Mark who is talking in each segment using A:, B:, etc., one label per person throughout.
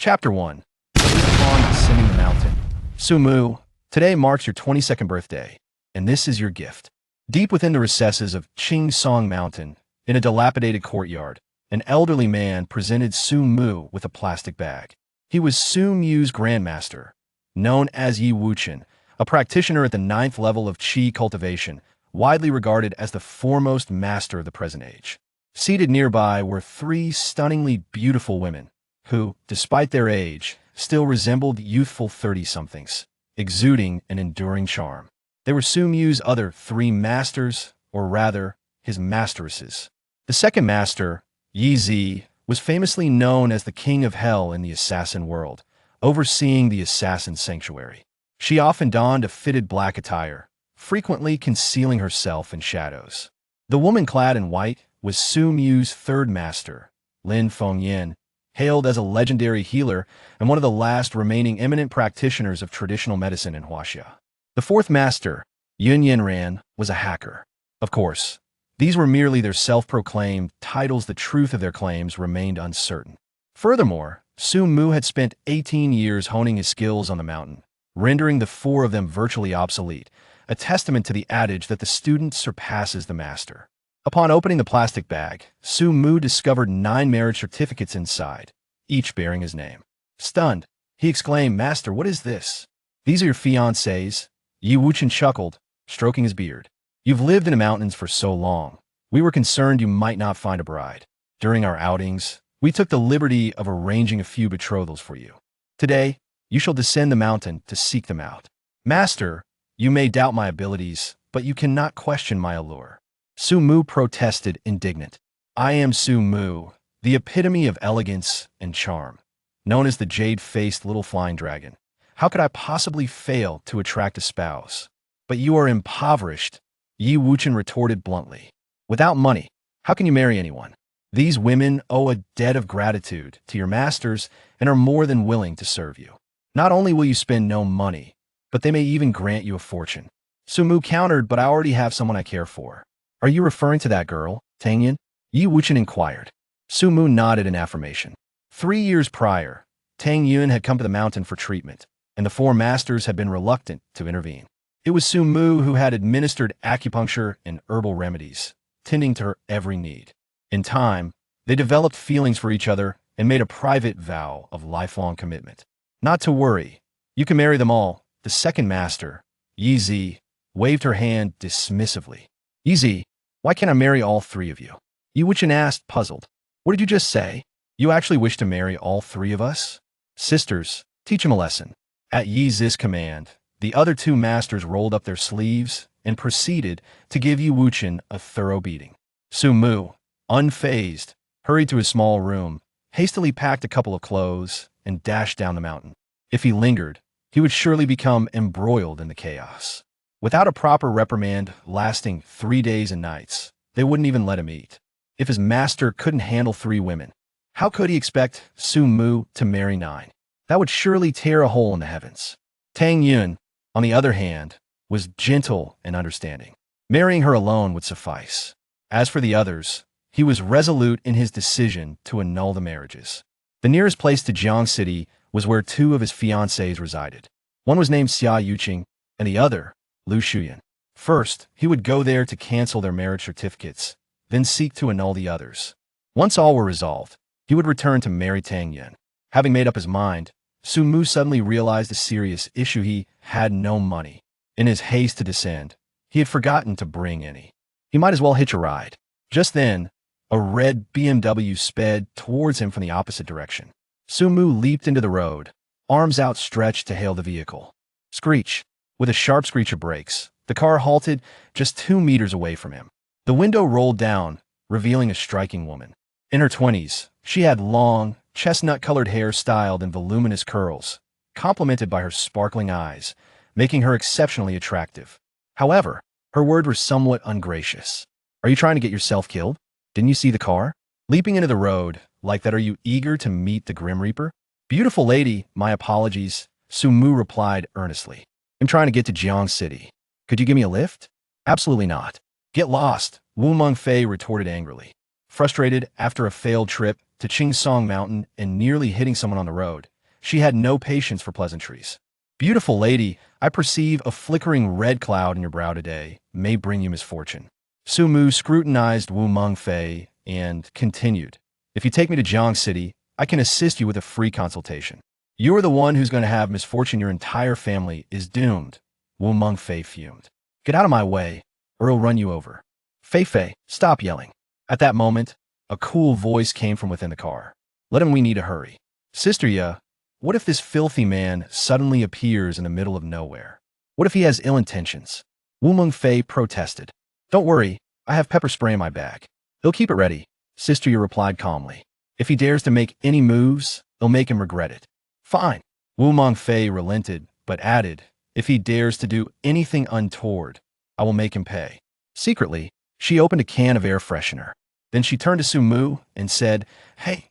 A: Chapter 1. Upon Descending the Mountain. Sumu, today marks your 22nd birthday, and this is your gift. Deep within the recesses of Song Mountain, in a dilapidated courtyard, an elderly man presented Sumu with a plastic bag. He was Sumu's grandmaster, known as Yi Wuchen, a practitioner at the 9th level of Qi cultivation, widely regarded as the foremost master of the present age. Seated nearby were three stunningly beautiful women, who, despite their age, still resembled youthful 30-somethings, exuding an enduring charm. They were Sumu's other three masters, or rather, his masteresses. The second master, Yi Zi, was famously known as the King of Hell in the assassin world, overseeing the assassin sanctuary. She often donned a fitted black attire, frequently concealing herself in shadows. The woman clad in white was Sumu's third master, Lin Fengyin, hailed as a legendary healer and one of the last remaining eminent practitioners of traditional medicine in Huaxia. The fourth master, Yun Yanran, was a hacker. Of course, these were merely their self-proclaimed titles. The truth of their claims remained uncertain. Furthermore, Sumu had spent 18 years honing his skills on the mountain, rendering the four of them virtually obsolete, a testament to the adage that the student surpasses the master. Upon opening the plastic bag, Sumu discovered 9 marriage certificates inside, each bearing his name. Stunned, he exclaimed, "Master, what is this?" "These are your fiancés," Yi Wuchen chuckled, stroking his beard. "You've lived in the mountains for so long. We were concerned you might not find a bride. During our outings, we took the liberty of arranging a few betrothals for you. Today, you shall descend the mountain to seek them out. Master, you may doubt my abilities, but you cannot question my allure." Sumu protested, indignant. "I am Sumu, the epitome of elegance and charm, known as the jade-faced little flying dragon. How could I possibly fail to attract a spouse?" "But you are impoverished," Yi Wuchen retorted bluntly. "Without money, how can you marry anyone? These women owe a debt of gratitude to your masters and are more than willing to serve you. Not only will you spend no money, but they may even grant you a fortune." Sumu countered, "But I already have someone I care for." "Are you referring to that girl, Tangyan?" Yi Wuchen inquired. Sumu nodded in affirmation. 3 years prior, Tang Yun had come to the mountain for treatment, and the 4 masters had been reluctant to intervene. It was Sumu who had administered acupuncture and herbal remedies, tending to her every need. In time, they developed feelings for each other and made a private vow of lifelong commitment. "Not to worry, you can marry them all." The second master, Yi Zi, waved her hand dismissively. "Yi Zi, why can't I marry all 3 of you?" Yi Wuchen asked, puzzled. "What did you just say? You actually wish to marry all 3 of us?" "Sisters, teach him a lesson." At Yi Zi's command, the other 2 masters rolled up their sleeves and proceeded to give Yi Wuchen a thorough beating. Sumu, unfazed, hurried to his small room, hastily packed a couple of clothes, and dashed down the mountain. If he lingered, he would surely become embroiled in the chaos. Without a proper reprimand lasting 3 days and nights, they wouldn't even let him eat. If his master couldn't handle 3 women, how could he expect Sumu to marry 9? That would surely tear a hole in the heavens. Tang Yun, on the other hand, was gentle and understanding. Marrying her alone would suffice. As for the others, he was resolute in his decision to annul the marriages. The nearest place to Jiang City was where 2 of his fiancées resided. One was named Xia Yuqing, and the other, Lu Shuyan. First, he would go there to cancel their marriage certificates, then seek to annul the others. Once all were resolved, he would return to marry Tang Yan. Having made up his mind, Sumu suddenly realized a serious issue. He had no money. In his haste to descend, he had forgotten to bring any. He might as well hitch a ride. Just then, a red BMW sped towards him from the opposite direction. Sumu leaped into the road, arms outstretched to hail the vehicle. Screech! With a sharp screech of brakes, the car halted just 2 meters away from him. The window rolled down, revealing a striking woman. In her 20s, she had long, chestnut-colored hair styled in voluminous curls, complemented by her sparkling eyes, making her exceptionally attractive. However, her words were somewhat ungracious. "Are you trying to get yourself killed? Didn't you see the car? Leaping into the road, like that, are you eager to meet the Grim Reaper?" "Beautiful lady, my apologies," Sumu replied earnestly. "I'm trying to get to Jiang City. Could you give me a lift?" "Absolutely not." "Get lost," Wu Mengfei retorted angrily. Frustrated after a failed trip to Song Mountain and nearly hitting someone on the road, She had no patience for pleasantries. Beautiful lady, I perceive a flickering red cloud in your brow today may bring you misfortune. Su Mu scrutinized Wu Mengfei and continued, if you take me to Jiang City, I can assist you with a free consultation. You are the one who's going to have misfortune. Your entire family is doomed. Wu Mengfei fumed. Get out of my way, or I'll run you over. Fei, stop yelling. At that moment, a cool voice came from within the car. Let him, we need to hurry. Sister Ya, what if this filthy man suddenly appears in the middle of nowhere? What if he has ill intentions? Wu Mengfei protested. Don't worry, I have pepper spray in my bag. He'll keep it ready, Sister Ya replied calmly. If he dares to make any moves, they'll make him regret it. Fine. Wu Mengfei relented, but added, if he dares to do anything untoward, I will make him pay. Secretly, she opened a can of air freshener. Then she turned to Su Mu and said, Hey,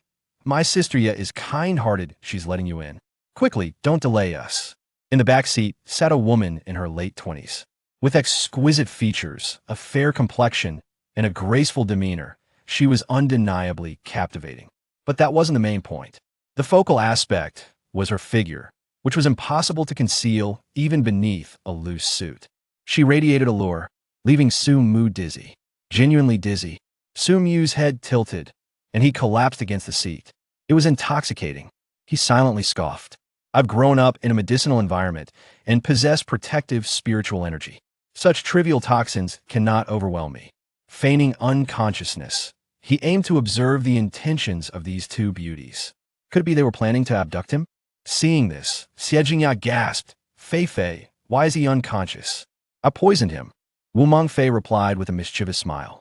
A: my sister Ya is kind-hearted. She's letting you in. Quickly, don't delay us. In the back seat sat a woman in her late 20s. With exquisite features, a fair complexion, and a graceful demeanor, she was undeniably captivating. But that wasn't the main point. The focal aspect was her figure, which was impossible to conceal even beneath a loose suit. She radiated allure, leaving Su Mu dizzy. Genuinely dizzy. Su Mu's head tilted, and he collapsed against the seat. It was intoxicating. He silently scoffed. I've grown up in a medicinal environment and possess protective spiritual energy. Such trivial toxins cannot overwhelm me. Feigning unconsciousness, he aimed to observe the intentions of these two beauties. Could it be they were planning to abduct him? Seeing this, Xie Jingya gasped, Fei, why is he unconscious? I poisoned him. Wu Mengfei replied with a mischievous smile.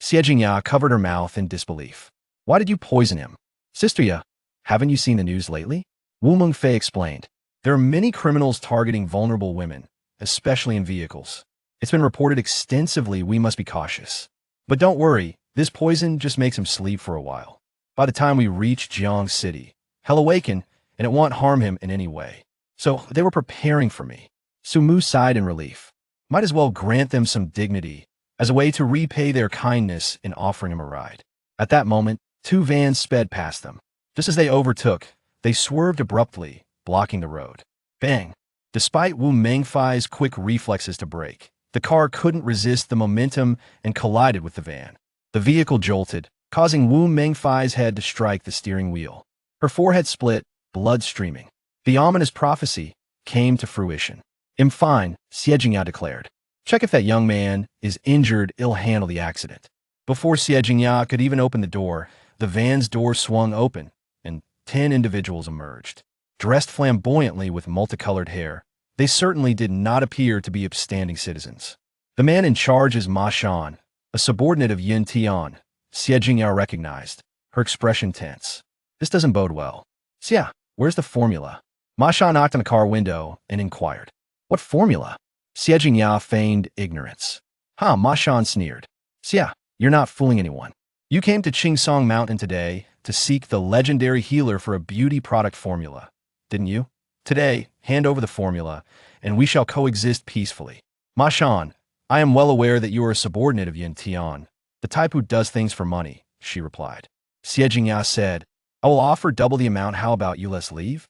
A: Xie Jingya covered her mouth in disbelief. Why did you poison him? Sister Ya, haven't you seen the news lately? Wu Mengfei explained. There are many criminals targeting vulnerable women, especially in vehicles. It's been reported extensively. We must be cautious. But don't worry, this poison just makes him sleep for a while. By the time we reach Jiang City, he'll awaken, and it won't harm him in any way. So they were preparing for me. Su Mu sighed in relief. Might as well grant them some dignity as a way to repay their kindness in offering him a ride. At that moment, two vans sped past them. Just as they overtook, they swerved abruptly, blocking the road. Bang! Despite Wu Mengfei's quick reflexes to brake, the car couldn't resist the momentum and collided with the van. The vehicle jolted, causing Wu Mengfei's head to strike the steering wheel. Her forehead split, blood streaming. The ominous prophecy came to fruition. I'm fine, Xie Jingya declared. Check if that young man is injured. He'll handle the accident. Before Xie Jingya could even open the door, the van's door swung open, and 10 individuals emerged. Dressed flamboyantly with multicolored hair, they certainly did not appear to be upstanding citizens. The man in charge is Ma Shan, a subordinate of Yin Tian, Xie Jingya recognized, her expression tense. This doesn't bode well. Xia, where's the formula? Ma Shan knocked on the car window and inquired. What formula? Xie Jingya feigned ignorance. Ma Shan sneered. Xia, you're not fooling anyone. You came to Qingsong Mountain today to seek the legendary healer for a beauty product formula, didn't you? Today, hand over the formula, and we shall coexist peacefully. Ma Shan, I am well aware that you are a subordinate of Yin Tian, the type who does things for money, she replied. Xie Jingya said, I will offer double the amount. How about you let's leave?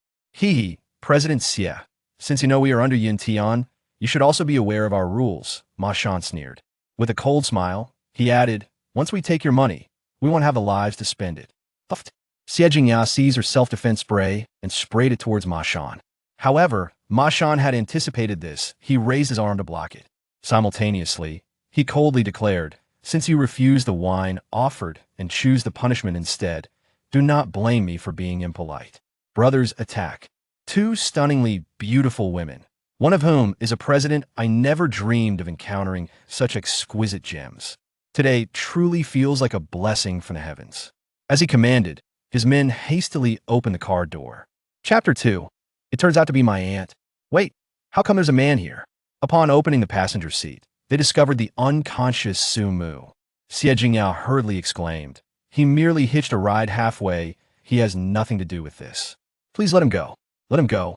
A: President Xie, since you know we are under Yin Tian, you should also be aware of our rules, Ma Shan sneered. With a cold smile, he added, once we take your money, we won't have the lives to spend it. Xie Jingya seized her self-defense spray and sprayed it towards Ma Shan. However, Ma Shan had anticipated this. He raised his arm to block it. Simultaneously, he coldly declared, since you refuse the wine offered and choose the punishment instead, do not blame me for being impolite. Brothers attack. Two stunningly beautiful women, one of whom is a president. I never dreamed of encountering such exquisite gems. Today truly feels like a blessing from the heavens. As he commanded, his men hastily opened the car door. Chapter 2. It turns out to be my aunt. Wait, how come there's a man here? Upon opening the passenger seat, they discovered the unconscious Su Mu. Xie Jingya hurriedly exclaimed, he merely hitched a ride halfway. He has nothing to do with this. Please let him go. Let him go.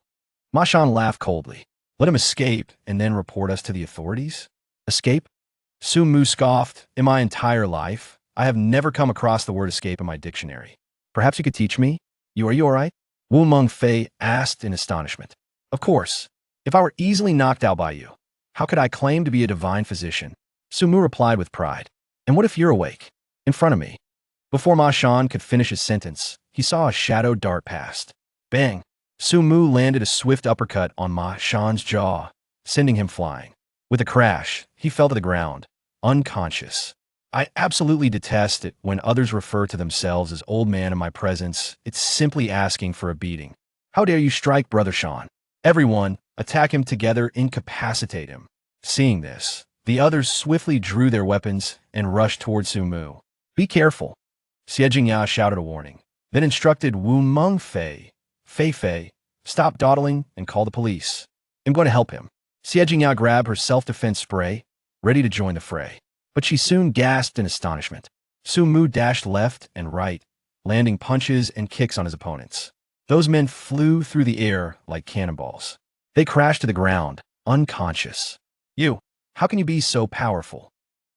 A: Ma Shan laughed coldly. Let him escape and then report us to the authorities? Escape? Su Mu scoffed. In my entire life, I have never come across the word escape in my dictionary. Perhaps you could teach me? Are you all right? Wu Mengfei asked in astonishment. Of course. If I were easily knocked out by you, how could I claim to be a divine physician? Su Mu replied with pride. And what if you're awake? In front of me. Before Ma Shan could finish his sentence, he saw a shadow dart past. Bang! Su Mu landed a swift uppercut on Ma Shan's jaw, sending him flying. With a crash, he fell to the ground, unconscious. I absolutely detest it when others refer to themselves as old man in my presence. It's simply asking for a beating. How dare you strike Brother Shan? Everyone, attack him together, incapacitate him. Seeing this, the others swiftly drew their weapons and rushed toward Su Mu. Be careful. Xie Jingya shouted a warning, then instructed Wu Mengfei, Fei, stop dawdling and call the police. I'm going to help him. Xie Jingya grabbed her self-defense spray, ready to join the fray. But she soon gasped in astonishment. Su Mu dashed left and right, landing punches and kicks on his opponents. Those men flew through the air like cannonballs. They crashed to the ground, unconscious. You, how can you be so powerful?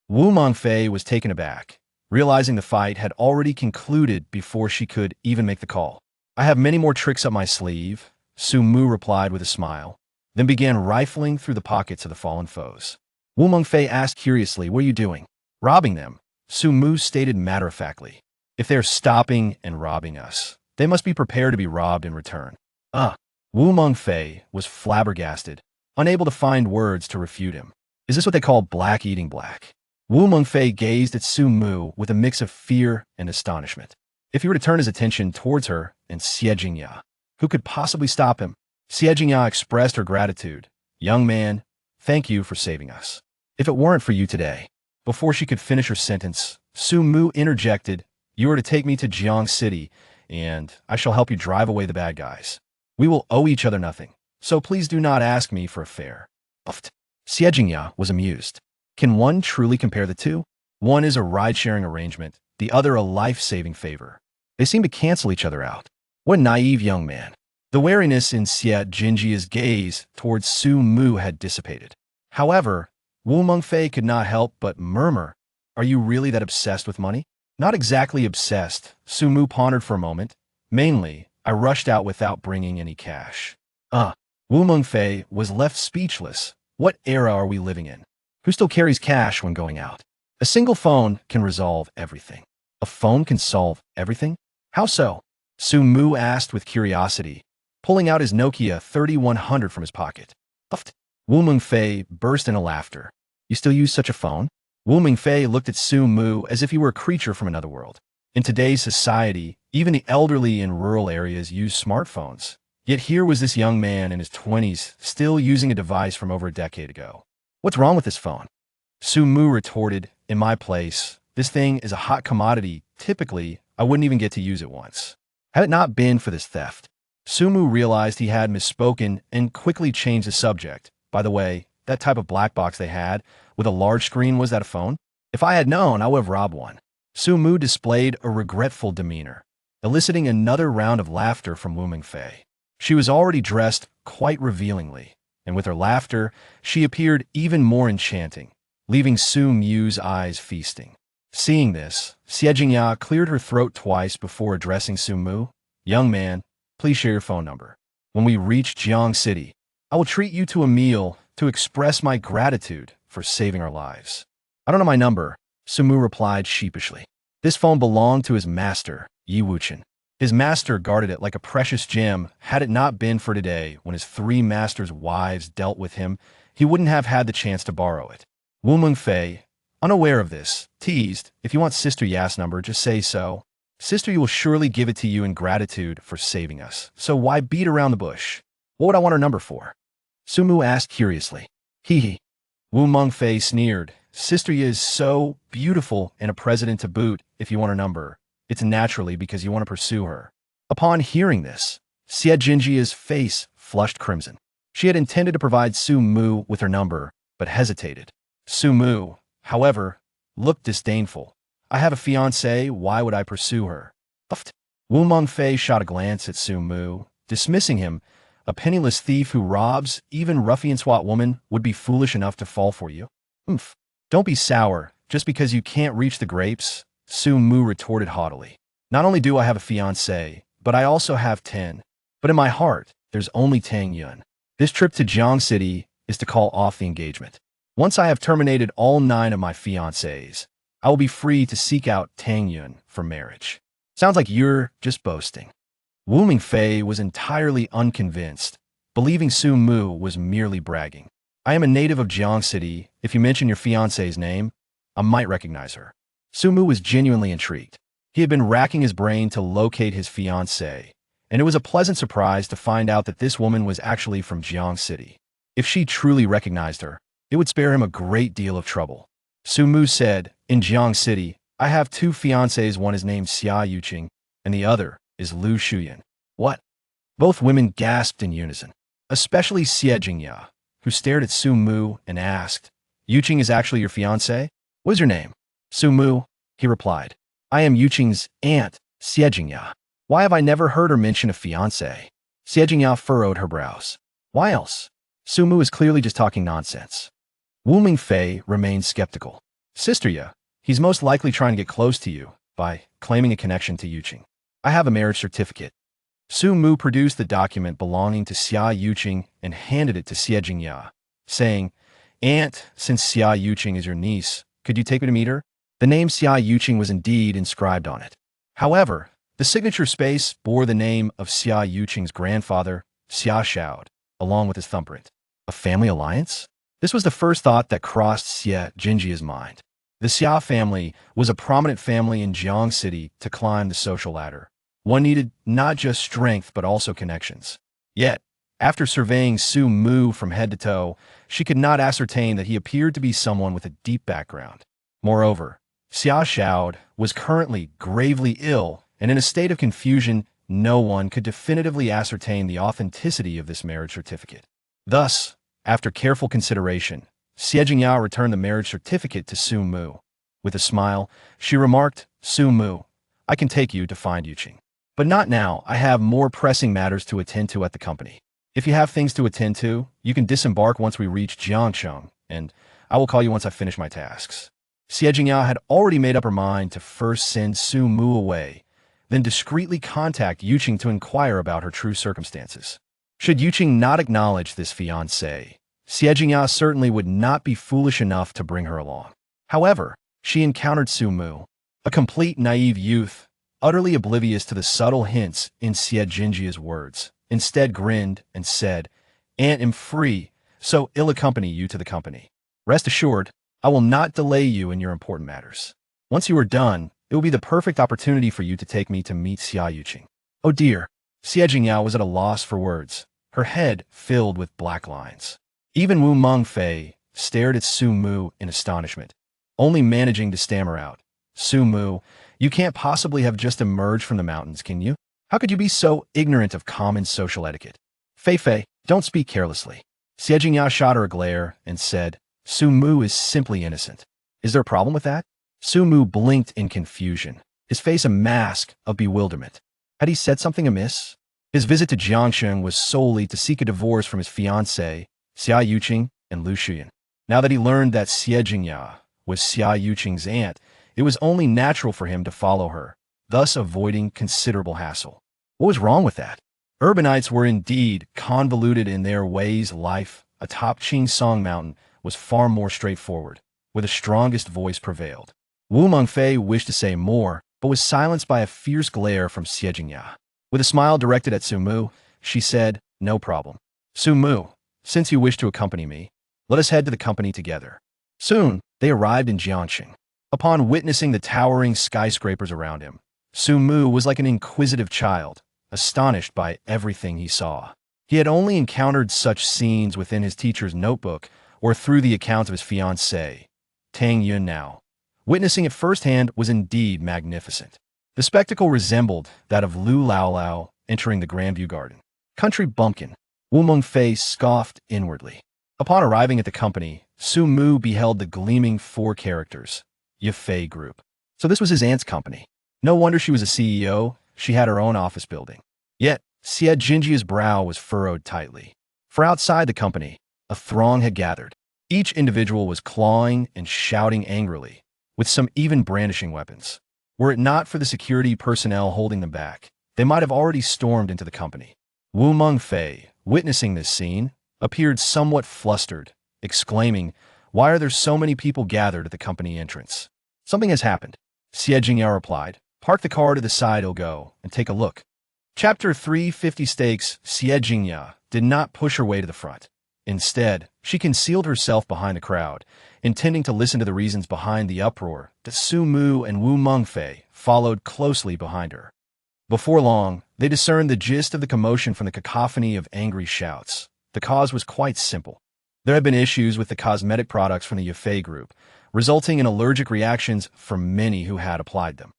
A: Wu Mengfei was taken aback, realizing the fight had already concluded before she could even make the call. I have many more tricks up my sleeve, Su Mu replied with a smile, then began rifling through the pockets of the fallen foes. Wu Mengfei asked curiously, what are you doing? Robbing them, Su Mu stated matter-of-factly. If they're stopping and robbing us, they must be prepared to be robbed in return. Wu Mengfei was flabbergasted, unable to find words to refute him. Is this what they call black eating black? Wu Mengfei gazed at Su Mu with a mix of fear and astonishment. If he were to turn his attention towards her and Xie Jingya, who could possibly stop him? Xie Jingya expressed her gratitude. Young man, thank you for saving us. If it weren't for you today. Before she could finish her sentence, Su Mu interjected, you are to take me to Jiang City, and I shall help you drive away the bad guys. We will owe each other nothing, so please do not ask me for a fare. Puffed. Xie Jingya was amused. Can one truly compare the two? One is a ride-sharing arrangement, the other a life-saving favor. They seem to cancel each other out. What a naive young man. The wariness in Xie Jingya's gaze towards Su Mu had dissipated. However, Wu Mengfei could not help but murmur, are you really that obsessed with money? Not exactly obsessed, Su Mu pondered for a moment. Mainly, I rushed out without bringing any cash. Wu Mengfei was left speechless. What era are we living in? Who still carries cash when going out? A single phone can resolve everything. A phone can solve everything? How so? Su Mu asked with curiosity, pulling out his Nokia 3100 from his pocket. Puffed. Wu Mengfei burst into laughter. You still use such a phone? Wu Mengfei looked at Su Mu as if he were a creature from another world. In today's society, even the elderly in rural areas use smartphones. Yet here was this young man in his 20s still using a device from over a decade ago. What's wrong with this phone? Su Mu retorted, in my place, this thing is a hot commodity. Typically, I wouldn't even get to use it once. Had it not been for this theft. Su Mu realized he had misspoken and quickly changed the subject. By the way, that type of black box they had, with a large screen, was that a phone? If I had known, I would have robbed one. Su Mu displayed a regretful demeanor, eliciting another round of laughter from Wu Mengfei. She was already dressed quite revealingly, and with her laughter, she appeared even more enchanting, leaving Su Mu's eyes feasting. Seeing this, Xie Jingya cleared her throat twice before addressing Su Mu. Young man, please share your phone number. When we reach Jiang City, I will treat you to a meal to express my gratitude for saving our lives. I don't know my number, Su Mu replied sheepishly. This phone belonged to his master, Yi Wuchen. His master guarded it like a precious gem. Had it not been for today, when his 3 masters' wives dealt with him, he wouldn't have had the chance to borrow it. Wu Mengfei, unaware of this, teased, if you want Sister Ya's number, just say so. Sister Yi will surely give it to you in gratitude for saving us, so why beat around the bush? What would I want her number for? Su Mu asked curiously. Hee. Wu Mengfei sneered. Sister Yi is so beautiful and a president to boot. If you want her number, it's naturally because you want to pursue her. Upon hearing this, Xie Jingya's face flushed crimson. She had intended to provide Su Mu with her number, but hesitated. Su Mu, however, looked disdainful. I have a fiancée, why would I pursue her? Puffed. Wu Mengfei shot a glance at Su Mu, dismissing him. A penniless thief who robs, even ruffian SWAT woman, would be foolish enough to fall for you. Don't be sour, just because you can't reach the grapes, Su Mu retorted haughtily. Not only do I have a fiancée, but I also have 10. But in my heart, there's only Tang Yun. This trip to Jiang City is to call off the engagement. Once I have terminated all 9 of my fiancés, I will be free to seek out Tang Yun for marriage. Sounds like you're just boasting. Wu Mingfei was entirely unconvinced, believing Su Mu was merely bragging. I am a native of Jiang City. If you mention your fiancée's name, I might recognize her. Su Mu was genuinely intrigued. He had been racking his brain to locate his fiancée, and it was a pleasant surprise to find out that this woman was actually from Jiang City. If she truly recognized her, it would spare him a great deal of trouble. Su Mu said, "In Jiang City, I have 2 fiancés. One is named Xia Yuqing, and the other is Lu Shuyan." What? Both women gasped in unison, especially Xie Jingya, who stared at Su Mu and asked, "Yuqing is actually your fiancé? What is your name?" "Su Mu," he replied. "I am Yuqing's aunt, Xie Jingya. Why have I never heard her mention a fiancé?" Xie Jingya furrowed her brows. "Why else? Su Mu is clearly just talking nonsense." Wu Mingfei remained skeptical. "Sister Ya, he's most likely trying to get close to you by claiming a connection to Yuqing. I have a marriage certificate." Su Mu produced the document belonging to Xia Yuqing and handed it to Xie Jingya, saying, "Aunt, since Xia Yuqing is your niece, could you take me to meet her?" The name Xia Yuqing was indeed inscribed on it. However, the signature space bore the name of Xia Yuqing's grandfather, Xia Shaod, along with his thumbprint. A family alliance? This was the first thought that crossed Xie Jingjia's mind. The Xia family was a prominent family in Jiang City to climb the social ladder. One needed not just strength but also connections. Yet, after surveying Su Mu from head to toe, she could not ascertain that he appeared to be someone with a deep background. Moreover, Xia Shaod was currently gravely ill, and in a state of confusion, no one could definitively ascertain the authenticity of this marriage certificate. Thus, after careful consideration, Xie Jingya returned the marriage certificate to Su Mu. With a smile, she remarked, "Su Mu, I can take you to find Yuqing. But not now. I have more pressing matters to attend to at the company. If you have things to attend to, you can disembark once we reach Jiangcheng, and I will call you once I finish my tasks." Xie Jingya had already made up her mind to first send Su Mu away, then discreetly contact Yuqing to inquire about her true circumstances. Should Yuqing not acknowledge this fiancé, Xie Jingya certainly would not be foolish enough to bring her along. However, she encountered Su Mu, a complete naive youth, utterly oblivious to the subtle hints in Xie Jingjia's words, instead grinned and said, "Aunt, am free, so I'll accompany you to the company. Rest assured, I will not delay you in your important matters. Once you are done, it will be the perfect opportunity for you to take me to meet Xia Yuqing." Oh dear, Xie Jingya was at a loss for words, her head filled with black lines. Even Wu Mingfei stared at Su Mu in astonishment, only managing to stammer out, "Su Mu, you can't possibly have just emerged from the mountains, can you? How could you be so ignorant of common social etiquette? Fei, don't speak carelessly." Xie Jingya shot her a glare and said, "Su Mu is simply innocent. Is there a problem with that?" Su Mu blinked in confusion, his face a mask of bewilderment. Had he said something amiss? His visit to Jiangcheng was solely to seek a divorce from his fiancée, Xia Yuqing and Lu Shuyan. Now that he learned that Xie Jingya was Xia Yuqing's aunt, it was only natural for him to follow her, thus avoiding considerable hassle. What was wrong with that? Urbanites were indeed convoluted in their ways. Life atop Song Mountain was far more straightforward, where the strongest voice prevailed. Wu Mingfei wished to say more, but was silenced by a fierce glare from Xie Jingya. With a smile directed at Su Mu, she said, "No problem. Su Mu, since you wish to accompany me, let us head to the company together." Soon, they arrived in Jiangcheng. Upon witnessing the towering skyscrapers around him, Su Mu was like an inquisitive child, astonished by everything he saw. He had only encountered such scenes within his teacher's notebook or through the account of his fiancée, Tang Yun now. Witnessing it firsthand was indeed magnificent. The spectacle resembled that of Lu Laolao entering the Grandview Garden. Country bumpkin, Wu Mingfei scoffed inwardly. Upon arriving at the company, Su Mu beheld the gleaming 4 characters, Yafei Group. So this was his aunt's company. No wonder she was a CEO, she had her own office building. Yet, Xie Jingjia's brow was furrowed tightly. For outside the company, a throng had gathered. Each individual was clawing and shouting angrily, with some even brandishing weapons. Were it not for the security personnel holding them back, they might have already stormed into the company. Wu Mengfei, witnessing this scene, appeared somewhat flustered, exclaiming, "Why are there so many people gathered at the company entrance?" "Something has happened," Xie Jingyao replied. "Park the car to the side, go, and take a look." Chapter 350 Stakes. Xie Jingyao did not push her way to the front. Instead, she concealed herself behind the crowd, intending to listen to the reasons behind the uproar. Su Mu and Wu Mengfei followed closely behind her. Before long, they discerned the gist of the commotion from the cacophony of angry shouts. The cause was quite simple. There had been issues with the cosmetic products from the Yafei group, resulting in allergic reactions from many who had applied them.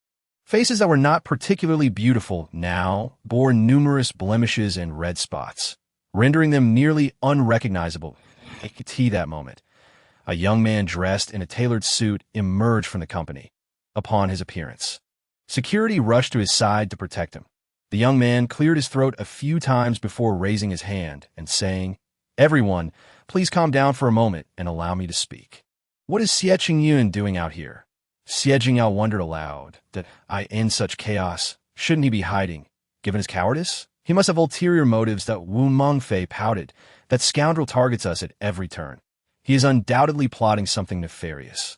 A: Faces that were not particularly beautiful now bore numerous blemishes and red spots, rendering them nearly unrecognizable. I could see that moment. A young man dressed in a tailored suit emerged from the company. Upon his appearance, security rushed to his side to protect him. The young man cleared his throat a few times before raising his hand and saying, "Everyone, please calm down for a moment and allow me to speak." "What is Xie Qingyun doing out here?" Xie Jingyao wondered aloud. That in such chaos, shouldn't he be hiding? Given his cowardice, he must have ulterior motives. That Wu Mengfei pouted. "That scoundrel targets us at every turn. He is undoubtedly plotting something nefarious."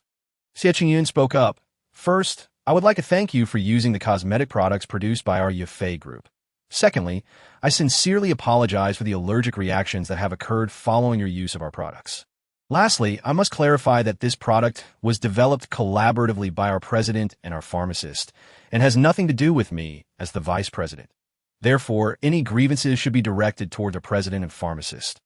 A: Xie Qingyun spoke up. "First, I would like to thank you for using the cosmetic products produced by our Yafei group. Secondly, I sincerely apologize for the allergic reactions that have occurred following your use of our products. Lastly, I must clarify that this product was developed collaboratively by our president and our pharmacist, and has nothing to do with me as the vice president. Therefore, any grievances should be directed toward the president and pharmacist,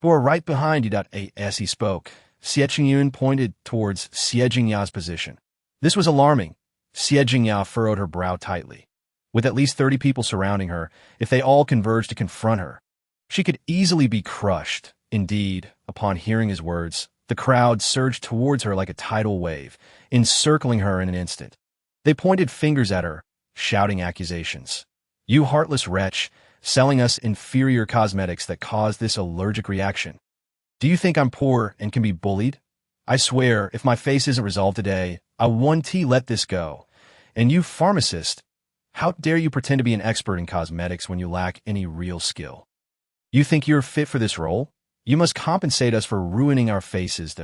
A: who are right behind you." As he spoke, Xie Qingyun pointed towards Xie Jingyao's position. This was alarming. Xie Jingyao furrowed her brow tightly. With at least 30 people surrounding her, if they all converged to confront her, she could easily be crushed. Indeed, upon hearing his words, the crowd surged towards her like a tidal wave, encircling her in an instant. They pointed fingers at her, shouting accusations. "You heartless wretch, selling us inferior cosmetics that cause this allergic reaction. Do you think I'm poor and can be bullied? I swear, if my face isn't resolved today, I won't let this go. And you pharmacist, how dare you pretend to be an expert in cosmetics when you lack any real skill? You think you're fit for this role? You must compensate us for ruining our faces.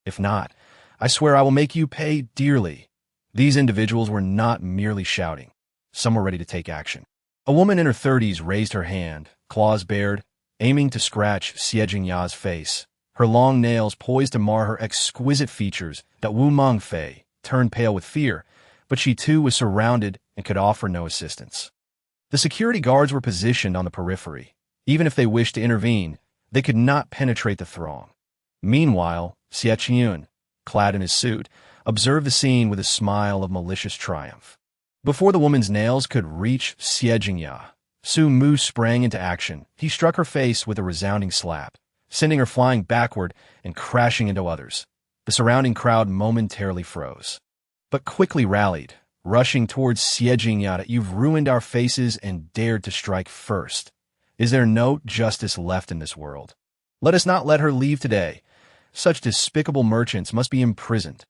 A: If not, I swear I will make you pay dearly." These individuals were not merely shouting. Some were ready to take action. A woman in her 30s raised her hand, claws bared, aiming to scratch Xie Jingyao's face, her long nails poised to mar her exquisite features. That Wu Mengfei turned pale with fear, but she too was surrounded and could offer no assistance. The security guards were positioned on the periphery. Even if they wished to intervene, they could not penetrate the throng. Meanwhile, Xie Qingyun, clad in his suit, observed the scene with a smile of malicious triumph. Before the woman's nails could reach Xie Jingyao, Su Mu sprang into action. He struck her face with a resounding slap, sending her flying backward and crashing into others. The surrounding crowd momentarily froze, but quickly rallied, rushing towards Xie Jingyao. "You've ruined our faces and dared to strike first. Is there no justice left in this world? Let us not let her leave today. Such despicable merchants must be imprisoned."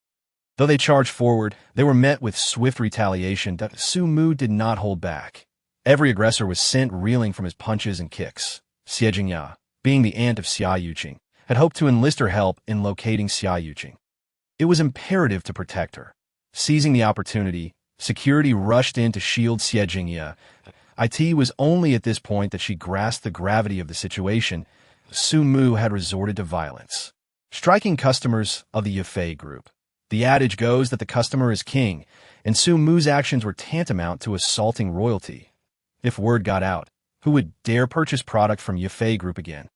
A: Though they charged forward, they were met with swift retaliation. Su Mu did not hold back. Every aggressor was sent reeling from his punches and kicks. Xie Jingyao, being the aunt of Xia Yuqing, had hoped to enlist her help in locating Xia Yuqing. It was imperative to protect her. Seizing the opportunity, security rushed in to shield Xie Jingyao. It was only at this point that she grasped the gravity of the situation. Su Mu had resorted to violence, striking customers of the Yafei group. The adage goes that the customer is king, and Su Mu's actions were tantamount to assaulting royalty. If word got out, who would dare purchase product from Yafei group again?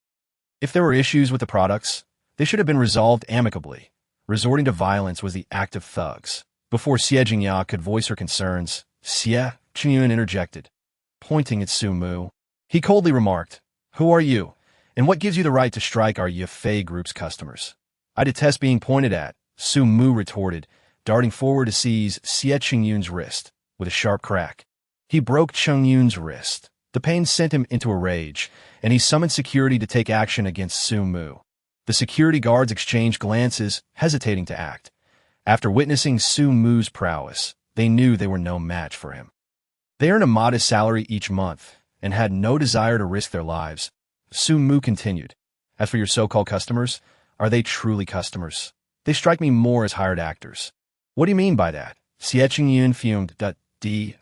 A: If there were issues with the products, they should have been resolved amicably. Resorting to violence was the act of thugs. Before Xie Jingyao could voice her concerns, Xie Qingyun interjected. Pointing at Su Mu, he coldly remarked, "Who are you, and what gives you the right to strike our Yafei group's customers?" "I detest being pointed at," Su Mu retorted, darting forward to seize Xie Qingyun's wrist. With a sharp crack, he broke Qingyun's wrist. The pain sent him into a rage, and he summoned security to take action against Su Mu. The security guards exchanged glances, hesitating to act. After witnessing Su Mu's prowess, they knew they were no match for him. They earn a modest salary each month, and had no desire to risk their lives. Su Mu continued, "As for your so-called customers, are they truly customers? They strike me more as hired actors." "What do you mean by that?" Xie Qingyun fumed.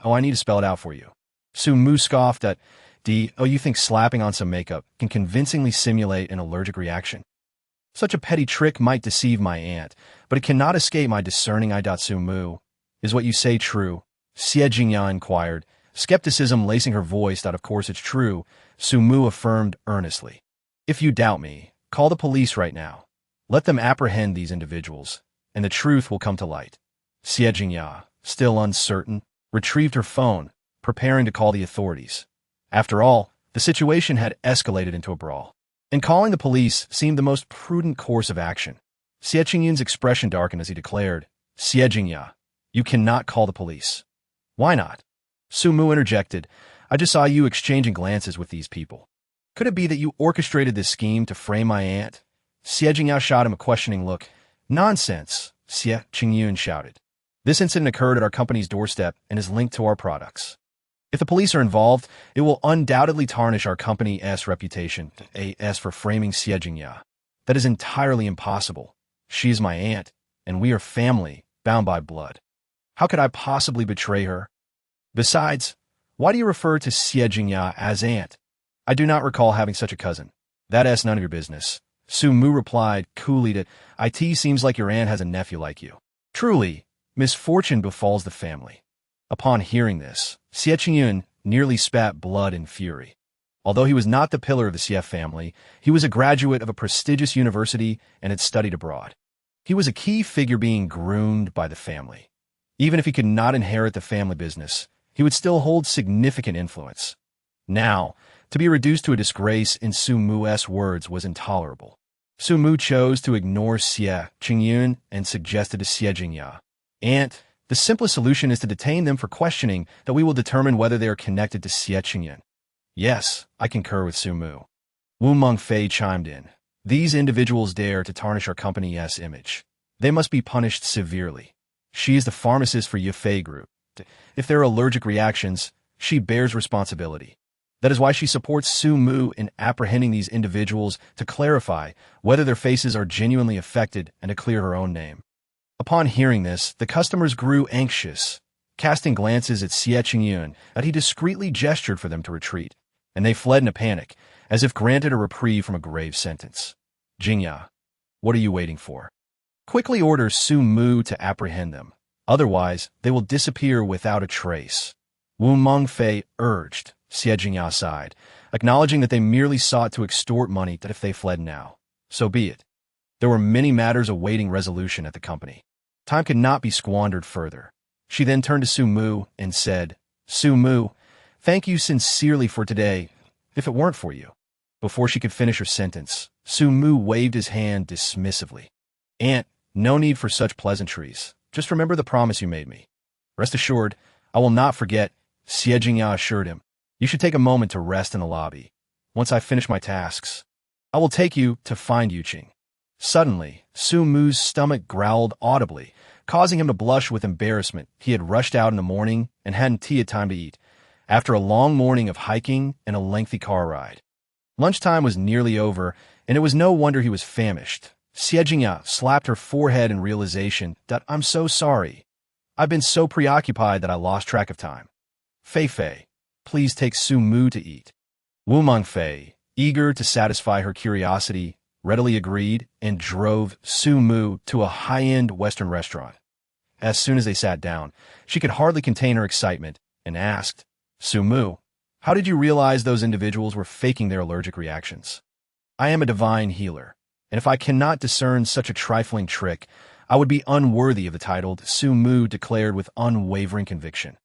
A: Oh, I need to spell it out for you. Su Mu scoffed. Oh, you think slapping on some makeup can convincingly simulate an allergic reaction? Such a petty trick might deceive my aunt, but it cannot escape my discerning eye. Su Mu, is what you say true? Xie Jingya inquired, skepticism lacing her voice. Of course it's true, Su Mu affirmed earnestly. If you doubt me, call the police right now. Let them apprehend these individuals, and the truth will come to light. Xie Jingya, still uncertain, retrieved her phone, preparing to call the authorities. After all, the situation had escalated into a brawl, and calling the police seemed the most prudent course of action. Xie Qingyun's expression darkened as he declared, "Xie Jingya, you cannot call the police." "Why not?" Su Mu interjected. "I just saw you exchanging glances with these people. Could it be that you orchestrated this scheme to frame my aunt?" Xie Jingya shot him a questioning look. "Nonsense," Xie Qingyun shouted. "This incident occurred at our company's doorstep and is linked to our products. If the police are involved, it will undoubtedly tarnish our company's reputation." As for framing Xie Jingya, that is entirely impossible. She is my aunt, and we are family, bound by blood. How could I possibly betray her? Besides, why do you refer to Xie Jingya as aunt? I do not recall having such a cousin. That's none of your business. Su Mu replied coolly that it seems like your aunt has a nephew like you. Truly, misfortune befalls the family. Upon hearing this, Xie Qingyun nearly spat blood in fury. Although he was not the pillar of the Xie family, he was a graduate of a prestigious university and had studied abroad. He was a key figure being groomed by the family. Even if he could not inherit the family business, he would still hold significant influence. Now, to be reduced to a disgrace in Su Mu's words was intolerable. Su Mu chose to ignore Xie Qingyun and suggested to Xie Jingya, "Aunt, the simplest solution is to detain them for questioning that we will determine whether they are connected to Xie Qingyun." "Yes, I concur with Su Mu." Wu Mengfei chimed in. "These individuals dare to tarnish our company's image. They must be punished severely. She is the pharmacist for Yefei Group. If there are allergic reactions, she bears responsibility. That is why she supports Su Mu in apprehending these individuals to clarify whether their faces are genuinely affected and to clear her own name." Upon hearing this, the customers grew anxious. Casting glances at Xie Qingyun, he discreetly gestured for them to retreat, and they fled in a panic, as if granted a reprieve from a grave sentence. "Jingya, what are you waiting for? Quickly order Su Mu to apprehend them. Otherwise, they will disappear without a trace." Wu Mengfei urged. Xie Jingya sighed, acknowledging that they merely sought to extort money. That if they fled now, so be it. There were many matters awaiting resolution at the company. Time could not be squandered further. She then turned to Su Mu and said, "Su Mu, thank you sincerely for today, if it weren't for you." Before she could finish her sentence, Su Mu waved his hand dismissively. "Aunt, no need for such pleasantries. Just remember the promise you made me." "Rest assured, I will not forget," Xie Jingya assured him. "You should take a moment to rest in the lobby. Once I finish my tasks, I will take you to find Yuqing." Suddenly, Su Mu's stomach growled audibly, causing him to blush with embarrassment. He had rushed out in the morning and hadn't had time to eat, after a long morning of hiking and a lengthy car ride. Lunchtime was nearly over, and it was no wonder he was famished. Xie Jingya slapped her forehead in realization that, "I'm so sorry. I've been so preoccupied that I lost track of time. Fei, please take Su Mu to eat." Wu Mengfei, eager to satisfy her curiosity, readily agreed and drove Su Mu to a high-end Western restaurant. As soon as they sat down, she could hardly contain her excitement and asked, "Su Mu, how did you realize those individuals were faking their allergic reactions?" "I am a divine healer, and if I cannot discern such a trifling trick, I would be unworthy of the title," Su Mu declared with unwavering conviction.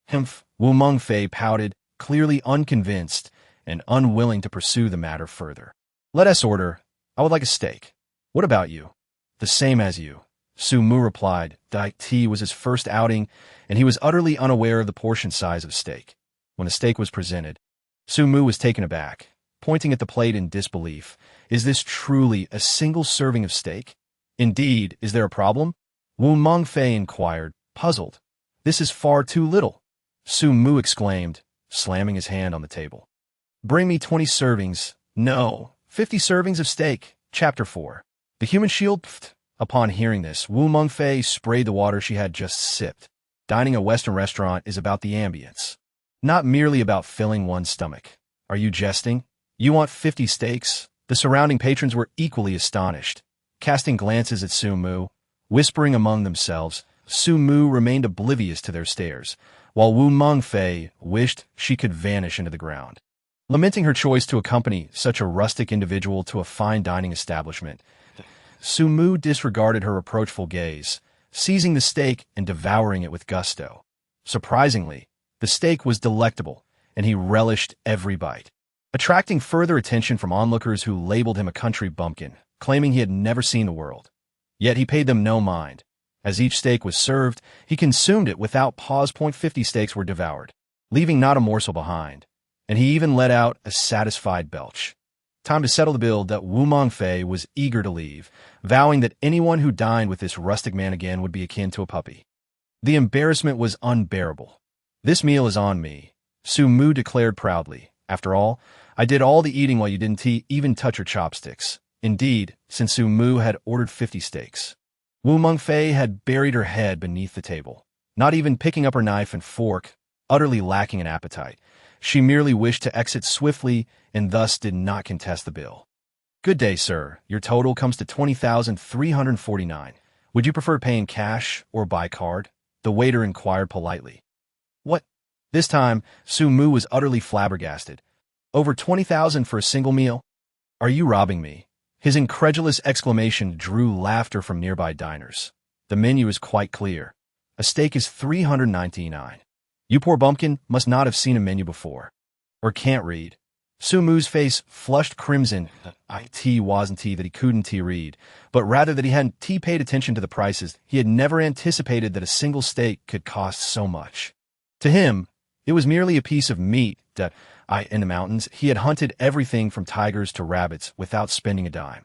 A: "Humph," Wu Mengfei pouted, clearly unconvinced and unwilling to pursue the matter further. "Let us order. I would like a steak." "What about you?" "The same as you," Su Mu replied. Tea was his first outing, and he was utterly unaware of the portion size of steak. When the steak was presented, Su Mu was taken aback, pointing at the plate in disbelief. "Is this truly a single serving of steak?" "Indeed, is there a problem?" Wu Mengfei inquired, puzzled. "This is far too little," Su Mu exclaimed. slamming his hand on the table. Bring me 20 servings. No, 50 servings of steak. Chapter 4. The Human Shield. Upon hearing this, Wu Mengfei sprayed the water she had just sipped. Dining at a Western restaurant is about the ambience, not merely about filling one's stomach. Are you jesting? You want 50 steaks? The surrounding patrons were equally astonished, casting glances at Su Mu, whispering among themselves. Su Mu remained oblivious to their stares, while Wu Mengfei wished she could vanish into the ground. Lamenting her choice to accompany such a rustic individual to a fine dining establishment, Su Mu disregarded her reproachful gaze, seizing the steak and devouring it with gusto. Surprisingly, the steak was delectable, and he relished every bite, attracting further attention from onlookers who labeled him a country bumpkin, claiming he had never seen the world. Yet he paid them no mind. As each steak was served, he consumed it without pause. 50 steaks were devoured, leaving not a morsel behind, and he even let out a satisfied belch. Time to settle the bill. That Wu Mengfei was eager to leave, vowing that anyone who dined with this rustic man again would be akin to a puppy. The embarrassment was unbearable. This meal is on me, Su Mu declared proudly. After all, I did all the eating while you didn't even touch your chopsticks. Indeed, since Su Mu had ordered 50 steaks, Wu Mengfei had buried her head beneath the table, not even picking up her knife and fork, utterly lacking an appetite. She merely wished to exit swiftly and thus did not contest the bill. Good day, sir. Your total comes to 20,349. Would you prefer paying cash or by card? The waiter inquired politely. What? This time, Su Mu was utterly flabbergasted. Over 20,000 for a single meal? Are you robbing me? His incredulous exclamation drew laughter from nearby diners. The menu is quite clear. A steak is $399. You poor bumpkin must not have seen a menu before. Or can't read. Su Mu's face flushed crimson. It wasn't that he couldn't read, but rather that he hadn't paid attention to the prices. He had never anticipated that a single steak could cost so much. To him, it was merely a piece of meat that, in the mountains, he had hunted everything from tigers to rabbits without spending a dime.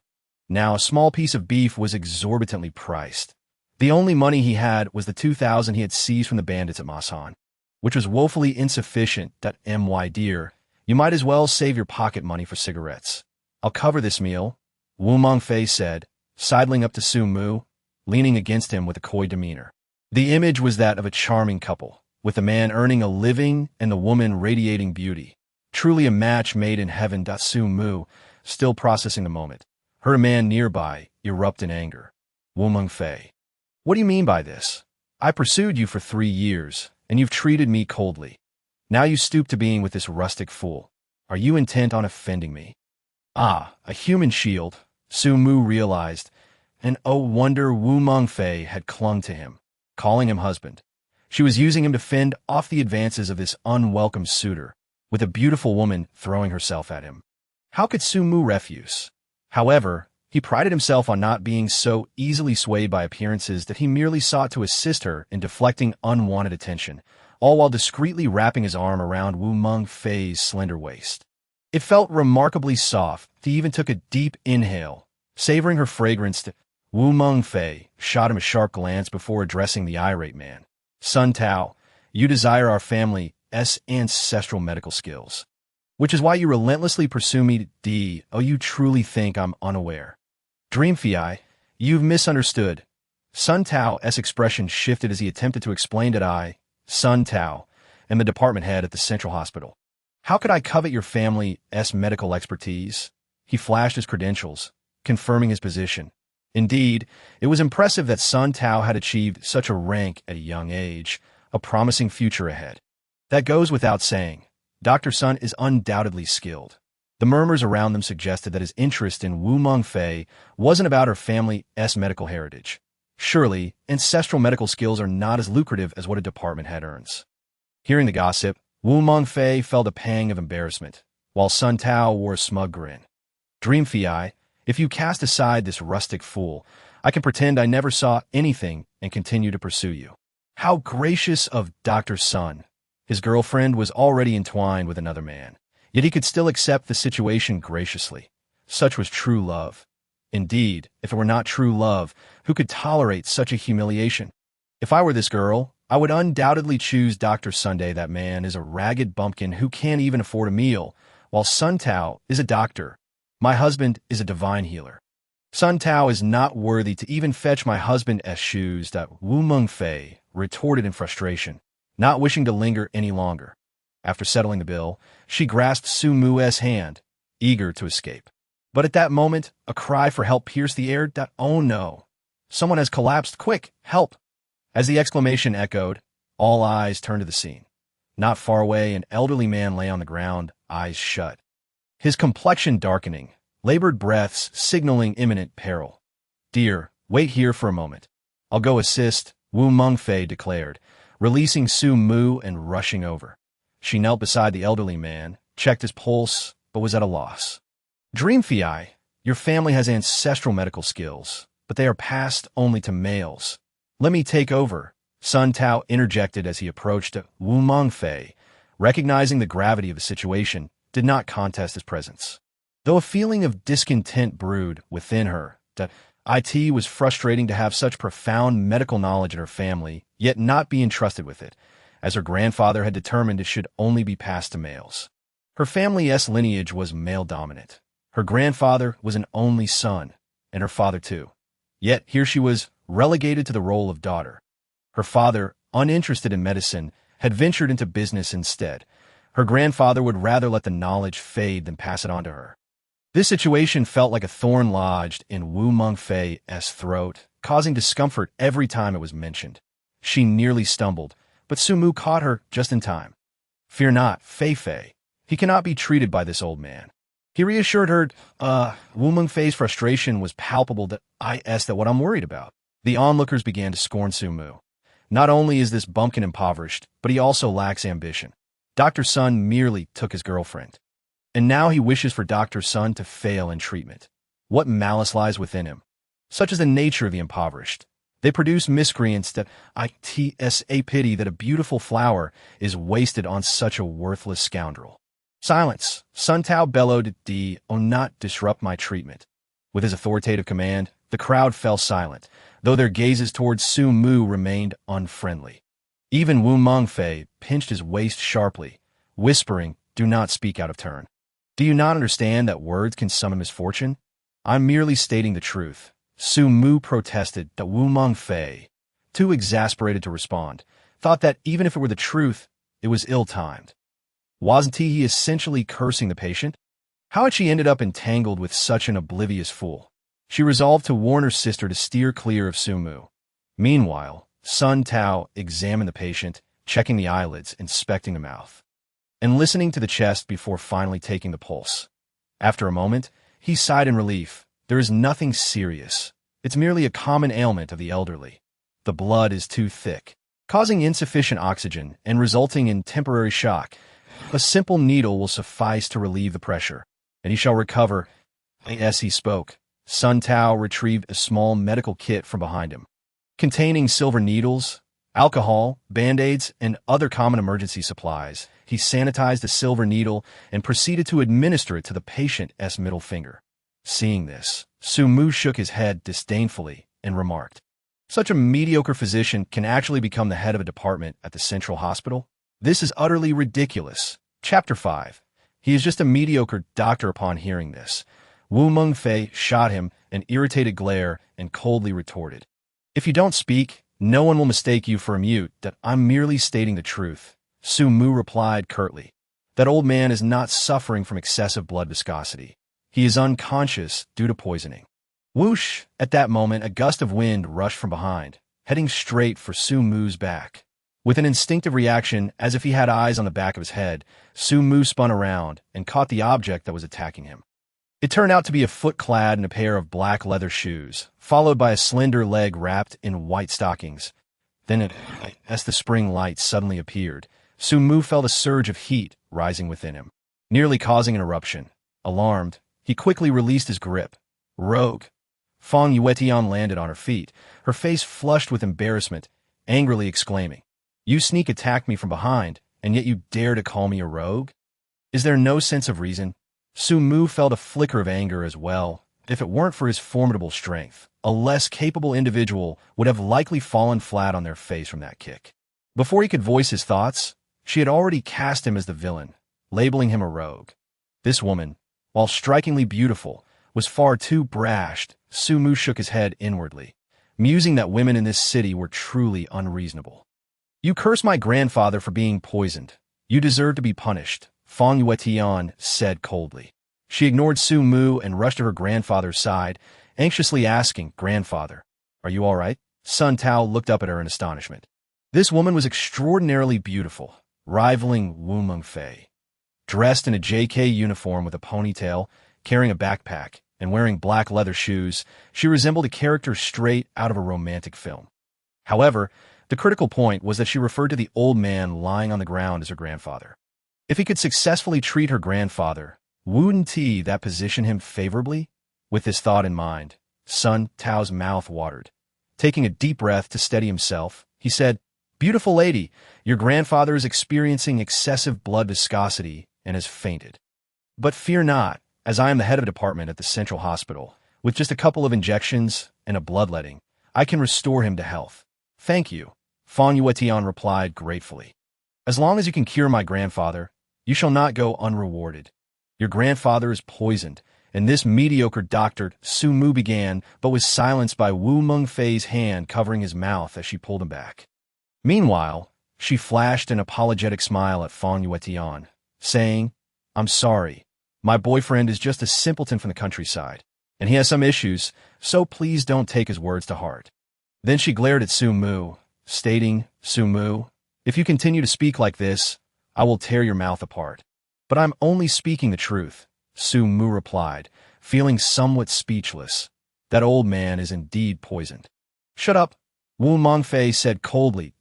A: Now a small piece of beef was exorbitantly priced. The only money he had was the 2,000 he had seized from the bandits at Masan, which was woefully insufficient. My dear, you might as well save your pocket money for cigarettes. I'll cover this meal, Wu Mengfei said, sidling up to Su Mu, leaning against him with a coy demeanor. The image was that of a charming couple, with the man earning a living and the woman radiating beauty. Truly a match made in heaven. Su Mu, still processing the moment, heard a man nearby erupt in anger. Wu Mengfei. What do you mean by this? I pursued you for 3 years, and you've treated me coldly. Now you stoop to being with this rustic fool. Are you intent on offending me? Ah, a human shield, Su Mu realized, and oh wonder Wu Mengfei had clung to him, calling him husband. She was using him to fend off the advances of this unwelcome suitor, with a beautiful woman throwing herself at him. How could Su Mu refuse? However, he prided himself on not being so easily swayed by appearances that he merely sought to assist her in deflecting unwanted attention, all while discreetly wrapping his arm around Wu Mengfei's slender waist. It felt remarkably soft. He even took a deep inhale, savoring her fragrance. Wu Mengfei shot him a sharp glance before addressing the irate man. Sun Tao, you desire our family's ancestral medical skills, which is why you relentlessly pursue me. You truly think I'm unaware. Dreamfei, you've misunderstood. Sun Tao's expression shifted as he attempted to explain that Sun Tao, am the department head at the Central Hospital. How could I covet your family's medical expertise? He flashed his credentials, confirming his position. Indeed, it was impressive that Sun Tao had achieved such a rank at a young age, a promising future ahead. That goes without saying. Dr. Sun is undoubtedly skilled. The murmurs around them suggested that his interest in Wu Mengfei wasn't about her family's medical heritage. Surely, ancestral medical skills are not as lucrative as what a department head earns. Hearing the gossip, Wu Mengfei felt a pang of embarrassment, while Sun Tao wore a smug grin. Dreamfei, if you cast aside this rustic fool, I can pretend I never saw anything and continue to pursue you. How gracious of Dr. Sun. His girlfriend was already entwined with another man, yet he could still accept the situation graciously. Such was true love. Indeed, if it were not true love, who could tolerate such a humiliation? If I were this girl, I would undoubtedly choose Dr. Sunday. That man is a ragged bumpkin who can't even afford a meal, while Sun Tao is a doctor. My husband is a divine healer. Sun Tao is not worthy to even fetch my husband's shoes. Wu Mengfei retorted in frustration, not wishing to linger any longer. After settling the bill, she grasped Su Mu's hand, eager to escape. But at that moment, a cry for help pierced the air. Oh no! Someone has collapsed! Quick, help! As the exclamation echoed, all eyes turned to the scene. Not far away, an elderly man lay on the ground, eyes shut. His complexion darkening, labored breaths signaling imminent peril. "Dear, wait here for a moment. I'll go assist," Wu Mengfei declared, releasing Su Mu and rushing over. She knelt beside the elderly man, checked his pulse, but was at a loss. "Dreamfei, your family has ancestral medical skills, but they are passed only to males. Let me take over," Sun Tao interjected as he approached Wu Mengfei, recognizing the gravity of the situation, did not contest his presence. Though a feeling of discontent brewed within her, it was frustrating to have such profound medical knowledge in her family, yet not be entrusted with it, as her grandfather had determined it should only be passed to males. Her family's lineage was male-dominant. Her grandfather was an only son, and her father too. Yet here she was, relegated to the role of daughter. Her father, uninterested in medicine, had ventured into business instead. Her grandfather would rather let the knowledge fade than pass it on to her. This situation felt like a thorn lodged in Wu Mengfei's throat, causing discomfort every time it was mentioned. She nearly stumbled, but Su Mu caught her just in time. "Fear not, Fei. He cannot be treated by this old man." He reassured her. Wu Mengfei's frustration was palpable. That what I'm worried about. The onlookers began to scorn Su Mu. Not only is this bumpkin impoverished, but he also lacks ambition. Dr. Sun merely took his girlfriend. And now he wishes for Dr. Sun to fail in treatment. What malice lies within him? Such is the nature of the impoverished. They produce miscreants. That it's a pity that a beautiful flower is wasted on such a worthless scoundrel. "Silence!" Sun Tao bellowed. Not disrupt my treatment." With his authoritative command, the crowd fell silent, though their gazes towards Su Mu remained unfriendly. Even Wu Mengfei pinched his waist sharply, whispering, "Do not speak out of turn. Do you not understand that words can summon misfortune? I'm merely stating the truth." Su Mu protested. That Wu Mengfei, too exasperated to respond, thought that even if it were the truth, it was ill-timed. Wasn't he essentially cursing the patient? How had she ended up entangled with such an oblivious fool? She resolved to warn her sister to steer clear of Su Mu. Meanwhile, Sun Tao examined the patient, checking the eyelids, inspecting the mouth, and listening to the chest before finally taking the pulse. After a moment, he sighed in relief. "There is nothing serious. It's merely a common ailment of the elderly. The blood is too thick, causing insufficient oxygen and resulting in temporary shock. A simple needle will suffice to relieve the pressure, and he shall recover." As he spoke, Sun Tao retrieved a small medical kit from behind him, containing silver needles, alcohol, band-aids, and other common emergency supplies. He sanitized the silver needle and proceeded to administer it to the patient's middle finger. Seeing this, Su Mu shook his head disdainfully and remarked, "Such a mediocre physician can actually become the head of a department at the central hospital? This is utterly ridiculous." Chapter 5. He is just a mediocre doctor. Upon hearing this, Wu Mengfei shot him an irritated glare and coldly retorted, "If you don't speak, no one will mistake you for a mute. That I'm merely stating the truth." Su Mu replied curtly, "That old man is not suffering from excessive blood viscosity. He is unconscious due to poisoning." Whoosh! At that moment, a gust of wind rushed from behind, heading straight for Su Mu's back. With an instinctive reaction, as if he had eyes on the back of his head, Su Mu spun around and caught the object that was attacking him. It turned out to be a foot clad in a pair of black leather shoes, followed by a slender leg wrapped in white stockings. Then, as the spring light suddenly appeared, Su Mu felt a surge of heat rising within him, nearly causing an eruption. Alarmed, he quickly released his grip. "Rogue!" Fang Yuetian landed on her feet, her face flushed with embarrassment, angrily exclaiming, "You sneak attacked me from behind, and yet you dare to call me a rogue? Is there no sense of reason?" Su Mu felt a flicker of anger as well. If it weren't for his formidable strength, a less capable individual would have likely fallen flat on their face from that kick. Before he could voice his thoughts, she had already cast him as the villain, labeling him a rogue. This woman, while strikingly beautiful, was far too brash. Sumu shook his head inwardly, musing that women in this city were truly unreasonable. You curse my grandfather for being poisoned. You deserve to be punished, Fong Yuetian said coldly. She ignored Sumu and rushed to her grandfather's side, anxiously asking, Grandfather, are you all right? Sun Tao looked up at her in astonishment. This woman was extraordinarily beautiful, rivaling Wu Mengfei. Dressed in a JK uniform with a ponytail, carrying a backpack, and wearing black leather shoes, she resembled a character straight out of a romantic film. However, the critical point was that she referred to the old man lying on the ground as her grandfather. If he could successfully treat her grandfather, wouldn't that position him favorably? With this thought in mind, Sun Tao's mouth watered. Taking a deep breath to steady himself, he said, Beautiful lady, your grandfather is experiencing excessive blood viscosity and has fainted. But fear not, as I am the head of a department at the Central Hospital. With just a couple of injections and a bloodletting, I can restore him to health. Thank you, Fong Yuetian replied gratefully. As long as you can cure my grandfather, you shall not go unrewarded. Your grandfather is poisoned, and this mediocre doctor, Sumu began, but was silenced by Wu Mengfei's hand covering his mouth as she pulled him back. Meanwhile, she flashed an apologetic smile at Fong Yuetian, saying, I'm sorry. My boyfriend is just a simpleton from the countryside, and he has some issues, so please don't take his words to heart. Then she glared at Sumu, stating, Sumu, if you continue to speak like this, I will tear your mouth apart. But I'm only speaking the truth, Sumu replied, feeling somewhat speechless. That old man is indeed poisoned. Shut up, Wu Mengfei said coldly.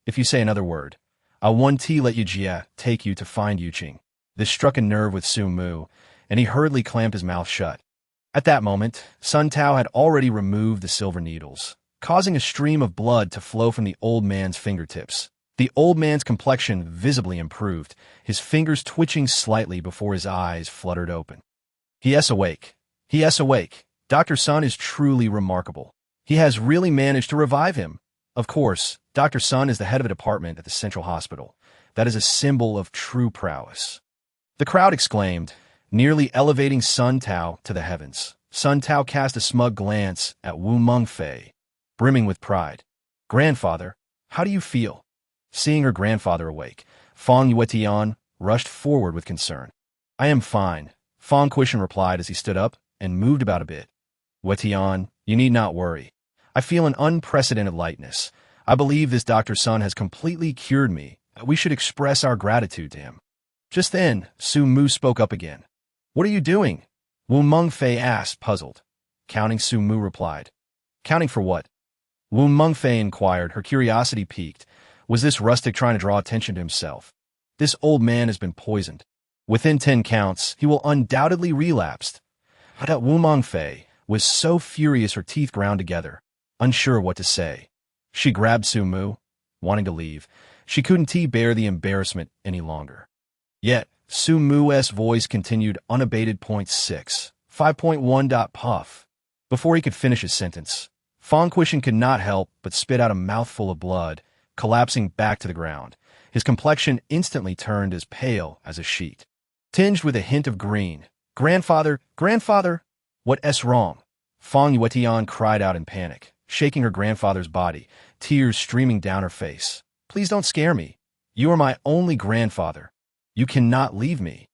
A: If you say another word, I won't let you Jia take you to find Yuqing. This struck a nerve with Sumu, and he hurriedly clamped his mouth shut. At that moment, Sun Tao had already removed the silver needles, causing a stream of blood to flow from the old man's fingertips. The old man's complexion visibly improved, his fingers twitching slightly before his eyes fluttered open. He is awake. He is awake. Dr. Sun is truly remarkable. He has really managed to revive him. Of course, Dr. Sun is the head of a department at the Central Hospital. That is a symbol of true prowess. The crowd exclaimed, nearly elevating Sun Tao to the heavens. Sun Tao cast a smug glance at Wu Mengfei, brimming with pride. Grandfather, how do you feel? Seeing her grandfather awake, Fong Yuetian rushed forward with concern. I am fine, Fong Quishan replied as he stood up and moved about a bit. Yuetian, you need not worry. I feel an unprecedented lightness. I believe this Dr. Sun has completely cured me. We should express our gratitude to him. Just then, Sumu spoke up again. What are you doing? Wu Mengfei asked, puzzled. Counting, Sumu replied. Counting for what? Wu Mengfei inquired, her curiosity piqued. Was this rustic trying to draw attention to himself? This old man has been poisoned. Within 10 counts, he will undoubtedly relapse. But Wu Mengfei was so furious her teeth ground together, unsure what to say. She grabbed Sumu, wanting to leave. She couldn't bear the embarrassment any longer. Yet, Sumu's voice continued unabated. 6. 5.1. Puff. Before he could finish his sentence, Fong Quishan could not help but spit out a mouthful of blood, collapsing back to the ground. His complexion instantly turned as pale as a sheet, tinged with a hint of green. Grandfather, grandfather, what's wrong? Fong Yuetian cried out in panic, shaking her grandfather's body, tears streaming down her face. Please don't scare me. You are my only grandfather. You cannot leave me.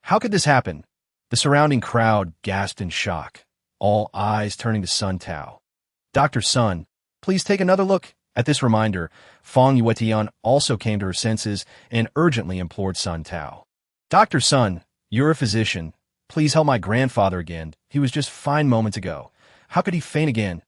A: How could this happen? The surrounding crowd gasped in shock, all eyes turning to Sun Tao. Dr. Sun, please take another look. At this reminder, Fong Yuetian also came to her senses and urgently implored Sun Tao. Dr. Sun, you're a physician. Please help my grandfather again. He was just fine moments ago. How could he faint again?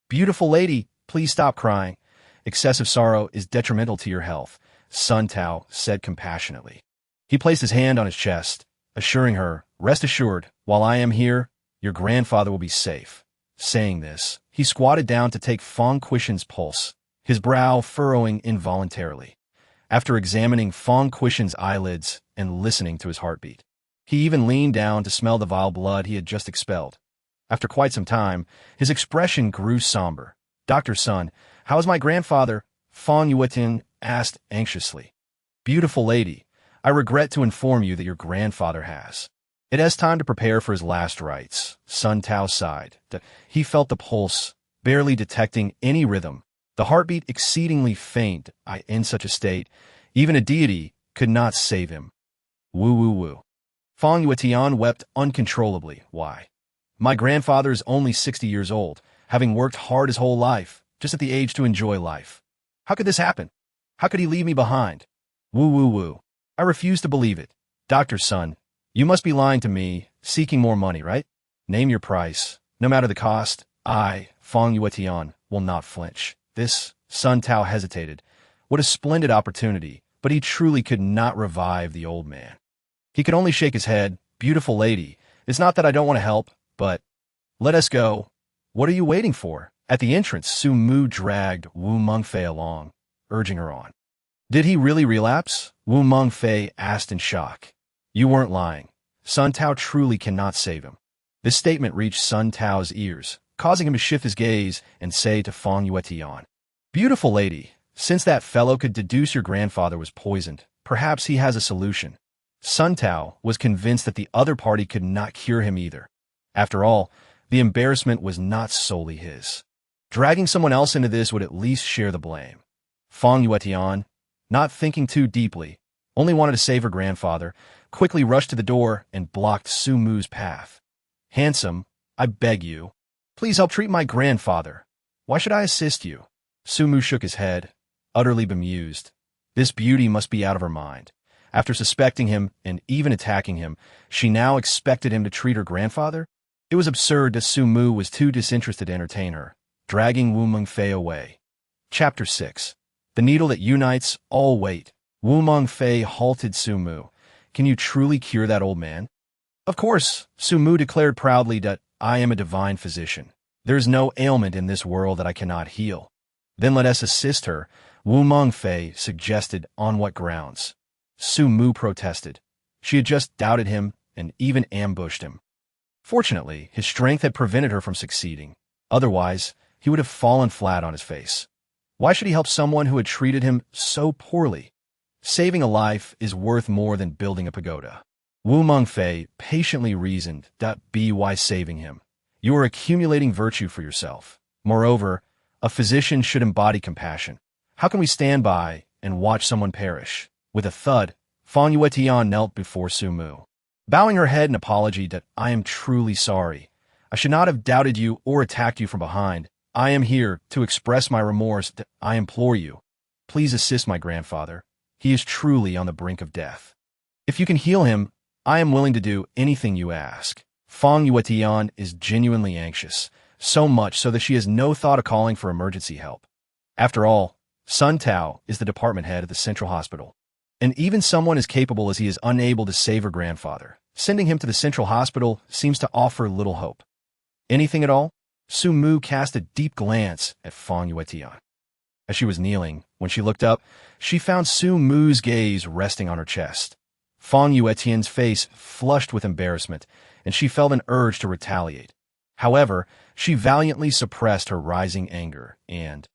A: Beautiful lady, please stop crying. Excessive sorrow is detrimental to your health, Sun Tao said compassionately. He placed his hand on his chest, assuring her, rest assured, while I am here, your grandfather will be safe. Saying this, he squatted down to take Fong Quishan's pulse, his brow furrowing involuntarily. After examining Fong Quishan's eyelids and listening to his heartbeat, he even leaned down to smell the vile blood he had just expelled. After quite some time, his expression grew somber. Dr. Sun, how is my grandfather? Fong Yuetian asked anxiously. Beautiful lady, I regret to inform you that your grandfather has. It is time to prepare for his last rites. Sun Tao sighed. He felt the pulse, barely detecting any rhythm, the heartbeat exceedingly faint. In such a state, even a deity could not save him. Woo woo woo. Fang Yuetian wept uncontrollably. Why? My grandfather is only 60 years old, having worked hard his whole life, just at the age to enjoy life. How could this happen? How could he leave me behind? Woo woo woo. I refuse to believe it. Doctor Sun, you must be lying to me, seeking more money, right? Name your price. No matter the cost, I, Fang Yuetian, will not flinch. This, Sun Tao hesitated. What a splendid opportunity, but he truly could not revive the old man. He could only shake his head. Beautiful lady, it's not that I don't want to help, but let us go. What are you waiting for? At the entrance, Su Mu dragged Wu Mengfei along, urging her on. Did he really relapse? Wu Mengfei asked in shock. You weren't lying. Sun Tao truly cannot save him. This statement reached Sun Tao's ears, causing him to shift his gaze and say to Fang Yuetian, Beautiful lady, since that fellow could deduce your grandfather was poisoned, perhaps he has a solution. Sun Tao was convinced that the other party could not cure him either. After all, the embarrassment was not solely his. Dragging someone else into this would at least share the blame. Fang Yuetian, not thinking too deeply, only wanted to save her grandfather, quickly rushed to the door and blocked Su Mu's path. Handsome, I beg you, please help treat my grandfather. Why should I assist you? Su Mu shook his head, utterly bemused. This beauty must be out of her mind. After suspecting him and even attacking him, she now expected him to treat her grandfather? It was absurd that Su Mu was too disinterested to entertain her, dragging Wu Mengfei away. Chapter 6. The Needle That Unites All Wait. Wu Mengfei halted Su Mu. Can you truly cure that old man? Of course, Su Mu declared proudly that I am a divine physician. There is no ailment in this world that I cannot heal. Then let us assist her, Wu Mengfei suggested. On what grounds? Su Mu protested. She had just doubted him and even ambushed him. Fortunately, his strength had prevented her from succeeding. Otherwise, he would have fallen flat on his face. Why should he help someone who had treated him so poorly? Saving a life is worth more than building a pagoda. Wu Mengfei patiently reasoned. Why saving him? You are accumulating virtue for yourself. Moreover, a physician should embody compassion. How can we stand by and watch someone perish? With a thud, Fang Yuetian knelt before Su Mu. Bowing her head in apology, I am truly sorry. I should not have doubted you or attacked you from behind. I am here to express my remorse. I implore you, please assist my grandfather. He is truly on the brink of death. If you can heal him, I am willing to do anything you ask. Fang Yuetian is genuinely anxious, so much so that she has no thought of calling for emergency help. After all, Sun Tao is the department head of the central hospital. And even someone as capable as he is unable to save her grandfather. Sending him to the central hospital seems to offer little hope. Anything at all? Su Mu cast a deep glance at Fang Yuetian. As she was kneeling, when she looked up, she found Su Mu's gaze resting on her chest. Fang Yuetian's face flushed with embarrassment, and she felt an urge to retaliate. However, she valiantly suppressed her rising anger and,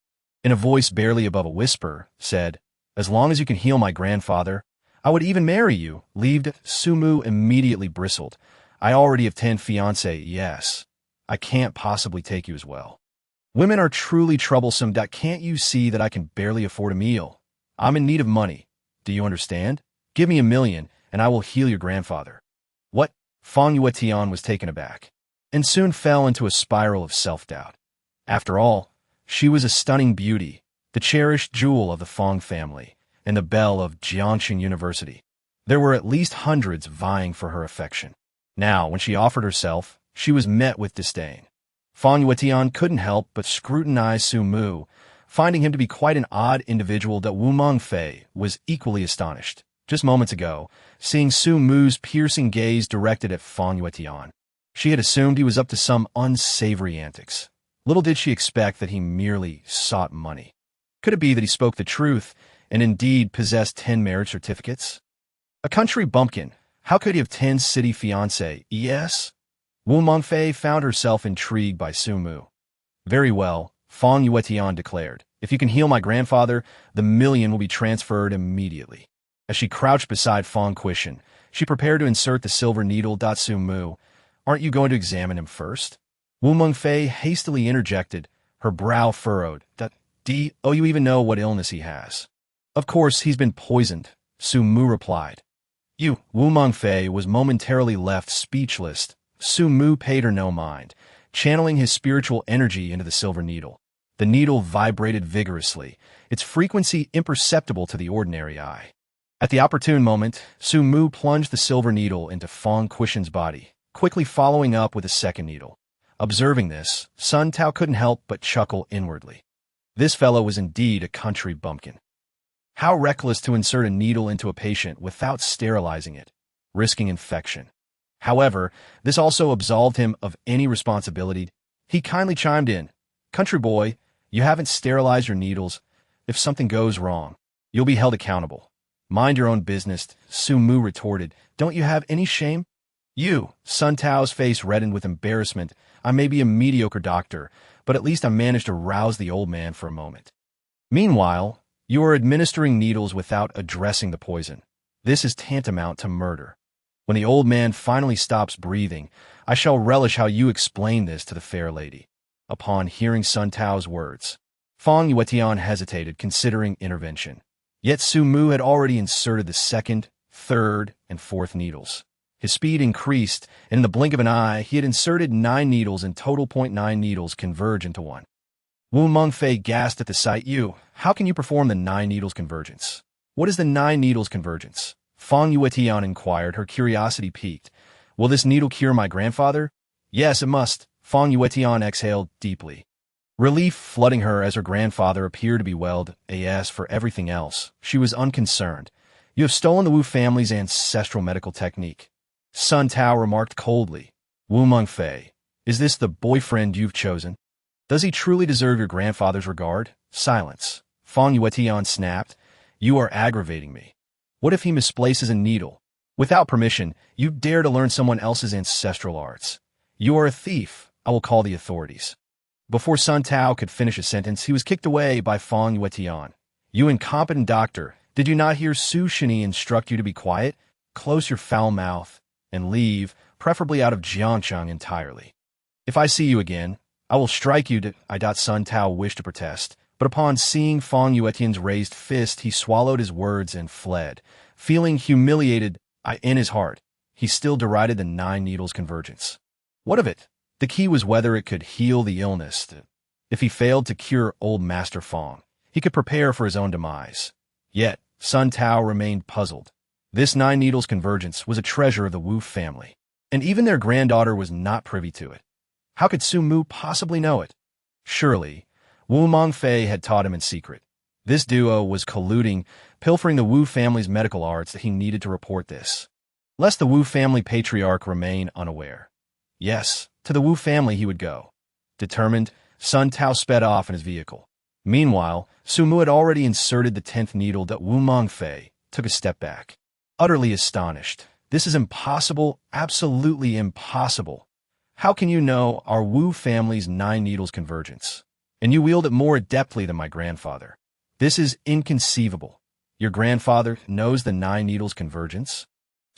A: in a voice barely above a whisper, said, As long as you can heal my grandfather, I would even marry you. Su Mu immediately bristled. I already have 10 fiancés, yes. I can't possibly take you as well. Women are truly troublesome. Can't you see that I can barely afford a meal? I'm in need of money. Do you understand? Give me $1 million, and I will heal your grandfather. What? Fang Yuetian was taken aback, and soon fell into a spiral of self-doubt. After all, she was a stunning beauty, the cherished jewel of the Fang family, and the belle of Jiangxing University. There were at least hundreds vying for her affection. Now, when she offered herself, she was met with disdain. Fang Yuetian couldn't help but scrutinize Su Mu, finding him to be quite an odd individual. Wu Mengfei was equally astonished, just moments ago, seeing Su Mu's piercing gaze directed at Fang Yuetian. She had assumed he was up to some unsavory antics. Little did she expect that he merely sought money. Could it be that he spoke the truth and indeed possessed 10 marriage certificates? A country bumpkin, how could he have 10 city fiancés? Yes? Wu Mengfei found herself intrigued by Su Mu. Very well, Fong Yuetian declared. If you can heal my grandfather, the million will be transferred immediately. As she crouched beside Fong Quishan, she prepared to insert the silver needle. Su Mu, aren't you going to examine him first? Wu Mengfei hastily interjected, her brow furrowed. Oh, you even know what illness he has? Of course, he's been poisoned, Su Mu replied. Wu Mengfei was momentarily left speechless. Su Mu paid her no mind, channeling his spiritual energy into the silver needle. The needle vibrated vigorously, its frequency imperceptible to the ordinary eye. At the opportune moment, Su Mu plunged the silver needle into Fong Quishan's body, quickly following up with a second needle. Observing this, Sun Tao couldn't help but chuckle inwardly. This fellow was indeed a country bumpkin. How reckless to insert a needle into a patient without sterilizing it, risking infection. However, this also absolved him of any responsibility. He kindly chimed in, "Country boy, you haven't sterilized your needles. If something goes wrong, you'll be held accountable. Mind your own business," Su Mu retorted. "Don't you have any shame?" Sun Tao's face reddened with embarrassment. "I may be a mediocre doctor, but at least I managed to rouse the old man for a moment. Meanwhile, you are administering needles without addressing the poison. This is tantamount to murder. When the old man finally stops breathing, I shall relish how you explain this to the fair lady." Upon hearing Sun Tao's words, Fong Yuetian hesitated, considering intervention. Yet Su Mu had already inserted the second, third, and fourth needles. His speed increased, and in the blink of an eye, he had inserted 9 needles and total 0.9 needles converge into one. Wu Mengfei gasped at the sight. How can you perform the 9 needles convergence? What is the 9 needles convergence? Fong Yuetian inquired, her curiosity piqued. Will this needle cure my grandfather? Yes, it must. Fong Yuetian exhaled deeply, relief flooding her as her grandfather appeared to be welled. As for everything else, she was unconcerned. You have stolen the Wu family's ancestral medical technique, Sun Tao remarked coldly. Wu Mengfei, is this the boyfriend you've chosen? Does he truly deserve your grandfather's regard? Silence. Fong Yuetian snapped. You are aggravating me. What if he misplaces a needle? Without permission, you dare to learn someone else's ancestral arts. You are a thief. I will call the authorities. Before Sun Tao could finish a sentence, he was kicked away by Fong Yuetian. You incompetent doctor, did you not hear Su Shini instruct you to be quiet? Close your foul mouth and leave, preferably out of Jiangcheng entirely. If I see you again, I will strike you. Sun Tao wished to protest, but upon seeing Fong Yuetian's raised fist, he swallowed his words and fled. Feeling humiliated in his heart, he still derided the 9 needles convergence. What of it? The key was whether it could heal the illness. If he failed to cure old Master Fong, he could prepare for his own demise. Yet, Sun Tao remained puzzled. This 9 needles convergence was a treasure of the Wu family, and even their granddaughter was not privy to it. How could Su Mu possibly know it? Surely, Wu Mengfei had taught him in secret. This duo was colluding, pilfering the Wu family's medical arts. That he needed to report this, lest the Wu family patriarch remain unaware. Yes, to the Wu family he would go. Determined, Sun Tao sped off in his vehicle. Meanwhile, Su Mu had already inserted the 10th needle. Wu Mengfei took a step back, utterly astonished. This is impossible, absolutely impossible. How can you know our Wu family's 9 needles convergence? And you wield it more adeptly than my grandfather. This is inconceivable. Your grandfather knows the 9 needles convergence?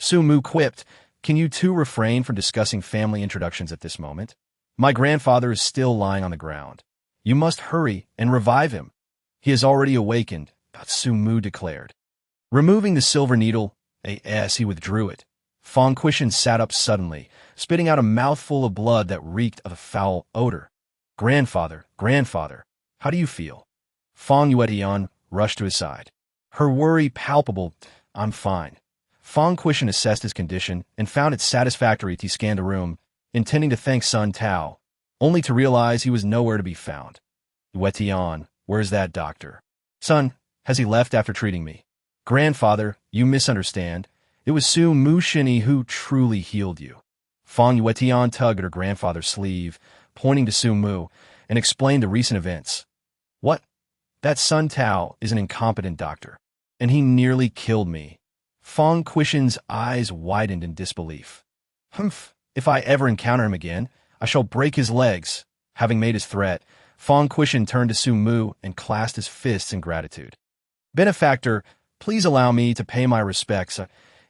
A: Su Mu quipped. Can you two refrain from discussing family introductions at this moment? My grandfather is still lying on the ground. You must hurry and revive him. He has already awakened, Su Mu declared. Removing the silver needle, as he withdrew it, Fong Quishan sat up suddenly, spitting out a mouthful of blood that reeked of a foul odor. Grandfather, how do you feel? Fong Yuetian rushed to his side, her worry palpable. I'm fine. Fong Quishan assessed his condition and found it satisfactory. He scanned the room, intending to thank Sun Tao, only to realize he was nowhere to be found. Yuetian, where's that doctor? Son, has he left after treating me? Grandfather, you misunderstand. It was Su Mu Shini who truly healed you. Fong Yuetian tugged at her grandfather's sleeve, pointing to Su Mu, and explained the recent events. What? That Sun Tao is an incompetent doctor, and he nearly killed me. Fong Quishan's eyes widened in disbelief. Humph, if I ever encounter him again, I shall break his legs. Having made his threat, Fong Quishan turned to Su Mu and clasped his fists in gratitude. Benefactor, please allow me to pay my respects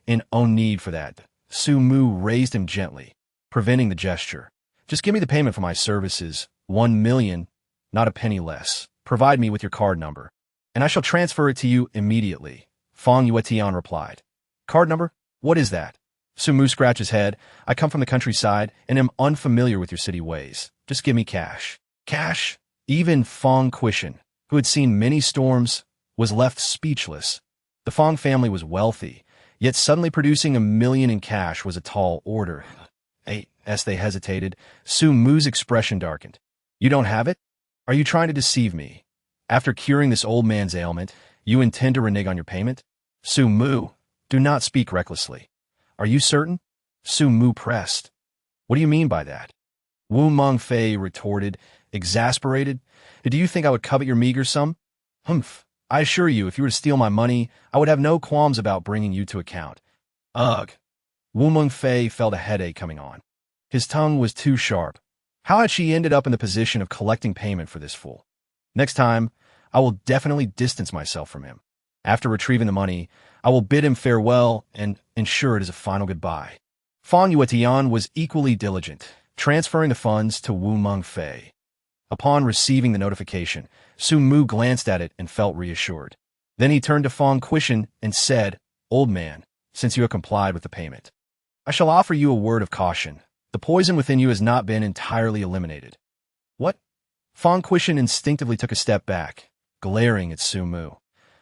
A: in own need for that. Su Mu raised him gently, preventing the gesture. Just give me the payment for my services, 1 million, not a penny less. Provide me with your card number, and I shall transfer it to you immediately. Fong Yuetian replied. Card number? What is that? Su Mu scratched his head. I come from the countryside and am unfamiliar with your city ways. Just give me cash. Cash? Even Fong Quishan, who had seen many storms, was left speechless. The Fong family was wealthy, yet suddenly producing 1 million in cash was a tall order. As they hesitated, Su Mu's expression darkened. You don't have it? Are you trying to deceive me? After curing this old man's ailment, you intend to renege on your payment? Su Mu, do not speak recklessly. Are you certain? Su Mu pressed. What do you mean by that? Wu Mengfei retorted, exasperated. Do you think I would covet your meager sum? Humph. I assure you, if you were to steal my money, I would have no qualms about bringing you to account. Ugh. Wu Mengfei felt a headache coming on. His tongue was too sharp. How had she ended up in the position of collecting payment for this fool? Next time, I will definitely distance myself from him. After retrieving the money, I will bid him farewell and ensure it is a final goodbye. Fong Yuetian was equally diligent, transferring the funds to Wu Mengfei. Upon receiving the notification, Su Mu glanced at it and felt reassured. Then he turned to Fong Quishan and said, Old man, since you have complied with the payment, I shall offer you a word of caution. The poison within you has not been entirely eliminated. What? Fong Quishan instinctively took a step back, glaring at Su Mu.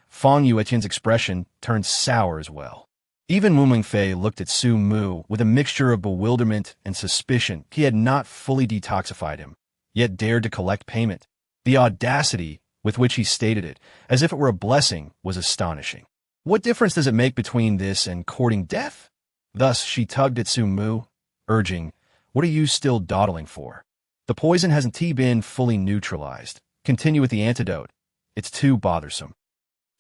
A: Fong Yuetian's expression turned sour as well. Even Wu Mengfei looked at Su Mu with a mixture of bewilderment and suspicion. He had not fully detoxified him, yet dared to collect payment. The audacity with which he stated it, as if it were a blessing, was astonishing. What difference does it make between this and courting death? Thus she tugged at Su Mu, urging, What are you still dawdling for? The poison hasn't been fully neutralized. Continue with the antidote. It's too bothersome.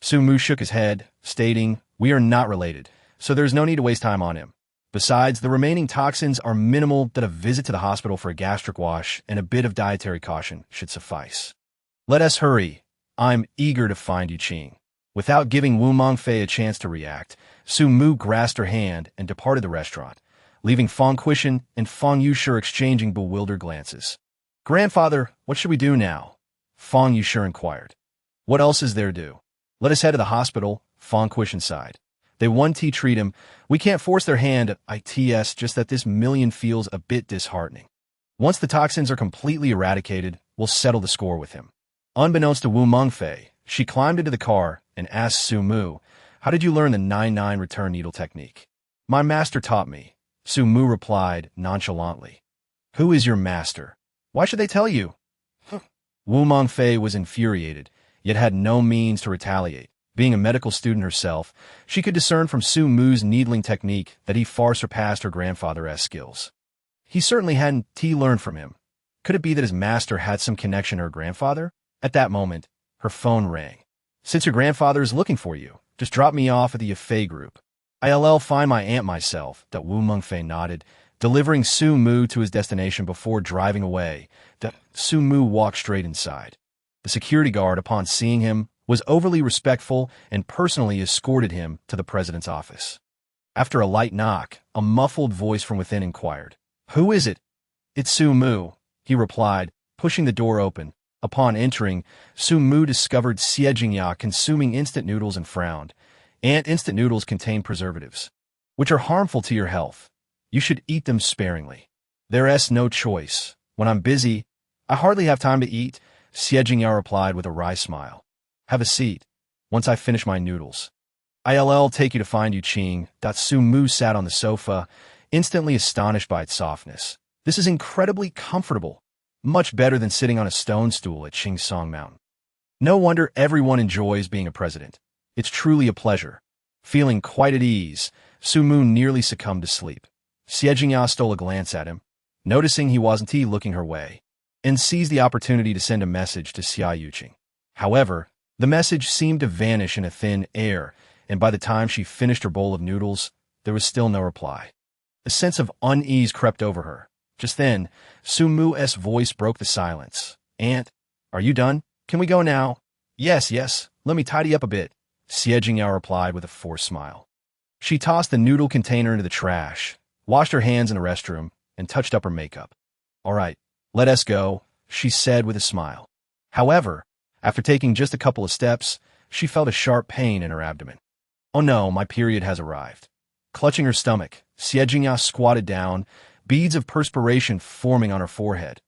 A: Su Mu shook his head, stating, We are not related, so there's no need to waste time on him. Besides, the remaining toxins are minimal that a visit to the hospital for a gastric wash and a bit of dietary caution should suffice. Let us hurry. I'm eager to find Yu Qing. Without giving Wu Mengfei a chance to react, Su Mu grasped her hand and departed the restaurant, leaving Fong Quishan and Fong Yushi exchanging bewildered glances. Grandfather, what should we do now? Fong Yushi inquired. What else is there to do? Let us head to the hospital, Fong Quishan sighed. They treat him. We can't force their hand, it's just that this million feels a bit disheartening. Once the toxins are completely eradicated, we'll settle the score with him. Unbeknownst to Wu Mengfei, she climbed into the car and asked Su Mu, How did you learn the 9-9 return needle technique? My master taught me, Su Mu replied nonchalantly. Who is your master? Why should they tell you? Wu Mengfei was infuriated, yet had no means to retaliate. Being a medical student herself, she could discern from Su Mu's needling technique that he far surpassed her grandfather's skills. He certainly hadn't learned from him. Could it be that his master had some connection to her grandfather? At that moment, her phone rang. Since your grandfather is looking for you, just drop me off at the Yafei group. I'll find my aunt myself, that Wu Mengfei nodded, delivering Su Mu to his destination before driving away. Su Mu walked straight inside. The security guard, upon seeing him, was overly respectful and personally escorted him to the president's office. After a light knock, a muffled voice from within inquired, Who is it? It's Su Mu, he replied, pushing the door open. Upon entering, Su Mu discovered Xie Jingya consuming instant noodles and frowned. Instant noodles contain preservatives, which are harmful to your health. You should eat them sparingly. There's no choice. When I'm busy, I hardly have time to eat, Xie Jingya replied with a wry smile. Have a seat. Once I finish my noodles, I'll take you to find Yu Qing. Su Mu sat on the sofa, instantly astonished by its softness. This is incredibly comfortable, much better than sitting on a stone stool at Qingsong Mountain. No wonder everyone enjoys being a president. It's truly a pleasure. Feeling quite at ease, Su Mu nearly succumbed to sleep. Xie Jingya stole a glance at him, noticing he wasn't looking her way, and seized the opportunity to send a message to Xia Yuqing. However, the message seemed to vanish in a thin air, and by the time she finished her bowl of noodles, there was still no reply. A sense of unease crept over her. Just then, Su Mu's voice broke the silence. Aunt, Are you done? Can we go now? Yes, yes, let me tidy up a bit, Xie Jingyao replied with a forced smile. She tossed the noodle container into the trash, washed her hands in the restroom, and touched up her makeup. All right, let us go, she said with a smile. However, after taking just a couple of steps, she felt a sharp pain in her abdomen. Oh no, my period has arrived. Clutching her stomach, Xie Jingyao squatted down, beads of perspiration forming on her forehead.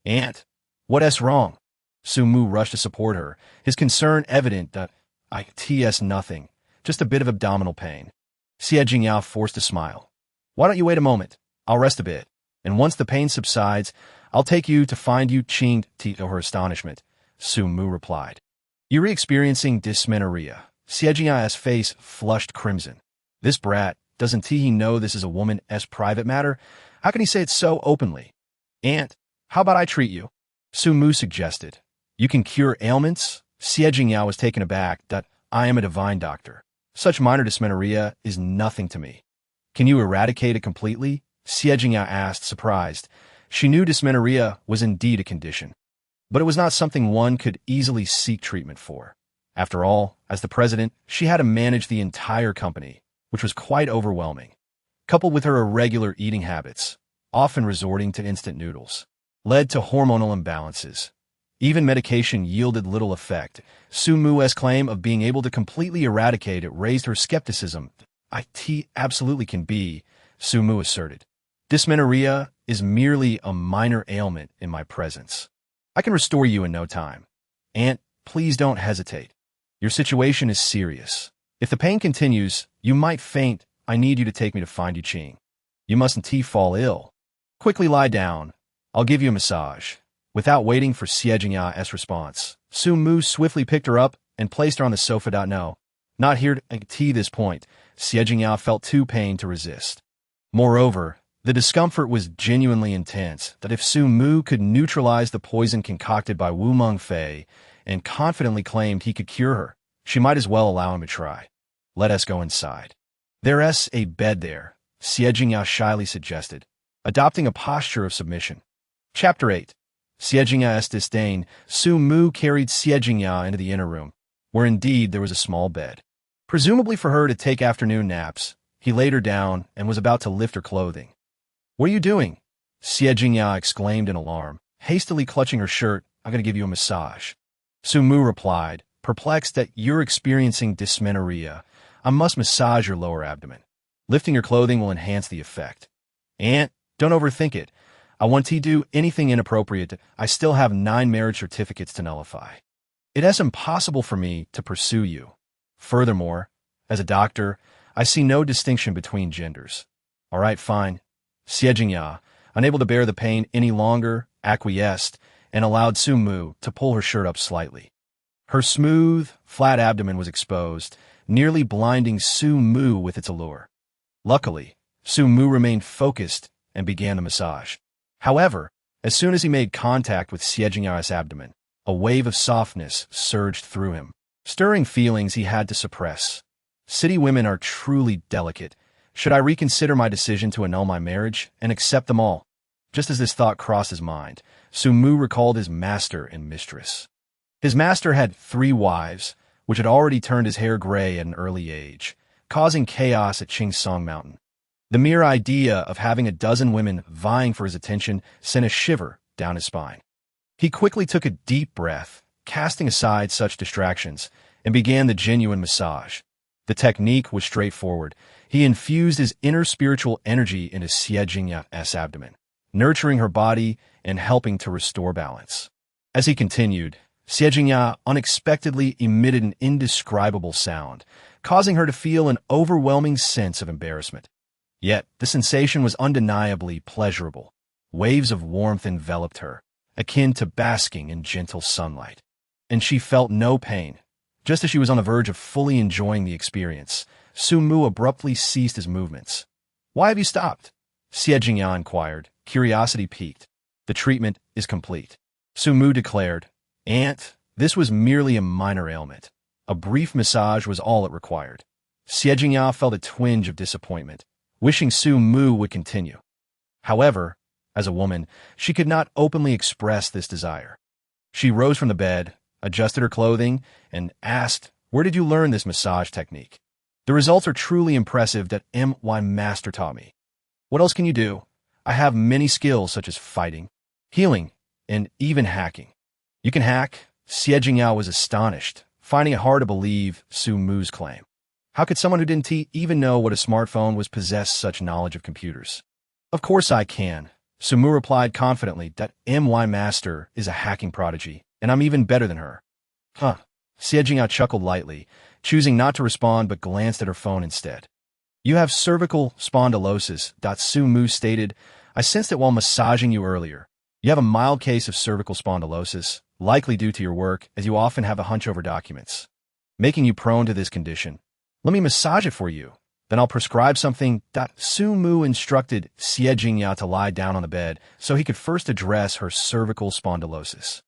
A: Aunt, what's wrong? Su Mu rushed to support her, his concern evident that it's nothing, just a bit of abdominal pain. Xie Jingyao forced a smile. Why don't you wait a moment? I'll rest a bit, and once the pain subsides, I'll take you to find you Qing. To her astonishment, Su Mu replied. You're experiencing dysmenorrhea. Xie Jinyao's face flushed crimson. This brat, doesn't he know this is a woman's private matter? How can he say it so openly? Aunt, how about I treat you? Su Mu suggested. You can cure ailments? Xie Jingyao was taken aback that I am a divine doctor. Such minor dysmenorrhea is nothing to me. Can you eradicate it completely? Xie Jingyao asked, surprised. She knew dysmenorrhea was indeed a condition, but it was not something one could easily seek treatment for. After all, as the president, she had to manage the entire company, which was quite overwhelming. Coupled with her irregular eating habits, often resorting to instant noodles, led to hormonal imbalances. Even medication yielded little effect. Su Mu's claim of being able to completely eradicate it raised her skepticism. It absolutely can be, Su Mu asserted. Dysmenorrhea is merely a minor ailment in my presence. I can restore you in no time. Aunt, please don't hesitate. Your situation is serious. If the pain continues, you might faint. I need you to take me to find you Qing. You mustn't fall ill. Quickly lie down. I'll give you a massage. Without waiting for Xie Jingyao's response, Su Mu swiftly picked her up and placed her on the sofa. No, not here to this point. Xie Jingyao felt too pained to resist. Moreover, the discomfort was genuinely intense that if Su Mu could neutralize the poison concocted by Wu Mengfei and confidently claimed he could cure her, she might as well allow him to try. Let us go inside. There's a bed there, Xie Jingyao shyly suggested, adopting a posture of submission. Chapter 8. Xie Jingyao's disdain. Su Mu carried Xie Jingyao into the inner room, where indeed there was a small bed. Presumably for her to take afternoon naps, he laid her down and was about to lift her clothing. What are you doing? Xie Jingyao exclaimed in alarm, hastily clutching her shirt. I'm going to give you a massage. Su Mu replied, perplexed that you're experiencing dysmenorrhea. I must massage your lower abdomen. Lifting your clothing will enhance the effect. Aunt, don't overthink it. I want to do anything inappropriate. I still have 9 marriage certificates to nullify. It is impossible for me to pursue you. Furthermore, as a doctor, I see no distinction between genders. All right, fine. Xie Jingyao, unable to bear the pain any longer, acquiesced and allowed Su Mu to pull her shirt up slightly. Her smooth, flat abdomen was exposed, nearly blinding Su Mu with its allure. Luckily, Su Mu remained focused and began the massage. However, as soon as he made contact with Xie Jingyao's abdomen, a wave of softness surged through him, stirring feelings he had to suppress. City women are truly delicate. Should I reconsider my decision to annul my marriage and accept them all? Just as this thought crossed his mind, Su Mu recalled his master and mistress. His master had 3 wives, which had already turned his hair gray at an early age, causing chaos at Qingsong Mountain. The mere idea of having a dozen women vying for his attention sent a shiver down his spine. He quickly took a deep breath, casting aside such distractions, and began the genuine massage. The technique was straightforward. He infused his inner spiritual energy into Xie Jingyao's abdomen, nurturing her body and helping to restore balance. As he continued, Xie Jingyao unexpectedly emitted an indescribable sound, causing her to feel an overwhelming sense of embarrassment. Yet, the sensation was undeniably pleasurable. Waves of warmth enveloped her, akin to basking in gentle sunlight. And she felt no pain. Just as she was on the verge of fully enjoying the experience, Su Mu abruptly ceased his movements. Why have you stopped? Xie Jingyao inquired, curiosity piqued. The treatment is complete. Su Mu declared, Aunt, this was merely a minor ailment. A brief massage was all it required. Xie Jingyao felt a twinge of disappointment, wishing Su Mu would continue. However, as a woman, she could not openly express this desire. She rose from the bed, adjusted her clothing, and asked, "Where did you learn this massage technique?" "The results are truly impressive that my master taught me." "What else can you do?" "I have many skills such as fighting, healing, and even hacking." "You can hack?" Xie Jingyao was astonished, finding it hard to believe Su Mu's claim. How could someone who didn't even know what a smartphone was possess such knowledge of computers? "Of course I can," Su Mu replied confidently that my master is a hacking prodigy, and I'm even better than her. Huh. Xie Jingyao chuckled lightly, choosing not to respond but glanced at her phone instead. "You have cervical spondylosis," Su Mu stated. "I sensed it while massaging you earlier. You have a mild case of cervical spondylosis, likely due to your work, as you often have a hunch over documents, making you prone to this condition. Let me massage it for you. Then I'll prescribe something." Su Mu instructed Xie Jingyao to lie down on the bed so he could first address her cervical spondylosis.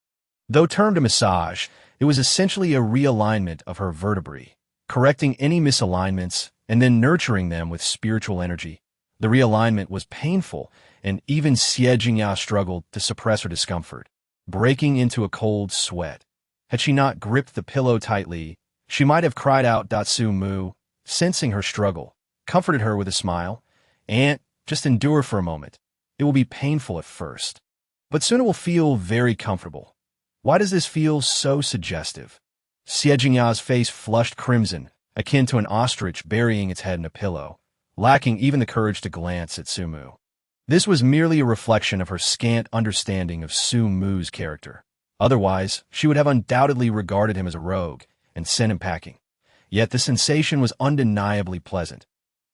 A: Though termed a massage, it was essentially a realignment of her vertebrae, correcting any misalignments and then nurturing them with spiritual energy. The realignment was painful, and even Xie Jingyao struggled to suppress her discomfort, breaking into a cold sweat. Had she not gripped the pillow tightly, she might have cried out. Su Mu, sensing her struggle, comforted her with a smile. "Aunt, just endure for a moment. It will be painful at first, but soon it will feel very comfortable." "Why does this feel so suggestive?" Xie Jingyao's face flushed crimson, akin to an ostrich burying its head in a pillow, lacking even the courage to glance at Su Mu. This was merely a reflection of her scant understanding of Su Mu's character. Otherwise, she would have undoubtedly regarded him as a rogue and sent him packing. Yet the sensation was undeniably pleasant.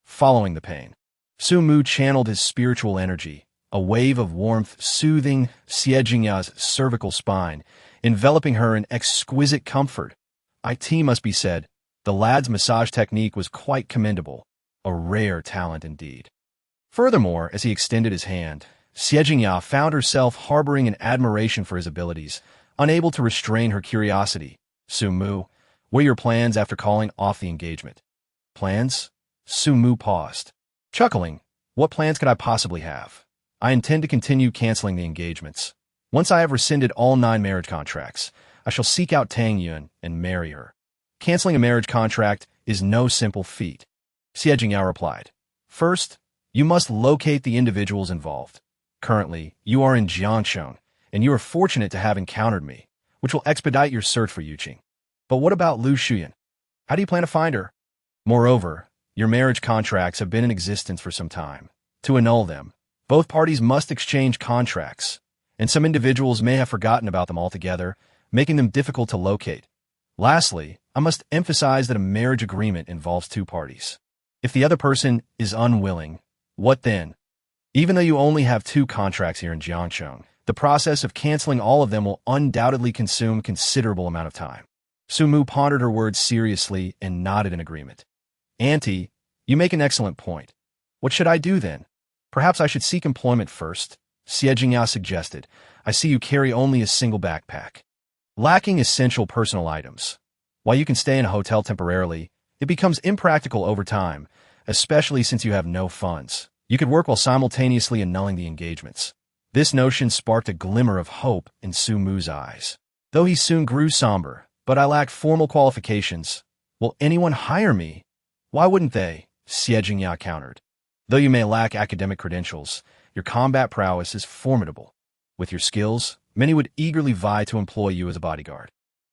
A: Following the pain, Su Mu channeled his spiritual energy, a wave of warmth soothing Xie Jingyao's cervical spine, enveloping her in exquisite comfort. It must be said, the lad's massage technique was quite commendable, a rare talent indeed. Furthermore, as he extended his hand, Xie Jingyao found herself harboring an admiration for his abilities, unable to restrain her curiosity. "Su Mu, what are your plans after calling off the engagement?" "Plans?" Su Mu paused, chuckling. "What plans could I possibly have? I intend to continue canceling the engagements. Once I have rescinded all 9 marriage contracts, I shall seek out Tang Yun and marry her." "Canceling a marriage contract is no simple feat," Xie Jingyao replied. "First, you must locate the individuals involved. Currently, you are in Jiangsheng, and you are fortunate to have encountered me, which will expedite your search for Yuqing. But what about Lu Shuyan? How do you plan to find her? Moreover, your marriage contracts have been in existence for some time. To annul them, both parties must exchange contracts, and some individuals may have forgotten about them altogether, making them difficult to locate. Lastly, I must emphasize that a marriage agreement involves 2 parties. If the other person is unwilling, what then? Even though you only have 2 contracts here in Jiangsheng, the process of canceling all of them will undoubtedly consume considerable amount of time." Su Mu pondered her words seriously and nodded in agreement. "Auntie, you make an excellent point. What should I do then? Perhaps I should seek employment first," Xie Jingyao suggested. "I see you carry only a single backpack, lacking essential personal items. While you can stay in a hotel temporarily, it becomes impractical over time, especially since you have no funds. You could work while simultaneously annulling the engagements." This notion sparked a glimmer of hope in Su Mu's eyes, though he soon grew somber. "But I lack formal qualifications. Will anyone hire me?" "Why wouldn't they?" Xie Jingyao countered. "Though you may lack academic credentials, your combat prowess is formidable. With your skills, many would eagerly vie to employ you as a bodyguard."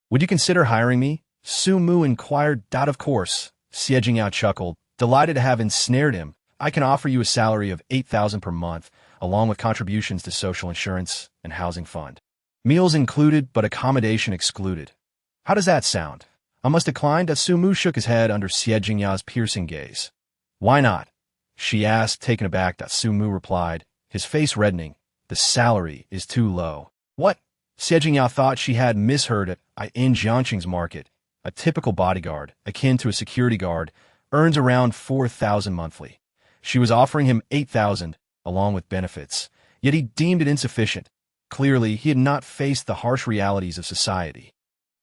A: "Would you consider hiring me?" Su Mu inquired. "Of course," Xie Jingyao chuckled, delighted to have ensnared him. "I can offer you a salary of 8,000 per month, along with contributions to social insurance and housing fund. Meals included, but accommodation excluded. How does that sound?" "I must decline." Su Mu shook his head under Xie Jingyao's piercing gaze. "Why not?" she asked, taken aback. Su Mu replied, his face reddening. "The salary is too low." "What?" Xie Jingyao thought she had misheard it. In Jiangsheng's market, a typical bodyguard, akin to a security guard, earns around 4,000 monthly. She was offering him 8,000, along with benefits, yet he deemed it insufficient. Clearly, he had not faced the harsh realities of society.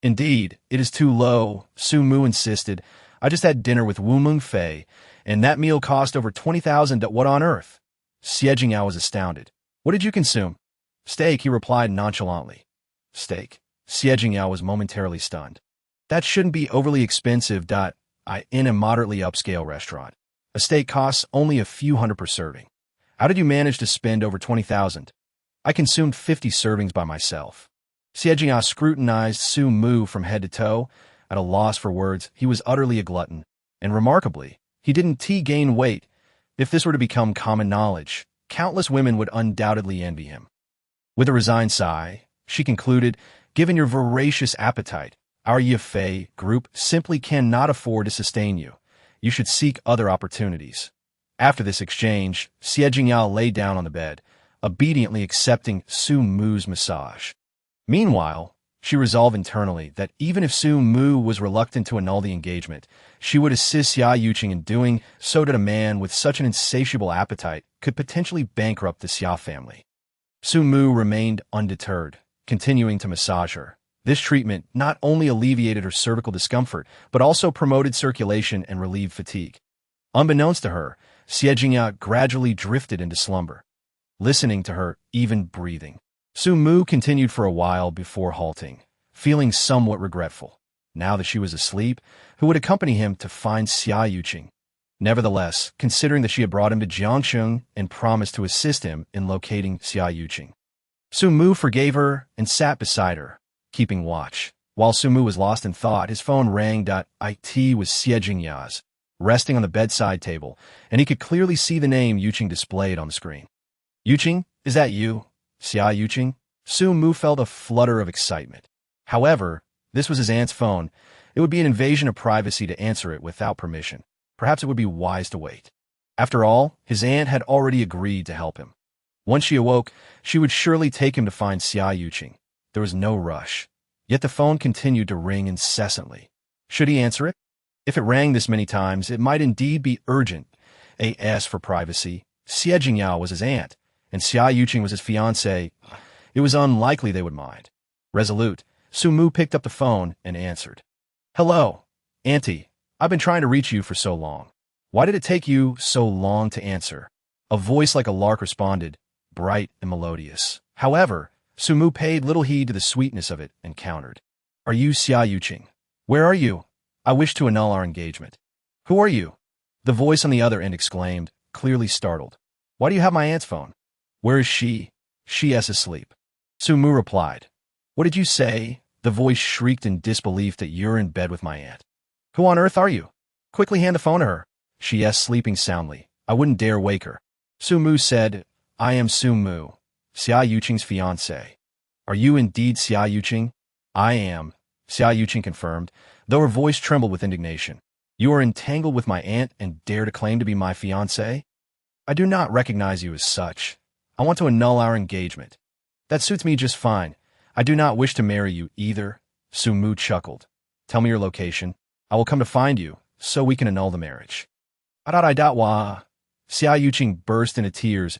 A: "Indeed, it is too low," Su Mu insisted. "I just had dinner with Wu Mengfei, and that meal cost over 20,000. What on earth?" Xie Jingyao was astounded. "What did you consume?" "Steak," he replied nonchalantly. "Steak? Xie Jingyao was momentarily stunned. That shouldn't be overly expensive. I in a moderately upscale restaurant. A steak costs only a few hundred per serving. How did you manage to spend over 20,000? I consumed 50 servings by myself. Xie Jingyao scrutinized Su Mu from head to toe. At a loss for words, he was utterly a glutton. And remarkably, he didn't gain weight. If this were to become common knowledge, countless women would undoubtedly envy him. With a resigned sigh, she concluded, given your voracious appetite, our Yefei group simply cannot afford to sustain you. You should seek other opportunities. After this exchange, Xie Jingyao lay down on the bed, obediently accepting Su Mu's massage. Meanwhile, she resolved internally that even if Su Mu was reluctant to annul the engagement, she would assist Xia Yuqing in doing so that a man with such an insatiable appetite could potentially bankrupt the Xia family. Su Mu remained undeterred, continuing to massage her. This treatment not only alleviated her cervical discomfort, but also promoted circulation and relieved fatigue. Unbeknownst to her, Xie Jingyao gradually drifted into slumber. Listening to her, even breathing, Su Mu continued for a while before halting, feeling somewhat regretful. Now that she was asleep, who would accompany him to find Xia Yuqing? Nevertheless, considering that she had brought him to Jiangsheng and promised to assist him in locating Xia Yuqing, Su Mu forgave her and sat beside her, keeping watch. While Su Mu was lost in thought, his phone rang. It was Xie Jingyao's, resting on the bedside table, and he could clearly see the name Yuqing displayed on the screen. Yuqing, is that you? Xia Yuqing? Su Mu felt a flutter of excitement. However, this was his aunt's phone. It would be an invasion of privacy to answer it without permission. Perhaps it would be wise to wait. After all, his aunt had already agreed to help him. Once she awoke, she would surely take him to find Xia Yuqing. There was no rush. Yet the phone continued to ring incessantly. Should he answer it? If it rang this many times, it might indeed be urgent. As for privacy, Xie Jingyao was his aunt, and Xia Yuqing was his fiancée. It was unlikely they would mind. Resolute, Su Mu picked up the phone and answered. Hello, Auntie. I've been trying to reach you for so long. Why did it take you so long to answer? A voice like a lark responded, bright and melodious. However, Su Mu paid little heed to the sweetness of it and countered. Are you Xia Yuqing? Where are you? I wish to annul our engagement. Who are you? The voice on the other end exclaimed, clearly startled. Why do you have my aunt's phone? Where is she? She is asleep. Su Mu replied. What did you say? The voice shrieked in disbelief that you're in bed with my aunt. Who on earth are you? Quickly hand the phone to her. She is sleeping soundly. I wouldn't dare wake her. Su Mu said, I am Su Mu, Xia Yuqing's fiancé. Are you indeed Xia Yuqing? I am, Xia Yuqing confirmed, though her voice trembled with indignation. You are entangled with my aunt and dare to claim to be my fiancé? I do not recognize you as such. I want to annul our engagement. That suits me just fine. I do not wish to marry you either. Su Mu chuckled. Tell me your location. I will come to find you, so we can annul the marriage. Xia Yuqing burst into tears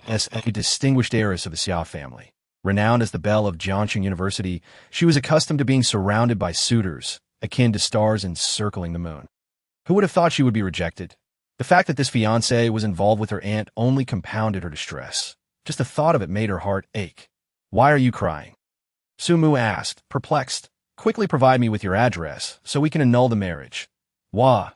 A: as a distinguished heiress of the Xia family. Renowned as the belle of Jiangsheng University, she was accustomed to being surrounded by suitors, akin to stars encircling the moon. Who would have thought she would be rejected? The fact that this fiancé was involved with her aunt only compounded her distress. Just the thought of it made her heart ache. Why are you crying? Su Mu asked, perplexed. Quickly provide me with your address, so we can annul the marriage. Wah.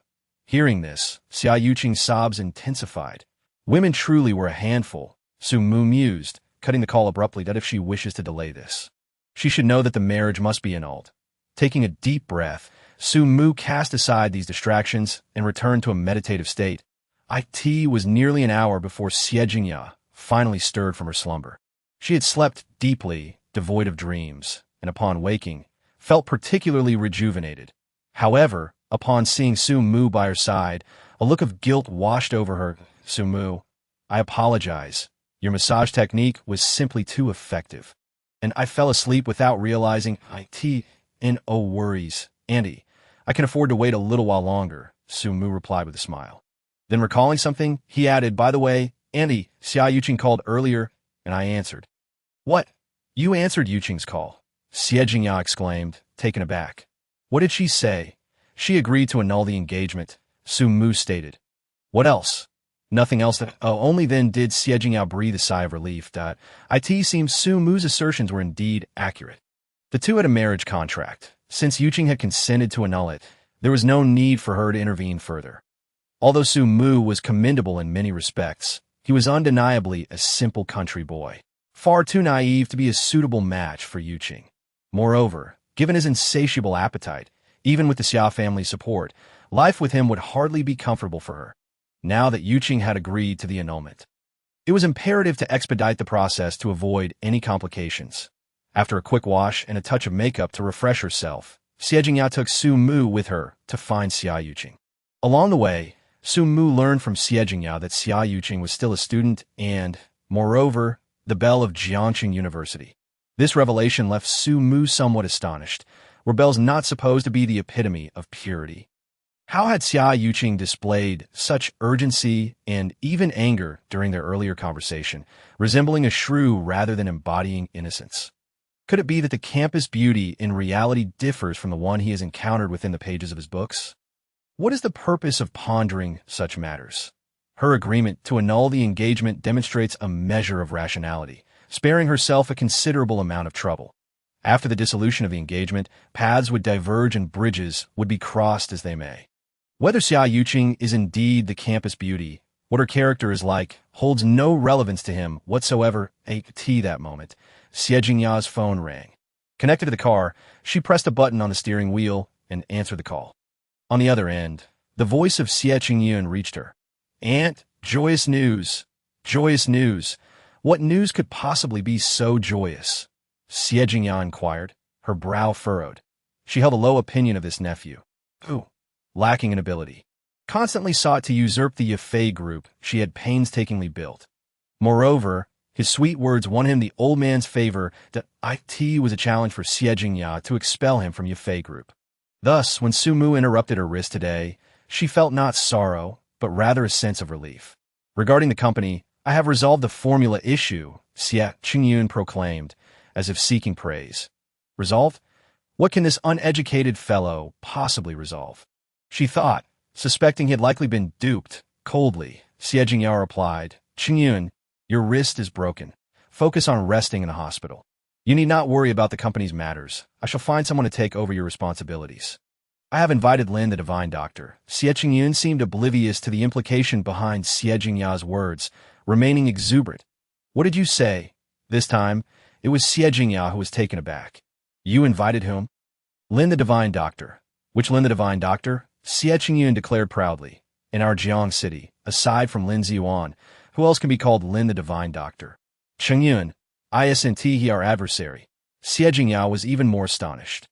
A: Hearing this, Xia Yuqing's sobs intensified. Women truly were a handful, Su Mu mused, cutting the call abruptly that if she wishes to delay this, she should know that the marriage must be annulled. Taking a deep breath, Su Mu cast aside these distractions and returned to a meditative state. It was nearly an hour before Xie Jingyao finally stirred from her slumber. She had slept deeply, devoid of dreams, and upon waking, felt particularly rejuvenated. However, upon seeing Su Mu by her side, a look of guilt washed over her. Su Mu, I apologize. Your massage technique was simply too effective. And I fell asleep without realizing it. No worries, Auntie. I can afford to wait a little while longer, Su Mu replied with a smile. Then recalling something, he added, by the way, Auntie, Xia Yuqing called earlier, and I answered. What? You answered Yuqing's call? Xie Jingyao exclaimed, taken aback. What did she say? She agreed to annul the engagement, Su Mu stated. What else? Nothing else that— Oh, only then did Xie Jingyao breathe a sigh of relief. It seems Su Mu's assertions were indeed accurate. The two had a marriage contract. Since Yuqing had consented to annul it, there was no need for her to intervene further. Although Su Mu was commendable in many respects, he was undeniably a simple country boy, far too naive to be a suitable match for Yuqing. Moreover, given his insatiable appetite, even with the Xia family's support, life with him would hardly be comfortable for her, now that Yuqing had agreed to the annulment. It was imperative to expedite the process to avoid any complications. After a quick wash and a touch of makeup to refresh herself, Xie Jingya took Su Mu with her to find Xia Yuqing. Along the way, Su Mu learned from Xie Jingya that Xia Yuqing was still a student and, moreover, the belle of Jiangxing University. This revelation left Su Mu somewhat astonished. Were bells not supposed to be the epitome of purity? How had Xia Yuqing displayed such urgency and even anger during their earlier conversation, resembling a shrew rather than embodying innocence? Could it be that the campus beauty in reality differs from the one he has encountered within the pages of his books? What is the purpose of pondering such matters? Her agreement to annul the engagement demonstrates a measure of rationality, sparing herself a considerable amount of trouble. After the dissolution of the engagement, paths would diverge and bridges would be crossed as they may. Whether Xia Yuqing is indeed the campus beauty, what her character is like, holds no relevance to him whatsoever. At that moment, Xie Jingya's phone rang. Connected to the car, she pressed a button on the steering wheel and answered the call. On the other end, the voice of Xie Qingyun reached her. "Aunt, joyous news! Joyous news! What news could possibly be so joyous?" Xie Jingya inquired, her brow furrowed. She held a low opinion of this nephew, who, lacking in ability, constantly sought to usurp the Yafei group she had painstakingly built. Moreover, his sweet words won him the old man's favor that it was a challenge for Xie Jingya to expel him from Yafei group. Thus, when Su Mu interrupted her wrist today, she felt not sorrow, but rather a sense of relief. "Regarding the company, I have resolved the formula issue," Xie Qingyun proclaimed, as if seeking praise. "Resolved? What can this uneducated fellow possibly resolve?" She thought, suspecting he had likely been duped. Coldly, Xie Jingya replied, "Qingyun, your wrist is broken. Focus on resting in the hospital. You need not worry about the company's matters. I shall find someone to take over your responsibilities. I have invited Lin, the divine doctor." Xie Qingyun seemed oblivious to the implication behind Xie Jingya's words, remaining exuberant. "What did you say?" This time, it was Xie Jingya who was taken aback. "You invited whom?" "Lin, the divine doctor." "Which Lin, the divine doctor?" Xie Qingyun declared proudly. "In our Jiang city, aside from Lin Ziyuan, who else can be called Lin, the divine doctor?" "Qingyun, isn't he our adversary?" Xie Jingya was even more astonished.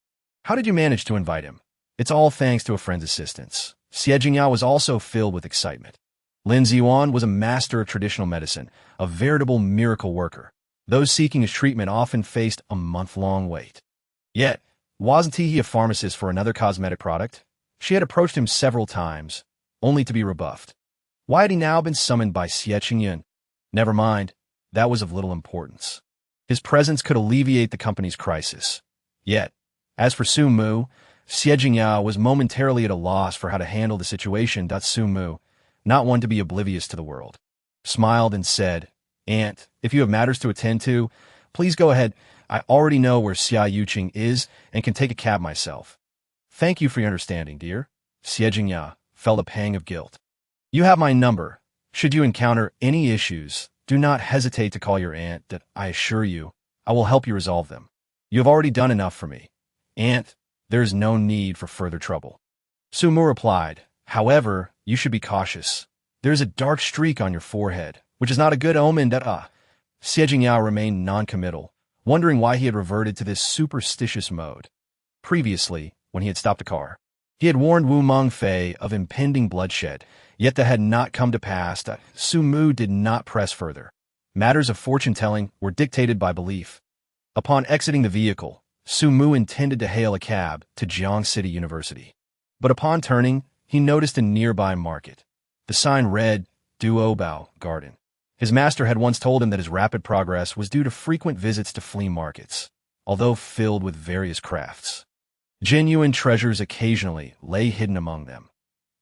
A: "How did you manage to invite him?" "It's all thanks to a friend's assistance." Xie Jingya was also filled with excitement. Lin Ziyuan was a master of traditional medicine, a veritable miracle worker. Those seeking his treatment often faced a month-long wait. Yet, wasn't he a pharmacist for another cosmetic product? She had approached him several times, only to be rebuffed. Why had he now been summoned by Xie Qingyun? Never mind, that was of little importance. His presence could alleviate the company's crisis. Yet, as for Su Mu, Xie Jingya was momentarily at a loss for how to handle the situation. Su Mu, not one to be oblivious to the world, smiled and said, "Aunt, if you have matters to attend to, please go ahead. I already know where Xia Yuqing is and can take a cab myself." "Thank you for your understanding, dear." Xie Jingya felt a pang of guilt. "You have my number. Should you encounter any issues, do not hesitate to call your aunt. That I assure you, I will help you resolve them. You have already done enough for me. Aunt, there is no need for further trouble." Su Mu replied, "However, you should be cautious. There is a dark streak on your forehead, which is not a good omen. Xie Jingya remained non-committal, wondering why he had reverted to this superstitious mode. Previously, when he had stopped the car, he had warned Wu Mengfei of impending bloodshed, yet that had not come to pass. Su Mu did not press further. Matters of fortune-telling were dictated by belief. Upon exiting the vehicle, Su Mu intended to hail a cab to Jiang City University. But upon turning, he noticed a nearby market. The sign read, Duobao Garden. His master had once told him that his rapid progress was due to frequent visits to flea markets, although filled with various crafts. Genuine treasures occasionally lay hidden among them.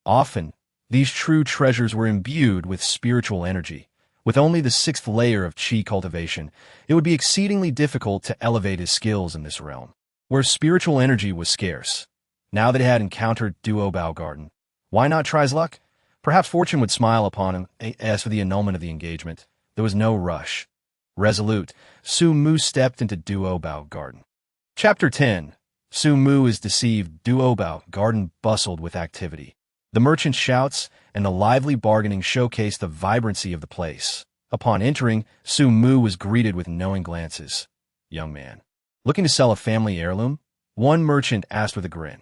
A: Often, these true treasures were imbued with spiritual energy. With only the 6th layer of qi cultivation, it would be exceedingly difficult to elevate his skills in this realm. where spiritual energy was scarce. Now that he had encountered Duo Garden, why not try his luck? Perhaps fortune would smile upon him. As for the annulment of the engagement, there was no rush. Resolute, Su Mu stepped into Duo Garden. Chapter 10. Su Mu is deceived. Duo Garden bustled with activity. The merchant's shouts and the lively bargaining showcased the vibrancy of the place. Upon entering, Su Mu was greeted with knowing glances. Young man, looking to sell a family heirloom? One merchant asked with a grin.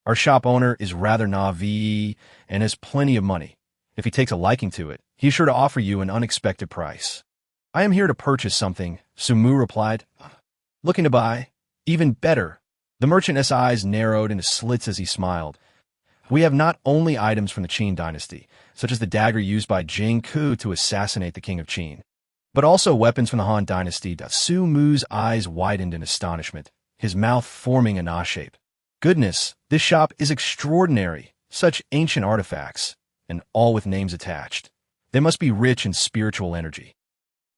A: Our shop owner is rather naive and has plenty of money. If he takes a liking to it, he's sure to offer you an unexpected price. I am here to purchase something, Su Mu replied. Looking to buy? Even better. The merchant's eyes narrowed into slits as he smiled. We have not only items from the Qin dynasty, such as the dagger used by Jing Ku to assassinate the king of Qin, but also weapons from the Han dynasty. Su Mu's eyes widened in astonishment, his mouth forming a Na shape. Goodness, this shop is extraordinary. Such ancient artifacts, and all with names attached. They must be rich in spiritual energy.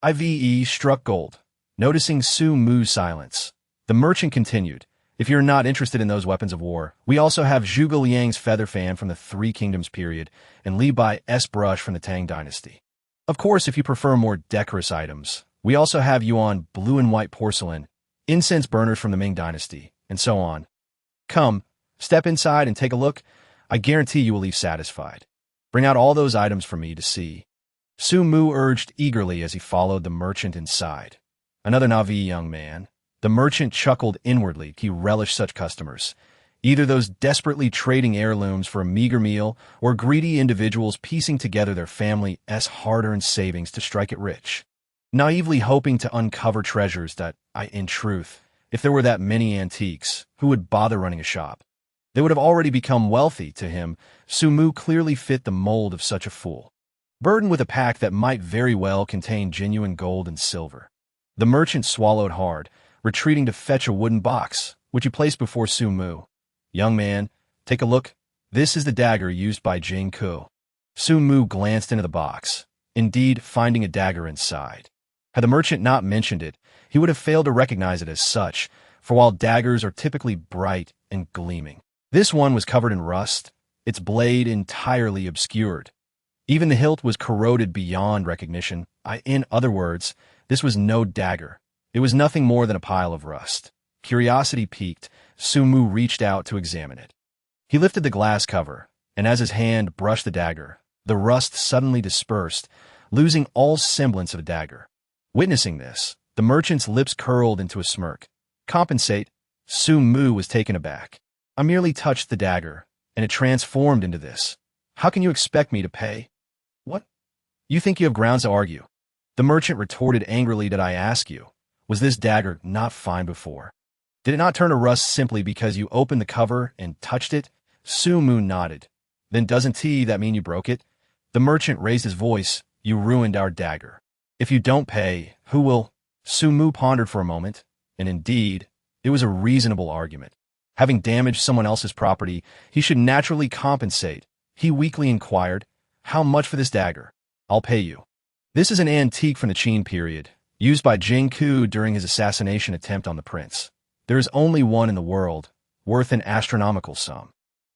A: IVE struck gold. Noticing Su Mu's silence, the merchant continued. If you're not interested in those weapons of war, we also have Zhuge Liang's feather fan from the Three Kingdoms period and Li Bai's brush from the Tang dynasty. Of course, if you prefer more decorous items, we also have Yuan blue and white porcelain, incense burners from the Ming dynasty, and so on. Come, step inside and take a look. I guarantee you will leave satisfied. Bring out all those items for me to see. Su Mu urged eagerly as he followed the merchant inside. Another Na'vi young man. The merchant chuckled inwardly. He relished such customers. Either those desperately trading heirlooms for a meager meal, or greedy individuals piecing together their family's hard-earned savings to strike it rich. Naively hoping to uncover treasures that, in truth, if there were that many antiques, who would bother running a shop? They would have already become wealthy. To him, Su Mu clearly fit the mold of such a fool. Burdened with a pack that might very well contain genuine gold and silver. The merchant swallowed hard, retreating to fetch a wooden box, which he placed before Su Mu. Young man, take a look. This is the dagger used by Jing Ku. Su Mu glanced into the box, indeed finding a dagger inside. Had the merchant not mentioned it, he would have failed to recognize it as such, for while daggers are typically bright and gleaming, this one was covered in rust, its blade entirely obscured. Even the hilt was corroded beyond recognition. In other words, this was no dagger. It was nothing more than a pile of rust. Curiosity piqued, Su Mu reached out to examine it. He lifted the glass cover, and as his hand brushed the dagger, the rust suddenly dispersed, losing all semblance of a dagger. Witnessing this, the merchant's lips curled into a smirk. Compensate? Su Mu was taken aback. I merely touched the dagger, and it transformed into this. How can you expect me to pay? What? You think you have grounds to argue? The merchant retorted angrily. Did I ask you? Was this dagger not fine before? Did it not turn to rust simply because you opened the cover and touched it? Su Mu nodded. Then doesn't that mean you broke it? The merchant raised his voice. You ruined our dagger. If you don't pay, who will? Su Mu pondered for a moment, and indeed, it was a reasonable argument. Having damaged someone else's property, he should naturally compensate. He weakly inquired, how much for this dagger? I'll pay you. This is an antique from the Qin period, used by Jing Ku during his assassination attempt on the prince. There is only one in the world, worth an astronomical sum.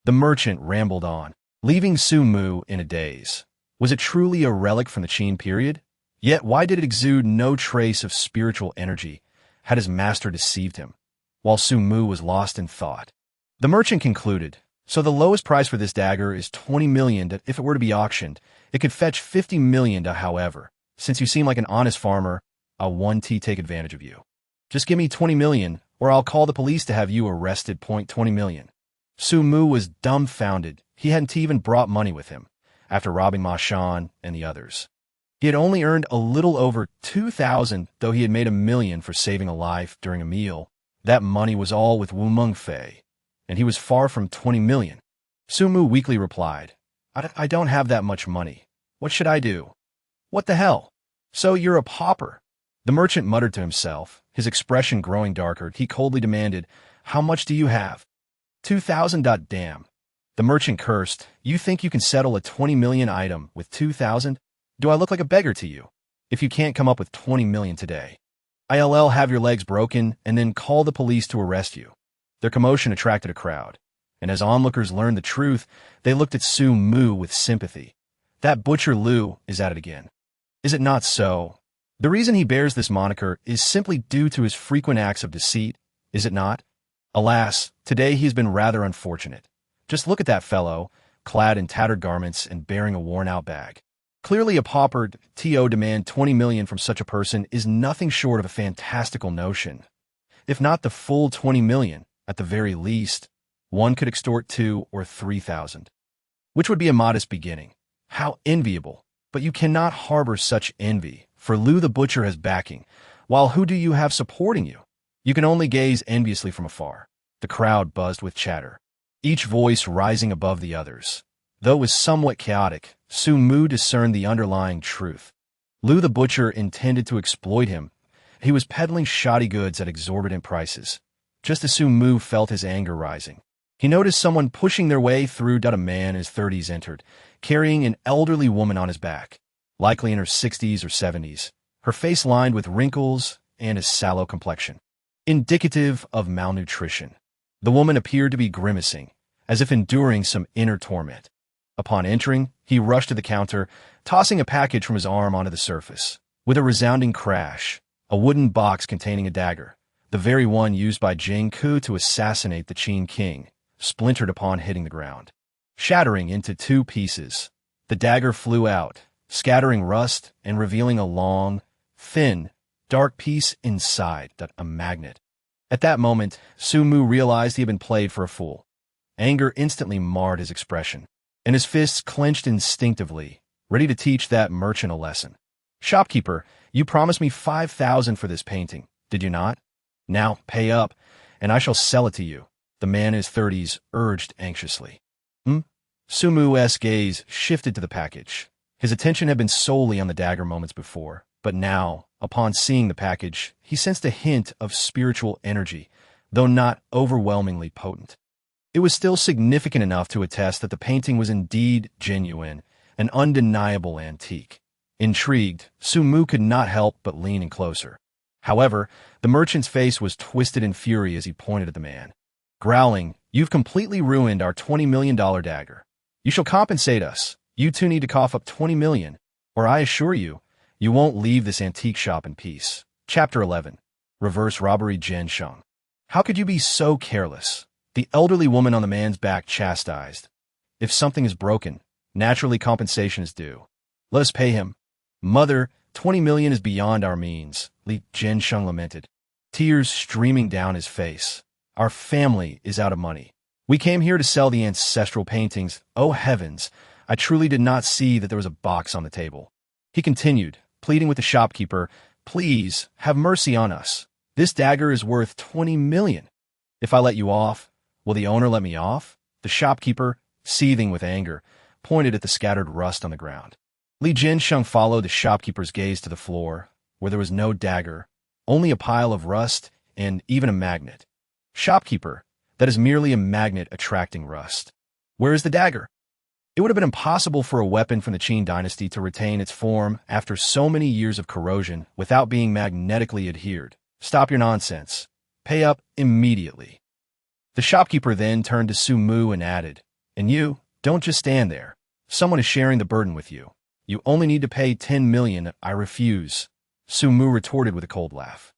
A: The merchant rambled on, leaving Su Mu in a daze. Was it truly a relic from the Qin period? Yet why did it exude no trace of spiritual energy? Had his master deceived him? While Su Mu was lost in thought, the merchant concluded, so the lowest price for this dagger is 20 million. That if it were to be auctioned, it could fetch 50 million. However, since you seem like an honest farmer, I'll take advantage of you. Just give me 20 million, or I'll call the police to have you arrested. 20 million. Su Mu was dumbfounded. He hadn't even brought money with him, after robbing Ma Shan and the others. He had only earned a little over 2,000, though he had made 1 million for saving a life during a meal. That money was all with Wu Mengfei, and he was far from 20 million. Su Mu weakly replied, I don't have that much money. What should I do? What the hell? So you're a pauper? The merchant muttered to himself, his expression growing darker. He coldly demanded, how much do you have? 2,000. Damn. The merchant cursed. You think you can settle a 20 million item with 2,000? Do I look like a beggar to you? If you can't come up with 20 million today, I'll have your legs broken and then call the police to arrest you. Their commotion attracted a crowd, and as onlookers learned the truth, they looked at Su Mu with sympathy. That butcher Liu is at it again. Is it not so? The reason he bears this moniker is simply due to his frequent acts of deceit, is it not? Alas, today he's been rather unfortunate. Just look at that fellow, clad in tattered garments and bearing a worn-out bag. Clearly a pauper. To demand 20 million from such a person is nothing short of a fantastical notion. If not the full 20 million, at the very least, one could extort 2 or 3,000. Which would be a modest beginning. How enviable! But you cannot harbor such envy, for Liu the butcher has backing, while who do you have supporting you? You can only gaze enviously from afar. The crowd buzzed with chatter, each voice rising above the others. Though it was somewhat chaotic, Su Mu discerned the underlying truth. Liu the butcher intended to exploit him. He was peddling shoddy goods at exorbitant prices. Just as Su Mu felt his anger rising, he noticed someone pushing their way through. A man in his 30s entered, carrying an elderly woman on his back, likely in her 60s or 70s, her face lined with wrinkles and a sallow complexion, indicative of malnutrition. The woman appeared to be grimacing, as if enduring some inner torment. Upon entering, he rushed to the counter, tossing a package from his arm onto the surface. With a resounding crash, a wooden box containing a dagger, the very one used by Jing Ku to assassinate the Qin king, splintered upon hitting the ground. Shattering into 2 pieces, the dagger flew out, scattering rust and revealing a long, thin, dark piece inside. A magnet. At that moment, Su Mu realized he had been played for a fool. Anger instantly marred his expression, and his fists clenched instinctively, ready to teach that merchant a lesson. Shopkeeper, you promised me 5,000 for this painting, did you not? Now pay up, and I shall sell it to you, the man in his 30s urged anxiously. Su Mu's gaze shifted to the package. His attention had been solely on the dagger moments before, but now, upon seeing the package, he sensed a hint of spiritual energy, though not overwhelmingly potent. It was still significant enough to attest that the painting was indeed genuine, an undeniable antique. Intrigued, Su Mu could not help but lean in closer. However, the merchant's face was twisted in fury as he pointed at the man. Growling, "You've completely ruined our $20 million dagger. You shall compensate us. You two need to cough up 20 million, or I assure you, you won't leave this antique shop in peace." Chapter 11. Reverse Robbery. Jian Sheng. How could you be so careless? The elderly woman on the man's back chastised. If something is broken, naturally compensation is due. Let us pay him. Mother, 20 million is beyond our means, Li Jiansheng lamented, tears streaming down his face. Our family is out of money. We came here to sell the ancestral paintings. Oh heavens, I truly did not see that there was a box on the table. He continued, pleading with the shopkeeper, please, have mercy on us. This dagger is worth 20 million. If I let you off, will the owner let me off? The shopkeeper, seething with anger, pointed at the scattered rust on the ground. Li Jiansheng followed the shopkeeper's gaze to the floor, where there was no dagger, only a pile of rust and even a magnet. Shopkeeper, that is merely a magnet attracting rust. Where is the dagger? It would have been impossible for a weapon from the Qin dynasty to retain its form after so many years of corrosion without being magnetically adhered. Stop your nonsense. Pay up immediately. The shopkeeper then turned to Su Mu and added, and you, don't just stand there. Someone is sharing the burden with you. You only need to pay 10 million. I refuse. Su Mu retorted with a cold laugh.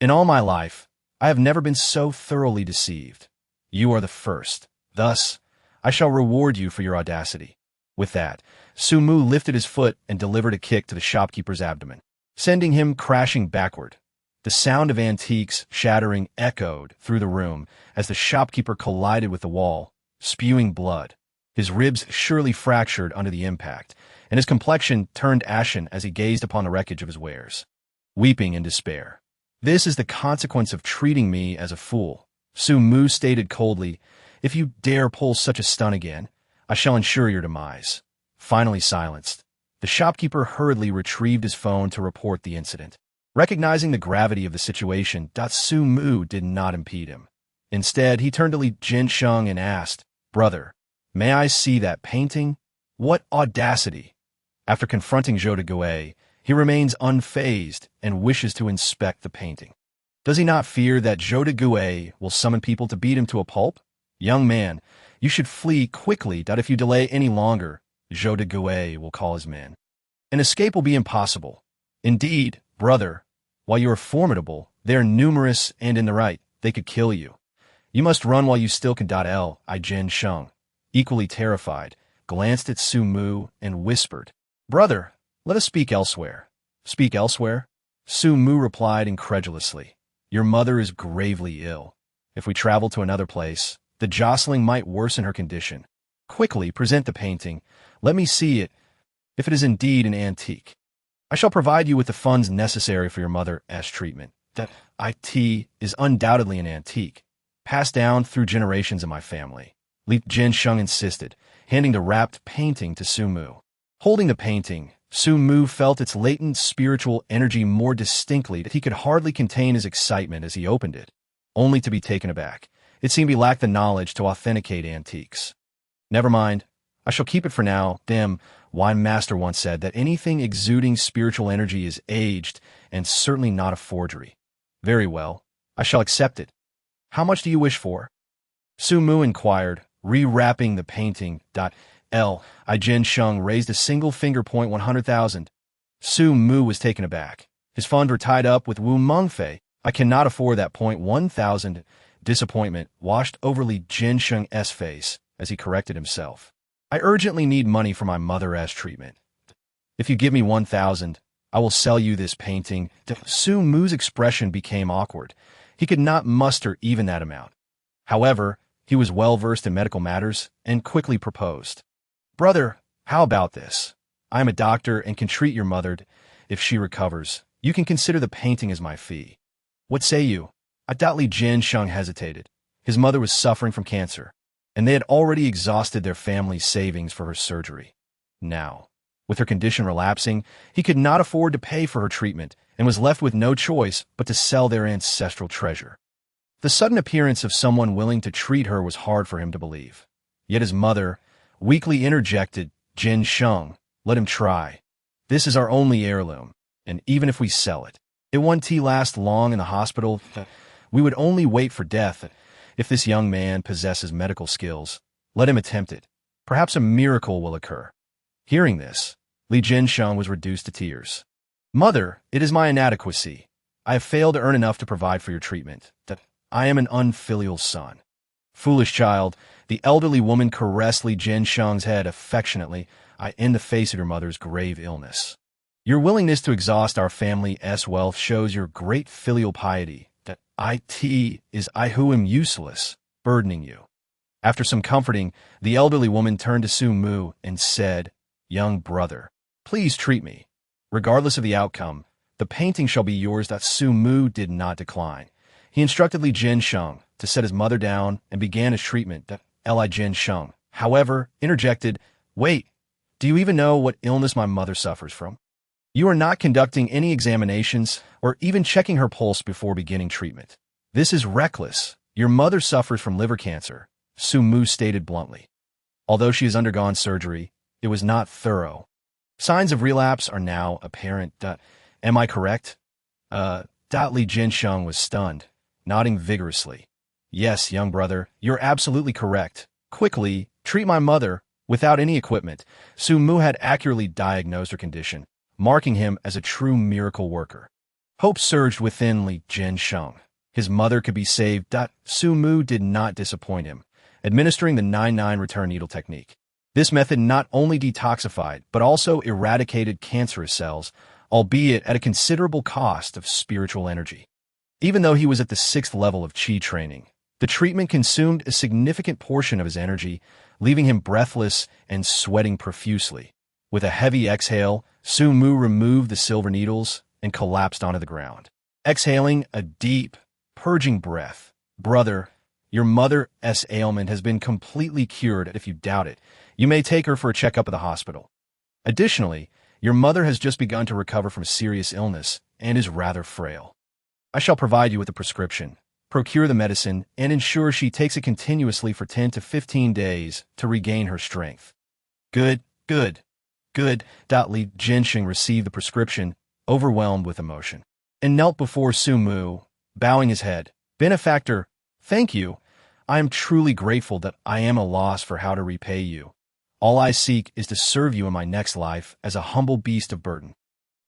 A: In all my life, I have never been so thoroughly deceived. You are the first. Thus, I shall reward you for your audacity. With that, Su Mu lifted his foot and delivered a kick to the shopkeeper's abdomen, sending him crashing backward. The sound of antiques shattering echoed through the room as the shopkeeper collided with the wall, spewing blood. His ribs surely fractured under the impact, and his complexion turned ashen as he gazed upon the wreckage of his wares, weeping in despair. This is the consequence of treating me as a fool, Su Mu stated coldly. If you dare pull such a stunt again, I shall ensure your demise. Finally silenced, the shopkeeper hurriedly retrieved his phone to report the incident. Recognizing the gravity of the situation, Su Mu did not impede him. Instead, he turned to Li Jiansheng and asked, Brother, may I see that painting? What audacity! After confronting Zhou de Gouet, he remains unfazed and wishes to inspect the painting. Does he not fear that Zhou de Gouet will summon people to beat him to a pulp? Young man, you should flee quickly, that if you delay any longer, Zhou de Gouet will call his men. An escape will be impossible. Indeed, brother, while you are formidable, they are numerous and in the right. They could kill you. You must run while you still can. I Jin Sheng, equally terrified, glanced at Su Mu and whispered, Brother, let us speak elsewhere. Speak elsewhere? Su Mu replied incredulously, Your mother is gravely ill. If we travel to another place, the jostling might worsen her condition. Quickly present the painting. Let me see it, if it is indeed an antique. I shall provide you with the funds necessary for your mother's treatment. That it is undoubtedly an antique, passed down through generations in my family. Li Jin Sheng insisted, handing the wrapped painting to Su Mu. Holding the painting, Su Mu felt its latent spiritual energy more distinctly that he could hardly contain his excitement as he opened it, only to be taken aback. It seemed he lacked the knowledge to authenticate antiques. Never mind, I shall keep it for now. Wine master once said that anything exuding spiritual energy is aged and certainly not a forgery. Very well, I shall accept it. How much do you wish for? Su Mu inquired, rewrapping the painting. Jin Sheng raised a single finger. 100,000. Su Mu was taken aback. His funds were tied up with Wu Mengfei. I cannot afford that. 1,000. Disappointment washed over Li Jin Sheng's face as he corrected himself. I urgently need money for my mother's treatment. If you give me 1,000, I will sell you this painting. Su Mu's expression became awkward. He could not muster even that amount. However, he was well versed in medical matters and quickly proposed. Brother, how about this? I am a doctor and can treat your mother. If she recovers, you can consider the painting as my fee. What say you? Li Jin Sheng hesitated. His mother was suffering from cancer, and they had already exhausted their family's savings for her surgery. Now, with her condition relapsing, he could not afford to pay for her treatment and was left with no choice but to sell their ancestral treasure. The sudden appearance of someone willing to treat her was hard for him to believe. Yet his mother weakly interjected, Jin Sheng, let him try. This is our only heirloom, and even if we sell it, it won't last long in the hospital. We would only wait for death. If this young man possesses medical skills, let him attempt it. Perhaps a miracle will occur. Hearing this, Li Jin Sheng was reduced to tears. Mother, it is my inadequacy. I have failed to earn enough to provide for your treatment. I am an unfilial son. Foolish child, the elderly woman caressed Li Jin Sheng's head affectionately, in the face of your mother's grave illness. Your willingness to exhaust our family's wealth shows your great filial piety. It is I who am useless, burdening you. After some comforting, the elderly woman turned to Su Mu and said, Young brother, please treat me. Regardless of the outcome, the painting shall be yours. Su Mu did not decline. He instructed Li Jin Sheng to set his mother down and began his treatment. Li Jin Sheng, however, interjected, Wait, do you even know what illness my mother suffers from? You are not conducting any examinations or even checking her pulse before beginning treatment. This is reckless. Your mother suffers from liver cancer, Su Mu stated bluntly. Although she has undergone surgery, it was not thorough. Signs of relapse are now apparent. Am I correct? Li Jin Sheng was stunned, nodding vigorously. Yes, young brother, you're absolutely correct. Quickly, treat my mother without any equipment. Su Mu had accurately diagnosed her condition, marking him as a true miracle worker. Hope surged within Li Jin Sheng. His mother could be saved. Su Mu did not disappoint him, administering the 9-9 return needle technique. This method not only detoxified, but also eradicated cancerous cells, albeit at a considerable cost of spiritual energy. Even though he was at the 6th level of Qi training, the treatment consumed a significant portion of his energy, leaving him breathless and sweating profusely. With a heavy exhale, Su Mu removed the silver needles and collapsed onto the ground. Exhaling a deep, purging breath. Brother, your mother's ailment has been completely cured. If you doubt it, you may take her for a checkup at the hospital. Additionally, your mother has just begun to recover from serious illness and is rather frail. I shall provide you with a prescription. Procure the medicine and ensure she takes it continuously for 10 to 15 days to regain her strength. Good. Li Jin Sheng received the prescription, overwhelmed with emotion, and knelt before Su Mu, bowing his head. Benefactor, thank you. I am truly grateful that I am a loss for how to repay you. All I seek is to serve you in my next life as a humble beast of burden.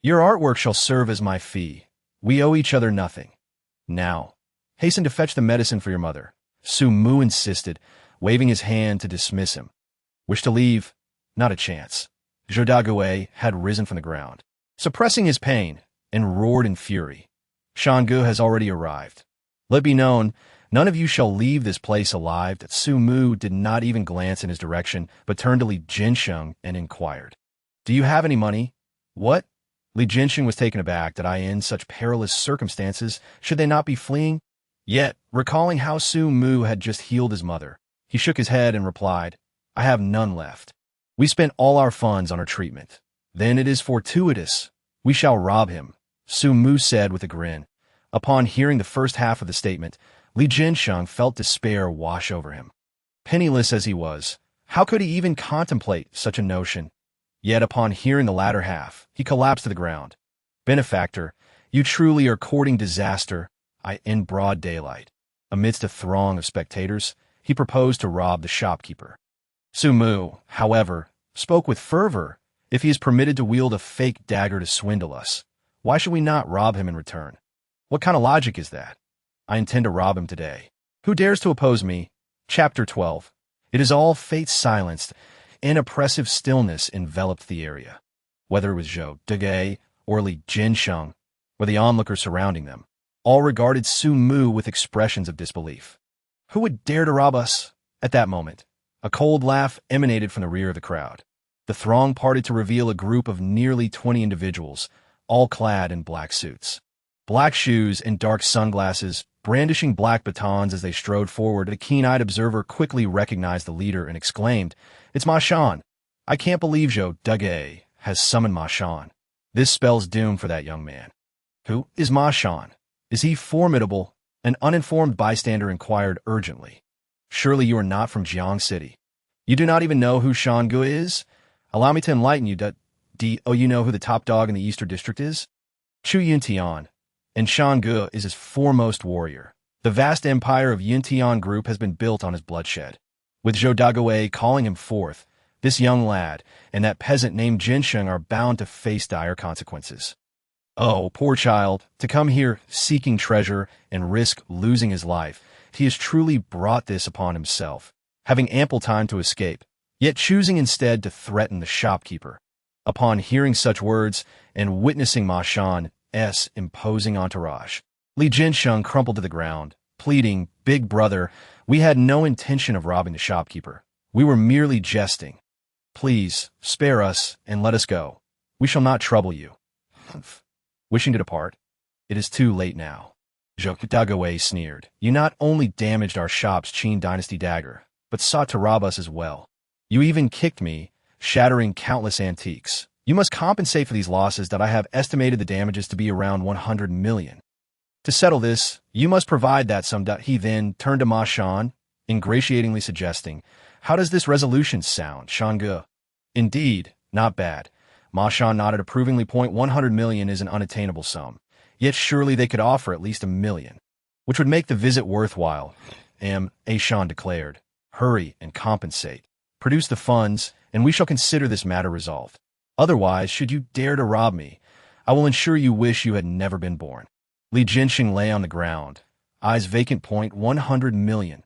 A: Your artwork shall serve as my fee. We owe each other nothing. Now, hasten to fetch the medicine for your mother. Su Mu insisted, waving his hand to dismiss him. Wish to leave? Not a chance. Zhou Daguai had risen from the ground, suppressing his pain, and roared in fury. Shanggu has already arrived. Let be known, none of you shall leave this place alive. That Su Mu did not even glance in his direction, but turned to Li Jinsheng and inquired, Do you have any money? What? Li Jinsheng was taken aback that in such perilous circumstances should they not be fleeing? Yet, recalling how Su Mu had just healed his mother, he shook his head and replied, I have none left. We spent all our funds on her treatment. Then it is fortuitous. We shall rob him, Su Mu said with a grin. Upon hearing the first half of the statement, Li Jinsheng felt despair wash over him. Penniless as he was, how could he even contemplate such a notion? Yet upon hearing the latter half, he collapsed to the ground. Benefactor, you truly are courting disaster. In broad daylight, amidst a throng of spectators, he proposed to rob the shopkeeper. Su Mu, however, spoke with fervor. If he is permitted to wield a fake dagger to swindle us, why should we not rob him in return? What kind of logic is that? I intend to rob him today. Who dares to oppose me? Chapter 12. It is all fate silenced. An oppressive stillness enveloped the area. Whether it was Zhou Daguai or Li Jinsheng, or the onlookers surrounding them, all regarded Su Mu with expressions of disbelief. Who would dare to rob us? At that moment, a cold laugh emanated from the rear of the crowd. The throng parted to reveal a group of nearly 20 individuals, all clad in black suits, black shoes, and dark sunglasses, brandishing black batons as they strode forward. A keen-eyed observer quickly recognized the leader and exclaimed, It's Ma Shan. I can't believe Zhou Daguai has summoned Ma Shan. This spells doom for that young man. Who is Ma Shan? Is he formidable? An uninformed bystander inquired urgently. Surely you are not from Jiang City. You do not even know who Shanggu is? Allow me to enlighten you. You know who the top dog in the Eastern District is? Chu Yuntian. And Shanggu is his foremost warrior. The vast empire of Yuntian Group has been built on his bloodshed. With Zhou Daguai calling him forth, this young lad and that peasant named Jinsheng are bound to face dire consequences. Oh, poor child, to come here seeking treasure and risk losing his life. He has truly brought this upon himself, having ample time to escape, yet choosing instead to threaten the shopkeeper. Upon hearing such words and witnessing Ma Shan's imposing entourage, Li Jinsheng crumpled to the ground, pleading, Big brother, we had no intention of robbing the shopkeeper. We were merely jesting. Please, spare us and let us go. We shall not trouble you. Wishing to depart, it is too late now. Zhou Daguai sneered. You not only damaged our shop's Qin dynasty dagger, but sought to rob us as well. You even kicked me, shattering countless antiques. You must compensate for these losses that I have estimated the damages to be around 100 million. To settle this, you must provide that sum. He then turned to Ma Shan, ingratiatingly suggesting, How does this resolution sound, Shanggu? Indeed, not bad. Ma Shan nodded approvingly. 100 million is an unattainable sum, yet surely they could offer at least 1 million, which would make the visit worthwhile. A. Shan declared, Hurry and compensate. Produce the funds, and we shall consider this matter resolved. Otherwise, should you dare to rob me, I will ensure you wish you had never been born. Li Jinsheng lay on the ground, eyes vacant. 100 million.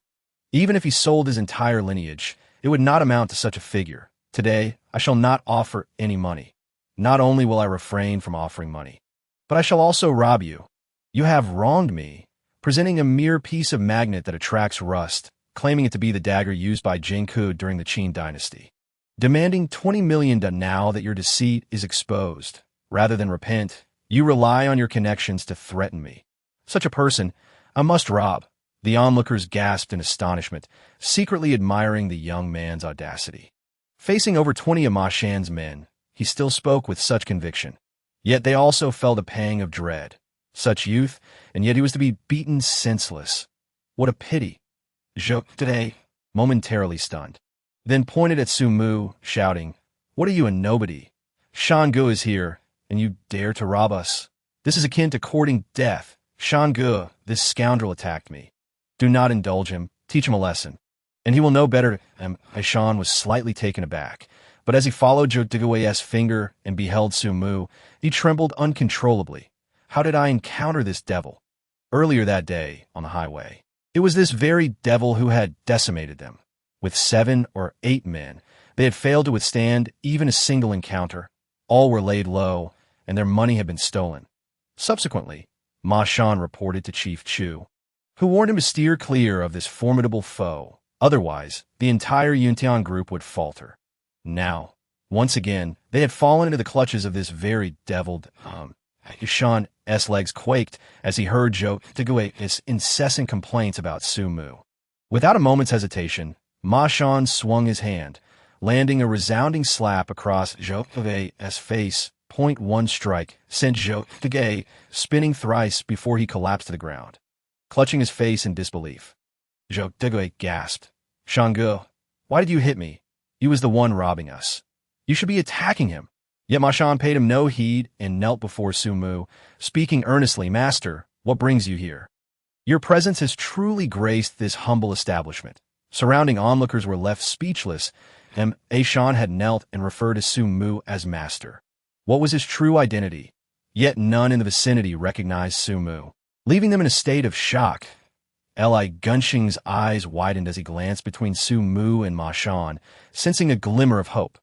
A: Even if he sold his entire lineage, it would not amount to such a figure. Today, I shall not offer any money. Not only will I refrain from offering money, but I shall also rob you. You have wronged me, presenting a mere piece of magnet that attracts rust, claiming it to be the dagger used by Jingku during the Qin dynasty. Demanding 20 million now that your deceit is exposed. Rather than repent, you rely on your connections to threaten me. Such a person, I must rob. The onlookers gasped in astonishment, secretly admiring the young man's audacity. Facing over 20 of Ma Shan's men, he still spoke with such conviction. Yet they also felt a pang of dread. Such youth, and yet he was to be beaten senseless. What a pity. Zhou Daguai, momentarily stunned, then pointed at Su Mu, shouting, What are you, a nobody? Shanggu is here, and you dare to rob us? This is akin to courting death. Shang, this scoundrel attacked me. Do not indulge him. Teach him a lesson. And he will know better. Shan was slightly taken aback, but as he followed Zhou Digui's finger and beheld Su Mu, he trembled uncontrollably. How did I encounter this devil? Earlier that day, on the highway. It was this very devil who had decimated them. With 7 or 8 men, they had failed to withstand even a single encounter. All were laid low, and their money had been stolen. Subsequently, Ma Shan reported to Chief Chu, who warned him to steer clear of this formidable foe. Otherwise, the entire Yuntian group would falter. Now, once again, they had fallen into the clutches of this very deviled. Shan's legs quaked as he heard Zhou Digui's incessant complaints about Su Mu. Without a moment's hesitation, Ma Shan swung his hand, landing a resounding slap across Zhou Digui's face. One strike sent Zhou Digui spinning thrice before he collapsed to the ground. Clutching his face in disbelief, Zhou Digui gasped, Shanggu, why did you hit me? He was the one robbing us. You should be attacking him. Yet Ma Shan paid him no heed and knelt before Su Mu, speaking earnestly, Master, what brings you here? Your presence has truly graced this humble establishment. Surrounding onlookers were left speechless, and Shan had knelt and referred to Su Mu as Master. What was his true identity? Yet none in the vicinity recognized Su Mu, leaving them in a state of shock. Li Gunxing's eyes widened as he glanced between Su Mu and Ma Shan, sensing a glimmer of hope.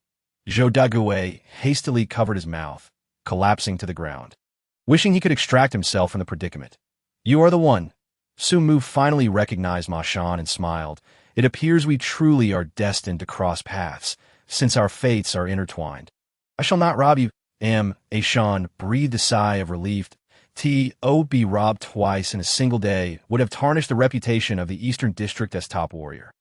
A: Zhou Dagui hastily covered his mouth, collapsing to the ground, wishing he could extract himself from the predicament. You are the one. Su Mu finally recognized Ma Shan and smiled. It appears we truly are destined to cross paths, since our fates are intertwined. I shall not rob you. Shan breathed a sigh of relief. To be robbed twice in a single day would have tarnished the reputation of the Eastern District as top warrior.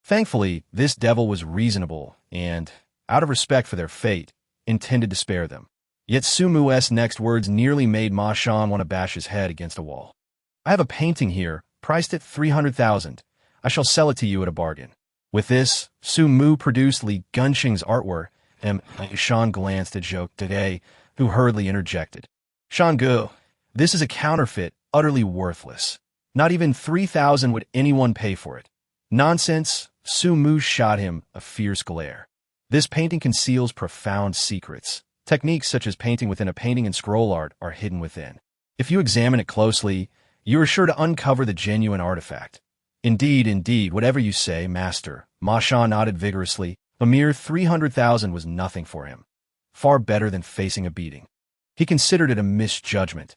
A: Thankfully, this devil was reasonable and, out of respect for their fate, intended to spare them. Yet Su Mu's next words nearly made Ma Shan want to bash his head against a wall. I have a painting here, priced at 300,000. I shall sell it to you at a bargain. With this, Su Mu produced Li Gunxing's artwork, and Shan glanced at Zhou Digui, who hurriedly interjected. Shanggu, this is a counterfeit, utterly worthless. Not even 3,000 would anyone pay for it. Nonsense, Su Mu shot him a fierce glare. This painting conceals profound secrets. Techniques such as painting within a painting and scroll art are hidden within. If you examine it closely, you are sure to uncover the genuine artifact. Indeed, whatever you say, Master. Ma Shan nodded vigorously. A mere 300,000 was nothing for him. Far better than facing a beating. He considered it a misjudgment.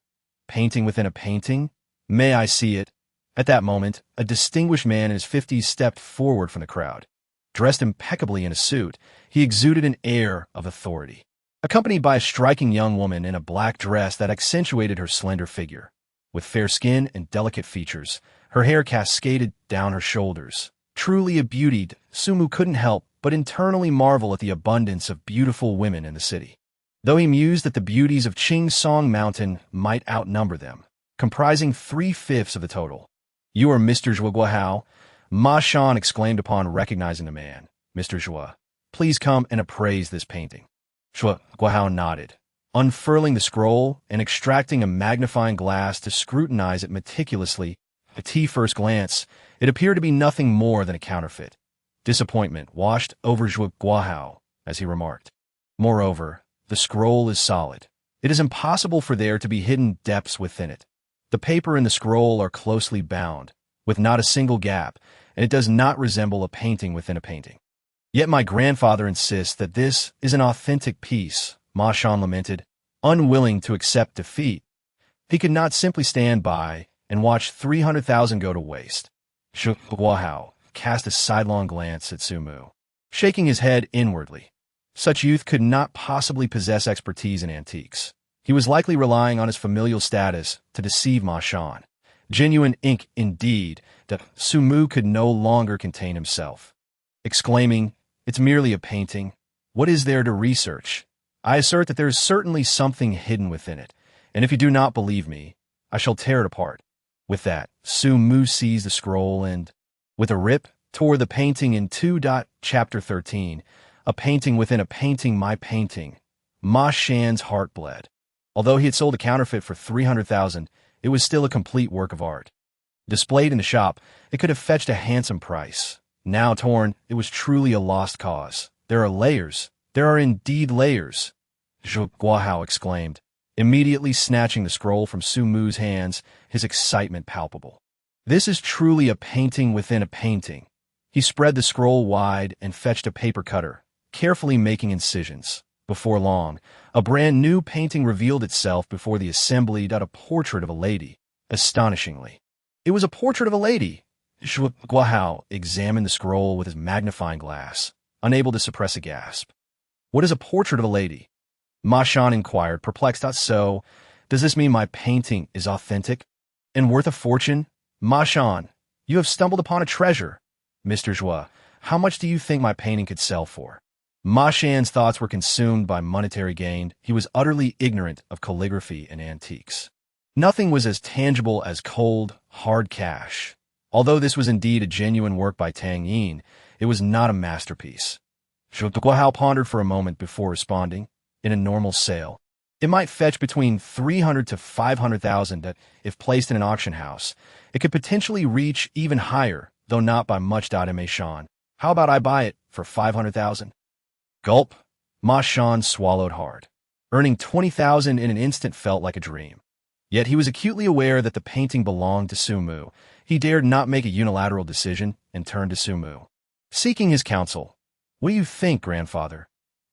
A: Painting within a painting? May I see it? At that moment, a distinguished man in his 50s stepped forward from the crowd. Dressed impeccably in a suit, he exuded an air of authority, accompanied by a striking young woman in a black dress that accentuated her slender figure. With fair skin and delicate features, her hair cascaded down her shoulders. Truly a beauty, Su Mu couldn't help but internally marvel at the abundance of beautiful women in the city, though he mused that the beauties of Qing Song Mountain might outnumber them, comprising 3/5 of the total. You are Mr. Zhou Guohao? Ma Shan exclaimed upon recognizing the man. Mr. Zhou, please come and appraise this painting. Zhou Guohao nodded, unfurling the scroll and extracting a magnifying glass to scrutinize it meticulously. At first glance, it appeared to be nothing more than a counterfeit. Disappointment washed over Zhou Guohao as he remarked. Moreover, the scroll is solid. It is impossible for there to be hidden depths within it. The paper and the scroll are closely bound, with not a single gap, and it does not resemble a painting within a painting. Yet my grandfather insists that this is an authentic piece, Ma Shan lamented, unwilling to accept defeat. He could not simply stand by and watch 300,000 go to waste. Zhou Guohao cast a sidelong glance at Su Mu, shaking his head inwardly. Such youth could not possibly possess expertise in antiques. He was likely relying on his familial status to deceive Ma Shan. Genuine ink indeed, that Su Mu could no longer contain himself. Exclaiming, it's merely a painting. What is there to research? I assert that there is certainly something hidden within it, and if you do not believe me, I shall tear it apart. With that, Su Mu seized the scroll and, with a rip, tore the painting in two. Chapter 13. A painting within a painting, my painting. Ma Shan's heart bled. Although he had sold a counterfeit for 300,000, it was still a complete work of art. Displayed in the shop, it could have fetched a handsome price. Now torn, it was truly a lost cause. There are layers. There are indeed layers, Zhu Guahao exclaimed, immediately snatching the scroll from Su Mu's hands, his excitement palpable. This is truly a painting within a painting. He spread the scroll wide and fetched a paper cutter, carefully making incisions. Before long, a brand new painting revealed itself before the assembly, a portrait of a lady. Astonishingly, it was a portrait of a lady. Zhu Guahao examined the scroll with his magnifying glass, unable to suppress a gasp. What is a portrait of a lady? Ma Shan inquired, perplexed. So, does this mean my painting is authentic and worth a fortune? Ma Shan, you have stumbled upon a treasure. Mr. Zhua, how much do you think my painting could sell for? Ma Shan's thoughts were consumed by monetary gain. He was utterly ignorant of calligraphy and antiques. Nothing was as tangible as cold, hard cash. Although this was indeed a genuine work by Tang Yin, it was not a masterpiece. Zhu Guahao pondered for a moment before responding. In a normal sale, it might fetch between 300 to 500,000 that, if placed in an auction house, it could potentially reach even higher, though not by much. Ma Shan, how about I buy it for 500,000? Gulp. Ma Shan swallowed hard. Earning 20,000 in an instant felt like a dream. Yet he was acutely aware that the painting belonged to Su Mu. He dared not make a unilateral decision and turned to Su Mu, seeking his counsel. What do you think, grandfather?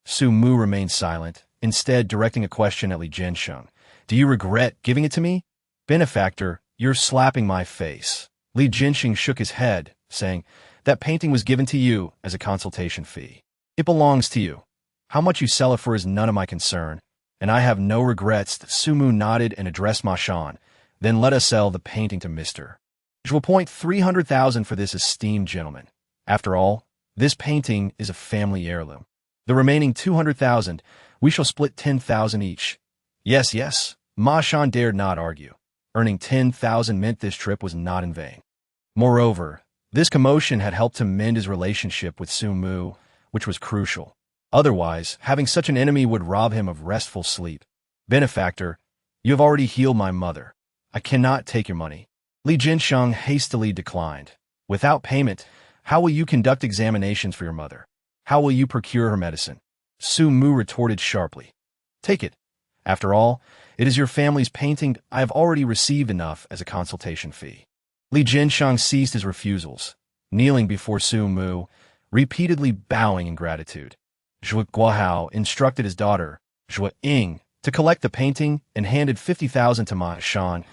A: Su Mu remained silent, instead directing a question at Li Jiansheng. Do you regret giving it to me? Benefactor, you're slapping my face. Li Jiansheng shook his head, saying, that painting was given to you as a consultation fee. It belongs to you. How much you sell it for is none of my concern, and I have no regrets. Su Mu nodded and addressed Ma Shan. Then let us sell the painting to Mr. Zhua. 300,000 for this esteemed gentleman. After all, this painting is a family heirloom. The remaining 200,000, we shall split 10,000 each. Yes, yes, Ma Shan dared not argue. Earning 10,000 meant this trip was not in vain. Moreover, this commotion had helped to mend his relationship with Su Mu, which was crucial. Otherwise, having such an enemy would rob him of restful sleep. Benefactor, you have already healed my mother. I cannot take your money. Li Jiansheng hastily declined. Without payment, how will you conduct examinations for your mother? How will you procure her medicine? Su Mu retorted sharply. Take it. After all, it is your family's painting. I have already received enough as a consultation fee. Li Jiansheng ceased his refusals, kneeling before Su Mu, repeatedly bowing in gratitude. Zhu Guahao instructed his daughter, Zhua Ying, to collect the painting and handed 50,000 to Ma Shan.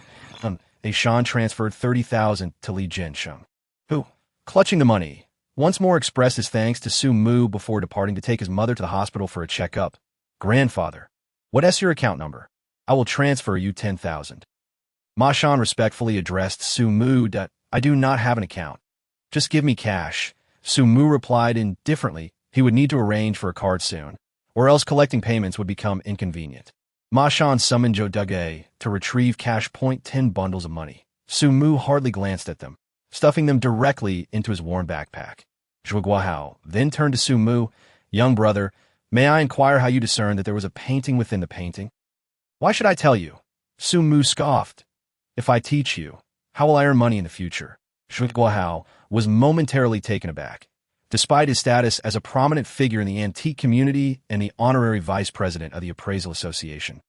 A: Shan transferred 30,000 to Li Jiansheng, who, clutching the money, once more expressed his thanks to Su Mu before departing to take his mother to the hospital for a checkup. Grandfather, what is your account number? I will transfer you 10,000. Ma Shan respectfully addressed Su Mu. I do not have an account. Just give me cash. Su Mu replied indifferently. He would need to arrange for a card soon, or else collecting payments would become inconvenient. Ma Shan summoned Zhou Dugay to retrieve cash. 10 bundles of money. Su Mu hardly glanced at them, stuffing them directly into his worn backpack. Zhu Guahao then turned to Su Mu. Young brother, may I inquire how you discerned that there was a painting within the painting? Why should I tell you? Su Mu scoffed. If I teach you, how will I earn money in the future? Zhu Guahao was momentarily taken aback. Despite his status as a prominent figure in the antique community and the honorary vice president of the Appraisal Association,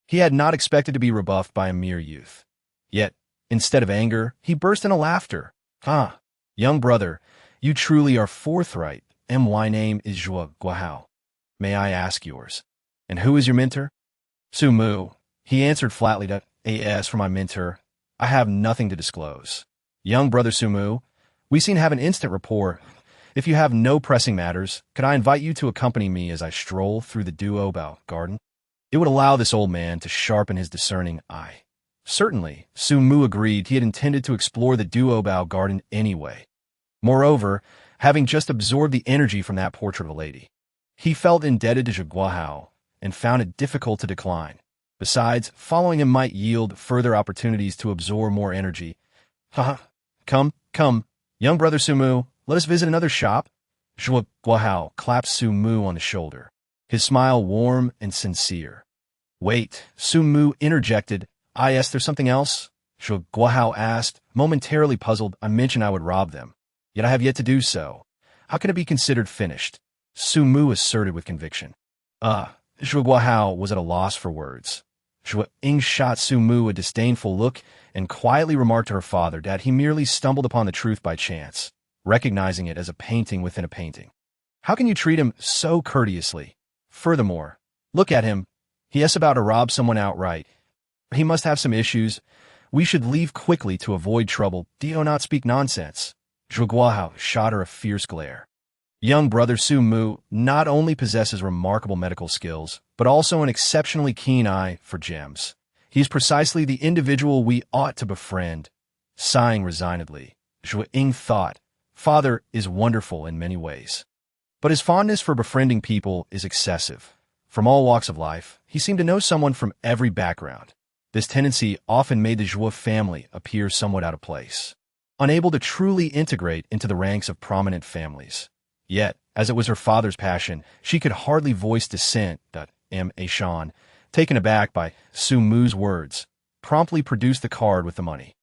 A: he had not expected to be rebuffed by a mere youth. Yet, instead of anger, he burst into laughter. Young brother, you truly are forthright. My name is Zhu Guahao. May I ask yours? And who is your mentor? Su Mu. He answered flatly. As for my mentor, I have nothing to disclose. Young brother Su Mu, we seem to have an instant rapport. If you have no pressing matters, could I invite you to accompany me as I stroll through the Duobao garden? It would allow this old man to sharpen his discerning eye. Certainly, Su Mu agreed. He had intended to explore the Duobao garden anyway. Moreover, having just absorbed the energy from that portrait of a lady, he felt indebted to Zhu Guahao and found it difficult to decline. Besides, following him might yield further opportunities to absorb more energy. Come, young brother Su Mu, let us visit another shop. Zhu Guahao clapped Su Mu on the shoulder, his smile warm and sincere. Wait, Su Mu interjected. There's something else? Zhuge Guohao asked, momentarily puzzled. I mentioned I would rob them, yet I have yet to do so. How can it be considered finished? Su Mu asserted with conviction. Zhuge Guohao was at a loss for words. Zhuge Ying shot Su Mu a disdainful look and quietly remarked to her father that he merely stumbled upon the truth by chance, recognizing it as a painting within a painting. How can you treat him so courteously? Furthermore, look at him. He is about to rob someone outright. He must have some issues. We should leave quickly to avoid trouble. Do you not speak nonsense? Zhuge Guohao shot her a fierce glare. Young brother Su Mu not only possesses remarkable medical skills, but also an exceptionally keen eye for gems. He is precisely the individual we ought to befriend. Sighing resignedly, Zhuge Ying thought, Father is wonderful in many ways, but his fondness for befriending people is excessive. From all walks of life, he seemed to know someone from every background. This tendency often made the Zhuge family appear somewhat out of place, unable to truly integrate into the ranks of prominent families. Yet, as it was her father's passion, she could hardly voice dissent. Shan, taken aback by Su Mu's words, promptly produced the card with the money.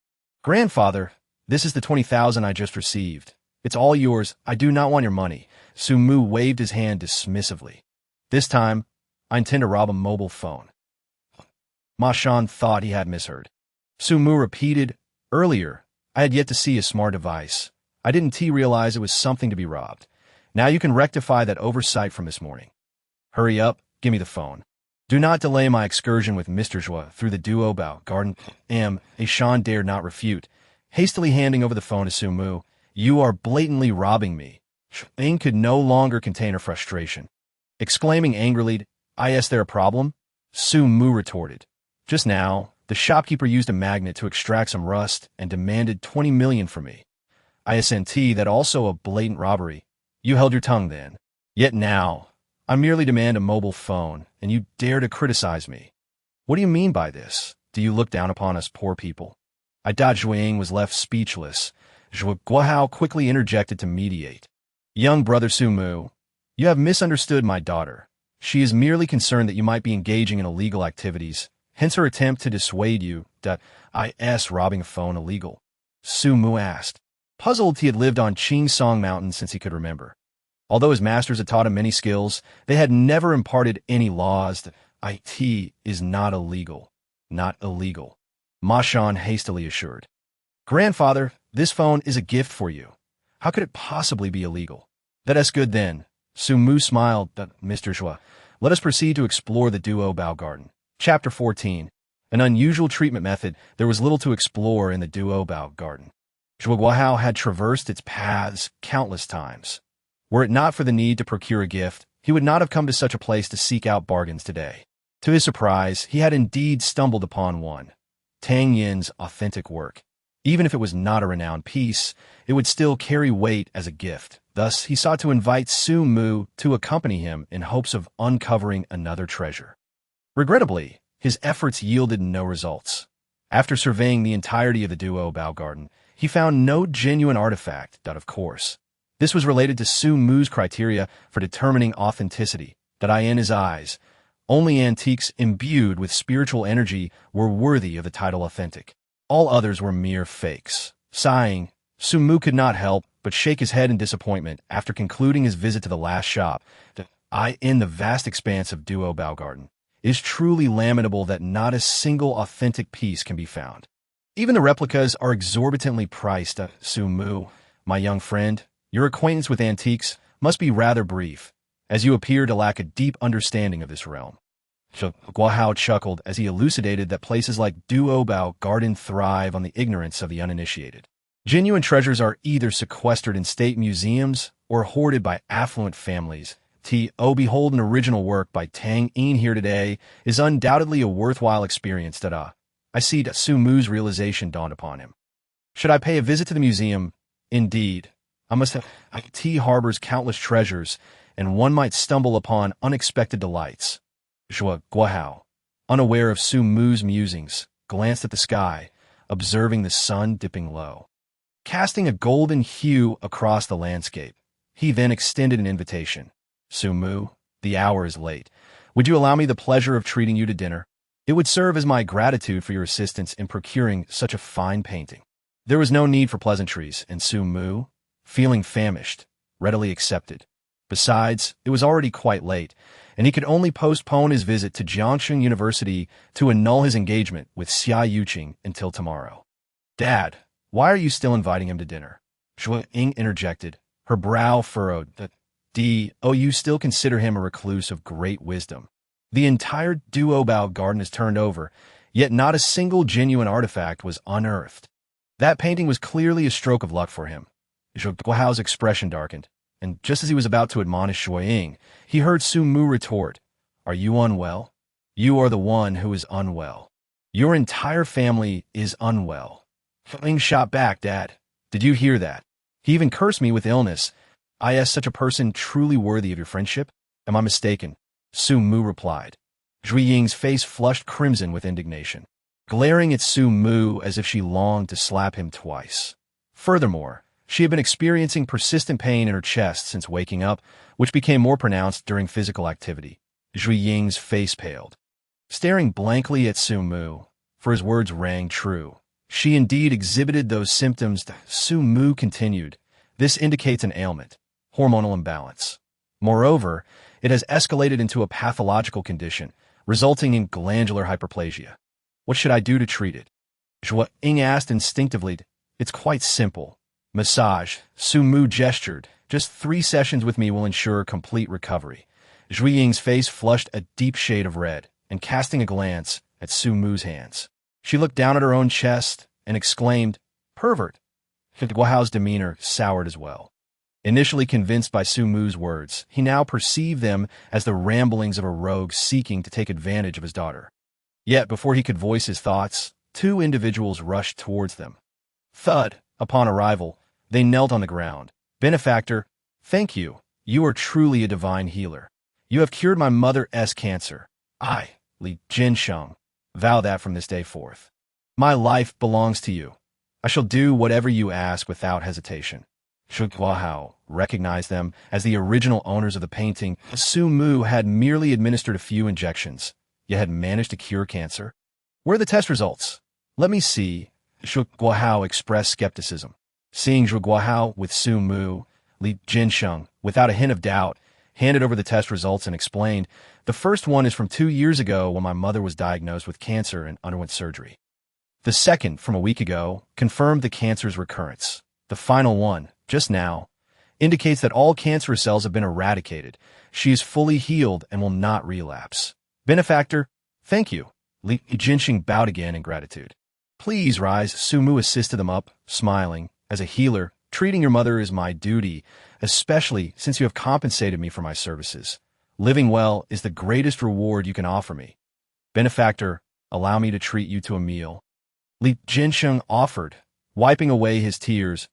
A: Grandfather, this is the 20,000 I just received. It's all yours. I do not want your money. Su Mu waved his hand dismissively. This time, I intend to rob a mobile phone. Ma Shan thought he had misheard. Su Mu repeated, Earlier, I had yet to see a smart device. I didn't realize it was something to be robbed. Now you can rectify that oversight from this morning. Hurry up, give me the phone. Do not delay my excursion with Mr. Zhuge through the Duobao garden. Shan dared not refute, hastily handing over the phone to Su Mu. You are blatantly robbing me. Ying could no longer contain her frustration. Exclaiming angrily, Is there a problem? Su Mu retorted. Just now, the shopkeeper used a magnet to extract some rust and demanded 20 million from me. ISNT that also a blatant robbery. You held your tongue then. Yet now, I merely demand a mobile phone, and you dare to criticize me. What do you mean by this? Do you look down upon us poor people? Zhuge Ying was left speechless. Zhuge Guohao quickly interjected to mediate. Young brother Su Mu, you have misunderstood my daughter. She is merely concerned that you might be engaging in illegal activities, hence her attempt to dissuade you that robbing a phone illegal. Su Mu asked. Puzzled, he had lived on Song Mountain since he could remember. Although his masters had taught him many skills, they had never imparted any laws that IT is not illegal. Not illegal. Ma Shan hastily assured. Grandfather, this phone is a gift for you. How could it possibly be illegal? That is good then. Su Mu smiled. Mr. Zhuge, let us proceed to explore the Duobao garden. Chapter 14. An unusual treatment method. There was little to explore in the Duobao garden. Zhuge Guohao had traversed its paths countless times. Were it not for the need to procure a gift, he would not have come to such a place to seek out bargains today. To his surprise, he had indeed stumbled upon one. Tang Yin's authentic work. Even if it was not a renowned piece, it would still carry weight as a gift. Thus, he sought to invite Su Mu to accompany him in hopes of uncovering another treasure. Regrettably, his efforts yielded no results. After surveying the entirety of the Duobao garden, he found no genuine artifact. Of course, this was related to Su Mu's criteria for determining authenticity. In his eyes, only antiques imbued with spiritual energy were worthy of the title authentic. All others were mere fakes. Sighing, Su Mu could not help but shake his head in disappointment after concluding his visit to the last shop. In the vast expanse of Duobao garden, it is truly lamentable that not a single authentic piece can be found. Even the replicas are exorbitantly priced. Su Mu, my young friend, your acquaintance with antiques must be rather brief, as you appear to lack a deep understanding of this realm. Guohao chuckled as he elucidated that places like Duobao garden thrive on the ignorance of the uninitiated. Genuine treasures are either sequestered in state museums or hoarded by affluent families. Behold an original work by Tang Yin here today is undoubtedly a worthwhile experience. I see that Su Mu's realization dawned upon him. Should I pay a visit to the museum? Indeed. I must have. Harbors countless treasures, and one might stumble upon unexpected delights. Zhuge Guohao, unaware of Su Mu's musings, glanced at the sky, observing the sun dipping low, casting a golden hue across the landscape. He then extended an invitation. Su Mu, the hour is late. Would you allow me the pleasure of treating you to dinner? It would serve as my gratitude for your assistance in procuring such a fine painting. There was no need for pleasantries, and Su Mu, feeling famished, readily accepted. Besides, it was already quite late, and he could only postpone his visit to Jiangxing University to annul his engagement with Xia Yuqing until tomorrow. Dad, why are you still inviting him to dinner? Zhuo Ying interjected, her brow furrowed. You still consider him a recluse of great wisdom. The entire Duobao garden is turned over, yet not a single genuine artifact was unearthed. That painting was clearly a stroke of luck for him. Zhuo Guohao's expression darkened, and just as he was about to admonish Zhuo Ying, he heard Su Mu retort, "Are you unwell? You are the one who is unwell. Your entire family is unwell." Zhuo Ying shot back, "Dad, did you hear that? He even cursed me with illness. Is such a person truly worthy of your friendship? Am I mistaken?" Su Mu replied. Zhuo Ying's face flushed crimson with indignation, glaring at Su Mu as if she longed to slap him twice. Furthermore, she had been experiencing persistent pain in her chest since waking up, which became more pronounced during physical activity. Zhuo Ying's face paled. Staring blankly at Su Mu, for his words rang true. She indeed exhibited those symptoms. Su Mu continued, "This indicates an ailment, hormonal imbalance. Moreover, it has escalated into a pathological condition, resulting in glandular hyperplasia. What should I do to treat it?" Zhuo Ying asked instinctively. "It's quite simple. Massage." Su Mu gestured. "Just 3 sessions with me will ensure complete recovery." Zhuo Ying's face flushed a deep shade of red, and casting a glance at Su Mu's hands, she looked down at her own chest and exclaimed, "Pervert." Guohao's demeanor soured as well. Initially convinced by Su Mu's words, he now perceived them as the ramblings of a rogue seeking to take advantage of his daughter. Yet before he could voice his thoughts, 2 individuals rushed towards them. Thud, upon arrival, they knelt on the ground. "Benefactor, thank you. You are truly a divine healer. You have cured my mother's cancer. I, Li Jinsheng, vow that from this day forth, my life belongs to you. I shall do whatever you ask without hesitation." Zhuo Guohao recognized them as the original owners of the painting. Su Mu had merely administered a few injections, yet had managed to cure cancer. "Where are the test results? Let me see." Zhuo Guohao expressed skepticism. Seeing Zhuo Guohao with Su Mu, Li Jinsheng, without a hint of doubt, handed over the test results and explained, "The first one is from 2 years ago when my mother was diagnosed with cancer and underwent surgery. The second, from a week ago, confirmed the cancer's recurrence. The final one, just now, indicates that all cancerous cells have been eradicated. She is fully healed and will not relapse. Benefactor, thank you." Li Jinxing bowed again in gratitude. "Please rise." Su Mu assisted them up, smiling. "As a healer, treating your mother is my duty, especially since you have compensated me for my services. Living well is the greatest reward you can offer me. Benefactor, allow me to treat you to a meal." Li Jinxing offered, wiping away his tears.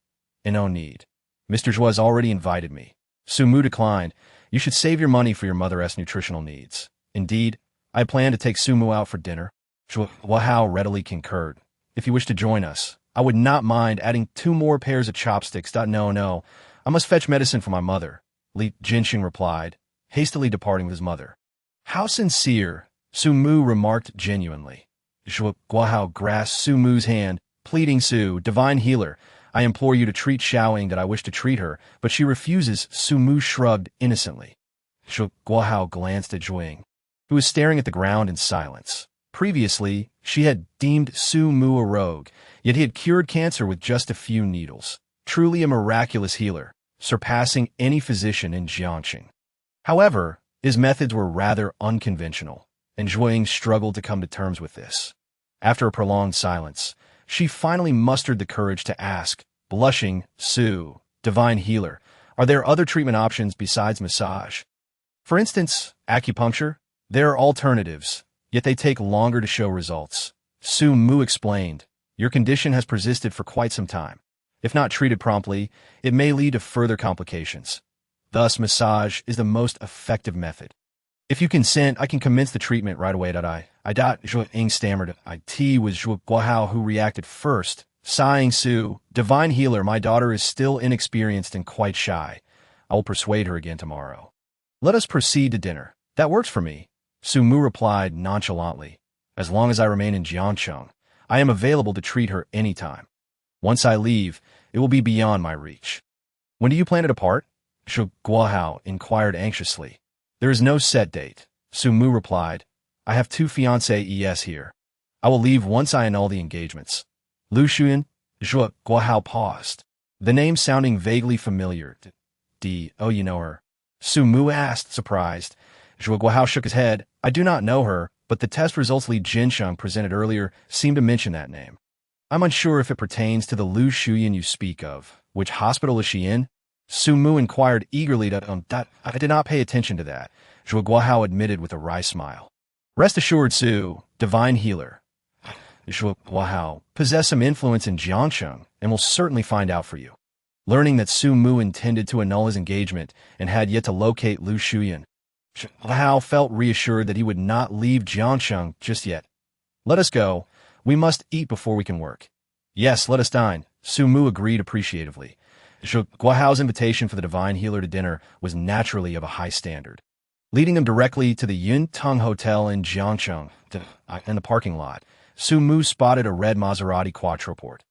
A: "No need. Mr. Zhuo has already invited me." Su Mu declined. "You should save your money for your mother's nutritional needs. Indeed, I plan to take Su Mu out for dinner." Zhuo Guohao readily concurred. "If you wish to join us, I would not mind adding 2 more pairs of chopsticks." No, I must fetch medicine for my mother," Li Jinxing replied, hastily departing with his mother. "How sincere," Su Mu remarked genuinely. Zhuo Guohao grasped Su Mu's hand, pleading, "Su, divine healer, I implore you to treat Xiaoying that I wish to treat her," but she refuses. Su Mu shrugged innocently. Zhuo Guohao glanced at Zhuo Ying, who was staring at the ground in silence. Previously, she had deemed Su Mu a rogue, yet he had cured cancer with just a few needles. Truly a miraculous healer, surpassing any physician in Jiangxing. However, his methods were rather unconventional, and Zhuo Ying struggled to come to terms with this. After a prolonged silence, she finally mustered the courage to ask, blushing, "Su, divine healer, are there other treatment options besides massage? For instance, acupuncture? There are alternatives, yet they take longer to show results." Su Mu explained, "Your condition has persisted for quite some time. If not treated promptly, it may lead to further complications. Thus, massage is the most effective method. If you consent, I can commence the treatment right away." Zhuo Ying stammered. "It was Zhuo Guohao who reacted first, sighing. "Su, divine healer, my daughter is still inexperienced and quite shy. I will persuade her again tomorrow. Let us proceed to dinner." "That works for me," Su Mu replied nonchalantly. As long as I remain in Jiangcheng, I am available to treat her anytime. Once I leave, it will be beyond my reach. When do you plan to depart? Zhu Guohao inquired anxiously. There is no set date, Su Mu replied. I have 2 fiancés here. I will leave once I annul the engagements. Lu Shuyan, Zhu Guohao paused. The name sounding vaguely familiar. Oh, you know her? Su Mu asked, surprised. Zhu Guohao shook his head. I do not know her, but the test results Li Jinsheng presented earlier seem to mention that name. I'm unsure if it pertains to the Lu Shuyan you speak of. Which hospital is she in? Su Mu inquired eagerly. I did not pay attention to that, Zhu Guohao admitted with a wry smile. Rest assured, Su, divine healer. Zhu Guohao possess some influence in Jiangcheng and will certainly find out for you. Learning that Su Mu intended to annul his engagement and had yet to locate Lu Shuyan, Zhu Guohao felt reassured that he would not leave Jiangcheng just yet. Let us go. We must eat before we can work. Yes, let us dine, Su Mu agreed appreciatively. Zhu Guohao's invitation for the divine healer to dinner was naturally of a high standard. Leading them directly to the Yun Tung Hotel in Jiangcheng, in the parking lot, Su Mu spotted a red Maserati Quattroporte,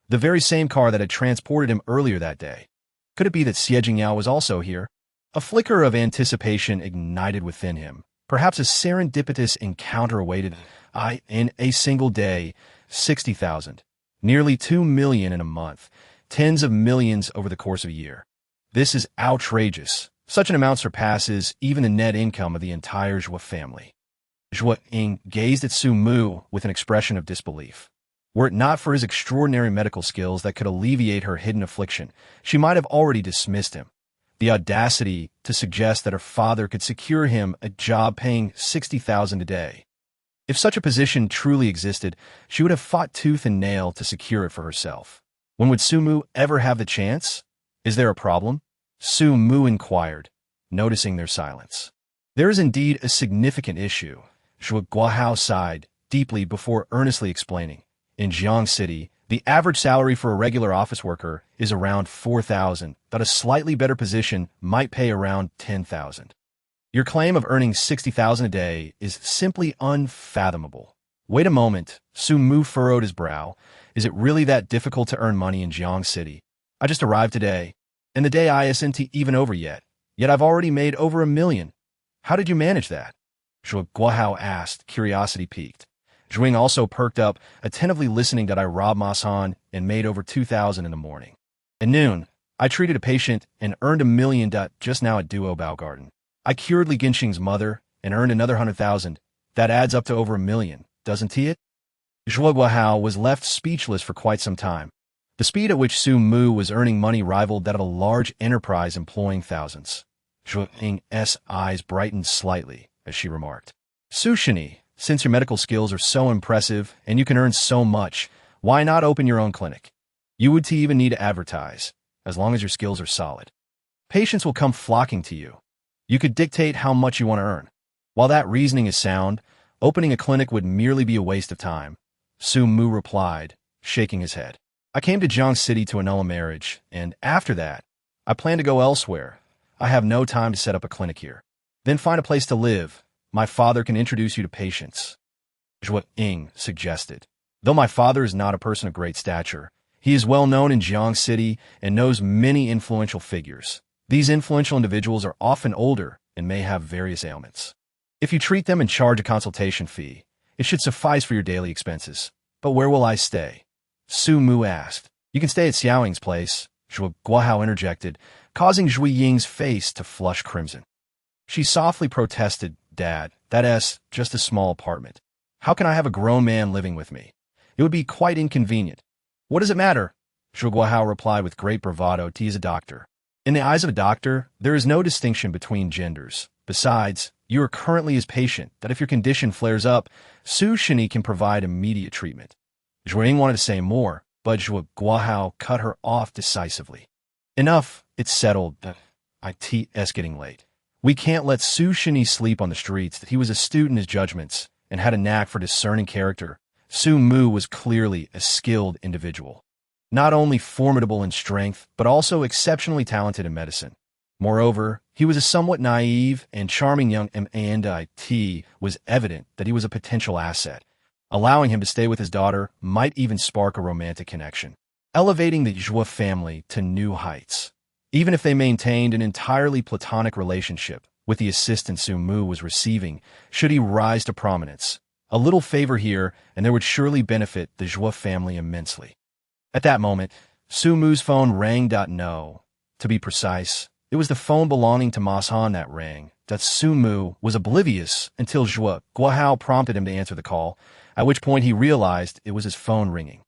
A: the very same car that had transported him earlier that day. Could it be that Xie Jingyao was also here? A flicker of anticipation ignited within him. Perhaps a serendipitous encounter awaited. In a single day, 60,000. Nearly 2 million in a month. Tens of millions over the course of a year. This is outrageous. Such an amount surpasses even the net income of the entire Zhou family. Zhou Ying gazed at Su Mu with an expression of disbelief. Were it not for his extraordinary medical skills that could alleviate her hidden affliction, she might have already dismissed him. The audacity to suggest that her father could secure him a job paying 60,000 a day. If such a position truly existed, she would have fought tooth and nail to secure it for herself. When would Su Mu ever have the chance? Is there a problem? Su Mu inquired, noticing their silence. There is indeed a significant issue. Zhu Guohao sighed deeply before earnestly explaining. In Jiang City, the average salary for a regular office worker is around 4,000, but a slightly better position might pay around 10,000. Your claim of earning 60,000 a day is simply unfathomable. Wait a moment, Su Mu furrowed his brow. Is it really that difficult to earn money in Jiang City? I just arrived today, and the day isn't even over yet. Yet I've already made over 1 million. How did you manage that? Zhu Guohao asked, curiosity piqued. Zhuing also perked up, attentively listening that I robbed Masan and made over 2,000 in the morning. At noon, I treated a patient and earned 1 million just now at Duobao Garden. I cured Li Genxing's mother and earned another 100,000. That adds up to over 1 million, doesn't it? Zhu Guohao was left speechless for quite some time. The speed at which Su Mu was earning money rivaled that of a large enterprise employing thousands. Zhu Ying's eyes brightened slightly as she remarked, Su Shini, since your medical skills are so impressive and you can earn so much, why not open your own clinic? You would even need to advertise, as long as your skills are solid. Patients will come flocking to you. You could dictate how much you want to earn. While that reasoning is sound, opening a clinic would merely be a waste of time, Su Mu replied, shaking his head. I came to Jiang City to annul a marriage, and after that, I plan to go elsewhere. I have no time to set up a clinic here. Then find a place to live. My father can introduce you to patients, Zhu Ying suggested. Though my father is not a person of great stature, he is well known in Jiang City and knows many influential figures. These influential individuals are often older and may have various ailments. If you treat them and charge a consultation fee, it should suffice for your daily expenses. But where will I stay? Su Mu asked. You can stay at Xiaoying's place, Zhu Guohao interjected, causing Zhu Ying's face to flush crimson. She softly protested, Dad, that's just a small apartment. How can I have a grown man living with me? It would be quite inconvenient. What does it matter? Zhu Guohao replied with great bravado. He is a doctor. In the eyes of a doctor, there is no distinction between genders. Besides, you are currently his patient, that if your condition flares up, Su Shini can provide immediate treatment. Zhu Ying wanted to say more, but Zhu Guohao cut her off decisively. Enough, it's settled. It's getting late. We can't let Su Shini sleep on the streets. That he was astute in his judgments and had a knack for discerning character. Su Mu was clearly a skilled individual. Not only formidable in strength, but also exceptionally talented in medicine. Moreover, he was a somewhat naive and charming young man, and it was evident that he was a potential asset. Allowing him to stay with his daughter might even spark a romantic connection, elevating the Zhua family to new heights. Even if they maintained an entirely platonic relationship with the assistance Su Mu was receiving, should he rise to prominence, a little favor here and there would surely benefit the Zhua family immensely. At that moment, Su Mu's phone rang. No, to be precise, it was the phone belonging to Ma Han that rang. Su Mu was oblivious until Zhua Guahao prompted him to answer the call, at which point he realized it was his phone ringing.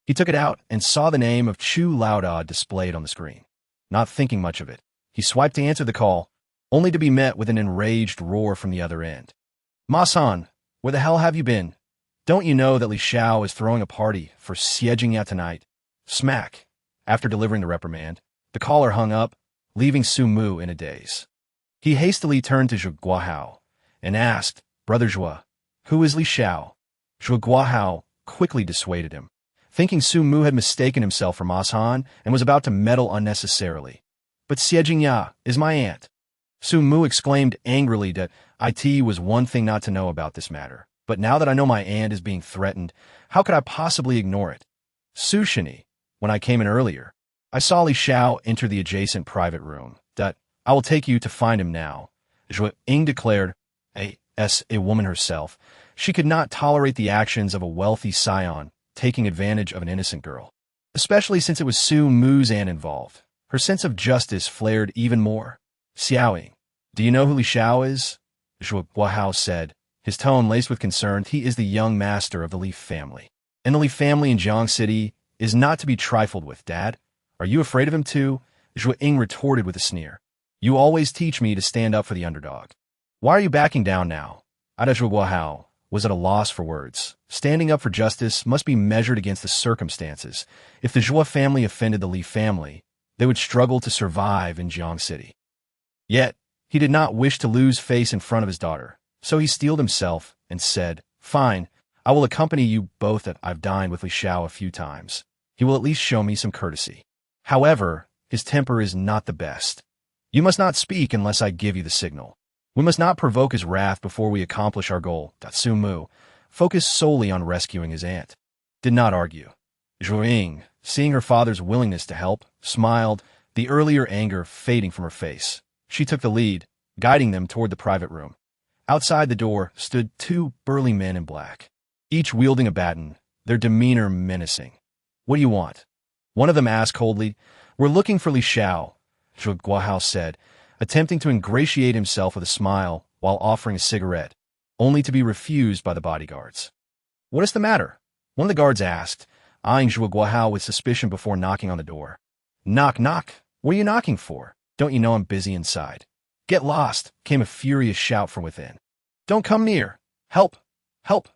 A: He took it out and saw the name of Chu Laoda displayed on the screen. Not thinking much of it, he swiped to answer the call, only to be met with an enraged roar from the other end. Ma Han, where the hell have you been? Don't you know that Li Xiao is throwing a party for Xiejingya tonight? Smack. After delivering the reprimand, the caller hung up, leaving Su Mu in a daze. He hastily turned to Zhu Guahao and asked, Brother Zhua, who is Li Xiao? Zhu Guahao quickly dissuaded him, thinking Su Mu had mistaken himself for Ma Han and was about to meddle unnecessarily. But Xiejingya is my aunt. Su Mu exclaimed angrily that it was one thing not to know about this matter, but now that I know my aunt is being threatened, how could I possibly ignore it? Su Shini, when I came in earlier, I saw Li Xiao enter the adjacent private room. I will take you to find him now. Zhu Ying declared, as a woman herself, she could not tolerate the actions of a wealthy scion taking advantage of an innocent girl, especially since it was Su Mu's aunt involved. Her sense of justice flared even more. Xiaoying, do you know who Li Xiao is? Zhu Guahao said, his tone laced with concern. He is the young master of the Li family. And the Li family in Jiang City is not to be trifled with, Dad. Are you afraid of him too? Zhu Ying retorted with a sneer. You always teach me to stand up for the underdog. Why are you backing down now? Zhu Guahao was at a loss for words. Standing up for justice must be measured against the circumstances. If the Zhua family offended the Li family, they would struggle to survive in Jiang City. Yet, he did not wish to lose face in front of his daughter, so he steeled himself and said, Fine, I will accompany you both. I've dined with Li Xiao a few times. He will at least show me some courtesy. However, his temper is not the best. You must not speak unless I give you the signal. We must not provoke his wrath before we accomplish our goal. Su Mu, focused solely on rescuing his aunt, did not argue. Zhu Ying, seeing her father's willingness to help, smiled, the earlier anger fading from her face. She took the lead, guiding them toward the private room. Outside the door stood two burly men in black, each wielding a baton, their demeanor menacing. What do you want? One of them asked coldly. We're looking for Li Xiao, Zhu Guahao said, attempting to ingratiate himself with a smile while offering a cigarette, only to be refused by the bodyguards. What is the matter? One of the guards asked, eyeing Zhu Guahao with suspicion before knocking on the door. Knock, knock. What are you knocking for? Don't you know I'm busy inside? Get lost, came a furious shout from within. Don't come near. Help! Help!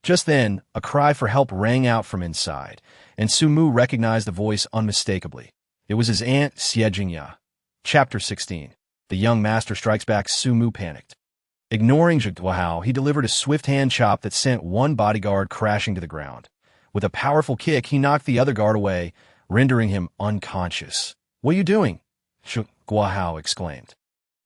A: Just then, a cry for help rang out from inside, and Su Mu recognized the voice unmistakably. It was his aunt, Xiejingya. Chapter 16. The young master strikes back. Su Mu panicked. Ignoring Zhu Guahao, he delivered a swift hand chop that sent one bodyguard crashing to the ground. With a powerful kick, he knocked the other guard away, rendering him unconscious. What are you doing? Zhu Guahao exclaimed,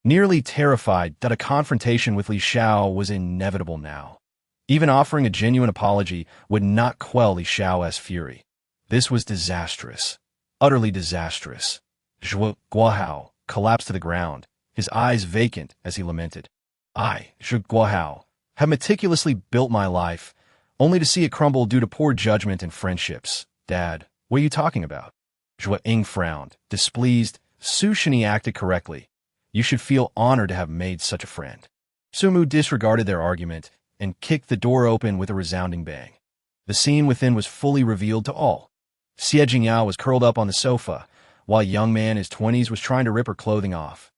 A: nearly terrified that a confrontation with Li Xiao was inevitable now. Even offering a genuine apology would not quell Li Xiao's fury. This was disastrous. Utterly disastrous. Zhu Guahao collapsed to the ground, his eyes vacant as he lamented. I, Zhu Guahao, have meticulously built my life, only to see it crumble due to poor judgment and friendships. Dad, what are you talking about? Zhu Ying frowned, displeased. Su Shini acted correctly. You should feel honored to have made such a friend. Su Mu disregarded their argument and kicked the door open with a resounding bang. The scene within was fully revealed to all. Xiejingya was curled up on the sofa, while a young man in his 20s was trying to rip her clothing off.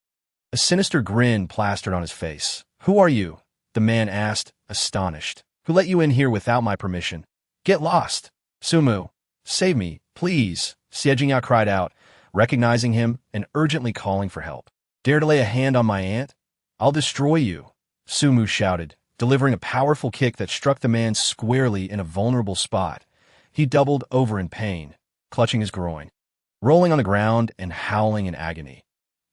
A: A sinister grin plastered on his face. Who are you? The man asked, astonished. Who let you in here without my permission? Get lost. Su Mu, save me, please, Xiejingya cried out, recognizing him and urgently calling for help. Dare to lay a hand on my aunt? I'll destroy you, Su Mu shouted, delivering a powerful kick that struck the man squarely in a vulnerable spot. He doubled over in pain, clutching his groin, rolling on the ground and howling in agony.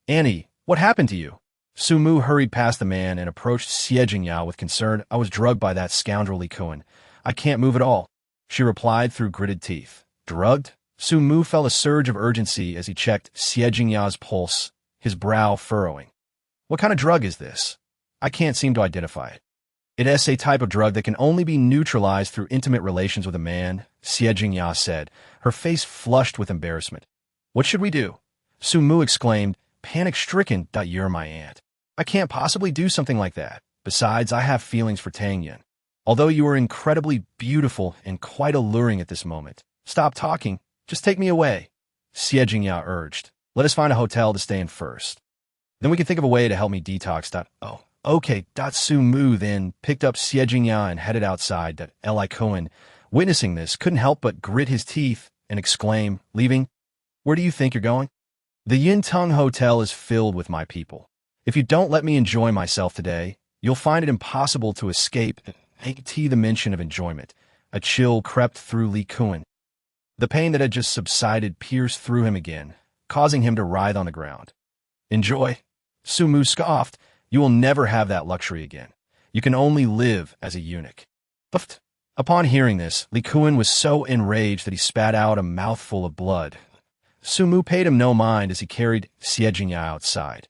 A: Annie, what happened to you? Su Mu hurried past the man and approached Xiejingya with concern. I was drugged by that scoundrel Li Kuan. I can't move at all, she replied through gritted teeth. Drugged? Su Mu felt a surge of urgency as he checked Xie Jingya's pulse, his brow furrowing. What kind of drug is this? I can't seem to identify it. It is a type of drug that can only be neutralized through intimate relations with a man, Xie Jingya said, her face flushed with embarrassment. What should we do? Su Mu exclaimed, panic-stricken. You're my aunt. I can't possibly do something like that. Besides, I have feelings for Tang Yin. Although you are incredibly beautiful and quite alluring at this moment. Stop talking. Just take me away, Xie Jingya urged. Let us find a hotel to stay in first. Then we can think of a way to help me detox. Oh, okay. Su Mu then picked up Xie Jingya and headed outside. Li Cohen, witnessing this, couldn't help but grit his teeth and exclaim, leaving? Where do you think you're going? The Yin Tung Hotel is filled with my people. If you don't let me enjoy myself today, you'll find it impossible to escape. The mention of enjoyment. A chill crept through Li Cohen. The pain that had just subsided pierced through him again, causing him to writhe on the ground. Enjoy? Su Mu scoffed. You will never have that luxury again. You can only live as a eunuch. Puffed. Upon hearing this, Li Cohen was so enraged that he spat out a mouthful of blood. Su Mu paid him no mind as he carried Xie Jingya outside.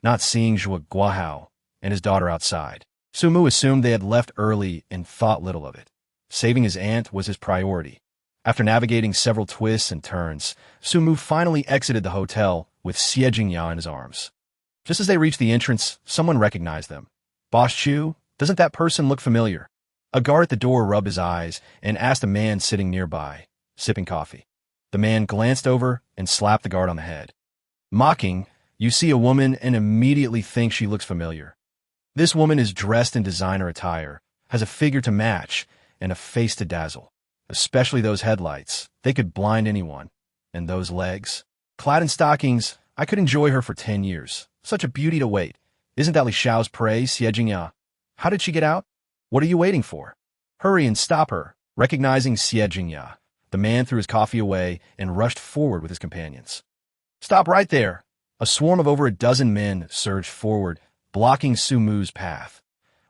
A: Not seeing Zhuge Guahao and his daughter outside, Su Mu assumed they had left early and thought little of it. Saving his aunt was his priority. After navigating several twists and turns, Su Mu finally exited the hotel with Xie Jingya in his arms. Just as they reached the entrance, someone recognized them. Boss Chu, doesn't that person look familiar? A guard at the door rubbed his eyes and asked a man sitting nearby, sipping coffee. The man glanced over and slapped the guard on the head. Mocking, you see a woman and immediately think she looks familiar. This woman is dressed in designer attire, has a figure to match, and a face to dazzle. Especially those headlights. They could blind anyone. And those legs. Clad in stockings, I could enjoy her for 10 years. Such a beauty to wait. Isn't that Li Xiao's prey, Xie Jingya? How did she get out? What are you waiting for? Hurry and stop her. Recognizing Xie Jingya, the man threw his coffee away and rushed forward with his companions. Stop right there. A swarm of over a dozen men surged forward, blocking Su Mu's path.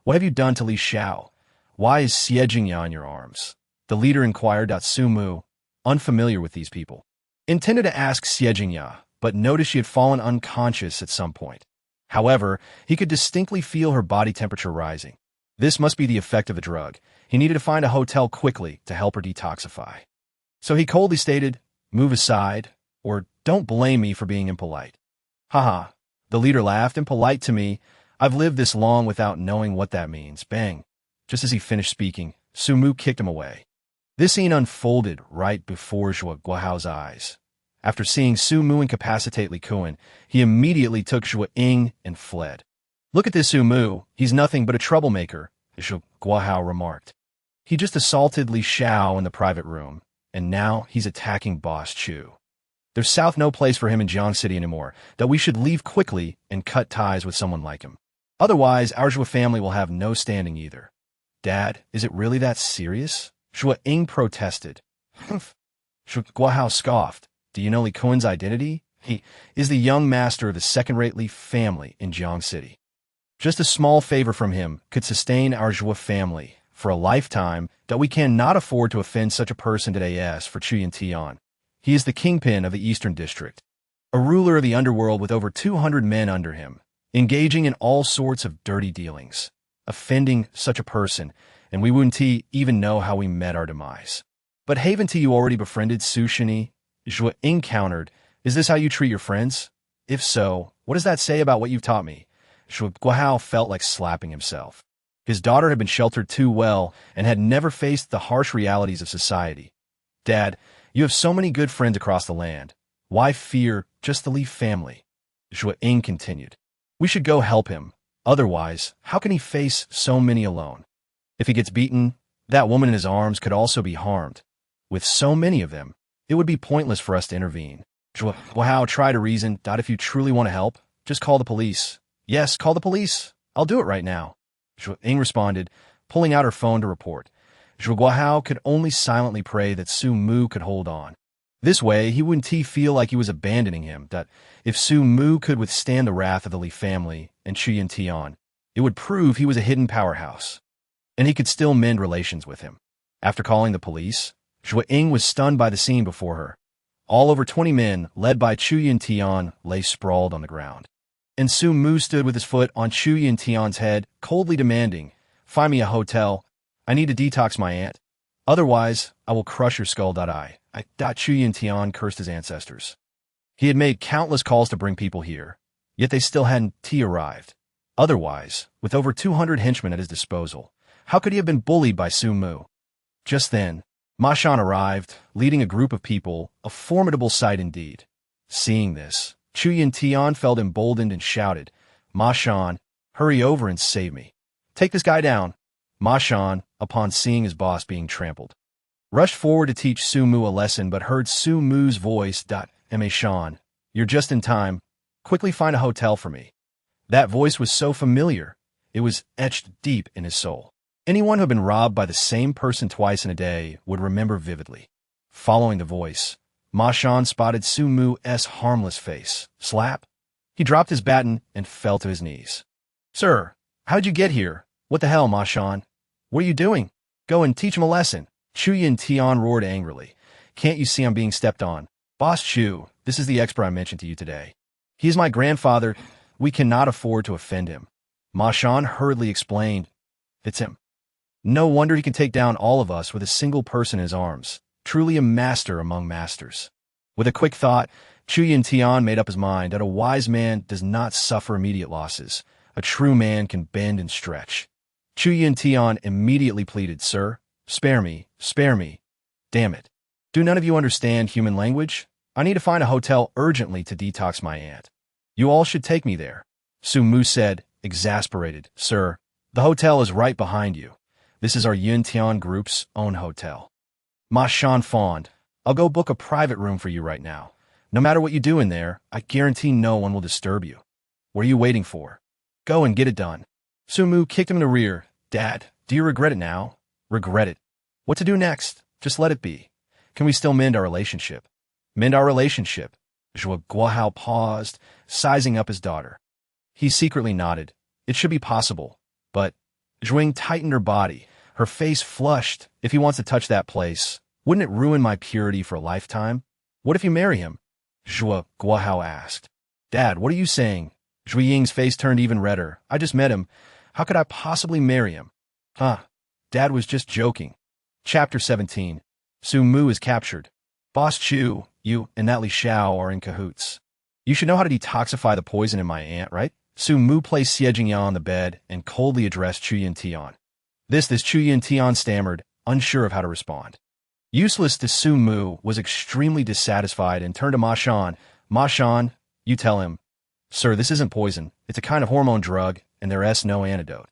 A: What have you done to Li Xiao? Why is Xie Jingya in your arms? The leader inquired. Su Mu, unfamiliar with these people, intended to ask Xie Jingya, but noticed she had fallen unconscious at some point. However, he could distinctly feel her body temperature rising. This must be the effect of the drug. He needed to find a hotel quickly to help her detoxify. So he coldly stated, move aside, or don't blame me for being impolite. Haha, the leader laughed. Impolite to me? I've lived this long without knowing what that means. Bang. Just as he finished speaking, Su Mu kicked him away. This scene unfolded right before Zhuge Guahao's eyes. After seeing Su Mu incapacitate Li Cohen, he immediately took Zhuge Ying and fled. Look at this Su Mu, he's nothing but a troublemaker, Zhuge Guahao remarked. He just assaulted Li Xiao in the private room, and now he's attacking Boss Chu. There's south no place for him in Jiang City anymore, that we should leave quickly and cut ties with someone like him. Otherwise, our Zhuge family will have no standing either. Dad, is it really that serious? Zhuge Ying protested. Humph. Zhuge Guahao scoffed. Do you know Li Cohen's identity? He is the young master of the second-rate Li family in Jiang City. Just a small favor from him could sustain our Zhuge family for a lifetime that we cannot afford to offend such a person today as for Chu Yintian. He is the kingpin of the Eastern District, a ruler of the underworld with over 200 men under him, engaging in all sorts of dirty dealings. Offending such a person, and we wouldn't even know how we met our demise. But haven't you already befriended Su Shini? Zhuge Ying countered. Is this how you treat your friends? If so, what does that say about what you've taught me? Zhuge Guahao felt like slapping himself. His daughter had been sheltered too well and had never faced the harsh realities of society. Dad, you have so many good friends across the land. Why fear just the Li family? Zhuge Ying continued. We should go help him. Otherwise, how can he face so many alone? If he gets beaten, that woman in his arms could also be harmed. With so many of them, it would be pointless for us to intervene. Zhuge Guahao tried to reason. If you truly want to help, just call the police. Yes, call the police. I'll do it right now. Zhuge Ying responded, pulling out her phone to report. Zhuge Guahao could only silently pray that Su Mu could hold on. This way, he wouldn't feel like he was abandoning him, that if Su Mu could withstand the wrath of the Li family and Chu Yintian, it would prove he was a hidden powerhouse, and he could still mend relations with him. After calling the police, Zhua Ying was stunned by the scene before her. All over 20 men, led by Chu Yintian, lay sprawled on the ground. And Su Mu stood with his foot on Chu Yintian's head, coldly demanding, "Find me a hotel. I need to detox my aunt. Otherwise, I will crush your skull." Chu Yintian cursed his ancestors. He had made countless calls to bring people here, yet they still hadn't arrived. Otherwise, with over 200 henchmen at his disposal, how could he have been bullied by Su Mu? Just then, Ma Shan arrived, leading a group of people, a formidable sight indeed. Seeing this, Chu Yintian felt emboldened and shouted, "Ma Shan, hurry over and save me. Take this guy down." Ma Shan, upon seeing his boss being trampled, rushed forward to teach Su Mu a lesson but heard Su Mu's voice, "Ma Shan, you're just in time. Quickly find a hotel for me." That voice was so familiar, it was etched deep in his soul. Anyone who had been robbed by the same person twice in a day would remember vividly. Following the voice, Ma Shan spotted Su Mu's harmless face. Slap! He dropped his baton and fell to his knees. "Sir, how'd you get here? What the hell, Ma Shan? What are you doing? Go and teach him a lesson." Chu Yintian roared angrily. "Can't you see I'm being stepped on? Boss Chu, this is the expert I mentioned to you today. He is my grandfather. We cannot afford to offend him." Ma Shan hurriedly explained, "It's him. No wonder he can take down all of us with a single person in his arms. Truly a master among masters." With a quick thought, Chu Yintian made up his mind that a wise man does not suffer immediate losses. A true man can bend and stretch. Chu Yintian immediately pleaded, "Sir, spare me, spare me. Damn it. Do none of you understand human language? I need to find a hotel urgently to detox my aunt. You all should take me there." Su Mu said, exasperated, "Sir, the hotel is right behind you. This is our Yuntian group's own hotel." Ma Shan fawned, "I'll go book a private room for you right now. No matter what you do in there, I guarantee no one will disturb you. What are you waiting for? Go and get it done." Su Mu kicked him in the rear. "Dad, do you regret it now?" "Regret it? What to do next? Just let it be. Can we still mend our relationship?" "Mend our relationship?" Zhua Guohao paused, sizing up his daughter. He secretly nodded. It should be possible, but Zhuing tightened her body, her face flushed. "If he wants to touch that place, wouldn't it ruin my purity for a lifetime? What if you marry him?" Zhua Guohao asked. "Dad, what are you saying?" Zhui Ying's face turned even redder. "I just met him. How could I possibly marry him?" Dad was just joking. Chapter 17. Su Mu is captured. "Boss Chu, you and that Li Xiao are in cahoots. You should know how to detoxify the poison in my aunt, right?" Su Mu placed Xie Jingya on the bed and coldly addressed Chu Yintian. This Chu Yintian stammered, unsure of how to respond. Useless to Su Mu was extremely dissatisfied and turned to Ma Shan. "Ma Shan, you tell him." "Sir, this isn't poison. It's a kind of hormone drug, and there's no antidote."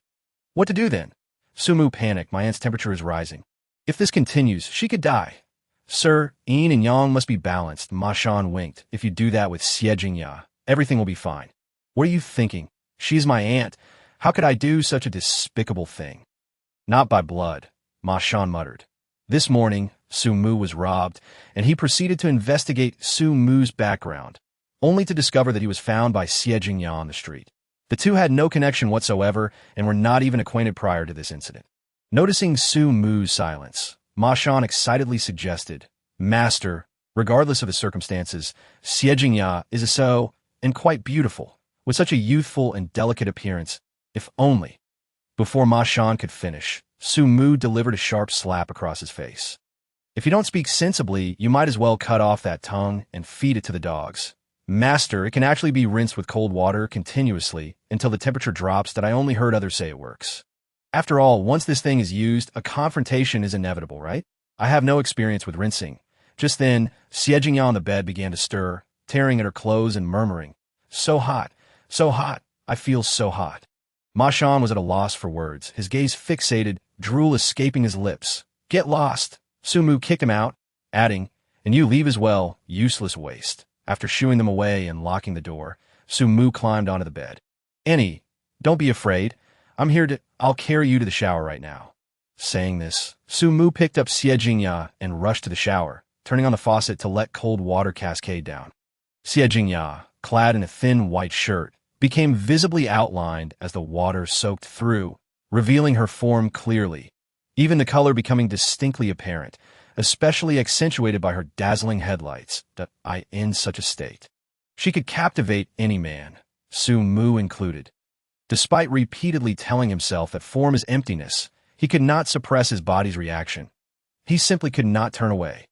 A: "What to do then?" Su Mu panicked. "My aunt's temperature is rising. If this continues, she could die." "Sir, yin and yang must be balanced." Ma Shan winked. "If you do that with Xie Jingya, everything will be fine." "What are you thinking? She's my aunt. How could I do such a despicable thing?" "Not by blood," Ma Shan muttered. This morning, Su Mu was robbed, and he proceeded to investigate Su Mu's background, only to discover that he was found by Xie Jingya on the street. The two had no connection whatsoever and were not even acquainted prior to this incident. Noticing Su Mu's silence, Ma Shan excitedly suggested, "Master, regardless of the circumstances, Xie Jingya is a so, and quite beautiful, with such a youthful and delicate appearance, if only." Before Ma Shan could finish, Su Mu delivered a sharp slap across his face. "If you don't speak sensibly, you might as well cut off that tongue and feed it to the dogs." "Master, it can actually be rinsed with cold water continuously until the temperature drops. That I only heard others say it works. After all, once this thing is used, a confrontation is inevitable, right? I have no experience with rinsing." Just then, Xie Jingya on the bed began to stir, tearing at her clothes and murmuring, "So hot, I feel so hot." Ma Shan was at a loss for words, his gaze fixated, drool escaping his lips. "Get lost." Su Mu kicked him out, adding, "And you leave as well, useless waste." After shooing them away and locking the door, Su Mu climbed onto the bed. "Annie, don't be afraid. I'll carry you to the shower right now." Saying this, Su Mu picked up Xie Jingya and rushed to the shower, turning on the faucet to let cold water cascade down. Xie Jingya, clad in a thin white shirt, became visibly outlined as the water soaked through, revealing her form clearly. even the color becoming distinctly apparent, especially accentuated by her dazzling headlights. In such a state, she could captivate any man, Su Mu included. Despite repeatedly telling himself that form is emptiness, he could not suppress his body's reaction. He simply could not turn away.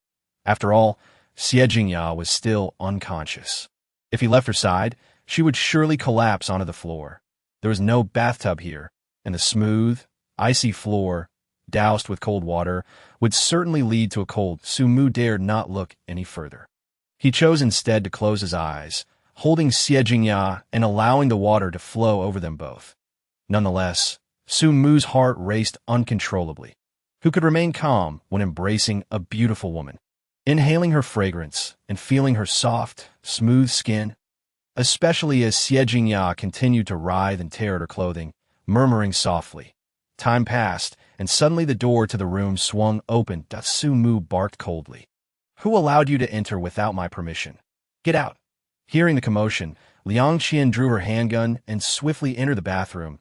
A: After all, Xie Jingya was still unconscious. If he left her side, she would surely collapse onto the floor. There was no bathtub here, and the smooth, icy floor, doused with cold water, would certainly lead to a cold. Su Mu dared not look any further. He chose instead to close his eyes, holding Xie Jingya and allowing the water to flow over them both. Nonetheless, Su Mu's heart raced uncontrollably. Who could remain calm when embracing a beautiful woman, inhaling her fragrance and feeling her soft, smooth skin? Especially as Xie Jingya continued to writhe and tear at her clothing, murmuring softly. Time passed, and suddenly the door to the room swung open. Su Mu barked coldly. "Who allowed you to enter without my permission? Get out!" Hearing the commotion, Liang Qian drew her handgun and swiftly entered the bathroom.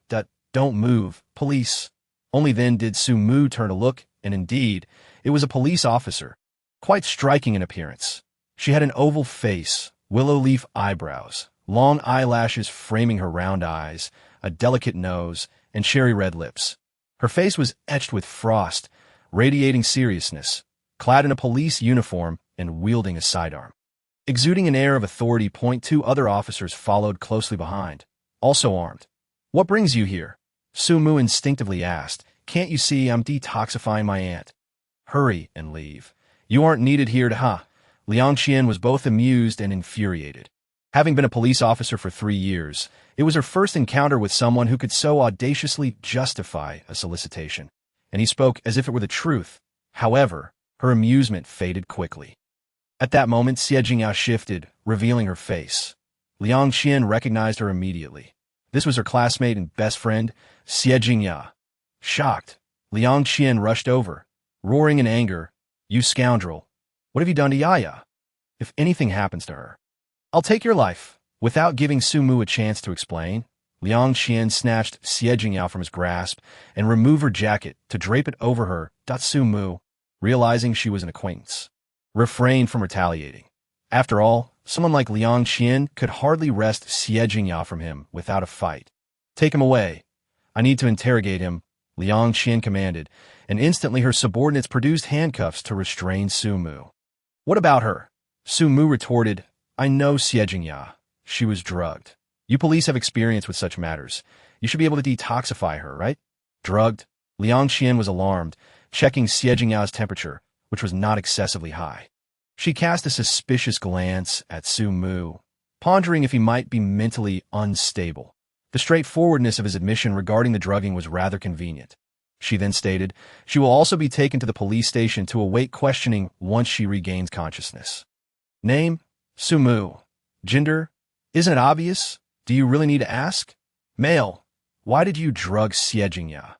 A: "Don't move, police." Only then did Su Mu turn to look, and indeed, it was a police officer, quite striking in appearance. She had an oval face, willow leaf eyebrows, long eyelashes framing her round eyes, a delicate nose, and cherry red lips. Her face was etched with frost, radiating seriousness, clad in a police uniform and wielding a sidearm. Exuding an air of authority, two other officers followed closely behind, also armed. "What brings you here?" Su Mu instinctively asked. "Can't you see I'm detoxifying my aunt?" "Hurry and leave. You aren't needed here to Liang Qian was both amused and infuriated. Having been a police officer for 3 years, it was her first encounter with someone who could so audaciously justify a solicitation, and he spoke as if it were the truth. However, her amusement faded quickly. At that moment, Xie Jingya shifted, revealing her face. Liang Qian recognized her immediately. This was her classmate and best friend, Xie Jingya. Shocked, Liang Qian rushed over, roaring in anger, "You scoundrel! What have you done to Yaya? If anything happens to her, I'll take your life." Without giving Su Mu a chance to explain, Liang Qian snatched Xie Jingya from his grasp and removed her jacket to drape it over her. Su Mu, realizing she was an acquaintance, refrained from retaliating. After all, someone like Liang Qian could hardly wrest Xie Jingya from him without a fight. "Take him away. I need to interrogate him," Liang Qian commanded, and instantly her subordinates produced handcuffs to restrain Su Mu. "What about her?" Su Mu retorted. "I know Xie Jingya. She was drugged. You police have experience with such matters. You should be able to detoxify her, right?" "Drugged?" Liang Qian was alarmed, checking Xie Jingya's temperature, which was not excessively high. She cast a suspicious glance at Su Mu, pondering if he might be mentally unstable. The straightforwardness of his admission regarding the drugging was rather convenient. She then stated, she will also be taken to the police station to await questioning once she regains consciousness. "Name? Su Mu. Gender? Isn't it obvious? Do you really need to ask? Male. Why did you drug Xie Jingya?"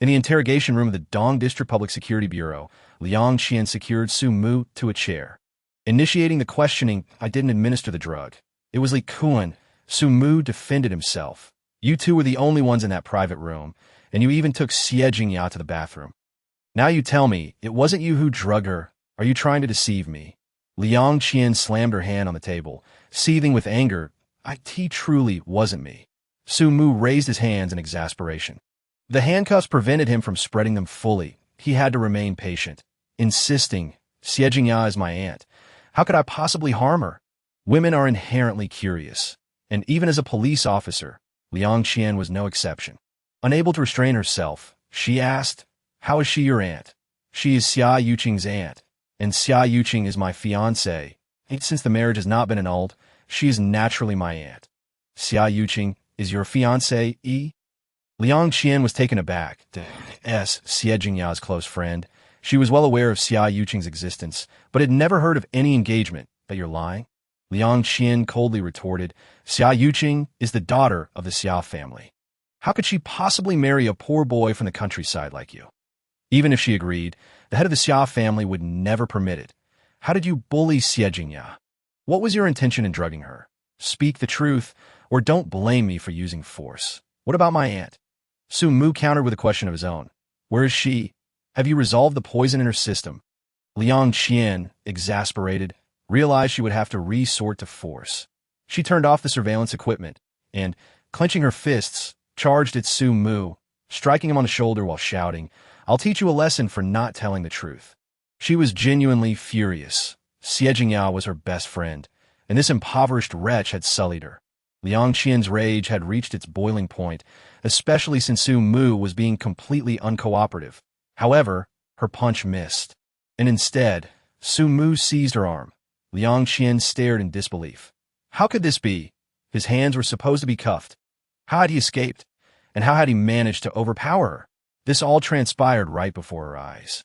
A: In the interrogation room of the Dong District Public Security Bureau, Liang Qian secured Su Mu to a chair. Initiating the questioning, "I didn't administer the drug. It was Li Kuan." Su Mu defended himself. "You two were the only ones in that private room, and you even took Xie Jingya to the bathroom. Now you tell me, it wasn't you who drugged her. Are you trying to deceive me?" Liang Qian slammed her hand on the table, seething with anger. "It truly wasn't me." Su Mu raised his hands in exasperation. The handcuffs prevented him from spreading them fully. He had to remain patient, insisting, "Xie Jingya is my aunt. How could I possibly harm her?" Women are inherently curious, and even as a police officer, Liang Qian was no exception. Unable to restrain herself, she asked, "How is she your aunt?" "She is Xia Yuqing's aunt, and Xia Yuqing is my fiancé. Since the marriage has not been annulled, she is naturally my aunt." "Xia Yuqing is your fiancé?" Liang Qian was taken aback. Xie Jingya's close friend. She was well aware of Xia Yuqing's existence, but had never heard of any engagement. "That you're lying?" Liang Qian coldly retorted. "Xia Yuqing is the daughter of the Xia family. How could she possibly marry a poor boy from the countryside like you? Even if she agreed, the head of the Xia family would never permit it. How did you bully Xie Jingya? What was your intention in drugging her? Speak the truth, or don't blame me for using force. What about my aunt?" Su Mu countered with a question of his own. "Where is she?" Have you resolved the poison in her system? Liang Qian, exasperated, realized she would have to resort to force. She turned off the surveillance equipment and, clenching her fists, charged at Su Mu, striking him on the shoulder while shouting, "I'll teach you a lesson for not telling the truth." She was genuinely furious. Xie Jingyao was her best friend, and this impoverished wretch had sullied her. Liang Qian's rage had reached its boiling point, especially since Su Mu was being completely uncooperative. However, her punch missed, and instead, Su Mu seized her arm. Liang Qian stared in disbelief. How could this be? His hands were supposed to be cuffed. How had he escaped? And how had he managed to overpower her? This all transpired right before her eyes,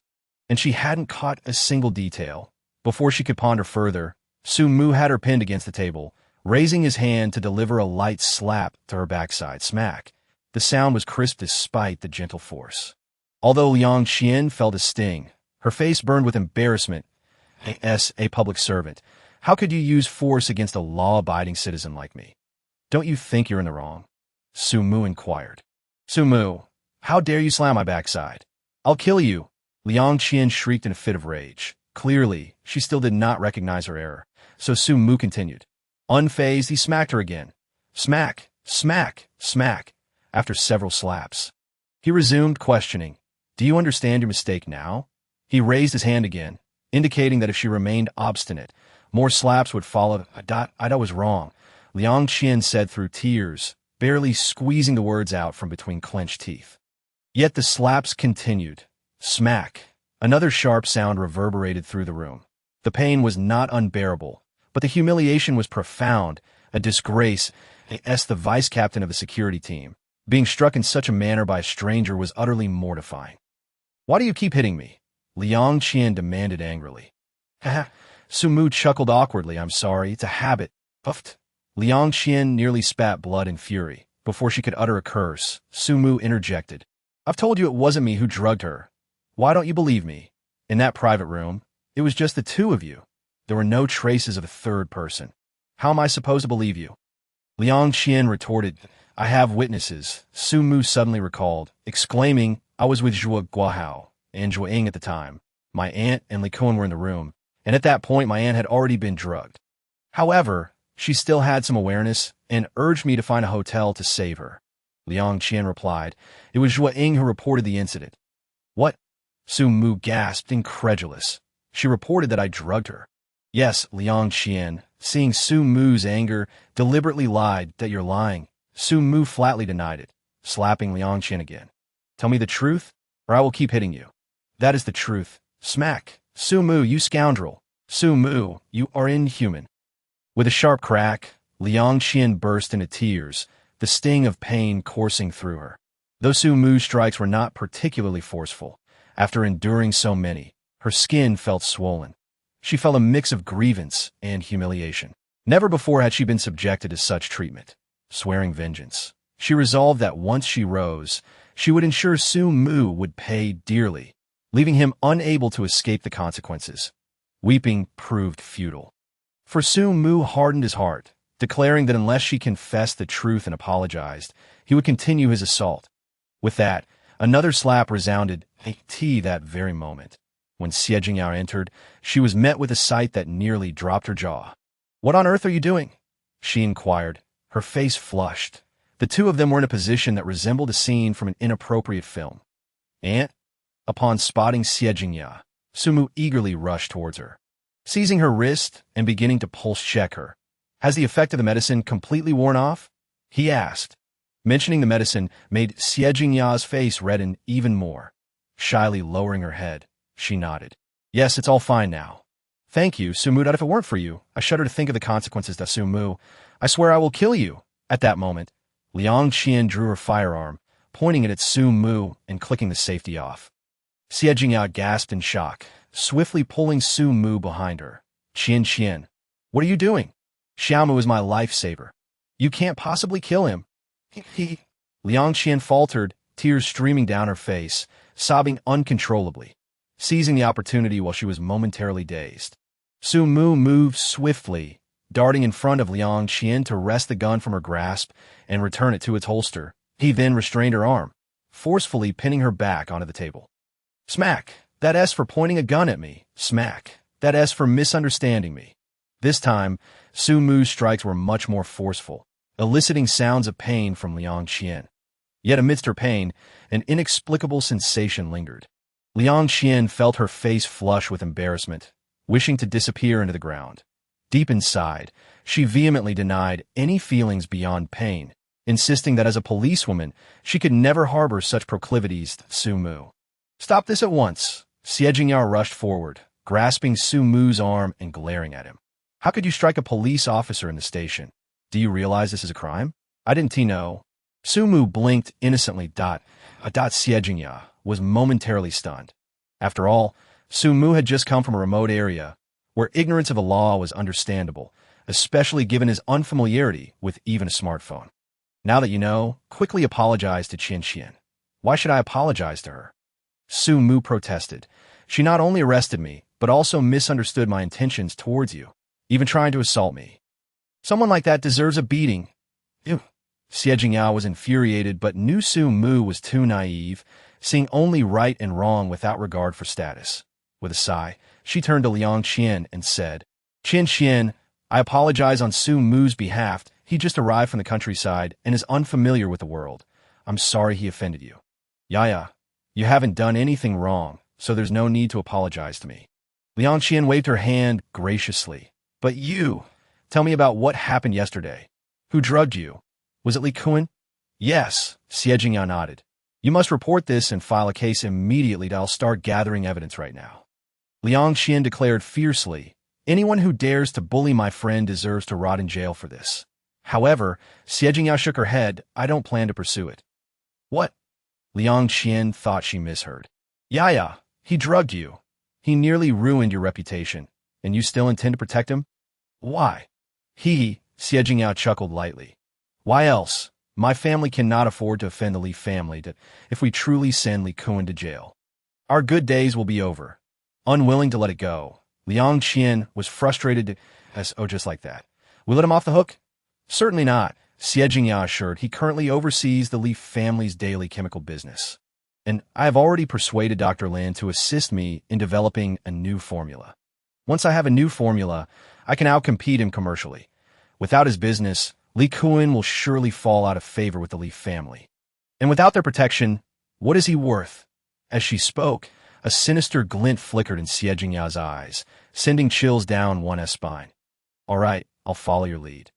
A: and she hadn't caught a single detail. Before she could ponder further, Su Mu had her pinned against the table, raising his hand to deliver a light slap to her backside. Smack. The sound was crisp despite the gentle force. Although Liang Qian felt a sting, her face burned with embarrassment. As a public servant, how could you use force against a law-abiding citizen like me? Don't you think you're in the wrong? Su Mu inquired. Su Mu, how dare you slam my backside? I'll kill you. Liang Qian shrieked in a fit of rage. Clearly, she still did not recognize her error, so Su Mu continued. Unfazed, he smacked her again. Smack, smack, smack, after several slaps. He resumed, questioning, "Do you understand your mistake now?" He raised his hand again, indicating that if she remained obstinate, more slaps would follow. I was wrong, Liang Qian said through tears, barely squeezing the words out from between clenched teeth. Yet the slaps continued. Smack. Another sharp sound reverberated through the room. The pain was not unbearable, but the humiliation was profound, a disgrace. The vice captain of the security team, being struck in such a manner by a stranger was utterly mortifying. Why do you keep hitting me? Liang Qian demanded angrily. Haha. Su Mu chuckled awkwardly. I'm sorry, it's a habit. Puffed. Liang Qian nearly spat blood in fury. Before she could utter a curse, Su Mu interjected. I've told you it wasn't me who drugged her. Why don't you believe me? In that private room, it was just the two of you. There were no traces of a third person. How am I supposed to believe you? Liang Qian retorted, I have witnesses. Su Mu suddenly recalled, exclaiming, I was with Zhuo Guahao and Zhuo Ying at the time. My aunt and Li Kun were in the room, and at that point my aunt had already been drugged. However, she still had some awareness and urged me to find a hotel to save her. Liang Qian replied, it was Zhuo Ying who reported the incident. What? Su Mu gasped, incredulous. She reported that I drugged her. Yes, Liang Qian, seeing Su Mu's anger, deliberately lied that you're lying. Su Mu flatly denied it, slapping Liang Qian again. Tell me the truth, or I will keep hitting you. That is the truth. Smack. Su Mu, you scoundrel. Su Mu, you are inhuman. With a sharp crack, Liang Qian burst into tears, the sting of pain coursing through her. Though Su Mu's strikes were not particularly forceful, after enduring so many, her skin felt swollen. She felt a mix of grievance and humiliation. Never before had she been subjected to such treatment. Swearing vengeance, she resolved that once she rose, she would ensure Su Mu would pay dearly, leaving him unable to escape the consequences. Weeping proved futile. For Su Mu hardened his heart, declaring that unless she confessed the truth and apologized, he would continue his assault. With that, another slap resounded that very moment. When Xie Jingyao entered, she was met with a sight that nearly dropped her jaw. What on earth are you doing? She inquired, her face flushed. The two of them were in a position that resembled a scene from an inappropriate film. Aunt? Upon spotting Xie Jingyao, Su Mu eagerly rushed towards her, seizing her wrist and beginning to pulse check her. Has the effect of the medicine completely worn off? He asked. Mentioning the medicine made Xie Jingyao's face redden even more. Shyly lowering her head, she nodded. Yes, it's all fine now. Thank you, Su Mu. If it weren't for you, I shudder to think of the consequences to Su Mu. I swear I will kill you. At that moment, Liang Qian drew her firearm, pointing it at Su Mu and clicking the safety off. Xie Jingyao gasped in shock, swiftly pulling Su Mu behind her. Qian, what are you doing? Xiaomu is my lifesaver. You can't possibly kill him. Liang Qian faltered, tears streaming down her face, sobbing uncontrollably, seizing the opportunity while she was momentarily dazed. Su Mu moved swiftly, darting in front of Liang Qian to wrest the gun from her grasp and return it to its holster. He then restrained her arm, forcefully pinning her back onto the table. Smack. That S for pointing a gun at me. Smack. That S for misunderstanding me. This time, Su Mu's strikes were much more forceful, eliciting sounds of pain from Liang Qian. Yet amidst her pain, an inexplicable sensation lingered. Liang Qian felt her face flush with embarrassment, wishing to disappear into the ground. Deep inside, she vehemently denied any feelings beyond pain, insisting that as a policewoman, she could never harbor such proclivities to Su Mu. "Stop this at once." Xie Jingyao rushed forward, grasping Su Mu's arm and glaring at him. "How could you strike a police officer in the station? Do you realize this is a crime? I didn't know." Su Mu blinked innocently. Xie Jingyao was momentarily stunned. After all, Su Mu had just come from a remote area where ignorance of the law was understandable, especially given his unfamiliarity with even a smartphone. "Now that you know, quickly apologize to Qian Qian." "Why should I apologize to her?" Su Mu protested. "She not only arrested me, but also misunderstood my intentions towards you, even trying to assault me. Someone like that deserves a beating." Ew. Xie Jingyao was infuriated, but knew Su Mu was too naive, seeing only right and wrong without regard for status. With a sigh, she turned to Liang Qian and said, "Qian Qian, I apologize on Su Mu's behalf. He just arrived from the countryside and is unfamiliar with the world. I'm sorry he offended you." "Yaya, you haven't done anything wrong, so there's no need to apologize to me." Liang Qian waved her hand graciously. "But you, tell me about what happened yesterday. Who drugged you? Was it Li Kun?" "Yes," Xie Jingyao nodded. "You must report this and file a case immediately. I'll start gathering evidence right now." Liang Qian declared fiercely, "Anyone who dares to bully my friend deserves to rot in jail for this." However, Xie Jingyao shook her head. "I don't plan to pursue it." "What?" Liang Qian thought she misheard. "Yaya, he drugged you. He nearly ruined your reputation, and you still intend to protect him?" "Why?" Xie Jingyao chuckled lightly. "Why else? My family cannot afford to offend the Li family if we truly send Li Kun to jail. Our good days will be over." Unwilling to let it go, Liang Qian was frustrated just like that. "We let him off the hook?" "Certainly not," Xie Jingyao assured. "He currently oversees the Li family's daily chemical business. And I have already persuaded Dr. Lin to assist me in developing a new formula. Once I have a new formula, I can outcompete him commercially. Without his business, Li Kun will surely fall out of favor with the Li family. And without their protection, what is he worth?" As she spoke, a sinister glint flickered in Xie Jingyao's eyes, sending chills down one's spine. "All right, I'll follow your lead."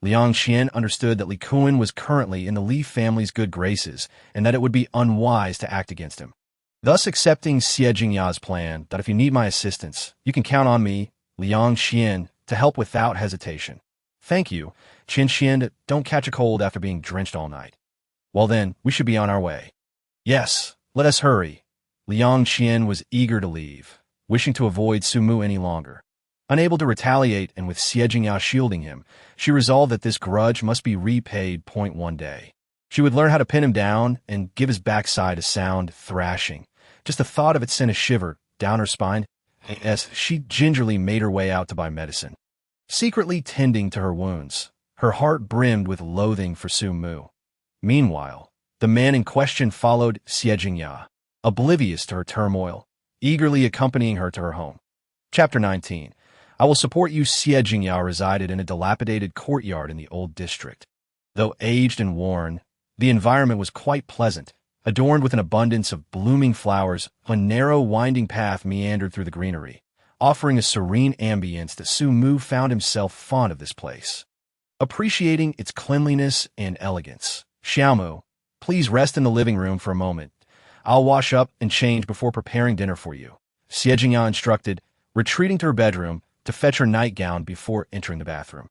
A: Liang Qian understood that Li Kun was currently in the Li family's good graces and that it would be unwise to act against him. Thus accepting Xie Jingyao's plan that if you need my assistance, you can count on me, Liang Qian, to help without hesitation. "Thank you, Qian Qian, don't catch a cold after being drenched all night." "Well then, we should be on our way." "Yes, let us hurry." Liang Qian was eager to leave, wishing to avoid Su Mu any longer. Unable to retaliate and with Xie Jingyao shielding him, she resolved that this grudge must be repaid. One day, she would learn how to pin him down and give his backside a sound thrashing. Just the thought of it sent a shiver down her spine as she gingerly made her way out to buy medicine. Secretly tending to her wounds, her heart brimmed with loathing for Su Mu. Meanwhile, the man in question followed Xie Jingyao, oblivious to her turmoil, eagerly accompanying her to her home. Chapter 19. I will support you. Xie Jingyao resided in a dilapidated courtyard in the old district. Though aged and worn, the environment was quite pleasant, adorned with an abundance of blooming flowers. A narrow, winding path meandered through the greenery, offering a serene ambience that Su Mu found himself fond of this place. Appreciating its cleanliness and elegance. "Xiaomu, please rest in the living room for a moment. I'll wash up and change before preparing dinner for you," Xie Jingyao instructed, retreating to her bedroom to fetch her nightgown before entering the bathroom.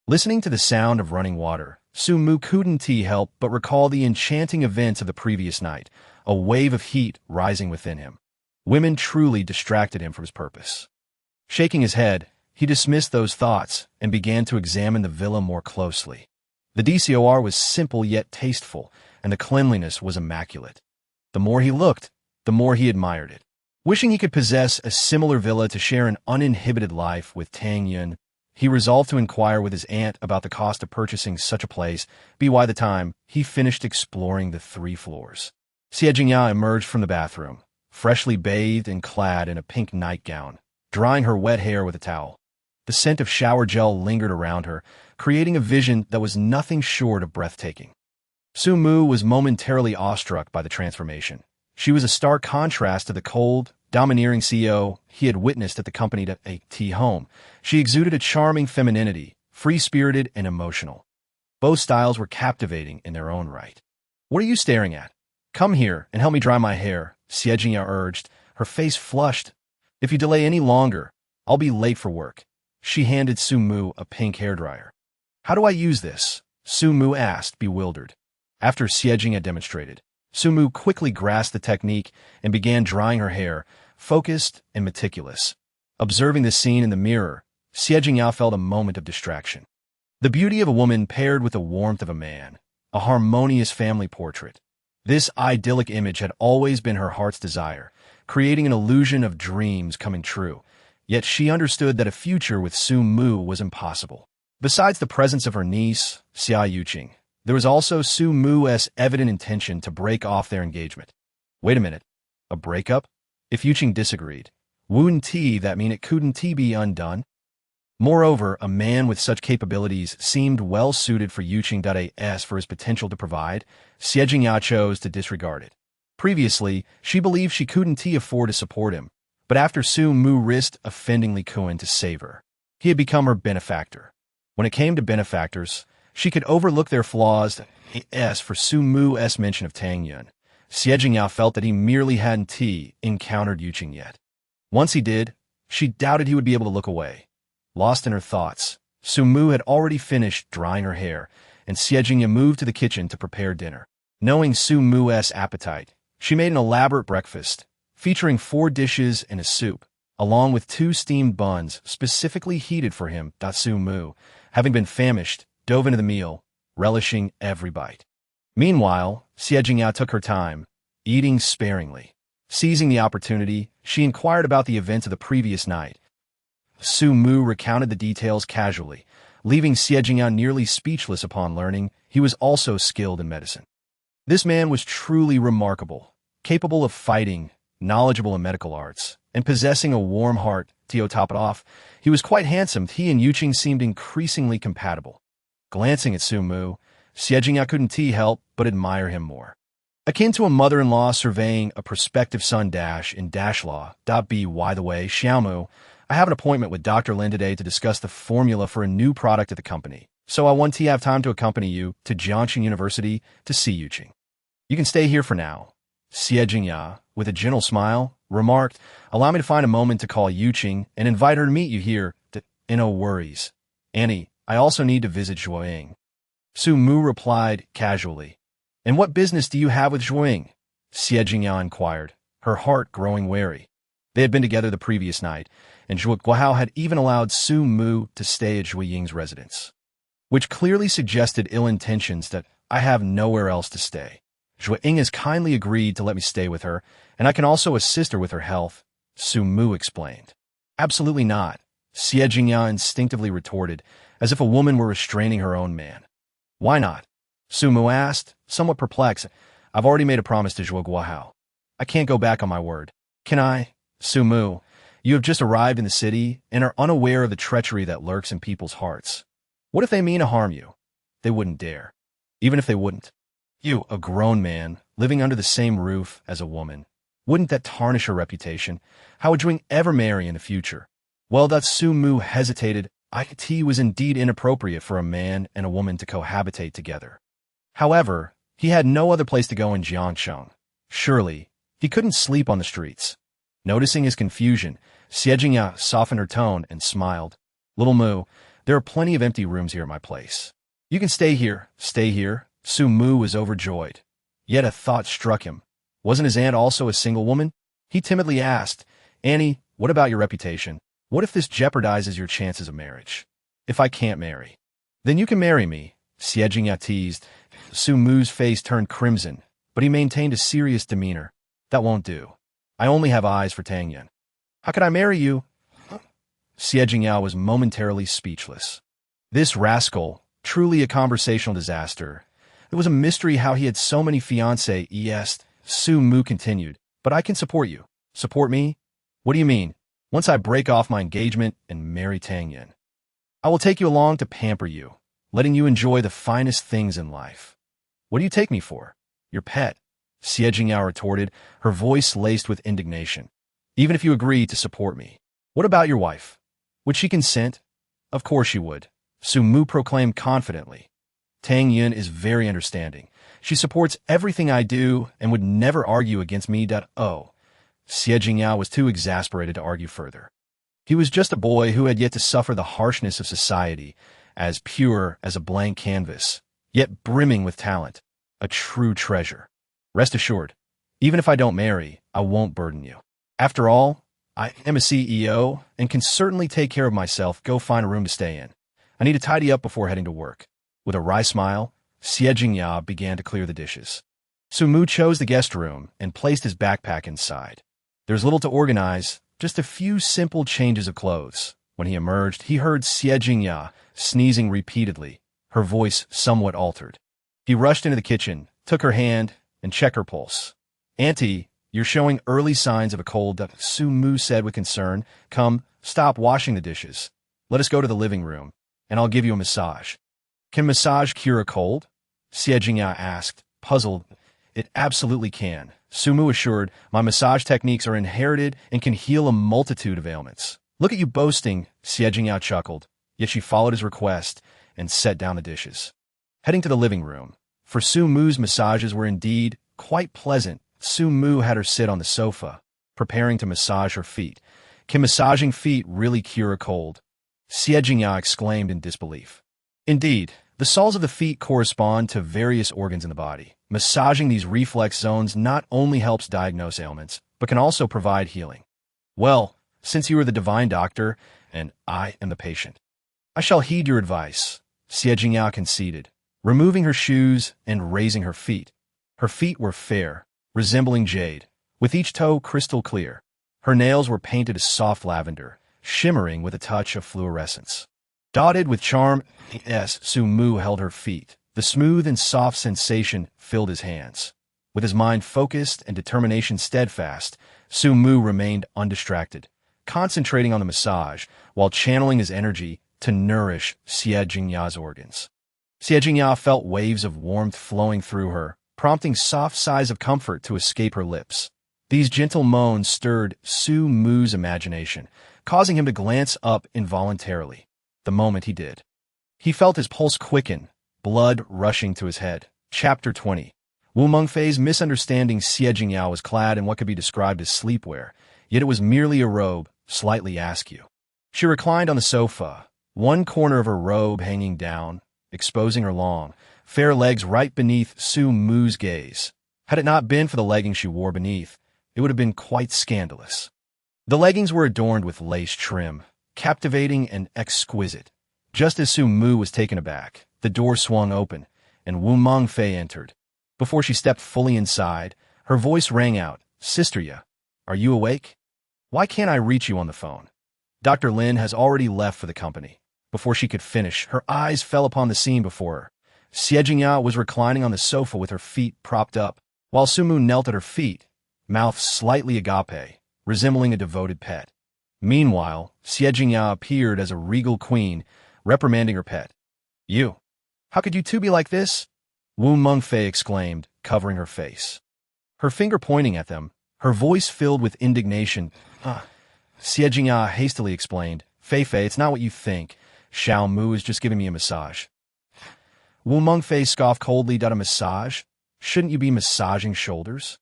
A: Listening to the sound of running water, Su Mu couldn't help but recall the enchanting events of the previous night, a wave of heat rising within him. Women truly distracted him from his purpose. Shaking his head, he dismissed those thoughts and began to examine the villa more closely. The decor was simple yet tasteful, and the cleanliness was immaculate. The more he looked, the more he admired it. Wishing he could possess a similar villa to share an uninhibited life with Tang Yun, he resolved to inquire with his aunt about the cost of purchasing such a place by the time he finished exploring the 3 floors. Xie Jingyao emerged from the bathroom, freshly bathed and clad in a pink nightgown, drying her wet hair with a towel. The scent of shower gel lingered around her, creating a vision that was nothing short of breathtaking. Su-mu was momentarily awestruck by the transformation. She was a stark contrast to the cold, domineering CEO he had witnessed at the company at home. She exuded a charming femininity, free-spirited and emotional. Both styles were captivating in their own right. "What are you staring at? Come here and help me dry my hair," Xie urged, her face flushed. "If you delay any longer, I'll be late for work." She handed Su-mu a pink hairdryer. "How do I use this?" Su-mu asked, bewildered. After Xie demonstrated, Su-mu quickly grasped the technique and began drying her hair, focused and meticulous. Observing the scene in the mirror, Xie felt a moment of distraction. The beauty of a woman paired with the warmth of a man, a harmonious family portrait. This idyllic image had always been her heart's desire, creating an illusion of dreams coming true. Yet she understood that a future with Su-mu was impossible. Besides the presence of her niece, Xia Yuqing, there was also Su-mu's evident intention to break off their engagement. Wait a minute. A breakup? If Yuqing disagreed, wouldn't that mean it couldn't be undone? Moreover, a man with such capabilities seemed well suited for Yuqing for his potential to provide. Xie chose to disregard it. Previously, she believed she couldn't afford to support him, but after Su-mu risked offending Li Kuan to save her, he had become her benefactor. When it came to benefactors, she could overlook their flaws. For Su-mu's mention of Tang Yun, Xie felt that he merely hadn't encountered Yuqing yet. Once he did, she doubted he would be able to look away. Lost in her thoughts, Su-mu had already finished drying her hair, and Xie moved to the kitchen to prepare dinner. Knowing Su-mu's appetite, she made an elaborate breakfast, featuring 4 dishes and a soup, along with 2 steamed buns specifically heated for him. Su-mu, having been famished, dove into the meal, relishing every bite. Meanwhile, Xie took her time, eating sparingly. Seizing the opportunity, she inquired about the events of the previous night. Su-mu recounted the details casually, leaving Xie nearly speechless upon learning he was also skilled in medicine. This man was truly remarkable, capable of fighting, knowledgeable in medical arts, and possessing a warm heart. To top it off, he was quite handsome. He and Yuqing seemed increasingly compatible. Glancing at Su-mu, Xie couldn't help but admire him more. Akin to a mother-in-law surveying a prospective son in law. By the way, Xiaomu, I have an appointment with Dr. Lin today to discuss the formula for a new product at the company, so I want to have time to accompany you to Jiangxing University to see Yuqing. You can stay here for now. Xie, with a gentle smile, remarked, "Allow me to find a moment to call Yuqing and invite her to meet you here. No worries. Annie, I also need to visit Zhuoying." Su-mu replied casually. "And what business do you have with Zhuoying?" Xie inquired, her heart growing wary. They had been together the previous night, and Zhuo Guohao had even allowed Su-mu to stay at Zhuoying's residence, which clearly suggested ill intentions. "I have nowhere else to stay. Zhuoying has kindly agreed to let me stay with her, and I can also assist her with her health," Su-mu explained. "Absolutely not," Xie instinctively retorted, as if a woman were restraining her own man. "Why not?" Su-mu asked, somewhat perplexed. "I've already made a promise to Zhuo Guohao. I can't go back on my word. Can I?" "Su-mu, you have just arrived in the city and are unaware of the treachery that lurks in people's hearts. What if they mean to harm you?" "They wouldn't dare. Even if they wouldn't. You, a grown man, living under the same roof as a woman. Wouldn't that tarnish her reputation? How would Zhuoying ever marry in the future?" Well, Su-mu hesitated. It was indeed inappropriate for a man and a woman to cohabitate together. However, he had no other place to go in Jiangxing. Surely, he couldn't sleep on the streets. Noticing his confusion, Xie softened her tone and smiled. "Little Mu, there are plenty of empty rooms here at my place. You can stay here." "Stay here?" Su-mu was overjoyed. Yet a thought struck him. Wasn't his aunt also a single woman? He timidly asked, "Annie, what about your reputation? What if this jeopardizes your chances of marriage?" "If I can't marry, then you can marry me," Xie teased. Su-mu's face turned crimson, but he maintained a serious demeanor. "That won't do. I only have eyes for Tang Yun." "How could I marry you?" Xie was momentarily speechless. This rascal, truly a conversational disaster. It was a mystery how he had so many fiancées. Su-mu continued, But I can support you. Support me? What do you mean? Once I break off my engagement and marry Tang Yin, I will take you along to pamper you, letting you enjoy the finest things in life. What do you take me for? Your pet, Xie Jingyao retorted, her voice laced with indignation. Even if you agree to support me. What about your wife? Would she consent? Of course she would, Su Mu proclaimed confidently. Tang Yin is very understanding. She supports everything I do and would never argue against me. Oh, Xie Jingyao was too exasperated to argue further. He was just a boy who had yet to suffer the harshness of society, as pure as a blank canvas, yet brimming with talent, a true treasure. Rest assured, even if I don't marry, I won't burden you. After all, I am a CEO and can certainly take care of myself. Go find a room to stay in. I need to tidy up before heading to work. With a wry smile, Xie Jingyao began to clear the dishes. Su Mu chose the guest room and placed his backpack inside. There's little to organize, just a few simple changes of clothes. When he emerged, he heard Xie Jingyao sneezing repeatedly, her voice somewhat altered. He rushed into the kitchen, took her hand, and checked her pulse. "Auntie, you're showing early signs of a cold," Su Mu said with concern. "Come, stop washing the dishes. Let us go to the living room, and I'll give you a massage." "Can massage cure a cold?" Xie Jingyao asked, puzzled. "It absolutely can," Su Mu assured. "My massage techniques are inherited and can heal a multitude of ailments." "Look at you boasting," Xie Jingyao chuckled, yet she followed his request and set down the dishes. Heading to the living room, for Su Mu's massages were indeed quite pleasant, Su Mu had her sit on the sofa, preparing to massage her feet. "Can massaging feet really cure a cold?" Xie Jingyao exclaimed in disbelief. "Indeed, the soles of the feet correspond to various organs in the body. Massaging these reflex zones not only helps diagnose ailments, but can also provide healing." "Well, since you are the divine doctor, and I am the patient, I shall heed your advice," Xie Jingyao conceded, removing her shoes and raising her feet. Her feet were fair, resembling jade, with each toe crystal clear. Her nails were painted a soft lavender, shimmering with a touch of fluorescence. Dotted with charm, Su Mu held her feet. The smooth and soft sensation filled his hands. With his mind focused and determination steadfast, Su Mu remained undistracted, concentrating on the massage while channeling his energy to nourish Xie Jingyao's organs. Xie Jingyao felt waves of warmth flowing through her, prompting soft sighs of comfort to escape her lips. These gentle moans stirred Su Mu's imagination, causing him to glance up involuntarily. The moment he did, he felt his pulse quicken, blood rushing to his head. Chapter 20. Wu Mengfei's misunderstanding. Xie Jingyao was clad in what could be described as sleepwear, yet it was merely a robe, slightly askew. She reclined on the sofa, one corner of her robe hanging down, exposing her long, fair legs right beneath Su Mu's gaze. Had it not been for the leggings she wore beneath, it would have been quite scandalous. The leggings were adorned with lace trim, captivating and exquisite. Just as Su Mu was taken aback, the door swung open, and Wu Mengfei entered. Before she stepped fully inside, her voice rang out, "Sister Ya, are you awake? Why can't I reach you on the phone?" Dr. Lin has already left for the company. Before she could finish, her eyes fell upon the scene before her. Xie Jingyao was reclining on the sofa with her feet propped up, while Su Mu knelt at her feet, mouth slightly agape, resembling a devoted pet. Meanwhile, Xie Jingyao appeared as a regal queen, reprimanding her pet. "You! How could you two be like this?" Wu Mengfei exclaimed, covering her face. Her finger pointing at them, her voice filled with indignation. Xie Jingyao hastily explained, "Fei, it's not what you think. Xiao Mu is just giving me a massage." Wu Mengfei scoffed coldly. "A massage? Shouldn't you be massaging shoulders?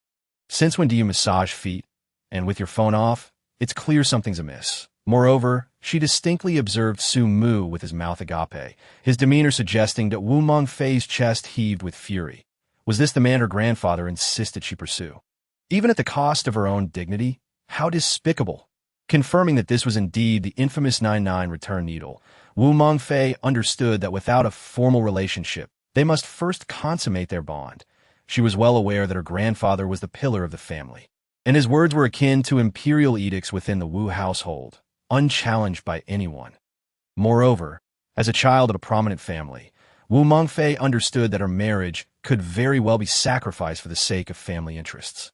A: Since when do you massage feet? And with your phone off, it's clear something's amiss." Moreover, she distinctly observed Su Mu with his mouth agape, his demeanor suggesting that Wu Mengfei's chest heaved with fury. Was this the man her grandfather insisted she pursue? Even at the cost of her own dignity? How despicable! Confirming that this was indeed the infamous 99 return needle, Wu Mengfei understood that without a formal relationship, they must first consummate their bond. She was well aware that her grandfather was the pillar of the family, and his words were akin to imperial edicts within the Wu household, unchallenged by anyone. Moreover, as a child of a prominent family, Wu Mengfei understood that her marriage could very well be sacrificed for the sake of family interests.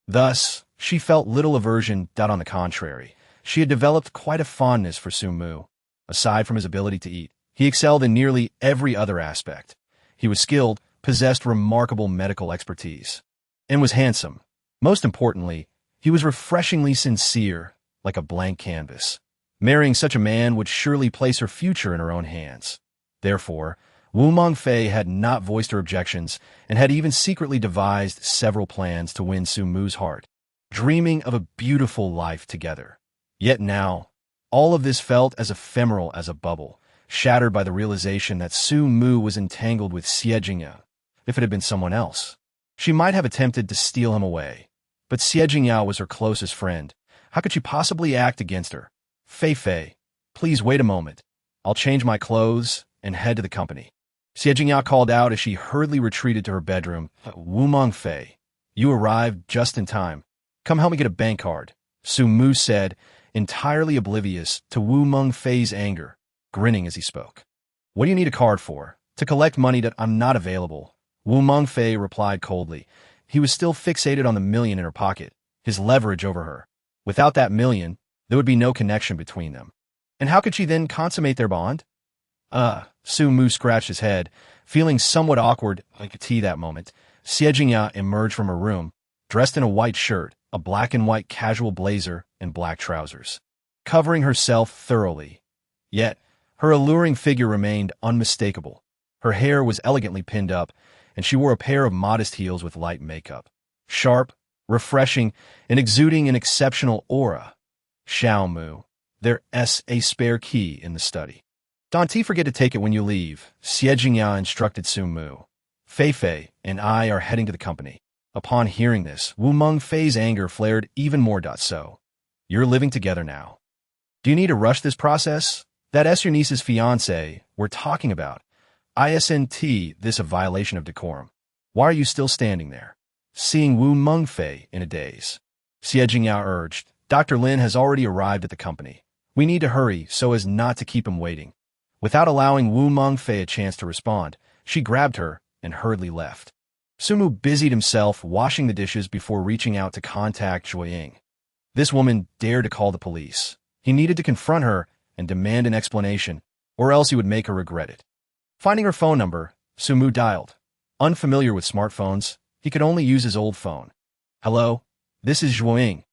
A: Thus, She felt little aversion. On the contrary, she had developed quite a fondness for Su-mu. Aside from his ability to eat, he excelled in nearly every other aspect. He was skilled, possessed remarkable medical expertise, and was handsome. Most importantly, he was refreshingly sincere, like a blank canvas. Marrying such a man would surely place her future in her own hands. Therefore, Wu Mengfei had not voiced her objections and had even secretly devised several plans to win Su-mu's heart, dreaming of a beautiful life together. Yet now, all of this felt as ephemeral as a bubble, shattered by the realization that Su-mu was entangled with Xie Jingyao. If it had been someone else, she might have attempted to steal him away. But Xie Jingyao was her closest friend. How could she possibly act against her? Fei, please wait a moment. I'll change my clothes and head to the company. Xie Jingyao called out as she hurriedly retreated to her bedroom. Wu Mengfei, you arrived just in time. Come help me get a bank card, Su-mu said, entirely oblivious to Wu Mengfei's anger, grinning as he spoke. What do you need a card for? To collect money that I'm not available, Wu Mengfei replied coldly. He was still fixated on the million in her pocket, his leverage over her. Without that million, there would be no connection between them. And how could she then consummate their bond? Su-mu scratched his head, feeling somewhat awkward like a tea that moment. Xie Jingyao emerged from her room, dressed in a white shirt, a black and white casual blazer, and black trousers, covering herself thoroughly. Yet, her alluring figure remained unmistakable. Her hair was elegantly pinned up, and she wore a pair of modest heels with light makeup. Sharp, refreshing, and exuding an exceptional aura. Xiaomu, there's a spare key in the study. Don't forget to take it when you leave, Xie Jingyao instructed Su-mu. Fei and I are heading to the company. Upon hearing this, Wu Mengfei's anger flared even more. So, you're living together now. Do you need to rush this process? That's your niece's fiancé we're talking about. Isn't this a violation of decorum? Why are you still standing there? Seeing Wu Mengfei in a daze, Xie Jingyao urged. Dr. Lin has already arrived at the company. We need to hurry so as not to keep him waiting. Without allowing Wu Mengfei a chance to respond, she grabbed her and hurriedly left. Su-mu busied himself washing the dishes before reaching out to contact Zhuo Ying. This woman dared to call the police. He needed to confront her and demand an explanation, or else he would make her regret it. Finding her phone number, Su-mu dialed. Unfamiliar with smartphones, he could only use his old phone. Hello, this is Zhuo Ying.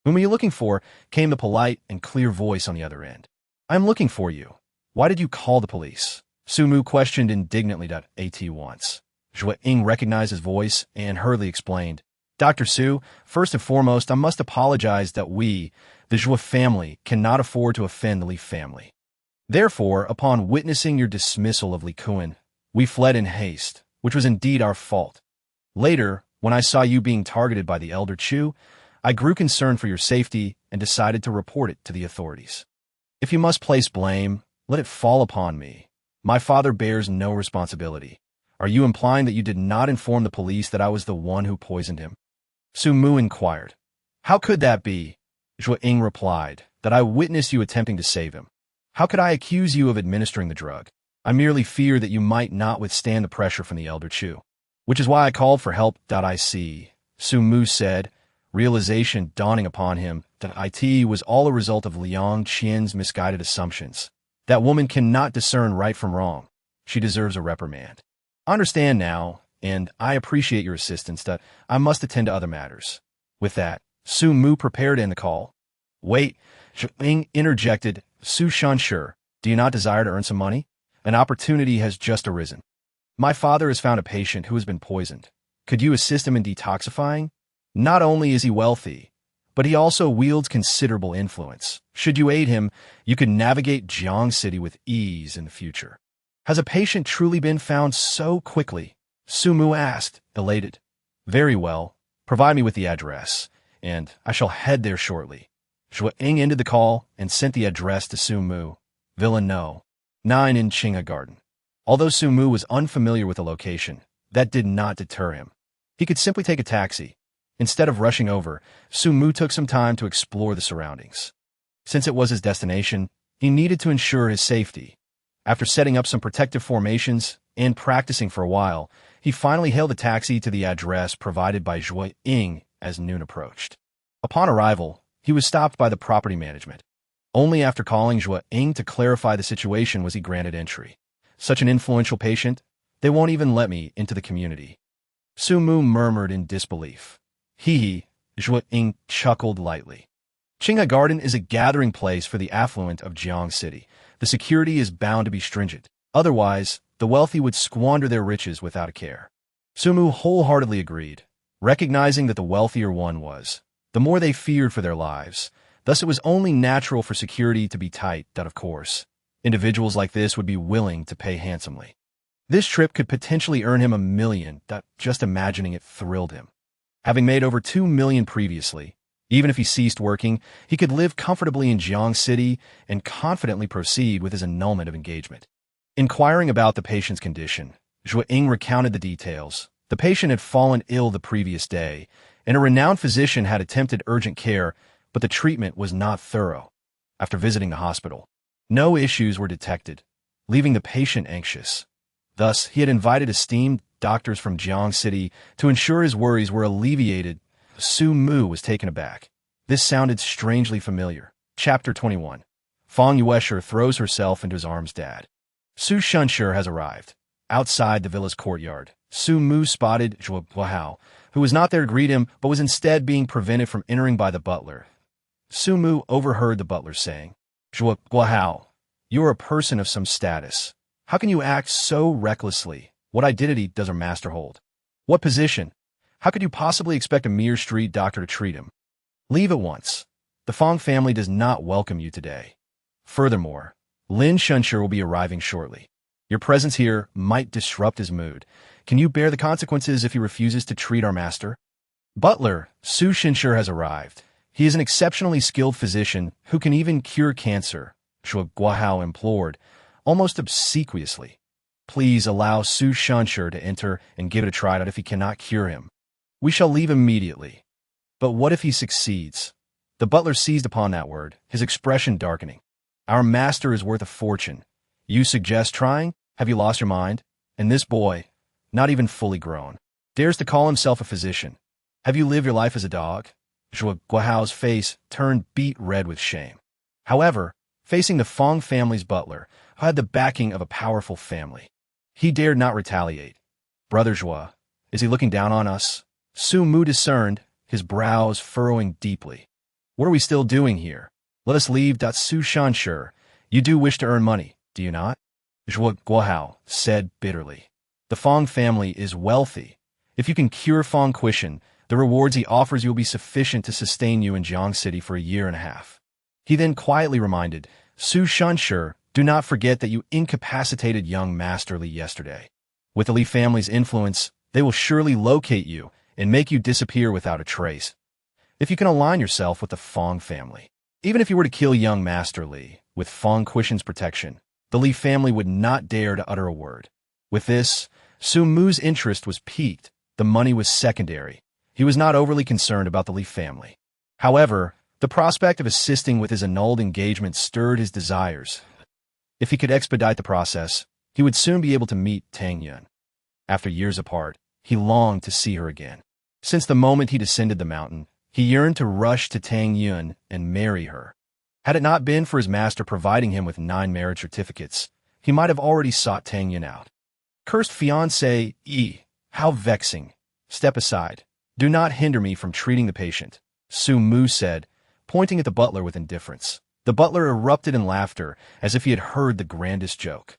A: Whom are you looking for? Came the polite and clear voice on the other end. I'm looking for you. Why did you call the police? Su-mu questioned indignantly. At once. Zhuo Ying recognized his voice and hurriedly explained. Dr. Su, first and foremost, I must apologize that we, the Zhuo family, cannot afford to offend the Li family. Therefore, upon witnessing your dismissal of Li Kuan, we fled in haste, which was indeed our fault. Later, when I saw you being targeted by the elder Chu, I grew concerned for your safety and decided to report it to the authorities. If you must place blame, let it fall upon me. My father bears no responsibility. Are you implying that you did not inform the police that I was the one who poisoned him? Su-mu inquired. How could that be? Zhuo Ying replied, that I witnessed you attempting to save him. How could I accuse you of administering the drug? I merely fear that you might not withstand the pressure from the elder Chu, which is why I called for help. I see, Su-mu said, realization dawning upon him that it was all a result of Liang Qian's misguided assumptions. That woman cannot discern right from wrong. She deserves a reprimand. I understand now, and I appreciate your assistance. I must attend to other matters. With that, Su-mu prepared to end the call. Wait, Zhuo Ying interjected. Su Shanshu, do you not desire to earn some money? An opportunity has just arisen. My father has found a patient who has been poisoned. Could you assist him in detoxifying? Not only is he wealthy, but he also wields considerable influence. Should you aid him, you could navigate Jiang City with ease in the future. Has a patient truly been found so quickly? Su-mu asked, elated. Very well. Provide me with the address, and I shall head there shortly. Zhuo Ying ended the call and sent the address to Su-mu. Villa No. 9 in Qinghe Garden. Although Su-mu was unfamiliar with the location, that did not deter him. He could simply take a taxi. Instead of rushing over, Su-mu took some time to explore the surroundings. Since it was his destination, he needed to ensure his safety. After setting up some protective formations and practicing for a while, he finally hailed a taxi to the address provided by Zhuo Ying as noon approached. Upon arrival, he was stopped by the property management. Only after calling Zhua Ying to clarify the situation was he granted entry. Such an influential patient, they won't even let me into the community. Su Mu murmured in disbelief. Hee, Zhua Ying chuckled lightly. Qinghe Garden is a gathering place for the affluent of Jiang City. The security is bound to be stringent. Otherwise, the wealthy would squander their riches without a care. Su Mu wholeheartedly agreed, recognizing that the wealthier one was, the more they feared for their lives. Thus it was only natural for security to be tight that, of course, individuals like this would be willing to pay handsomely. This trip could potentially earn him $1 million, that just imagining it thrilled him. Having made over $2 million previously, even if he ceased working, he could live comfortably in Jiang City and confidently proceed with his annulment of engagement. Inquiring about the patient's condition, Zhua Ying recounted the details. The patient had fallen ill the previous day, and a renowned physician had attempted urgent care, but the treatment was not thorough. After visiting the hospital, no issues were detected, leaving the patient anxious. Thus, he had invited esteemed doctors from Jiang City to ensure his worries were alleviated. Su Mu was taken aback. This sounded strangely familiar. Chapter 21. Fang Yuesher throws herself into his arms. Dad. Su Shunsher has arrived. Outside the villa's courtyard, Su Mu spotted Zhua Guahao, who was not there to greet him, but was instead being prevented from entering by the butler. Su Mu overheard the butler saying, Zhua Guahao, you are a person of some status. How can you act so recklessly? What identity does our master hold? What position? How could you possibly expect a mere street doctor to treat him? Leave at once. The Fang family does not welcome you today. Furthermore, Lin Shunsher will be arriving shortly. Your presence here might disrupt his mood. Can you bear the consequences if he refuses to treat our master? Butler, Su Shunsher has arrived. He is an exceptionally skilled physician who can even cure cancer, Zhua Guahao implored, almost obsequiously. Please allow Su Shunsher to enter and give it a try out if he cannot cure him. We shall leave immediately. But what if he succeeds? The butler seized upon that word, his expression darkening. Our master is worth a fortune. You suggest trying? Have you lost your mind? And this boy, not even fully grown, dares to call himself a physician. Have you lived your life as a dog? Zhua Guahao's face turned beet red with shame. However, facing the Fang family's butler, who had the backing of a powerful family, he dared not retaliate. Brother Zhua, is he looking down on us? Su Mu discerned, his brows furrowing deeply. What are we still doing here? Let us leave. Su Shunsher, you do wish to earn money, do you not? Zhua Guahao said bitterly. The Fang family is wealthy. If you can cure Fang Quishan, the rewards he offers you will be sufficient to sustain you in Jiang City for 1.5 years. He then quietly reminded, Su Shunsher, do not forget that you incapacitated young Master Li yesterday. With the Li family's influence, they will surely locate you and make you disappear without a trace. If you can align yourself with the Fang family, even if you were to kill young Master Li, with Fang Quishan's protection, the Li family would not dare to utter a word. With this, Su Mu's interest was piqued. The money was secondary. He was not overly concerned about the Li family. However, the prospect of assisting with his annulled engagement stirred his desires. If he could expedite the process, he would soon be able to meet Tang Yun. After years apart, he longed to see her again. Since the moment he descended the mountain, he yearned to rush to Tang Yun and marry her. Had it not been for his master providing him with 9 marriage certificates, he might have already sought Tang Yun out. Cursed fiancé, how vexing. Step aside. Do not hinder me from treating the patient, Su Mu said, pointing at the butler with indifference. The butler erupted in laughter as if he had heard the grandest joke.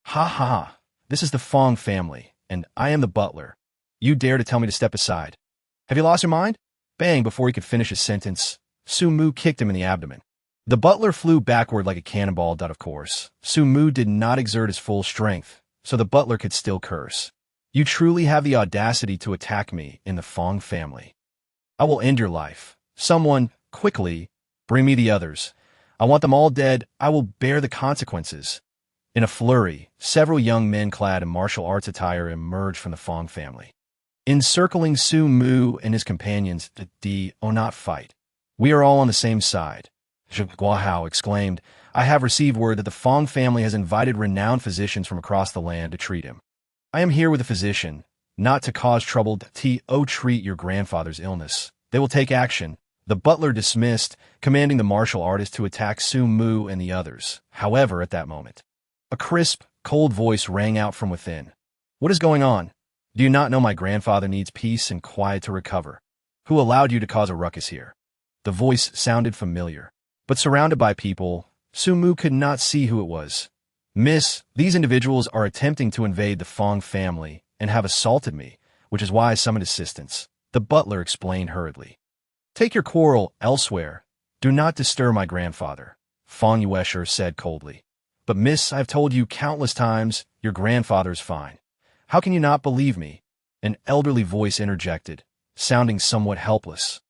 A: Ha ha, this is the Fang family, and I am the butler. You dare to tell me to step aside. Have you lost your mind? Bang, before he could finish his sentence, Su Mu kicked him in the abdomen. The butler flew backward like a cannonball. Of course, Su Mu did not exert his full strength, so the butler could still curse. You truly have the audacity to attack me in the Fang family. I will end your life. Someone, quickly, bring me the others. I want them all dead. I will bear the consequences. In a flurry, several young men clad in martial arts attire emerged from the Fang family. Encircling Su Mu and his companions, not fight. We are all on the same side. Zhua Guahao exclaimed, I have received word that the Fang family has invited renowned physicians from across the land to treat him. I am here with a physician, not to cause trouble. Treat your grandfather's illness. They will take action. The butler dismissed, commanding the martial artist to attack Su Mu and the others. However, at that moment, a crisp, cold voice rang out from within. "What is going on? Do you not know my grandfather needs peace and quiet to recover? Who allowed you to cause a ruckus here?" The voice sounded familiar, but surrounded by people, Su Mu could not see who it was. "Miss, these individuals are attempting to invade the Fong family and have assaulted me, which is why I summoned assistance," the butler explained hurriedly. "Take your quarrel elsewhere. Do not disturb my grandfather," Fong Yuesher said coldly. "But miss, I've told you countless times your grandfather is fine. How can you not believe me?" An elderly voice interjected, sounding somewhat helpless.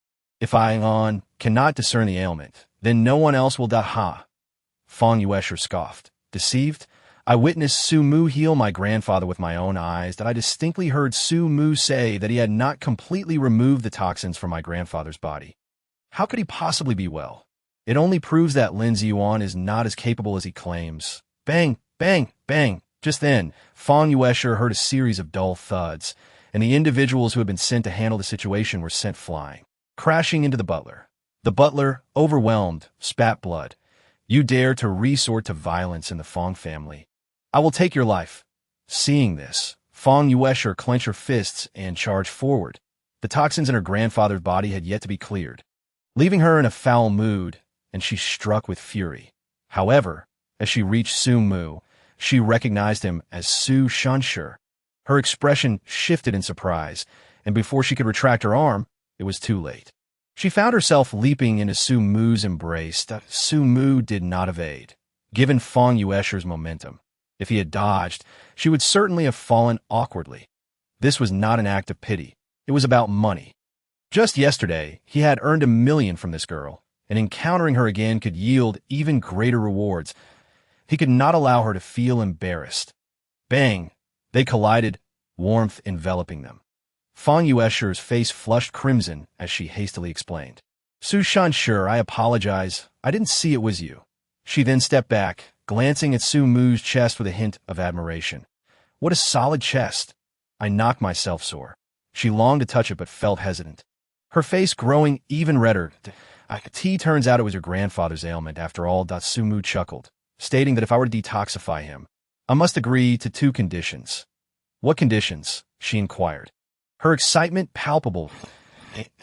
A: "If I cannot discern the ailment, then no one else will ha." Fong Yuesher scoffed. "Deceived? I witnessed Su Mu heal my grandfather with my own eyes, that I distinctly heard Su Mu say that he had not completely removed the toxins from my grandfather's body. How could he possibly be well? It only proves that Lin Ziyuan is not as capable as he claims." Bang, bang, bang. Just then, Fong Yuesher heard a series of dull thuds, and the individuals who had been sent to handle the situation were sent flying, crashing into the butler. The butler, overwhelmed, spat blood. "You dare to resort to violence in the Fong family? I will take your life." Seeing this, Fong Yuesher clenched her fists and charged forward. The toxins in her grandfather's body had yet to be cleared, leaving her in a foul mood, and she struck with fury. However, as she reached Su Mu, she recognized him as Su Shanshi. Her expression shifted in surprise, and before she could retract her arm, it was too late. She found herself leaping into Su Mu's embrace that Su Mu did not evade, given Fong Yuesher's momentum. If he had dodged, she would certainly have fallen awkwardly. This was not an act of pity. It was about money. Just yesterday, he had earned $1 million from this girl, and encountering her again could yield even greater rewards. He could not allow her to feel embarrassed. Bang! They collided, warmth enveloping them. Fong Yuesher's face flushed crimson as she hastily explained. "Su Shanshi, I apologize. I didn't see it was you." She then stepped back, glancing at Su Mu's chest with a hint of admiration. "What a solid chest. I knocked myself sore." She longed to touch it but felt hesitant. Her face growing even redder. Turns out it was your grandfather's ailment after all. Su Mu chuckled, stating that if I were to detoxify him, I must agree to 2 conditions. "What conditions?" she inquired. Her excitement palpable.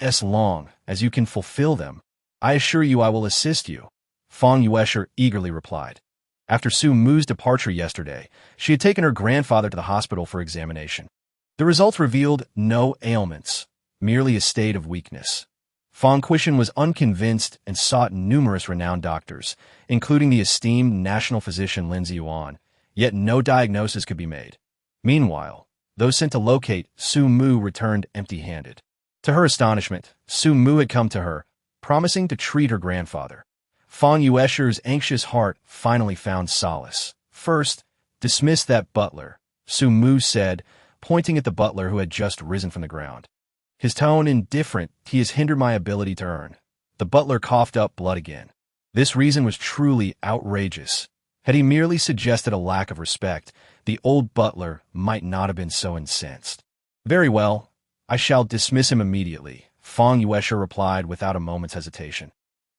A: "As long as you can fulfill them, I assure you I will assist you," Fong Yuesher eagerly replied. After Su Mu's departure yesterday, she had taken her grandfather to the hospital for examination. The results revealed no ailments, merely a state of weakness. Fong Quishan was unconvinced and sought numerous renowned doctors, including the esteemed national physician Lin Ziyuan, yet no diagnosis could be made. Meanwhile, those sent to locate Su Mu returned empty-handed. To her astonishment, Su Mu had come to her, promising to treat her grandfather. Fong Yuesher's anxious heart finally found solace. "First, dismiss that butler," Su Mu said, pointing at the butler who had just risen from the ground. His tone indifferent. "He has hindered my ability to earn." The butler coughed up blood again. This reason was truly outrageous. Had he merely suggested a lack of respect, the old butler might not have been so incensed. "Very well, I shall dismiss him immediately," Fong Yuesher replied without a moment's hesitation.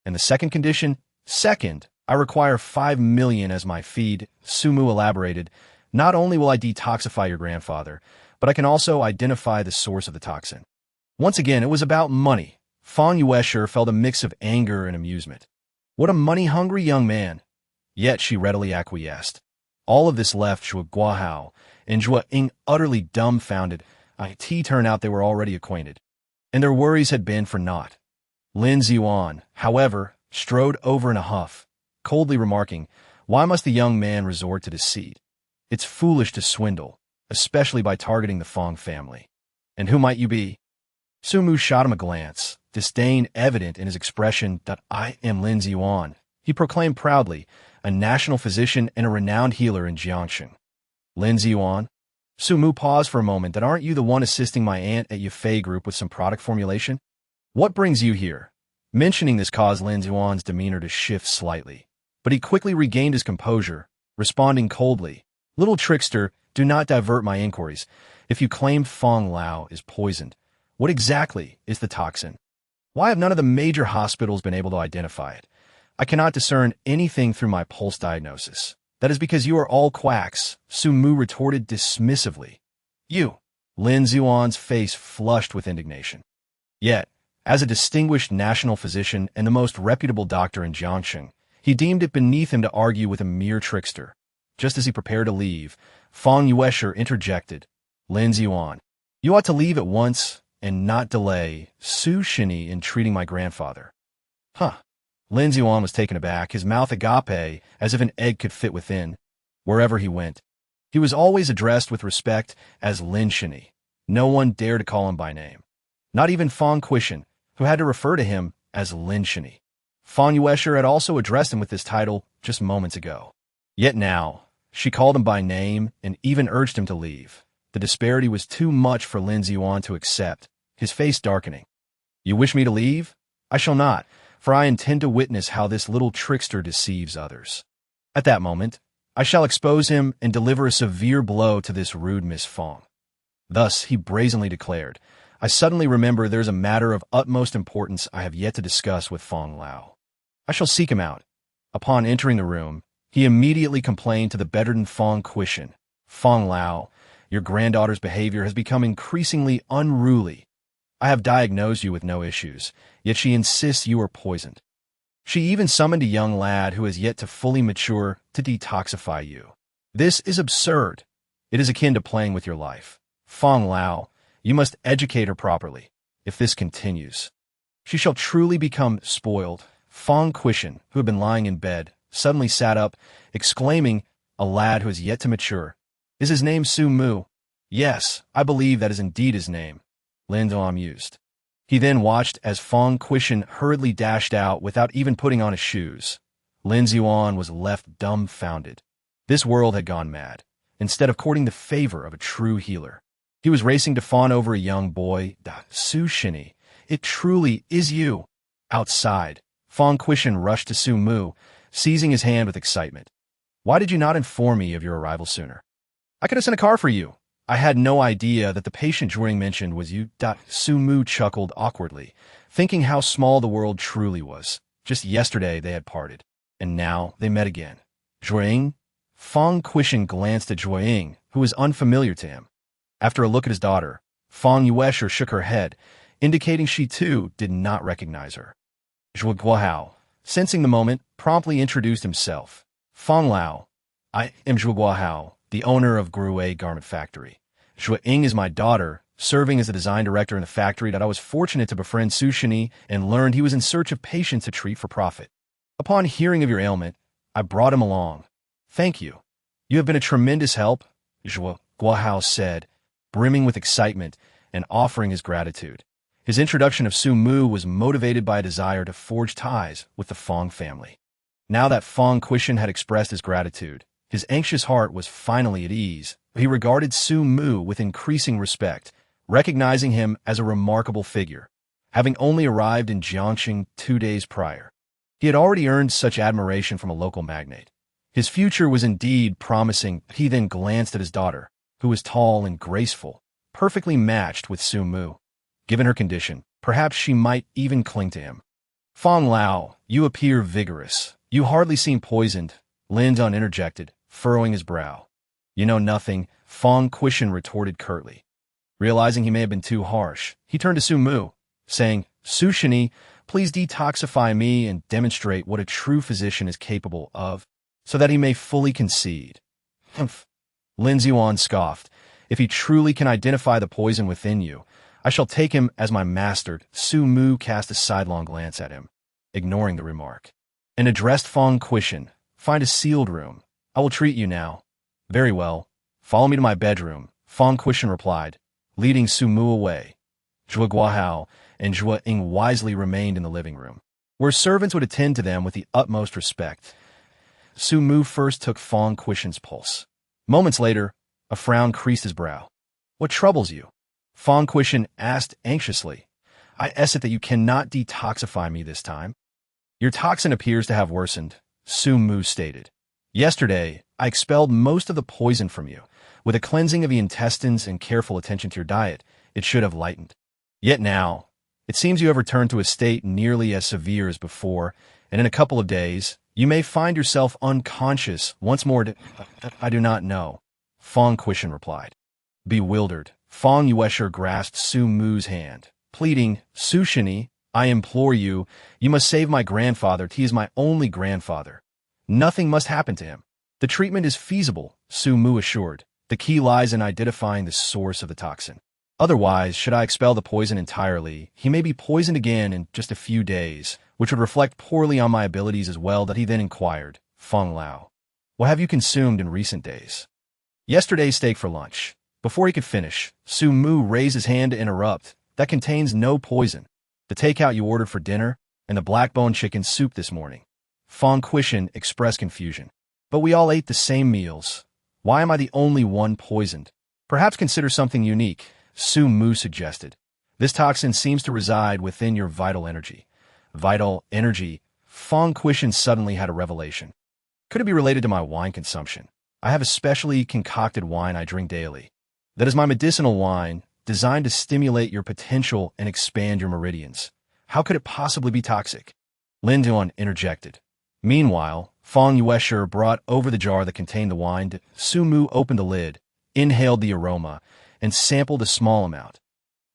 A: "And the second condition?" "Second, I require 5 million as my fee," Su Mu elaborated. "Not only will I detoxify your grandfather, but I can also identify the source of the toxin." Once again, it was about money. Fong Yuesher felt a mix of anger and amusement. What a money-hungry young man! Yet she readily acquiesced. All of this left Zhuo Guahao and Zhuo Ying utterly dumbfounded. It turned out they were already acquainted, and their worries had been for naught. Lin Ziyuan, however, strode over in a huff, coldly remarking, "Why must the young man resort to deceit? It's foolish to swindle, especially by targeting the Fong family. And who might you be?" Su Mu shot him a glance, disdain evident in his expression. "I am Lin Ziyuan," he proclaimed proudly, "a national physician and a renowned healer in Jiangxing." "Lin Ziyuan?" Su Mu paused for a moment. "Aren't you the one assisting my aunt at Yafei Group with some product formulation? What brings you here?" Mentioning this caused Lin Ziyuan's demeanor to shift slightly, but he quickly regained his composure, responding coldly, "Little trickster, do not divert my inquiries. If you claim Fong Lao is poisoned, what exactly is the toxin?" Why have none of the major hospitals been able to identify it? I cannot discern anything through my pulse diagnosis. That is because you are all quacks, Su Mu retorted dismissively. You. Lin Zuan's face flushed with indignation. Yet, as a distinguished national physician and the most reputable doctor in Jiangxing, he deemed it beneath him to argue with a mere trickster. Just as he prepared to leave, Fang Yuesher interjected. Lin Zuan, you ought to leave at once and not delay Su Shini in treating my grandfather. Huh. Lin Zuan was taken aback, his mouth agape, as if an egg could fit within. Wherever he went, he was always addressed with respect as Lin Shini. No one dared to call him by name. Not even Fang Quishan, who had to refer to him as Lin Shini. Fang Yuesher had also addressed him with this title just moments ago. Yet now, she called him by name and even urged him to leave. The disparity was too much for Lin Zuan to accept, his face darkening. You wish me to leave? I shall not, for I intend to witness how this little trickster deceives others. At that moment, I shall expose him and deliver a severe blow to this rude Miss Fang. Thus, he brazenly declared, I suddenly remember there is a matter of utmost importance I have yet to discuss with Fang Lao. I shall seek him out. Upon entering the room, he immediately complained to the bedridden Fang Quishan. Fang Lao, your granddaughter's behavior has become increasingly unruly. I have diagnosed you with no issues, yet she insists you are poisoned. She even summoned a young lad who has yet to fully mature to detoxify you. This is absurd. It is akin to playing with your life. Fang Lao, you must educate her properly. If this continues, she shall truly become spoiled. Fang Quishan, who had been lying in bed, suddenly sat up, exclaiming, a lad who has yet to mature. Is his name Su Mu? Yes, I believe that is indeed his name. Lin Zuan mused. He then watched as Fang Quishan hurriedly dashed out without even putting on his shoes. Lin Zuan was left dumbfounded. This world had gone mad. Instead of courting the favor of a true healer, he was racing to fawn over a young boy. Su Shini, it truly is you. Outside, Fang Quishan rushed to Su Mu, seizing his hand with excitement. Why did you not inform me of your arrival sooner? I could have sent a car for you. I had no idea that the patient Zhuang mentioned was you. Su Mu chuckled awkwardly, thinking how small the world truly was. Just yesterday they had parted, and now they met again. Zhuang? Fang Quishan glanced at Zhuang, who was unfamiliar to him. After a look at his daughter, Fang Yuesher shook her head, indicating she too did not recognize her. Zhuo Guohao, sensing the moment, promptly introduced himself. Fang Lao, I am Zhuo Guohao, the owner of Grue Garment Factory. Zhuo Ying is my daughter, serving as the design director in the factory that I was fortunate to befriend Su Shini and learned he was in search of patients to treat for profit. Upon hearing of your ailment, I brought him along. Thank you. You have been a tremendous help, Zhuo Guohao said, brimming with excitement and offering his gratitude. His introduction of Su Mu was motivated by a desire to forge ties with the Fang family. Now that Fang Quishan had expressed his gratitude, his anxious heart was finally at ease. He regarded Su Mu with increasing respect, recognizing him as a remarkable figure. Having only arrived in Jiangxing 2 days prior, he had already earned such admiration from a local magnate. His future was indeed promising. He then glanced at his daughter, who was tall and graceful, perfectly matched with Su Mu. Given her condition, perhaps she might even cling to him. Fang Lao, you appear vigorous. You hardly seem poisoned, Lin Zuan interjected, furrowing his brow. You know nothing, Fang Quishan retorted curtly. Realizing he may have been too harsh, he turned to Su Mu, saying, Su Shini, please detoxify me and demonstrate what a true physician is capable of, so that he may fully concede. Humph. Lin Zuan scoffed. If he truly can identify the poison within you, I shall take him as my master. Su Mu cast a sidelong glance at him, ignoring the remark, and addressed Fang Quishan. Find a sealed room. I will treat you now. Very well. Follow me to my bedroom, Fang Quishan replied, leading Su Mu away. Zhuo Guohao and Zhuo Ying wisely remained in the living room, where servants would attend to them with the utmost respect. Su Mu first took Fang Quishan's pulse. Moments later, a frown creased his brow. What troubles you? Fang Quishan asked anxiously. I essay that you cannot detoxify me this time. Your toxin appears to have worsened, Su Mu stated. Yesterday, I expelled most of the poison from you. With a cleansing of the intestines and careful attention to your diet, it should have lightened. Yet now, It seems you have returned to a state nearly as severe as before, and in a couple of days, you may find yourself unconscious once more. I do not know, Fong Quishan replied. Bewildered, Fong Yuesher grasped Su Mu's hand, pleading, Su Shini, I implore you, you must save my grandfather. He is my only grandfather. Nothing must happen to him. The treatment is feasible, Su Mu assured. The key lies in identifying the source of the toxin. Otherwise, should I expel the poison entirely, he may be poisoned again in just a few days, which would reflect poorly on my abilities as well. That he then inquired, Feng Lao, what have you consumed in recent days? Yesterday's steak for lunch. Before he could finish, Su Mu raised his hand to interrupt. That contains no poison. The takeout you ordered for dinner, and the black-bone chicken soup this morning. Fong Quishan expressed confusion. But we all ate the same meals. Why am I the only one poisoned? Perhaps consider something unique, Su Mu suggested. This toxin seems to reside within your vital energy. Vital energy? Fong Quishan suddenly had a revelation. Could it be related to my wine consumption? I have a specially concocted wine I drink daily. That is my medicinal wine, designed to stimulate your potential and expand your meridians. How could it possibly be toxic? Lin Duan interjected. Meanwhile, Fong Yuesher brought over the jar that contained the wine. Su Mu opened the lid, inhaled the aroma, and sampled a small amount.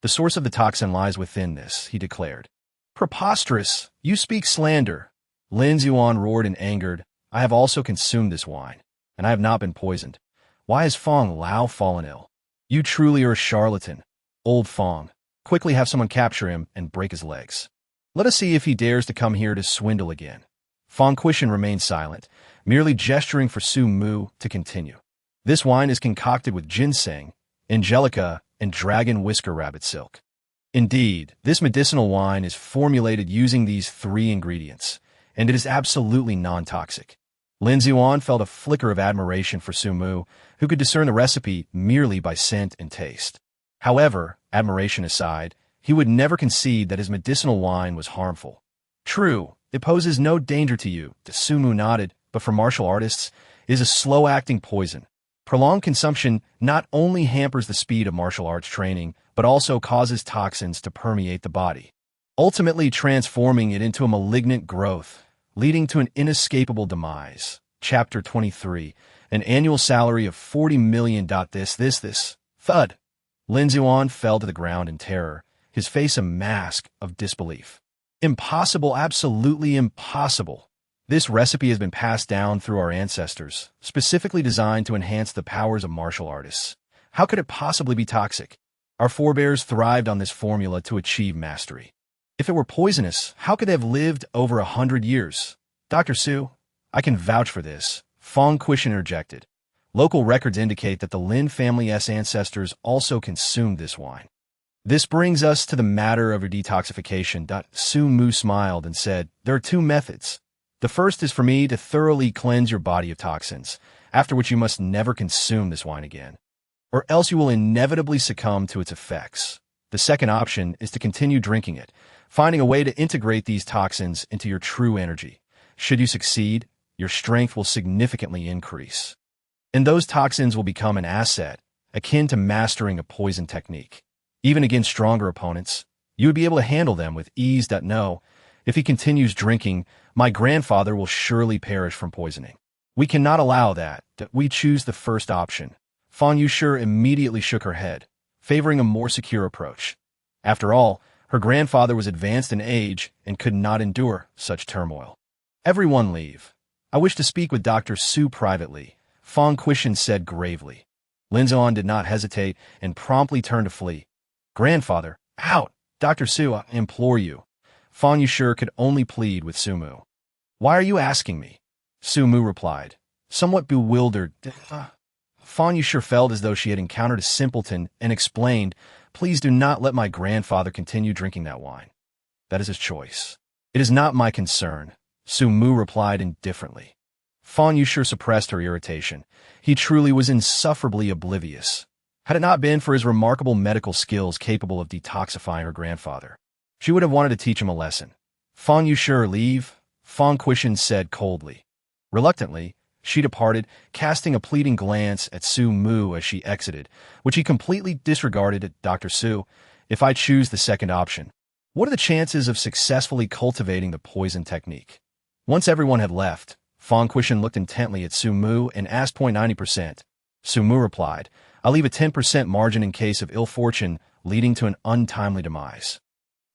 A: The source of the toxin lies within this, he declared. Preposterous! You speak slander! Lin Zuan roared and angered. I have also consumed this wine, and I have not been poisoned. Why has Fong Lao fallen ill? You truly are a charlatan. Old Fong. Quickly have someone capture him and break his legs. Let us see if he dares to come here to swindle again. Fong Quishan remained silent, merely gesturing for Su Mu to continue. This wine is concocted with ginseng, angelica, and dragon whisker rabbit silk. Indeed, this medicinal wine is formulated using these 3 ingredients, and it is absolutely non-toxic. Lin Zuan felt a flicker of admiration for Su Mu, who could discern the recipe merely by scent and taste. However, admiration aside, he would never concede that his medicinal wine was harmful. True, it poses no danger to you, Su Mu nodded, but for martial artists, it is a slow-acting poison. Prolonged consumption not only hampers the speed of martial arts training, but also causes toxins to permeate the body, ultimately transforming it into a malignant growth, leading to an inescapable demise. Chapter 23. An annual salary of 40 million. This. Thud. Lin Zuan fell to the ground in terror, his face a mask of disbelief. Impossible, absolutely impossible. This recipe has been passed down through our ancestors, specifically designed to enhance the powers of martial artists. How could it possibly be toxic? Our forebears thrived on this formula to achieve mastery. If it were poisonous, how could they have lived over 100 years? Dr. Su, I can vouch for this, Fong Quishan interjected. Local records indicate that the Lin family's ancestors also consumed this wine. This brings us to the matter of your detoxification. Su Mu smiled and said, there are 2 methods. The first is for me to thoroughly cleanse your body of toxins, after which you must never consume this wine again, or else you will inevitably succumb to its effects. The second option is to continue drinking it, finding a way to integrate these toxins into your true energy. Should you succeed, your strength will significantly increase, and those toxins will become an asset, akin to mastering a poison technique. Even against stronger opponents, you would be able to handle them with ease. No, if he continues drinking, my grandfather will surely perish from poisoning. We cannot allow that. We choose the first option. Fong Yuesher immediately shook her head, favoring a more secure approach. After all, her grandfather was advanced in age and could not endure such turmoil. Everyone leave. I wish to speak with Dr. Su privately, Fong Quishan said gravely. Lin Zuan did not hesitate and promptly turned to flee. Grandfather, out! Dr. Su, I implore you. Fong Yuesher could only plead with Su Mu. Why are you asking me? Su Mu replied, somewhat bewildered. Fong Yuesher felt as though she had encountered a simpleton and explained, please do not let my grandfather continue drinking that wine. That is his choice. It is not my concern, Su Mu replied indifferently. Fong Yuesher suppressed her irritation. He truly was insufferably oblivious. Had it not been for his remarkable medical skills capable of detoxifying her grandfather, she would have wanted to teach him a lesson. Fong Yuesher, leave, Fong Quishan said coldly. Reluctantly, she departed, casting a pleading glance at Su Mu as she exited, which he completely disregarded. Dr. Su, if I choose the second option, What are the chances of successfully cultivating the poison technique? Once everyone had left, Fong Quishan looked intently at Su Mu and asked 0.90%. Su Mu replied, I'll leave a 10% margin in case of ill fortune leading to an untimely demise.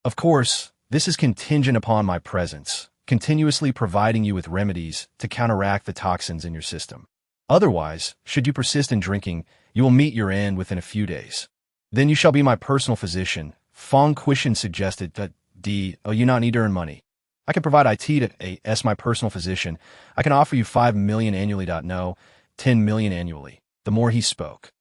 A: Of course, this is contingent upon my presence, continuously providing you with remedies to counteract the toxins in your system. Otherwise, should you persist in drinking, you will meet your end within a few days. Then you shall be my personal physician. Fong Quishan suggested that you not need to earn money. I can provide IT to as my personal physician. I can offer you 5 million annually. No, 10 million annually. The more he spoke,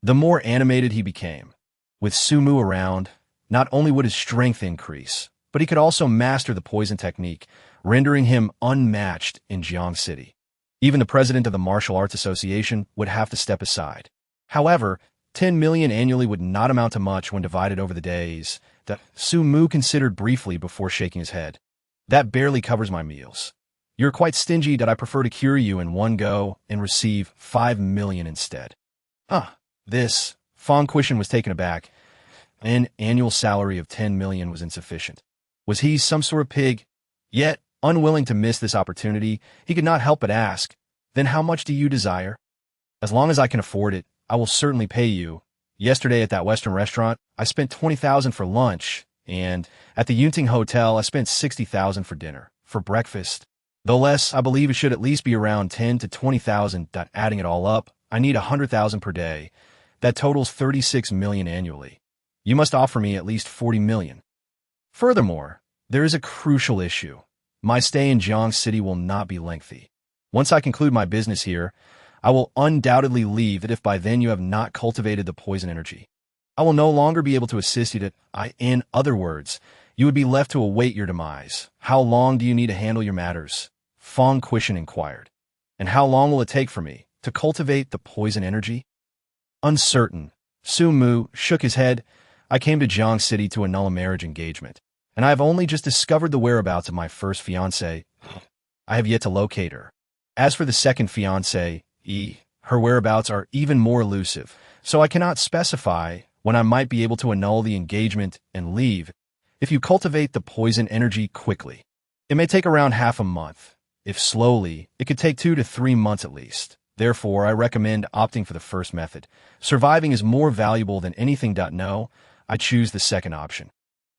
A: the more animated he became. With Su Mu around, not only would his strength increase, but he could also master the poison technique, rendering him unmatched in Jiang City. Even the president of the Martial Arts Association would have to step aside. However, 10 million annually would not amount to much when divided over the days. That Su Mu considered briefly before shaking his head. That barely covers my meals. You're quite stingy that I prefer to cure you in one go and receive 5 million instead. Fong Quishan was taken aback. An annual salary of 10 million was insufficient. Was he some sort of pig? Yet, unwilling to miss this opportunity, he could not help but ask, then how much do you desire? As long as I can afford it, I will certainly pay you. Yesterday at that Western restaurant, I spent 20,000 for lunch, and at the Yunting Hotel, I spent 60,000 for dinner. For breakfast, though less, I believe it should at least be around 10 to 20,000. Adding it all up, I need 100,000 per day. That totals 36 million annually. You must offer me at least 40 million. Furthermore, there is a crucial issue. My stay in Jiang City will not be lengthy. Once I conclude my business here, I will undoubtedly leave it if by then you have not cultivated the poison energy. I will no longer be able to assist you in other words, you would be left to await your demise. How long do you need to handle your matters? Fong Quishan inquired. And how long will it take for me to cultivate the poison energy? Uncertain, Su Mu shook his head. I came to Jiang City to annul a marriage engagement, and I have only just discovered the whereabouts of my first fiancée. I have yet to locate her. As for the second fiancée, her whereabouts are even more elusive, so I cannot specify when I might be able to annul the engagement and leave. If you cultivate the poison energy quickly, it may take around half a month. If slowly, it could take 2 to 3 months at least. Therefore, I recommend opting for the first method. Surviving is more valuable than anything. No, I choose the second option.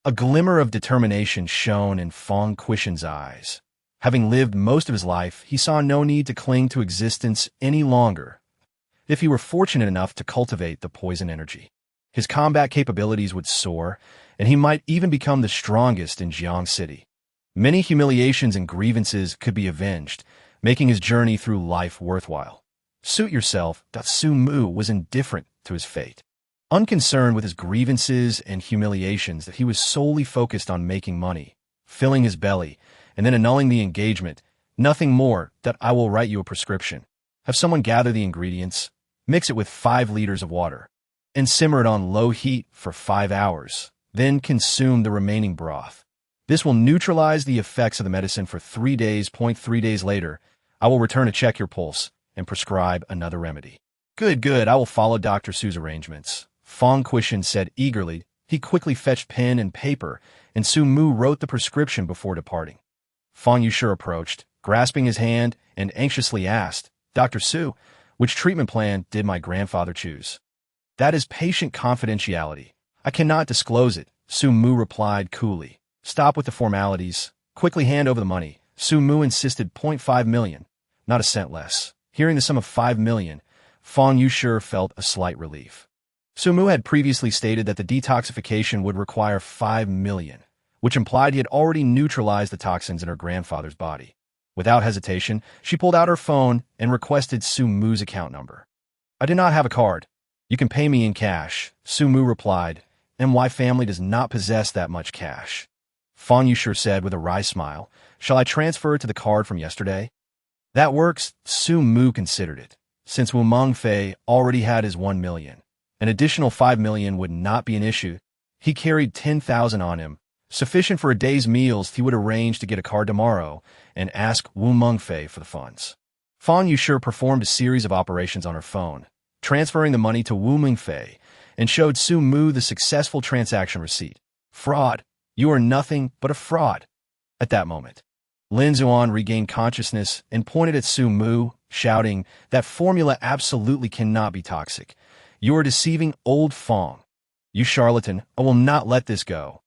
A: A glimmer of determination shone in Fong Quishan's eyes. Having lived most of his life, he saw no need to cling to existence any longer. If he were fortunate enough to cultivate the poison energy, his combat capabilities would soar, and he might even become the strongest in Jiang City. Many humiliations and grievances could be avenged, making his journey through life worthwhile. Suit yourself. Su Mu was indifferent to his fate. Unconcerned with his grievances and humiliations, that he was solely focused on making money, filling his belly, and then annulling the engagement. Nothing more. I will write you a prescription. Have someone gather the ingredients, mix it with 5 liters of water, and simmer it on low heat for 5 hours. Then consume the remaining broth. This will neutralize the effects of the medicine for 3 days. 3 days later, I will return to check your pulse and prescribe another remedy. Good. I will follow Dr. Su's arrangements. Fong Quishan said eagerly. He quickly fetched pen and paper, and Su Mu wrote the prescription before departing. Fong Yushi approached, grasping his hand, and anxiously asked, Dr. Su, which treatment plan did my grandfather choose? That is patient confidentiality. I cannot disclose it, Su Mu replied coolly. Stop with the formalities. Quickly hand over the money. Su Mu insisted. 0.5 million, not a cent less. Hearing the sum of 5 million, Fong Yushi felt a slight relief. Su Mu had previously stated that the detoxification would require 5 million, which implied he had already neutralized the toxins in her grandfather's body. Without hesitation, she pulled out her phone and requested Su Mu's account number. I do not have a card. You can pay me in cash, Su Mu replied. My family does not possess that much cash. Fong Yushi said with a wry smile. Shall I transfer it to the card from yesterday? That works. Su Mu considered it. Since Wu Mengfei already had his 1 million, an additional 5 million would not be an issue. He carried 10,000 on him, sufficient for a day's meals. He would arrange to get a card tomorrow and ask Wu Mengfei for the funds. Fong Yushi performed a series of operations on her phone, transferring the money to Wu Mengfei, and showed Su Mu the successful transaction receipt. Fraud. You are nothing but a fraud. At that moment, Lin Zuan regained consciousness and pointed at Su Mu, shouting, "That formula absolutely cannot be toxic. You are deceiving old Fong. You charlatan, I will not let this go."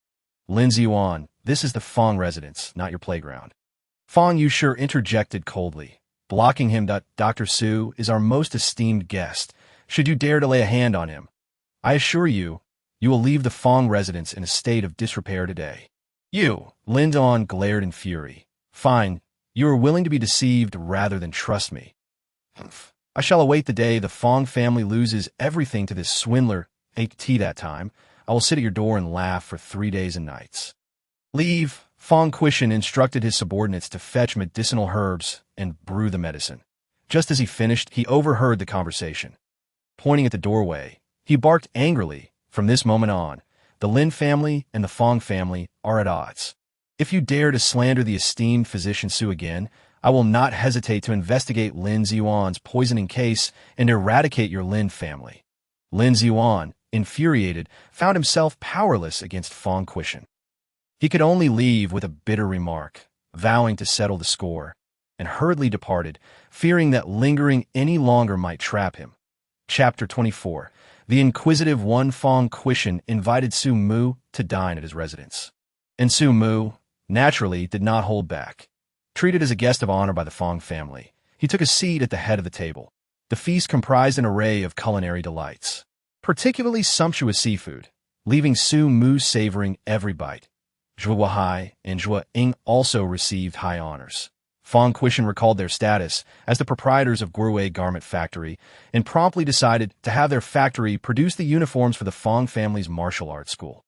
A: Lin Zuan, this is the Fong residence, not your playground. Fong Yushi interjected coldly, blocking him. "Dr. Su is our most esteemed guest. Should you dare to lay a hand on him, I assure you, you will leave the Fong residence in a state of disrepair today." "You!" Lin Zuan glared in fury. "Fine, you are willing to be deceived rather than trust me. I shall await the day the Fong family loses everything to this swindler. At that time, I will sit at your door and laugh for 3 days and nights." "Leave." Fong Quishan instructed his subordinates to fetch medicinal herbs and brew the medicine. Just as he finished, he overheard the conversation. Pointing at the doorway, he barked angrily. "From this moment on, the Lin family and the Fong family are at odds. If you dare to slander the esteemed physician Su again, I will not hesitate to investigate Lin Zuan's poisoning case and eradicate your Lin family." Lin Zuan, infuriated, found himself powerless against Fong Quishan. He could only leave with a bitter remark, vowing to settle the score, and hurriedly departed, fearing that lingering any longer might trap him. Chapter 24. The inquisitive one. Fong Quishan invited Su Mu to dine at his residence. And Su Mu, naturally, did not hold back. Treated as a guest of honor by the Fong family, he took a seat at the head of the table. The feast comprised an array of culinary delights, particularly sumptuous seafood, leaving Su Mu savoring every bite. Zhuo Guohai and Zhuo Ying also received high honors. Fong Quishan recalled their status as the proprietors of Guowei Garment Factory and promptly decided to have their factory produce the uniforms for the Fong family's martial arts school.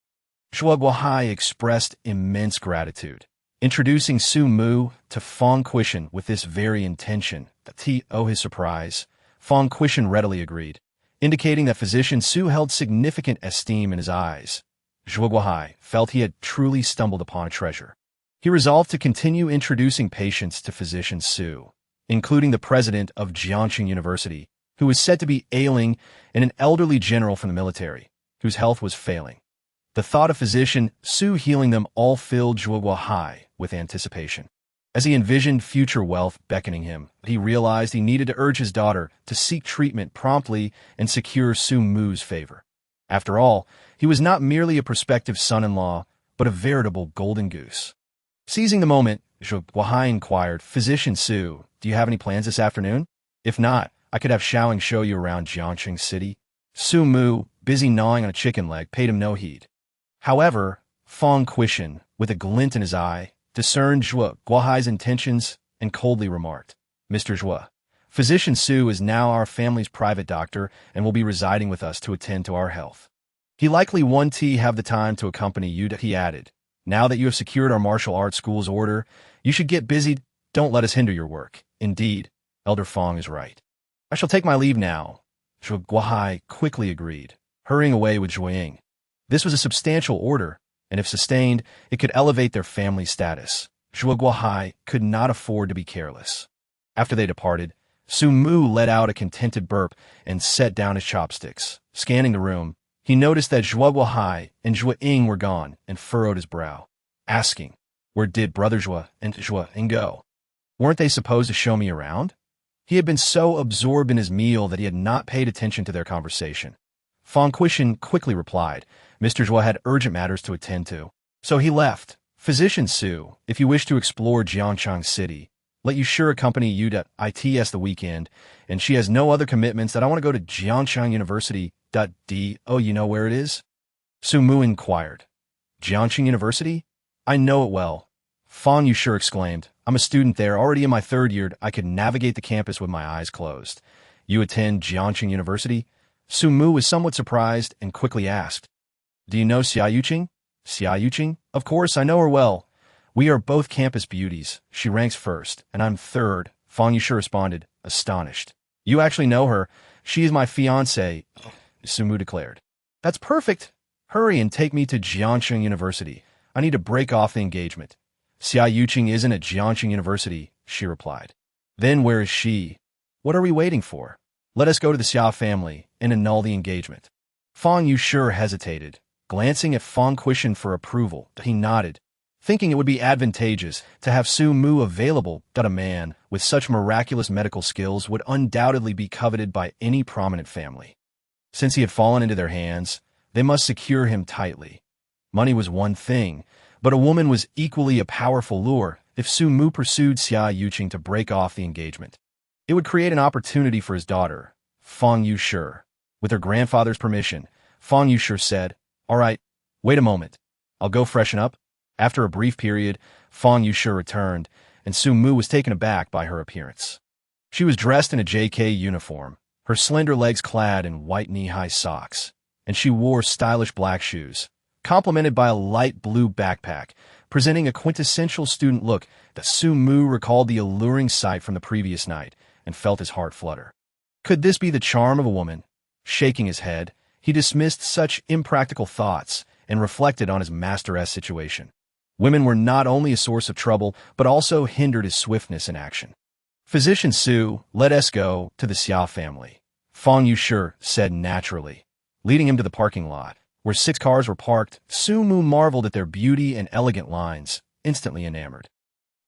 A: Zhuo Guohai expressed immense gratitude, introducing Su Mu to Fong Quishan with this very intention. To his surprise, Fong Quishan readily agreed, indicating that physician Su held significant esteem in his eyes. Zhuo Guohai felt he had truly stumbled upon a treasure. He resolved to continue introducing patients to physician Su, including the president of Jiangxing University, who was said to be ailing, and an elderly general from the military, whose health was failing. The thought of physician Su healing them all filled Zhuo Guohai with anticipation. As he envisioned future wealth beckoning him, he realized he needed to urge his daughter to seek treatment promptly and secure Su Mu's favor. After all, he was not merely a prospective son-in-law, but a veritable golden goose. Seizing the moment, Zhuo Guohai inquired, "Physician Su, do you have any plans this afternoon? If not, I could have Xiaoying show you around Jiangxing City." Su Mu, busy gnawing on a chicken leg, paid him no heed. However, Fong Quishan, with a glint in his eye, discerned Zhuo Guohai's intentions and coldly remarked, "Mr. Zhuo, Physician Su is now our family's private doctor and will be residing with us to attend to our health. He likely won't have the time to accompany you," he added. "Now that you have secured our martial arts school's order, you should get busy. Don't let us hinder your work." Indeed, Elder Fong is right. "I shall take my leave now." Zhuo Guohai quickly agreed, hurrying away with Zhuo Ying. This was a substantial order, and if sustained, it could elevate their family status. Zhuo Guohai could not afford to be careless. After they departed, Su Mu let out a contented burp and set down his chopsticks. Scanning the room, he noticed that Zhuo Guohai and Zhuo Ying were gone and furrowed his brow, asking, "Where did Brother Zhuo and Zhuo Ying go? Weren't they supposed to show me around?" He had been so absorbed in his meal that he had not paid attention to their conversation. Fong Quishan quickly replied, "Mr. Zhuo had urgent matters to attend to, so he left. Physician Su, if you wish to explore Jiangxing City, let you sure accompany you to ITS the weekend, and she has no other commitments that I want to go to Jiangxing University. Oh, you know where it is?" Su Mu inquired. "Jiangxing University? I know it well." Fong Yushi exclaimed, "I'm a student there, already in my 3rd year. I could navigate the campus with my eyes closed." "You attend Jiangxing University?" Su Mu was somewhat surprised and quickly asked, "Do you know Xia Yuqing?" "Xia Yuqing? Of course, I know her well. We are both campus beauties. She ranks 1st, and I'm 3rd, Fong Yushi responded, astonished. "You actually know her. She is my fiancée," Su Mu declared. "That's perfect. Hurry and take me to Jiangxing University. I need to break off the engagement." "Xia Yuqing isn't at Jiangxing University," she replied. "Then where is she? What are we waiting for? Let us go to the Xia family and annul the engagement." Fong Yushi hesitated, Glancing at Fong Quishan for approval, he nodded, thinking it would be advantageous to have Su Mu available. A man with such miraculous medical skills would undoubtedly be coveted by any prominent family. Since he had fallen into their hands, they must secure him tightly. Money was one thing, but a woman was equally a powerful lure if Su Mu pursued Xia Yuqing to break off the engagement. It would create an opportunity for his daughter, Fong Yushi. With her grandfather's permission, Fong Yushi said, "All right, wait a moment. I'll go freshen up." After a brief period, Fong Yushi returned, and Su Mu was taken aback by her appearance. She was dressed in a JK uniform, her slender legs clad in white knee-high socks, and she wore stylish black shoes, complemented by a light blue backpack, presenting a quintessential student look that Su Mu recalled the alluring sight from the previous night and felt his heart flutter. Could this be the charm of a woman? Shaking his head, he dismissed such impractical thoughts and reflected on his masteress situation. Women were not only a source of trouble, but also hindered his swiftness in action. "Physician Su, let us go to the Xia family," Fong Yushi said naturally, leading him to the parking lot, where 6 cars were parked. Su Mu marveled at their beauty and elegant lines, instantly enamored.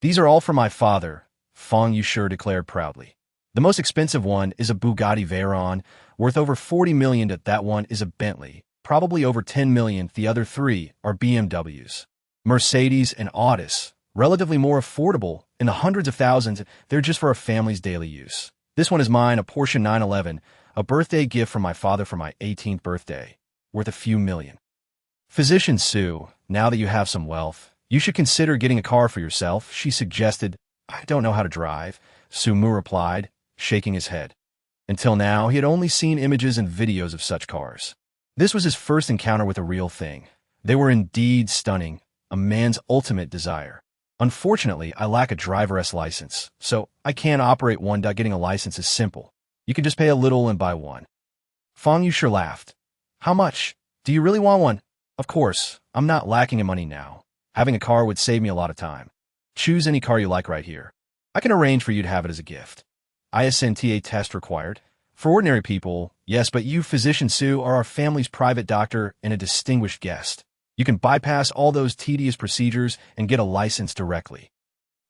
A: "These are all for my father," Fong Yushi declared proudly. "The most expensive one is a Bugatti Veyron, worth over 40 million. That one is a Bentley, probably over 10 million. The other 3 are BMWs. Mercedes and Audis, relatively more affordable, in the hundreds of thousands. They're just for our family's daily use. This one is mine, a Porsche 911, a birthday gift from my father for my 18th birthday, worth a few million." "Physician Su, now that you have some wealth, you should consider getting a car for yourself," she suggested. "I don't know how to drive," Su Mu replied, shaking his head. Until now, he had only seen images and videos of such cars. This was his first encounter with a real thing. They were indeed stunning, a man's ultimate desire. "Unfortunately, I lack a driver's license, so I can't operate one. Getting a license is simple. You can just pay a little and buy one." Fong Yushi laughed. "How much? Do you really want one?" "Of course, I'm not lacking in money now. Having a car would save me a lot of time. Choose any car you like right here. I can arrange for you to have it as a gift. ISNTA test required. For ordinary people, yes, but you, Physician Su, are our family's private doctor and a distinguished guest. You can bypass all those tedious procedures and get a license directly."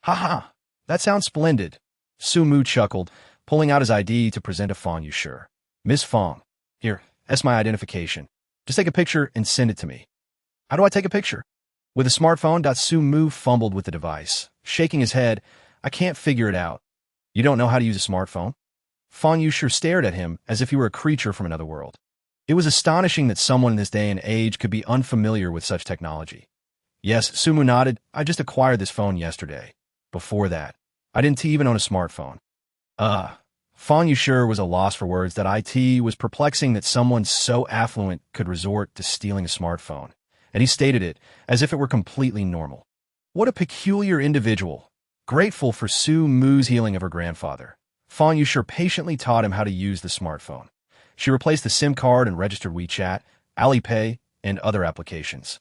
A: "Ha, that sounds splendid." Su Mu chuckled, pulling out his ID to present to Fong Yushi. "Miss Fong, here, that's my identification. Just take a picture and send it to me." "How do I take a picture?" With a smartphone. Su Mu fumbled with the device, shaking his head. "I can't figure it out." "You don't know how to use a smartphone?" Fong Yushi stared at him as if he were a creature from another world. It was astonishing that someone in this day and age could be unfamiliar with such technology. "Yes," Su Mu nodded. "I just acquired this phone yesterday. Before that, I didn't even own a smartphone." Fong Yushi was a loss for words. That it was perplexing that someone so affluent could resort to stealing a smartphone, and he stated it as if it were completely normal. What a peculiar individual. Grateful for Su Mu's healing of her grandfather, Fong Yushi patiently taught him how to use the smartphone. She replaced the SIM card and registered WeChat, Alipay, and other applications.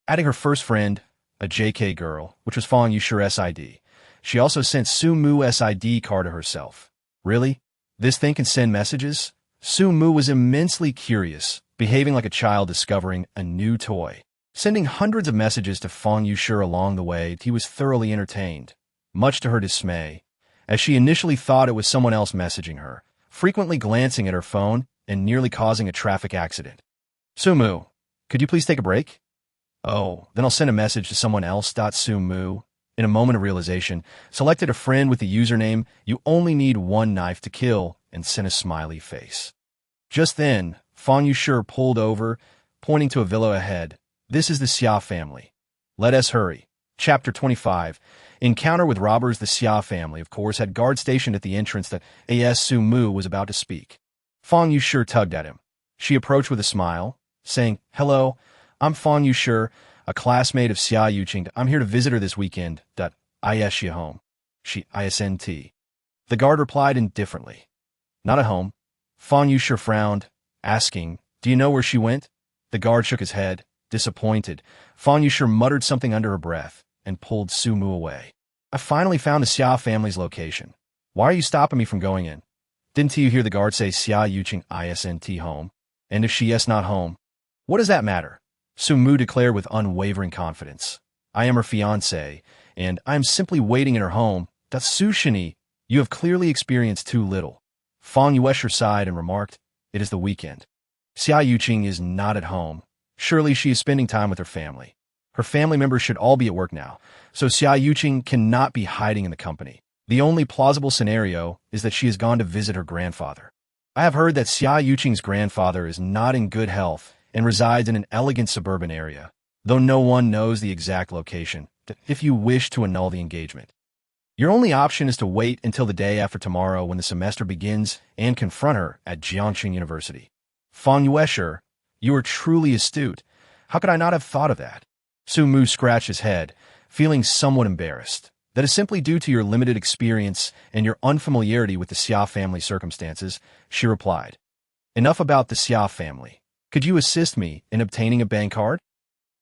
A: Adding her first friend, a JK girl, which was Fong Yushi's ID. She also sent Su Mu's ID card to herself. "Really? This thing can send messages?" Su Mu was immensely curious, behaving like a child discovering a new toy. Sending hundreds of messages to Fong Yushi along the way, he was thoroughly entertained, much to her dismay, as she initially thought it was someone else messaging her, frequently glancing at her phone and nearly causing a traffic accident. "Su Mu, could you please take a break?" "Oh, then I'll send a message to someone else." Su Mu, in a moment of realization, selected a friend with the username "You only need one knife to kill" and sent a smiley face. Just then, Fong Yushi pulled over, pointing to a villa ahead. "This is the Xia family. Let us hurry." Chapter 25. Encounter with robbers. The Xia family, of course, had guards stationed at the entrance that as Su Mu was about to speak. Fong Yushi tugged at him. She approached with a smile, saying, "Hello, I'm Fong Yushi, a classmate of Xia Yuqing. I'm here to visit her this weekend. Is she home?" "She isn't." The guard replied indifferently. "Not at home." Fong Yushi frowned, asking, "Do you know where she went?" The guard shook his head, disappointed. Fong Yushi muttered something under her breath and pulled Su Mu away. "I finally found the Xia family's location. Why are you stopping me from going in? Didn't you hear the guard say Xia Yuqing isn't home? And if she is not home, what does that matter? Sumu declared with unwavering confidence. I am her fiancé, and I am simply waiting in her home. Datsushini, you have clearly experienced too little. Fang Yuesher sighed and remarked, it is the weekend. Xia Yuqing is not at home. Surely she is spending time with her family. Her family members should all be at work now, so Xia Yuqing cannot be hiding in the company. The only plausible scenario is that she has gone to visit her grandfather. I have heard that Xia Yuqing's grandfather is not in good health and resides in an elegant suburban area, though no one knows the exact location, if you wish to annul the engagement. Your only option is to wait until the day after tomorrow when the semester begins and confront her at Jiangxing University. Fang Yuesher, you are truly astute. How could I not have thought of that? Sumu scratched his head, feeling somewhat embarrassed. That is simply due to your limited experience and your unfamiliarity with the Xia family circumstances, she replied. Enough about the Xia family. Could you assist me in obtaining a bank card?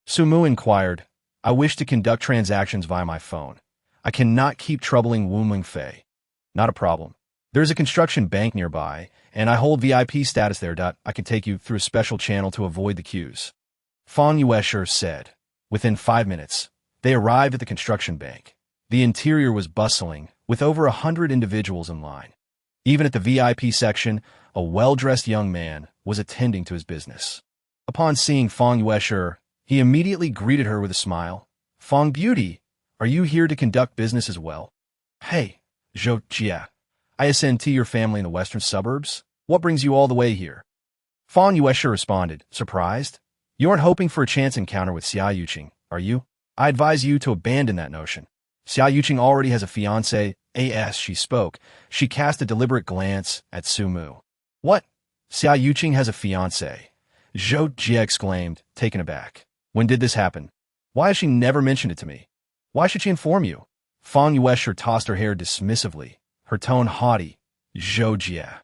A: Sumu inquired. I wish to conduct transactions via my phone. I cannot keep troubling Wu Mingfei. Not a problem. There is a construction bank nearby, and I hold VIP status there. I can take you through a special channel to avoid the queues. Fang Yuesher said. Within 5 minutes, they arrived at the construction bank. The interior was bustling, with over 100 individuals in line. Even at the VIP section, a well-dressed young man was attending to his business. Upon seeing Fang Yuesher, he immediately greeted her with a smile. Fang Beauty, are you here to conduct business as well? Hey, Zhou Jia. I ascend to your family in the western suburbs. What brings you all the way here? Fang Yuesher responded, surprised. You aren't hoping for a chance encounter with Xia Yuqing, are you? I advise you to abandon that notion. Xia Yuqing already has a fiancé. As she spoke, she cast a deliberate glance at Sumu. What? Xia Yuqing has a fiancé? Zhou Jia exclaimed, taken aback. When did this happen? Why has she never mentioned it to me? Why should she inform you? Fang Yuesher tossed her hair dismissively, her tone haughty. Zhou Jia,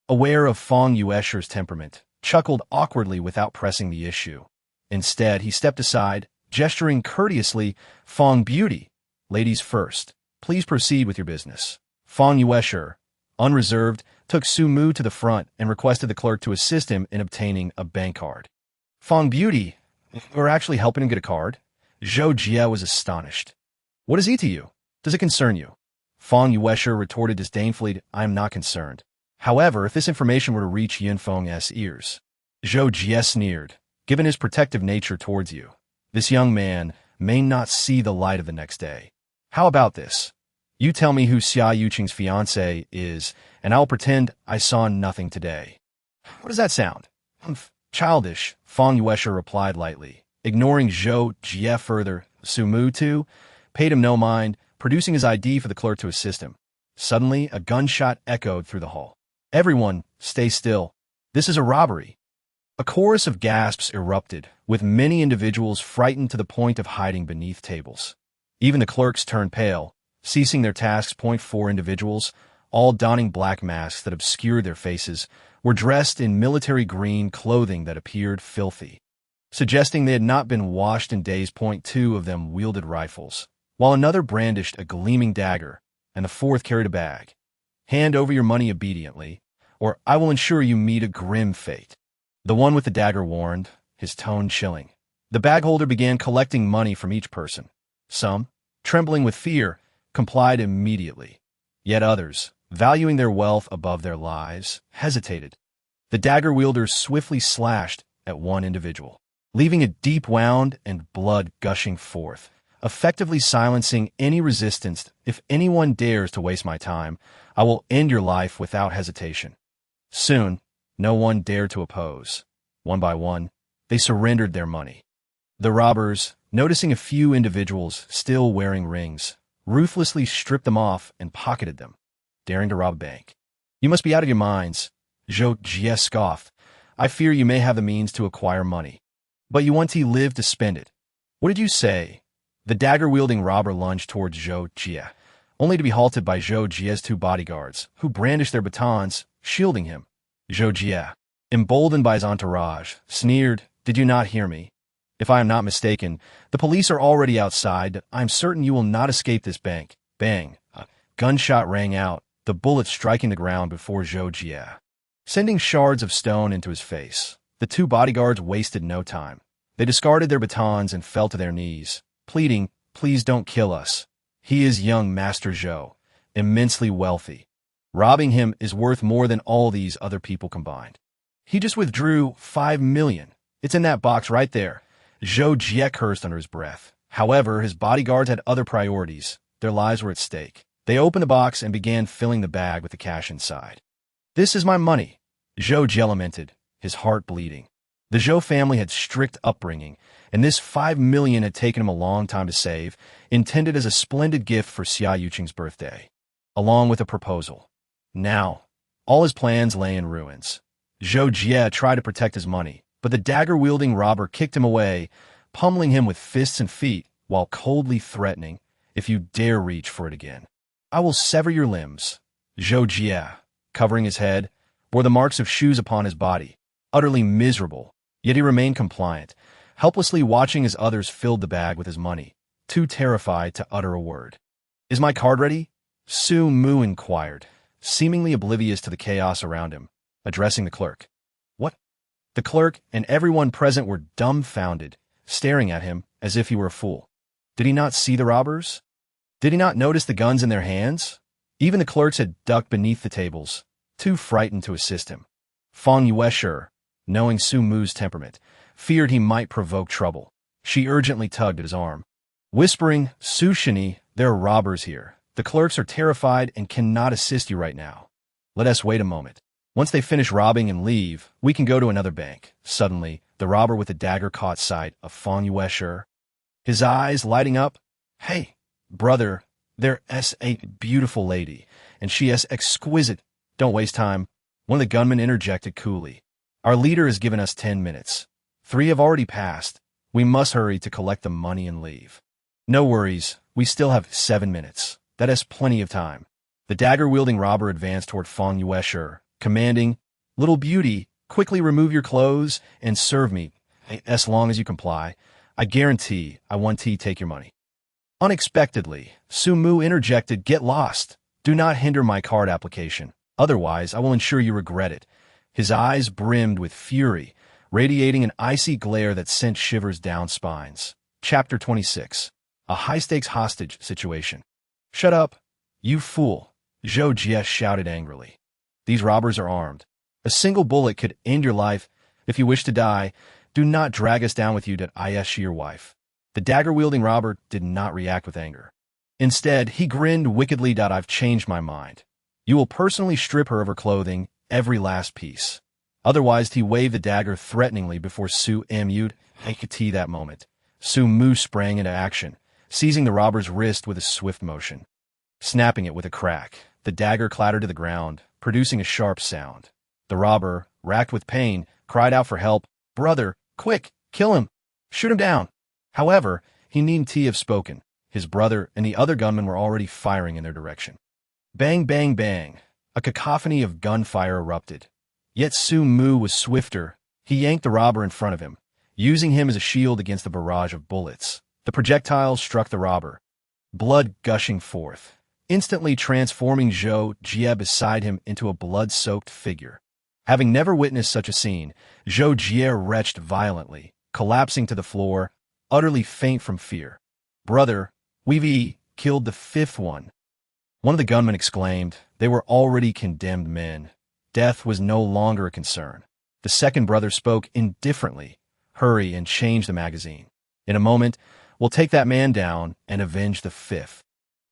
A: aware of Fang Yuesher's temperament, chuckled awkwardly without pressing the issue. Instead, he stepped aside, gesturing courteously. Fang Beauty, ladies first. Please proceed with your business. Fang Yuesher, unreserved, took Sumu to the front and requested the clerk to assist him in obtaining a bank card. Fang Beauty, we're actually helping him get a card? Zhou Jia was astonished. What is he to you? Does it concern you? Fang Yuesher retorted disdainfully, I am not concerned. However, if this information were to reach Yinfeng's ears, Zhou Jia sneered, given his protective nature towards you, this young man may not see the light of the next day. How about this? You tell me who Xia Yuqing's fiancé is, and I'll pretend I saw nothing today. What does that sound? Childish, Fang Yuesher replied lightly, ignoring Zhou Jia further. Sumu, too, paid him no mind, producing his ID for the clerk to assist him. Suddenly, a gunshot echoed through the hall. Everyone, stay still. This is a robbery. A chorus of gasps erupted, with many individuals frightened to the point of hiding beneath tables. Even the clerks turned pale, ceasing their tasks. 4 individuals, all donning black masks that obscured their faces, were dressed in military green clothing that appeared filthy, suggesting they had not been washed in days. 2 of them wielded rifles, while another brandished a gleaming dagger, and the 4th carried a bag. Hand over your money obediently, or I will ensure you meet a grim fate. The one with the dagger warned, his tone chilling. The bag holder began collecting money from each person. Some, trembling with fear, complied immediately. Yet others, valuing their wealth above their lives, hesitated. The dagger wielder swiftly slashed at one individual, leaving a deep wound and blood gushing forth, effectively silencing any resistance. If anyone dares to waste my time, I will end your life without hesitation. Soon, no one dared to oppose. One by one, they surrendered their money. The robbers, noticing a few individuals still wearing rings, ruthlessly stripped them off and pocketed them, daring to rob a bank. You must be out of your minds, Zhou Jia scoffed. I fear you may have the means to acquire money, but you want to live to spend it. What did you say? The dagger-wielding robber lunged towards Zhou Jia, only to be halted by Zhou Jia's 2 bodyguards, who brandished their batons, shielding him. Zhou Jia, emboldened by his entourage, sneered, Did you not hear me? If I am not mistaken, the police are already outside. I'm certain you will not escape this bank. Bang! A gunshot rang out, the bullet striking the ground before Zhou Jia, sending shards of stone into his face. The 2 bodyguards wasted no time. They discarded their batons and fell to their knees, pleading, "Please don't kill us. He is young Master Zhou, immensely wealthy. Robbing him is worth more than all these other people combined. He just withdrew 5 million. It's in that box right there." Zhou Jie cursed under his breath. However, his bodyguards had other priorities. Their lives were at stake. They opened the box and began filling the bag with the cash inside. "This is my money," Zhou Jie lamented, his heart bleeding. The Zhou family had strict upbringing, and this 5 million had taken him a long time to save, intended as a splendid gift for Xia Yuqing's birthday, along with a proposal. Now, all his plans lay in ruins. Zhou Jie tried to protect his money, but the dagger-wielding robber kicked him away, pummeling him with fists and feet, while coldly threatening, "If you dare reach for it again, I will sever your limbs." Zhou Jie, covering his head, bore the marks of shoes upon his body, utterly miserable, yet he remained compliant, helplessly watching as others filled the bag with his money, too terrified to utter a word. "Is my card ready?" Su Mu inquired, seemingly oblivious to the chaos around him, addressing the clerk. "What?" The clerk and everyone present were dumbfounded, staring at him as if he were a fool. Did he not see the robbers? Did he not notice the guns in their hands? Even the clerks had ducked beneath the tables, too frightened to assist him. Fang Yuesher, knowing Su Mu's temperament, feared he might provoke trouble. She urgently tugged at his arm, whispering, "Su Shini, there are robbers here. The clerks are terrified and cannot assist you right now. Let us wait a moment. Once they finish robbing and leave, we can go to another bank." Suddenly, the robber with the dagger caught sight of Fang Yuesher, his eyes lighting up. "Hey, brother, there's a beautiful lady, and she is exquisite. Don't waste time." One of the gunmen interjected coolly. "Our leader has given us 10 minutes. 3 have already passed. We must hurry to collect the money and leave." "No worries. We still have 7 minutes. That is plenty of time." The dagger-wielding robber advanced toward Fang Yuesher, commanding, "Little beauty, quickly remove your clothes and serve me. As long as you comply, I guarantee I won't take your money." Unexpectedly, Su Mu interjected, "Get lost. Do not hinder my card application. Otherwise, I will ensure you regret it." His eyes brimmed with fury, radiating an icy glare that sent shivers down spines. Chapter 26. A high-stakes hostage situation. "Shut up, you fool," Zhou Jie shouted angrily. "These robbers are armed. A single bullet could end your life. If you wish to die, do not drag us down with you to Ayesh your wife." The dagger-wielding robber did not react with anger. Instead, he grinned wickedly. "I've changed my mind. You will personally strip her of her clothing, every last piece." Otherwise, he waved the dagger threateningly before Su Mu'd. I could see that moment. Su Mu sprang into action, seizing the robber's wrist with a swift motion. Snapping it with a crack, the dagger clattered to the ground, producing a sharp sound. The robber, racked with pain, cried out for help. "Brother, quick, kill him! Shoot him down!" However, he needn't have spoken. His brother and the other gunmen were already firing in their direction. Bang, bang, bang. A cacophony of gunfire erupted. Yet Su Mu was swifter. He yanked the robber in front of him, using him as a shield against the barrage of bullets. The projectiles struck the robber, blood gushing forth, instantly transforming Zhou Jie beside him into a blood-soaked figure. Having never witnessed such a scene, Zhou Jie retched violently, collapsing to the floor, utterly faint from fear. "Brother, we've killed the 5th one." One of the gunmen exclaimed. They were already condemned men. Death was no longer a concern. The second brother spoke indifferently. "Hurry and change the magazine. In a moment, we'll take that man down and avenge the 5th.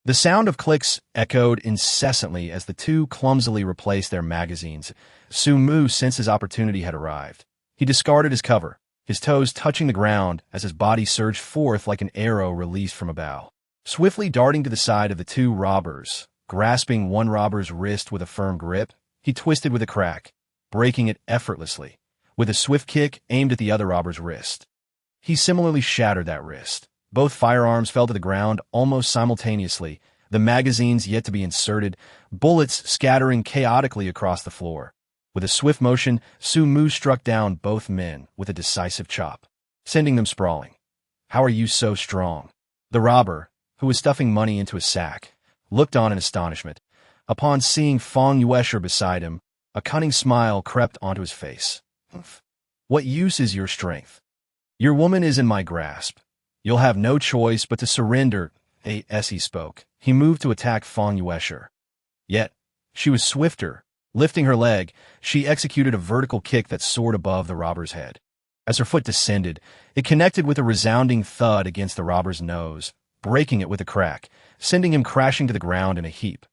A: The sound of clicks echoed incessantly as the two clumsily replaced their magazines. Su Mu sensed his opportunity had arrived. He discarded his cover, his toes touching the ground as his body surged forth like an arrow released from a bow. Swiftly darting to the side of the two robbers, grasping one robber's wrist with a firm grip, he twisted with a crack, breaking it effortlessly, with a swift kick aimed at the other robber's wrist. He similarly shattered that wrist. Both firearms fell to the ground almost simultaneously, the magazines yet to be inserted, bullets scattering chaotically across the floor. With a swift motion, Su Mu struck down both men with a decisive chop, sending them sprawling. "How are you so strong?" The robber, who was stuffing money into a sack, looked on in astonishment. Upon seeing Fang Yuesher beside him, a cunning smile crept onto his face. "What use is your strength?" Your woman is in my grasp. You'll have no choice but to surrender. As he spoke, he moved to attack Fong Yuesher. Yet, she was swifter. Lifting her leg, she executed a vertical kick that soared above the robber's head. As her foot descended, it connected with a resounding thud against the robber's nose, breaking it with a crack, sending him crashing to the ground in a heap.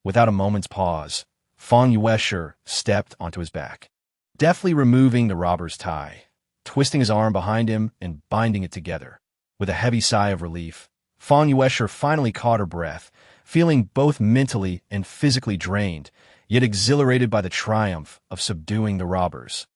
A: Without a moment's pause, Fong Yuesher stepped onto his back, deftly removing the robber's tie, twisting his arm behind him and binding it together. With a heavy sigh of relief, Fong Yuesher finally caught her breath, feeling both mentally and physically drained, yet exhilarated by the triumph of subduing the robbers.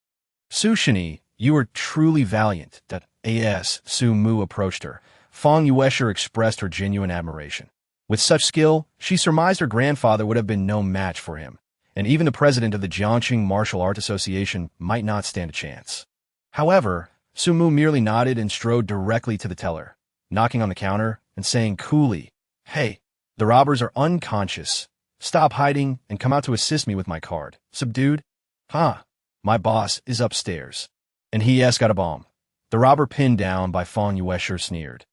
A: Su Shini, you are truly valiant. As Su Mu approached her, Fong Yuesher expressed her genuine admiration. With such skill, she surmised her grandfather would have been no match for him, and even the president of the Jiangqing Martial Art Association might not stand a chance. However, Su Mu merely nodded and strode directly to the teller, knocking on the counter and saying coolly, "Hey, the robbers are unconscious. Stop hiding and come out to assist me with my card. Subdued? Huh, my boss is upstairs." And he got a bomb. The robber pinned down by Fong Yuesher sneered.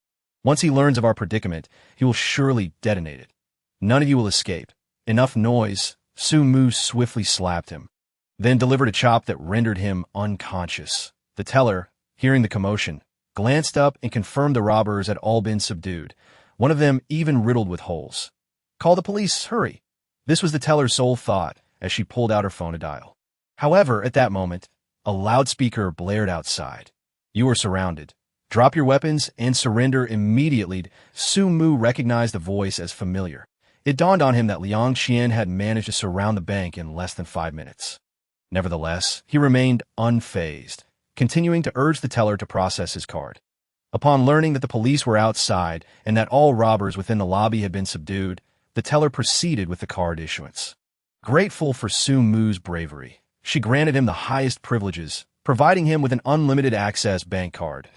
A: "Once he learns of our predicament, he will surely detonate it. None of you will escape. Enough noise." Su Mu swiftly slapped him, then delivered a chop that rendered him unconscious. The teller, hearing the commotion, glanced up and confirmed the robbers had all been subdued, one of them even riddled with holes. "Call the police, hurry." This was the teller's sole thought as she pulled out her phone to dial. However, at that moment, a loudspeaker blared outside. "You are surrounded. Drop your weapons and surrender immediately." Su Mu recognized the voice as familiar. It dawned on him that Liang Qian had managed to surround the bank in less than 5 minutes. Nevertheless, he remained unfazed, continuing to urge the teller to process his card. Upon learning that the police were outside and that all robbers within the lobby had been subdued, the teller proceeded with the card issuance. Grateful for Su Mu's bravery, she granted him the highest privileges, providing him with an unlimited access bank card.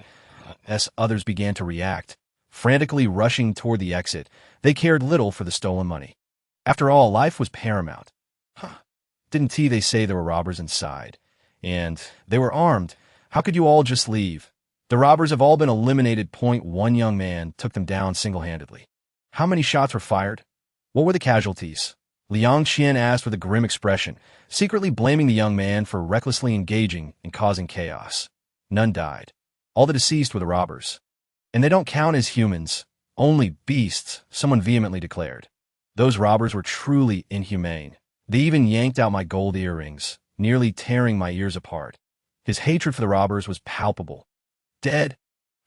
A: As others began to react, frantically rushing toward the exit, they cared little for the stolen money. After all, life was paramount. Didn't they say there were robbers inside? And they were armed. How could you all just leave? The robbers have all been eliminated. One young man took them down single-handedly. How many shots were fired? What were the casualties? Liang Qian asked with a grim expression, secretly blaming the young man for recklessly engaging and causing chaos. None died. All the deceased were the robbers. And they don't count as humans, only beasts, someone vehemently declared. Those robbers were truly inhumane. They even yanked out my gold earrings, nearly tearing my ears apart. His hatred for the robbers was palpable. Dead?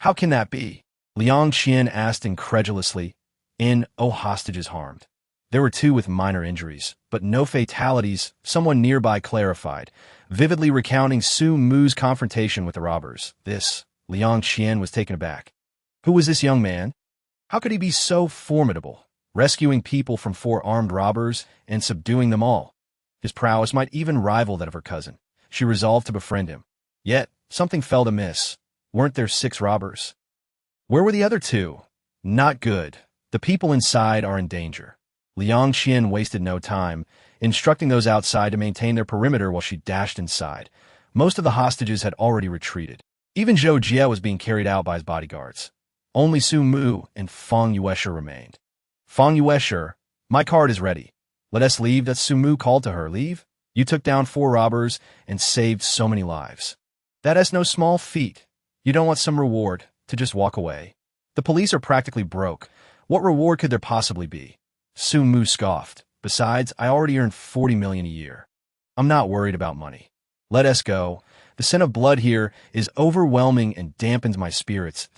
A: How can that be? Liang Qian asked incredulously. Hostages harmed. There were 2 with minor injuries, but no fatalities, someone nearby clarified, vividly recounting Su Mu's confrontation with the robbers. Liang Qian was taken aback. Who was this young man? How could he be so formidable, rescuing people from 4 armed robbers and subduing them all? His prowess might even rival that of her cousin. She resolved to befriend him. Yet, something felt amiss. Weren't there 6 robbers? Where were the other 2? Not good. The people inside are in danger. Liang Qian wasted no time, instructing those outside to maintain their perimeter while she dashed inside. Most of the hostages had already retreated. Even Zhou Jie was being carried out by his bodyguards. Only Su Mu and Fong Yuesher remained. Fong Yuesher, my card is ready. Let us leave. That Su Mu called to her. Leave? You took down 4 robbers and saved so many lives. That is no small feat. You don't want some reward to just walk away. The police are practically broke. What reward could there possibly be? Su Mu scoffed. Besides, I already earn 40 million a year. I'm not worried about money. Let us go. The scent of blood here is overwhelming and dampens my spirits.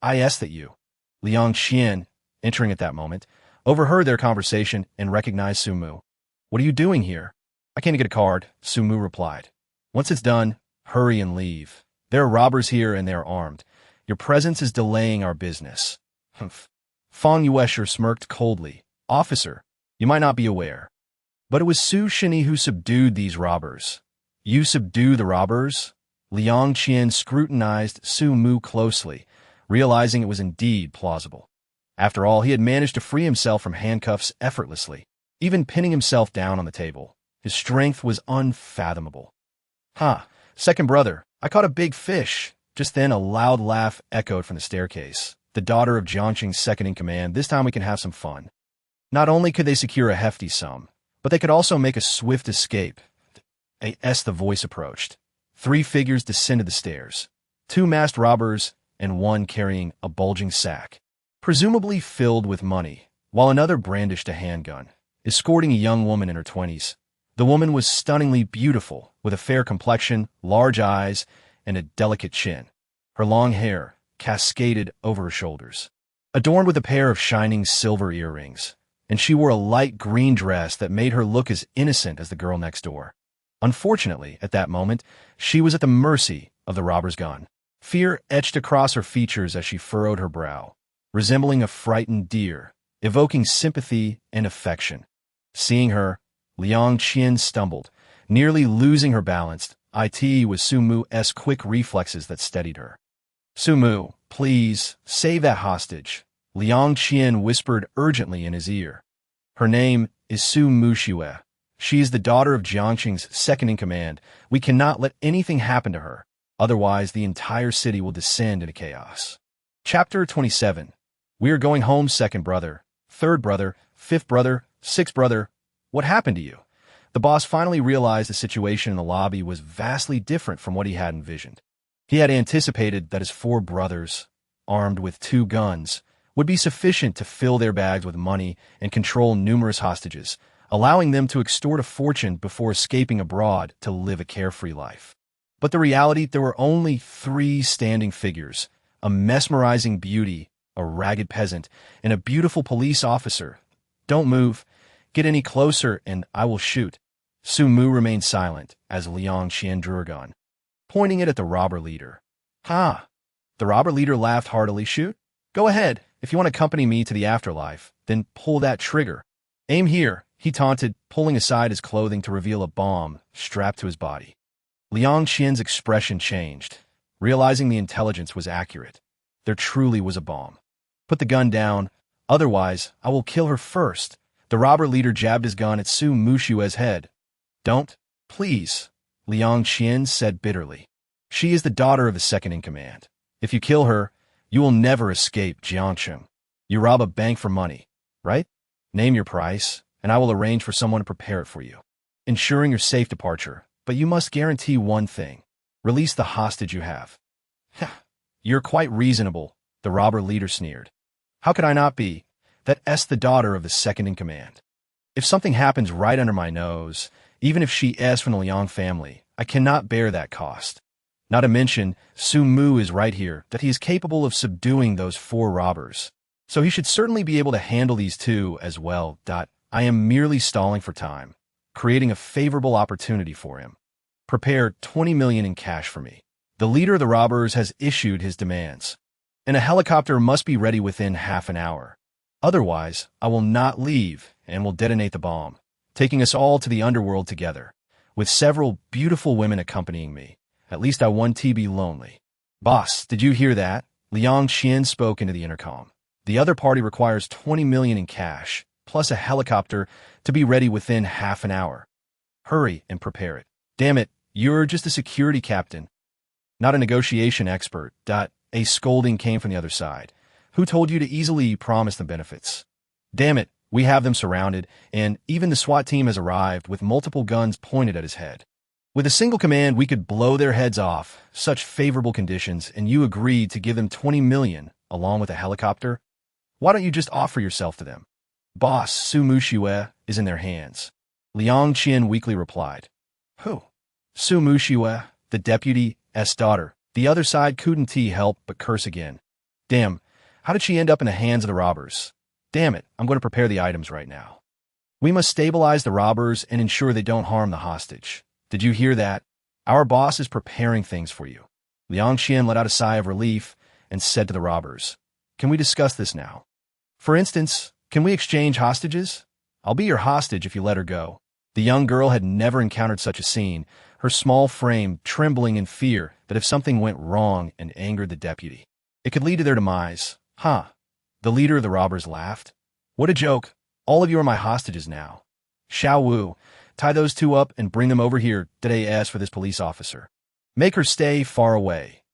A: I ask that you. Liang Qian, entering at that moment, overheard their conversation and recognized Su Mu. What are you doing here? I came to get a card, Su Mu replied. Once it's done, hurry and leave. There are robbers here and they are armed. Your presence is delaying our business. Humph. Fong Yuesher smirked coldly. Officer, you might not be aware, but it was Su Shini who subdued these robbers. You subdue the robbers? Liang Qian scrutinized Su Mu closely, realizing it was indeed plausible. After all, he had managed to free himself from handcuffs effortlessly, even pinning himself down on the table. His strength was unfathomable. Second brother, I caught a big fish. Just then, a loud laugh echoed from the staircase. The daughter of Jiangqing's second-in-command. This time we can have some fun. Not only could they secure a hefty sum, but they could also make a swift escape. As the voice approached, 3 figures descended the stairs. 2 masked robbers and 1 carrying a bulging sack, presumably filled with money, while another brandished a handgun, escorting a young woman in her 20s. The woman was stunningly beautiful, with a fair complexion, large eyes, and a delicate chin. Her long hair cascaded over her shoulders, adorned with a pair of shining silver earrings, and she wore a light green dress that made her look as innocent as the girl next door. Unfortunately, at that moment, she was at the mercy of the robber's gun. Fear etched across her features as she furrowed her brow, resembling a frightened deer, evoking sympathy and affection. Seeing her, Liang Qian stumbled, nearly losing her balance. It was Su Mu's quick reflexes that steadied her. Su Mu, please, save that hostage, Liang Qian whispered urgently in his ear. Her name is Su Muxue. She is the daughter of Jiangqing's second-in-command. We cannot let anything happen to her, otherwise the entire city will descend into chaos. Chapter 27. We are going home, second brother, third brother, fifth brother, sixth brother. What happened to you? The boss finally realized the situation in the lobby was vastly different from what he had envisioned. He had anticipated that his 4 brothers, armed with 2 guns, would be sufficient to fill their bags with money and control numerous hostages, allowing them to extort a fortune before escaping abroad to live a carefree life. But the reality, there were only 3 standing figures, a mesmerizing beauty, a ragged peasant, and a beautiful police officer. Don't move. Get any closer and I will shoot. Su Mu remained silent as Liang Qian drew her gun, pointing it at the robber leader. Ha! The robber leader laughed heartily. Shoot? Go ahead. If you want to accompany me to the afterlife, then pull that trigger. Aim here, he taunted, pulling aside his clothing to reveal a bomb strapped to his body. Liang Qian's expression changed, realizing the intelligence was accurate. There truly was a bomb. Put the gun down, otherwise I will kill her first. The robber leader jabbed his gun at Su Muxue's head. Don't, please, Liang Qian said bitterly. She is the daughter of the second-in-command. If you kill her, you will never escape Jiangqing. You rob a bank for money, right? Name your price, and I will arrange for someone to prepare it for you, ensuring your safe departure. But you must guarantee one thing. Release the hostage you have. You're quite reasonable, the robber leader sneered. How could I not be? That's the daughter of the second-in-command. If something happens right under my nose, even if she is from the Liang family, I cannot bear that cost. Not to mention, Su Mu is right here, that he is capable of subduing those 4 robbers. So he should certainly be able to handle these 2 as well. I am merely stalling for time, creating a favorable opportunity for him. Prepare 20 million in cash for me. The leader of the robbers has issued his demands, and a helicopter must be ready within half an hour. Otherwise, I will not leave and will detonate the bomb, taking us all to the underworld together, with several beautiful women accompanying me. At least I won't be lonely. Boss, did you hear that? Liang Qian spoke into the intercom. The other party requires 20 million in cash, plus a helicopter, to be ready within half an hour. Hurry and prepare it. Damn it, you're just a security captain, not a negotiation expert. A scolding came from the other side. Who told you to easily promise them benefits? Damn it, we have them surrounded, and even the SWAT team has arrived with multiple guns pointed at his head. With a single command, we could blow their heads off. Such favorable conditions, and you agreed to give them 20 million, along with a helicopter? Why don't you just offer yourself to them? Boss, Su Muxue is in their hands. Liang Qian weakly replied. Who? Su Muxue, the deputy's daughter. The other side couldn't help but curse again. Damn, how did she end up in the hands of the robbers? Damn it, I'm going to prepare the items right now. We must stabilize the robbers and ensure they don't harm the hostage. Did you hear that? Our boss is preparing things for you. Liang Qian let out a sigh of relief and said to the robbers, Can we discuss this now? For instance, can we exchange hostages? I'll be your hostage if you let her go. The young girl had never encountered such a scene, her small frame trembling in fear that if something went wrong and angered the deputy, it could lead to their demise. The leader of the robbers laughed. What a joke. All of you are my hostages now. Xiao Wu, tie those 2 up and bring them over here. Did I ask for this police officer? Make her stay far away.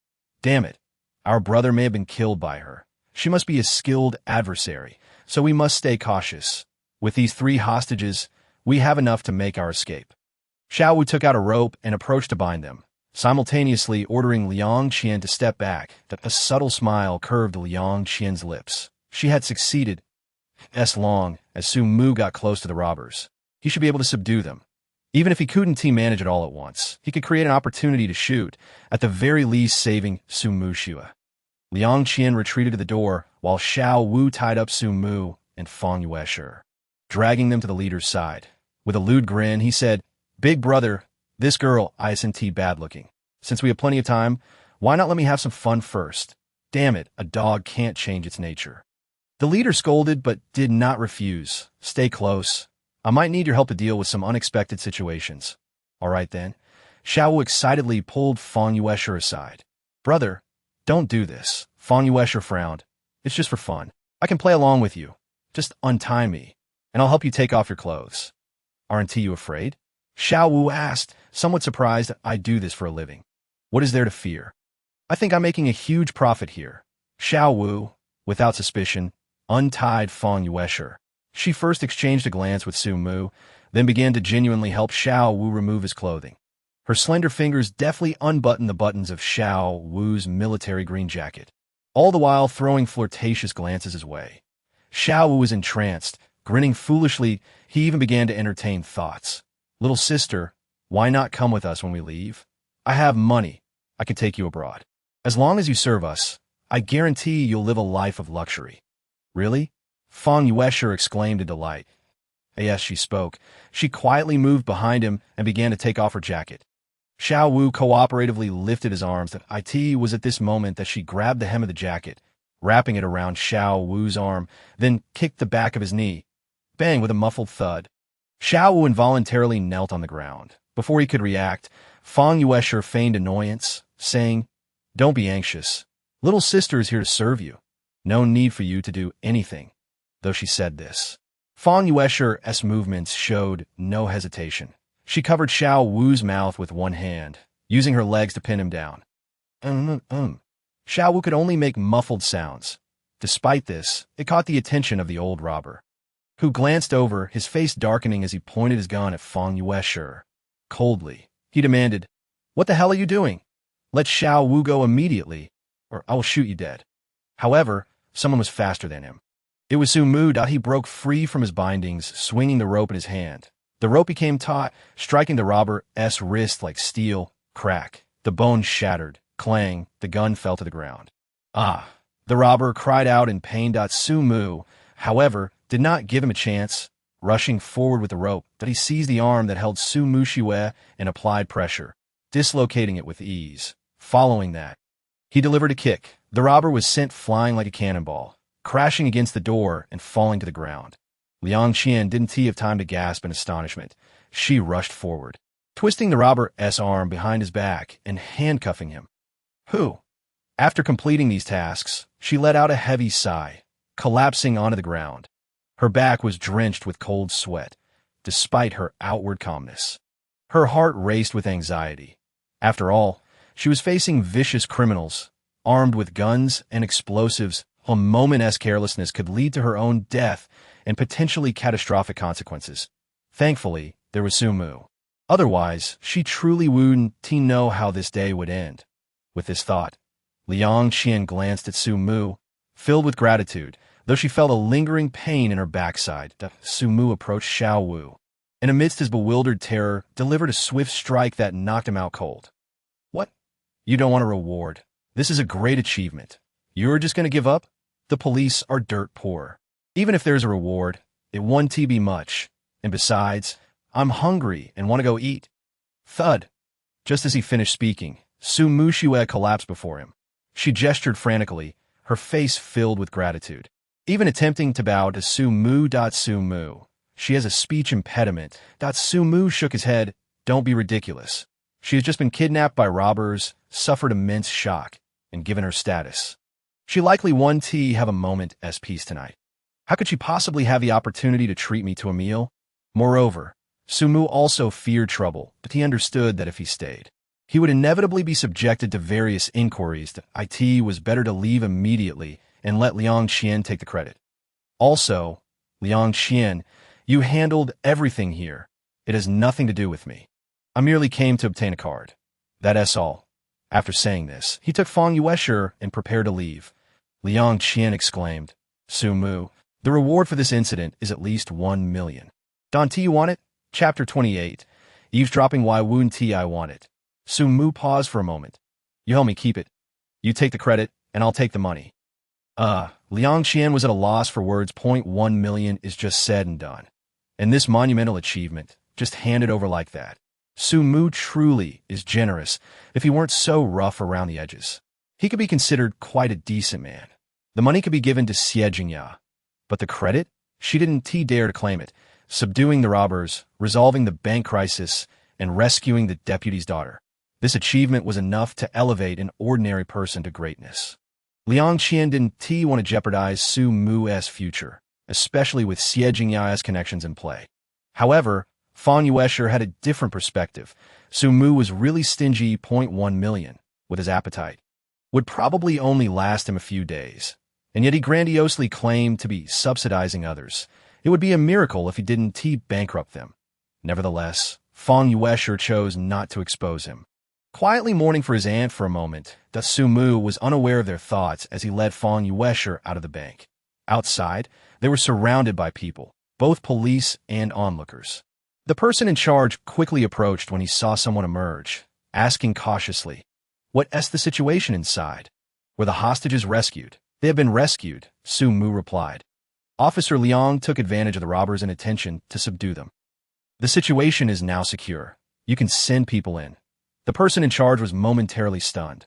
A: Damn it. Our brother may have been killed by her. She must be a skilled adversary, so we must stay cautious. With these 3 hostages, we have enough to make our escape. Xiao Wu took out a rope and approached to bind them, simultaneously ordering Liang Qian to step back. A subtle smile curved Liang Qian's lips. She had succeeded. As long as Su Mu got close to the robbers, he should be able to subdue them. Even if he couldn't team-manage it all at once, he could create an opportunity to shoot, at the very least saving Su Mu Xue. Liang Qian retreated to the door, while Xiao Wu tied up Su Mu and Fang Yueshe, dragging them to the leader's side. With a lewd grin, he said, "Big brother, this girl isn't bad-looking. Since we have plenty of time, why not let me have some fun first? Damn it, a dog can't change its nature." The leader scolded but did not refuse. "Stay close. I might need your help to deal with some unexpected situations." "All right then." Xiao Wu excitedly pulled Fang Yueshe aside. "Brother, don't do this." Fang Yueshe frowned. "It's just for fun. I can play along with you. Just untie me, and I'll help you take off your clothes." "Aren't you afraid?" Xiao Wu asked, somewhat surprised. "I do this for a living. What is there to fear? I think I'm making a huge profit here." Xiao Wu, without suspicion, untied Fang Yueshe. She first exchanged a glance with Su Mu, then began to genuinely help Xiao Wu remove his clothing. Her slender fingers deftly unbuttoned the buttons of Xiao Wu's military green jacket, all the while throwing flirtatious glances his way. Xiao Wu was entranced, grinning foolishly. He even began to entertain thoughts. "Little sister, why not come with us when we leave? I have money. I can take you abroad. As long as you serve us, I guarantee you'll live a life of luxury." "Really?" Fang Yueshe exclaimed in delight. As she spoke, she quietly moved behind him and began to take off her jacket. Xiao Wu cooperatively lifted his arms. It was at this moment that she grabbed the hem of the jacket, wrapping it around Xiao Wu's arm, then kicked the back of his knee. Bang, with a muffled thud. Xiao Wu involuntarily knelt on the ground. Before he could react, Fang Yueshe feigned annoyance, saying, "Don't be anxious. Little sister is here to serve you. No need for you to do anything." Though she said this, Fang Yueshe's movements showed no hesitation. She covered Xiao Wu's mouth with one hand, using her legs to pin him down. Xiao Wu could only make muffled sounds. Despite this, it caught the attention of the old robber, who glanced over, his face darkening as he pointed his gun at Fang Yueshe. Coldly, he demanded, "What the hell are you doing? Let Xiao Wu go immediately, or I will shoot you dead." However, someone was faster than him. It was Su Mu. He broke free from his bindings, swinging the rope in his hand. The rope became taut, striking the robber's wrist like steel. Crack. The bone shattered. Clang. The gun fell to the ground. "Ah!" The robber cried out in pain. Su Mu, however, did not give him a chance. Rushing forward with the rope, he seized the arm that held Su Mu Xue and applied pressure, dislocating it with ease. Following that, he delivered a kick. The robber was sent flying like a cannonball, crashing against the door and falling to the ground. Liang Qian didn't have time to gasp in astonishment. She rushed forward, twisting the robber's arm behind his back and handcuffing him. After completing these tasks, she let out a heavy sigh, collapsing onto the ground. Her back was drenched with cold sweat, despite her outward calmness. Her heart raced with anxiety. After all, she was facing vicious criminals, armed with guns and explosives. A moment's carelessness could lead to her own death and potentially catastrophic consequences. Thankfully, there was Su Mu. Otherwise, she truly wouldn't know how this day would end. With this thought, Liang Qian glanced at Su Mu, filled with gratitude, though she felt a lingering pain in her backside. Su Mu approached Xiao Wu, and amidst his bewildered terror, delivered a swift strike that knocked him out cold. "What? You don't want a reward? This is a great achievement. You're just going to give up? The police are dirt poor. Even if there's a reward, it won't be much. And besides, I'm hungry and want to go eat." Thud. Just as he finished speaking, Su Mu Xue collapsed before him. She gestured frantically, her face filled with gratitude, even attempting to bow to Su Mu. Su Mu, she has a speech impediment. Su Mu shook his head. "Don't be ridiculous. She has just been kidnapped by robbers, suffered immense shock, and given her status. She likely won't have a moment's peace tonight. How could she possibly have the opportunity to treat me to a meal?" Moreover, Su Mu also feared trouble, but he understood that if he stayed, He would inevitably be subjected to various inquiries that it was better to leave immediately and let Liang Qian take the credit. Also, Liang Qian, you handled everything here. It has nothing to do with me. I merely came to obtain a card. That's all. After saying this, he took Fang Yuesher and prepared to leave. Liang Qian exclaimed, Su Mu, the reward for this incident is at least 1 million. Don T, you want it? Chapter 28. Eavesdropping Why Woon T, I want it. Su Mu paused for a moment. You help me keep it. You take the credit, and I'll take the money. Liang Qian was at a loss for words. 1 million is just said and done. And this monumental achievement, just handed over like that. Su Mu truly is generous if he weren't so rough around the edges. He could be considered quite a decent man. The money could be given to Xie Jingya. But the credit? She didn't dare to claim it, subduing the robbers, resolving the bank crisis, and rescuing the deputy's daughter. This achievement was enough to elevate an ordinary person to greatness. Liang Qian didn't want to jeopardize Su Mu's future, especially with Xie Jingya's connections in play. However, Fang Yuesher had a different perspective. Su Mu was really stingy. 1 million, with his appetite. Would probably only last him a few days. And yet he grandiosely claimed to be subsidizing others. It would be a miracle if he didn't bankrupt them. Nevertheless, Fang Yuesher chose not to expose him. Quietly mourning for his aunt for a moment, Su Mu was unaware of their thoughts as he led Fang Yuesher out of the bank. Outside, they were surrounded by people, both police and onlookers. The person in charge quickly approached when he saw someone emerge, asking cautiously, "What's the situation inside? Were the hostages rescued?" "They have been rescued," Su Mu replied. Officer Liang took advantage of the robbers' inattention to subdue them. "The situation is now secure. You can send people in." The person in charge was momentarily stunned.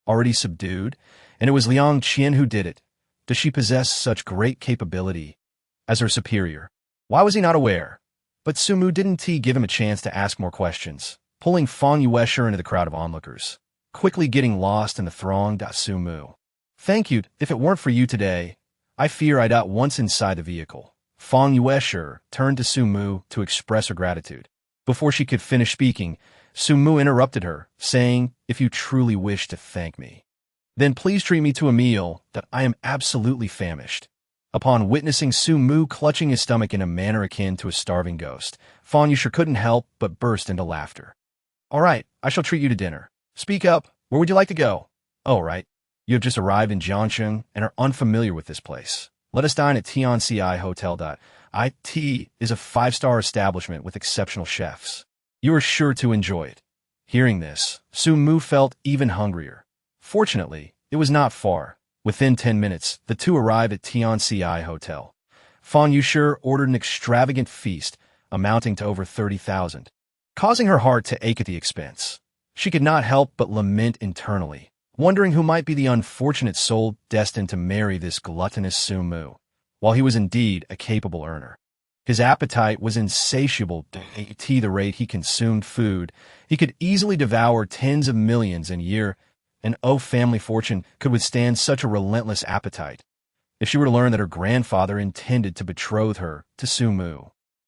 A: Already subdued? And it was Liang Qian who did it. Does she possess such great capability? As her superior, why was he not aware? But Su Mu didn't give him a chance to ask more questions, pulling Fang Yuesher into the crowd of onlookers, quickly getting lost in the throng. Su Mu, thank you. If it weren't for you today, I fear I'd once inside the vehicle. Fang Yuesher turned to Su Mu to express her gratitude. Before she could finish speaking, Su Mu interrupted her, saying, "If you truly wish to thank me, then please treat me to a meal, that I am absolutely famished." Upon witnessing Su Mu clutching his stomach in a manner akin to a starving ghost, Fang Yuesher couldn't help but burst into laughter. "All right, I shall treat you to dinner. Speak up, where would you like to go?" "Oh, right. You have just arrived in Jiangcheng and are unfamiliar with this place. Let us dine at Tianci Hotel. It is a 5-star establishment with exceptional chefs. You are sure to enjoy it." Hearing this, Su Mu felt even hungrier. Fortunately, it was not far. Within 10 minutes, the two arrived at Tianci Hotel. Fang Yuesher ordered an extravagant feast, amounting to over 30,000, causing her heart to ache at the expense. She could not help but lament internally, wondering who might be the unfortunate soul destined to marry this gluttonous Su Mu, while he was indeed a capable earner. His appetite was insatiable. At the rate he consumed food, he could easily devour tens of millions in a year, and family fortune could withstand such a relentless appetite. If she were to learn that her grandfather intended to betroth her to Su Mu,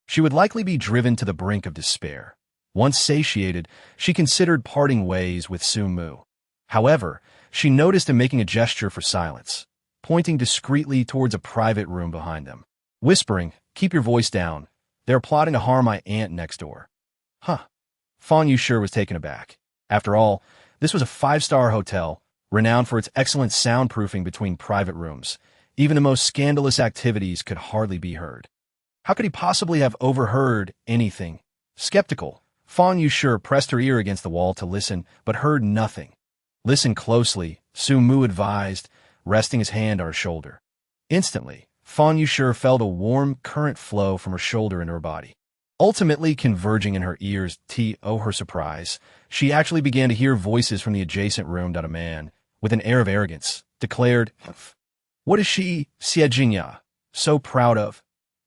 A: she would likely be driven to the brink of despair. Once satiated, she considered parting ways with Su Mu. However, she noticed him making a gesture for silence, pointing discreetly towards a private room behind them, whispering, "Keep your voice down. They are plotting to harm my aunt next door." Huh. Fang Yuesher was taken aback. After all, this was a 5-star hotel, renowned for its excellent soundproofing between private rooms. Even the most scandalous activities could hardly be heard. How could he possibly have overheard anything? Skeptical, Fang Yuesher pressed her ear against the wall to listen, but heard nothing. "Listen closely," Su Mu advised, resting his hand on her shoulder. Instantly, Fang Yuesher felt a warm current flow from her shoulder into her body, ultimately converging in her ears. Her surprise, she actually began to hear voices from the adjacent room. A man, with an air of arrogance, declared, "What is she, Xie Jingya, so proud of?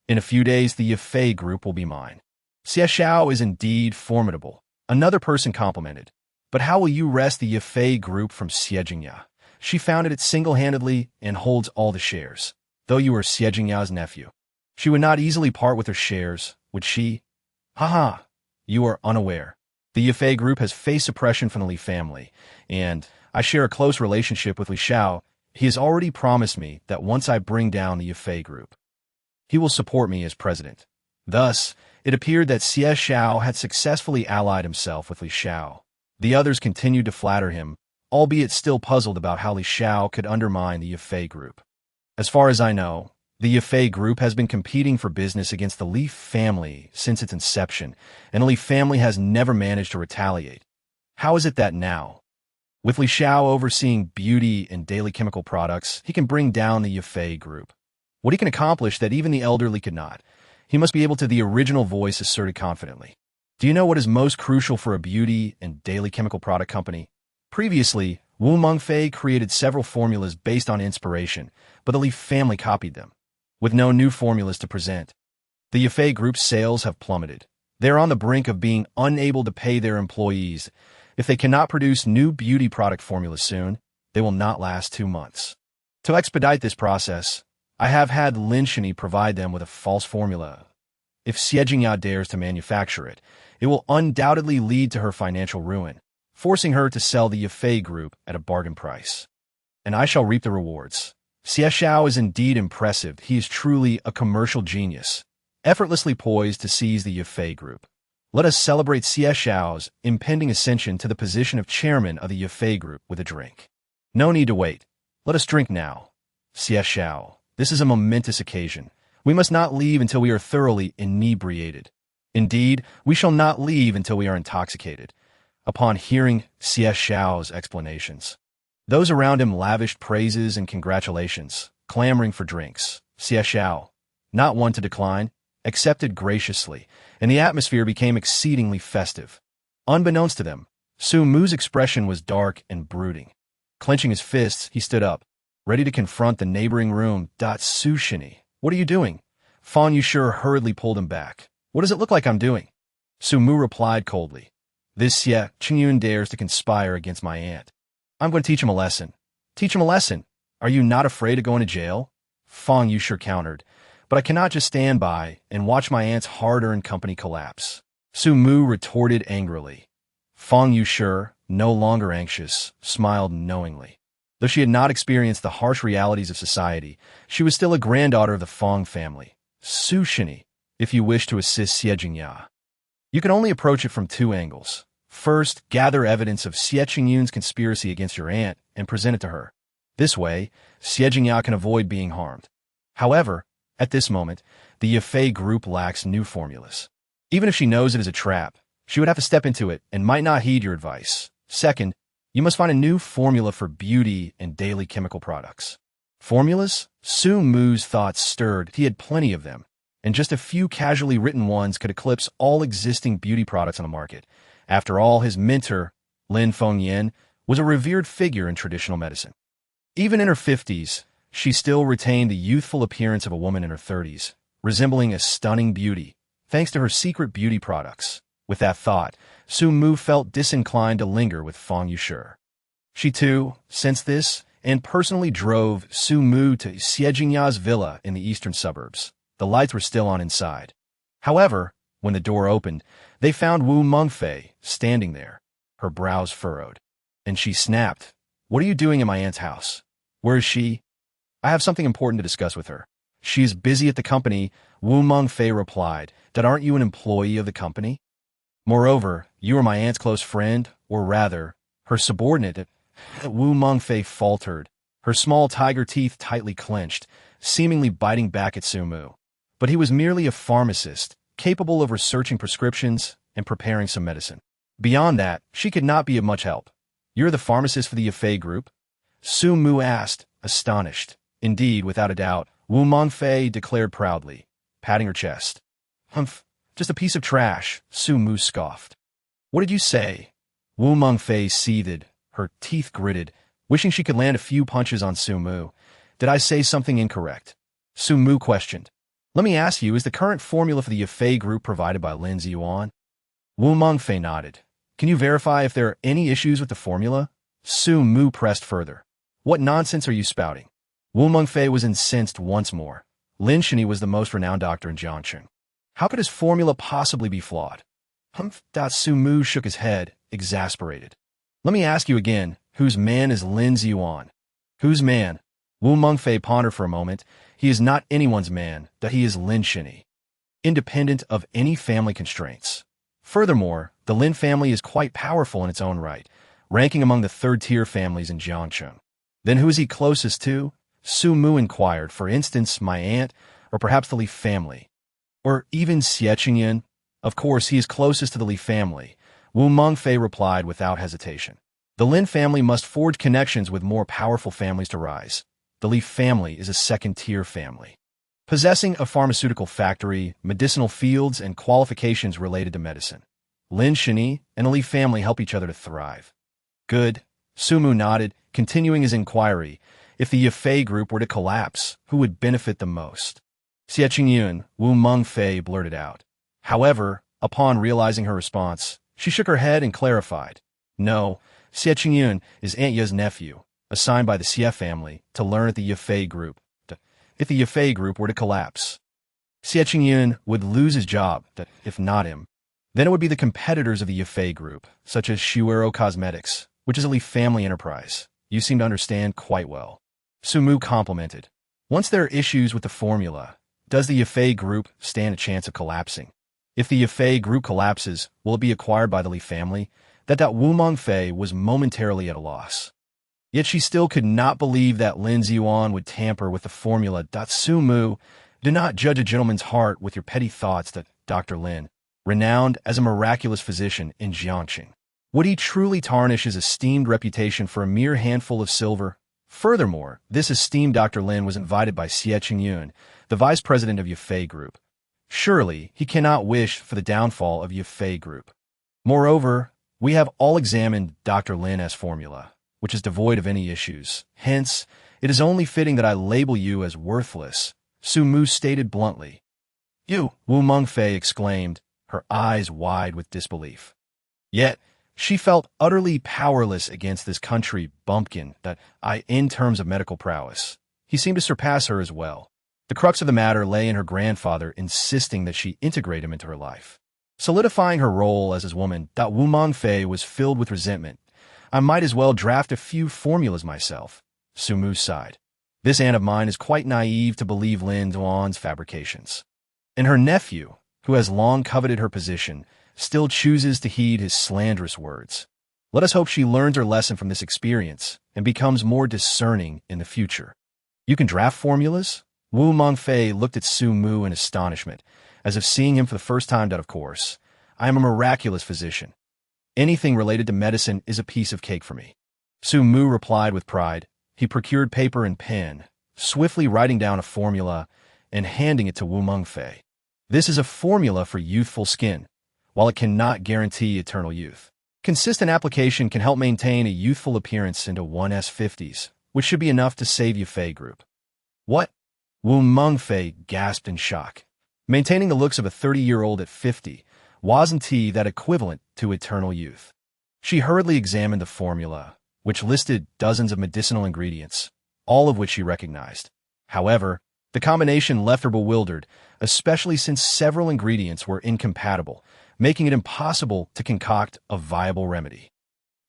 A: In a few days the Yifei group will be mine." "Xie Xiao is indeed formidable," another person complimented. "But how will you wrest the Yifei group from Xie Jingya? She founded it single-handedly and holds all the shares. Though you are Xie Jingya's nephew, she would not easily part with her shares, would she?" "Ha ha, you are unaware. The Yafei Group has faced suppression from the Li family, and I share a close relationship with Li Xiao. He has already promised me that once I bring down the Yafei Group, he will support me as president. Thus, it appeared that Xie Xiao had successfully allied himself with Li Xiao. The others continued to flatter him, albeit still puzzled about how Li Xiao could undermine the Yafei Group. As far as I know, the Yafei Group has been competing for business against the Li family since its inception, and the Li family has never managed to retaliate. How is it that now, with Li Xiao overseeing beauty and daily chemical products, he can bring down the Yafei Group? What he can accomplish that even the elderly could not, he must be able to, the original voice asserted confidently. Do you know what is most crucial for a beauty and daily chemical product company? Previously, Wu Mengfei created several formulas based on inspiration, but the Li family copied them. With no new formulas to present, the Yafei Group's sales have plummeted. They are on the brink of being unable to pay their employees. If they cannot produce new beauty product formulas soon, they will not last 2 months. To expedite this process, I have had Lin Shini provide them with a false formula. If Xie Jingya dares to manufacture it, it will undoubtedly lead to her financial ruin, forcing her to sell the Yafei Group at a bargain price. And I shall reap the rewards. Xie Xiao is indeed impressive. He is truly a commercial genius, effortlessly poised to seize the Yafei Group. Let us celebrate Xie Xiao's impending ascension to the position of chairman of the Yafei Group with a drink. No need to wait. Let us drink now. Xie Xiao, this is a momentous occasion. We must not leave until we are thoroughly inebriated. Indeed, we shall not leave until we are intoxicated. Upon hearing Xie Xiao's explanations, those around him lavished praises and congratulations, clamoring for drinks. Xie Xiao, not one to decline, accepted graciously, and the atmosphere became exceedingly festive. Unbeknownst to them, Su Mu's expression was dark and brooding. Clenching his fists, he stood up, ready to confront the neighboring room. Su Shini, what are you doing? Fan Yushi hurriedly pulled him back. What does it look like I'm doing? Su Mu replied coldly. This Xie Qingyun dares to conspire against my aunt. I'm going to teach him a lesson. Teach him a lesson. Are you not afraid of going to jail? Fan Yushi countered. But I cannot just stand by and watch my aunt's hard-earned company collapse. Su Mu retorted angrily. Fan Yushi, no longer anxious, smiled knowingly. Though she had not experienced the harsh realities of society, she was still a granddaughter of the Fang family. Su Shini, if you wish to assist Xie Jingya, you can only approach it from 2 angles. First, gather evidence of Xie Qingyun's conspiracy against your aunt and present it to her. This way, Xie Jingya can avoid being harmed. However, at this moment, the Yafei Group lacks new formulas. Even if she knows it is a trap, she would have to step into it and might not heed your advice. Second, you must find a new formula for beauty and daily chemical products. Formulas? Su Mu's thoughts stirred. He had plenty of them, and just a few casually written ones could eclipse all existing beauty products on the market. After all, his mentor, Lin Fengyan, was a revered figure in traditional medicine. Even in her 50s, she still retained the youthful appearance of a woman in her 30s, resembling a stunning beauty, thanks to her secret beauty products. With that thought, Su Mu felt disinclined to linger with Fan Yushi. She too sensed this and personally drove Su Mu to Xie Jingya's villa in the eastern suburbs. The lights were still on inside. However, when the door opened, they found Wu Mengfei standing there, her brows furrowed. And she snapped, "What are you doing in my aunt's house? Where is she? I have something important to discuss with her." "She is busy at the company," Wu Mengfei replied. "That aren't you an employee of the company? Moreover, you are my aunt's close friend, or rather, her subordinate." Wu Mengfei faltered, her small tiger teeth tightly clenched, seemingly biting back at Su Mu. But he was merely a pharmacist, capable of researching prescriptions and preparing some medicine. Beyond that, she could not be of much help. "You're the pharmacist for the Yafei Group?" Su Mu asked, astonished. "Indeed, without a doubt," Wu Mengfei declared proudly, patting her chest. "Humph, just a piece of trash," Su Mu scoffed. "What did you say?" Wu Mengfei seethed, her teeth gritted, wishing she could land a few punches on Su Mu. "Did I say something incorrect?" Su Mu questioned. "Let me ask you, is the current formula for the Yafei Group provided by Lin Ziyuan?" Wu Mengfei nodded. "Can you verify if there are any issues with the formula?" Su Mu pressed further. "What nonsense are you spouting?" Wu Mengfei was incensed once more. Lin Shini was the most renowned doctor in Jiangcheng. How could his formula possibly be flawed? Humph. Sumu shook his head, exasperated. Let me ask you again, whose man is Lin Ziyuan? Whose man? Wu Mengfei pondered for a moment. He is not anyone's man, that he is Lin Shini, independent of any family constraints. Furthermore, the Lin family is quite powerful in its own right, ranking among the third-tier families in Jiangcheng. Then who is he closest to? Su Mu inquired. For instance, my aunt, or perhaps the Li family. Or even Xie Qingyan? Of course, he is closest to the Li family, Wu Mengfei replied without hesitation. The Lin family must forge connections with more powerful families to rise. The Li family is a second-tier family, possessing a pharmaceutical factory, medicinal fields, and qualifications related to medicine. Lin Shini and the Li family help each other to thrive. Good. Sumu nodded, continuing his inquiry. If the Yafei group were to collapse, who would benefit the most? Xie Qingyun, Wu Mengfei blurted out. However, upon realizing her response, she shook her head and clarified. No, Xie Qingyun is Aunt Ye's nephew, assigned by the Xie family to learn at the Yafei group. If the Yafei group were to collapse, Xie Qingyun would lose his job, if not him. Then it would be the competitors of the Yafei group, such as Shuero Cosmetics, which is a Li family enterprise. You seem to understand quite well. Sumu complimented. Once there are issues with the formula, does the Yafei group stand a chance of collapsing? If the Yafei group collapses, will it be acquired by the Li family? That Wu Mengfei was momentarily at a loss. Yet she still could not believe that Lin Ziyuan would tamper with the formula. Sumu, do not judge a gentleman's heart with your petty thoughts. Dr. Lin, renowned as a miraculous physician in Jiangxing, would he truly tarnish his esteemed reputation for a mere handful of silver? Furthermore, this esteemed Dr. Lin was invited by Xie Qingyun, the vice president of Yafei Group. Surely, he cannot wish for the downfall of Yafei Group. Moreover, we have all examined Dr. Lin's formula, which is devoid of any issues. Hence, it is only fitting that I label you as worthless, Su Mu stated bluntly. You, Wu Mengfei exclaimed, her eyes wide with disbelief. Yet, she felt utterly powerless against this country bumpkin in terms of medical prowess. He seemed to surpass her as well. The crux of the matter lay in her grandfather insisting that she integrate him into her life, solidifying her role as his woman. Wu Mengfei was filled with resentment. I might as well draft a few formulas myself. Su Mu sighed. This aunt of mine is quite naive to believe Lin Duan's fabrications. And her nephew, who has long coveted her position, still chooses to heed his slanderous words. Let us hope she learns her lesson from this experience and becomes more discerning in the future. You can draft formulas? Wu Mengfei looked at Su Mu in astonishment, as if seeing him for the first time. Of course, I am a miraculous physician. Anything related to medicine is a piece of cake for me. Su Mu replied with pride. He procured paper and pen, swiftly writing down a formula and handing it to Wu Mengfei. This is a formula for youthful skin. While it cannot guarantee eternal youth, consistent application can help maintain a youthful appearance into one's 50s, which should be enough to save Yafei Group. What? Wu Mengfei gasped in shock. Maintaining the looks of a 30-year-old at 50, wasn't that equivalent to eternal youth? She hurriedly examined the formula, which listed dozens of medicinal ingredients, all of which she recognized. However, the combination left her bewildered, especially since several ingredients were incompatible, making it impossible to concoct a viable remedy.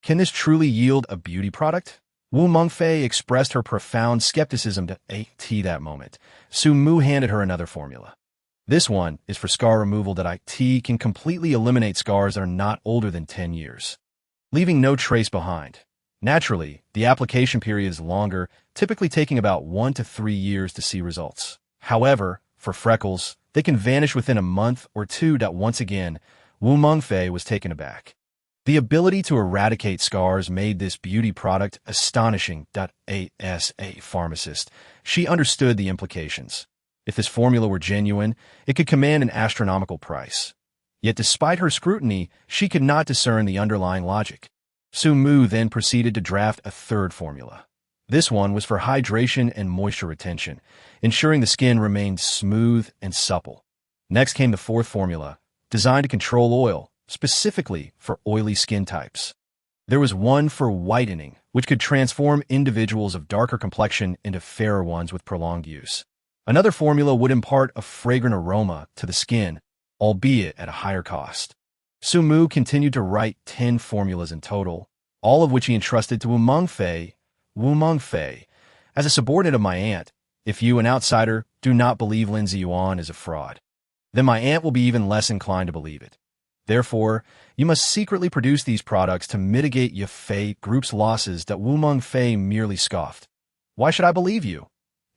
A: Can this truly yield a beauty product? Wu Mengfei expressed her profound skepticism to that moment. Su Mu handed her another formula. This one is for scar removal. Can completely eliminate scars that are not older than 10 years, leaving no trace behind. Naturally, the application period is longer, typically taking about 1 to 3 years to see results. However, for freckles, they can vanish within a month or two. Once again, Wu Mengfei was taken aback. The ability to eradicate scars made this beauty product astonishing. As a pharmacist, she understood the implications. If this formula were genuine, it could command an astronomical price. Yet despite her scrutiny, she could not discern the underlying logic. Su Mu then proceeded to draft a third formula. This one was for hydration and moisture retention, ensuring the skin remained smooth and supple. Next came the fourth formula, designed to control oil, specifically for oily skin types. There was one for whitening, which could transform individuals of darker complexion into fairer ones with prolonged use. Another formula would impart a fragrant aroma to the skin, albeit at a higher cost. Su Mu continued to write 10 formulas in total, all of which he entrusted to Wu Mengfei. Wu Mengfei, as a subordinate of my aunt, if you, an outsider, do not believe Lindsay Yuan is a fraud, then my aunt will be even less inclined to believe it. Therefore, you must secretly produce these products to mitigate Ye Fei Group's losses that Wu Mengfei merely scoffed. Why should I believe you,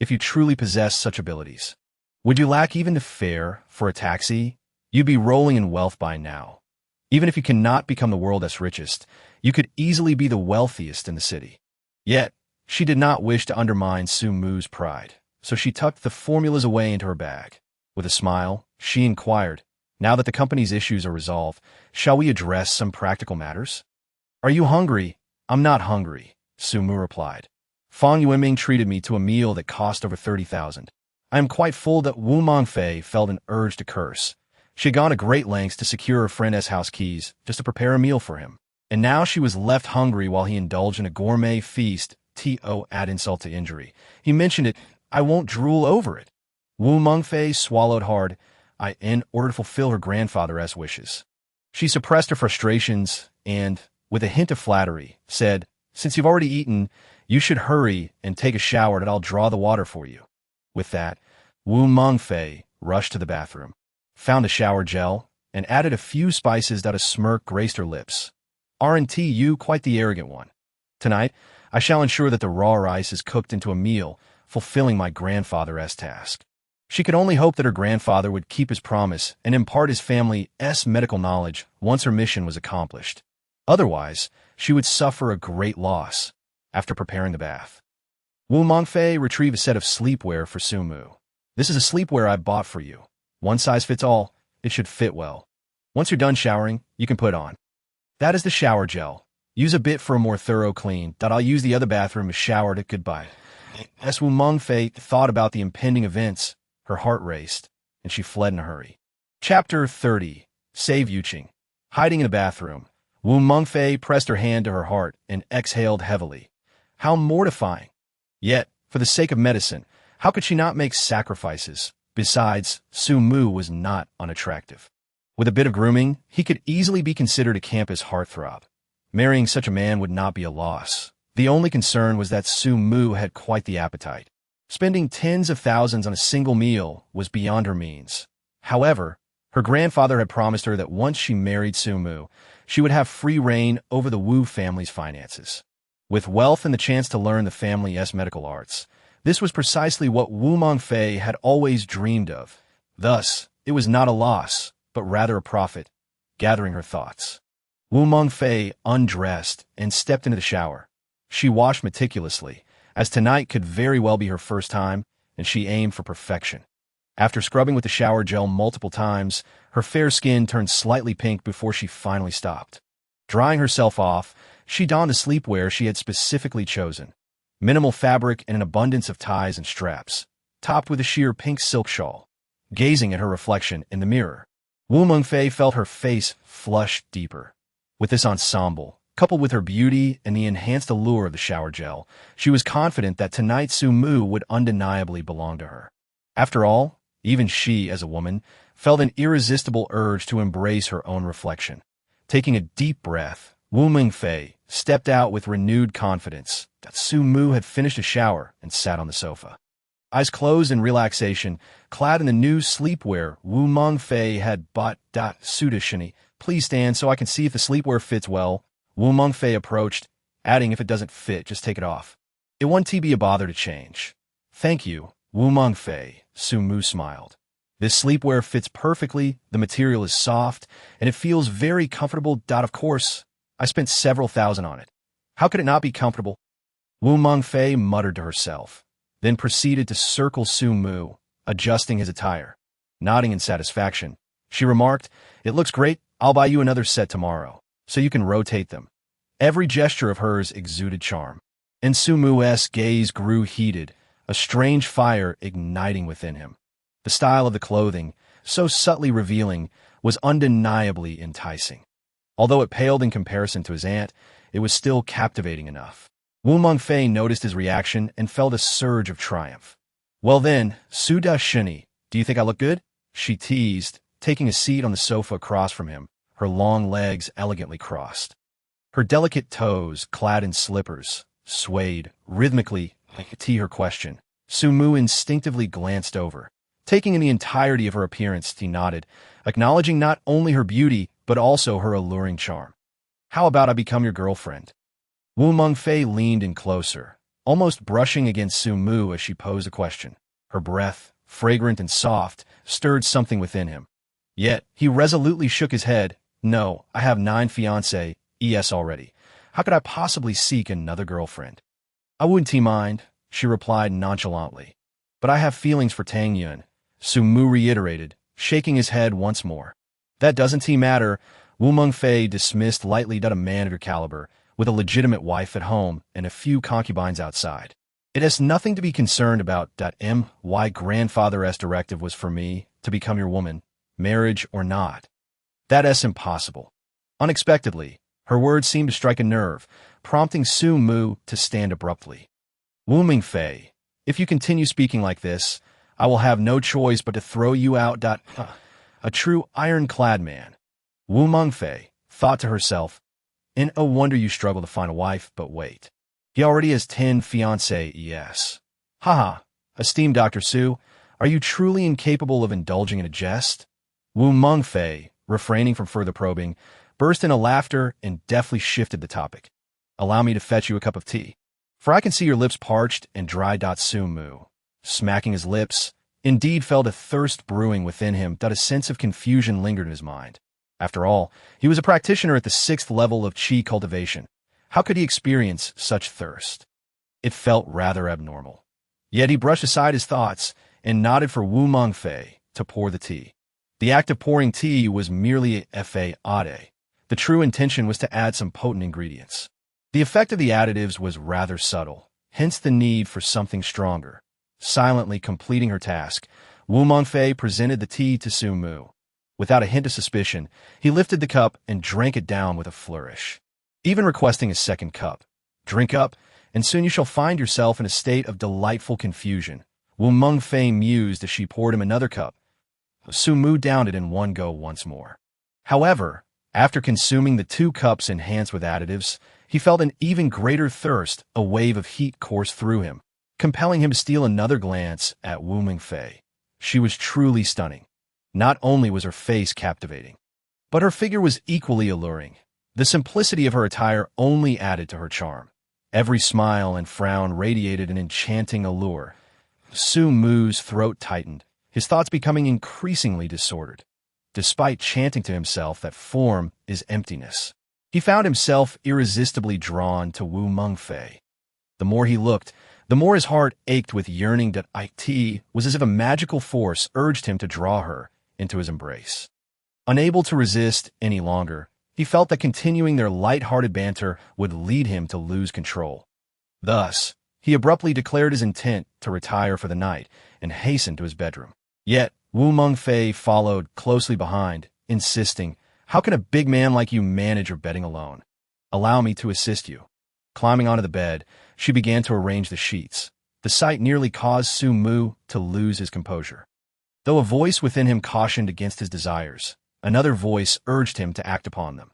A: if you truly possess such abilities? Would you lack even to fare for a taxi? You'd be rolling in wealth by now. Even if you cannot become the world's richest, you could easily be the wealthiest in the city. Yet, she did not wish to undermine Su Mu's pride, so she tucked the formulas away into her bag. With a smile, she inquired, now that the company's issues are resolved, shall we address some practical matters? Are you hungry? I'm not hungry, Su Mu replied. Fang Yuanming treated me to a meal that cost over 30,000. I am quite full that Wu Mengfei felt an urge to curse. She had gone to great lengths to secure her friend's house keys just to prepare a meal for him. And now she was left hungry while he indulged in a gourmet feast. To add insult to injury, he mentioned it, I won't drool over it. Wu Mengfei swallowed hard, in order to fulfill her grandfather's wishes. She suppressed her frustrations and, with a hint of flattery, said, since you've already eaten, you should hurry and take a shower and I'll draw the water for you. With that, Wu Mengfei rushed to the bathroom, found a shower gel, and added a few spices that a smirk graced her lips. Aren't you quite the arrogant one? Tonight, I shall ensure that the raw rice is cooked into a meal, fulfilling my grandfather's task. She could only hope that her grandfather would keep his promise and impart his family's medical knowledge once her mission was accomplished. Otherwise, she would suffer a great loss after preparing the bath. Wu Mengfei retrieved a set of sleepwear for Su Mu. This is a sleepwear I bought for you. One size fits all. It should fit well. Once you're done showering, you can put on. That is the shower gel. Use a bit for a more thorough clean. I'll use the other bathroom as showered at goodbye. As Wu Mengfei thought about the impending events, her heart raced, and she fled in a hurry. Chapter 30. Save Yuqing. Hiding in a bathroom, Wu Mengfei pressed her hand to her heart and exhaled heavily. How mortifying! Yet, for the sake of medicine, how could she not make sacrifices? Besides, Su Mu was not unattractive. With a bit of grooming, he could easily be considered a campus heartthrob. Marrying such a man would not be a loss. The only concern was that Su Mu had quite the appetite. Spending tens of thousands on a single meal was beyond her means. However, her grandfather had promised her that once she married Su Mu, she would have free reign over the Wu family's finances. With wealth and the chance to learn the family's medical arts, this was precisely what Wu Mengfei had always dreamed of. Thus, it was not a loss, but rather a profit. Gathering her thoughts, Wu Mengfei undressed and stepped into the shower. She washed meticulously, as tonight could very well be her first time, and she aimed for perfection. After scrubbing with the shower gel multiple times, her fair skin turned slightly pink before she finally stopped. Drying herself off, she donned the sleepwear she had specifically chosen. Minimal fabric and an abundance of ties and straps, topped with a sheer pink silk shawl. Gazing at her reflection in the mirror, Wu Mengfei felt her face flush deeper. With this ensemble, coupled with her beauty and the enhanced allure of the shower gel, she was confident that tonight Su Mu would undeniably belong to her. After all, even she, as a woman, felt an irresistible urge to embrace her own reflection. Taking a deep breath, Wu Mengfei stepped out with renewed confidence that Su Mu had finished a shower and sat on the sofa. Eyes closed in relaxation, clad in the new sleepwear Wu Mengfei had bought. Sudashini, please stand so I can see if the sleepwear fits well. Wu Mengfei approached, adding, if it doesn't fit, just take it off. It won't be a bother to change. Thank you, Wu Mengfei, Su Mu smiled. This sleepwear fits perfectly, the material is soft, and it feels very comfortable. Of course, I spent several thousand on it. How could it not be comfortable? Wu Mengfei muttered to herself, then proceeded to circle Su Mu, adjusting his attire. Nodding in satisfaction, she remarked, it looks great, I'll buy you another set tomorrow, so you can rotate them. Every gesture of hers exuded charm, and Su Mu's gaze grew heated, a strange fire igniting within him. The style of the clothing, so subtly revealing, was undeniably enticing. Although it paled in comparison to his aunt, it was still captivating enough. Wu Mengfei noticed his reaction and felt a surge of triumph. Well then, Sudashini, do you think I look good? She teased, taking a seat on the sofa across from him, her long legs elegantly crossed. Her delicate toes, clad in slippers, swayed rhythmically to her question. Sumu instinctively glanced over. Taking in the entirety of her appearance, he nodded, acknowledging not only her beauty, but also her alluring charm. How about I become your girlfriend? Wu Mengfei leaned in closer, almost brushing against Sumu as she posed a question. Her breath, fragrant and soft, stirred something within him. Yet, he resolutely shook his head. No, I have 9 fiancés, already. How could I possibly seek another girlfriend? I wouldn't mind, she replied nonchalantly. But I have feelings for Tang Yun, Sumu reiterated, shaking his head once more. That doesn't matter, Wu Mengfei dismissed lightly that a man of your caliber, with a legitimate wife at home and a few concubines outside. It has nothing to be concerned about. My grandfather's directive was for me to become your woman, marriage or not. That's impossible. Unexpectedly, her words seemed to strike a nerve, prompting Sumu to stand abruptly. Wu Mengfei, if you continue speaking like this, I will have no choice but to throw you out. A true ironclad man. Wu Mengfei thought to herself, and no wonder you struggle to find a wife, but wait. He already has 10 fiancés, yes. Haha, esteemed Dr. Su, are you truly incapable of indulging in a jest? Wu Mengfei, refraining from further probing, burst into laughter and deftly shifted the topic. Allow me to fetch you a cup of tea. For I can see your lips parched and dry. Sumu, smacking his lips, indeed felt a thirst brewing within him. A sense of confusion lingered in his mind. After all, he was a practitioner at the 6th level of qi cultivation. How could he experience such thirst? It felt rather abnormal. Yet he brushed aside his thoughts and nodded for Wu Mengfei to pour the tea. The act of pouring tea was merely a fade. The true intention was to add some potent ingredients. The effect of the additives was rather subtle, hence the need for something stronger. Silently completing her task, Wu Mengfei presented the tea to Sumu. Without a hint of suspicion, he lifted the cup and drank it down with a flourish, even requesting a second cup. Drink up, and soon you shall find yourself in a state of delightful confusion. Wu Mengfei mused as she poured him another cup. Sumu downed it in one go once more. However, after consuming the 2 cups enhanced with additives, he felt an even greater thirst. A wave of heat coursed through him, compelling him to steal another glance at Wu Mengfei. She was truly stunning. Not only was her face captivating, but her figure was equally alluring. The simplicity of her attire only added to her charm. Every smile and frown radiated an enchanting allure. Sumu's throat tightened, his thoughts becoming increasingly disordered. Despite chanting to himself that form is emptiness, he found himself irresistibly drawn to Wu Mengfei. The more he looked, the more his heart ached with yearning. It was as if a magical force urged him to draw her into his embrace. Unable to resist any longer, he felt that continuing their light-hearted banter would lead him to lose control. Thus, he abruptly declared his intent to retire for the night and hastened to his bedroom. Yet, Wu Mengfei followed closely behind, insisting, "How can a big man like you manage your bedding alone? Allow me to assist you." Climbing onto the bed, she began to arrange the sheets. The sight nearly caused Sumu to lose his composure. Though a voice within him cautioned against his desires, another voice urged him to act upon them.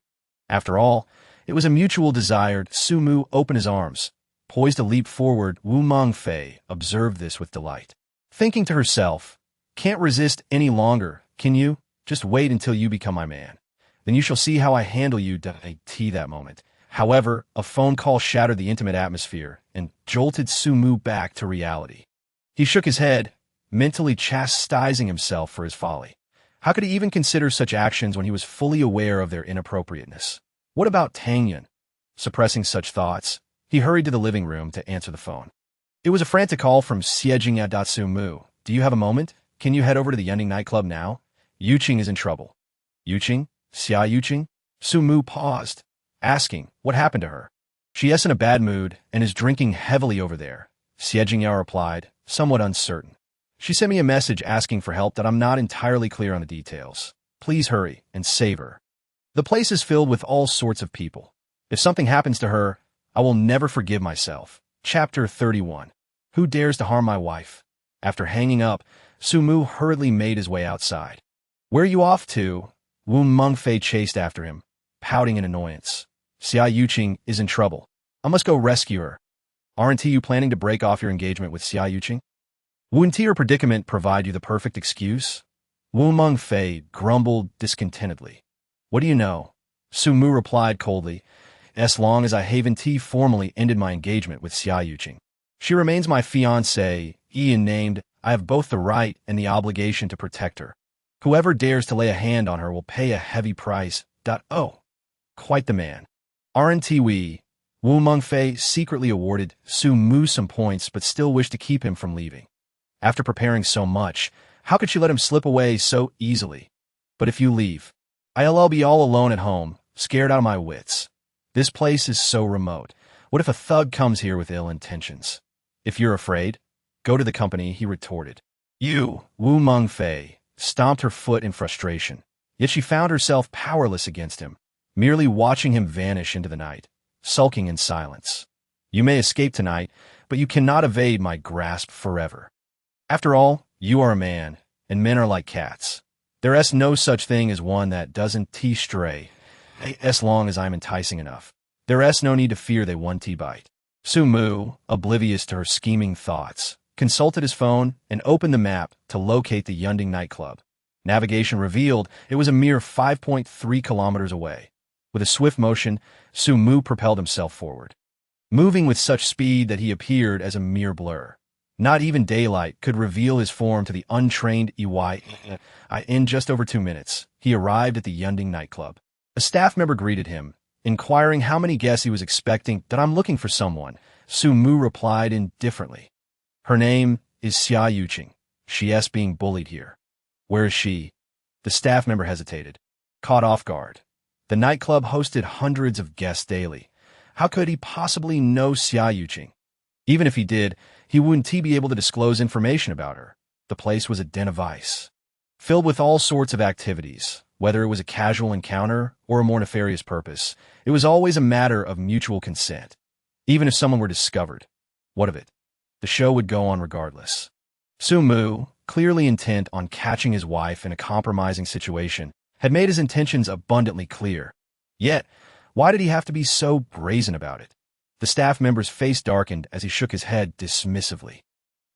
A: After all, it was a mutual desire. Sumu opened his arms. Poised to leap forward, Wu Mengfei observed this with delight. Thinking to herself, "Can't resist any longer, can you? Just wait until you become my man. Then you shall see how I handle you." That moment. However, a phone call shattered the intimate atmosphere and jolted Sumu back to reality. He shook his head, mentally chastising himself for his folly. How could he even consider such actions when he was fully aware of their inappropriateness? What about Tang Yun? Suppressing such thoughts, he hurried to the living room to answer the phone. It was a frantic call from Xiejing at Sumu. "Do you have a moment? Can you head over to the Yunding nightclub now? Yuqing is in trouble." Yuqing? Xia Yuqing? Sumu paused, asking what happened to her. "She is in a bad mood and is drinking heavily over there," Xiejing replied, somewhat uncertain. "She sent me a message asking for help that I'm not entirely clear on the details. Please hurry and save her. The place is filled with all sorts of people. If something happens to her, I will never forgive myself." Chapter 31. Who dares to harm my wife? After hanging up, Sumu hurriedly made his way outside. "Where are you off to?" Wu Mengfei chased after him, pouting in annoyance. Xia Yuqing is in trouble. I must go rescue her. Aren't you planning to break off your engagement with Xia Yuqing? Wouldn't her predicament provide you the perfect excuse? Wu Mengfei grumbled discontentedly. What do you know? Su Mu replied coldly. As long as I haven't formally ended my engagement with Xia Yuqing. She remains my fiancée, Ian named. I have both the right and the obligation to protect her. Whoever dares to lay a hand on her will pay a heavy price. Oh, quite the man. Aren't we? Wu Mengfei secretly awarded Su Mu some points but still wished to keep him from leaving. After preparing so much, how could she let him slip away so easily? But if you leave, I'll be all alone at home, scared out of my wits. This place is so remote. What if a thug comes here with ill intentions? If you're afraid, go to the company, he retorted. You, Wu Mengfei, stomped her foot in frustration. Yet she found herself powerless against him, merely watching him vanish into the night, sulking in silence. You may escape tonight, but you cannot evade my grasp forever. After all, you are a man, and men are like cats. There is no such thing as one that doesn't stray, as long as I'm enticing enough. There is no need to fear they won't bite. Su Mu, oblivious to her scheming thoughts, consulted his phone and opened the map to locate the Yunding nightclub. Navigation revealed it was a mere 5.3 kilometers away. With a swift motion, Su Mu propelled himself forward, moving with such speed that he appeared as a mere blur. Not even daylight could reveal his form to the untrained EY. In just over 2 minutes, he arrived at the Yunding nightclub. A staff member greeted him, inquiring how many guests he was expecting. That I'm looking for someone, Su Mu replied indifferently. Her name is Xia Yuqing. She is being bullied here. Where is she? The staff member hesitated, caught off guard. The nightclub hosted hundreds of guests daily. How could he possibly know Xia Yuqing? Even if he did, he wouldn't be able to disclose information about her. The place was a den of vice, filled with all sorts of activities. Whether it was a casual encounter or a more nefarious purpose, it was always a matter of mutual consent. Even if someone were discovered, what of it? The show would go on regardless. Su Mu, clearly intent on catching his wife in a compromising situation, had made his intentions abundantly clear. Yet, why did he have to be so brazen about it? The staff member's face darkened as he shook his head dismissively.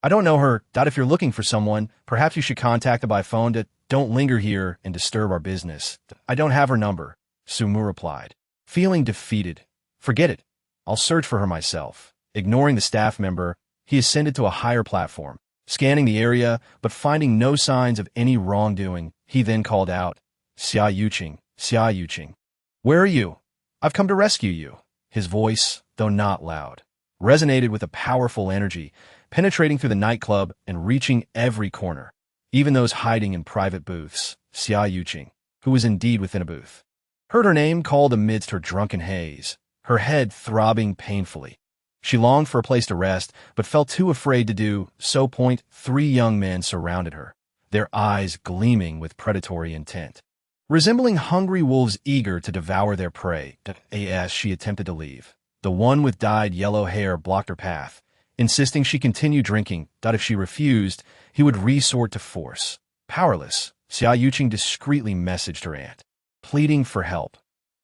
A: I don't know her. If you're looking for someone, perhaps you should contact her by phone. Don't linger here and disturb our business. I don't have her number, Su Mu replied, feeling defeated. Forget it. I'll search for her myself. Ignoring the staff member, he ascended to a higher platform. Scanning the area, but finding no signs of any wrongdoing, he then called out, Xia Yuqing, Xia Yuqing. Where are you? I've come to rescue you. His voice, though not loud, resonated with a powerful energy, penetrating through the nightclub and reaching every corner, even those hiding in private booths. Xia Yuqing, who was indeed within a booth, heard her name called amidst her drunken haze, her head throbbing painfully. She longed for a place to rest, but felt too afraid to do so. 3 young men surrounded her, their eyes gleaming with predatory intent, resembling hungry wolves eager to devour their prey. As she attempted to leave, the one with dyed yellow hair blocked her path, insisting she continue drinking. If she refused, he would resort to force. Powerless, Xia Yuqing discreetly messaged her aunt, pleading for help.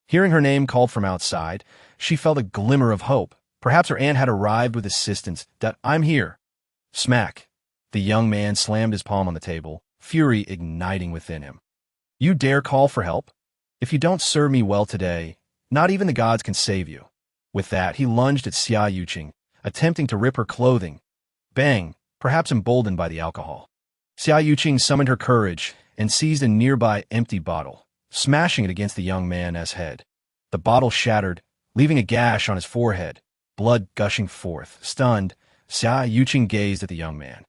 A: Hearing her name called from outside, she felt a glimmer of hope. Perhaps her aunt had arrived with assistance. I'm here. Smack. The young man slammed his palm on the table, fury igniting within him. You dare call for help? If you don't serve me well today, not even the gods can save you. With that, he lunged at Xia Yuqing, attempting to rip her clothing. Bang, perhaps emboldened by the alcohol. Xia Yuqing summoned her courage and seized a nearby empty bottle, smashing it against the young man's head. The bottle shattered, leaving a gash on his forehead, blood gushing forth. Stunned, Xia Yuqing gazed at the young man,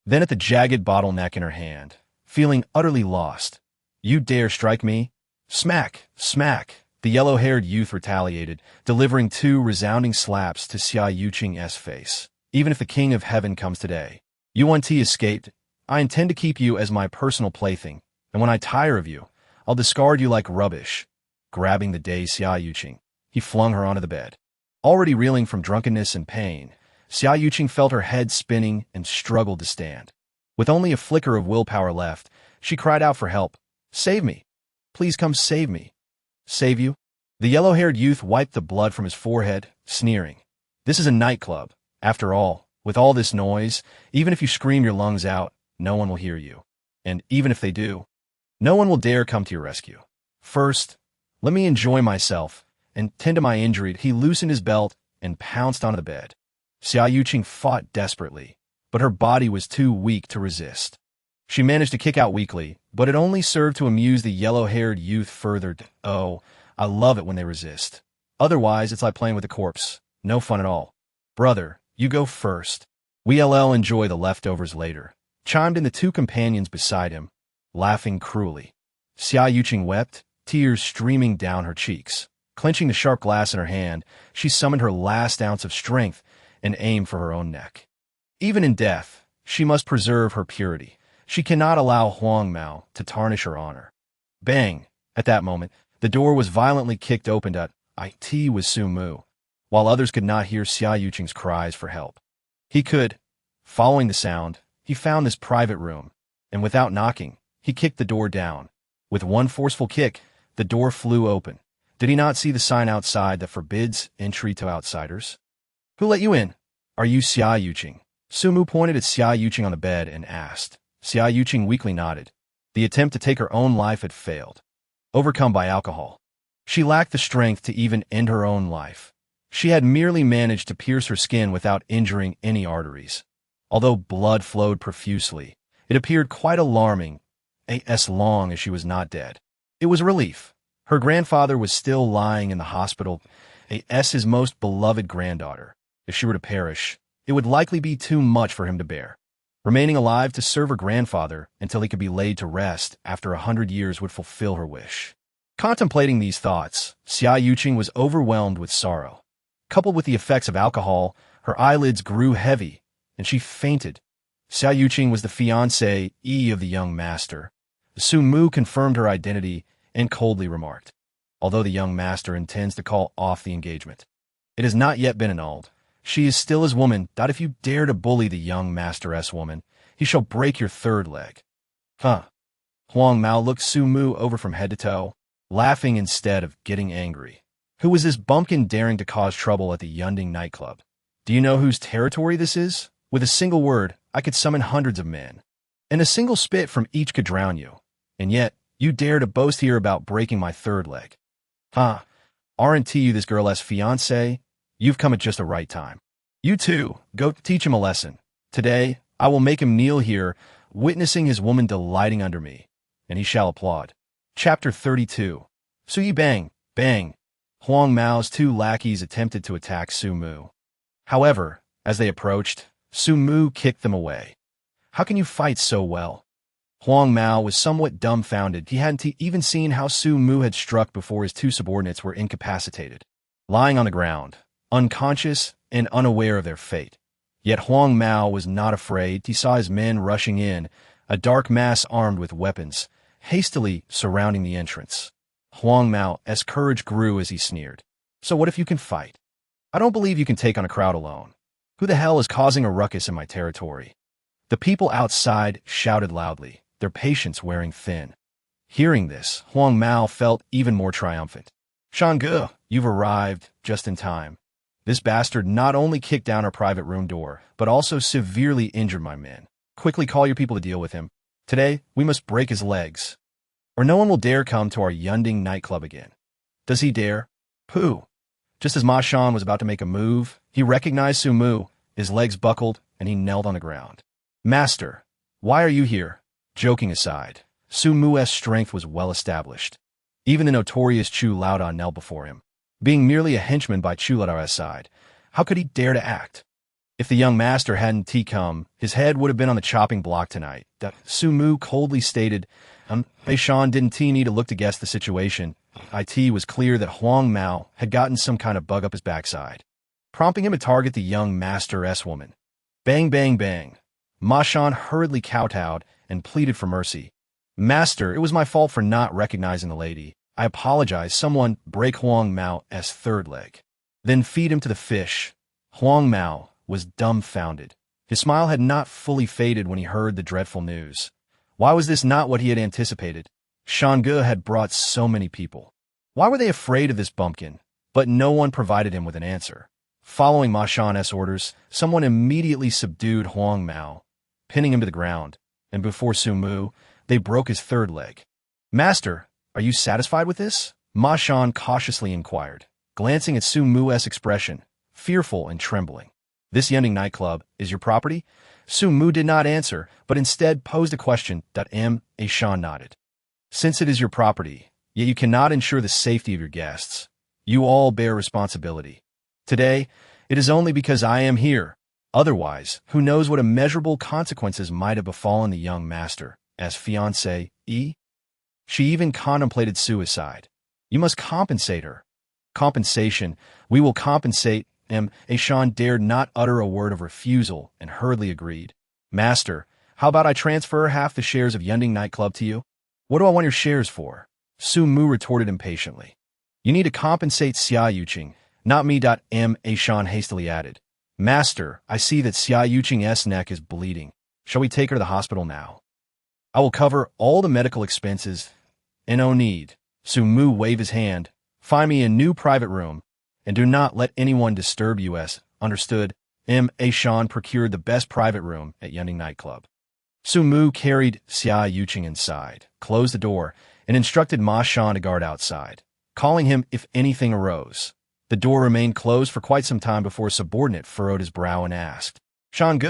A: then at the jagged bottleneck in her hand, feeling utterly lost. You dare strike me? Smack, smack. The yellow-haired youth retaliated, delivering 2 resounding slaps to Xia Yuqing's face. Even if the King of Heaven comes today, you escaped. I intend to keep you as my personal plaything, and when I tire of you, I'll discard you like rubbish. Grabbing the dazed Xia Yuqing, he flung her onto the bed. Already reeling from drunkenness and pain, Xia Yuqing felt her head spinning and struggled to stand. With only a flicker of willpower left, she cried out for help. Save me. Please come save me. Save you? The yellow-haired youth wiped the blood from his forehead, sneering. This is a nightclub. After all, with all this noise, even if you scream your lungs out, no one will hear you. And even if they do, no one will dare come to your rescue. First, let me enjoy myself and tend to my injury. He loosened his belt and pounced onto the bed. Xia Yuqing fought desperately, but her body was too weak to resist. She managed to kick out weakly, but it only served to amuse the yellow-haired youth further. Oh, I love it when they resist. Otherwise, it's like playing with a corpse. No fun at all. Brother, you go first. We'll enjoy the leftovers later, chimed in the two companions beside him, laughing cruelly. Xia Yuqing wept, tears streaming down her cheeks. Clenching the sharp glass in her hand, she summoned her last ounce of strength and aimed for her own neck. Even in death, she must preserve her purity. She cannot allow Huang Mao to tarnish her honor. Bang! At that moment, the door was violently kicked open. It was Su Mu, while others could not hear Xia Yuqing's cries for help. He could. Following the sound, he found this private room, and without knocking, he kicked the door down. With one forceful kick, the door flew open. Did he not see the sign outside that forbids entry to outsiders? Who let you in? Are you Xia Yuqing? Su Mu pointed at Xia Yuqing on the bed and asked. Xia Yuqing weakly nodded. The attempt to take her own life had failed. Overcome by alcohol, she lacked the strength to even end her own life. She had merely managed to pierce her skin without injuring any arteries. Although blood flowed profusely, it appeared quite alarming, as long as she was not dead. It was a relief. Her grandfather was still lying in the hospital, his most beloved granddaughter. If she were to perish, it would likely be too much for him to bear. Remaining alive to serve her grandfather until he could be laid to rest after 100 years would fulfill her wish. Contemplating these thoughts, Xia Yuqing was overwhelmed with sorrow. Coupled with the effects of alcohol, her eyelids grew heavy, and she fainted. Xia Yuqing was the fiancée of the young master. Su Mu confirmed her identity and coldly remarked, although the young master intends to call off the engagement, it has not yet been annulled. She is still his woman. If you dare to bully the young master's woman, he shall break your third leg. Huang Mao looked Su Mu over from head to toe, laughing instead of getting angry. Who was this bumpkin daring to cause trouble at the Yunding nightclub? Do you know whose territory this is? With a single word, I could summon hundreds of men, and a single spit from each could drown you. And yet, you dare to boast here about breaking my third leg. Aren't you this girl's fiancé? You've come at just the right time. You too, go teach him a lesson. Today, I will make him kneel here, witnessing his woman delighting under me, and he shall applaud. Chapter 32. Suyi bang, bang. Huang Mao's two lackeys attempted to attack Su Mu. However, as they approached, Su Mu kicked them away. How can you fight so well? Huang Mao was somewhat dumbfounded. He hadn't even seen how Su Mu had struck before his two subordinates were incapacitated, lying on the ground, unconscious and unaware of their fate. Yet Huang Mao was not afraid. He saw his men rushing in, a dark mass armed with weapons, hastily surrounding the entrance. Huang Mao's courage grew as he sneered. So what if you can fight? I don't believe you can take on a crowd alone. Who the hell is causing a ruckus in my territory? The people outside shouted loudly, their patience wearing thin. Hearing this, Huang Mao felt even more triumphant. Shangge, you've arrived just in time. This bastard not only kicked down our private room door, but also severely injured my men. Quickly call your people to deal with him. Today, we must break his legs, or no one will dare come to our Yunding nightclub again. Does he dare? Pooh. Just as Ma Shan was about to make a move, he recognized Su Mu. His legs buckled, and he knelt on the ground. Master, why are you here? Joking aside, Su Mu's strength was well established. Even the notorious Chu Laodan knelt before him. Being merely a henchman by Chu Laodan's side, how could he dare to act? If the young master hadn't come, his head would have been on the chopping block tonight. Su Mu coldly stated, Bei Shan didn't need to look to guess the situation. It was clear that Huang Mao had gotten some kind of bug up his backside, prompting him to target the young master's woman. Bang, bang, bang. Ma Shan hurriedly kowtowed and pleaded for mercy. Master, it was my fault for not recognizing the lady. I apologize. Someone break Huang Mao's third leg. Then feed him to the fish. Huang Mao was dumbfounded. His smile had not fully faded when he heard the dreadful news. Why was this not what he had anticipated? Shang had brought so many people. Why were they afraid of this bumpkin? But no one provided him with an answer. Following Ma Shan's orders, someone immediately subdued Huang Mao, pinning him to the ground, and before Su Mu, they broke his third leg. "Master, are you satisfied with this?" Ma Shan cautiously inquired, glancing at Su Mu's expression, fearful and trembling. "This Yunding nightclub is your property?" Su Mu did not answer, but instead posed a question. Ma Shan nodded. "Since it is your property, yet you cannot ensure the safety of your guests, you all bear responsibility. Today, it is only because I am here. Otherwise, who knows what immeasurable consequences might have befallen the young master, as fiancé. She even contemplated suicide. You must compensate her." "Compensation. We will compensate." Shan dared not utter a word of refusal and hurriedly agreed. "Master, how about I transfer half the shares of Yunding nightclub to you?" "What do I want your shares for?" Su Mu retorted impatiently. "You need to compensate Xia Yuqing, not me." Shan hastily added. "Master, I see that Xia Yuqing's neck is bleeding. Shall we take her to the hospital now?" "I will cover all the medical expenses. No need." Su Mu waved his hand. "Find me a new private room, and do not let anyone disturb you. Understood?" Shan procured the best private room at Yunding nightclub. Su Mu carried Xia Yuqing inside, closed the door, and instructed Ma Shan to guard outside, calling him if anything arose. The door remained closed for quite some time before a subordinate furrowed his brow and asked, "Shang,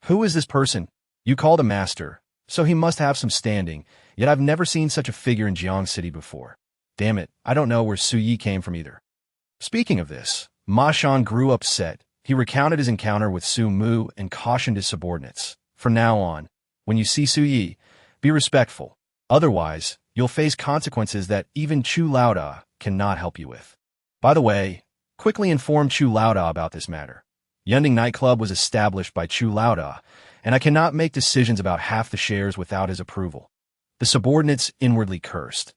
A: who is this person? You call the master, so he must have some standing, yet I've never seen such a figure in Jiang City before. Damn it, I don't know where Su Yi came from either." Speaking of this, Ma Shan grew upset. He recounted his encounter with Su Mu and cautioned his subordinates. "From now on, when you see Su Yi, be respectful. Otherwise, you'll face consequences that even Chu Laoda cannot help you with." By the way, quickly inform Chu Laoda about this matter. Yunding nightclub was established by Chu Laoda, and I cannot make decisions about half the shares without his approval. The subordinates inwardly cursed.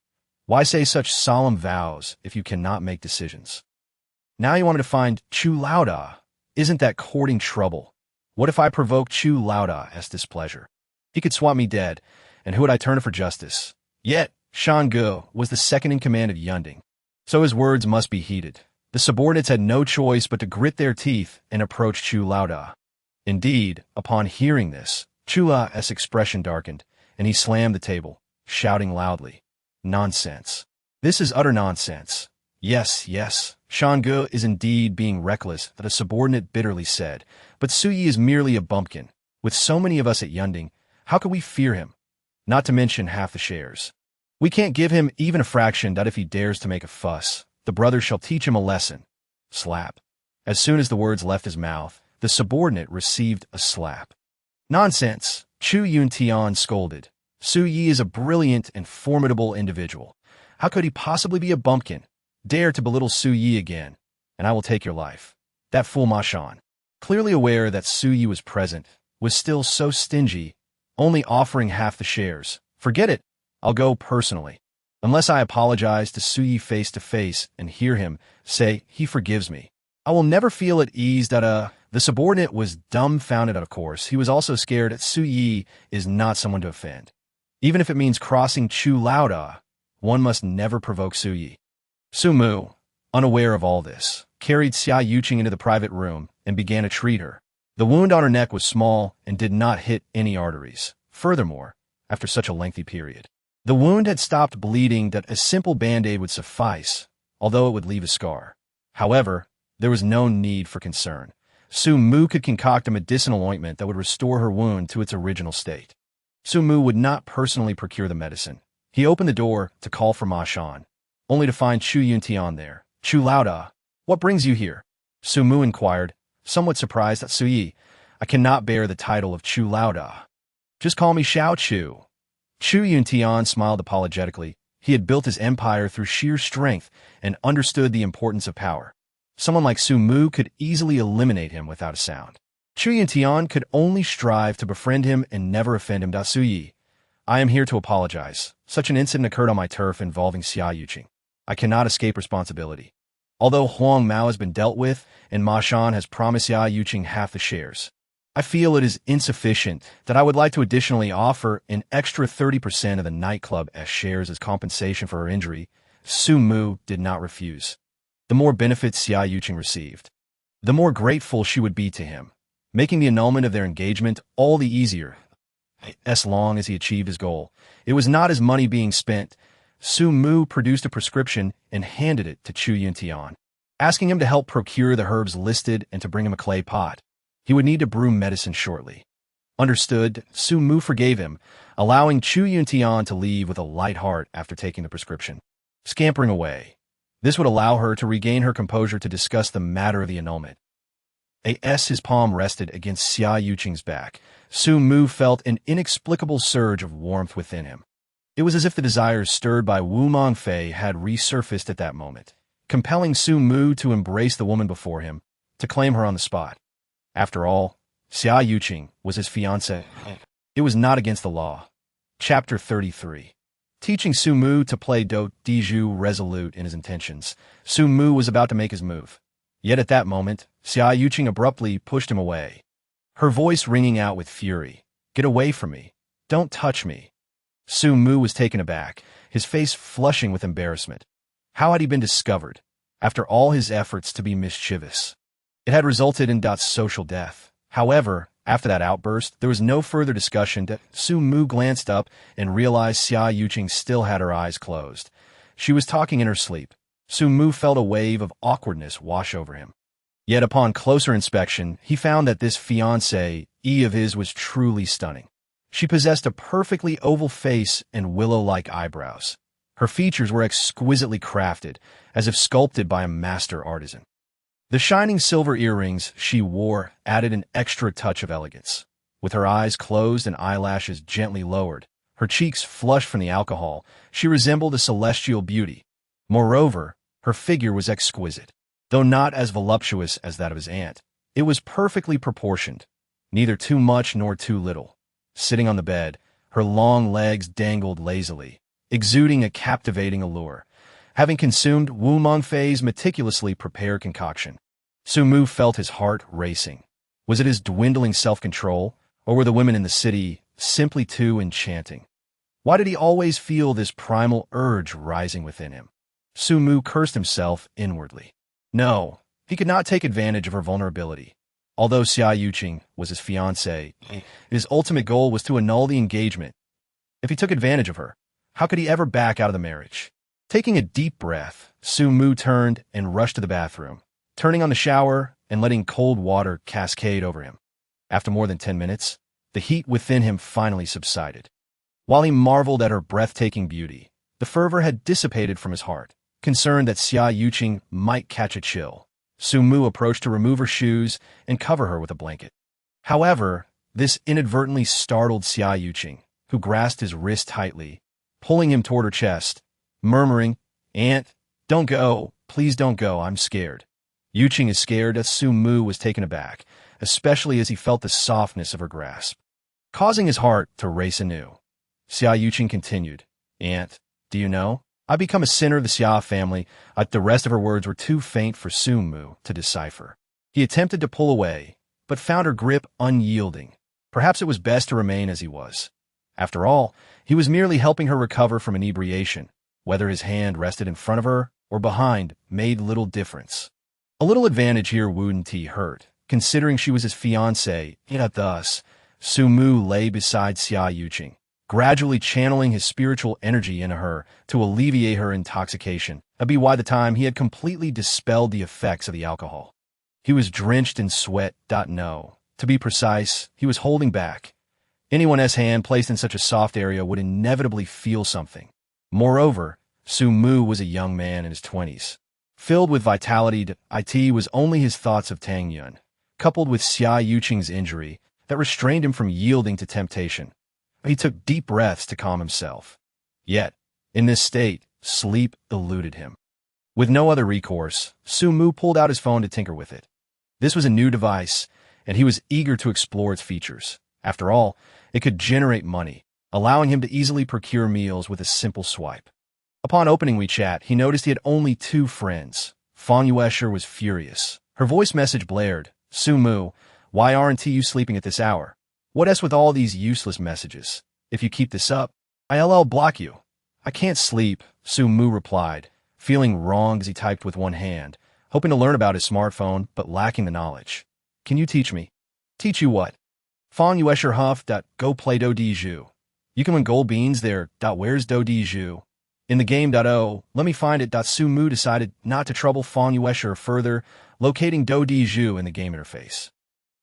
A: Why say such solemn vows if you cannot make decisions? Now you want me to find Chu Laoda? Isn't that courting trouble? What if I provoke Chu Laoda's displeasure? He could swat me dead, and who would I turn to for justice? Yet, Shang was the second in command of Yunding, so his words must be heeded. The subordinates had no choice but to grit their teeth and approach Chu Laoda. Indeed, upon hearing this, Chu Laoda's expression darkened, and he slammed the table, shouting loudly, "Nonsense. This is utter nonsense." Yes, Shang is indeed being reckless," that a subordinate bitterly said, "but Su Yi is merely a bumpkin. With so many of us at Yunding, how could we fear him? Not to mention half the shares. We can't give him even a fraction. That if he dares to make a fuss, the brothers shall teach him a lesson." Slap. As soon as the words left his mouth, the subordinate received a slap. "Nonsense," Chu Yuntian scolded. "Su Yi is a brilliant and formidable individual. How could he possibly be a bumpkin? Dare to belittle Su Yi again, and I will take your life." That fool Ma Shan, clearly aware that Su Yi was present, was still so stingy, only offering half the shares. "Forget it. I'll go personally. Unless I apologize to Su Yi face to face and hear him say he forgives me, I will never feel at ease." The subordinate was dumbfounded. Of course, he was also scared that Su Yi is not someone to offend. Even if it means crossing Chu Laoda, one must never provoke Su Yi. Su Mu, unaware of all this, carried Xia Yuqing into the private room and began to treat her. The wound on her neck was small and did not hit any arteries. Furthermore, after such a lengthy period, the wound had stopped bleeding. That a simple band-aid would suffice, although it would leave a scar. However, there was no need for concern. Su Mu could concoct a medicinal ointment that would restore her wound to its original state. Su Mu would not personally procure the medicine. He opened the door to call for Ma Shan, only to find Chu Yuntian there. "Chu Laoda, what brings you here?" Su Mu inquired, somewhat surprised at Su Yi. "I cannot bear the title of Chu Laoda. Just call me Xiao Chu." Chu Yuntian smiled apologetically. He had built his empire through sheer strength and understood the importance of power. Someone like Su Mu could easily eliminate him without a sound. Chu Yuntian could only strive to befriend him and never offend him. Su Yi, I am here to apologize. Such an incident occurred on my turf involving Xia Yuqing. I cannot escape responsibility. Although Huang Mao has been dealt with, and Ma Shan has promised Xia Yuqing half the shares, I feel it is insufficient that I would like to additionally offer an extra 30% of the nightclub as shares as compensation for her injury. Su-mu did not refuse. The more benefits Xia Yuqing received, the more grateful she would be to him, making the annulment of their engagement all the easier. As long as he achieved his goal, it was not his money being spent. Su-mu produced a prescription and handed it to Chu Yuntian, asking him to help procure the herbs listed and to bring him a clay pot. He would need to brew medicine shortly. Understood, Su-mu forgave him, allowing Chu Yuntian to leave with a light heart after taking the prescription. Scampering away, this would allow her to regain her composure to discuss the matter of the annulment. As his palm rested against Xia Yuqing's back, Su-mu felt an inexplicable surge of warmth within him. It was as if the desires stirred by Wu Mengfei had resurfaced at that moment, compelling Su-mu to embrace the woman before him, to claim her on the spot. After all, Xia Yuqing was his fiancée. It was not against the law. Chapter 33. Teaching Su-mu to play do diju resolute in his intentions, Su-mu was about to make his move. Yet at that moment, Xia Yuqing abruptly pushed him away, her voice ringing out with fury. "Get away from me. Don't touch me." Su-mu was taken aback, his face flushing with embarrassment. How had he been discovered, after all his efforts to be mischievous? It had resulted in Dot's social death. However, after that outburst, there was no further discussion. Su-mu glanced up and realized Xia Yuqing still had her eyes closed. She was talking in her sleep. Su-mu felt a wave of awkwardness wash over him. Yet upon closer inspection, he found that this fiancée of his was truly stunning. She possessed a perfectly oval face and willow-like eyebrows. Her features were exquisitely crafted, as if sculpted by a master artisan. The shining silver earrings she wore added an extra touch of elegance. With her eyes closed and eyelashes gently lowered, her cheeks flushed from the alcohol, she resembled a celestial beauty. Moreover, her figure was exquisite. Though not as voluptuous as that of his aunt, it was perfectly proportioned, neither too much nor too little. Sitting on the bed, her long legs dangled lazily, exuding a captivating allure. Having consumed Wu Mengfei's meticulously prepared concoction, Su-mu felt his heart racing. Was it his dwindling self-control, or were the women in the city simply too enchanting? Why did he always feel this primal urge rising within him? Su-mu cursed himself inwardly. No, he could not take advantage of her vulnerability. Although Xia Yuqing was his fiancée, his ultimate goal was to annul the engagement. If he took advantage of her, how could he ever back out of the marriage? Taking a deep breath, Su-mu turned and rushed to the bathroom, turning on the shower and letting cold water cascade over him. After more than 10 minutes, the heat within him finally subsided. While he marveled at her breathtaking beauty, the fervor had dissipated from his heart. Concerned that Xia Yuqing might catch a chill, Su-mu approached to remove her shoes and cover her with a blanket. However, this inadvertently startled Xia Yuqing, who grasped his wrist tightly, pulling him toward her chest, murmuring, "Aunt, don't go, please don't go, I'm scared." Yuqing is scared as Su-mu was taken aback, especially as he felt the softness of her grasp, causing his heart to race anew. Xia Yuqing continued, "Aunt, do you know? I become a sinner of the Xia family." The rest of her words were too faint for Su-mu to decipher. He attempted to pull away, but found her grip unyielding. Perhaps it was best to remain as he was. After all, he was merely helping her recover from inebriation. Whether his hand rested in front of her or behind made little difference. A little advantage here wouldn't hurt, considering she was his fiancée. Yet thus, Su-mu lay beside Xia Yuqing, gradually channeling his spiritual energy into her to alleviate her intoxication, by the time he had completely dispelled the effects of the alcohol. He was drenched in sweat. No, to be precise, he was holding back. Anyone's hand placed in such a soft area would inevitably feel something. Moreover, Su-mu was a young man in his 20s. Filled with vitality, it was only his thoughts of Tang Yun, coupled with Xia Yuqing's injury, that restrained him from yielding to temptation. He took deep breaths to calm himself. Yet, in this state, sleep eluded him. With no other recourse, Su-mu pulled out his phone to tinker with it. This was a new device, and he was eager to explore its features. After all, it could generate money, allowing him to easily procure meals with a simple swipe. Upon opening WeChat, he noticed he had only 2 friends. Fang Yuesher was furious. Her voice message blared, "Su-mu, Why aren't you sleeping at this hour? What else with all these useless messages? If you keep this up, I'll block you. I can't sleep, Su Mu replied, feeling wrong as he typed with one hand, hoping to learn about his smartphone but lacking the knowledge. Can you teach me? Teach you what? Fong Yuesher Huff. Go play Do Di Zhu. You can win gold beans there. Where's Do Di Zhu? In the game. Oh, let me find it. Su Mu decided not to trouble Fong Yuesher further, locating Do Di Zhu in the game interface.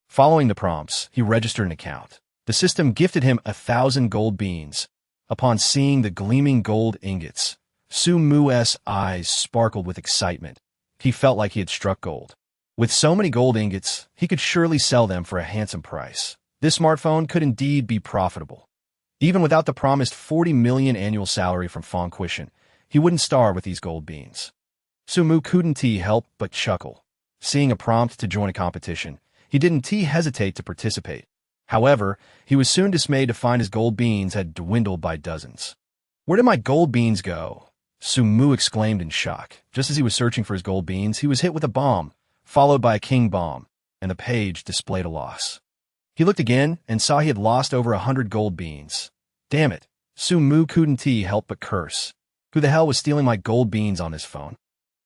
A: Following the prompts, he registered an account. The system gifted him 1,000 gold beans. Upon seeing the gleaming gold ingots, Su Mu's eyes sparkled with excitement. He felt like he had struck gold. With so many gold ingots, he could surely sell them for a handsome price. This smartphone could indeed be profitable. Even without the promised 40 million annual salary from Fong Quishan, he wouldn't starve with these gold beans. Su Mu couldn't help but chuckle. Seeing a prompt to join a competition, he didn't hesitate to participate. However, he was soon dismayed to find his gold beans had dwindled by dozens. Where did my gold beans go? Su Mu exclaimed in shock. Just as he was searching for his gold beans, he was hit with a bomb, followed by a king bomb, and the page displayed a loss. He looked again and saw he had lost over 100 gold beans. Damn it, Su Mu couldn't help but curse. Who the hell was stealing my gold beans on his phone?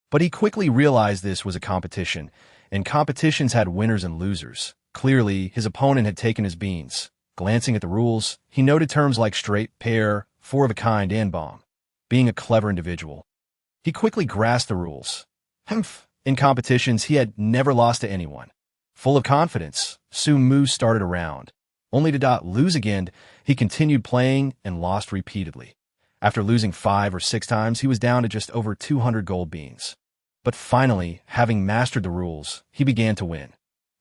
A: But he quickly realized this was a competition, and competitions had winners and losers. Clearly, his opponent had taken his beans. Glancing at the rules, he noted terms like straight, pair, four of a kind, and bomb. Being a clever individual, he quickly grasped the rules. Humph! In competitions, he had never lost to anyone. Full of confidence, Su Mu started a round. Only to lose again, he continued playing and lost repeatedly. After losing 5 or 6 times, he was down to just over 200 gold beans. But finally, having mastered the rules, he began to win.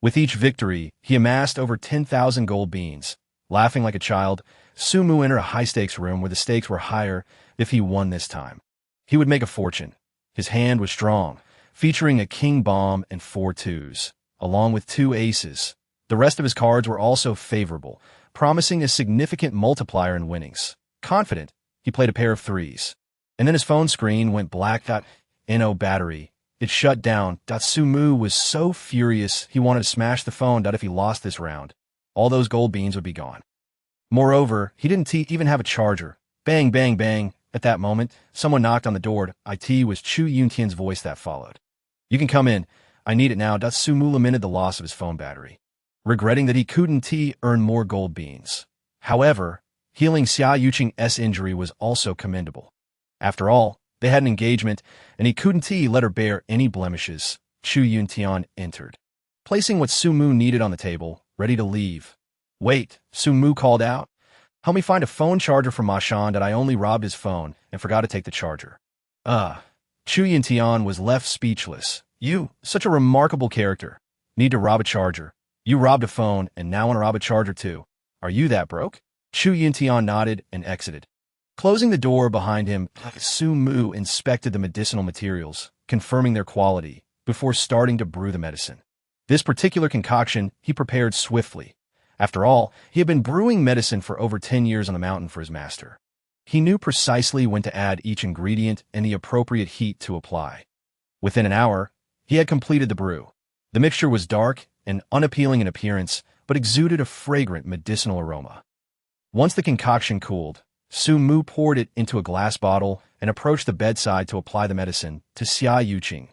A: With each victory, he amassed over 10,000 gold beans. Laughing like a child, Su Mu entered a high-stakes room where the stakes were higher if he won this time. He would make a fortune. His hand was strong, featuring a king bomb and 4 twos, along with 2 aces. The rest of his cards were also favorable, promising a significant multiplier in winnings. Confident, he played a pair of 3s. And then his phone screen went black. No battery. It shut down. Su Mu was so furious he wanted to smash the phone. If he lost this round, all those gold beans would be gone. Moreover, he didn't even have a charger. Bang, bang, bang. At that moment, someone knocked on the door. It was Chu Yuntian's voice that followed. You can come in. I need it now. Su Mu lamented the loss of his phone battery, regretting that he couldn't earn more gold beans. However, healing Xia Yuqing's injury was also commendable. After all, they had an engagement, and he couldn't let her bear any blemishes. Chu Yuntian entered, placing what Su Mu needed on the table, ready to leave. Wait, Su Mu called out. Help me find a phone charger for Ma Shan. I only robbed his phone and forgot to take the charger. Chu Yuntian was left speechless. You, such a remarkable character. Need to rob a charger. You robbed a phone and now want to rob a charger too. Are you that broke? Chu Yuntian nodded and exited. Closing the door behind him, Su Mu inspected the medicinal materials, confirming their quality, before starting to brew the medicine. This particular concoction he prepared swiftly. After all, he had been brewing medicine for over 10 years on the mountain for his master. He knew precisely when to add each ingredient and the appropriate heat to apply. Within an hour, he had completed the brew. The mixture was dark and unappealing in appearance, but exuded a fragrant medicinal aroma. Once the concoction cooled, Su Mu poured it into a glass bottle and approached the bedside to apply the medicine to Xia Yuqing.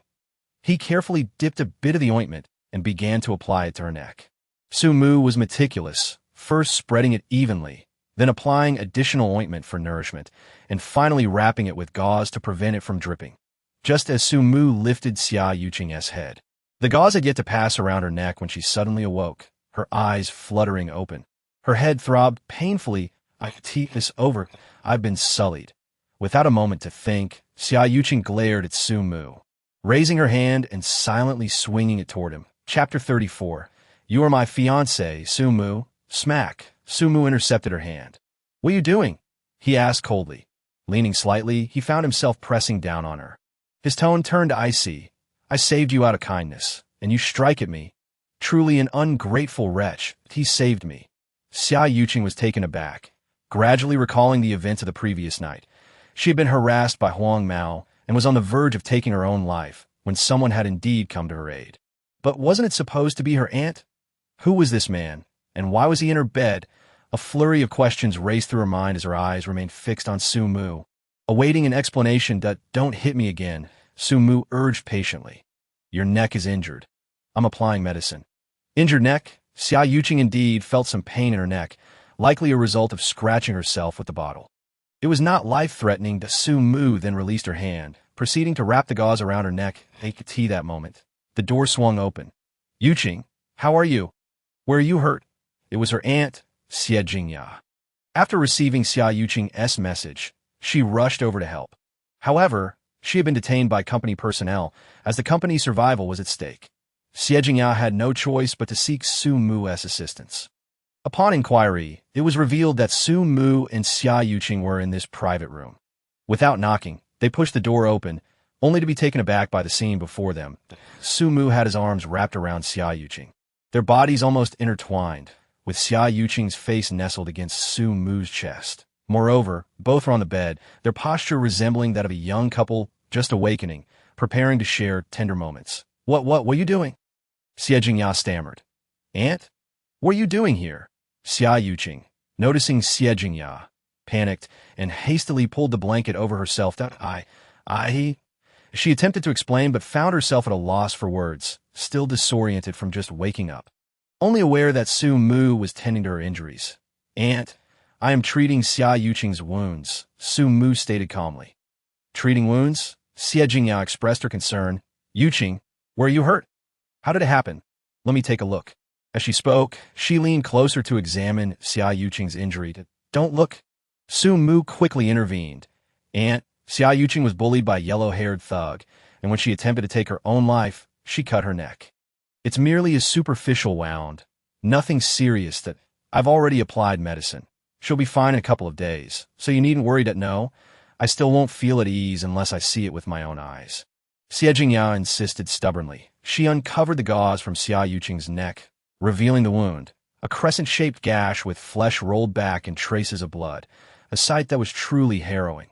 A: He carefully dipped a bit of the ointment and began to apply it to her neck. Su Mu was meticulous, first spreading it evenly, then applying additional ointment for nourishment, and finally wrapping it with gauze to prevent it from dripping. Just as Su Mu lifted Xia Yuqing's head, the gauze had yet to pass around her neck when she suddenly awoke, her eyes fluttering open. Her head throbbed painfully. It's over. I've been sullied. Without a moment to think, Xia Yuqing glared at Su Mu, raising her hand and silently swinging it toward him. Chapter 34. You are my fiancé, Su Mu. Smack. Su Mu intercepted her hand. What are you doing? He asked coldly. Leaning slightly, he found himself pressing down on her. His tone turned icy. I saved you out of kindness, and you strike at me. Truly an ungrateful wretch. He saved me. Xia Yuqing was taken aback, gradually recalling the events of the previous night. She had been harassed by Huang Mao and was on the verge of taking her own life when someone had indeed come to her aid. But wasn't it supposed to be her aunt? Who was this man? And why was he in her bed? A flurry of questions raced through her mind as her eyes remained fixed on Su Mu. Awaiting an explanation that "Don't hit me again," Su Mu urged patiently. "Your neck is injured. I'm applying medicine." Injured neck? Xia Yuqing indeed felt some pain in her neck, likely a result of scratching herself with the bottle. It was not life-threatening. Su Mu then released her hand, proceeding to wrap the gauze around her neck. They could see that moment. The door swung open. "Yuqing, how are you? Where are you hurt?" It was her aunt, Xie Jingya. After receiving Xia Yuqing's message, she rushed over to help. However, she had been detained by company personnel, as the company's survival was at stake. Xie Jingya had no choice but to seek Su Mu's assistance. Upon inquiry, it was revealed that Su Mu and Xia Yuqing were in this private room. Without knocking, they pushed the door open, only to be taken aback by the scene before them. Su Mu had his arms wrapped around Xia Yuqing. Their bodies almost intertwined, with Xia Yuqing's face nestled against Su Mu's chest. Moreover, both were on the bed, their posture resembling that of a young couple just awakening, preparing to share tender moments. What are you doing?" Xie Jingya stammered. "Aunt? What are you doing here?" Xia Yuqing, noticing Xie Jingya, panicked and hastily pulled the blanket over herself. She attempted to explain but found herself at a loss for words, still disoriented from just waking up. Only aware that Su Mu was tending to her injuries. "Aunt, I am treating Xia Yuqing's wounds," Su Mu stated calmly. "Treating wounds?" Xie Jingya expressed her concern. "Yuqing, where are you hurt? How did it happen? Let me take a look." As she spoke, she leaned closer to examine Xia Yuqing's injury. "Don't look." Su Mu quickly intervened. "Aunt, Xia Yuqing was bullied by a yellow-haired thug, and when she attempted to take her own life, she cut her neck. It's merely a superficial wound. Nothing serious. That I've already applied medicine. She'll be fine in a couple of days, so you needn't worry. No, I still won't feel at ease unless I see it with my own eyes." Xie Jingya insisted stubbornly. She uncovered the gauze from Xia Yuqing's neck, revealing the wound, a crescent-shaped gash with flesh rolled back and traces of blood, a sight that was truly harrowing.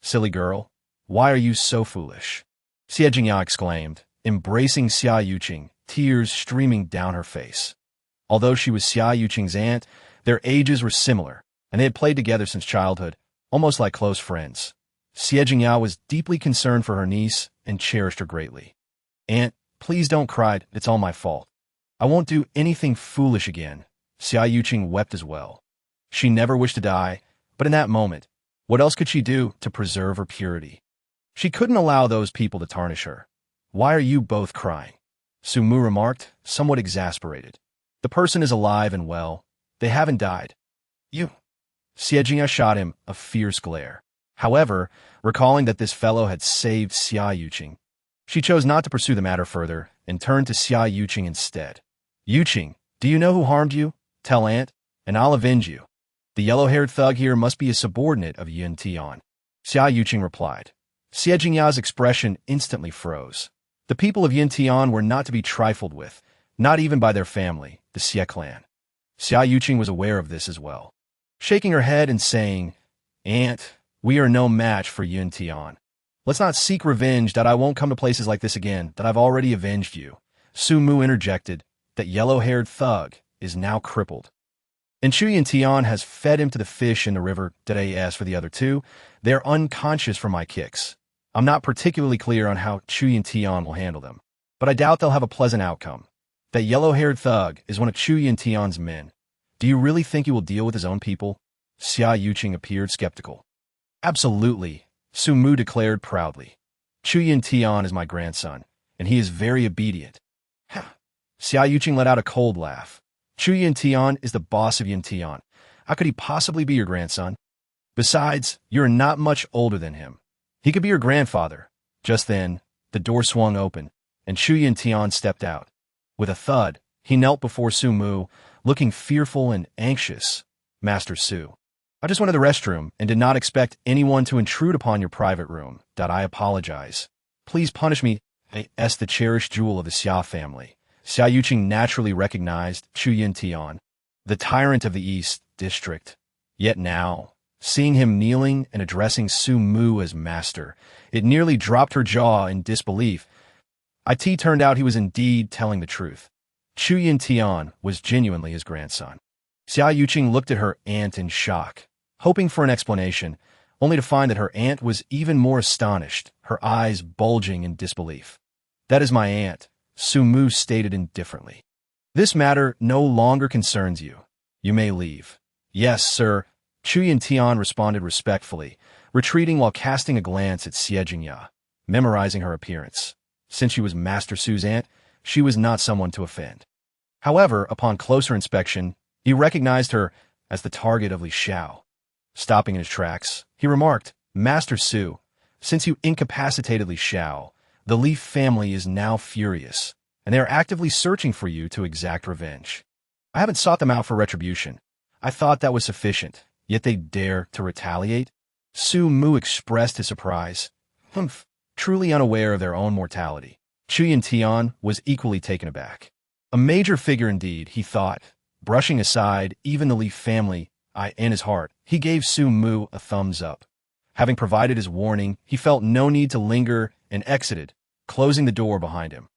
A: "Silly girl, why are you so foolish?" Xie Jingya exclaimed, embracing Xia Yuqing, tears streaming down her face. Although she was Xia Yuqing's aunt, their ages were similar, and they had played together since childhood, almost like close friends. Xie Jingya was deeply concerned for her niece and cherished her greatly. "Aunt, please don't cry. It's all my fault. I won't do anything foolish again." Xia Yuqing wept as well. She never wished to die, but in that moment, what else could she do to preserve her purity? She couldn't allow those people to tarnish her. "Why are you both crying?" Su Mu remarked, somewhat exasperated. "The person is alive and well. They haven't died." "You..." Xie Jingya shot him a fierce glare. However, recalling that this fellow had saved Xia Yuqing, she chose not to pursue the matter further and turned to Xia Yuqing instead. "Yuqing, do you know who harmed you? Tell aunt, and I'll avenge you. The yellow-haired thug here must be a subordinate of Yun Tian." Xia Yuqing replied. Xie Jingya's expression instantly froze. The people of Yun Tian were not to be trifled with, not even by their family, the Xie clan. Xia Yuqing was aware of this as well. Shaking her head and saying, "Aunt, we are no match for Yun Tian. Let's not seek revenge. That I won't come to places like this again. That I've already avenged you." Su Mu interjected. "That yellow-haired thug is now crippled. And Chu Yun Tian has fed him to the fish in the river. As for the other two, they're unconscious from my kicks. I'm not particularly clear on how Chu Yun Tian will handle them, but I doubt they'll have a pleasant outcome. That yellow-haired thug is one of Chu Yun Tian's men. Do you really think he will deal with his own people?" Xia Yuqing appeared skeptical. "Absolutely," Su Mu declared proudly. "Chu Yun Tian is my grandson, and he is very obedient." Xia Yuqing let out a cold laugh. "Chu Yun Tian is the boss of Yun Tian. How could he possibly be your grandson? Besides, you're not much older than him. He could be your grandfather." Just then, the door swung open, and Chu Yun Tian stepped out. With a thud, he knelt before Su Mu, looking fearful and anxious. "Master Su, I just went to the restroom and did not expect anyone to intrude upon your private room. I apologize. Please punish me as the cherished jewel of the Xia family." Xia Yuqing naturally recognized Chu Yun Tian, the tyrant of the East District. Yet now, seeing him kneeling and addressing Su Mu as master, it nearly dropped her jaw in disbelief. It turned out he was indeed telling the truth. Chu Yin Tian was genuinely his grandson. Xia Yuqing looked at her aunt in shock, hoping for an explanation, only to find that her aunt was even more astonished, her eyes bulging in disbelief. "That is my aunt," Su Mu stated indifferently. "This matter no longer concerns you. You may leave." "Yes, sir," Chu Yin Tian responded respectfully, retreating while casting a glance at Xie Jingya, memorizing her appearance. Since she was Master Su's aunt, she was not someone to offend. However, upon closer inspection, he recognized her as the target of Li Xiao. Stopping in his tracks, he remarked, "Master Su, since you incapacitated Li Xiao, the Li family is now furious, and they are actively searching for you to exact revenge. I haven't sought them out for retribution. I thought that was sufficient, yet they dare to retaliate?" Su Mu expressed his surprise. Humph, truly unaware of their own mortality. Chu Yin Tian was equally taken aback. A major figure indeed, he thought. Brushing aside even the Li family, in his heart, he gave Su Mu a thumbs up. Having provided his warning, he felt no need to linger and exited, closing the door behind him.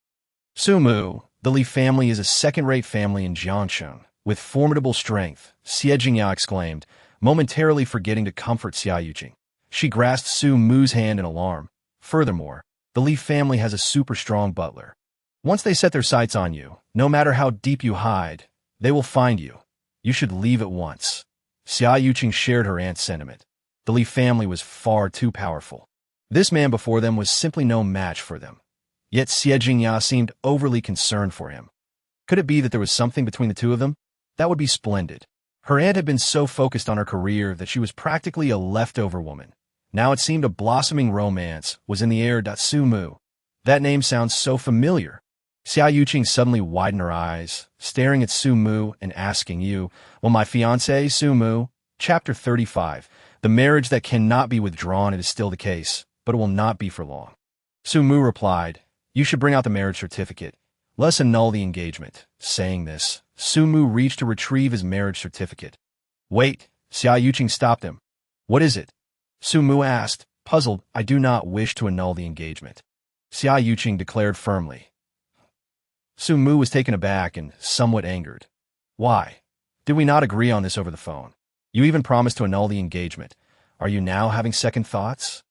A: Su Mu, the Li family is a second-rate family in Jiangsheng, with formidable strength, Xie Jingya exclaimed, momentarily forgetting to comfort Xia Yuqing. She grasped Su Mu's hand in alarm. Furthermore, the Li family has a super-strong butler. Once they set their sights on you, no matter how deep you hide, they will find you. You should leave at once. Xia Yuqing shared her aunt's sentiment. The Li family was far too powerful. This man before them was simply no match for them. Yet Xie Jingya seemed overly concerned for him. Could it be that there was something between the two of them? That would be splendid. Her aunt had been so focused on her career that she was practically a leftover woman. Now it seemed a blossoming romance was in the air. Su Mu. That name sounds so familiar. Xia Yuqing suddenly widened her eyes, staring at Su Mu and asking, "You, well, my fiancé, Su Mu?" Chapter 35. The marriage that cannot be withdrawn. It is still the case, but it will not be for long. Su Mu replied, "You should bring out the marriage certificate. Let us annul the engagement." Saying this, Su Mu reached to retrieve his marriage certificate. "Wait," Xia Yuqing stopped him. "What is it?" Su Mu asked, puzzled. "I do not wish to annul the engagement," Xia Yuqing declared firmly. Su Mu was taken aback and somewhat angered. "Why? Did we not agree on this over the phone? You even promised to annul the engagement. Are you now having second thoughts?"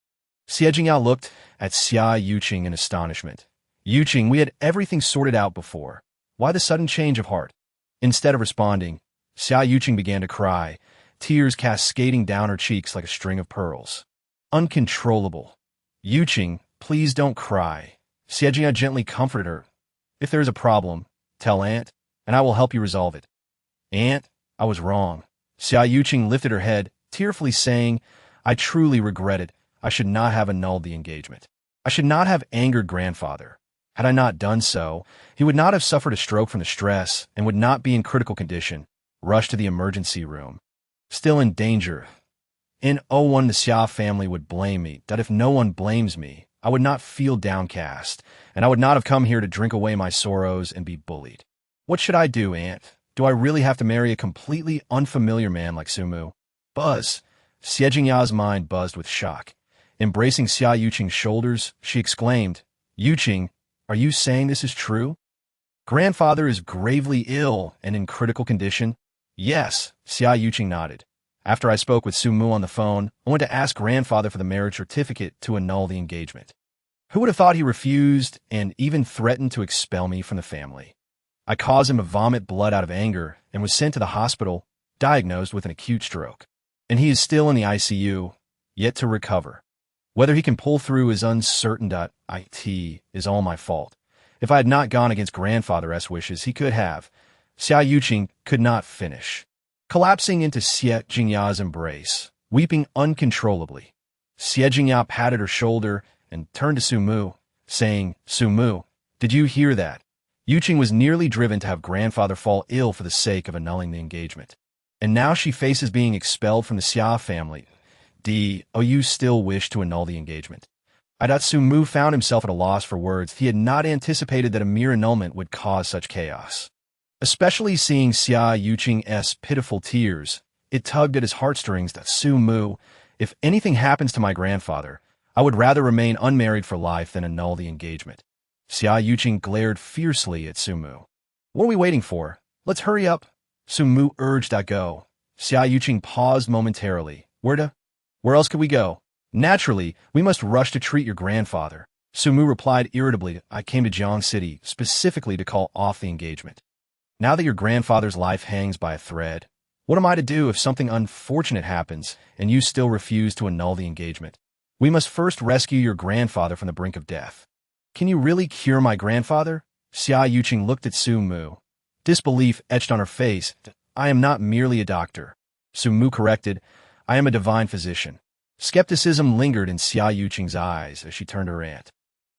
A: Xie Jingya looked at Xia Yuqing in astonishment. "Yuqing, we had everything sorted out before. Why the sudden change of heart?" Instead of responding, Xia Yuqing began to cry, tears cascading down her cheeks like a string of pearls. Uncontrollable. "Yuqing, please don't cry." Xie Jingya gently comforted her. "If there is a problem, tell Aunt, and I will help you resolve it." "Aunt, I was wrong." Xia Yuqing lifted her head, tearfully saying, "I truly regret it. I should not have annulled the engagement. I should not have angered grandfather. Had I not done so, he would not have suffered a stroke from the stress and would not be in critical condition, rushed to the emergency room. Still in danger. In 01 the Xia family would blame me, that if no one blames me, I would not feel downcast, and I would not have come here to drink away my sorrows and be bullied. What should I do, Aunt? Do I really have to marry a completely unfamiliar man like Su Mu?" "Buzz." Xie Jingya's mind buzzed with shock. Embracing Xia Yuqing's shoulders, she exclaimed, "Yuqing, are you saying this is true? Grandfather is gravely ill and in critical condition?" "Yes," Xia Yuqing nodded. "After I spoke with Su Mu on the phone, I went to ask grandfather for the marriage certificate to annul the engagement. Who would have thought he refused and even threatened to expel me from the family? I caused him to vomit blood out of anger and was sent to the hospital, diagnosed with an acute stroke. And he is still in the ICU, yet to recover. Whether he can pull through is uncertain. It is all my fault. If I had not gone against grandfather's wishes, he could have." Xia Yuqing could not finish. Collapsing into Xie Jingya's embrace, weeping uncontrollably, Xie Jingya patted her shoulder and turned to Su Mu, saying, "Su Mu, did you hear that? Yuqing was nearly driven to have grandfather fall ill for the sake of annulling the engagement. And now she faces being expelled from the Xia family. You still wish to annul the engagement?" Su Mu found himself at a loss for words. He had not anticipated that a mere annulment would cause such chaos. Especially seeing Xia Yuqing's pitiful tears, it tugged at his heartstrings. "Su Mu, if anything happens to my grandfather, I would rather remain unmarried for life than annul the engagement." Xia Yuqing glared fiercely at Su Mu. What are we waiting for? Let's hurry up. Su Mu urged. Go. Xia Yuqing paused momentarily. Where else could we go? Naturally, we must rush to treat your grandfather. Su Mu replied irritably. I came to Jiang City specifically to call off the engagement. Now that your grandfather's life hangs by a thread, what am I to do if something unfortunate happens and you still refuse to annul the engagement? We must first rescue your grandfather from the brink of death. Can you really cure my grandfather? Xia Yuqing looked at Su Mu. Disbelief etched on her face. I am not merely a doctor. Su Mu corrected. I am a divine physician. Skepticism lingered in Xia Yuqing's eyes as she turned to her aunt.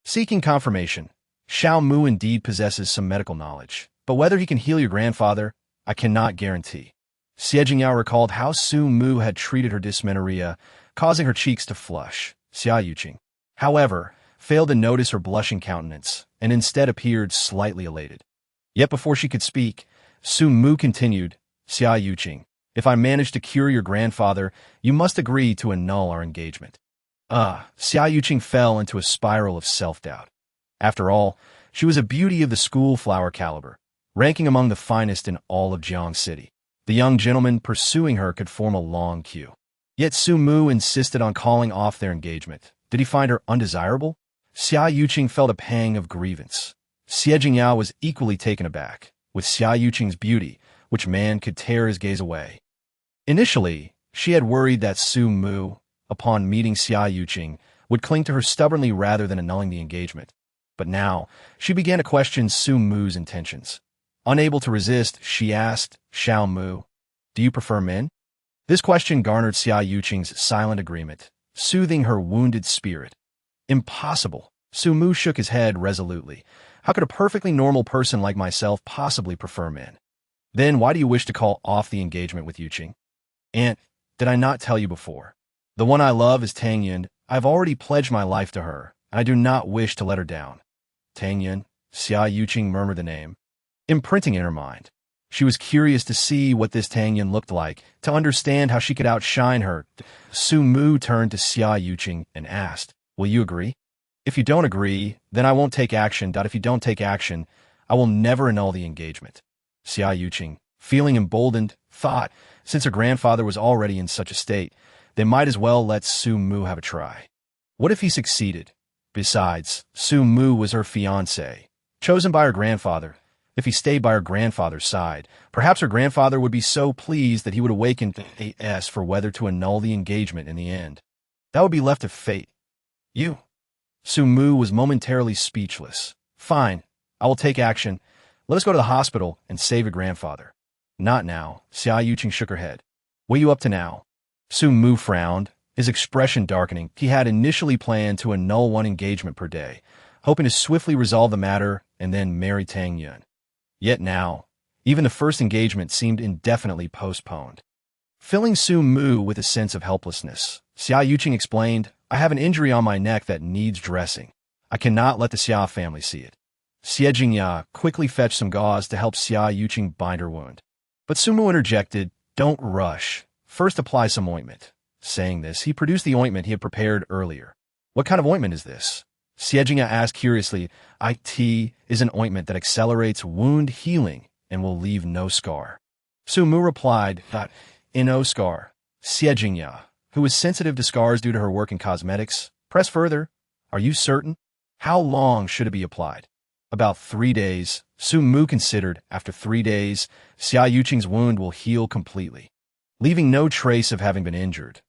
A: Seeking confirmation, Xiao Mu indeed possesses some medical knowledge, but whether he can heal your grandfather, I cannot guarantee. Xie Jingyao recalled how Su Mu had treated her dysmenorrhea, causing her cheeks to flush. Xia Yuqing, however, failed to notice her blushing countenance, and instead appeared slightly elated. Yet before she could speak, Su Mu continued, Xia Yuqing, if I manage to cure your grandfather, you must agree to annul our engagement. Xia Yuqing fell into a spiral of self-doubt. After all, she was a beauty of the school flower caliber, ranking among the finest in all of Jiang City. The young gentlemen pursuing her could form a long queue. Yet Su Mu insisted on calling off their engagement. Did he find her undesirable? Xia Yuqing felt a pang of grievance. Xie Jingyao was equally taken aback. With Xia Yuqing's beauty, which man could tear his gaze away? Initially, she had worried that Su Mu, upon meeting Xia Yuqing, would cling to her stubbornly rather than annulling the engagement. But now, she began to question Su Mu's intentions. Unable to resist, she asked, Xiao Mu, do you prefer men? This question garnered Xia Yuqing's silent agreement, soothing her wounded spirit. Impossible. Su Mu shook his head resolutely. How could a perfectly normal person like myself possibly prefer men? Then why do you wish to call off the engagement with Yuqing? Aunt, did I not tell you before? The one I love is Tang Yun. I've already pledged my life to her, and I do not wish to let her down. Tang Yun? Xia Yuqing murmured the name, imprinting in her mind. She was curious to see what this Tang Yun looked like, to understand how she could outshine her. Su Mu turned to Xia Yuqing and asked, will you agree? If you don't agree, then I won't take action. If you don't take action, I will never annul the engagement. Xia Yuqing, feeling emboldened, thought, since her grandfather was already in such a state, they might as well let Su Mu have a try. What if he succeeded? Besides, Su Mu was her fiancé, chosen by her grandfather. If he stayed by her grandfather's side, perhaps her grandfather would be so pleased that he would awaken as for whether to annul the engagement in the end. That would be left to fate. You. Su Mu was momentarily speechless. Fine, I will take action. Let us go to the hospital and save your grandfather. Not now. Xia Yuqing shook her head. What are you up to now? Su Mu frowned, his expression darkening. He had initially planned to annul one engagement per day, hoping to swiftly resolve the matter and then marry Tang Yun. Yet now, even the first engagement seemed indefinitely postponed. Filling Su Mu with a sense of helplessness, Xia Yuqing explained, I have an injury on my neck that needs dressing. I cannot let the Xia family see it. Xie Jingya quickly fetched some gauze to help Xia Yuqing bind her wound. But Su Mu interjected, don't rush. First apply some ointment. Saying this, he produced the ointment he had prepared earlier. What kind of ointment is this? Xie Jingya asked curiously. It is an ointment that accelerates wound healing and will leave no scar. Su Mu replied, no scar. Xie Jingya, who was sensitive to scars due to her work in cosmetics, pressed further. Are you certain? How long should it be applied? About 3 days. Su Mu considered. After 3 days, Xia Yuqing's wound will heal completely, leaving no trace of having been injured.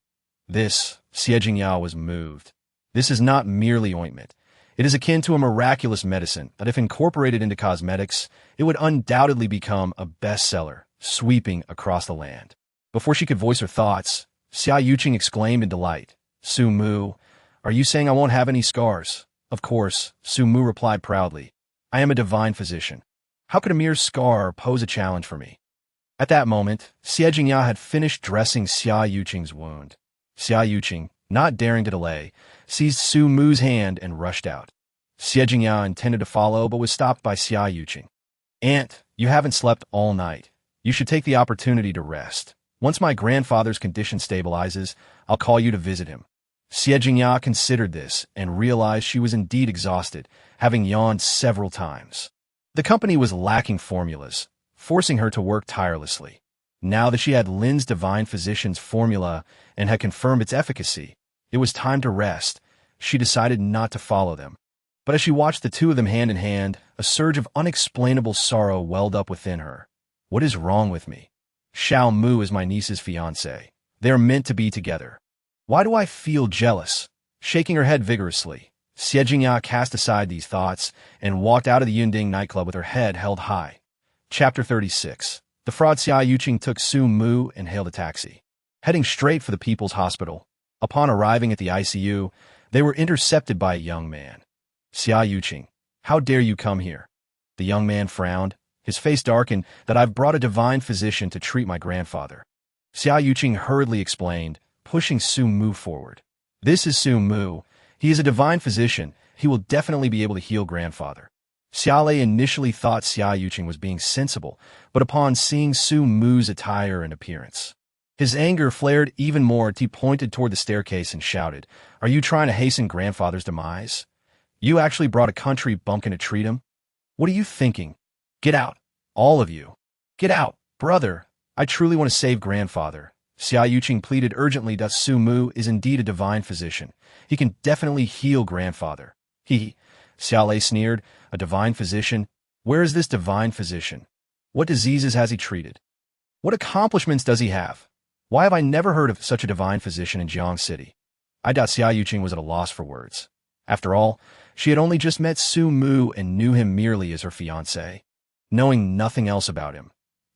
A: This, Xie Jingyao was moved. This is not merely ointment. It is akin to a miraculous medicine that if incorporated into cosmetics, it would undoubtedly become a bestseller, sweeping across the land. Before she could voice her thoughts, Xia Yuqing exclaimed in delight. Su Mu, are you saying I won't have any scars? Of course, Su Mu replied proudly. I am a divine physician. How could a mere scar pose a challenge for me? At that moment, Xie Jingya had finished dressing Xia Yuqing's wound. Xia Yuqing, not daring to delay, seized Su Mu's hand and rushed out. Xie Jingya intended to follow but was stopped by Xia Yuqing. Aunt, you haven't slept all night. You should take the opportunity to rest. Once my grandfather's condition stabilizes, I'll call you to visit him. Xie Jingya considered this and realized she was indeed exhausted, having yawned several times. The company was lacking formulas, forcing her to work tirelessly. Now that she had Lin's divine physician's formula and had confirmed its efficacy, it was time to rest. She decided not to follow them. But as she watched the two of them hand in hand, a surge of unexplainable sorrow welled up within her. What is wrong with me? Xiao Mu is my niece's fiancé. They are meant to be together. Why do I feel jealous? Shaking her head vigorously, Xie Jingya cast aside these thoughts and walked out of the Yunding nightclub with her head held high. Chapter 36. The fraud. Xia Yuqing took Su Mu and hailed a taxi, heading straight for the People's Hospital. Upon arriving at the ICU, they were intercepted by a young man. Xia Yuqing, how dare you come here? The young man frowned, his face darkened. That I've brought a divine physician to treat my grandfather. Xia Yuqing hurriedly explained, pushing Su Mu forward. This is Su Mu. He is a divine physician. He will definitely be able to heal grandfather. Xiaolei initially thought Xia Yuqing was being sensible, but upon seeing Su Mu's attire and appearance, his anger flared even more. He pointed toward the staircase and shouted, "Are you trying to hasten grandfather's demise? You actually brought a country bumpkin to treat him? What are you thinking? Get out, all of you. Get out, brother. I truly want to save grandfather." Xia Yuqing pleaded urgently that Su Mu is indeed a divine physician. He can definitely heal grandfather. Xiaolei sneered, a divine physician? Where is this divine physician? What diseases has he treated? What accomplishments does he have? Why have I never heard of such a divine physician in Jiang City? I doubt Xia Yuqing was at a loss for words. After all, she had only just met Su Mu and knew him merely as her fiancé, knowing nothing else about him.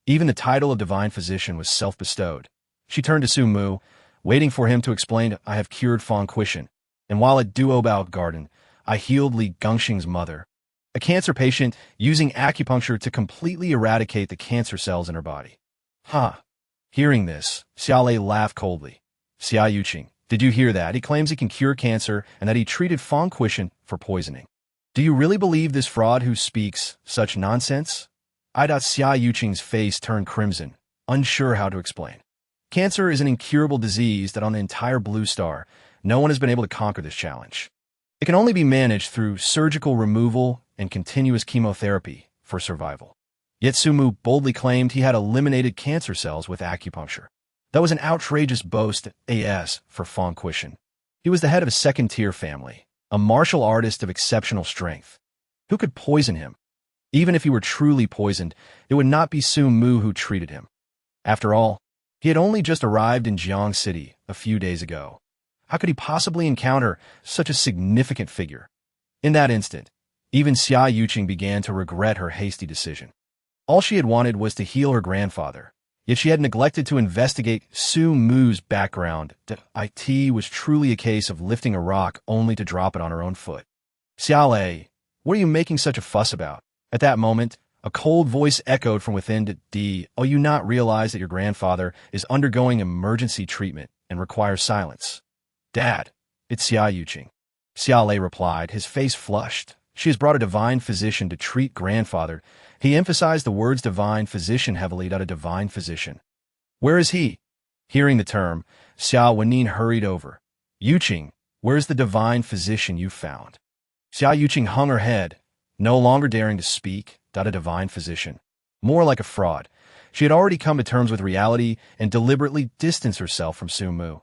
A: Even the title of divine physician was self-bestowed. She turned to Su Mu, waiting for him to explain, "I have cured Fang Quishan, and while at Duobao Garden, I healed Li Gengxing's mother, a cancer patient, using acupuncture to completely eradicate the cancer cells in her body." Huh. Hearing this, Xiaolei laughed coldly. Xia Yuqing, did you hear that? He claims he can cure cancer and that he treated Fang Quishan for poisoning. Do you really believe this fraud who speaks such nonsense? Xia Yuqing's face turned crimson, unsure how to explain. Cancer is an incurable disease that on the entire Blue Star, no one has been able to conquer this challenge. It can only be managed through surgical removal and continuous chemotherapy for survival. Yet Su Mu boldly claimed he had eliminated cancer cells with acupuncture. That was an outrageous boast as for Fang Quishan. He was the head of a second-tier family, a martial artist of exceptional strength. Who could poison him? Even if he were truly poisoned, it would not be Su Mu who treated him. After all, he had only just arrived in Jiang City a few days ago. How could he possibly encounter such a significant figure? In that instant, even Xia Yuqing began to regret her hasty decision. All she had wanted was to heal her grandfather, yet she had neglected to investigate Su Mu's background. It was truly a case of lifting a rock only to drop it on her own foot. "Xiaolei, what are you making such a fuss about?" At that moment, a cold voice echoed from within. "Oh, you not realize that your grandfather is undergoing emergency treatment and requires silence?" "Dad, it's Xia Yuqing." Xiaolei replied, his face flushed. "She has brought a divine physician to treat grandfather." He emphasized the words divine physician heavily. "A divine physician. Where is he?" Hearing the term, Xiao Wenin hurried over. "Yuqing, where's the divine physician you found?" Xia Yuqing hung her head, no longer daring to speak. A divine physician. More like a fraud. She had already come to terms with reality and deliberately distanced herself from Su Mu.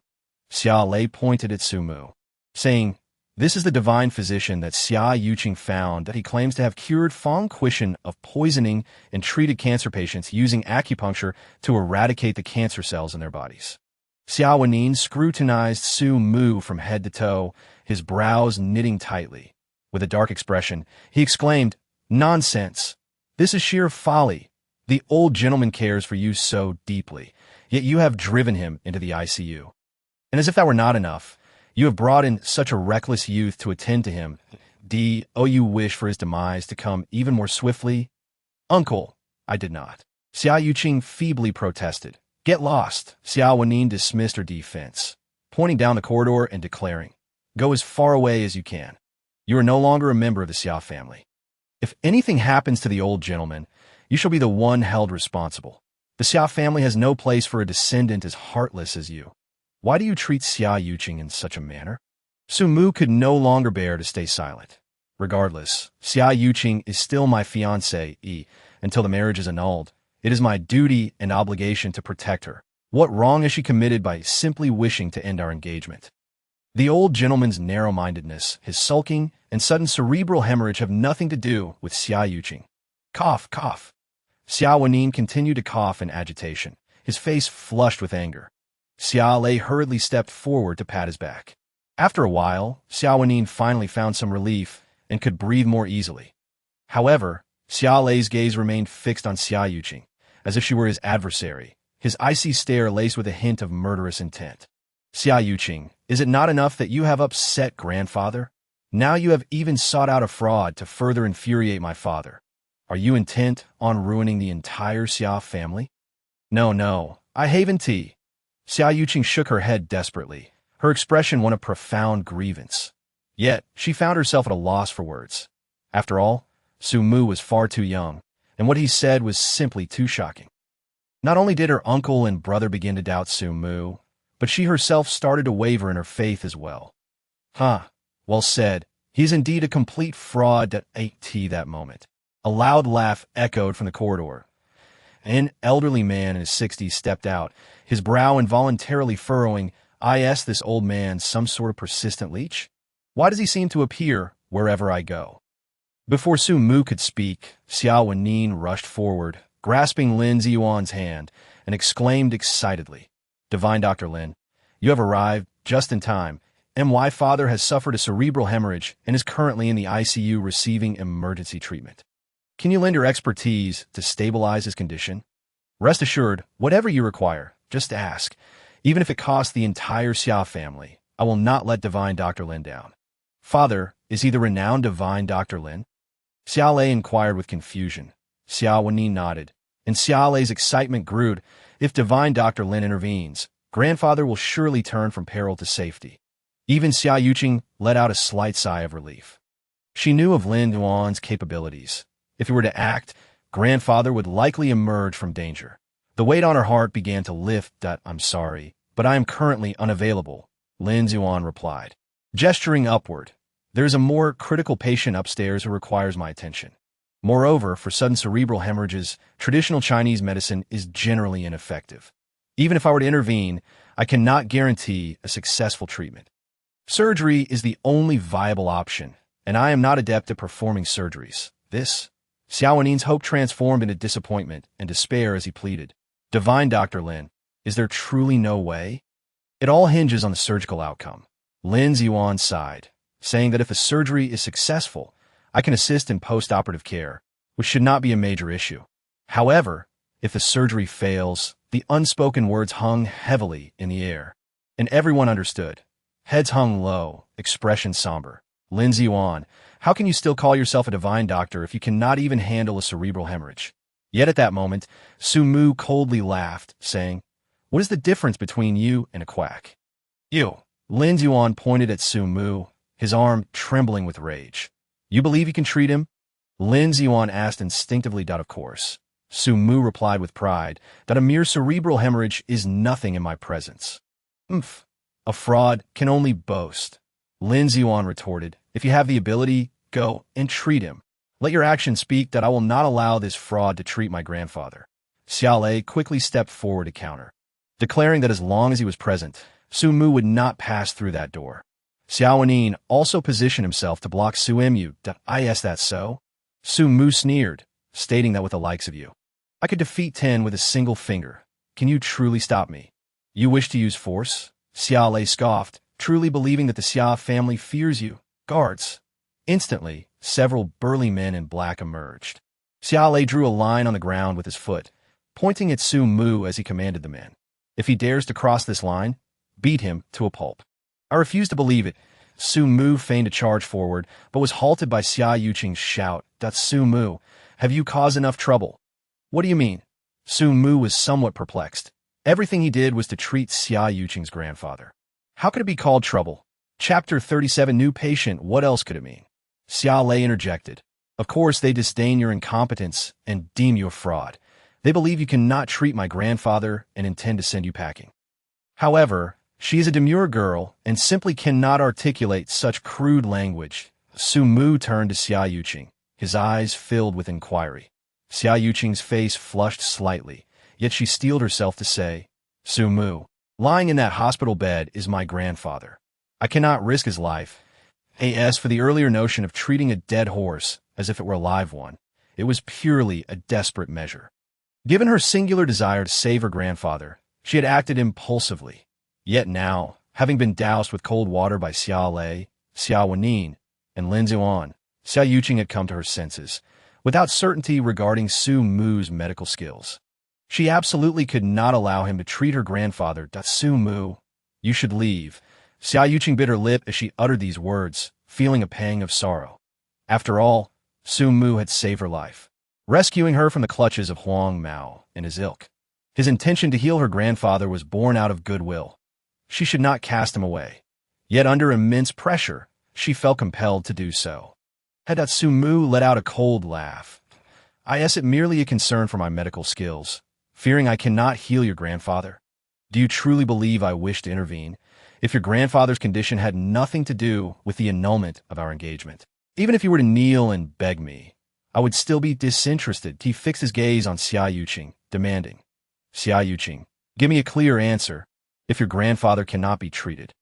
A: Xiaolei pointed at Su Mu, saying, "This is the divine physician that Xia Yuqing found, that he claims to have cured Fang Quishan of poisoning and treated cancer patients using acupuncture to eradicate the cancer cells in their bodies." Xiao Wenin scrutinized Su Mu from head to toe, his brows knitting tightly. With a dark expression, he exclaimed, "Nonsense! This is sheer folly. The old gentleman cares for you so deeply, yet you have driven him into the ICU. And as if that were not enough, you have brought in such a reckless youth to attend to him. You wish for his demise to come even more swiftly?" "Uncle, I did not." Xia Yuqing feebly protested. "Get lost." Xiao Wenin dismissed her defense, pointing down the corridor and declaring, "Go as far away as you can. You are no longer a member of the Xia family. If anything happens to the old gentleman, you shall be the one held responsible. The Xia family has no place for a descendant as heartless as you. Why do you treat Xia Yuqing in such a manner?" Su Mu could no longer bear to stay silent. Regardless, Xia Yuqing is still my fiancée until the marriage is annulled. It is my duty and obligation to protect her. What wrong has she committed by simply wishing to end our engagement? The old gentleman's narrow-mindedness, his sulking, and sudden cerebral hemorrhage have nothing to do with Xia Yuqing. Cough, cough. Xia Wenin continued to cough in agitation, his face flushed with anger. Xia Lei hurriedly stepped forward to pat his back. After a while, Xia Wenin finally found some relief and could breathe more easily. However, Xia Lei's gaze remained fixed on Xia Yuqing, as if she were his adversary, his icy stare laced with a hint of murderous intent. Xia Yuqing, is it not enough that you have upset grandfather? Now you have even sought out a fraud to further infuriate my father. Are you intent on ruining the entire Xia family? No, I haven't. Xia Yuqing shook her head desperately, her expression one of profound grievance. Yet, she found herself at a loss for words. After all, Su Mu was far too young, and what he said was simply too shocking. Not only did her uncle and brother begin to doubt Su Mu, but she herself started to waver in her faith as well. Well said. He's indeed a complete fraud. That moment. A loud laugh echoed from the corridor. An elderly man in his 60s stepped out, his brow involuntarily furrowing. This old man some sort of persistent leech? Why does he seem to appear wherever I go? Before Su Mu could speak, Xia Wenin rushed forward, grasping Lin Ziyuan's hand, and exclaimed excitedly, "Divine Dr. Lin, you have arrived just in time. My father has suffered a cerebral hemorrhage and is currently in the ICU receiving emergency treatment. Can you lend your expertise to stabilize his condition? Rest assured, whatever you require, just ask. Even if it costs the entire Xia family, I will not let Divine Dr. Lin down." "Father, is he the renowned Divine Dr. Lin?" Xia Lei inquired with confusion. Xia Wenin nodded, and Xia Lei's excitement grew. If Divine Dr. Lin intervenes, grandfather will surely turn from peril to safety. Even Xia Yuqing let out a slight sigh of relief. She knew of Lin Yuan's capabilities. If he were to act, grandfather would likely emerge from danger. The weight on her heart began to lift. "I'm sorry, but I am currently unavailable," Lin Yuan replied, gesturing upward. "There's a more critical patient upstairs who requires my attention. Moreover, for sudden cerebral hemorrhages, traditional Chinese medicine is generally ineffective. Even if I were to intervene, I cannot guarantee a successful treatment. Surgery is the only viable option, and I am not adept at performing surgeries." Xia Wenin's hope transformed into disappointment and despair as he pleaded, "Divine Dr. Lin, is there truly no way?" "It all hinges on the surgical outcome." Lin Ziyuan sighed, saying that if the surgery is successful, I can assist in post-operative care, which should not be a major issue. However, if the surgery fails, the unspoken words hung heavily in the air, and everyone understood. Heads hung low, expression somber. "Lin Ziyuan, how can you still call yourself a divine doctor if you cannot even handle a cerebral hemorrhage?" Yet at that moment, Su Mu coldly laughed, saying, "What is the difference between you and a quack?" "You." Lin Ziyuan pointed at Su Mu, his arm trembling with rage. "You believe you can treat him?" Lin Ziyuan asked instinctively. "Of course." Su Mu replied with pride, "that a mere cerebral hemorrhage is nothing in my presence." "Umph. A fraud can only boast." Lin Ziyuan retorted, "If you have the ability, go and treat him. Let your actions speak that I will not allow this fraud to treat my grandfather." Xia Lei quickly stepped forward to counter, declaring that as long as he was present, Su Mu would not pass through that door. Xia Wenin also positioned himself to block Su Mu. "Is that so?" Su Mu sneered, stating that with the likes of you, I could defeat 10 with a single finger. Can you truly stop me? You wish to use force? Xia Lei scoffed, truly believing that the Xia family fears you. Guards. Instantly, several burly men in black emerged. Xia Lei drew a line on the ground with his foot, pointing at Su Mu as he commanded the men. "If he dares to cross this line, beat him to a pulp." I refused to believe it. Su Mu feigned a charge forward, but was halted by Xia Yuqing's shout. "Su Mu, have you caused enough trouble?" "What do you mean?" Su Mu was somewhat perplexed. Everything he did was to treat Xia Yuqing's grandfather. How could it be called trouble? Chapter 37 New Patient. What else could it mean? Xia Lei interjected. "Of course they disdain your incompetence and deem you a fraud. They believe you cannot treat my grandfather and intend to send you packing. However, she is a demure girl and simply cannot articulate such crude language. Su Mu turned to Xia Yuqing, his eyes filled with inquiry. Xia Yuqing's face flushed slightly, yet she steeled herself to say, Su Mu, lying in that hospital bed is my grandfather. I cannot risk his life. As for the earlier notion of treating a dead horse as if it were a live one, it was purely a desperate measure. Given her singular desire to save her grandfather, she had acted impulsively. Yet now, having been doused with cold water by Xia Lei, Xia Wenin, and Lin Zuan, Xia Yuqing had come to her senses, without certainty regarding Su Mu's medical skills. She absolutely could not allow him to treat her grandfather. Su Mu, you should leave. Xia Yuqing bit her lip as she uttered these words, feeling a pang of sorrow. After all, Su Mu had saved her life, rescuing her from the clutches of Huang Mao and his ilk. His intention to heal her grandfather was born out of goodwill. She should not cast him away. Yet under immense pressure, she felt compelled to do so. Had Su Mu let out a cold laugh. Is it merely a concern for my medical skills, fearing I cannot heal your grandfather? Do you truly believe I wish to intervene, if your grandfather's condition had nothing to do with the annulment of our engagement? Even if you were to kneel and beg me, I would still be disinterested. He fixed his gaze on Xia Yuqing, demanding, Xia Yuqing, give me a clear answer. If your grandfather cannot be treated,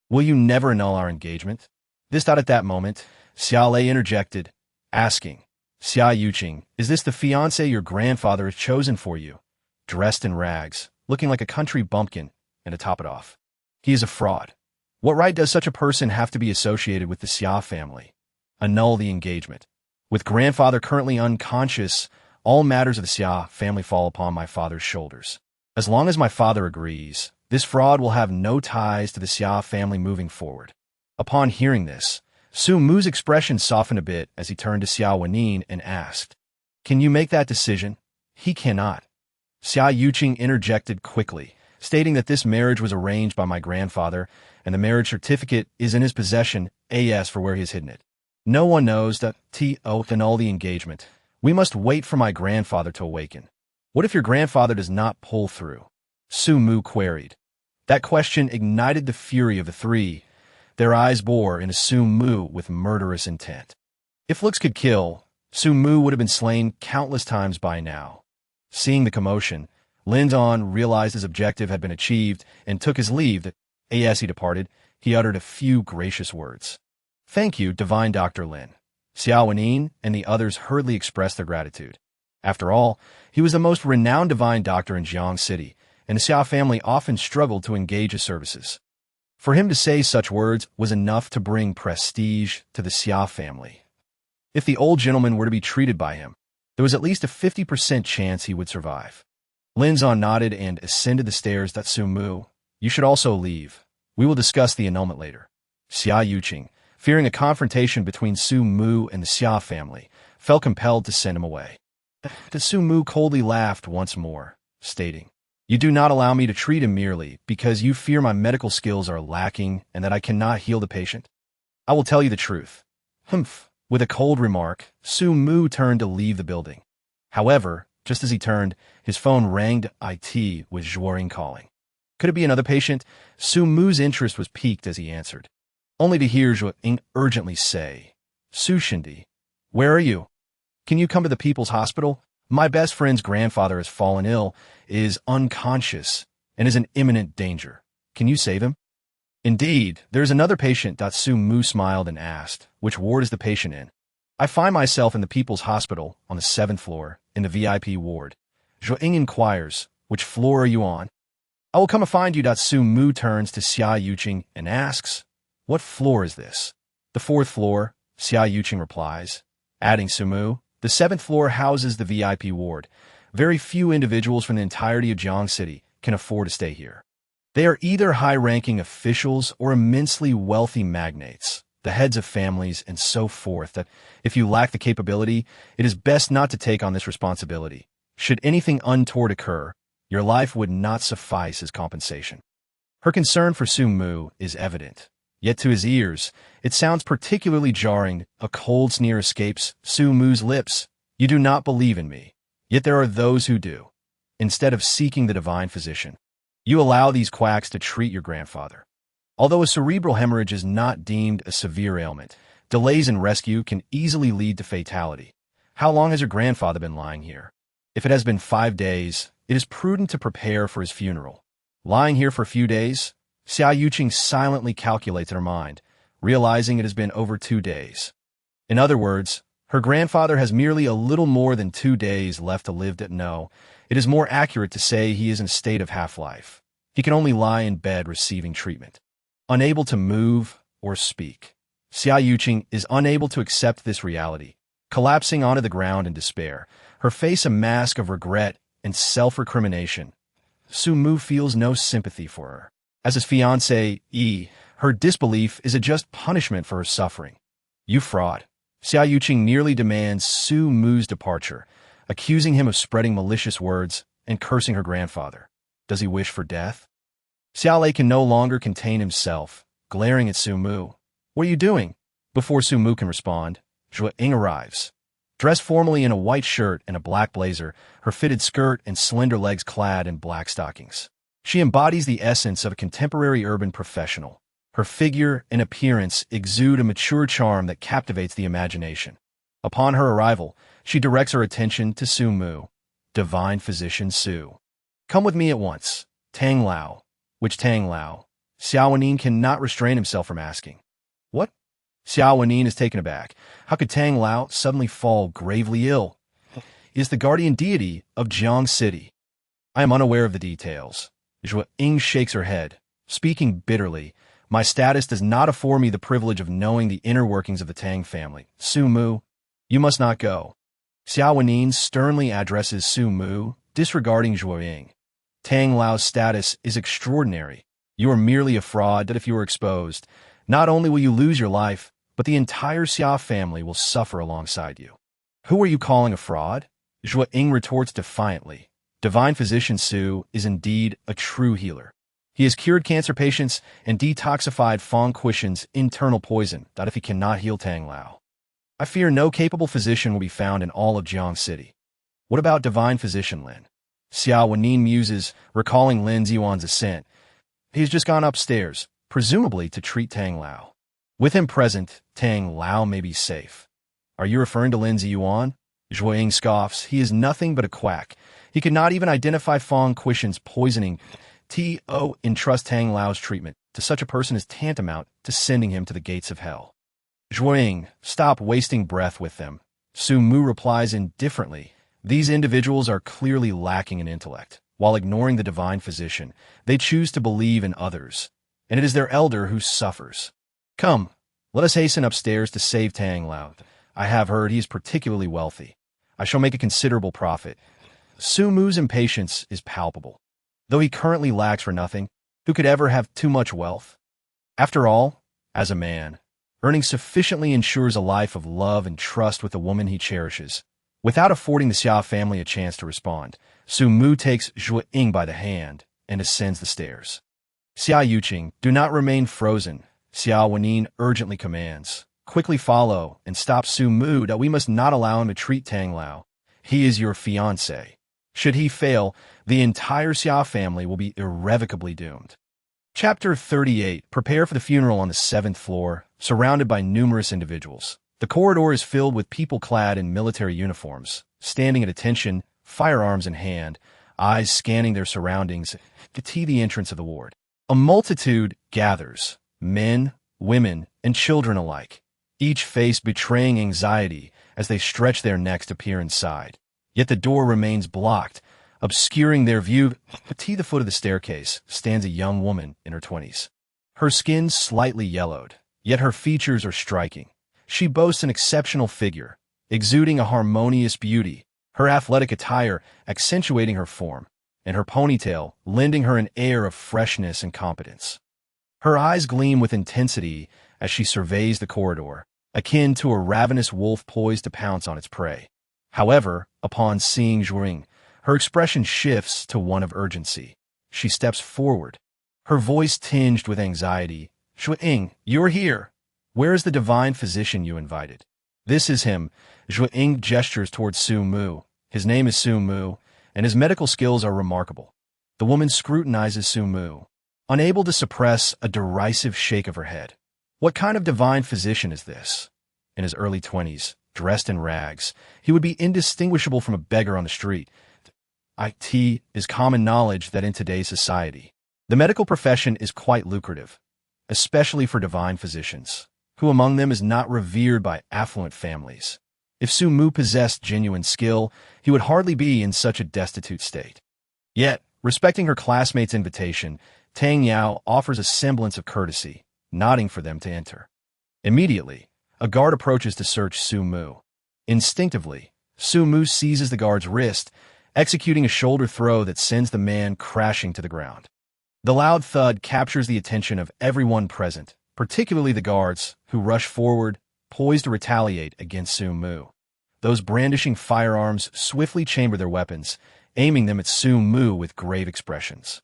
A: will you never annul our engagement? At that moment, Xia Lei interjected, asking, Xia Yuqing, is this the fiancé your grandfather has chosen for you? Dressed in rags, looking like a country bumpkin, and to top it off, he is a fraud. What right does such a person have to be associated with the Xia family? Annul the engagement. With grandfather currently unconscious, all matters of the Xia family fall upon my father's shoulders. As long as my father agrees, this fraud will have no ties to the Xia family moving forward. Upon hearing this, Su Mu's expression softened a bit as he turned to Xia Wenin and asked, Can you make that decision? He cannot. Xia Yuqing interjected quickly, stating that this marriage was arranged by my grandfather, and the marriage certificate is in his possession, as for where he has hidden it. No one knows that annul the engagement. We must wait for my grandfather to awaken. What if your grandfather does not pull through? Su Mu queried. That question ignited the fury of the three. Their eyes bore into Su Mu with murderous intent. If looks could kill, Su Mu would have been slain countless times by now. Seeing the commotion, Lin Zuan realized his objective had been achieved and took his leave. As he departed, he uttered a few gracious words. Thank you, Divine Dr. Lin. Xia Wenin and the others hurriedly expressed their gratitude. After all, he was the most renowned divine doctor in Jiang City, and the Xia family often struggled to engage his services. For him to say such words was enough to bring prestige to the Xia family. If the old gentleman were to be treated by him, there was at least a 50% chance he would survive. Lin Zuan nodded and ascended the stairs. Su Mu, you should also leave. We will discuss the annulment later. Xia Yuqing, fearing a confrontation between Su Mu and the Xia family, felt compelled to send him away. Su Mu coldly laughed once more, stating, You do not allow me to treat him merely because you fear my medical skills are lacking and that I cannot heal the patient? I will tell you the truth. Humph. With a cold remark, Su Mu turned to leave the building. However, just as he turned, his phone rang. It was Zhuoring calling. Could it be another patient? Su Mu's interest was piqued as he answered, only to hear Zhuoring urgently say, Su Shindi, where are you? Can you come to the People's Hospital? My best friend's grandfather has fallen ill, is unconscious, and is in imminent danger. Can you save him? Indeed, there is another patient. Su Mu smiled and asked, Which ward is the patient in? I find myself in the People's Hospital, on the 7th floor, in the VIP ward. Zhuoring inquires, Which floor are you on? I will come and find you. Su Mu turns to Xia Yuqing and asks, What floor is this? The 4th floor, Xia Yuqing replies, adding Su Mu, the 7th floor houses the VIP ward. Very few individuals from the entirety of Jiang City can afford to stay here. They are either high-ranking officials or immensely wealthy magnates, the heads of families and so forth, that if you lack the capability, it is best not to take on this responsibility. Should anything untoward occur, your life would not suffice as compensation. Her concern for Su Mu is evident, yet to his ears, it sounds particularly jarring. A cold sneer escapes Su Mu's lips. You do not believe in me, yet there are those who do. Instead of seeking the divine physician, you allow these quacks to treat your grandfather. Although a cerebral hemorrhage is not deemed a severe ailment, Delays in rescue can easily lead to fatality. How long has your grandfather been lying here? If it has been 5 days, it is prudent to prepare for his funeral. Lying here for a few days? Xia Yuqing silently calculates in her mind, realizing it has been over 2 days. In other words, her grandfather has merely a little more than 2 days left to live. No, it is more accurate to say he is in a state of half-life. He can only lie in bed receiving treatment. Unable to move or speak. Xia Yuqing is unable to accept this reality, collapsing onto the ground in despair, her face a mask of regret and self-recrimination. Su Mu feels no sympathy for her. As his fiancée, her disbelief is a just punishment for her suffering. You fraud. Xia Yuqing nearly demands Su Mu's departure, accusing him of spreading malicious words and cursing her grandfather. Does he wish for death? Xia Lei can no longer contain himself, glaring at Su Mu. What are you doing? Before Su Mu can respond, Zhuo Ying arrives. Dressed formally in a white shirt and a black blazer, her fitted skirt and slender legs clad in black stockings. She embodies the essence of a contemporary urban professional. Her figure and appearance exude a mature charm that captivates the imagination. Upon her arrival, she directs her attention to Su Mu. Divine physician Su. Come with me at once. Tang Lao. Which Tang Lao? Xiao Wenin cannot restrain himself from asking. What? Xiao Wenin is taken aback. How could Tang Lao suddenly fall gravely ill? He is the guardian deity of Jiang City. I am unaware of the details. Zhuo Ying shakes her head, speaking bitterly. My status does not afford me the privilege of knowing the inner workings of the Tang family. Su Mu, you must not go. Xiao Wenin sternly addresses Su Mu, disregarding Zhuo Ying. Tang Lao's status is extraordinary. You are merely a fraud that if you are exposed, not only will you lose your life, but the entire Xia family will suffer alongside you. Who are you calling a fraud? Zhuo Ying retorts defiantly. Divine physician Su is indeed a true healer. He has cured cancer patients and detoxified Fang Quishan's internal poison that if he cannot heal Tang Lao. I fear no capable physician will be found in all of Jiang City. What about divine physician Lin? Xiao Wenin muses, recalling Lin Ziyuan's ascent. He has just gone upstairs, presumably to treat Tang Lao. With him present, Tang Lao may be safe. Are you referring to Lin Ziyuan? Zhuo Ying scoffs. He is nothing but a quack. He could not even identify Fang Quishan's poisoning. To entrust Tang Lao's treatment to such a person is tantamount to sending him to the gates of hell. Zhuo Ying, stop wasting breath with them. Su Mu replies indifferently. These individuals are clearly lacking in intellect. While ignoring the divine physician, they choose to believe in others, and it is their elder who suffers. Come, let us hasten upstairs to save Tang Lao. I have heard he is particularly wealthy. I shall make a considerable profit. Su Mu's impatience is palpable. Though he currently lacks for nothing, who could ever have too much wealth? After all, as a man, earning sufficiently ensures a life of love and trust with the woman he cherishes. Without affording the Xia family a chance to respond, Su Mu takes Zhuo Ying by the hand and ascends the stairs. Xia Yuqing, do not remain frozen, Xiao Wenin urgently commands. Quickly follow and stop Su Mu that we must not allow him to treat Tang Lao. He is your fiancé. Should he fail, the entire Xia family will be irrevocably doomed. Chapter 38. Prepare for the funeral on the 7th floor, surrounded by numerous individuals. The corridor is filled with people clad in military uniforms, standing at attention, firearms in hand, eyes scanning their surroundings to the entrance of the ward. A multitude gathers, men, women, and children alike, each face betraying anxiety as they stretch their necks to peer inside. Yet the door remains blocked, obscuring their view. At the foot of the staircase stands a young woman in her 20s. Her skin slightly yellowed, yet her features are striking. She boasts an exceptional figure, exuding a harmonious beauty, her athletic attire accentuating her form, and her ponytail lending her an air of freshness and competence. Her eyes gleam with intensity as she surveys the corridor, akin to a ravenous wolf poised to pounce on its prey. However, upon seeing Zhuo Ying, her expression shifts to one of urgency. She steps forward, her voice tinged with anxiety. Zhuo Ying, you're here. Where is the divine physician you invited? This is him. Zhuo Ying gestures towards Su Mu. His name is Su Mu, and his medical skills are remarkable. The woman scrutinizes Su Mu, unable to suppress a derisive shake of her head. What kind of divine physician is this? in his early 20s, dressed in rags. He would be indistinguishable from a beggar on the street. It is common knowledge that in today's society, the medical profession is quite lucrative, especially for divine physicians. Who among them is not revered by affluent families? If Su Mu possessed genuine skill, he would hardly be in such a destitute state. Yet, respecting her classmates' invitation, Tang Yao offers a semblance of courtesy, nodding for them to enter. Immediately, a guard approaches to search Su Mu. Instinctively, Su Mu seizes the guard's wrist, executing a shoulder throw that sends the man crashing to the ground. The loud thud captures the attention of everyone present, particularly the guards, who rush forward, poised to retaliate against Su Mu. Those brandishing firearms swiftly chamber their weapons, aiming them at Su Mu with grave expressions.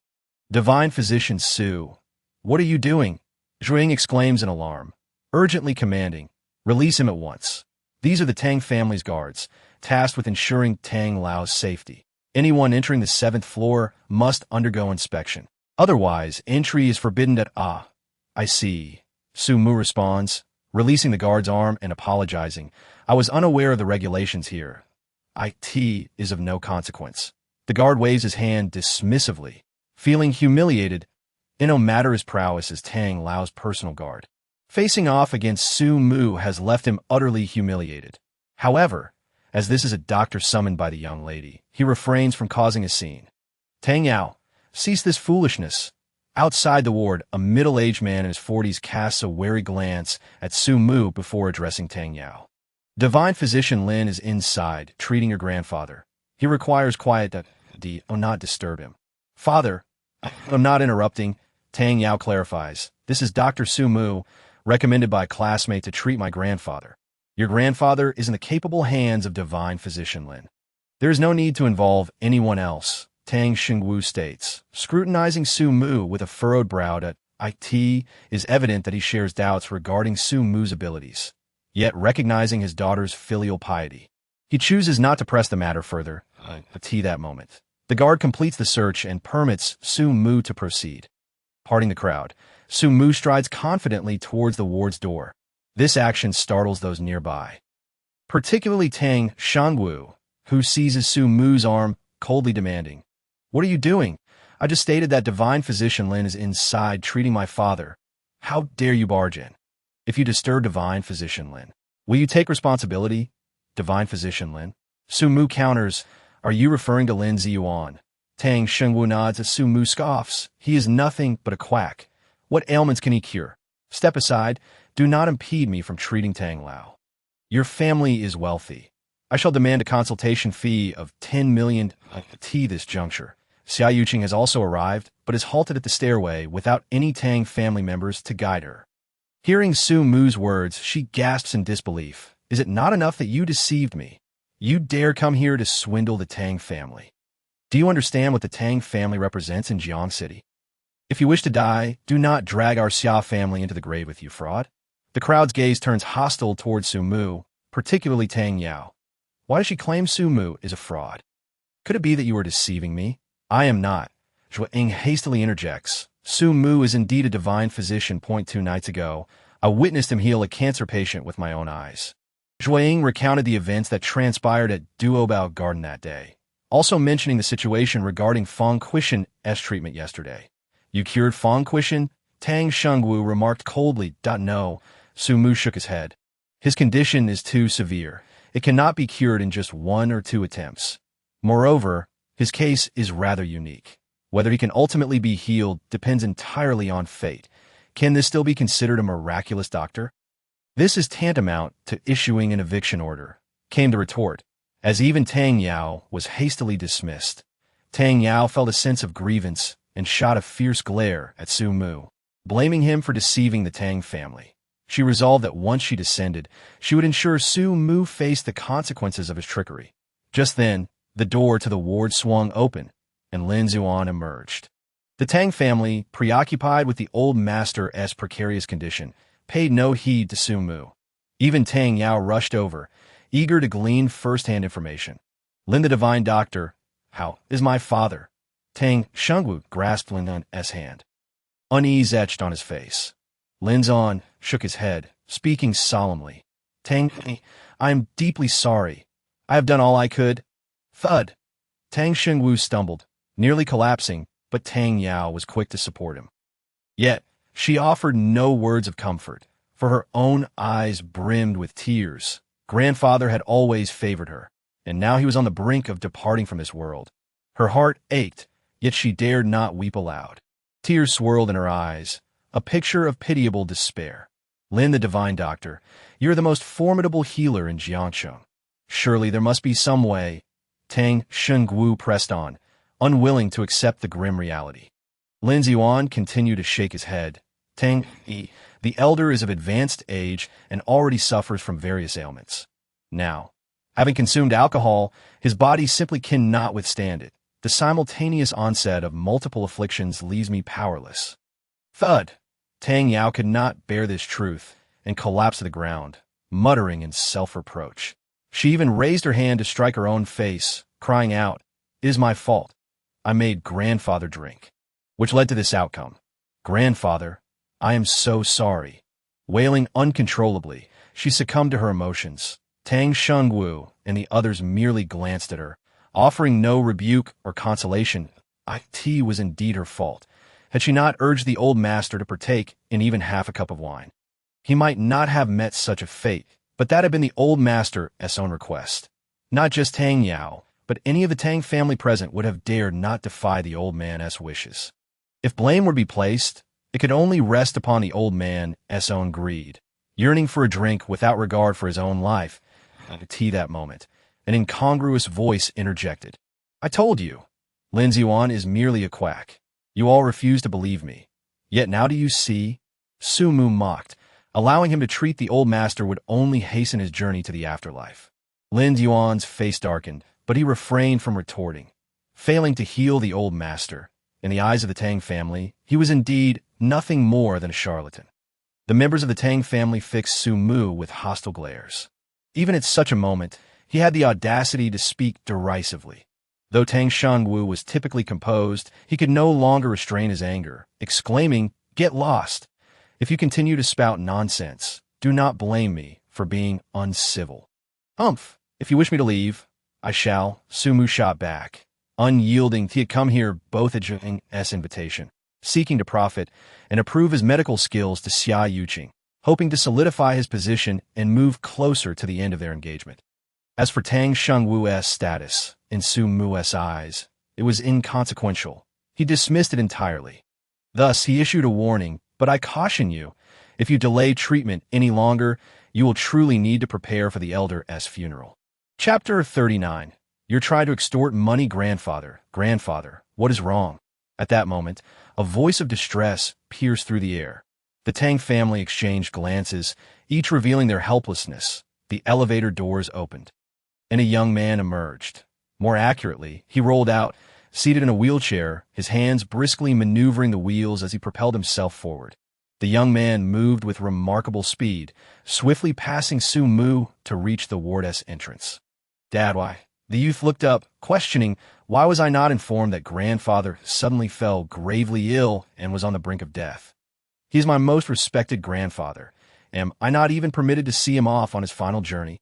A: Divine Physician Su, what are you doing? Zhuang exclaims in alarm, urgently commanding, release him at once. These are the Tang family's guards, tasked with ensuring Tang Lao's safety. Anyone entering the 7th floor must undergo inspection. Otherwise, entry is forbidden at I see. Su Mu responds, releasing the guard's arm and apologizing. I was unaware of the regulations here. It is of no consequence. The guard waves his hand dismissively, feeling humiliated, in no matter his prowess as Tang Lao's personal guard. Facing off against Su Mu has left him utterly humiliated. However, as this is a doctor summoned by the young lady, he refrains from causing a scene. Tang Yao, cease this foolishness. Outside the ward, a middle-aged man in his 40s casts a wary glance at Su Mu before addressing Tang Yao. Divine Physician Lin is inside, treating your grandfather. He requires quiet not disturb him. Father, I'm not interrupting, Tang Yao clarifies. This is Dr. Su Mu, recommended by a classmate to treat my grandfather. Your grandfather is in the capable hands of Divine Physician Lin. There is no need to involve anyone else, Tang Xingwu states, scrutinizing Su Mu with a furrowed brow. It is evident that he shares doubts regarding Su Mu's abilities, yet recognizing his daughter's filial piety, he chooses not to press the matter further. That moment, the guard completes the search and permits Su Mu to proceed. Parting the crowd, Su Mu strides confidently towards the ward's door. This action startles those nearby, particularly Tang Xingwu, who seizes Su Mu's arm, coldly demanding, "What are you doing? I just stated that Divine Physician Lin is inside treating my father. How dare you barge in? If you disturb Divine Physician Lin, will you take responsibility?" Divine Physician Lin. Su Mu counters, "Are you referring to Lin Ziyuan?" Tang Xingwu nods as Su Mu scoffs. "He is nothing but a quack. What ailments can he cure? Step aside. Do not impede me from treating Tang Lao. Your family is wealthy. I shall demand a consultation fee of 10 million this juncture." Xia Yuqing has also arrived, but is halted at the stairway without any Tang family members to guide her. Hearing Su Mu's words, she gasps in disbelief. "Is it not enough that you deceived me? You dare come here to swindle the Tang family? Do you understand what the Tang family represents in Jiang City? If you wish to die, do not drag our Xia family into the grave with you, fraud." The crowd's gaze turns hostile towards Su Mu, particularly Tang Yao. Why does she claim Su Mu is a fraud? Could it be that you are deceiving me? I am not. Zhuang hastily interjects. Su Mu is indeed a divine physician. 2 nights ago, I witnessed him heal a cancer patient with my own eyes. Zhuang recounted the events that transpired at Duobao Garden that day, also mentioning the situation regarding Fang Quishan's treatment yesterday. "You cured Fang Quishan?" Tang Xingwu remarked coldly. "No." Su Mu shook his head. "His condition is too severe. It cannot be cured in just 1 or 2 attempts. Moreover, his case is rather unique. Whether he can ultimately be healed depends entirely on fate. Can this still be considered a miraculous doctor?" "This is tantamount to issuing an eviction order," came the retort, as even Tang Yao was hastily dismissed. Tang Yao felt a sense of grievance and shot a fierce glare at Su Mu, blaming him for deceiving the Tang family. She resolved that once she descended, she would ensure Su Mu faced the consequences of his trickery. Just then, the door to the ward swung open, and Lin Ziyuan emerged. The Tang family, preoccupied with the old master's precarious condition, paid no heed to Su Mu. Even Tang Yao rushed over, eager to glean first-hand information. "Lin the divine doctor, how is my father?" Tang Xingwu grasped Lin's hand. Unease etched on his face. Lin Ziyuan shook his head, speaking solemnly. Tang, I am deeply sorry. I have done all I could. Thud. Tang Shengwu stumbled, nearly collapsing, but Tang Yao was quick to support him. Yet, she offered no words of comfort, for her own eyes brimmed with tears. Grandfather had always favored her, and now he was on the brink of departing from this world. Her heart ached, yet she dared not weep aloud. Tears swirled in her eyes, a picture of pitiable despair. Lin, the divine doctor, you're the most formidable healer in Jiangsheng. Surely there must be some way. Tang Shengwu pressed on, unwilling to accept the grim reality. Lin Yuan continued to shake his head. Tang, the elder is of advanced age and already suffers from various ailments. Now, having consumed alcohol, his body simply cannot withstand it. The simultaneous onset of multiple afflictions leaves me powerless. Thud! Tang Yao could not bear this truth and collapsed to the ground, muttering in self-reproach. She even raised her hand to strike her own face, crying out, "It is my fault. I made grandfather drink," which led to this outcome. Grandfather, I am so sorry. Wailing uncontrollably, she succumbed to her emotions. Tang Shengwu and the others merely glanced at her, offering no rebuke or consolation. It was indeed her fault. Had she not urged the old master to partake in even half a cup of wine, he might not have met such a fate, but that had been the old master's own request. Not just Tang Yao, but any of the Tang family present would have dared not defy the old man's wishes. If blame were to be placed, it could only rest upon the old man's own greed. Yearning for a drink without regard for his own life, that moment, an incongruous voice interjected. I told you, Lin Yuan is merely a quack. You all refuse to believe me. Yet now do you see? Su Mu mocked. Allowing him to treat the old master would only hasten his journey to the afterlife. Lin Yuan's face darkened, but he refrained from retorting. Failing to heal the old master, in the eyes of the Tang family, he was indeed nothing more than a charlatan. The members of the Tang family fixed Su Mu with hostile glares. Even at such a moment, he had the audacity to speak derisively. Though Tang Shengwu was typically composed, he could no longer restrain his anger, exclaiming, "Get lost! If you continue to spout nonsense, do not blame me for being uncivil." If you wish me to leave, I shall," Su Mu shot back. Unyielding, he had come here both at Zheng's invitation, seeking to profit and approve his medical skills to Xia Yuqing, hoping to solidify his position and move closer to the end of their engagement. As for Tang Shengwu's status, in Su Mu's eyes, it was inconsequential. He dismissed it entirely. Thus, he issued a warning, "But I caution you, if you delay treatment any longer, you will truly need to prepare for the elder's funeral." Chapter 39. You're trying to extort money, grandfather. Grandfather, what is wrong? At that moment, a voice of distress pierced through the air. The Tang family exchanged glances, each revealing their helplessness. The elevator doors opened, and a young man emerged. More accurately, he rolled out, seated in a wheelchair, his hands briskly maneuvering the wheels as he propelled himself forward. The young man moved with remarkable speed, swiftly passing Su Mu to reach the ward's entrance. "Dad, why?" The youth looked up, questioning, "Why was I not informed that grandfather suddenly fell gravely ill and was on the brink of death? He is my most respected grandfather. Am I not even permitted to see him off on his final journey?"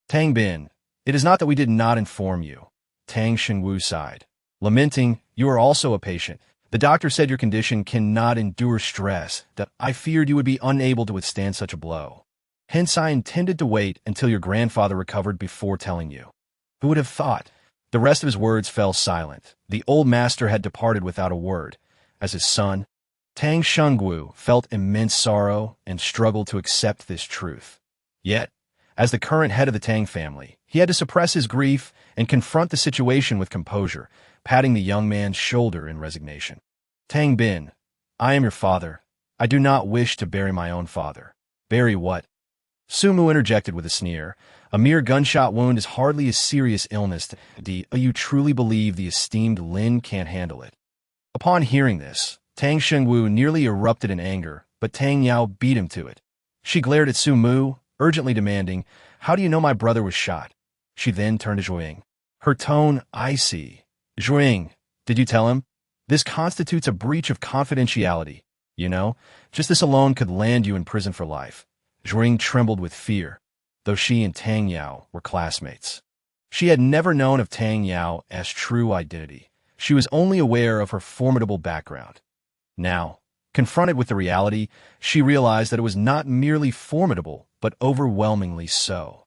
A: "Tang Bin, it is not that we did not inform you." Tang Shengwu sighed. Lamenting, "You are also a patient. The doctor said your condition cannot endure stress, that I feared you would be unable to withstand such a blow. Hence I intended to wait until your grandfather recovered before telling you." Who would have thought? The rest of his words fell silent. The old master had departed without a word. As his son, Tang Shengwu felt immense sorrow and struggled to accept this truth. Yet, as the current head of the Tang family, he had to suppress his grief and confront the situation with composure, patting the young man's shoulder in resignation. "Tang Bin, I am your father. I do not wish to bury my own father." "Bury what?" Su Mu interjected with a sneer. "A mere gunshot wound is hardly a serious illness. Do you truly believe the esteemed Lin can't handle it?" Upon hearing this, Tang Shengwu nearly erupted in anger, but Tang Yao beat him to it. She glared at Su Mu, urgently demanding, "How do you know my brother was shot?" She then turned to Zhuing. Her tone icy. "Zhuing, did you tell him? This constitutes a breach of confidentiality. You know, just this alone could land you in prison for life." Zhuing trembled with fear. though she and Tang Yao were classmates. She had never known of Tang Yao as true identity. She was only aware of her formidable background. Now, confronted with the reality, she realized that it was not merely formidable, but overwhelmingly so.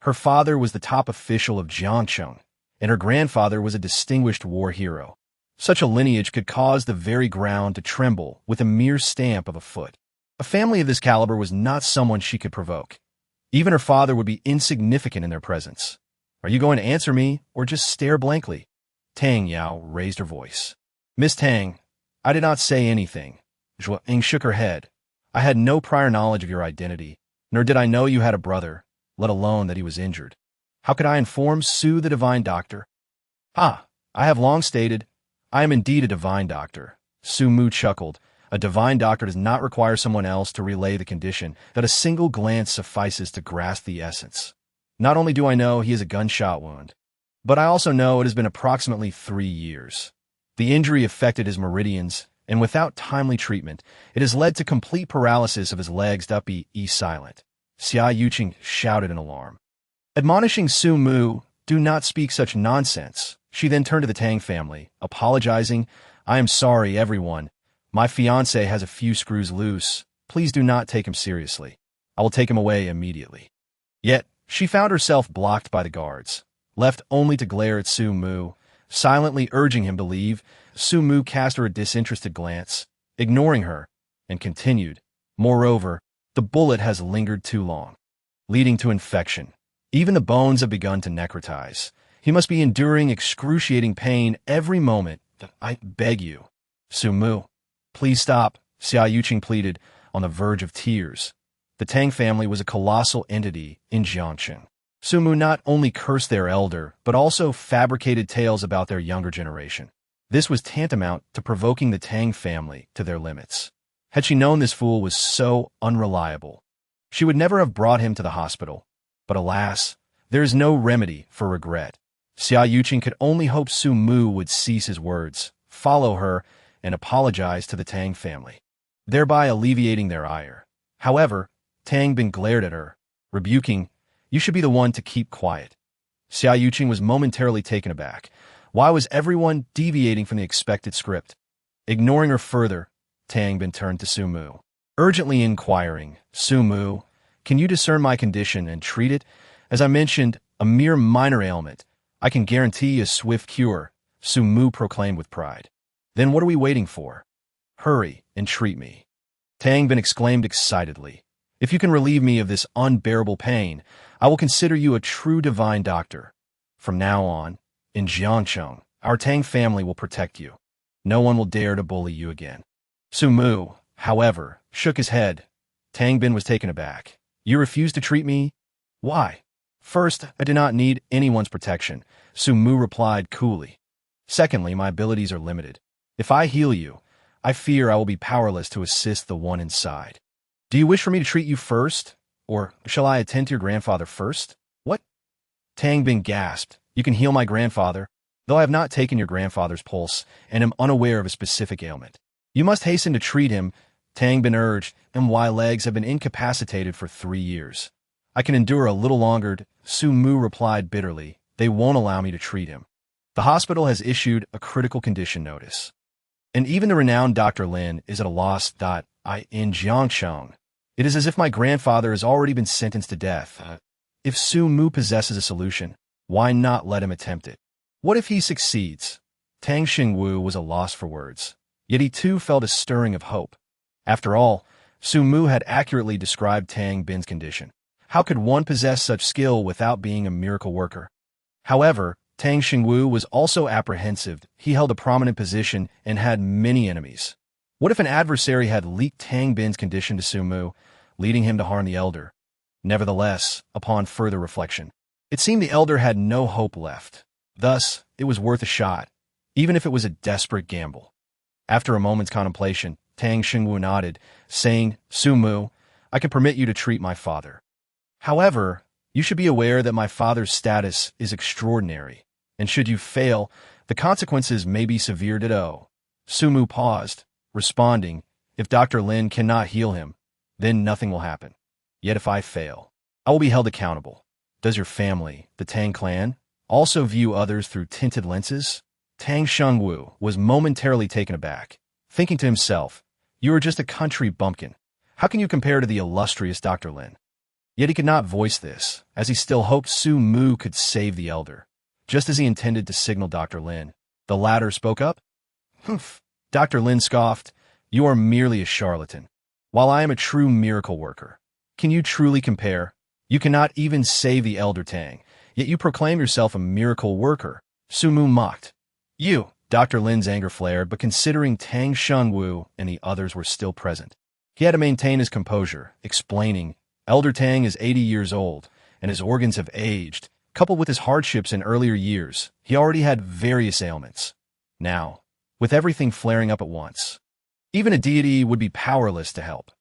A: Her father was the top official of Jiangcheng, and her grandfather was a distinguished war hero. Such a lineage could cause the very ground to tremble with a mere stamp of a foot. A family of this caliber was not someone she could provoke. Even her father would be insignificant in their presence. Are you going to answer me, or just stare blankly? Tang Yao raised her voice. Miss Tang, I did not say anything. Zhuo Ying shook her head. I had no prior knowledge of your identity, nor did I know you had a brother, let alone that he was injured. How could I inform Su the divine doctor? Ah, I have long stated, I am indeed a divine doctor. Su Mu chuckled. A divine doctor does not require someone else to relay the condition, that a single glance suffices to grasp the essence. Not only do I know he has a gunshot wound, but I also know it has been approximately 3 years. The injury affected his meridians, and without timely treatment, it has led to complete paralysis of his legs. Be silent. Xia Yuqing shouted in alarm. Admonishing Su Mu, do not speak such nonsense. She then turned to the Tang family, apologizing. I am sorry, everyone. My fiancé has a few screws loose. Please do not take him seriously. I will take him away immediately. Yet, she found herself blocked by the guards, left only to glare at Su Mu, silently urging him to leave. Su Mu cast her a disinterested glance, ignoring her, and continued. Moreover, the bullet has lingered too long, leading to infection. Even the bones have begun to necrotize. He must be enduring excruciating pain every moment. I beg you. Su Mu, please stop, Xia Yuqing pleaded, on the verge of tears. The Tang family was a colossal entity in Jiangcheng. Su Mu not only cursed their elder, but also fabricated tales about their younger generation. This was tantamount to provoking the Tang family to their limits. Had she known this fool was so unreliable, she would never have brought him to the hospital. But alas, there is no remedy for regret. Xia Yuqing could only hope Su Mu would cease his words, follow her, and apologize to the Tang family, thereby alleviating their ire. However, Tang Bin glared at her, rebuking, you should be the one to keep quiet. Xia Yuqing was momentarily taken aback. Why was everyone deviating from the expected script? Ignoring her further, Tang Bin turned to Su Mu, urgently inquiring, Su Mu, can you discern my condition and treat it? As I mentioned, a mere minor ailment. I can guarantee a swift cure, Su Mu proclaimed with pride. Then what are we waiting for? Hurry and treat me. Tang Bin exclaimed excitedly. If you can relieve me of this unbearable pain, I will consider you a true divine doctor. From now on, in Jiangcheng, our Tang family will protect you. No one will dare to bully you again. Su Mu, however, shook his head. Tang Bin was taken aback. You refuse to treat me? Why? First, I do not need anyone's protection, Su Mu replied coolly. Secondly, my abilities are limited. If I heal you, I fear I will be powerless to assist the one inside. Do you wish for me to treat you first? Or shall I attend to your grandfather first? What? Tang Bin gasped. You can heal my grandfather, though I have not taken your grandfather's pulse and am unaware of a specific ailment. You must hasten to treat him, Tang Bin urged, and my legs have been incapacitated for 3 years. I can endure a little longer, Su Mu replied bitterly. They won't allow me to treat him. The hospital has issued a critical condition notice. And even the renowned Dr. Lin is at a loss. In Jiangcheng, it is as if my grandfather has already been sentenced to death. If Su Mu possesses a solution, why not let him attempt it? What if he succeeds? Tang Xingwu was a loss for words. Yet he too felt a stirring of hope. After all, Su Mu had accurately described Tang Bin's condition. How could one possess such skill without being a miracle worker? However, Tang Xingwu was also apprehensive. He held a prominent position and had many enemies. What if an adversary had leaked Tang Bin's condition to Su Mu, leading him to harm the elder? Nevertheless, upon further reflection, it seemed the elder had no hope left. Thus, it was worth a shot, even if it was a desperate gamble. After a moment's contemplation, Tang Xingwu nodded, saying, Su Mu, I can permit you to treat my father. However, you should be aware that my father's status is extraordinary, and should you fail, the consequences may be severe. Su Mu paused, responding, if Dr. Lin cannot heal him, then nothing will happen. Yet if I fail, I will be held accountable. Does your family, the Tang clan, also view others through tinted lenses? Tang Shengwu was momentarily taken aback, thinking to himself, you are just a country bumpkin. How can you compare to the illustrious Dr. Lin? Yet he could not voice this, as he still hoped Su Mu could save the elder. Just as he intended to signal Dr. Lin, the latter spoke up. Humph. Dr. Lin scoffed, you are merely a charlatan, while I am a true miracle worker. Can you truly compare? You cannot even save the elder Tang, yet you proclaim yourself a miracle worker. Su Mu mocked. You! Dr. Lin's anger flared, but considering Tang Shengwu and the others were still present, he had to maintain his composure, explaining, Elder Tang is 80 years old, and his organs have aged. Coupled with his hardships in earlier years, he already had various ailments. Now, with everything flaring up at once, even a deity would be powerless to help.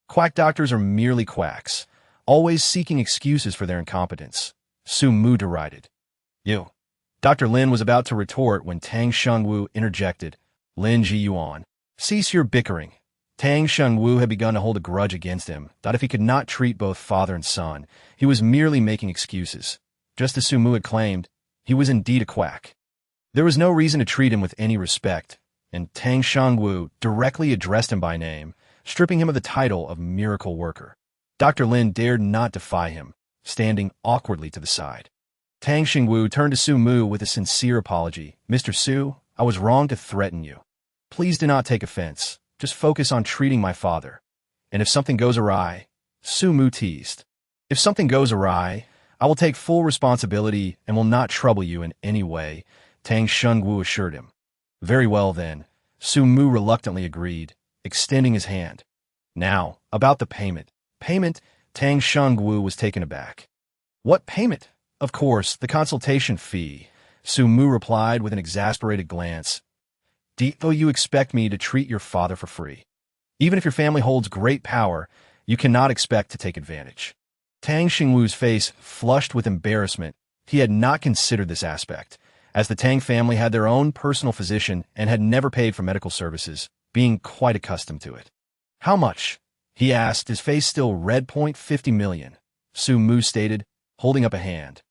A: Quack doctors are merely quacks, always seeking excuses for their incompetence. Su Mu derided. You. Dr. Lin was about to retort when Tang Shengwu interjected. Lin Ji Yuan, cease your bickering. Tang Shengwu had begun to hold a grudge against him, that if he could not treat both father and son, he was merely making excuses. Just as Su Mu had claimed, he was indeed a quack. There was no reason to treat him with any respect, and Tang Shengwu directly addressed him by name, stripping him of the title of miracle worker. Dr. Lin dared not defy him, standing awkwardly to the side. Tang Shengwu turned to Su Mu with a sincere apology. Mr. Su, I was wrong to threaten you. Please do not take offense. Just focus on treating my father. And if something goes awry, Su Mu teased. If something goes awry, I will take full responsibility and will not trouble you in any way, Tang Shengwu assured him. Very well then, Su Mu reluctantly agreed, extending his hand. Now, about the payment. Payment? Tang Shengwu was taken aback. What payment? Of course, the consultation fee, Su Mu replied with an exasperated glance. Though you expect me to treat your father for free. Even if your family holds great power, you cannot expect to take advantage. Tang Shengwu's face flushed with embarrassment. He had not considered this aspect, as the Tang family had their own personal physician and had never paid for medical services, being quite accustomed to it. How much? He asked, his face still red. 50 million, Su Mu stated, holding up a hand.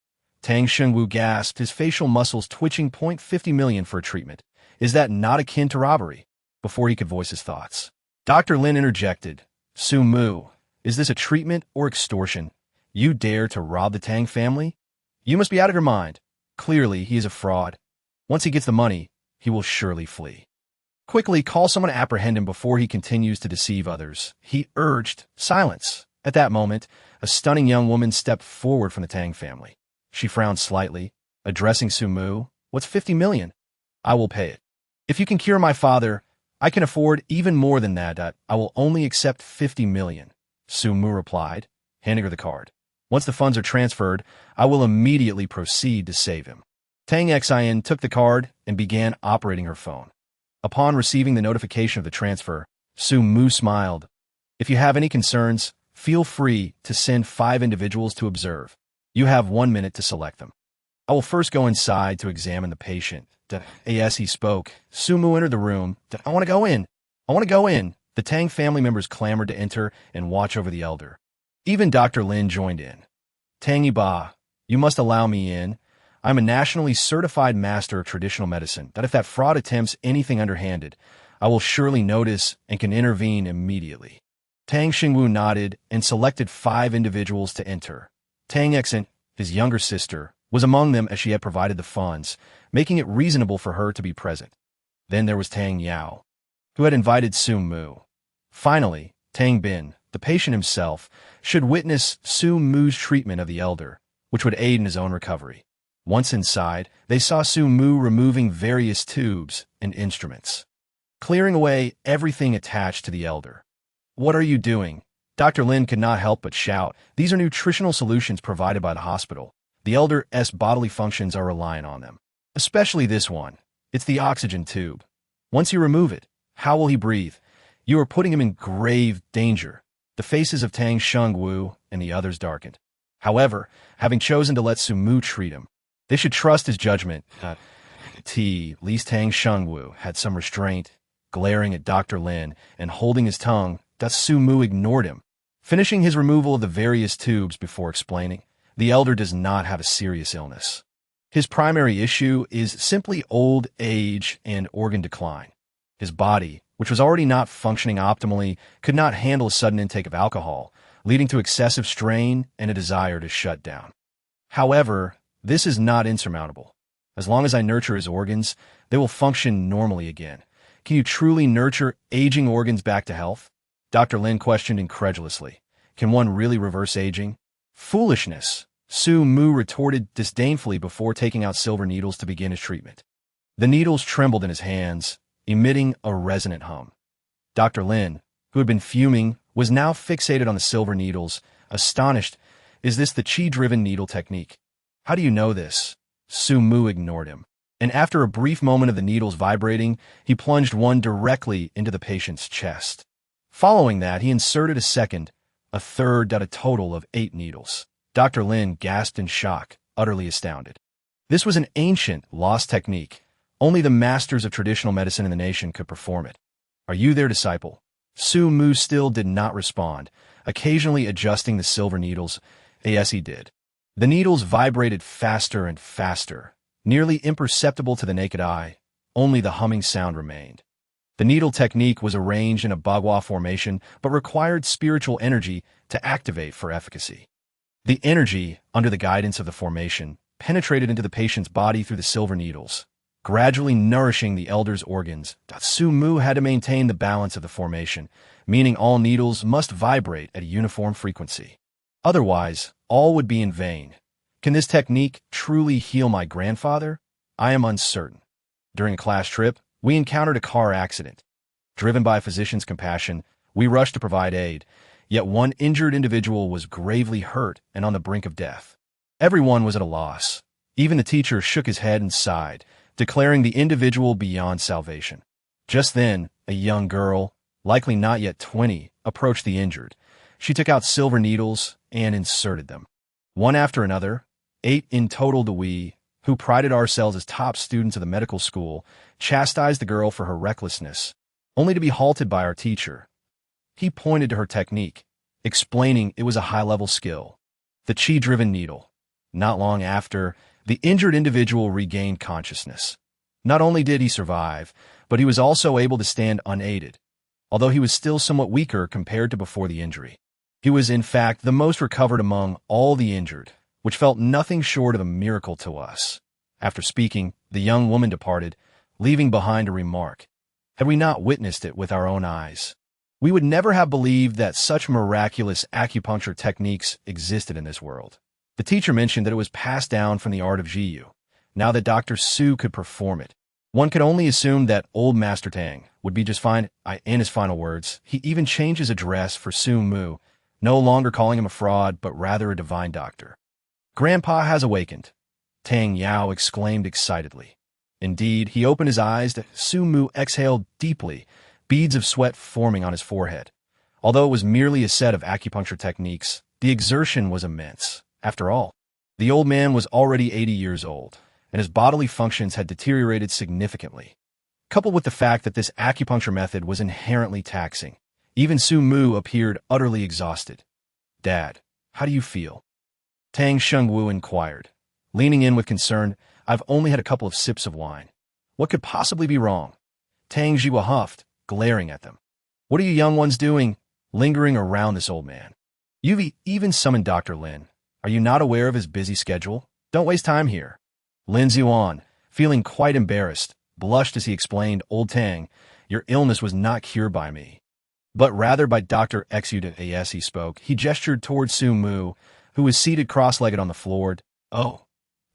A: Tang Shengwu gasped, his facial muscles twitching. 50 million for a treatment. Is that not akin to robbery? Before he could voice his thoughts, Dr. Lin interjected. Su Mu, is this a treatment or extortion? You dare to rob the Tang family? You must be out of your mind. Clearly, he is a fraud. Once he gets the money, he will surely flee. Quickly, call someone to apprehend him before he continues to deceive others. He urged. Silence. At that moment, a stunning young woman stepped forward from the Tang family. She frowned slightly, addressing Su Mu. What's 50 million? I will pay it. If you can cure my father, I can afford even more than that. I will only accept 50 million, Su Mu replied, handing her the card. Once the funds are transferred, I will immediately proceed to save him. Tang Xin took the card and began operating her phone. Upon receiving the notification of the transfer, Su Mu smiled. If you have any concerns, feel free to send 5 individuals to observe. You have 1 minute to select them. I will first go inside to examine the patient. As he spoke, Su Mu entered the room. I want to go in. I want to go in. The Tang family members clamored to enter and watch over the elder. Even Dr. Lin joined in. Tang Ba, you must allow me in. I'm a nationally certified master of traditional medicine, that if that fraud attempts anything underhanded, I will surely notice and can intervene immediately. Tang Shengwu nodded and selected 5 individuals to enter. Tang Xin, his younger sister, was among them as she had provided the funds, making it reasonable for her to be present. Then there was Tang Yao, who had invited Su Mu. Finally, Tang Bin, the patient himself, should witness Su Mu's treatment of the elder, which would aid in his own recovery. Once inside, they saw Su Mu removing various tubes and instruments, clearing away everything attached to the elder. What are you doing? Dr. Lin could not help but shout. These are nutritional solutions provided by the hospital. The elder's bodily functions are reliant on them. Especially this one. It's the oxygen tube. Once you remove it, how will he breathe? You are putting him in grave danger. The faces of Tang Shengwu and the others darkened. However, having chosen to let Su Mu treat him, they should trust his judgment. At least Tang Shengwu had some restraint, glaring at Dr. Lin and holding his tongue. Su Mu ignored him. Finishing his removal of the various tubes before explaining, the elder does not have a serious illness. His primary issue is simply old age and organ decline. His body, which was already not functioning optimally, could not handle a sudden intake of alcohol, leading to excessive strain and a desire to shut down. However, this is not insurmountable. As long as I nurture his organs, they will function normally again. Can you truly nurture aging organs back to health? Dr. Lin questioned incredulously. Can one really reverse aging? Foolishness, Su Mu retorted disdainfully before taking out silver needles to begin his treatment. The needles trembled in his hands, emitting a resonant hum. Dr. Lin, who had been fuming, was now fixated on the silver needles, astonished. Is this the qi-driven needle technique? How do you know this? Su Mu ignored him, and after a brief moment of the needles vibrating, he plunged one directly into the patient's chest. Following that, he inserted a second, a third, at a total of 8 needles. Dr. Lin gasped in shock, utterly astounded. This was an ancient, lost technique. Only the masters of traditional medicine in the nation could perform it. Are you their disciple? Su Mu still did not respond, occasionally adjusting the silver needles. Yes, he did. The needles vibrated faster and faster, nearly imperceptible to the naked eye. Only the humming sound remained. The needle technique was arranged in a bagua formation, but required spiritual energy to activate for efficacy. The energy, under the guidance of the formation, penetrated into the patient's body through the silver needles, gradually nourishing the elder's organs. Su Mu had to maintain the balance of the formation, meaning all needles must vibrate at a uniform frequency. Otherwise, all would be in vain. Can this technique truly heal my grandfather? I am uncertain. During a class trip, we encountered a car accident. Driven by a physician's compassion, we rushed to provide aid, yet one injured individual was gravely hurt and on the brink of death. Everyone was at a loss. Even the teacher shook his head and sighed, declaring the individual beyond salvation. Just then, a young girl, likely not yet 20, approached the injured. She took out silver needles and inserted them. One after another, 8 in total. We, who prided ourselves as top students of the medical school, chastised the girl for her recklessness, only to be halted by our teacher. He pointed to her technique, explaining it was a high-level skill, the qi-driven needle. Not long after, the injured individual regained consciousness. Not only did he survive, but he was also able to stand unaided, although he was still somewhat weaker compared to before the injury. He was, in fact, the most recovered among all the injured, which felt nothing short of a miracle to us. After speaking, the young woman departed, leaving behind a remark. Had we not witnessed it with our own eyes, we would never have believed that such miraculous acupuncture techniques existed in this world. The teacher mentioned that it was passed down from the art of Jiyu. Now that Dr. Su could perform it, one could only assume that old Master Tang would be just fine. In his final words, he even changed his address for Su Mu, no longer calling him a fraud, but rather a divine doctor. Grandpa has awakened, Tang Yao exclaimed excitedly. Indeed, he opened his eyes. Su Mu exhaled deeply, beads of sweat forming on his forehead. Although it was merely a set of acupuncture techniques, the exertion was immense. After all, the old man was already 80 years old, and his bodily functions had deteriorated significantly. Coupled with the fact that this acupuncture method was inherently taxing, even Su Mu appeared utterly exhausted. Dad, how do you feel? Tang Shengwu inquired, leaning in with concern. I've only had a couple of sips of wine. What could possibly be wrong? Tang Jiwa huffed, glaring at them. What are you young ones doing, lingering around this old man? You've even summoned Dr. Lin. Are you not aware of his busy schedule? Don't waste time here. Lin Zuan, feeling quite embarrassed, blushed as he explained, Old Tang, your illness was not cured by me, but rather by Dr. Xu. As he spoke, he gestured towards Su Mu, who was seated cross-legged on the floor. Oh.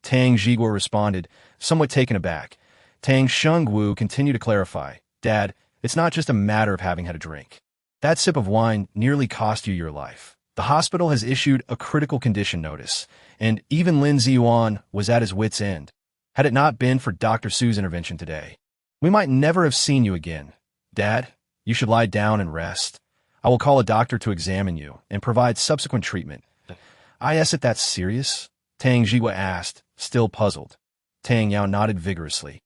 A: Tang Jigua responded, somewhat taken aback. Tang Shengwu continued to clarify, Dad, it's not just a matter of having had a drink. That sip of wine nearly cost you your life. The hospital has issued a critical condition notice, and even Lin Ziyuan was at his wit's end. Had it not been for Dr. Su's intervention today, we might never have seen you again. Dad, you should lie down and rest. I will call a doctor to examine you and provide subsequent treatment. Is it that serious? Tang Jiwa asked, still puzzled. Tang Yao nodded vigorously,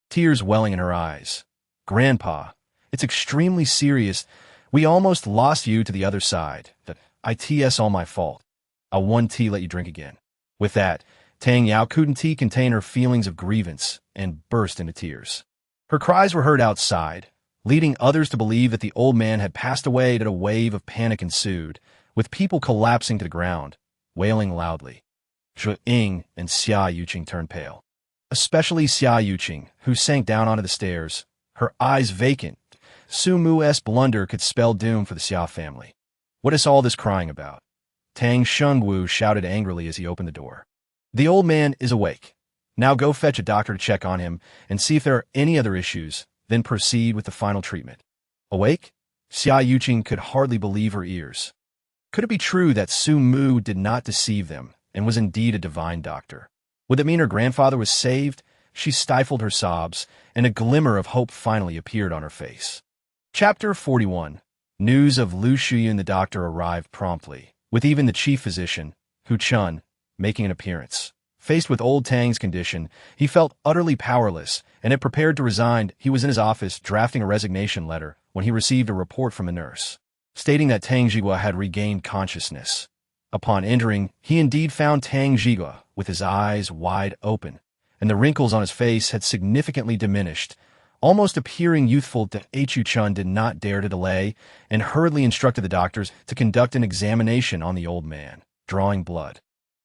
A: tears welling in her eyes. Grandpa, it's extremely serious. We almost lost you to the other side. It's all my fault. I one tea let you drink again. With that, Tang Yao couldn't contain her feelings of grievance and burst into tears. Her cries were heard outside, leading others to believe that the old man had passed away. That a wave of panic ensued, with people collapsing to the ground, wailing loudly. Zhe Ying and Xia Yuqing turned pale. Especially Xia Yuqing, who sank down onto the stairs, her eyes vacant. Su Mu's blunder could spell doom for the Xia family. What is all this crying about? Tang Shengwu shouted angrily as he opened the door. The old man is awake. Now go fetch a doctor to check on him and see if there are any other issues, then proceed with the final treatment. Awake? Xia Yuqing could hardly believe her ears. Could it be true that Su Mu did not deceive them and was indeed a divine doctor? Would it mean her grandfather was saved? She stifled her sobs, and a glimmer of hope finally appeared on her face. Chapter 41. News of Lu Shuyun the doctor arrived promptly, with even the chief physician, Hu Chun, making an appearance. Faced with old Tang's condition, he felt utterly powerless and had prepared to resign. He was in his office drafting a resignation letter when he received a report from a nurse, stating that Tang Jigua had regained consciousness. Upon entering, he indeed found Tang Jigua with his eyes wide open, and the wrinkles on his face had significantly diminished, almost appearing youthful. Hu Chun did not dare to delay and hurriedly instructed the doctors to conduct an examination on the old man, drawing blood,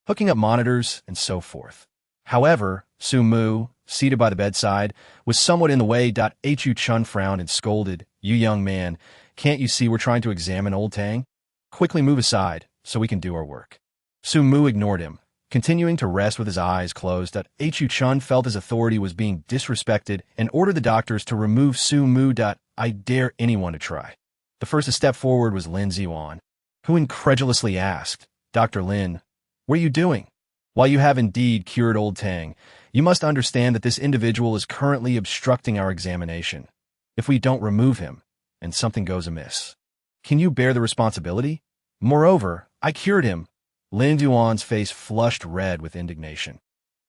A: hooking up monitors, and so forth. However, Su Mu, seated by the bedside, was somewhat in the way. Hu Chun frowned and scolded, "You young man, can't you see we're trying to examine old Tang? Quickly move aside so we can do our work." Su Mu ignored him, continuing to rest with his eyes closed. Hu Chun felt his authority was being disrespected and ordered the doctors to remove Su Mu. I dare anyone to try. The first to step forward was Lin Ziyuan, who incredulously asked, "Dr. Lin, what are you doing? While you have indeed cured old Tang, you must understand that this individual is currently obstructing our examination. If we don't remove him, and something goes amiss, can you bear the responsibility? Moreover, I cured him." Lin Duan's face flushed red with indignation.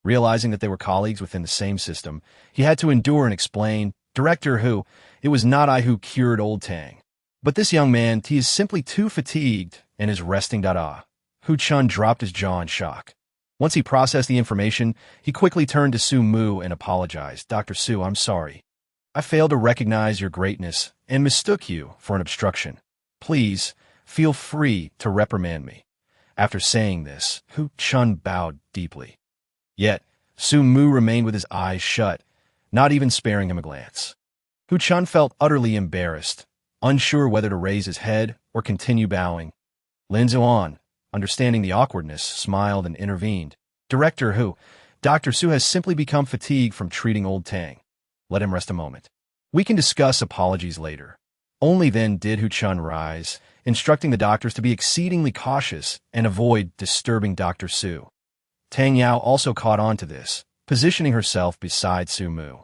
A: Realizing that they were colleagues within the same system, he had to endure and explain, "Director Hu, it was not I who cured old Tang. But this young man, he is simply too fatigued and is resting. Hu Chun dropped his jaw in shock. Once he processed the information, he quickly turned to Su Mu and apologized. "Dr. Su, I'm sorry. I failed to recognize your greatness and mistook you for an obstruction. Please, feel free to reprimand me." After saying this, Hu Chun bowed deeply. Yet, Su Mu remained with his eyes shut, not even sparing him a glance. Hu Chun felt utterly embarrassed, unsure whether to raise his head or continue bowing. Lin Zuan, understanding the awkwardness, smiled and intervened. "Director Hu, Dr. Su has simply become fatigued from treating old Tang. Let him rest a moment. We can discuss apologies later." Only then did Hu Chun rise, instructing the doctors to be exceedingly cautious and avoid disturbing Dr. Su. Tang Yao also caught on to this, positioning herself beside Su Mu.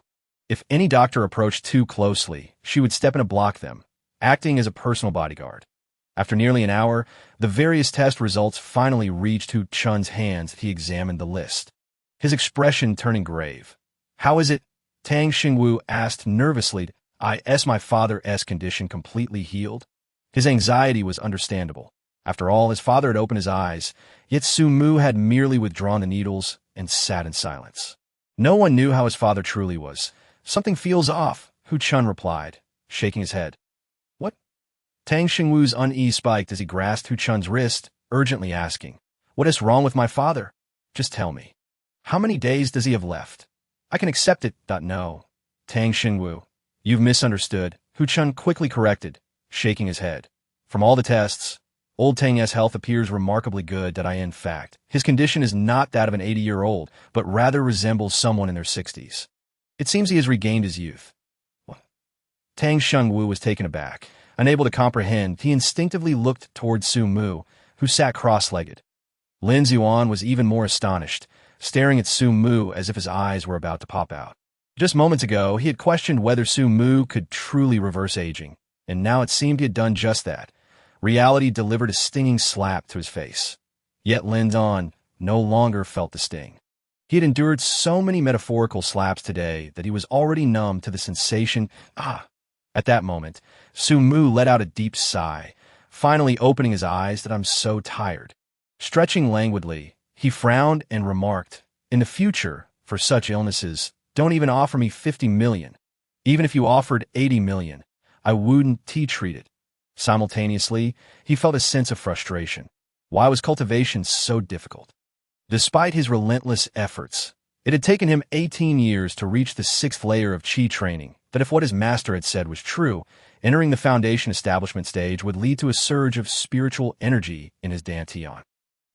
A: If any doctor approached too closely, she would step in and block them, acting as a personal bodyguard. After nearly an hour, the various test results finally reached Hu Chun's hands. He examined the list, his expression turning grave. "How is it?" Tang Xingwu asked nervously. "Is my father's condition completely healed?" His anxiety was understandable. After all, his father had opened his eyes, yet Su Mu had merely withdrawn the needles and sat in silence. No one knew how his father truly was. "Something feels off," Hu Chun replied, shaking his head. "What?" Tang Xingwu's unease spiked as he grasped Hu Chun's wrist, urgently asking, "What is wrong with my father? Just tell me. How many days does he have left? I can accept it." "No, Tang Xingwu, you've misunderstood," Hu Chun quickly corrected, shaking his head. "From all the tests, old Tang's health appears remarkably good. In fact, his condition is not that of an 80-year-old, but rather resembles someone in their 60s. It seems he has regained his youth." What? Tang Xingwu was taken aback. Unable to comprehend, he instinctively looked toward Su Mu, who sat cross-legged. Lin Ziyuan was even more astonished, staring at Su Mu as if his eyes were about to pop out. Just moments ago, he had questioned whether Su Mu could truly reverse aging, and now it seemed he had done just that. Reality delivered a stinging slap to his face. Yet Lin Ziyuan no longer felt the sting. He had endured so many metaphorical slaps today that he was already numb to the sensation. At that moment, Su Mu let out a deep sigh, finally opening his eyes. "I'm so tired." Stretching languidly, he frowned and remarked, "In the future, for such illnesses, don't even offer me 50 million. Even if you offered 80 million, I wouldn't treat it." Simultaneously, he felt a sense of frustration. Why was cultivation so difficult? Despite his relentless efforts, it had taken him 18 years to reach the 6th layer of Qi training, that if what his master had said was true, entering the foundation establishment stage would lead to a surge of spiritual energy in his dantian.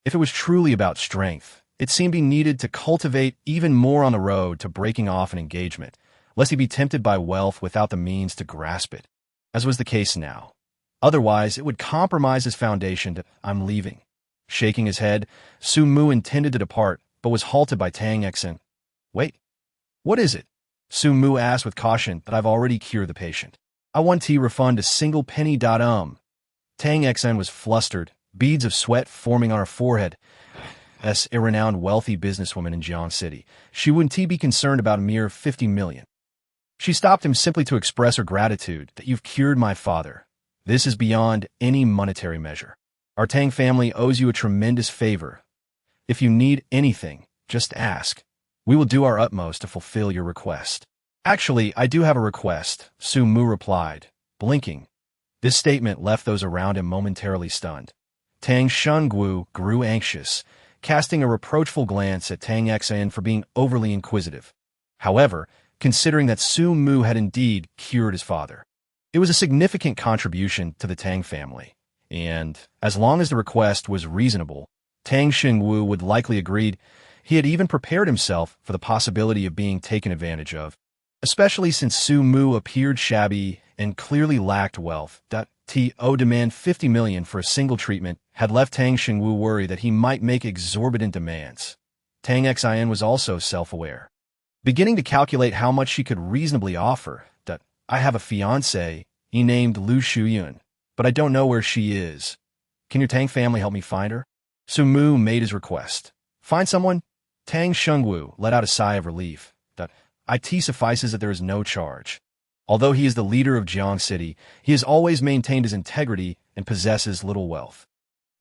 A: If it was truly about strength, it seemed he needed to cultivate even more on the road to breaking off an engagement, lest he be tempted by wealth without the means to grasp it, as was the case now. Otherwise, it would compromise his foundation to "I'm leaving." Shaking his head, Su Mu intended to depart, but was halted by Tang Xen. "Wait, what is it?" Su Mu asked with caution. "That I've already cured the patient. I want to refund a single penny. Tang Xen was flustered, beads of sweat forming on her forehead. As a renowned wealthy businesswoman in Jiang City, she wouldn't be concerned about a mere 50 million. She stopped him simply to express her gratitude that "You've cured my father. This is beyond any monetary measure. Our Tang family owes you a tremendous favor. If you need anything, just ask. We will do our utmost to fulfill your request." "Actually, I do have a request," Su Mu replied, blinking. This statement left those around him momentarily stunned. Tang Shungu grew anxious, casting a reproachful glance at Tang Xen for being overly inquisitive. However, considering that Su Mu had indeed cured his father, it was a significant contribution to the Tang family, and, as long as the request was reasonable, Tang Xingwu would likely agree. He had even prepared himself for the possibility of being taken advantage of, especially since Su Mu appeared shabby and clearly lacked wealth. To demand 50 million for a single treatment had left Tang Xingwu worried that he might make exorbitant demands. Tang Xien was also self-aware. Beginning to calculate how much she could reasonably offer, "I have a fiancé," he named Lu Shuyun, "but I don't know where she is. Can your Tang family help me find her?" Su Mu made his request. "Find someone?" Tang Shengwu let out a sigh of relief. "It suffices that there is no charge. Although he is the leader of Jiang City, he has always maintained his integrity and possesses little wealth.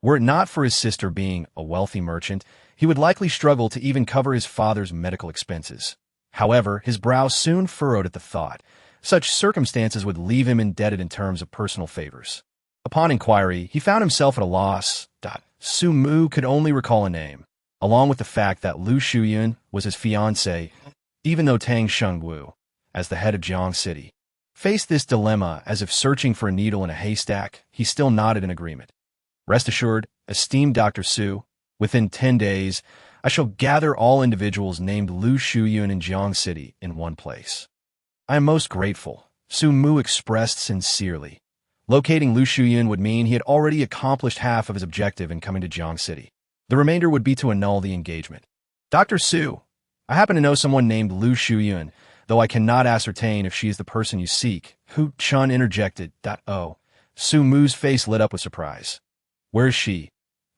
A: Were it not for his sister being a wealthy merchant, he would likely struggle to even cover his father's medical expenses. However, his brow soon furrowed at the thought. Such circumstances would leave him indebted in terms of personal favors. Upon inquiry, he found himself at a loss. Su Mu could only recall a name, along with the fact that Lu Shuyun was his fiancé, even though Tang Shengwu, as the head of Jiang City, faced this dilemma as if searching for a needle in a haystack. He still nodded in agreement. "Rest assured, esteemed Dr. Su, within 10 days, I shall gather all individuals named Lu Shuyun in Jiang City in one place." "I am most grateful," Su Mu expressed sincerely. Locating Lu Shuyun would mean he had already accomplished half of his objective in coming to Jiang City. The remainder would be to annul the engagement. "Dr. Su, I happen to know someone named Lu Shuyun, though I cannot ascertain if she is the person you seek," Hu Chun interjected. "Oh." Su Mu's face lit up with surprise. "Where is she?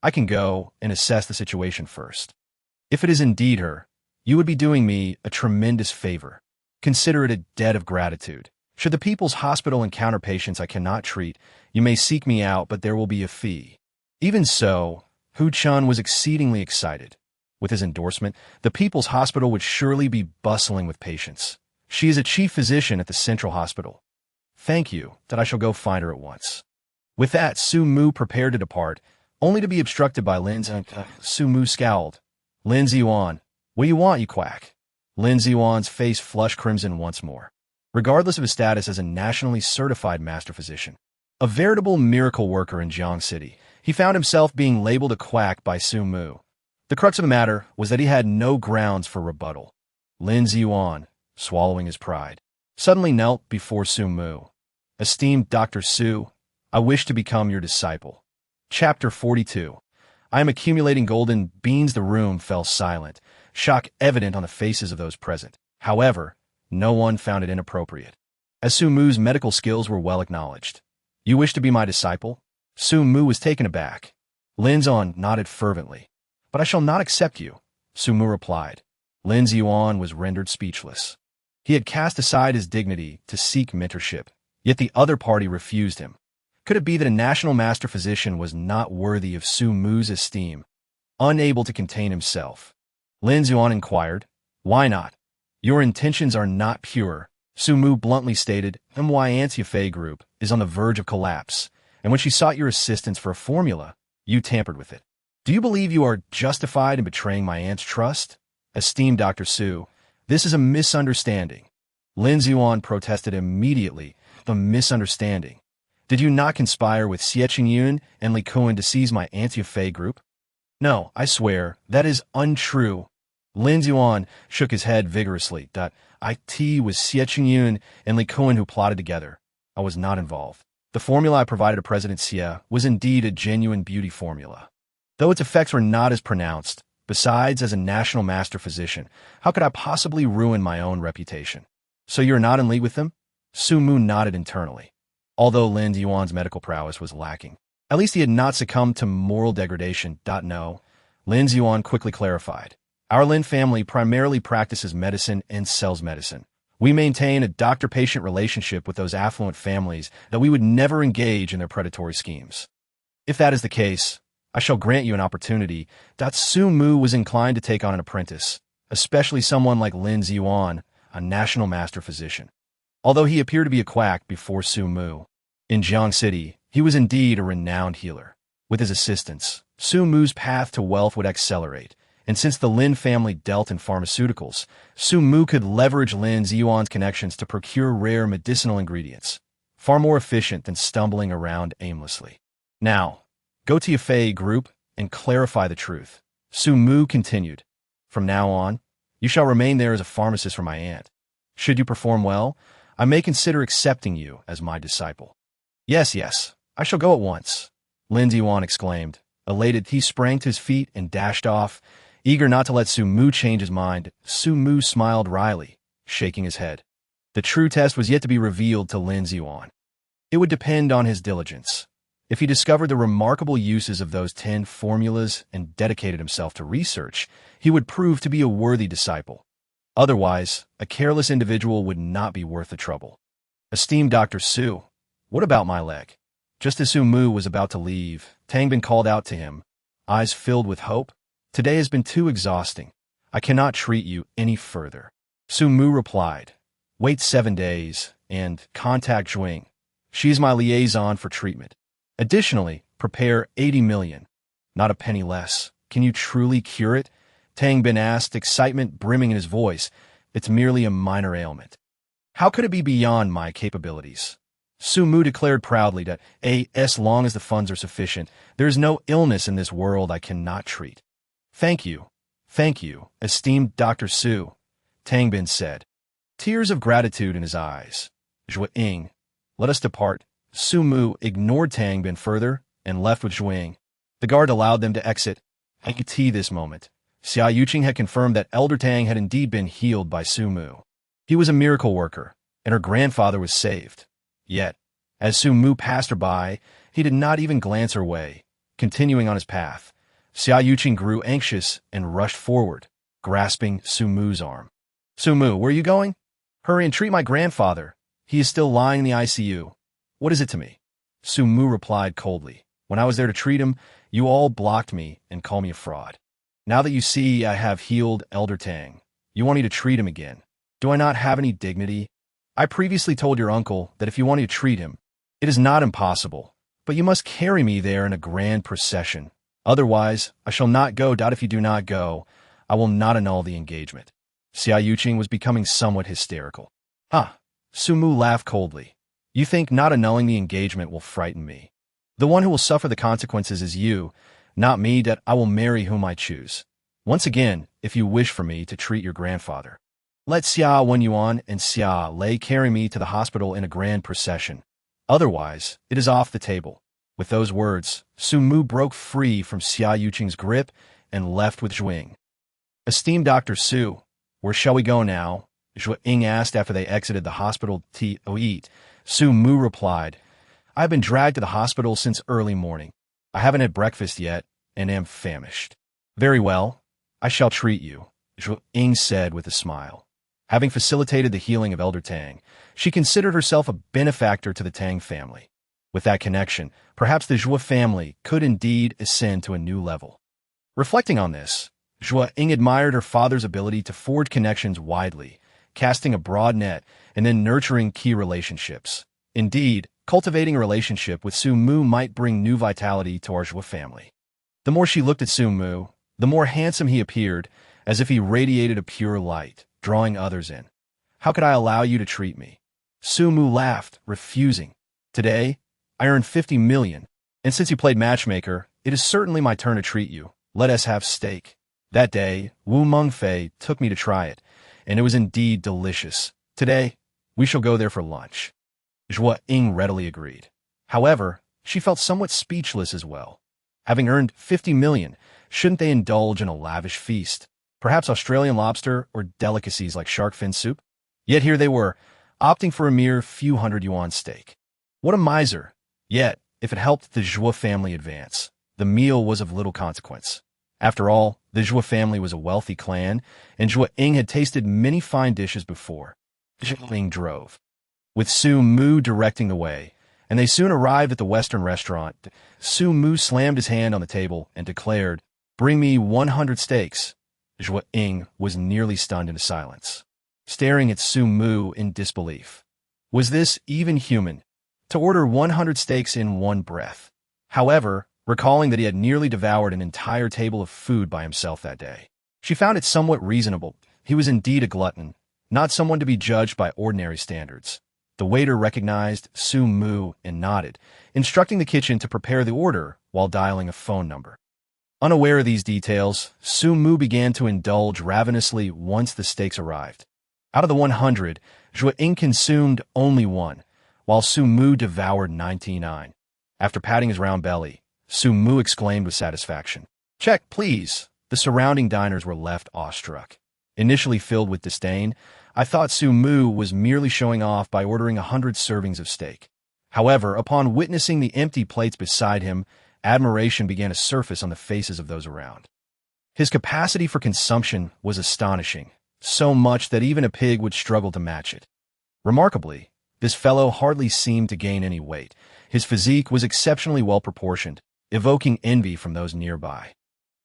A: I can go and assess the situation first. If it is indeed her, you would be doing me a tremendous favor. Consider it a debt of gratitude. Should the People's Hospital encounter patients I cannot treat, you may seek me out, but there will be a fee." Even so, Hu Chun was exceedingly excited. With his endorsement, the People's Hospital would surely be bustling with patients. She is a chief physician at the Central Hospital. "Thank you, that I shall go find her at once." With that, Su Mu prepared to depart, only to be obstructed by Lin Ziyuan. Su Mu scowled. "Lin Ziyuan, what do you want, you quack?" Lin Ziyuan's face flushed crimson once more. Regardless of his status as a nationally certified master physician, a veritable miracle worker in Jiang City, he found himself being labeled a quack by Su Mu. The crux of the matter was that he had no grounds for rebuttal. Lin Ziyuan, swallowing his pride, suddenly knelt before Su Mu. "Esteemed Dr. Su, I wish to become your disciple." Chapter 42. I am accumulating golden beans. The room fell silent, shock evident on the faces of those present. However, no one found it inappropriate, as Su Mu's medical skills were well acknowledged. "You wish to be my disciple?" Su Mu was taken aback. Lin Ziyuan nodded fervently. "But I shall not accept you," Su Mu replied. Lin Ziyuan was rendered speechless. He had cast aside his dignity to seek mentorship, yet the other party refused him. Could it be that a national master physician was not worthy of Su Mu's esteem, unable to contain himself? Lin Zuan inquired. Why not? Your intentions are not pure, Su Mu bluntly stated. My anti-Fei group is on the verge of collapse, and when she sought your assistance for a formula, you tampered with it. Do you believe you are justified in betraying my aunt's trust? Esteemed Dr. Su, this is a misunderstanding. Lin Zuan protested immediately. The misunderstanding. Did you not conspire with Xie Qingyun and Li Kuan to seize my anti-Fei group? No, I swear, that is untrue. Lin Zuan shook his head vigorously. It was Xie Qingyun and Li Kuan who plotted together. I was not involved. The formula I provided to President Xie was indeed a genuine beauty formula, though its effects were not as pronounced. Besides, as a national master physician, how could I possibly ruin my own reputation? So you're not in league with them? Su Mu nodded internally. Although Lin Yuan's medical prowess was lacking, at least he had not succumbed to moral degradation. No, Lin Yuan quickly clarified. Our Lin family primarily practices medicine and sells medicine. We maintain a doctor-patient relationship with those affluent families that we would never engage in their predatory schemes. If that is the case, I shall grant you an opportunity. Su Mu was inclined to take on an apprentice, especially someone like Lin Yuan, a national master physician. Although he appeared to be a quack before Su Mu, in Jiang City, he was indeed a renowned healer. With his assistance, Su Mu's path to wealth would accelerate, and since the Lin family dealt in pharmaceuticals, Su Mu could leverage Lin Yuan's connections to procure rare medicinal ingredients, far more efficient than stumbling around aimlessly. Now, go to your Fei group and clarify the truth. Su Mu continued. From now on, you shall remain there as a pharmacist for my aunt. Should you perform well, I may consider accepting you as my disciple. Yes, I shall go at once, Lin Yuan exclaimed. Elated, he sprang to his feet and dashed off, eager not to let Su Mu change his mind. Su Mu smiled wryly, shaking his head. The true test was yet to be revealed to Lin Yuan. It would depend on his diligence. If he discovered the remarkable uses of those 10 formulas and dedicated himself to research, he would prove to be a worthy disciple. Otherwise, a careless individual would not be worth the trouble. Esteemed Dr. Su, what about my leg? Just as Su Mu was about to leave, Tang Bin called out to him, eyes filled with hope. Today has been too exhausting. I cannot treat you any further. Su Mu replied, wait 7 days and contact Zhuing. She is my liaison for treatment. Additionally, prepare 80 million. Not a penny less. Can you truly cure it? Tang Bin asked, excitement brimming in his voice. It's merely a minor ailment. How could it be beyond my capabilities? Su Mu declared proudly that, as long as the funds are sufficient, there is no illness in this world I cannot treat. Thank you, esteemed Dr. Su, Tang Bin said, tears of gratitude in his eyes. Zhuing, let us depart. Su Mu ignored Tang Bin further and left with Zhuing. The guard allowed them to exit. I could see this moment. Xia Yuqing had confirmed that Elder Tang had indeed been healed by Su Mu. He was a miracle worker, and her grandfather was saved. Yet, as Su Mu passed her by, he did not even glance her way. Continuing on his path, Xia Yuqing grew anxious and rushed forward, grasping Su Mu's arm. Su Mu, where are you going? Hurry and treat my grandfather. He is still lying in the ICU. What is it to me? Su Mu replied coldly. When I was there to treat him, you all blocked me and called me a fraud. Now that you see I have healed Elder Tang, you want me to treat him again. Do I not have any dignity? I previously told your uncle that if you want to treat him, it is not impossible, but you must carry me there in a grand procession. Otherwise, I shall not go. If you do not go, I will not annul the engagement. Xia Yuqing was becoming somewhat hysterical. Su Mu laughed coldly. You think not annulling the engagement will frighten me? The one who will suffer the consequences is you, not me. That I will marry whom I choose. Once again, if you wish for me to treat your grandfather, let Xia Wenyuan and Xia Lei carry me to the hospital in a grand procession. Otherwise, it is off the table. With those words, Su Mu broke free from Xia Yuqing's grip and left with Zhuing. Esteemed Dr. Su, where shall we go now? Zhuing asked after they exited the hospital. Eat. Su Mu replied, I have been dragged to the hospital since early morning. I haven't had breakfast yet and am famished. Very well, I shall treat you, Zhuing said with a smile. Having facilitated the healing of Elder Tang, she considered herself a benefactor to the Tang family. With that connection, perhaps the Zhua family could indeed ascend to a new level. Reflecting on this, Zhua Ying admired her father's ability to forge connections widely, casting a broad net and then nurturing key relationships. Indeed, cultivating a relationship with Su Mu might bring new vitality to our Zhua family. The more she looked at Su Mu, the more handsome he appeared, as if he radiated a pure light, drawing others in. How could I allow you to treat me? Su Mu laughed, refusing. Today, I earned 50 million, and since you played matchmaker, it is certainly my turn to treat you. Let us have steak. That day, Wu Mengfei took me to try it, and it was indeed delicious. Today, we shall go there for lunch. Zhua Ying readily agreed. However, she felt somewhat speechless as well. Having earned 50 million, shouldn't they indulge in a lavish feast? Perhaps Australian lobster or delicacies like shark fin soup? Yet here they were, opting for a mere few hundred yuan steak. What a miser! Yet, if it helped the Zhua family advance, the meal was of little consequence. After all, the Zhua family was a wealthy clan, and Zhua Ying had tasted many fine dishes before. Zhua Ying drove, with Su Mu directing the way, and they soon arrived at the Western restaurant. Su Mu slammed his hand on the table and declared, "Bring me 100 steaks." Zhua Ying was nearly stunned into silence, staring at Su Mu in disbelief. Was this even human? To order 100 steaks in one breath. However, recalling that he had nearly devoured an entire table of food by himself that day, she found it somewhat reasonable. He was indeed a glutton, not someone to be judged by ordinary standards. The waiter recognized Su Mu and nodded, instructing the kitchen to prepare the order while dialing a phone number. Unaware of these details, Su Mu began to indulge ravenously once the steaks arrived. Out of the 100, Zhua Ying consumed only one, while Su Mu devoured 99. After patting his round belly, Su Mu exclaimed with satisfaction, "Check, please." The surrounding diners were left awestruck. Initially filled with disdain, I thought Su Mu was merely showing off by ordering 100 servings of steak. However, upon witnessing the empty plates beside him, admiration began to surface on the faces of those around. His capacity for consumption was astonishing, so much that even a pig would struggle to match it. Remarkably, this fellow hardly seemed to gain any weight. His physique was exceptionally well proportioned, evoking envy from those nearby.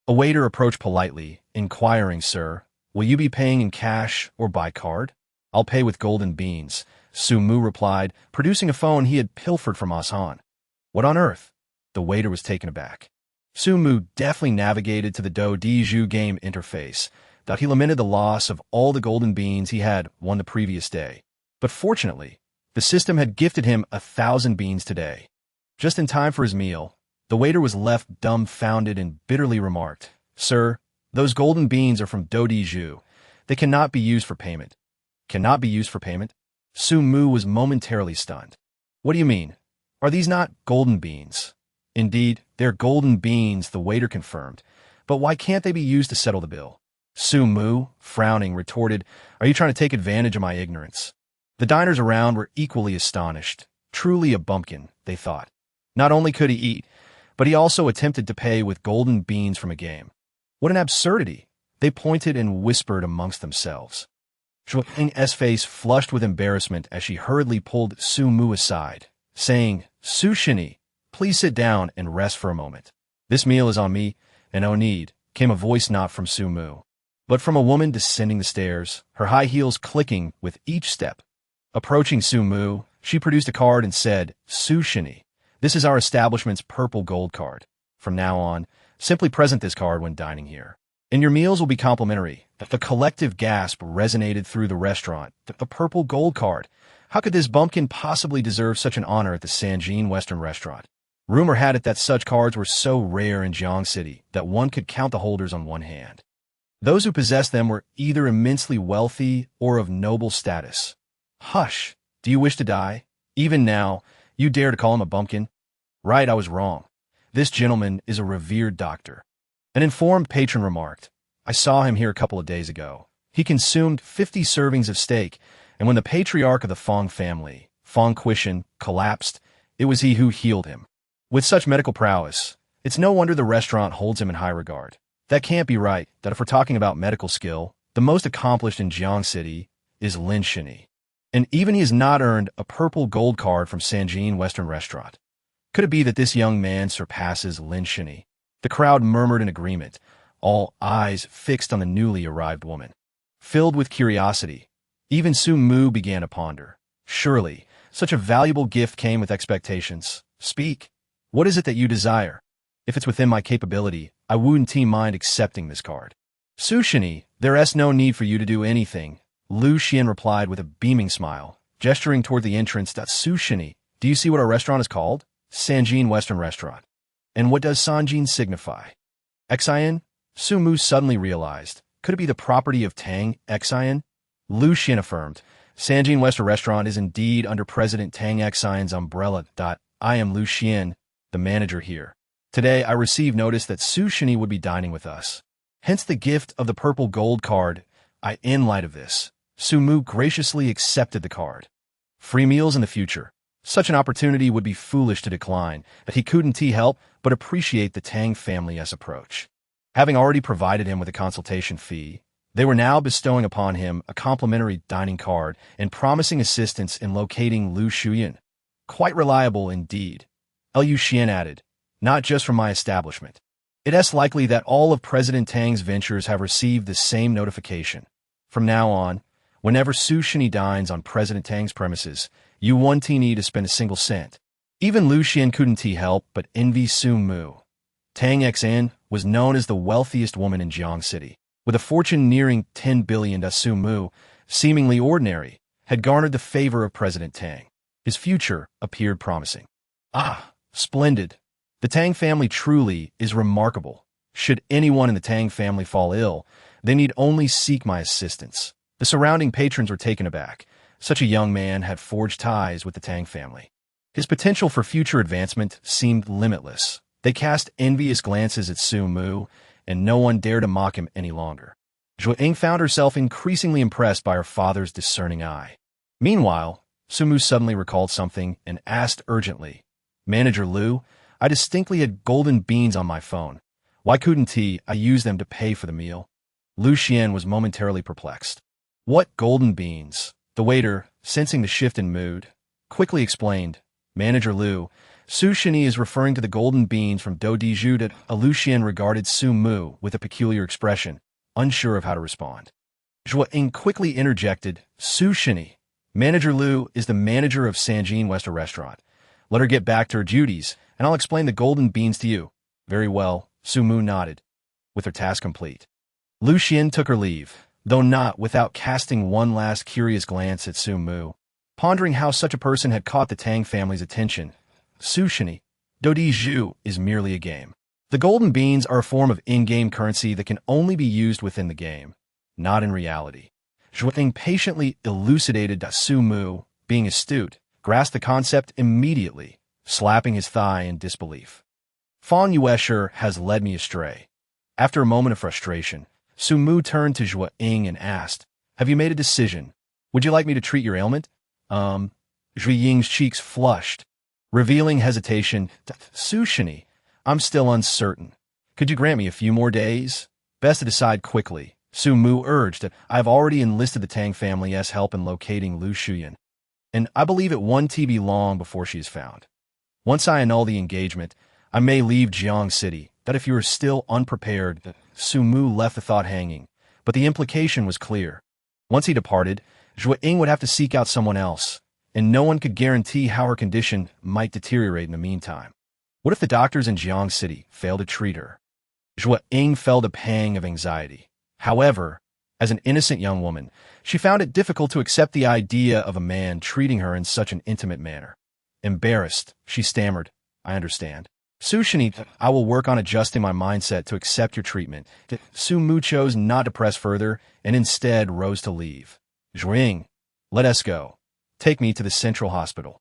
A: A waiter approached politely, inquiring, "Sir, will you be paying in cash or by card?" "I'll pay with golden beans," Su Mu replied, producing a phone he had pilfered from Ashan. "What on earth?" The waiter was taken aback. Su Mu deftly navigated to the Do Di Zhu game interface, that he lamented the loss of all the golden beans he had won the previous day. But fortunately, the system had gifted him 1,000 beans today. Just in time for his meal, the waiter was left dumbfounded and bitterly remarked, "Sir, those golden beans are from Do Di Zhu. They cannot be used for payment." "Cannot be used for payment?" Su Mu was momentarily stunned. "What do you mean? Are these not golden beans?" "Indeed, they're golden beans," the waiter confirmed. "But why can't they be used to settle the bill?" Su Mu, frowning, retorted, "Are you trying to take advantage of my ignorance?" The diners around were equally astonished. Truly a bumpkin, they thought. Not only could he eat, but he also attempted to pay with golden beans from a game. What an absurdity! They pointed and whispered amongst themselves. Zhua Ying's face flushed with embarrassment as she hurriedly pulled Su Mu aside, saying, "Su Shini, please sit down and rest for a moment. This meal is on me, and no need," came a voice not from Su Mu, but from a woman descending the stairs, her high heels clicking with each step. Approaching Su Mu, she produced a card and said, "Su Shini, this is our establishment's purple gold card. From now on, simply present this card when dining here, and your meals will be complimentary." The collective gasp resonated through the restaurant. The purple gold card. How could this bumpkin possibly deserve such an honor at the Sanjin Western restaurant? Rumor had it that such cards were so rare in Jiang City that one could count the holders on one hand. Those who possessed them were either immensely wealthy or of noble status. "Hush! Do you wish to die? Even now, you dare to call him a bumpkin?" "Right, I was wrong. This gentleman is a revered doctor." An informed patron remarked, "I saw him here a couple of days ago. He consumed 50 servings of steak, and when the patriarch of the Fong family, Fong Quishan, collapsed, it was he who healed him. With such medical prowess, it's no wonder the restaurant holds him in high regard. That can't be right, that if we're talking about medical skill, the most accomplished in Jiang City is Lin Shini. And even he has not earned a purple gold card from Sanjin Western Restaurant." Could it be that this young man surpasses Lin Shini? The crowd murmured in agreement, all eyes fixed on the newly arrived woman. Filled with curiosity, even Su Mu began to ponder. Surely, such a valuable gift came with expectations. Speak. What is it that you desire? If it's within my capability, I wouldn't mind accepting this card. Su Shini, there's no need for you to do anything, Lu Xian replied with a beaming smile, gesturing toward the entrance. Su Shini, do you see what our restaurant is called? Sanjin Western Restaurant. And what does Sanjin signify? Xian? Su Mu suddenly realized. Could it be the property of Tang Xian? Lu Xian affirmed. Sanjin Western Restaurant is indeed under President Tang Xian's umbrella. I am Lu Xian, the manager here. Today I received notice that Su Shini would be dining with us. Hence the gift of the purple gold card. In light of this, Su Mu graciously accepted the card. Free meals in the future. Such an opportunity would be foolish to decline, but he couldn't help but appreciate the Tang family's approach. Having already provided him with a consultation fee, they were now bestowing upon him a complimentary dining card and promising assistance in locating Lu Shuyan. Quite reliable indeed. Lu Xian added, not just from my establishment. It's likely that all of President Tang's ventures have received the same notification. From now on, whenever Su Shini dines on President Tang's premises, you won't need to spend a single cent. Even Lu Xian couldn't help but envy Su Mu. Tang Xan was known as the wealthiest woman in Jiang City. With a fortune nearing 10 billion, Su Mu, seemingly ordinary, had garnered the favor of President Tang. His future appeared promising. Ah, splendid. The Tang family truly is remarkable. Should anyone in the Tang family fall ill, they need only seek my assistance. The surrounding patrons were taken aback. Such a young man had forged ties with the Tang family. His potential for future advancement seemed limitless. They cast envious glances at Su Mu, and no one dared to mock him any longer. Zhou Ying found herself increasingly impressed by her father's discerning eye. Meanwhile, Su Mu suddenly recalled something and asked urgently, Manager Lu, I distinctly had golden beans on my phone. Why couldn't I use them to pay for the meal? Lu Xian was momentarily perplexed. What golden beans? The waiter, sensing the shift in mood, quickly explained, Manager Lu, Su Shini is referring to the golden beans from Do Di Zhu. Lu Xian regarded Su Mu with a peculiar expression, unsure of how to respond. Zhou Ying quickly interjected, Su Shini, Manager Lu is the manager of Sanjin Western Restaurant. Let her get back to her duties, and I'll explain the golden beans to you. Very well, Su Mu nodded, with her task complete. Lu Xian took her leave, though not without casting one last curious glance at Su Mu, pondering how such a person had caught the Tang family's attention. Su Shini, Do Di Zhu is merely a game. The golden beans are a form of in-game currency that can only be used within the game, not in reality. Zhou Ying patiently elucidated that Su Mu, being astute, grasped the concept immediately, slapping his thigh in disbelief. Fang Yuesher has led me astray. After a moment of frustration, Su Mu turned to Zhou Ying and asked, Have you made a decision? Would you like me to treat your ailment? Zhu Ying's cheeks flushed, revealing hesitation. Su Shini, I'm still uncertain. Could you grant me a few more days? Best to decide quickly. Su Mu urged that I have already enlisted the Tang family's help in locating Lu Shuyan, and I believe it won't be long before she is found. Once I annul the engagement, I may leave Jiang City. That if you are still unprepared, Su Mu left the thought hanging, but the implication was clear. Once he departed, Zhou Ying would have to seek out someone else, and no one could guarantee how her condition might deteriorate in the meantime. What if the doctors in Jiang City failed to treat her? Zhou Ying felt a pang of anxiety. However, as an innocent young woman, she found it difficult to accept the idea of a man treating her in such an intimate manner. Embarrassed, she stammered, I understand. Su Shini, I will work on adjusting my mindset to accept your treatment. Su Mu chose not to press further and instead rose to leave. Zhou Ying, let us go. Take me to the central hospital.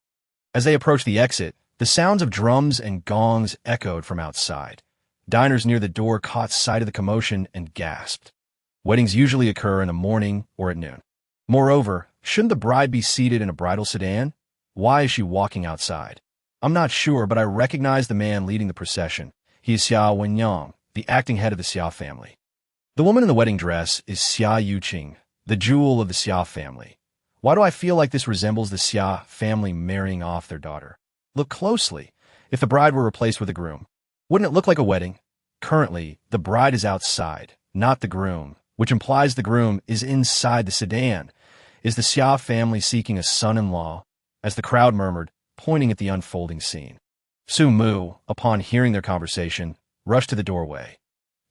A: As they approached the exit, the sounds of drums and gongs echoed from outside. Diners near the door caught sight of the commotion and gasped. Weddings usually occur in the morning or at noon. Moreover, shouldn't the bride be seated in a bridal sedan? Why is she walking outside? I'm not sure, but I recognize the man leading the procession. He is Xia Wenyang, the acting head of the Xia family. The woman in the wedding dress is Xia Yuqing, the jewel of the Xia family. Why do I feel like this resembles the Xia family marrying off their daughter? Look closely. if the bride were replaced with a groom? Wouldn't it look like a wedding? Currently, the bride is outside, not the groom, which implies the groom is inside the sedan. Is the Xia family seeking a son-in-law? As the crowd murmured, pointing at the unfolding scene. Su Mu, upon hearing their conversation, rushed to the doorway.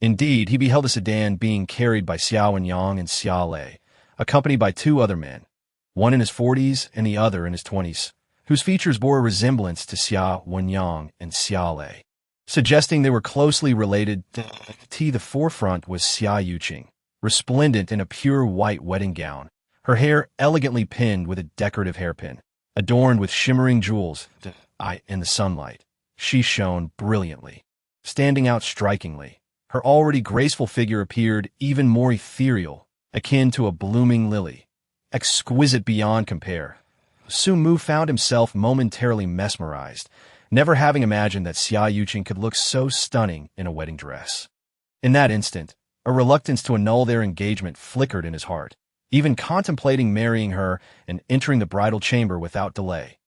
A: Indeed, he beheld the sedan being carried by Xiao Wenyang and Xia Lei, accompanied by two other men, one in his 40s and the other in his 20s, whose features bore a resemblance to Xia Wenyang and Xia Lei, suggesting they were closely related. To the forefront was Xia Yuqing, resplendent in a pure white wedding gown, her hair elegantly pinned with a decorative hairpin, adorned with shimmering jewels. In the sunlight, she shone brilliantly, standing out strikingly. Her already graceful figure appeared even more ethereal, akin to a blooming lily, exquisite beyond compare. Su Mu found himself momentarily mesmerized, never having imagined that Xia Yuqing could look so stunning in a wedding dress. In that instant, a reluctance to annul their engagement flickered in his heart, even contemplating marrying her and entering the bridal chamber without delay.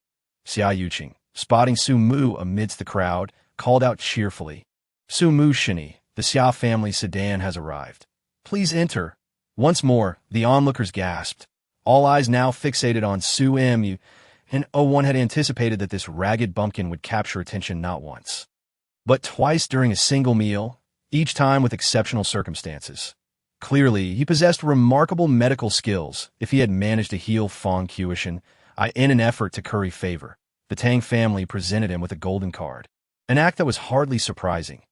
A: Xia Yuqing, spotting Su Mu amidst the crowd, called out cheerfully, "Su Mu Shini, the Xia family sedan has arrived. Please enter." Once more, the onlookers gasped, all eyes now fixated on Su Mu, and one had anticipated that this ragged bumpkin would capture attention not once, but twice during a single meal, each time with exceptional circumstances. Clearly, he possessed remarkable medical skills if he had managed to heal Fong Qiushan. In an effort to curry favor, the Tang family presented him with a golden card, an act that was hardly surprising.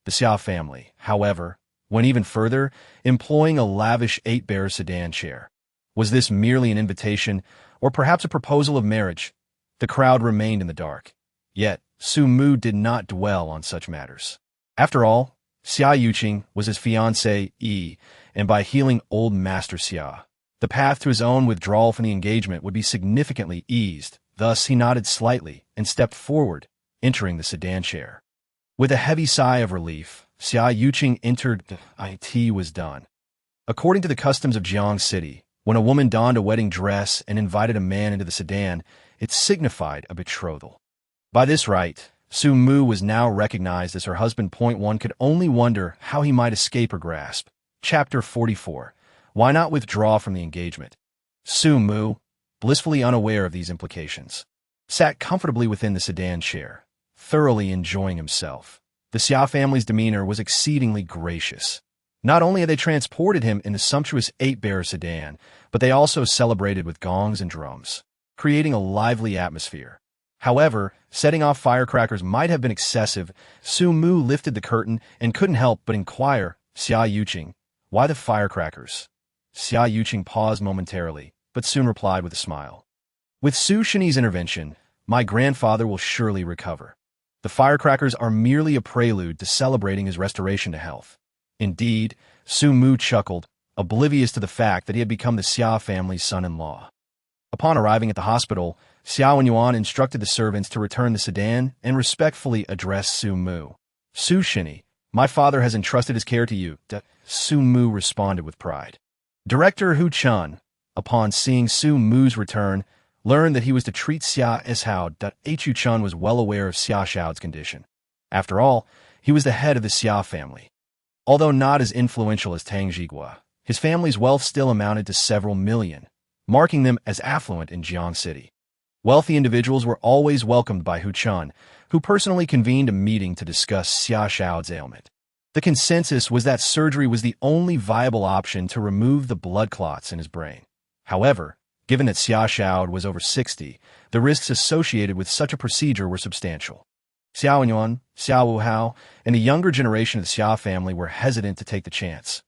A: The Xia family, however, went even further, employing a lavish 8-bearer sedan chair. Was this merely an invitation, or perhaps a proposal of marriage? The crowd remained in the dark. Yet, Su Mu did not dwell on such matters. After all, Xia Yuqing was his fiancée, and by healing old Master Xia, the path to his own withdrawal from the engagement would be significantly eased. Thus, he nodded slightly and stepped forward, entering the sedan chair. With a heavy sigh of relief, Xia Yuqing entered. It was done. According to the customs of Jiang City, when a woman donned a wedding dress and invited a man into the sedan, it signified a betrothal. By this right, Su Mu was now recognized as her husband. One could only wonder how he might escape her grasp. Chapter 44. Why not withdraw from the engagement? Su Mu, blissfully unaware of these implications, sat comfortably within the sedan chair, thoroughly enjoying himself. The Xia family's demeanor was exceedingly gracious. Not only had they transported him in the sumptuous 8-bearer sedan, but they also celebrated with gongs and drums, creating a lively atmosphere. However, setting off firecrackers might have been excessive. Su Mu lifted the curtain and couldn't help but inquire, "Xia Yuqing, why the firecrackers?" Xia Yuqing paused momentarily, but soon replied with a smile. "With Su Shini's intervention, my grandfather will surely recover. The firecrackers are merely a prelude to celebrating his restoration to health." Indeed, Su Mu chuckled, oblivious to the fact that he had become the Xia family's son-in-law. Upon arriving at the hospital, Xiao Wenyang instructed the servants to return the sedan and respectfully addressed Su Mu. "Su Shini, my father has entrusted his care to you." Su Mu responded with pride. Director Hu Chun, upon seeing Su Mu's return, learned that he was to treat Xia Shao. Hu Chun was well aware of Xia Shao's condition. After all, he was the head of the Xia family. Although not as influential as Tang Jigua, his family's wealth still amounted to several million, marking them as affluent in Jiang City. Wealthy individuals were always welcomed by Hu Chun, who personally convened a meeting to discuss Xia Shao's ailment. The consensus was that surgery was the only viable option to remove the blood clots in his brain. However, given that Xia Shao was over 60, the risks associated with such a procedure were substantial. Xiao Wenyang, Xiao Wuhao, and the younger generation of the Xia family were hesitant to take the chance.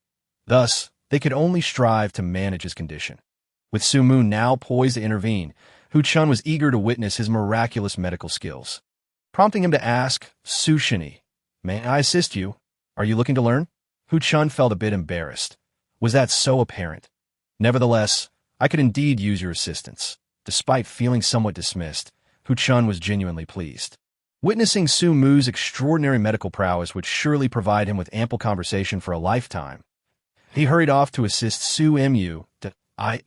A: Thus, they could only strive to manage his condition. With Su Mu now poised to intervene, Hu Chun was eager to witness his miraculous medical skills, prompting him to ask, "Su Shini, may I assist you? Are you looking to learn?" Hu Chun felt a bit embarrassed. Was that so apparent? Nevertheless, "I could indeed use your assistance." Despite feeling somewhat dismissed, Hu Chun was genuinely pleased. Witnessing Su Mu's extraordinary medical prowess would surely provide him with ample conversation for a lifetime. He hurried off to assist Su Mu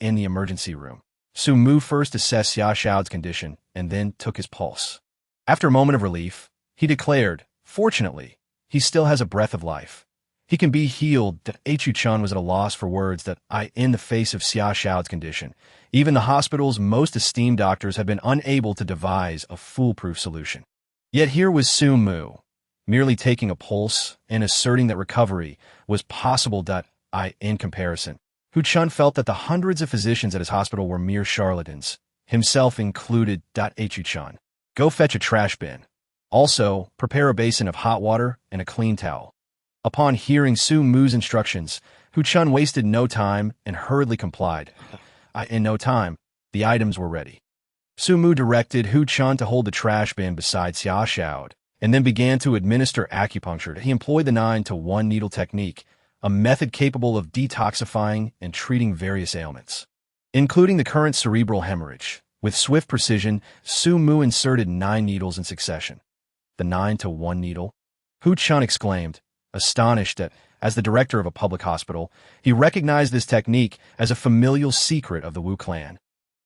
A: in the emergency room. Su Mu first assessed Xia Shao's condition and then took his pulse. After a moment of relief, He declared, "Fortunately, he still has a breath of life. He can be healed." Chu-chan was at a loss for words in the face of Xia Xiao's condition. Even the hospital's most esteemed doctors have been unable to devise a foolproof solution. Yet here was Su Mu, merely taking a pulse and asserting that recovery was possible. In comparison, Hu-chan felt that the hundreds of physicians at his hospital were mere charlatans, himself included. Chu-chan, go fetch a trash bin. Also, prepare a basin of hot water and a clean towel. Upon hearing Su Mu's instructions, Hu-chan wasted no time and hurriedly complied. In no time, the items were ready. Su Mu directed Hu-chan to hold the trash bin beside Xia Xiao, and then began to administer acupuncture. He employed the 9-to-1 needle technique, a method capable of detoxifying and treating various ailments, including the current cerebral hemorrhage. With swift precision, Su Mu inserted 9 needles in succession. The 9-to-1 needle? Hu-chan exclaimed, astonished that, as the director of a public hospital, he recognized this technique as a familial secret of the Wu clan,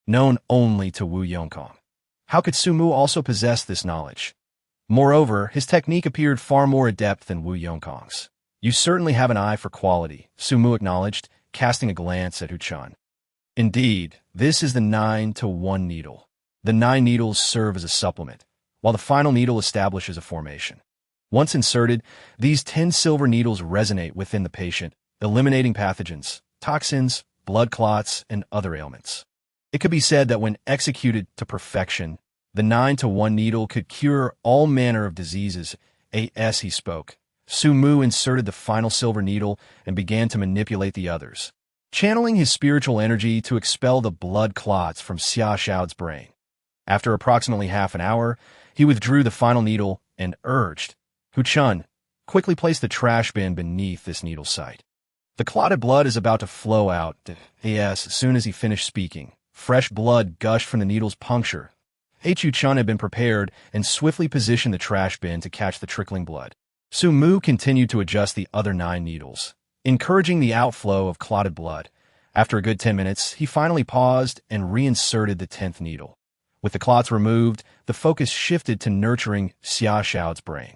A: known only to Wu Yongkong. How could Su Mu also possess this knowledge? Moreover, his technique appeared far more adept than Wu Yongkong's. You certainly have an eye for quality, Su Mu acknowledged, casting a glance at Hu-chan. Indeed, this is the 9-to-1 needle. The 9 needles serve as a supplement, while the final needle establishes a formation. Once inserted, these 10 silver needles resonate within the patient, eliminating pathogens, toxins, blood clots, and other ailments. It could be said that when executed to perfection, the 9-to-1 needle could cure all manner of diseases. As he spoke, Su Mu inserted the final silver needle and began to manipulate the others, channeling his spiritual energy to expel the blood clots from Xia Xiao's brain. After approximately half an hour, he withdrew the final needle and urged, Hu-chan, quickly place the trash bin beneath this needle site. The clotted blood is about to flow out. As soon as he finished speaking, fresh blood gushed from the needle's puncture. Hu-chan had been prepared and swiftly positioned the trash bin to catch the trickling blood. Su Mu continued to adjust the other 9 needles, encouraging the outflow of clotted blood. After a good 10 minutes, he finally paused and reinserted the 10th needle. With the clots removed, the focus shifted to nurturing Xia Xiao's brain.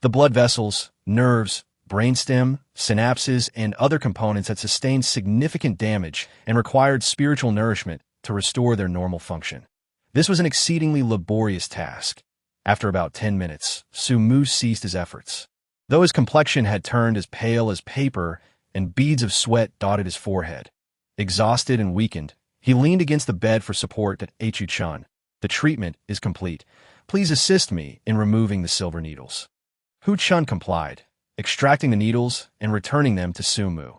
A: The blood vessels, nerves, brainstem, synapses, and other components had sustained significant damage and required spiritual nourishment to restore their normal function. This was an exceedingly laborious task. After about 10 minutes, Su Mu ceased his efforts. Though his complexion had turned as pale as paper and beads of sweat dotted his forehead, exhausted and weakened, he leaned against the bed for support. Hu-chan, the treatment is complete. Please assist me in removing the silver needles. Hu-chan complied, extracting the needles and returning them to Su Mu.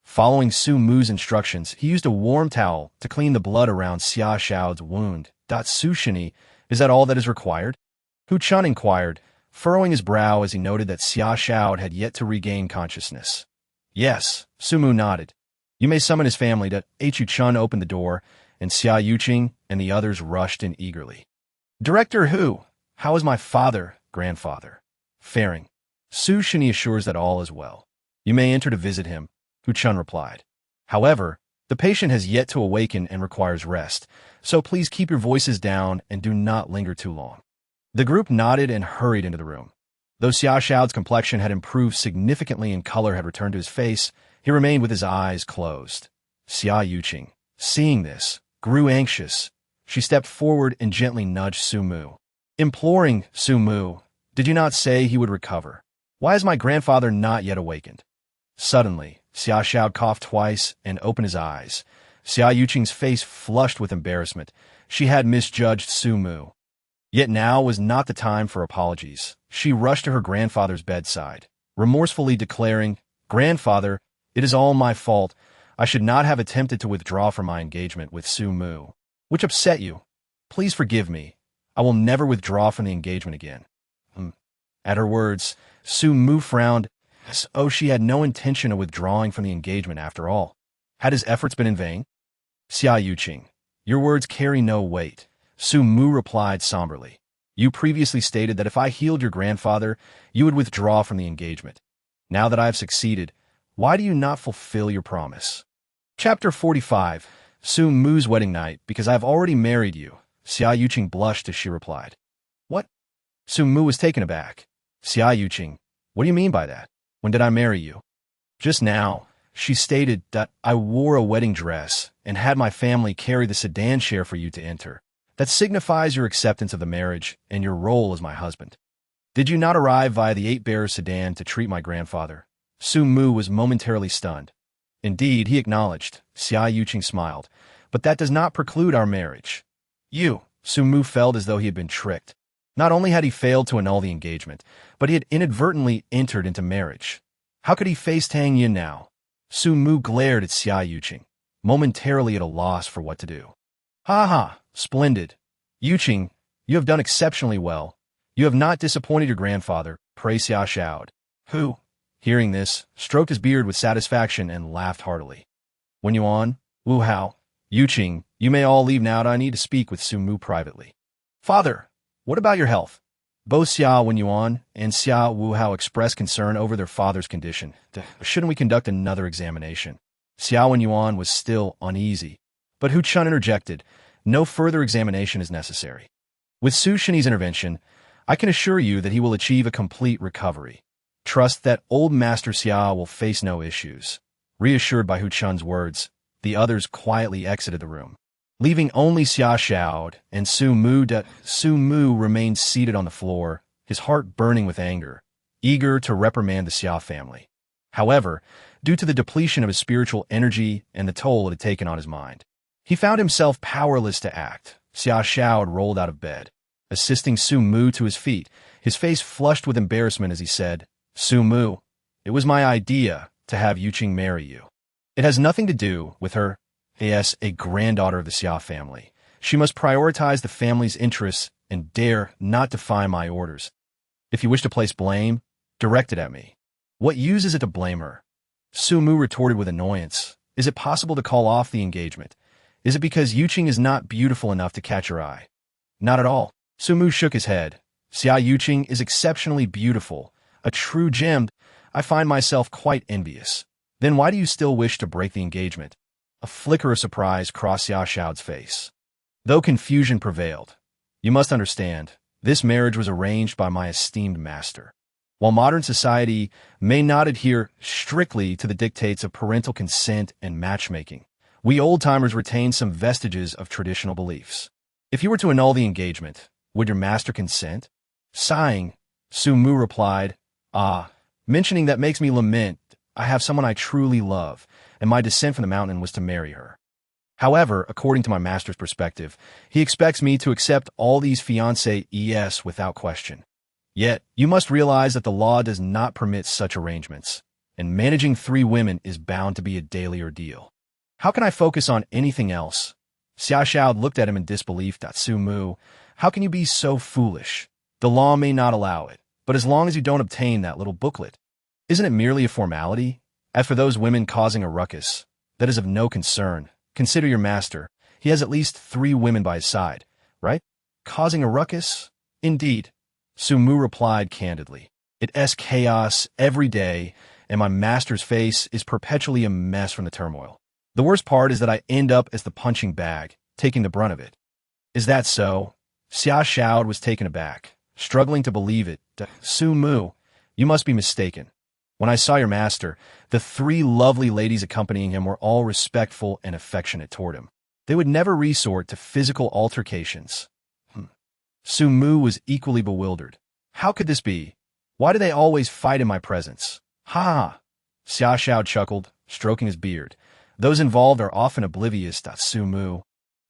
A: Following Su Mu's instructions, he used a warm towel to clean the blood around Xia Xiao's wound. Su-shini, is that all that is required? Hu-chan inquired, furrowing his brow as he noted that Xia Xiao had yet to regain consciousness. Yes, Su Mu nodded. You may summon his family. Hu-chan opened the door, and Xia Yuqing and the others rushed in eagerly. Director Hu, how is my father, grandfather, faring? Su-shini assures that all is well. You may enter to visit him, Hu-chan replied. However, the patient has yet to awaken and requires rest, so please keep your voices down and do not linger too long. The group nodded and hurried into the room. Though Xia Xiao's complexion had improved significantly and color had returned to his face, he remained with his eyes closed. Xia Yuqing, seeing this, grew anxious. She stepped forward and gently nudged Su Mu, imploring, Su Mu, did you not say he would recover? Why is my grandfather not yet awakened? Suddenly, Xia Xiao coughed twice and opened his eyes. Xia Yuqing's face flushed with embarrassment. She had misjudged Su Mu. Yet now was not the time for apologies. She rushed to her grandfather's bedside, remorsefully declaring, Grandfather, it is all my fault. I should not have attempted to withdraw from my engagement with Su Mu, which upset you. Please forgive me. I will never withdraw from the engagement again. At her words, Su Mu frowned, as though she had no intention of withdrawing from the engagement after all. Had his efforts been in vain? Xia Yuqing, your words carry no weight. Su Mu replied somberly. You previously stated that if I healed your grandfather, you would withdraw from the engagement. Now that I have succeeded, why do you not fulfill your promise? Chapter 45, Su Mu's wedding night, because I have already married you. Xia Yuqing blushed as she replied. What? Su Mu was taken aback. Xia Yuqing, what do you mean by that? When did I marry you? Just now, she stated that I wore a wedding dress and had my family carry the sedan chair for you to enter. That signifies your acceptance of the marriage and your role as my husband. Did you not arrive via the 8-bearer sedan to treat my grandfather? Su Mu was momentarily stunned. Indeed, he acknowledged. Xia Yuqing smiled. But that does not preclude our marriage. Su Mu felt as though he had been tricked. Not only had he failed to annul the engagement, but he had inadvertently entered into marriage. How could he face Tang Yin now? Su Mu glared at Xia Yuqing, momentarily at a loss for what to do. Ha ha, splendid. Yuqing, you have done exceptionally well. You have not disappointed your grandfather, praised Xia Xiaod, who, hearing this, stroked his beard with satisfaction and laughed heartily. Wen Yuan, Wu Hao, Yuqing, you may all leave now. I need to speak with Su Mu privately. Father, what about your health? Both Xia Wenyuan and Xia Wuhao expressed concern over their father's condition. Shouldn't we conduct another examination? Xia Wenyuan was still uneasy, but Hu Chun interjected, no further examination is necessary. With Su Shenyi's intervention, I can assure you that he will achieve a complete recovery. Trust that old Master Xia will face no issues. Reassured by Hu Chun's words, the others quietly exited the room, leaving only Xia Xiaod and Su Mu. Su Mu remained seated on the floor, his heart burning with anger, eager to reprimand the Xia family. However, due to the depletion of his spiritual energy and the toll it had taken on his mind, he found himself powerless to act. Xia Xiaod rolled out of bed, assisting Su Mu to his feet, his face flushed with embarrassment as he said, Su Mu, it was my idea to have Yuqing marry you. It has nothing to do with her, as a granddaughter of the Xia family. She must prioritize the family's interests and dare not defy my orders. If you wish to place blame, direct it at me. What use is it to blame her? Su Mu retorted with annoyance. Is it possible to call off the engagement? Is it because Yuqing is not beautiful enough to catch your eye? Not at all. Su Mu shook his head. Xia Yuqing is exceptionally beautiful, a true gem. I find myself quite envious. Then why do you still wish to break the engagement? A flicker of surprise crossed Xia Xiaod's face. Though confusion prevailed, you must understand, this marriage was arranged by my esteemed master. While modern society may not adhere strictly to the dictates of parental consent and matchmaking, we old-timers retain some vestiges of traditional beliefs. If you were to annul the engagement, would your master consent? Sighing, Su Mu replied, mentioning that makes me lament. I have someone I truly love, and my descent from the mountain was to marry her. However, according to my master's perspective, he expects me to accept all these fiancés without question. Yet, you must realize that the law does not permit such arrangements, and managing 3 women is bound to be a daily ordeal. How can I focus on anything else? Xia Xiao looked at him in disbelief. Su Mu, how can you be so foolish? The law may not allow it, but as long as you don't obtain that little booklet, isn't it merely a formality? As for those women causing a ruckus, that is of no concern. Consider your master. He has at least 3 women by his side, right? Causing a ruckus? Indeed. Su Mu replied candidly. It's chaos every day, and my master's face is perpetually a mess from the turmoil. The worst part is that I end up as the punching bag, taking the brunt of it. Is that so? Xia Xiaod was taken aback, struggling to believe it. Su Mu, you must be mistaken. When I saw your master, the 3 lovely ladies accompanying him were all respectful and affectionate toward him. They would never resort to physical altercations. Su Mu was equally bewildered. How could this be? Why do they always fight in my presence? Ha ha! Xia Xiao chuckled, stroking his beard. Those involved are often oblivious. Su Mu.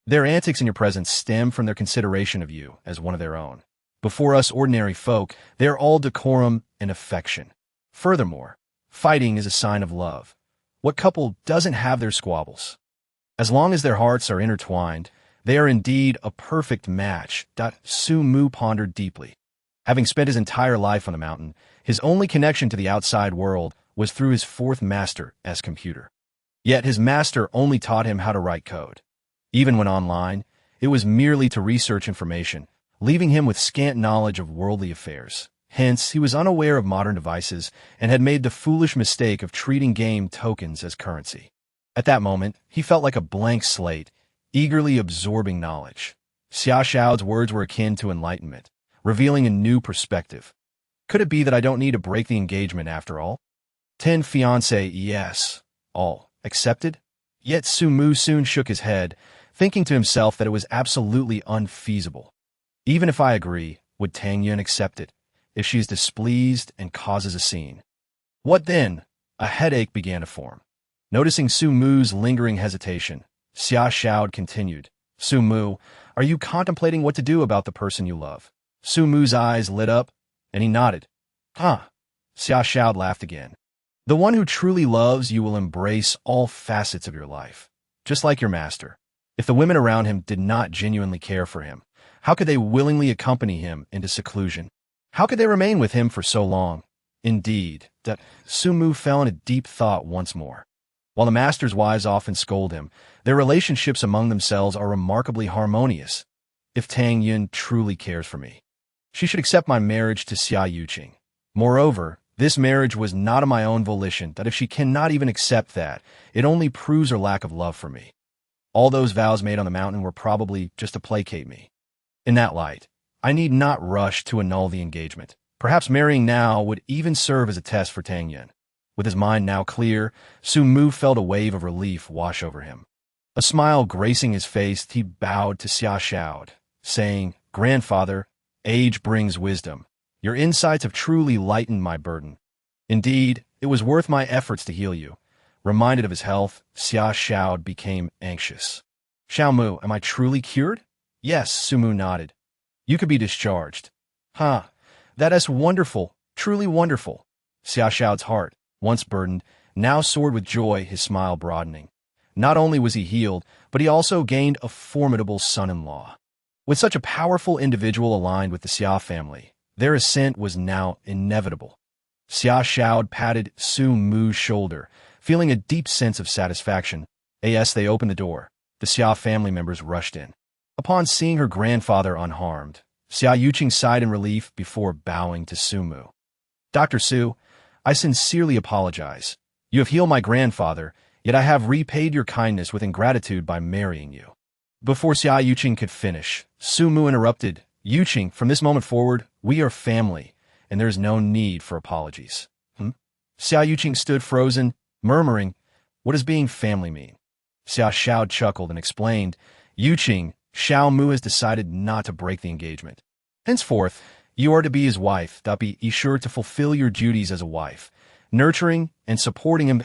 A: Their antics in your presence stem from their consideration of you as one of their own. Before us ordinary folk, they are all decorum and affection. Furthermore, fighting is a sign of love. What couple doesn't have their squabbles? As long as their hearts are intertwined, they are indeed a perfect match. Su Mu pondered deeply. Having spent his entire life on the mountain, his only connection to the outside world was through his 4th master's computer. Yet his master only taught him how to write code. Even when online, it was merely to research information, leaving him with scant knowledge of worldly affairs. Hence, he was unaware of modern devices and had made the foolish mistake of treating game tokens as currency. At that moment, he felt like a blank slate, eagerly absorbing knowledge. Xia Xiaod's words were akin to enlightenment, revealing a new perspective. Could it be that I don't need to break the engagement after all? 10 fiancé, yes. All accepted? Yet Sumu soon shook his head, thinking to himself that it was absolutely unfeasible. Even if I agree, would Tang Yun accept it, if she is displeased and causes a scene? What then? A headache began to form. Noticing Sumu's lingering hesitation, Xia Xiao continued, Sumu, are you contemplating what to do about the person you love? Sumu's eyes lit up, and he nodded. Huh. Xia Xiao laughed again. The one who truly loves you will embrace all facets of your life, just like your master. If the women around him did not genuinely care for him, how could they willingly accompany him into seclusion? How could they remain with him for so long? Indeed, that Sumu fell into deep thought once more. While the master's wives often scold him, their relationships among themselves are remarkably harmonious. If Tang Yun truly cares for me, she should accept my marriage to Xia Yuqing. Moreover, this marriage was not of my own volition, that if she cannot even accept that, it only proves her lack of love for me. All those vows made on the mountain were probably just to placate me. In that light, I need not rush to annul the engagement. Perhaps marrying now would even serve as a test for Tang Yun. With his mind now clear, Sumu felt a wave of relief wash over him. A smile gracing his face, he bowed to Xia Xiao, saying, Grandfather, age brings wisdom. Your insights have truly lightened my burden. Indeed, it was worth my efforts to heal you. Reminded of his health, Xia Xiao became anxious. Xiaomu, am I truly cured? Yes, Sumu nodded. You could be discharged. Huh, that is wonderful, truly wonderful. Xia Xiao's heart, once burdened, now soared with joy, his smile broadening. Not only was he healed, but he also gained a formidable son-in-law. With such a powerful individual aligned with the Xia family, their ascent was now inevitable. Xia Xiao patted Su Mu's shoulder, feeling a deep sense of satisfaction. As they opened the door, the Xia family members rushed in. Upon seeing her grandfather unharmed, Xia Yuqing sighed in relief before bowing to Sumu. Dr. Su, I sincerely apologize. You have healed my grandfather, yet I have repaid your kindness with ingratitude by marrying you. Before Xia Yuqing could finish, Sumu interrupted. Yuqing, from this moment forward, we are family, and there is no need for apologies. Xia Yuqing stood frozen, murmuring, what does being family mean? Xia Xiao chuckled and explained, Yuqing, Xiao Mu has decided not to break the engagement. Henceforth, you are to be his wife, be sure to fulfill your duties as a wife, nurturing and supporting him.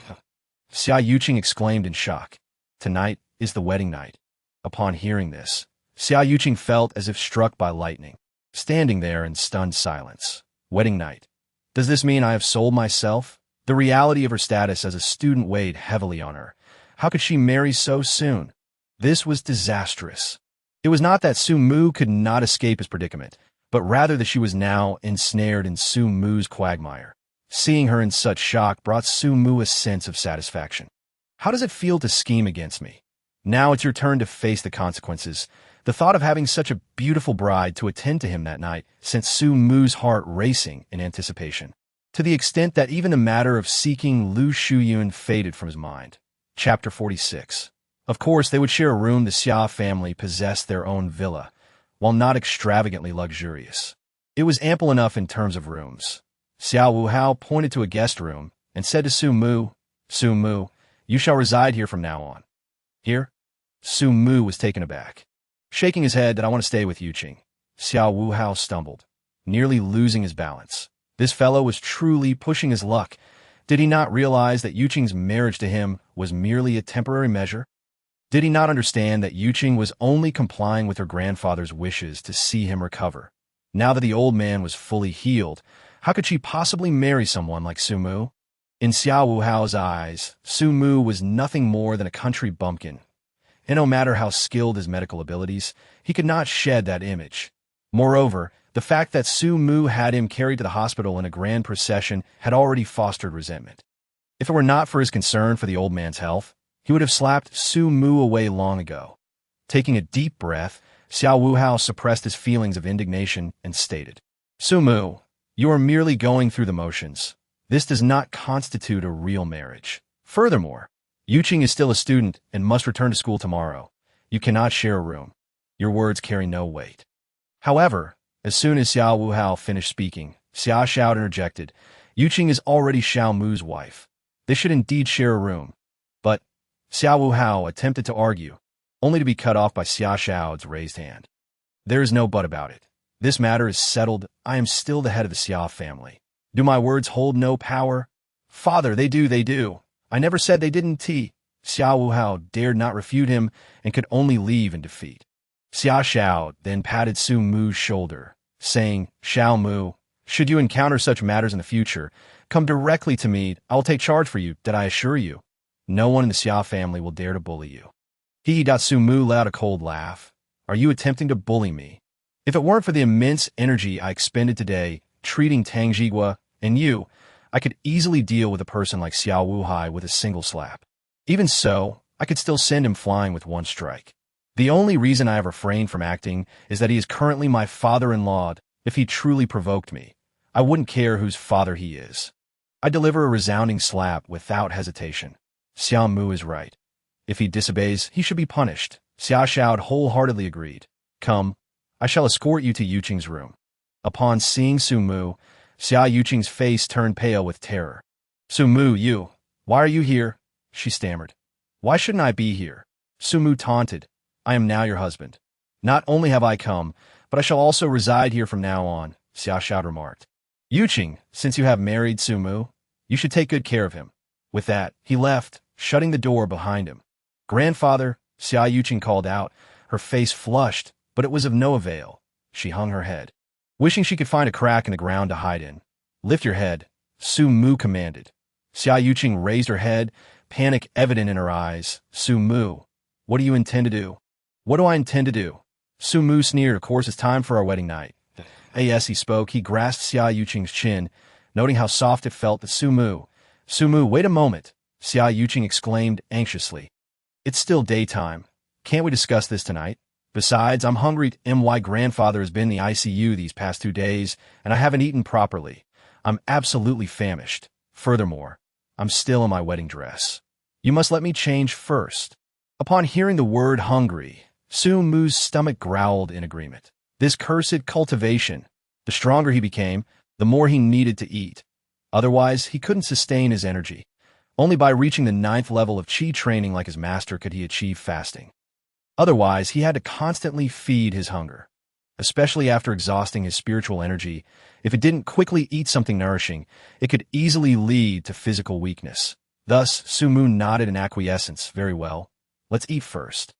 A: Xia Yuqing exclaimed in shock. Tonight is the wedding night. Upon hearing this, Xia Yuqing felt as if struck by lightning, standing there in stunned silence. Wedding night. Does this mean I have sold myself? The reality of her status as a student weighed heavily on her. How could she marry so soon? This was disastrous. It was not that Su Mu could not escape his predicament, but rather that she was now ensnared in Su Mu's quagmire. Seeing her in such shock brought Su Mu a sense of satisfaction. How does it feel to scheme against me? Now it's your turn to face the consequences. The thought of having such a beautiful bride to attend to him that night sent Su Mu's heart racing in anticipation, to the extent that even the matter of seeking Lu Shuyun faded from his mind. Chapter 46. Of course, they would share a room. The Xia family possessed their own villa, while not extravagantly luxurious. It was ample enough in terms of rooms. Xiao Wuhao pointed to a guest room and said to Su Mu, you shall reside here from now on. Here? Su Mu was taken aback. Shaking his head that I want to stay with Yuqing. Xiao Wuhao stumbled, nearly losing his balance. This fellow was truly pushing his luck. Did he not realize that Yuqing's marriage to him was merely a temporary measure? Did he not understand that Yuqing was only complying with her grandfather's wishes to see him recover? Now that the old man was fully healed, how could she possibly marry someone like Su Mu? In Xiao Wuhao's eyes, Su Mu was nothing more than a country bumpkin, and no matter how skilled his medical abilities, he could not shed that image. Moreover, the fact that Su Mu had him carried to the hospital in a grand procession had already fostered resentment. If it were not for his concern for the old man's health, he would have slapped Su Mu away long ago. Taking a deep breath, Xiao Wuhao suppressed his feelings of indignation and stated, Su Mu, you are merely going through the motions. This does not constitute a real marriage. Furthermore, Yuqing is still a student and must return to school tomorrow. You cannot share a room. Your words carry no weight. However, As soon as Xiao Wuhao finished speaking, Xia Xiao interjected, Yuqing is already Xiao Mu's wife. They should indeed share a room. But Xiao Wuhao attempted to argue, only to be cut off by Xia Xiao's raised hand. There is no but about it. This matter is settled. I am still the head of the Xia family. Do my words hold no power? Father, they do. I never said they didn't. Xiao Wuhao dared not refute him and could only leave in defeat. Xia Xiao then patted Su Mu's shoulder, saying, Xiao Mu, should you encounter such matters in the future, come directly to me. I will take charge for you, did I assure you? No one in the Xia family will dare to bully you. Su Mu let out a cold laugh. Are you attempting to bully me? If it weren't for the immense energy I expended today treating Tang Jigua and you, I could easily deal with a person like Xiao Wuhai with a single slap. Even so, I could still send him flying with one strike. The only reason I have refrained from acting is that he is currently my father-in-law. If he truly provoked me, I wouldn't care whose father he is. I deliver a resounding slap without hesitation. Xiao Mu is right. If he disobeys, he should be punished. Xia Xiao wholeheartedly agreed. Come, I shall escort you to Yuqing's room. Upon seeing Su Mu, Xia Yuqing's face turned pale with terror. Su Mu, why are you here? She stammered. Why shouldn't I be here? Su Mu taunted. I am now your husband. Not only have I come, but I shall also reside here from now on, Xia Xiao remarked. Yuqing, since you have married Su Mu, you should take good care of him. With that, he left, shutting the door behind him. Grandfather, Xia Yuqing called out, her face flushed, but it was of no avail. She hung her head, wishing she could find a crack in the ground to hide in. Lift your head, Su Mu commanded. Xia Yuqing raised her head, panic evident in her eyes. Su Mu, what do you intend to do? What do I intend to do? Su Mu sneered, of course it's time for our wedding night. As he spoke, he grasped Xia Yuqing's chin, noting how soft it felt to Su Mu. Su Mu, wait a moment, Xia Yuqing exclaimed anxiously. It's still daytime. Can't we discuss this tonight? Besides, I'm hungry. My grandfather has been in the ICU these past 2 days, and I haven't eaten properly. I'm absolutely famished. Furthermore, I'm still in my wedding dress. You must let me change first. Upon hearing the word hungry, Su Mu's stomach growled in agreement. This cursed cultivation. The stronger he became, the more he needed to eat. Otherwise, he couldn't sustain his energy. Only by reaching the 9th level of Qi training like his master could he achieve fasting. Otherwise, he had to constantly feed his hunger. Especially after exhausting his spiritual energy, if it didn't quickly eat something nourishing, it could easily lead to physical weakness. Thus, Su Mu nodded in acquiescence. Very well. Let's eat first.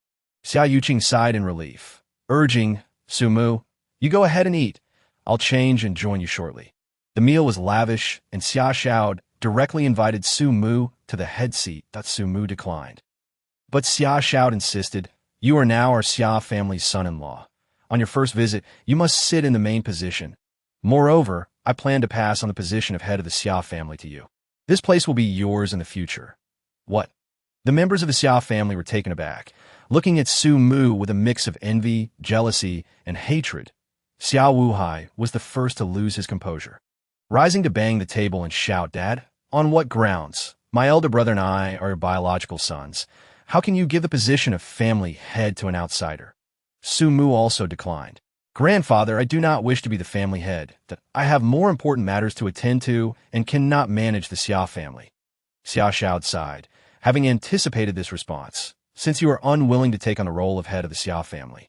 A: Xia Yuqing sighed in relief, urging, Su Mu, you go ahead and eat. I'll change and join you shortly. The meal was lavish, and Xia Xiao directly invited Su Mu to the head seat that Su Mu declined. But Xia Xiao insisted, you are now our Xia family's son-in-law. On your first visit, you must sit in the main position. Moreover, I plan to pass on the position of head of the Xia family to you. This place will be yours in the future. What? The members of the Xia family were taken aback, looking at Su Mu with a mix of envy, jealousy, and hatred. Xiao Wuhai was the first to lose his composure, rising to bang the table and shout, Dad, on what grounds? My elder brother and I are your biological sons. How can you give the position of family head to an outsider? Su Mu also declined. Grandfather, I do not wish to be the family head. That I have more important matters to attend to and cannot manage the Xia family. Xia Xiao sighed, having anticipated this response, since you are unwilling to take on the role of head of the Xia family.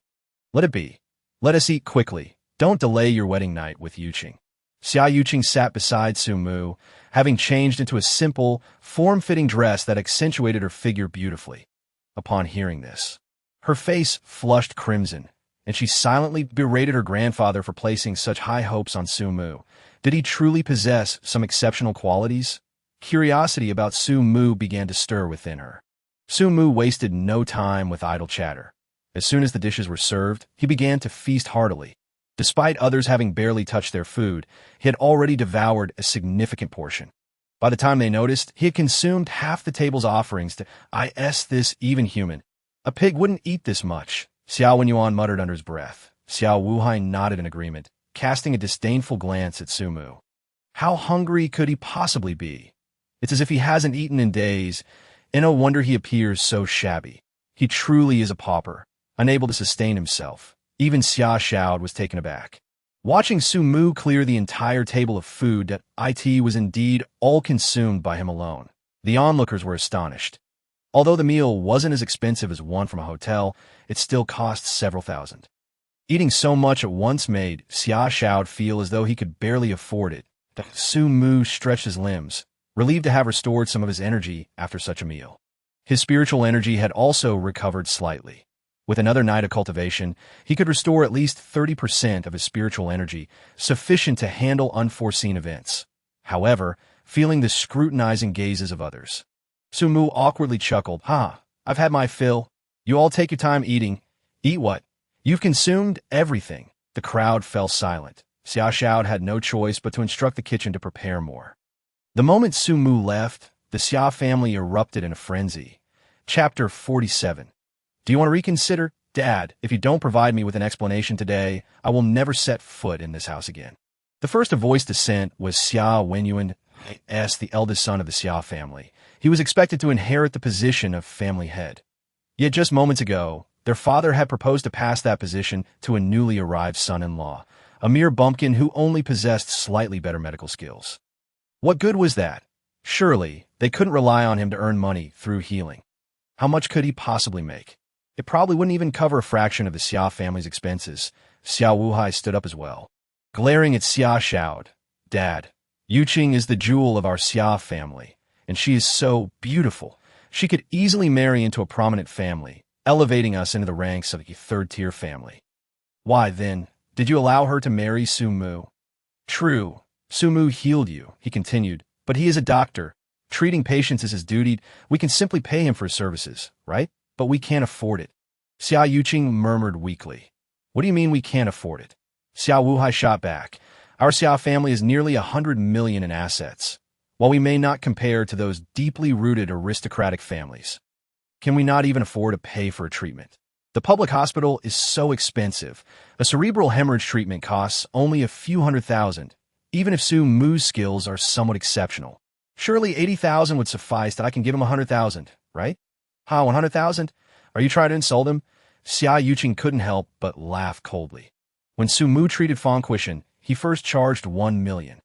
A: Let it be. Let us eat quickly. Don't delay your wedding night with Yuqing. Xia Yuqing sat beside Su Mu, having changed into a simple, form-fitting dress that accentuated her figure beautifully. Upon hearing this, her face flushed crimson, and she silently berated her grandfather for placing such high hopes on Su Mu. Did he truly possess some exceptional qualities? Curiosity about Su Mu began to stir within her. Su Mu wasted no time with idle chatter. As soon as the dishes were served, he began to feast heartily. Despite others having barely touched their food, he had already devoured a significant portion. By the time they noticed, he had consumed half the table's offerings to this even human. A pig wouldn't eat this much, Xiao Wenyuan muttered under his breath. Xiao Wuhai nodded in agreement, casting a disdainful glance at Su Mu. How hungry could he possibly be? It's as if he hasn't eaten in days, and no wonder he appears so shabby. He truly is a pauper, unable to sustain himself. Even Xia Xiao was taken aback. Watching Su Mu clear the entire table of food that it was indeed all consumed by him alone, the onlookers were astonished. Although the meal wasn't as expensive as one from a hotel, it still cost several thousand. Eating so much at once made Xia Xiao feel as though he could barely afford it. Su Mu stretched his limbs, relieved to have restored some of his energy after such a meal. His spiritual energy had also recovered slightly. With another night of cultivation, he could restore at least 30% of his spiritual energy, sufficient to handle unforeseen events. However, feeling the scrutinizing gazes of others, Su Mu awkwardly chuckled. I've had my fill. You all take your time eating. Eat what? You've consumed everything. The crowd fell silent. Xia Xiao had no choice but to instruct the kitchen to prepare more. The moment Su Mu left, the Xia family erupted in a frenzy. Chapter 47. Do you want to reconsider? Dad, if you don't provide me with an explanation today, I will never set foot in this house again. The first to voice dissent was Xia Wenyuan, the eldest son of the Xia family. He was expected to inherit the position of family head. Yet just moments ago, their father had proposed to pass that position to a newly arrived son-in-law, a mere bumpkin who only possessed slightly better medical skills. What good was that? Surely, they couldn't rely on him to earn money through healing. How much could he possibly make? It probably wouldn't even cover a fraction of the Xia family's expenses. Xia Wuhai stood up as well, glaring at Xia Xiao. Dad, Yuqing is the jewel of our Xia family, and she is so beautiful. She could easily marry into a prominent family, elevating us into the ranks of a third-tier family. Why, then, did you allow her to marry Su Mu? True, Su Mu healed you, he continued, but he is a doctor. Treating patients is his duty. We can simply pay him for his services, right? But we can't afford it. Xia Yuqing murmured weakly. What do you mean we can't afford it? Xia Wuhai shot back. Our Xia family is nearly 100 million in assets. While we may not compare to those deeply rooted aristocratic families, can we not even afford to pay for a treatment? The public hospital is so expensive. A cerebral hemorrhage treatment costs only a few $100,000, even if Su Mu's skills are somewhat exceptional. Surely 80,000 would suffice that I can give him 100,000, right? 100,000? Are you trying to insult him? Xia Yuqing couldn't help but laugh coldly. When Su Mu treated Fang Quishan, he first charged 1 million,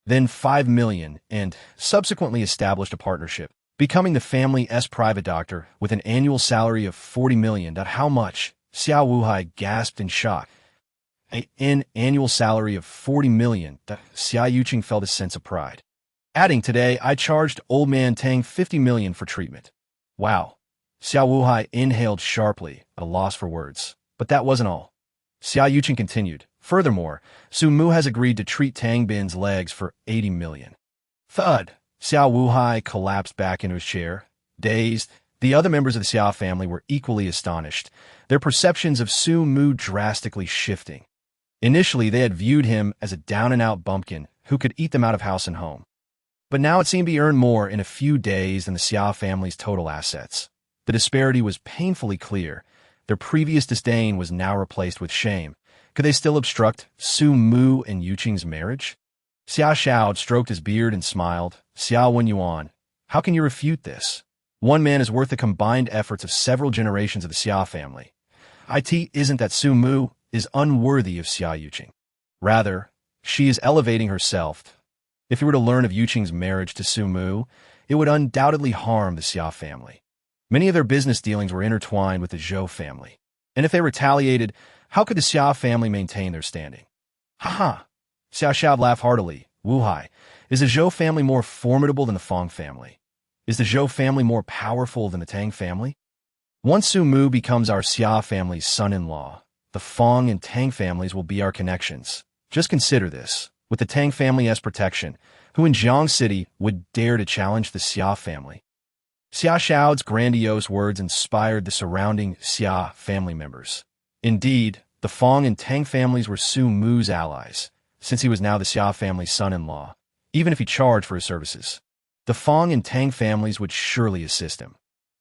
A: then 5 million, and subsequently established a partnership, becoming the family's private doctor with an annual salary of 40 million. How much? Xia Wuhai gasped in shock. An annual salary of 40 million. Xia Yuqing felt a sense of pride. Adding, today, I charged old man Tang 50 million for treatment. Wow. Xia Wuhai inhaled sharply, at a loss for words. But that wasn't all. Xia Yuqing continued. Furthermore, Su Mu has agreed to treat Tang Bin's legs for 80 million. Thud. Xia Wuhai collapsed back into his chair. Dazed, the other members of the Xia family were equally astonished, their perceptions of Su Mu drastically shifting. Initially, they had viewed him as a down-and-out bumpkin who could eat them out of house and home. But now it seemed he earned more in a few days than the Xia family's total assets. The disparity was painfully clear. Their previous disdain was now replaced with shame. Could they still obstruct Su Mu and Yuqing's marriage? Xia Xiao stroked his beard and smiled. Xia Wenyuan, how can you refute this? One man is worth the combined efforts of several generations of the Xia family. It isn't that Su Mu is unworthy of Xia Yuqing. Rather, she is elevating herself. If you were to learn of Yuqing's marriage to Su Mu, it would undoubtedly harm the Xia family. Many of their business dealings were intertwined with the Zhou family. And if they retaliated, how could the Xia family maintain their standing? Xia Xiao laughed heartily. Wuhai, is the Zhou family more formidable than the Fang family? Is the Zhou family more powerful than the Tang family? Once Su Mu becomes our Xia family's son-in-law, the Fang and Tang families will be our connections. Just consider this. With the Tang family as protection, who in Jiang City would dare to challenge the Xia family? Xia Xiao's grandiose words inspired the surrounding Xia family members. Indeed, the Fang and Tang families were Su Mu's allies, since he was now the Xia family's son-in-law, even if he charged for his services. The Fang and Tang families would surely assist him.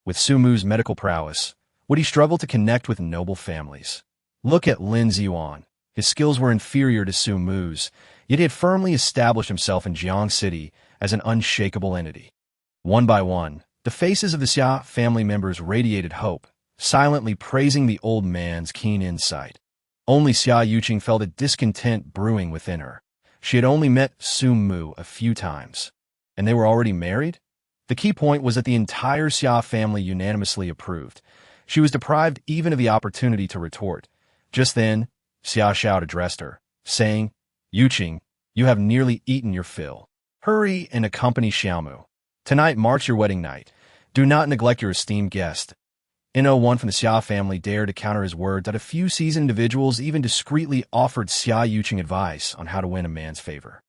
A: With Su Mu's medical prowess, would he struggle to connect with noble families? Look at Lin Ziyuan. His skills were inferior to Su Mu's, yet he had firmly established himself in Jiang City as an unshakable entity. One by one, the faces of the Xia family members radiated hope, silently praising the old man's keen insight. Only Xia Yuqing felt a discontent brewing within her. She had only met Su Mu a few times. And they were already married? The key point was that the entire Xia family unanimously approved. She was deprived even of the opportunity to retort. Just then, Xia Xiao addressed her, saying, Yuqing, you have nearly eaten your fill. Hurry and accompany Xiaomu. Tonight marks your wedding night. Do not neglect your esteemed guest. N01 from the Xia family dared to counter his word that a few seasoned individuals even discreetly offered Xia Yuqing advice on how to win a man's favor.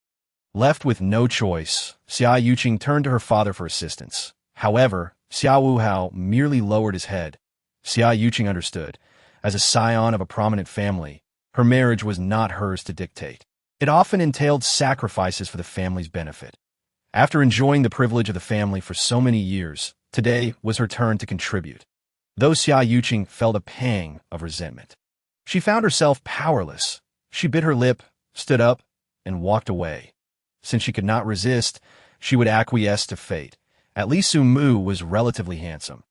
A: Left with no choice, Xia Yuqing turned to her father for assistance. However, Xia Wuhao merely lowered his head. Xia Yuqing understood. As a scion of a prominent family, her marriage was not hers to dictate. It often entailed sacrifices for the family's benefit. After enjoying the privilege of the family for so many years, today was her turn to contribute. Though Xia Yuqing felt a pang of resentment, she found herself powerless. She bit her lip, stood up, and walked away. Since she could not resist, she would acquiesce to fate. At least Su Mu was relatively handsome.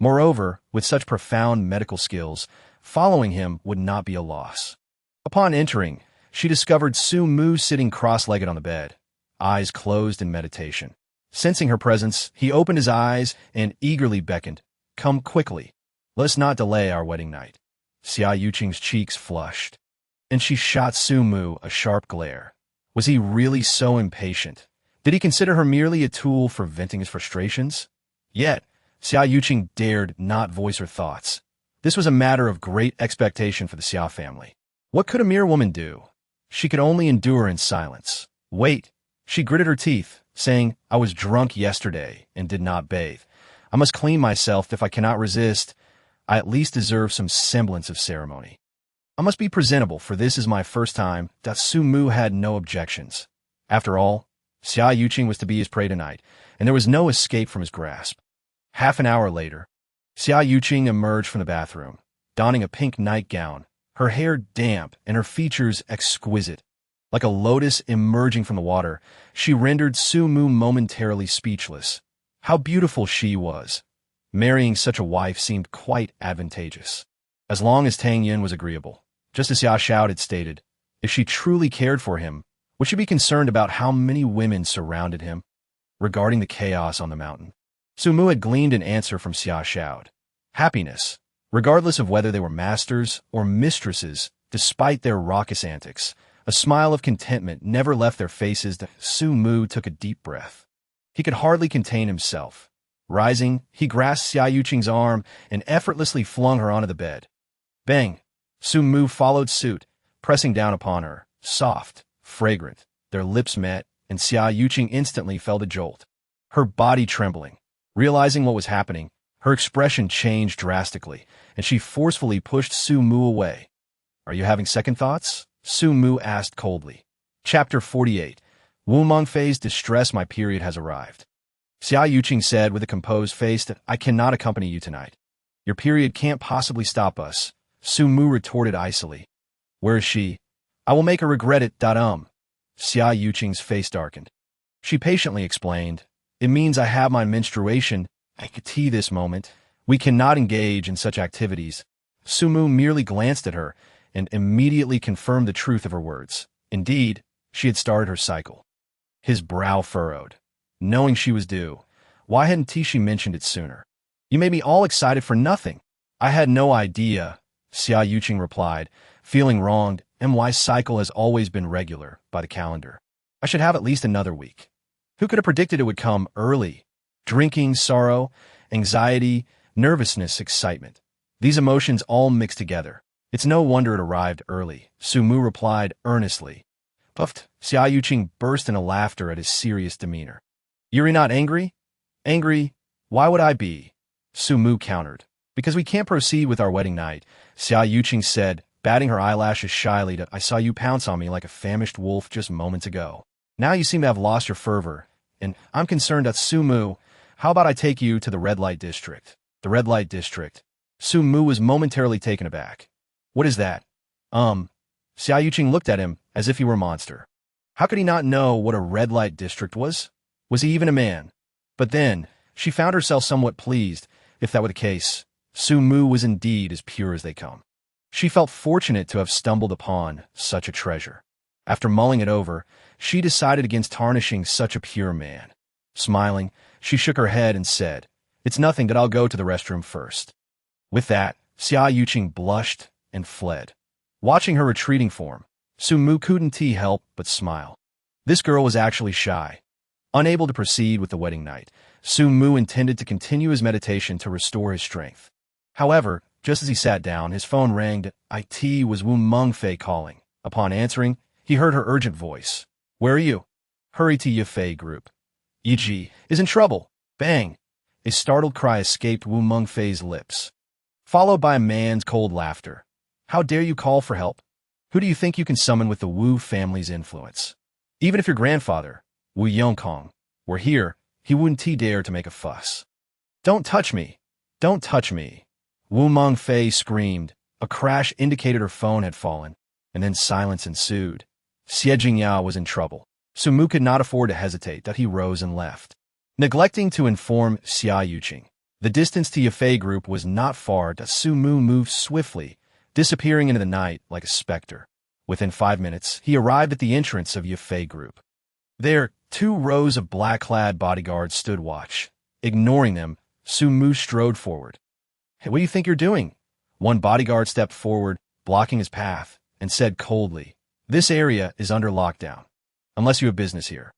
A: Moreover, with such profound medical skills, following him would not be a loss. Upon entering, she discovered Su Mu sitting cross-legged on the bed, eyes closed in meditation. Sensing her presence, he opened his eyes and eagerly beckoned, Come quickly. Let's not delay our wedding night. Xia Yuqing's cheeks flushed, and she shot Su Mu a sharp glare. Was he really so impatient? Did he consider her merely a tool for venting his frustrations? Yet, Xia Yuqing dared not voice her thoughts. This was a matter of great expectation for the Xia family. What could a mere woman do? She could only endure in silence. Wait, she gritted her teeth, saying, I was drunk yesterday and did not bathe. I must clean myself if I cannot resist. I at least deserve some semblance of ceremony. I must be presentable, for this is my first time. Su Mu had no objections. After all, Xia Yuqing was to be his prey tonight, and there was no escape from his grasp. Half an hour later, Xia Yuqing emerged from the bathroom, donning a pink nightgown, her hair damp and her features exquisite. Like a lotus emerging from the water, she rendered Su Mu momentarily speechless. How beautiful she was! Marrying such a wife seemed quite advantageous, as long as Tang Yin was agreeable. Just as Xia Xiao had stated, if she truly cared for him, would she be concerned about how many women surrounded him? Regarding the chaos on the mountain, Su Mu had gleaned an answer from Xia Xiao. Happiness, regardless of whether they were masters or mistresses, despite their raucous antics, a smile of contentment never left their faces. Su Mu took a deep breath. He could hardly contain himself. Rising, he grasped Xia Yuqing's arm and effortlessly flung her onto the bed. Bang! Su Mu followed suit, pressing down upon her, soft, fragrant. Their lips met, and Xia Yuqing instantly felt a jolt, her body trembling. Realizing what was happening, her expression changed drastically, and she forcefully pushed Su Mu away. Are you having second thoughts? Su Mu asked coldly. Chapter 48. Wu Mengfei's distress. My period has arrived. Xia Yuqing said with a composed face that I cannot accompany you tonight. Your period can't possibly stop us. Su Mu retorted icily. Where is she? I will make her regret it. Xia Yuqing's face darkened. She patiently explained, It means I have my menstruation. I could see this moment. We cannot engage in such activities. Su Mu merely glanced at her and immediately confirmed the truth of her words. Indeed, she had started her cycle. His brow furrowed. Knowing she was due, why hadn't she mentioned it sooner? You made me all excited for nothing. I had no idea, Xia Yuqing replied, feeling wronged. My cycle has always been regular by the calendar. I should have at least another week. Who could have predicted it would come early? Drinking, sorrow, anxiety, nervousness, excitement. These emotions all mixed together. It's no wonder it arrived early, Su Mu replied earnestly. Puffed, Xia Yuqing burst into laughter at his serious demeanor. You're not angry? Angry? Why would I be? Su Mu countered. Because we can't proceed with our wedding night, Xia Yuqing said, batting her eyelashes shyly. I saw you pounce on me like a famished wolf just moments ago. Now you seem to have lost your fervor, and I'm concerned at Su Mu. How about I take you to the red light district? The red light district. Su Mu was momentarily taken aback. What is that? Xia Yuqing looked at him as if he were a monster. How could he not know what a red light district was? Was he even a man? But then, she found herself somewhat pleased. If that were the case, Su Mu was indeed as pure as they come. She felt fortunate to have stumbled upon such a treasure. After mulling it over, she decided against tarnishing such a pure man. Smiling, she shook her head and said, "It's nothing, but I'll go to the restroom first." With that, Xia Yuqing blushed and fled. Watching her retreating form, Su Mu couldn't help but smile. This girl was actually shy. Unable to proceed with the wedding night, Su Mu intended to continue his meditation to restore his strength. However, just as he sat down, his phone rang. It was Wu Mengfei calling. Upon answering, he heard her urgent voice. "Where are you?" "Hurry to Yifei group. Yi is in trouble." Bang! A startled cry escaped Wu Mengfei's lips, followed by a man's cold laughter. "How dare you call for help? Who do you think you can summon with the Wu family's influence? Even if your grandfather, Wu Yongkong, were here, he wouldn't dare to make a fuss." "Don't touch me! Don't touch me!" Wu Mengfei screamed. A crash indicated her phone had fallen, and then silence ensued. Xie Jingya was in trouble. Su Mu could not afford to hesitate, that he rose and left. Neglecting to inform Xia Yuqing, the distance to Yifei group was not far. Su Mu moved swiftly, disappearing into the night like a specter. Within 5 minutes, he arrived at the entrance of Yifei group. There, 2 rows of black-clad bodyguards stood watch. Ignoring them, Su Mu strode forward. "Hey, what do you think you're doing?" One bodyguard stepped forward, blocking his path, and said coldly, "This area is under lockdown. Unless you have business here,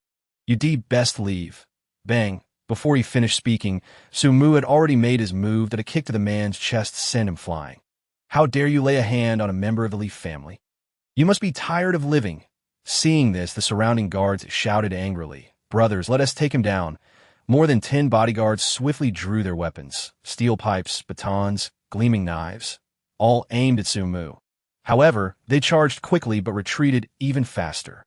A: you'd best leave." Bang! Before he finished speaking, Su Mu had already made his move that a kick to the man's chest sent him flying. "How dare you lay a hand on a member of the Li family? You must be tired of living." Seeing this, the surrounding guards shouted angrily, "Brothers, let us take him down." More than 10 bodyguards swiftly drew their weapons, steel pipes, batons, gleaming knives, all aimed at Su Mu. However, they charged quickly but retreated even faster.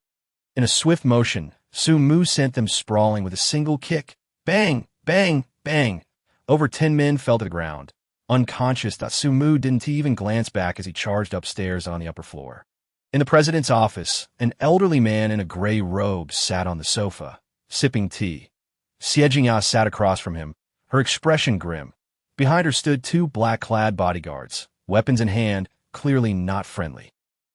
A: In a swift motion, Su Mu sent them sprawling with a single kick. Bang! Bang! Bang! Over 10 men fell to the ground. Unconscious, Su Mu didn't even glance back as he charged upstairs on the upper floor. In the president's office, an elderly man in a gray robe sat on the sofa, sipping tea. Xie Jingya sat across from him, her expression grim. Behind her stood 2 black-clad bodyguards, weapons in hand, clearly not friendly.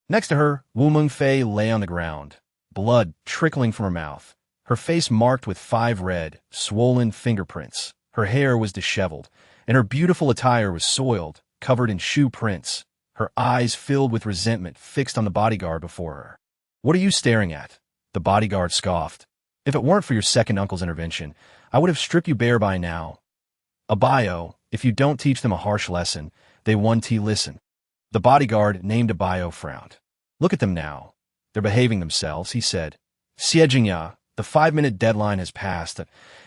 A: Next to her, Wu Mengfei lay on the ground, blood trickling from her mouth, her face marked with 5 red, swollen fingerprints. Her hair was disheveled, and her beautiful attire was soiled, covered in shoe prints, her eyes filled with resentment fixed on the bodyguard before her. "What are you staring at?" The bodyguard scoffed. "If it weren't for your second uncle's intervention, I would have stripped you bare by now. Abayo, if you don't teach them a harsh lesson, they won't listen." The bodyguard named Abayo frowned. "Look at them now. They're behaving themselves," he said. "Xie Jingya, the 5-minute deadline has passed.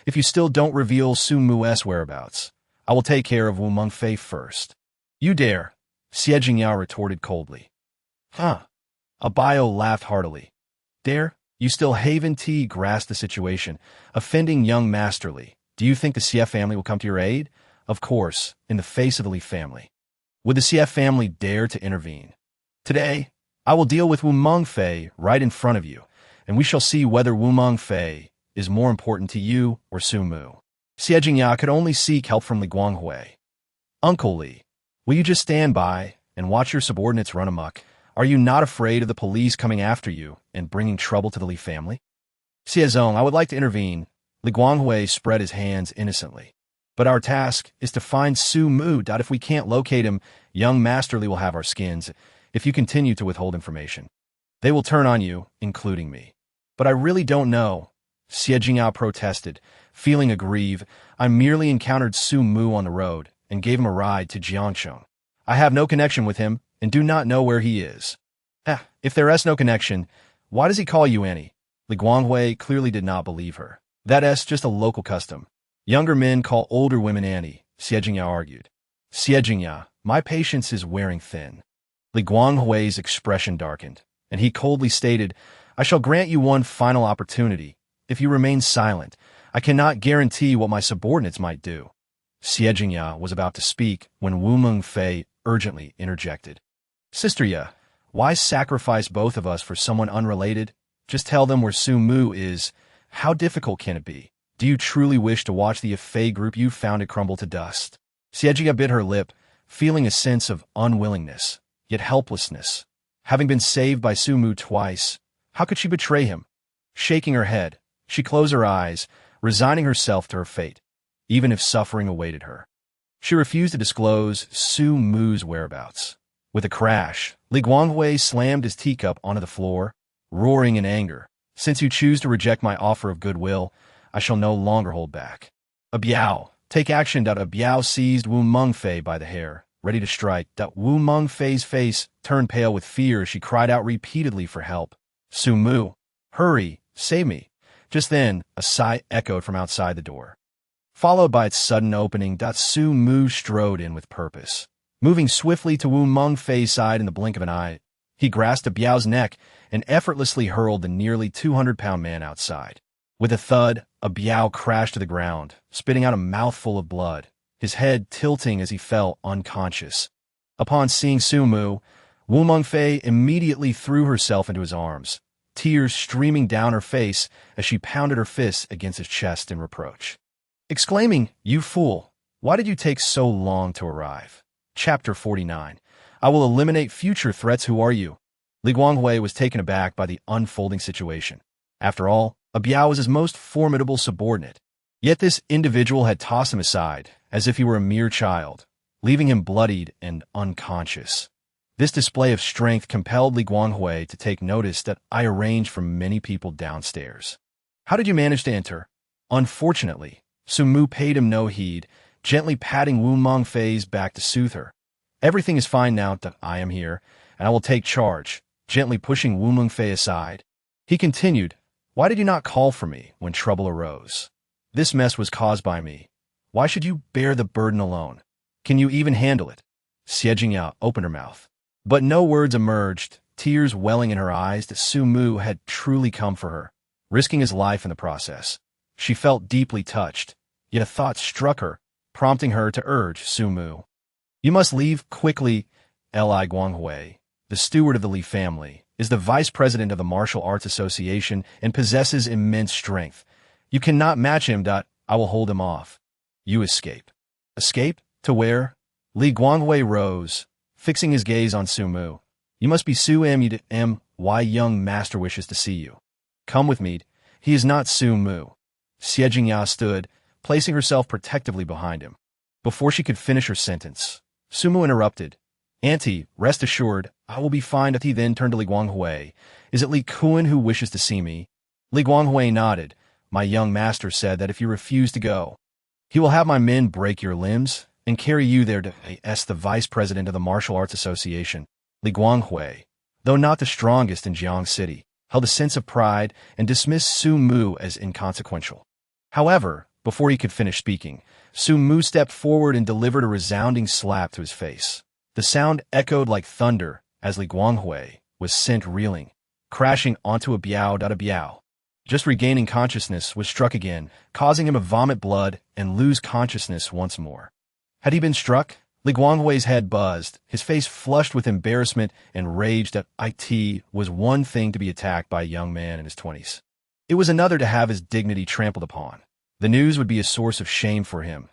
A: If you still don't reveal Su Mu's whereabouts, I will take care of Wu Mengfei first." "You dare," Xie Jingya retorted coldly. "Huh." Abayo laughed heartily. "Dare? You still haven't grasped the situation, offending young Masterly. Do you think the Xie family will come to your aid? Of course, in the face of the Li family. Would the Xie family dare to intervene? Today, I will deal with Wu Mengfei right in front of you, and we shall see whether Wu Mengfei is more important to you or Su Mu." Xie Jingya could only seek help from Li Guanghui. "Uncle Li, will you just stand by and watch your subordinates run amok? Are you not afraid of the police coming after you and bringing trouble to the Li family?" "Xie Zong, I would like to intervene." Li Guanghui spread his hands innocently. "But our task is to find Su Mu. If we can't locate him, young Masterly will have our skins. If you continue to withhold information, they will turn on you, including me." "But I really don't know," Xie Jingya protested, feeling aggrieved. "I merely encountered Su Mu on the road and gave him a ride to Jiangsheng. I have no connection with him and do not know where he is." If there is no connection, why does he call you Annie?" Li Guanghui clearly did not believe her. "That's just a local custom. Younger men call older women Annie," Xie Jingya argued. "Xie Jingya, my patience is wearing thin." Li Guanghui's expression darkened, and he coldly stated, "I shall grant you one final opportunity. If you remain silent, I cannot guarantee what my subordinates might do." Xie Jingya was about to speak when Wu Mengfei urgently interjected. "Sister Ya, why sacrifice both of us for someone unrelated? Just tell them where Su Mu is. How difficult can it be? Do you truly wish to watch the Yifei group you founded crumble to dust?" Xie Jingya bit her lip, feeling a sense of unwillingness. yet helplessness. Having been saved by Sumu twice, how could she betray him? Shaking her head, she closed her eyes, resigning herself to her fate, even if suffering awaited her. She refused to disclose Sumu's whereabouts. With a crash, Li Guanghui slammed his teacup onto the floor, roaring in anger. Since you choose to reject my offer of goodwill, I shall no longer hold back. A Biao, take action. A Biao seized Wu Mengfei by the hair, ready to strike. Wu Mengfei's face turned pale with fear as she cried out repeatedly for help. Sumu, hurry, save me. Just then, a sigh echoed from outside the door, followed by its sudden opening. Sumu strode in with purpose. Moving swiftly to Wu Mengfei's side in the blink of an eye, he grasped a Biao's neck and effortlessly hurled the nearly 200-pound man outside. With a thud, a Biao crashed to the ground, spitting out a mouthful of blood, his head tilting as he fell unconscious. Upon seeing Sumu, Wu Mengfei immediately threw herself into his arms, tears streaming down her face as she pounded her fists against his chest in reproach, exclaiming, "You fool! Why did you take so long to arrive?" Chapter 49. I will eliminate future threats. Who are you? Li Guanghui was taken aback by the unfolding situation. After all, a Biao was his most formidable subordinate. Yet this individual had tossed him aside, as if he were a mere child, leaving him bloodied and unconscious. This display of strength compelled Li Guanghui to take notice that I arranged for many people downstairs. How did you manage to enter? Unfortunately, Sumu paid him no heed, gently patting Wu Mengfei's back to soothe her. Everything is fine now. I am here, and I will take charge, gently pushing Wu Mengfei aside. He continued, why did you not call for me when trouble arose? This mess was caused by me. Why should you bear the burden alone? Can you even handle it? Xie Jingya opened her mouth, but no words emerged, tears welling in her eyes that Sumu had truly come for her, risking his life in the process. She felt deeply touched, yet a thought struck her, prompting her to urge Sumu. You must leave quickly. Li Guanghui, the steward of the Li family, is the vice president of the Martial Arts Association and possesses immense strength. You cannot match him. I will hold him off. You escape. Escape? To where? Li Guanghui rose, fixing his gaze on Sumu. You must be Su Why young master wishes to see you. Come with me. He is not Sumu. Xie Jingya stood, placing herself protectively behind him. Before she could finish her sentence, Sumu interrupted. Auntie, rest assured, I will be fine. He then turned to Li Guanghui. Is it Li Kun who wishes to see me? Li Guanghui nodded. My young master said that if you refuse to go, he will have my men break your limbs and carry you there to ask the vice president of the Martial Arts Association. Li Guanghui, though not the strongest in Jiang City, held a sense of pride and dismissed Sumu as inconsequential. However, before he could finish speaking, Sumu stepped forward and delivered a resounding slap to his face. The sound echoed like thunder as Li Guanghui was sent reeling, crashing onto a Biao. A Biao, just regaining consciousness, was struck again, causing him to vomit blood and lose consciousness once more. Had he been struck? Li Guanghui's head buzzed, his face flushed with embarrassment and rage. That it was one thing to be attacked by a young man in his 20s. It was another to have his dignity trampled upon. The news would be a source of shame for him.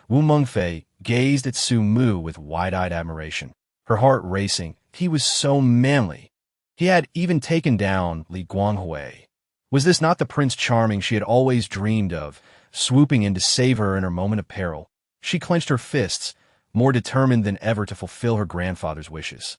A: Wu Mengfei gazed at Sumu with wide-eyed admiration, her heart racing. He was so manly. He had even taken down Li Guanghui. Was this not the Prince Charming she had always dreamed of, swooping in to save her in her moment of peril? She clenched her fists, more determined than ever to fulfill her grandfather's wishes.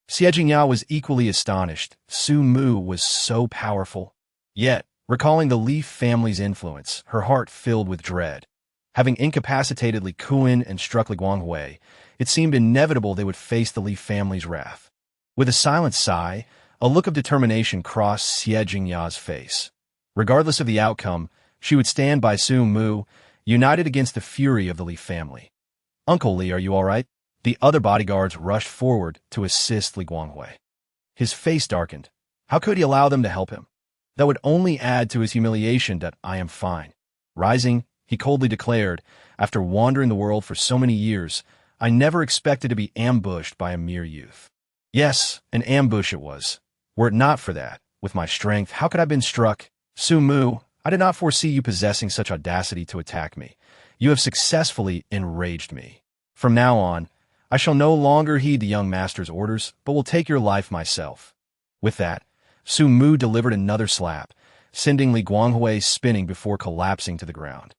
A: Xie Jingya was equally astonished. Sumu was so powerful. Yet, recalling the Li family's influence, her heart filled with dread. Having incapacitated Li Kun and struck Li Guanghui, it seemed inevitable they would face the Li family's wrath. With a silent sigh, a look of determination crossed Xie Jingya's face. Regardless of the outcome, she would stand by Sumu, united against the fury of the Li family. Uncle Li, are you all right? The other bodyguards rushed forward to assist Li Guanghui. His face darkened. How could he allow them to help him? That would only add to his humiliation. I am fine. Rising, he coldly declared, after wandering the world for so many years, I never expected to be ambushed by a mere youth. Yes, an ambush it was. Were it not for that, with my strength, how could I have been struck? Sumu, I did not foresee you possessing such audacity to attack me. You have successfully enraged me. From now on, I shall no longer heed the young master's orders, but will take your life myself." With that, Su Mu delivered another slap, sending Li Guanghui spinning before collapsing to the ground.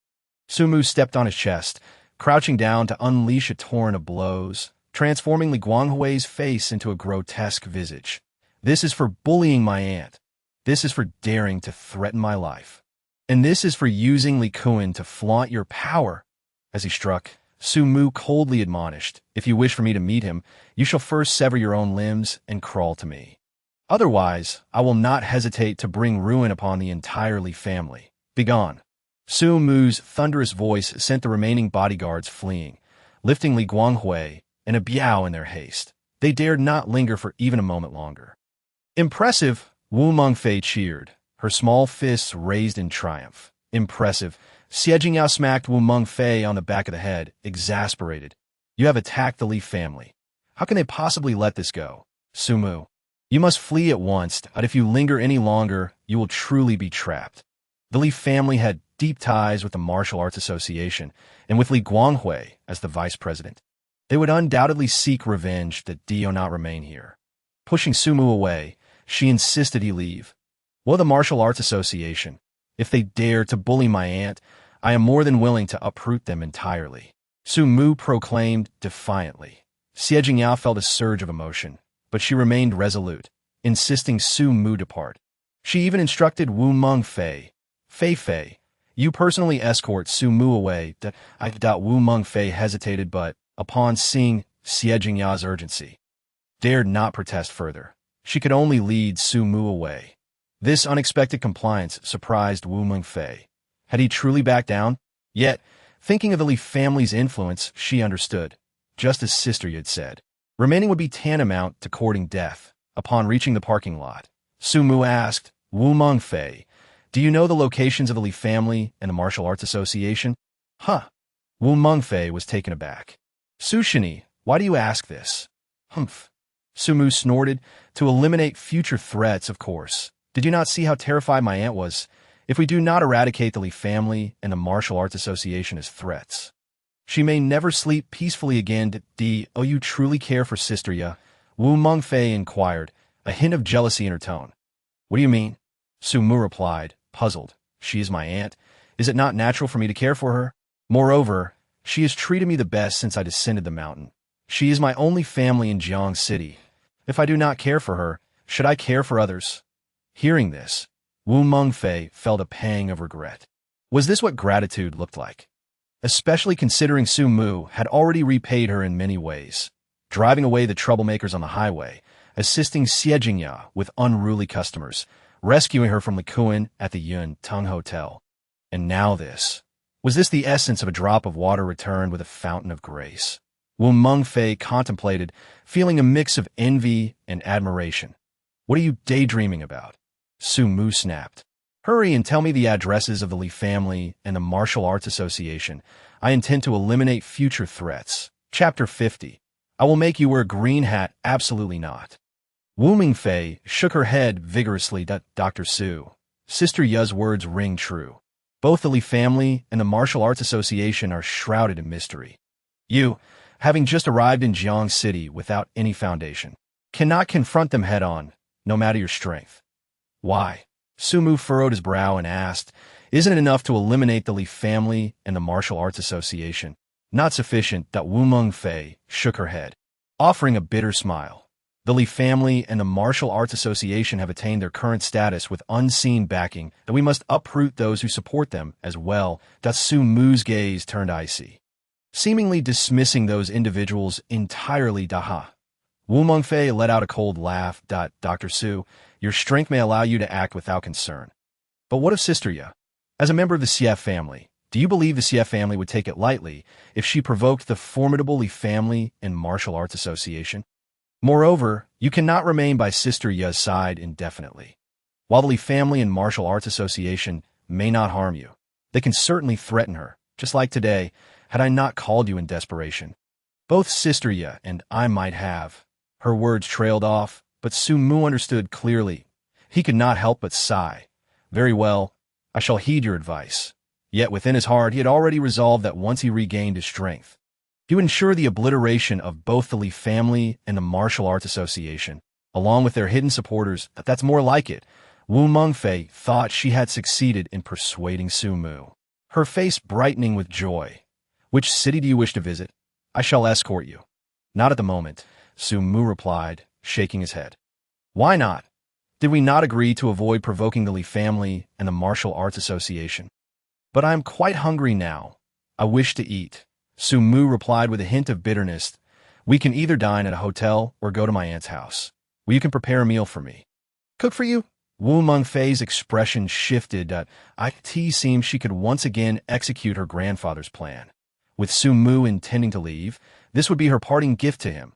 A: Su Mu stepped on his chest, crouching down to unleash a torrent of blows, transforming Li Guanghui's face into a grotesque visage. "This is for bullying my aunt. This is for daring to threaten my life. And this is for using Li Kuan to flaunt your power." As he struck, Su Mu coldly admonished, "If you wish for me to meet him, you shall first sever your own limbs and crawl to me. Otherwise, I will not hesitate to bring ruin upon the entire Li family. Begone." Su Mu's thunderous voice sent the remaining bodyguards fleeing, lifting Li Guanghui and a biao in their haste. They dared not linger for even a moment longer. "Impressive," Wu Mengfei cheered, her small fists raised in triumph. "Impressive." Xie Jingyao smacked Wu Mengfei on the back of the head, exasperated. "You have attacked the Li family. How can they possibly let this go? Su Mu, you must flee at once, but if you linger any longer, you will truly be trapped." The Li family had deep ties with the Martial Arts Association, and with Li Guanghui as the vice president. They would undoubtedly seek revenge that Dio not remain here. Pushing Su Mu away, she insisted he leave. "Well, the Martial Arts Association, if they dare to bully my aunt, I am more than willing to uproot them entirely," Su Mu proclaimed defiantly. Xie Jingyao felt a surge of emotion, but she remained resolute, insisting Su Mu depart. She even instructed Wu Mengfei, "Fei, you personally escort Su Mu away." Wu Mengfei hesitated, but, upon seeing Xie Jingyao's urgency, dared not protest further. She could only lead Su Mu away. This unexpected compliance surprised Wu Mengfei. Had he truly backed down? Yet, thinking of the Li family's influence, she understood. Just as Sister Yi had said, remaining would be tantamount to courting death. Upon reaching the parking lot, Su Mu asked, "Wu Mengfei, do you know the locations of the Li family and the Martial Arts Association?" "Huh." Wu Mengfei was taken aback. "Su Shini, why do you ask this?" "Humph." Su Mu snorted. "To eliminate future threats, of course. Did you not see how terrified my aunt was? If we do not eradicate the Li family and the Martial Arts Association as threats, she may never sleep peacefully again." "Oh, you truly care for Sister Yi?" Wu Mengfei inquired, a hint of jealousy in her tone. "What do you mean?" Su Mu replied, puzzled. "She is my aunt. Is it not natural for me to care for her? Moreover, she has treated me the best since I descended the mountain. She is my only family in Jiang City. If I do not care for her, should I care for others?" Hearing this, Wu Mengfei felt a pang of regret. Was this what gratitude looked like? Especially considering Su Mu had already repaid her in many ways, driving away the troublemakers on the highway, assisting Xie Jingyao with unruly customers, rescuing her from Li Kuan at the Yun Tung Hotel. And now this. Was this the essence of a drop of water returned with a fountain of grace? Wu Mengfei contemplated, feeling a mix of envy and admiration. "What are you daydreaming about?" Su Mu snapped. "Hurry and tell me the addresses of the Li family and the Martial Arts Association. I intend to eliminate future threats." Chapter 50. "I will make you wear a green hat." "Absolutely not." Wu Mengfei shook her head vigorously. "Dr. Su, Sister Yi's words ring true. Both the Li family and the Martial Arts Association are shrouded in mystery. You, having just arrived in Jiang City without any foundation, cannot confront them head-on, no matter your strength." "Why?" Su Mu furrowed his brow and asked, "Isn't it enough to eliminate the Li family and the Martial Arts Association?" "Not sufficient." Wu Mengfei shook her head, offering a bitter smile. "The Li family and the Martial Arts Association have attained their current status with unseen backing, that we must uproot those who support them as well." Su Mu's gaze turned icy, seemingly dismissing those individuals entirely. Wu Mengfei let out a cold laugh. "Dr. Su, your strength may allow you to act without concern. But what of Sister Yi? As a member of the Xie family, do you believe the Xie family would take it lightly if she provoked the formidable Li family and Martial Arts Association? Moreover, you cannot remain by Sister Yi's side indefinitely. While the Li family and Martial Arts Association may not harm you, they can certainly threaten her, just like today, had I not called you in desperation. Both Sister Yi and I might have." Her words trailed off, but Su Mu understood clearly. He could not help but sigh. "Very well, I shall heed your advice." Yet within his heart he had already resolved that once he regained his strength, He would ensure the obliteration of both the Li family and the Martial Arts Association, along with their hidden supporters. That's more like it. Wu Mengfei thought she had succeeded in persuading Su Mu, her face brightening with joy. Which city do you wish to visit? I shall escort you. Not at the moment, Su Mu replied, shaking his head. Why not? Did we not agree to avoid provoking the Li family and the Martial Arts Association? But I am quite hungry now. I wish to eat. Su Mu replied with a hint of bitterness. We can either dine at a hotel or go to my aunt's house, where you can prepare a meal for me. Cook for you? Wu Mengfei's expression shifted. It seemed she could once again execute her grandfather's plan. With Su Mu intending to leave, this would be her parting gift to him.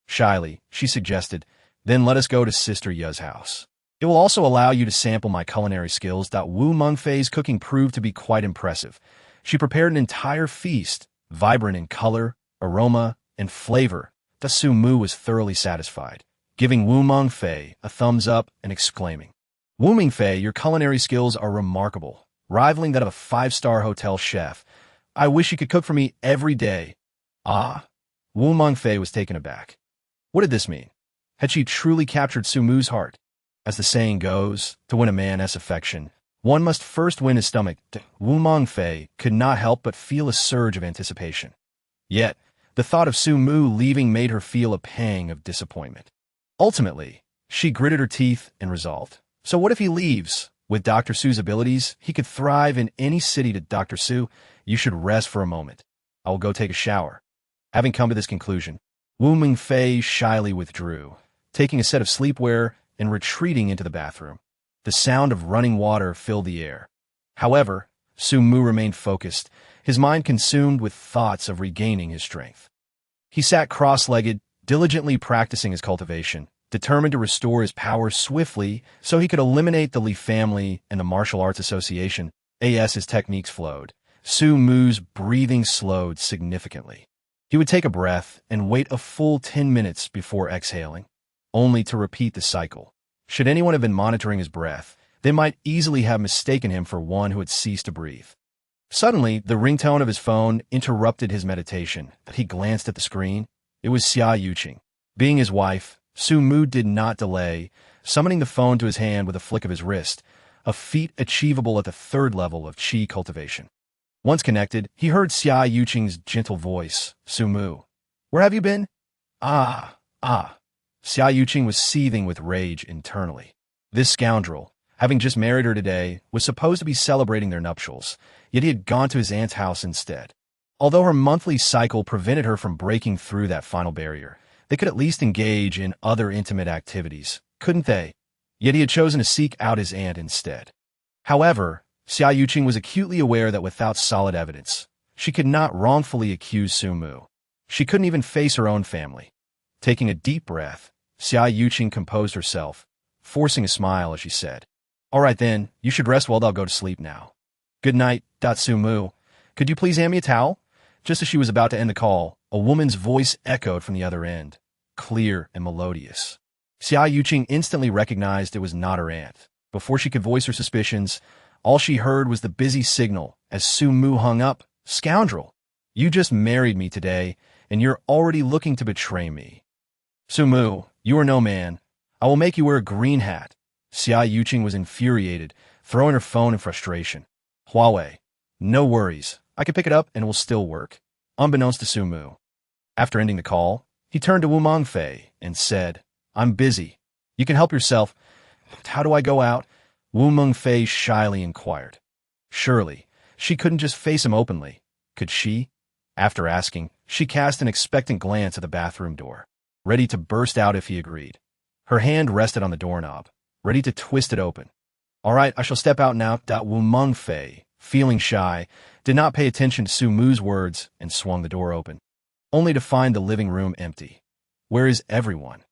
A: Shyly, she suggested, then let us go to Sister Ya's house. It will also allow you to sample my culinary skills. Wu Mengfei's cooking proved to be quite impressive. She prepared an entire feast, vibrant in color, aroma, and flavor. Su Mu was thoroughly satisfied, giving Wu Mengfei a thumbs up and exclaiming, Wu Mengfei, your culinary skills are remarkable, rivaling that of a five-star hotel chef. I wish you could cook for me every day. Ah! Wu Mengfei was taken aback. What did this mean? Had she truly captured Su Mu's heart? As the saying goes, to win a man's affection, one must first win his stomach. Wu Mengfei could not help but feel a surge of anticipation. Yet, the thought of Su Mu leaving made her feel a pang of disappointment. Ultimately, she gritted her teeth and resolved. So what if he leaves? With Dr. Su's abilities, he could thrive in any city. To Dr. Su, you should rest for a moment. I will go take a shower. Having come to this conclusion, Wu Mengfei shyly withdrew, taking a set of sleepwear and retreating into the bathroom. The sound of running water filled the air. However, Su Mu remained focused, his mind consumed with thoughts of regaining his strength. He sat cross-legged, diligently practicing his cultivation, determined to restore his power swiftly so he could eliminate the Li family and the Martial Arts Association. As his techniques flowed, Su Mu's breathing slowed significantly. He would take a breath and wait a full 10 minutes before exhaling, only to repeat the cycle. Should anyone have been monitoring his breath, they might easily have mistaken him for one who had ceased to breathe. Suddenly, the ringtone of his phone interrupted his meditation. He glanced at the screen. It was Xia Yuqing. Being his wife, Su Mu did not delay, summoning the phone to his hand with a flick of his wrist, a feat achievable at the third level of qi cultivation. Once connected, he heard Xia Yuqing's gentle voice. Su Mu, where have you been? Ah. Xia Yuqing was seething with rage internally. This scoundrel, having just married her today, was supposed to be celebrating their nuptials, yet he had gone to his aunt's house instead. Although her monthly cycle prevented her from breaking through that final barrier, they could at least engage in other intimate activities, couldn't they? Yet he had chosen to seek out his aunt instead. However, Xia Yuqing was acutely aware that without solid evidence, she could not wrongfully accuse Su Mu. She couldn't even face her own family. Taking a deep breath, Xia Yuqing composed herself, forcing a smile as she said, All right then, you should rest well. I'll go to sleep now. Good night. Su Mu, could you please hand me a towel? Just as she was about to end the call, a woman's voice echoed from the other end, clear and melodious. Xia Yuqing instantly recognized it was not her aunt. Before she could voice her suspicions, all she heard was the busy signal as Su Mu hung up. Scoundrel! You just married me today, and you're already looking to betray me. Su Mu, you are no man. I will make you wear a green hat. Xia Yuqing was infuriated, throwing her phone in frustration. Huawei. No worries. I can pick it up and it will still work. Unbeknownst to Su Mu. After ending the call, he turned to Wu Mengfei and said, I'm busy. You can help yourself. How do I go out? Wu Mengfei shyly inquired. Surely, she couldn't just face him openly, could she? After asking, she cast an expectant glance at the bathroom door, ready to burst out if he agreed. Her hand rested on the doorknob, ready to twist it open. All right, I shall step out now. Wu Mengfei, feeling shy, did not pay attention to Su Mu's words and swung the door open, only to find the living room empty. Where is everyone?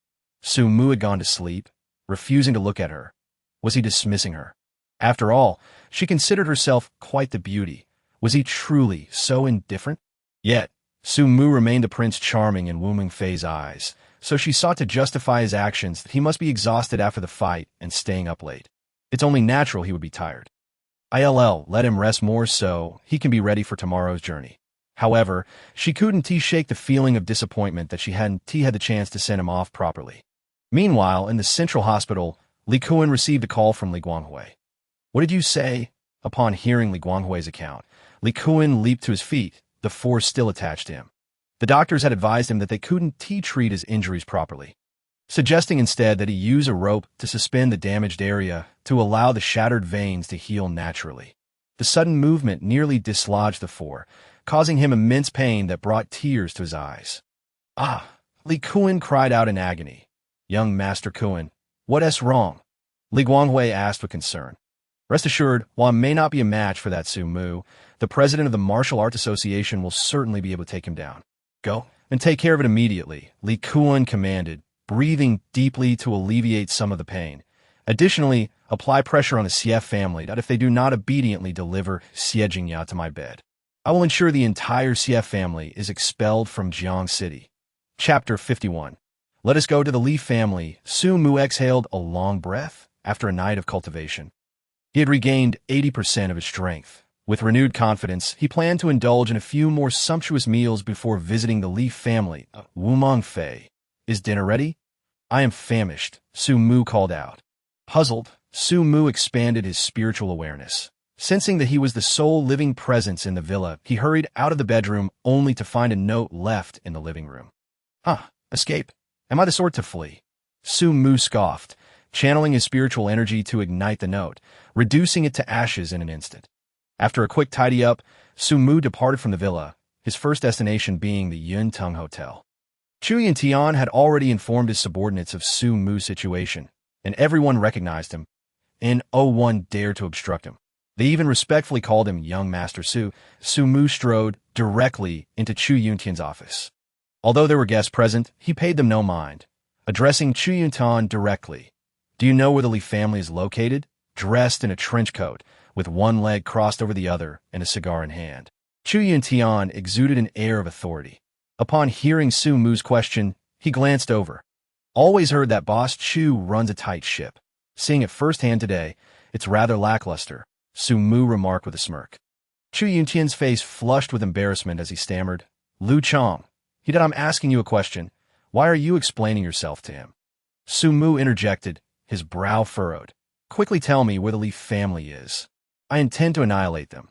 A: Su Mu had gone to sleep, refusing to look at her. Was he dismissing her? After all, she considered herself quite the beauty. Was he truly so indifferent? Yet, Su Mu remained a prince charming in Wu Mengfei's eyes, so she sought to justify his actions that he must be exhausted after the fight and staying up late. It's only natural he would be tired. Let him rest more so he can be ready for tomorrow's journey. However, she couldn't shake the feeling of disappointment that she hadn't had the chance to send him off properly. Meanwhile, in the central hospital, Li Kuan received a call from Li Guanghui. "What did you say?" Upon hearing Li Guanghui's account, Li Kuan leaped to his feet, the force still attached to him. The doctors had advised him that they couldn't treat his injuries properly, suggesting instead that he use a rope to suspend the damaged area to allow the shattered veins to heal naturally. The sudden movement nearly dislodged the four, causing him immense pain that brought tears to his eyes. "Ah!" Li Kuan cried out in agony. "Young Master Kuan, what's wrong?" Li Guanghui asked with concern. "Rest assured, while I may not be a match for that Su Mu, the president of the Martial Arts Association will certainly be able to take him down. Go and take care of it immediately," Li Kuan commanded, breathing deeply to alleviate some of the pain. "Additionally, apply pressure on the Xie family that if they do not obediently deliver Xie Jingya to my bed, I will ensure the entire Xie family is expelled from Jiang City." Chapter 51. Let us go to the Li family. Su Mu exhaled a long breath after a night of cultivation. He had regained 80% of his strength. With renewed confidence, he planned to indulge in a few more sumptuous meals before visiting the Li family. "Wu Mengfei, is dinner ready?" "I am famished," Su Mu called out. Puzzled, Su Mu expanded his spiritual awareness. Sensing that he was the sole living presence in the villa, he hurried out of the bedroom only to find a note left in the living room. Escape? Am I the sort to flee?" Su Mu scoffed, channeling his spiritual energy to ignite the note, reducing it to ashes in an instant. After a quick tidy-up, Su Mu departed from the villa, his first destination being the Yuntung Hotel. Chu Yuntian had already informed his subordinates of Su Mu's situation, and everyone recognized him, and no one dared to obstruct him. They even respectfully called him Young Master Su. Su Mu strode directly into Chu Yuntian's office. Although there were guests present, he paid them no mind. Addressing Chu Yuntian directly, "Do you know where the Li family is located?" Dressed in a trench coat, with one leg crossed over the other and a cigar in hand, Chu Yuntian exuded an air of authority. Upon hearing Su Mu's question, he glanced over. "Always heard that Boss Chu runs a tight ship. Seeing it firsthand today, it's rather lackluster," Su Mu remarked with a smirk. Chu Yuntian's face flushed with embarrassment as he stammered, "Lu Chong," he said, "I'm asking you a question. Why are you explaining yourself to him?" Su Mu interjected, his brow furrowed. "Quickly tell me where the Li family is. I intend to annihilate them."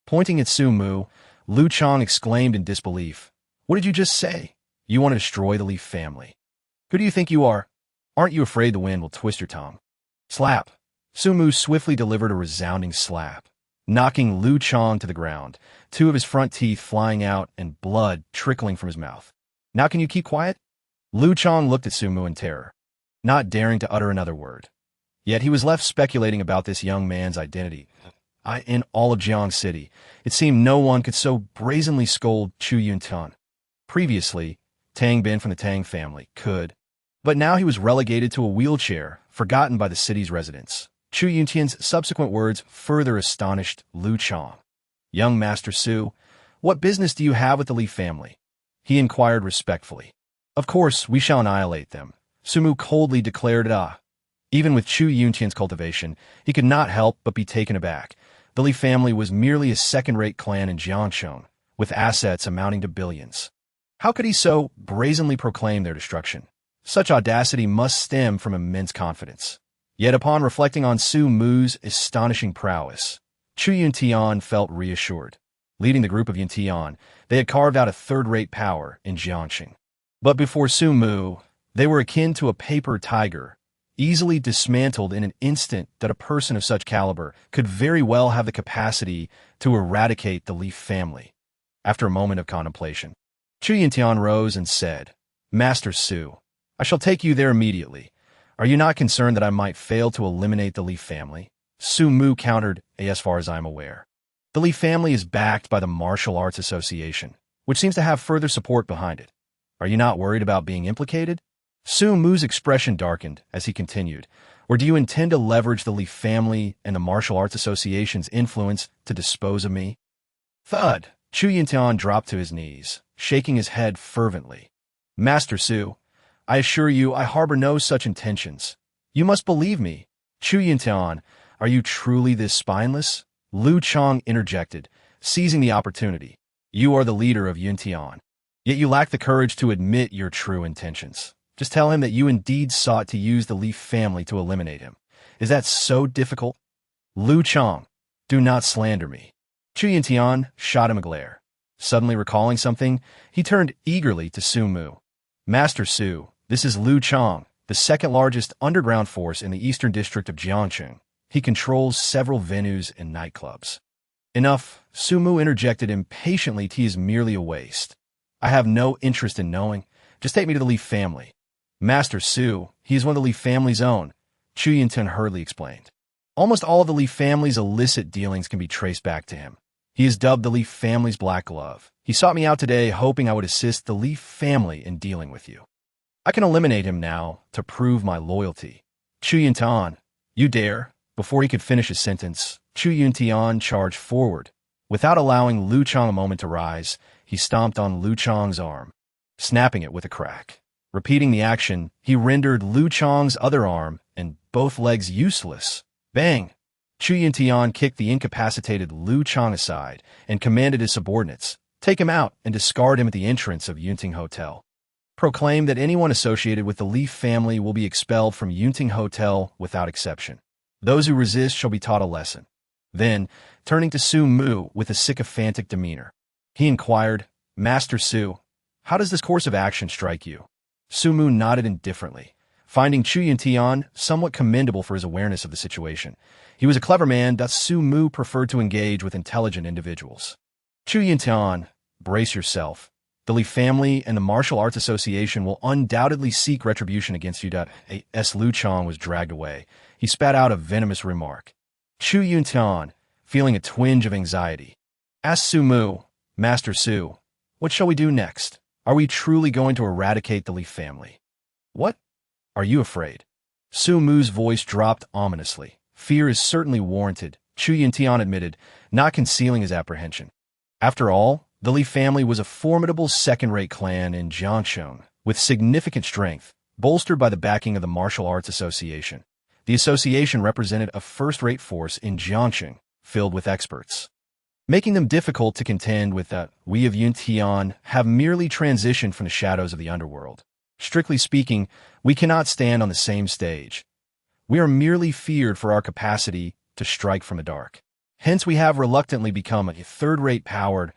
A: Pointing at Su Mu, Lu Chong exclaimed in disbelief, "What did you just say? You want to destroy the Li family? Who do you think you are? Aren't you afraid the wind will twist your tongue?" Slap! Su Mu swiftly delivered a resounding slap, knocking Lu Chong to the ground, two of his front teeth flying out and blood trickling from his mouth. "Now can you keep quiet?" Lu Chong looked at Su Mu in terror, not daring to utter another word. Yet he was left speculating about this young man's identity. In all of Jiang City, it seemed no one could so brazenly scold Chu Yuntian. Previously, Tang Bin from the Tang family could, but now he was relegated to a wheelchair, forgotten by the city's residents. Chu Yuntian's subsequent words further astonished Lu Chong. "Young Master Su, what business do you have with the Li family?" he inquired respectfully. "Of course, we shall annihilate them," Su Mu coldly declared. Even with Chu Yuntian's cultivation, he could not help but be taken aback. The Li family was merely a second-rate clan in Jiangsheng, with assets amounting to billions. How could he so brazenly proclaim their destruction? Such audacity must stem from immense confidence. Yet upon reflecting on Su Mu's astonishing prowess, Chu Yuntian felt reassured. Leading the group of Yuntian, they had carved out a third-rate power in Jiangxing. But before Su Mu, they were akin to a paper tiger, easily dismantled in an instant that a person of such caliber could very well have the capacity to eradicate the Li family. After a moment of contemplation, Chu Yuntian rose and said, "Master Su, I shall take you there immediately. Are you not concerned that I might fail to eliminate the Li family?" Su Mu countered, "As far as I am aware, the Li family is backed by the Martial Arts Association, which seems to have further support behind it. Are you not worried about being implicated?" Su Mu's expression darkened as he continued, "Or do you intend to leverage the Li family and the Martial Arts Association's influence to dispose of me?" Thud! Chu Yuntian dropped to his knees, shaking his head fervently. "Master Su, I assure you I harbor no such intentions. You must believe me." "Chu Yuntian, are you truly this spineless?" Lu Chong interjected, seizing the opportunity. You are the leader of Yuntian, yet you lack the courage to admit your true intentions. Just tell him that you indeed sought to use the Leaf family to eliminate him. Is that so difficult? Lu Chang, do not slander me. Chu Yuntian shot him a glare. Suddenly recalling something, he turned eagerly to Su Mu. Master Su, this is Lu Chang, the second largest underground force in the eastern district of Jiangcheng. He controls several venues and nightclubs. Enough, Su Mu interjected impatiently. He is merely a waste. I have no interest in knowing. Just take me to the Leaf family. Master Su, he is one of the Leaf family's own, Chu Yuntian hurriedly explained. Almost all of the Leaf family's illicit dealings can be traced back to him. He is dubbed the Leaf family's black glove. He sought me out today hoping I would assist the Leaf family in dealing with you. I can eliminate him now to prove my loyalty. Chu Yuntian, you dare? Before he could finish his sentence, Chu Yuntian charged forward. Without allowing Lu Chang a moment to rise, he stomped on Lu Chang's arm, snapping it with a crack. Repeating the action, he rendered Lu Chang's other arm and both legs useless. Bang! Chu Yuntian kicked the incapacitated Lu Chang aside and commanded his subordinates, take him out and discard him at the entrance of Yunting Hotel. Proclaim that anyone associated with the Leaf family will be expelled from Yunting Hotel without exception. Those who resist shall be taught a lesson. Then, turning to Su Mu with a sycophantic demeanor, he inquired, Master Su, how does this course of action strike you? Su Mu nodded indifferently, finding Chu Yuntian somewhat commendable for his awareness of the situation. He was a clever man, thus Su Mu preferred to engage with intelligent individuals. Chu Yuntian, brace yourself. The Leaf family and the Martial Arts Association will undoubtedly seek retribution against you. As Lu Chang was dragged away, he spat out a venomous remark. Chu Yuntian, feeling a twinge of anxiety, asked Su Mu, Master Su, what shall we do next? Are we truly going to eradicate the Leaf family? What? Are you afraid? Su Mu's voice dropped ominously. Fear is certainly warranted, Chu Yuntian admitted, not concealing his apprehension. After all, the Leaf family was a formidable second-rate clan in Jiangcheng, with significant strength, bolstered by the backing of the Martial Arts Association. The association represented a first-rate force in Jiangcheng, filled with experts, making them difficult to contend with. We of Yuntian have merely transitioned from the shadows of the underworld. Strictly speaking, we cannot stand on the same stage. We are merely feared for our capacity to strike from the dark. Hence we have reluctantly become a third-rate powered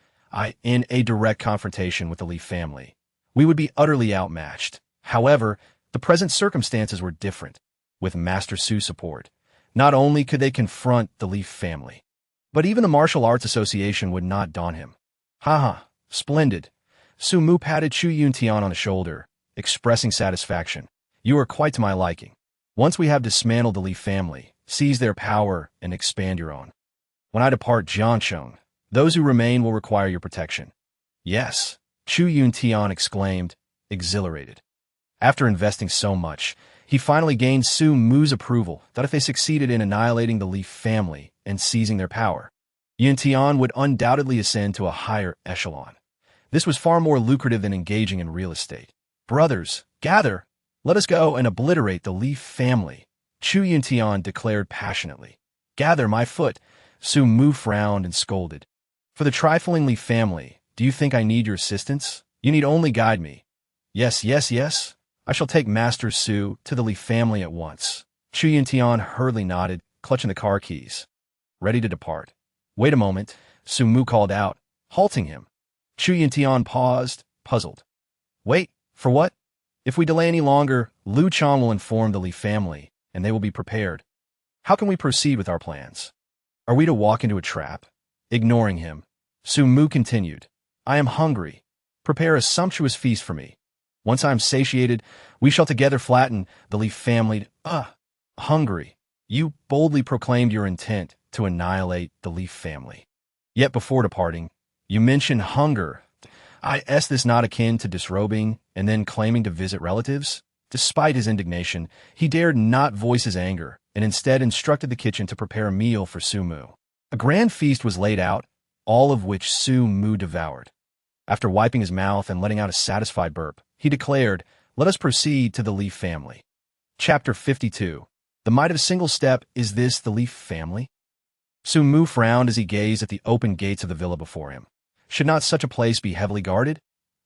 A: in a direct confrontation with the Leaf family. We would be utterly outmatched. However, the present circumstances were different. With Master Su's support, not only could they confront the Leaf family, but even the Martial Arts Association would not daunt him. Haha, splendid. Su Mu patted Chu Yuntian on the shoulder, expressing satisfaction. You are quite to my liking. Once we have dismantled the Leaf family, seize their power and expand your own. When I depart Jiangcheng, those who remain will require your protection. Yes, Chu Yuntian exclaimed, exhilarated. After investing so much, he finally gained Su Mu's approval that if they succeeded in annihilating the Leaf family and seizing their power, Yuntian would undoubtedly ascend to a higher echelon. This was far more lucrative than engaging in real estate. Brothers, gather! Let us go and obliterate the Leaf family, Chu Yuntian declared passionately. Gather, my foot! Su Mu frowned and scolded. For the trifling Leaf family, do you think I need your assistance? You need only guide me. Yes, yes, yes. I shall take Master Su to the Leaf family at once. Chu Yuntian hurriedly nodded, clutching the car keys, ready to depart. Wait a moment, Su Mu called out, halting him. Chu Yuntian paused, puzzled. Wait, for what? If we delay any longer, Lu Chang will inform the Leaf family, and they will be prepared. How can we proceed with our plans? Are we to walk into a trap? Ignoring him, Su Mu continued, I am hungry. Prepare a sumptuous feast for me. Once I am satiated, we shall together flatten the Leaf family. Hungry. You boldly proclaimed your intent to annihilate the Leaf family. Yet before departing, you mentioned hunger. Is this not akin to disrobing and then claiming to visit relatives? Despite his indignation, he dared not voice his anger and instead instructed the kitchen to prepare a meal for Su Mu. A grand feast was laid out, all of which Su Mu devoured. After wiping his mouth and letting out a satisfied burp, he declared, Let us proceed to the Leaf family. Chapter 52. The might of a single step. Is this the Leaf family? Su Mu frowned as he gazed at the open gates of the villa before him. Should not such a place be heavily guarded?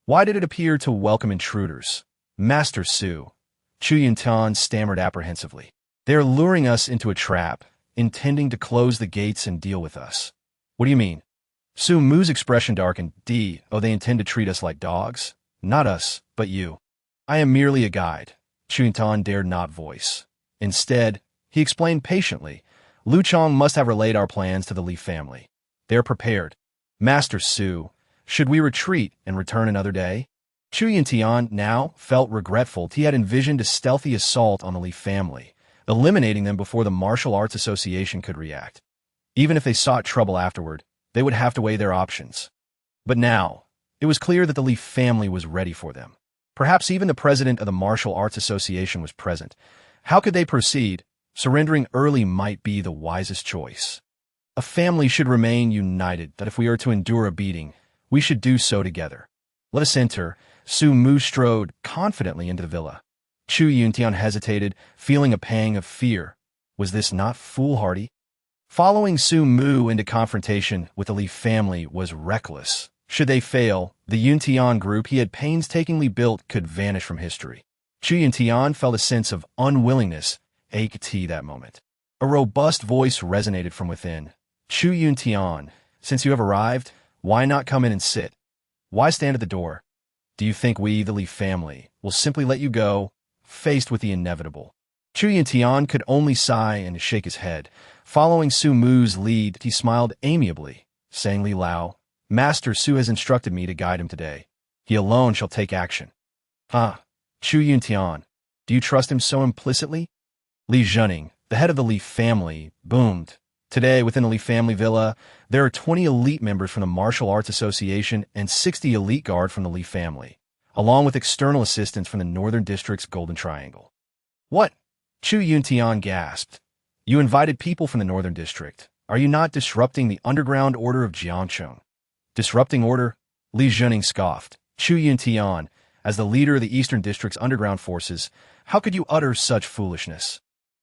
A: Why did it appear to welcome intruders? Master Su, Chu Yuntian stammered apprehensively. They are luring us into a trap, intending to close the gates and deal with us. What do you mean? Su Mu's expression darkened. Oh, they intend to treat us like dogs? Not us, but you. I am merely a guide. Chu Yuntian dared not voice. Instead, he explained patiently, Lu Chong must have relayed our plans to the Li family. They are prepared. Master Su, should we retreat and return another day? Chu Yuntian now felt regretful. He had envisioned a stealthy assault on the Li family, eliminating them before the Martial Arts Association could react. Even if they sought trouble afterward, they would have to weigh their options. But now, it was clear that the Li family was ready for them. Perhaps even the president of the Martial Arts Association was present. How could they proceed? Surrendering early might be the wisest choice. A family should remain united, that if we are to endure a beating, we should do so together. Let us enter. Su Mu strode confidently into the villa. Chu Yuntian hesitated, feeling a pang of fear. Was this not foolhardy? Following Su Mu into confrontation with the Li family was reckless. Should they fail, the Yuntian group he had painstakingly built could vanish from history. Chu Yuntian felt a sense of unwillingness ache that moment. A robust voice resonated from within. Chu Yuntian, since you have arrived, why not come in and sit? Why stand at the door? Do you think we, the Li family, will simply let you go, faced with the inevitable? Chu Yuntian could only sigh and shake his head. Following Su Mu's lead, he smiled amiably, saying, Li Lao, Master Su has instructed me to guide him today. He alone shall take action. Chu Yuntian, do you trust him so implicitly? Li Zhening, the head of the Li family, boomed. Today, within the Li family villa, there are 20 elite members from the Martial Arts Association and 60 elite guard from the Li family, along with external assistance from the Northern District's Golden Triangle. What? Chu Yuntian gasped. You invited people from the Northern District. Are you not disrupting the underground order of Jiangcheng? Disrupting order? Li Zhening scoffed. Chu Yuntian, as the leader of the Eastern District's underground forces, how could you utter such foolishness?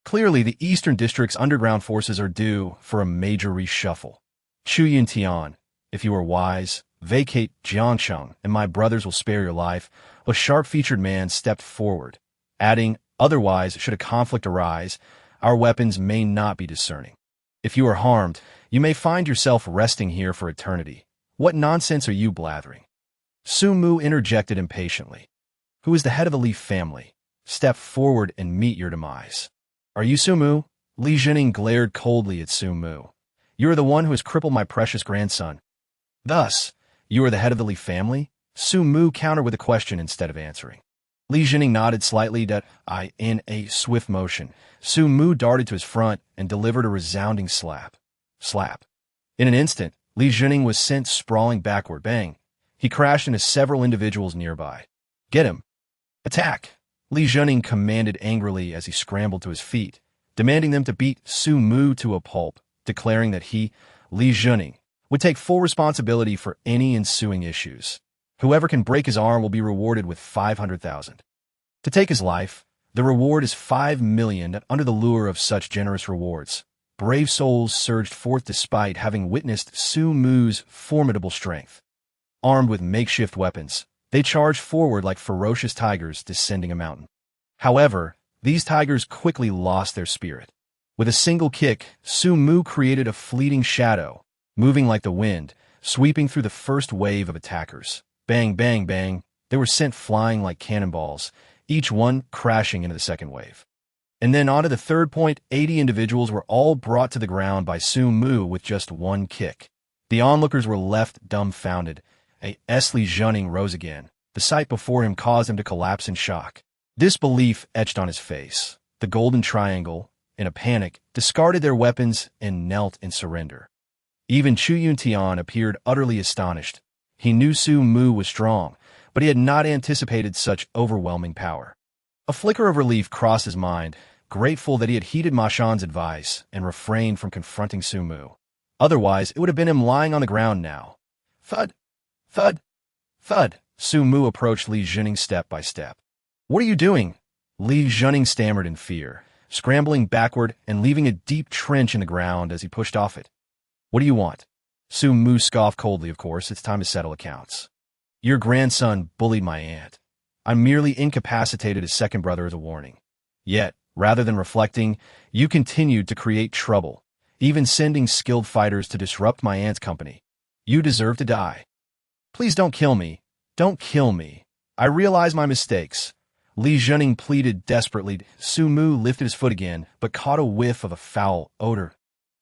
A: Clearly, the Eastern District's underground forces are due for a major reshuffle. Chu Yuntian, if you are wise, vacate Jiangcheng, and my brothers will spare your life. A sharp-featured man stepped forward, adding, otherwise, should a conflict arise, our weapons may not be discerning. If you are harmed, you may find yourself resting here for eternity. What nonsense are you blathering? Su Mu interjected impatiently. Who is the head of the Li family? Step forward and meet your demise. Are you Su Mu? Li Zhening glared coldly at Su Mu. You are the one who has crippled my precious grandson. Thus, you are the head of the Li family? Su Mu countered with a question instead of answering. Li Zhening nodded slightly in a swift motion. Su Mu darted to his front and delivered a resounding slap. Slap. In an instant, Li Zhening was sent sprawling backward. Bang. He crashed into several individuals nearby. Get him. Attack. Li Zhening commanded angrily as he scrambled to his feet, demanding them to beat Su Mu to a pulp, declaring that he, Li Zhening, would take full responsibility for any ensuing issues. Whoever can break his arm will be rewarded with 500,000. To take his life, the reward is 5 million. Under the lure of such generous rewards, brave souls surged forth despite having witnessed Su Mu's formidable strength. Armed with makeshift weapons, they charged forward like ferocious tigers descending a mountain. However, these tigers quickly lost their spirit. With a single kick, Su Mu created a fleeting shadow, moving like the wind, sweeping through the first wave of attackers. Bang, bang, bang, they were sent flying like cannonballs, each one crashing into the second wave. And then onto the third point, 80 individuals were all brought to the ground by Su Mu with just one kick. The onlookers were left dumbfounded. Li Zhening rose again. The sight before him caused him to collapse in shock. Disbelief etched on his face. The Golden Triangle, in a panic, discarded their weapons and knelt in surrender. Even Chu Yuntian appeared utterly astonished. He knew Su Mu was strong, but he had not anticipated such overwhelming power. A flicker of relief crossed his mind, grateful that he had heeded Ma Shan's advice and refrained from confronting Su Mu. Otherwise, it would have been him lying on the ground now. Thud! Thud! Thud! Su Mu approached Li Zhening step by step. What are you doing? Li Zhening stammered in fear, scrambling backward and leaving a deep trench in the ground as he pushed off it. What do you want? Su Mu scoffed coldly. Of course, it's time to settle accounts. Your grandson bullied my aunt. I merely incapacitated his second brother as a warning. Yet, rather than reflecting, you continued to create trouble, even sending skilled fighters to disrupt my aunt's company. You deserve to die. Please don't kill me. Don't kill me. I realize my mistakes. Li Zhening pleaded desperately. Su Mu lifted his foot again, but caught a whiff of a foul odor.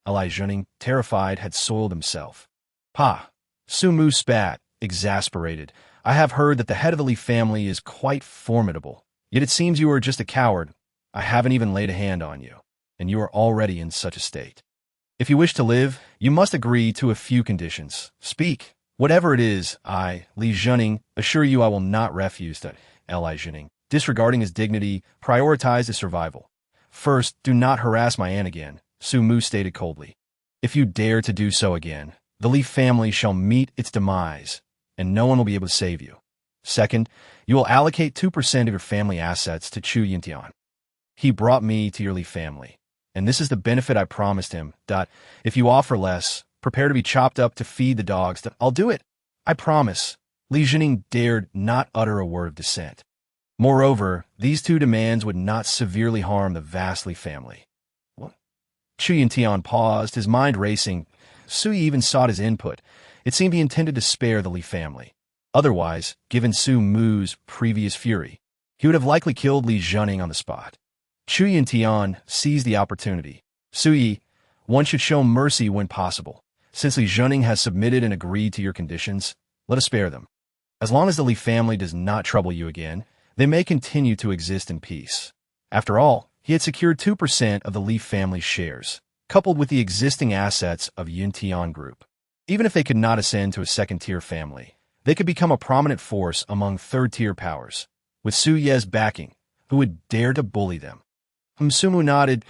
A: Li Zhening, terrified, had soiled himself. Pa! Su Mu spat, exasperated. I have heard that the head of the Li family is quite formidable. Yet it seems you are just a coward. I haven't even laid a hand on you, and you are already in such a state. If you wish to live, you must agree to a few conditions. Speak. Whatever it is, I, Li Zhening, assure you I will not refuse to. Li Zhening, disregarding his dignity, prioritized his survival. First, do not harass my aunt again, Su Mu stated coldly. If you dare to do so again, the Li family shall meet its demise, and no one will be able to save you. Second, you will allocate 2% of your family assets to Chu Yintian. He brought me to your Li family, and this is the benefit I promised him. If you offer less, prepare to be chopped up to feed the dogs. I'll do it. I promise. Li Zhening dared not utter a word of dissent. Moreover, these two demands would not severely harm the vast Li family. What? Chu Yintian paused, his mind racing. Su Yi even sought his input. It seemed he intended to spare the Li family. Otherwise, given Su Mu's previous fury, he would have likely killed Li Zhening on the spot. Chu Yintian seized the opportunity. Su Yi, one should show mercy when possible. Since Li Zhening has submitted and agreed to your conditions, let us spare them. As long as the Li family does not trouble you again, they may continue to exist in peace. After all, he had secured 2% of the Li family's shares, coupled with the existing assets of Yintian Group. Even if they could not ascend to a second-tier family, they could become a prominent force among third-tier powers, with Su Ye's backing, who would dare to bully them. Su Mu nodded.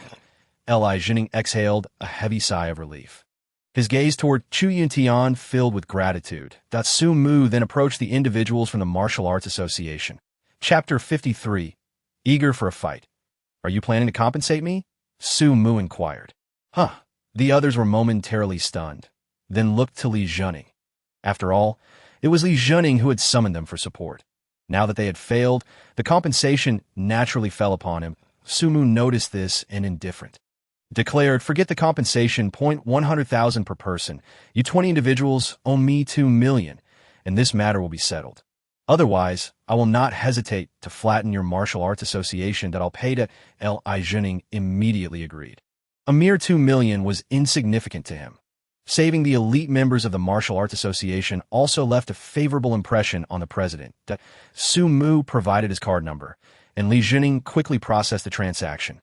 A: Li Zhening exhaled a heavy sigh of relief. His gaze toward Chu Yintian filled with gratitude. Su Mu then approached the individuals from the Martial Arts Association. Chapter 53. Eager for a fight. Are you planning to compensate me? Su Mu inquired. Huh. The others were momentarily stunned, then looked to Li Zhening. After all, it was Li Zhening who had summoned them for support. Now that they had failed, the compensation naturally fell upon him. Su Mu noticed this and indifferent. Declared, forget the compensation, 100,000 per person. You 20 individuals owe me 2 million, and this matter will be settled. Otherwise, I will not hesitate to flatten your martial arts association that I'll pay to. Li Zhening immediately agreed. A mere 2 million was insignificant to him. Saving the elite members of the Martial Arts Association also left a favorable impression on the president. Su Mu provided his card number, and Li Zhening quickly processed the transaction.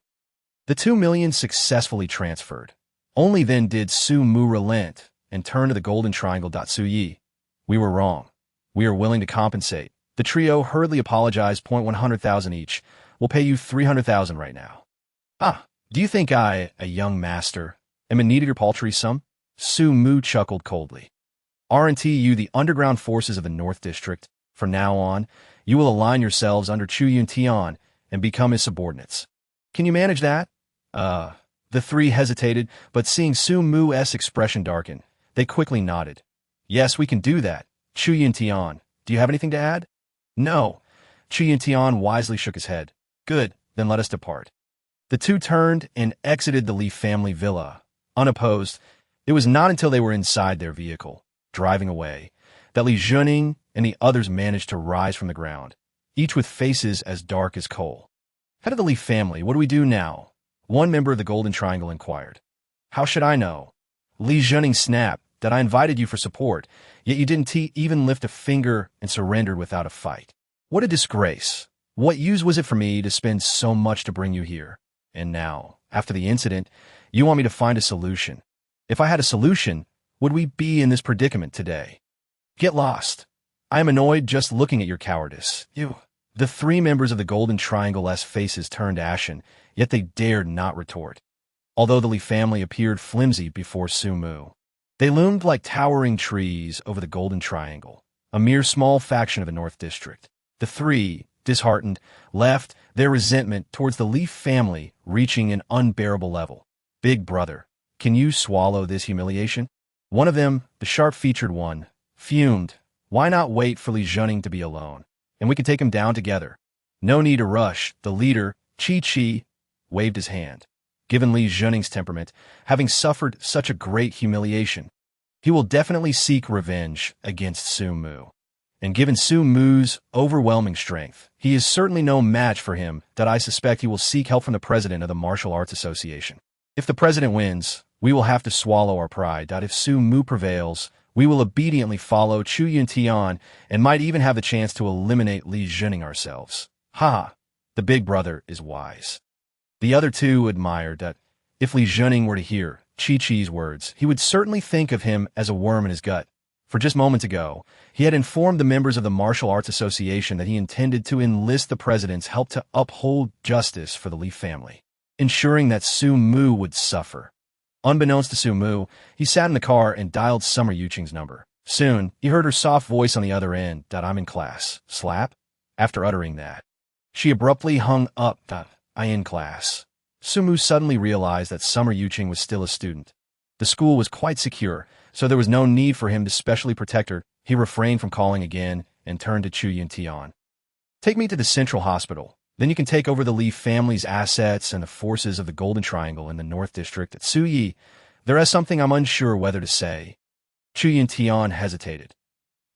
A: The 2 million successfully transferred. Only then did Su Mu relent and turn to the Golden Triangle. Su Yi, we were wrong. We are willing to compensate. The trio hurriedly apologized. 100,000 each. We'll pay you 300,000 right now. Do you think I, a young master, am in need of your paltry sum? Su Mu chuckled coldly. Aren't you the underground forces of the North District? From now on, you will align yourselves under Chu Yintian and become his subordinates. Can you manage that? The three hesitated, but seeing Su Mu's expression darken, they quickly nodded. Yes, we can do that. Chu Yintian, do you have anything to add? No. Chu Yintian wisely shook his head. Good, then let us depart. The two turned and exited the Li family villa. Unopposed, it was not until they were inside their vehicle, driving away, that Li Zhening and the others managed to rise from the ground, each with faces as dark as coal. Head of the Li family, what do we do now? One member of the Golden Triangle inquired. How should I know? Li Zhening snapped. That I invited you for support, yet you didn't even lift a finger and surrendered without a fight. What a disgrace. What use was it for me to spend so much to bring you here? And now, after the incident, you want me to find a solution. If I had a solution, would we be in this predicament today? Get lost. I am annoyed just looking at your cowardice. The three members of the Golden Triangle's faces turned ashen, yet they dared not retort. Although the Li family appeared flimsy before Su Mu, they loomed like towering trees over the Golden Triangle, a mere small faction of the North District. The three, disheartened, left, their resentment towards the Li family reaching an unbearable level. Big brother, can you swallow this humiliation? One of them, the sharp-featured one, fumed. Why not wait for Li Zhenning to be alone? And we could take him down together. No need to rush. The leader, Chi, waved his hand. Given Li Zhenning's temperament, having suffered such a great humiliation, he will definitely seek revenge against Su Mu. And given Su Mu's overwhelming strength, he is certainly no match for him. That I suspect he will seek help from the president of the Martial Arts Association. If the president wins, we will have to swallow our pride. If Su Mu prevails, we will obediently follow Chu Yuntian and might even have the chance to eliminate Li Zhenning ourselves. Ha! The big brother is wise. The other two admired that if Li Zhenning were to hear Chi-Chi's words, he would certainly think of him as a worm in his gut. For just moments ago, he had informed the members of the Martial Arts Association that he intended to enlist the president's help to uphold justice for the Li family, ensuring that Su Mu would suffer. Unbeknownst to Su Mu, he sat in the car and dialed Summer Yuqing's number. Soon, he heard her soft voice on the other end. I'm in class. Slap? After uttering that, she abruptly hung up. I in class. Su Mu suddenly realized that Summer Yuqing was still a student. The school was quite secure, so there was no need for him to specially protect her. He refrained from calling again and turned to Chu Yuntian. Take me to the Central Hospital. Then you can take over the Li family's assets and the forces of the Golden Triangle in the North District at Suyi. There is something I'm unsure whether to say. Chu Yuntian hesitated.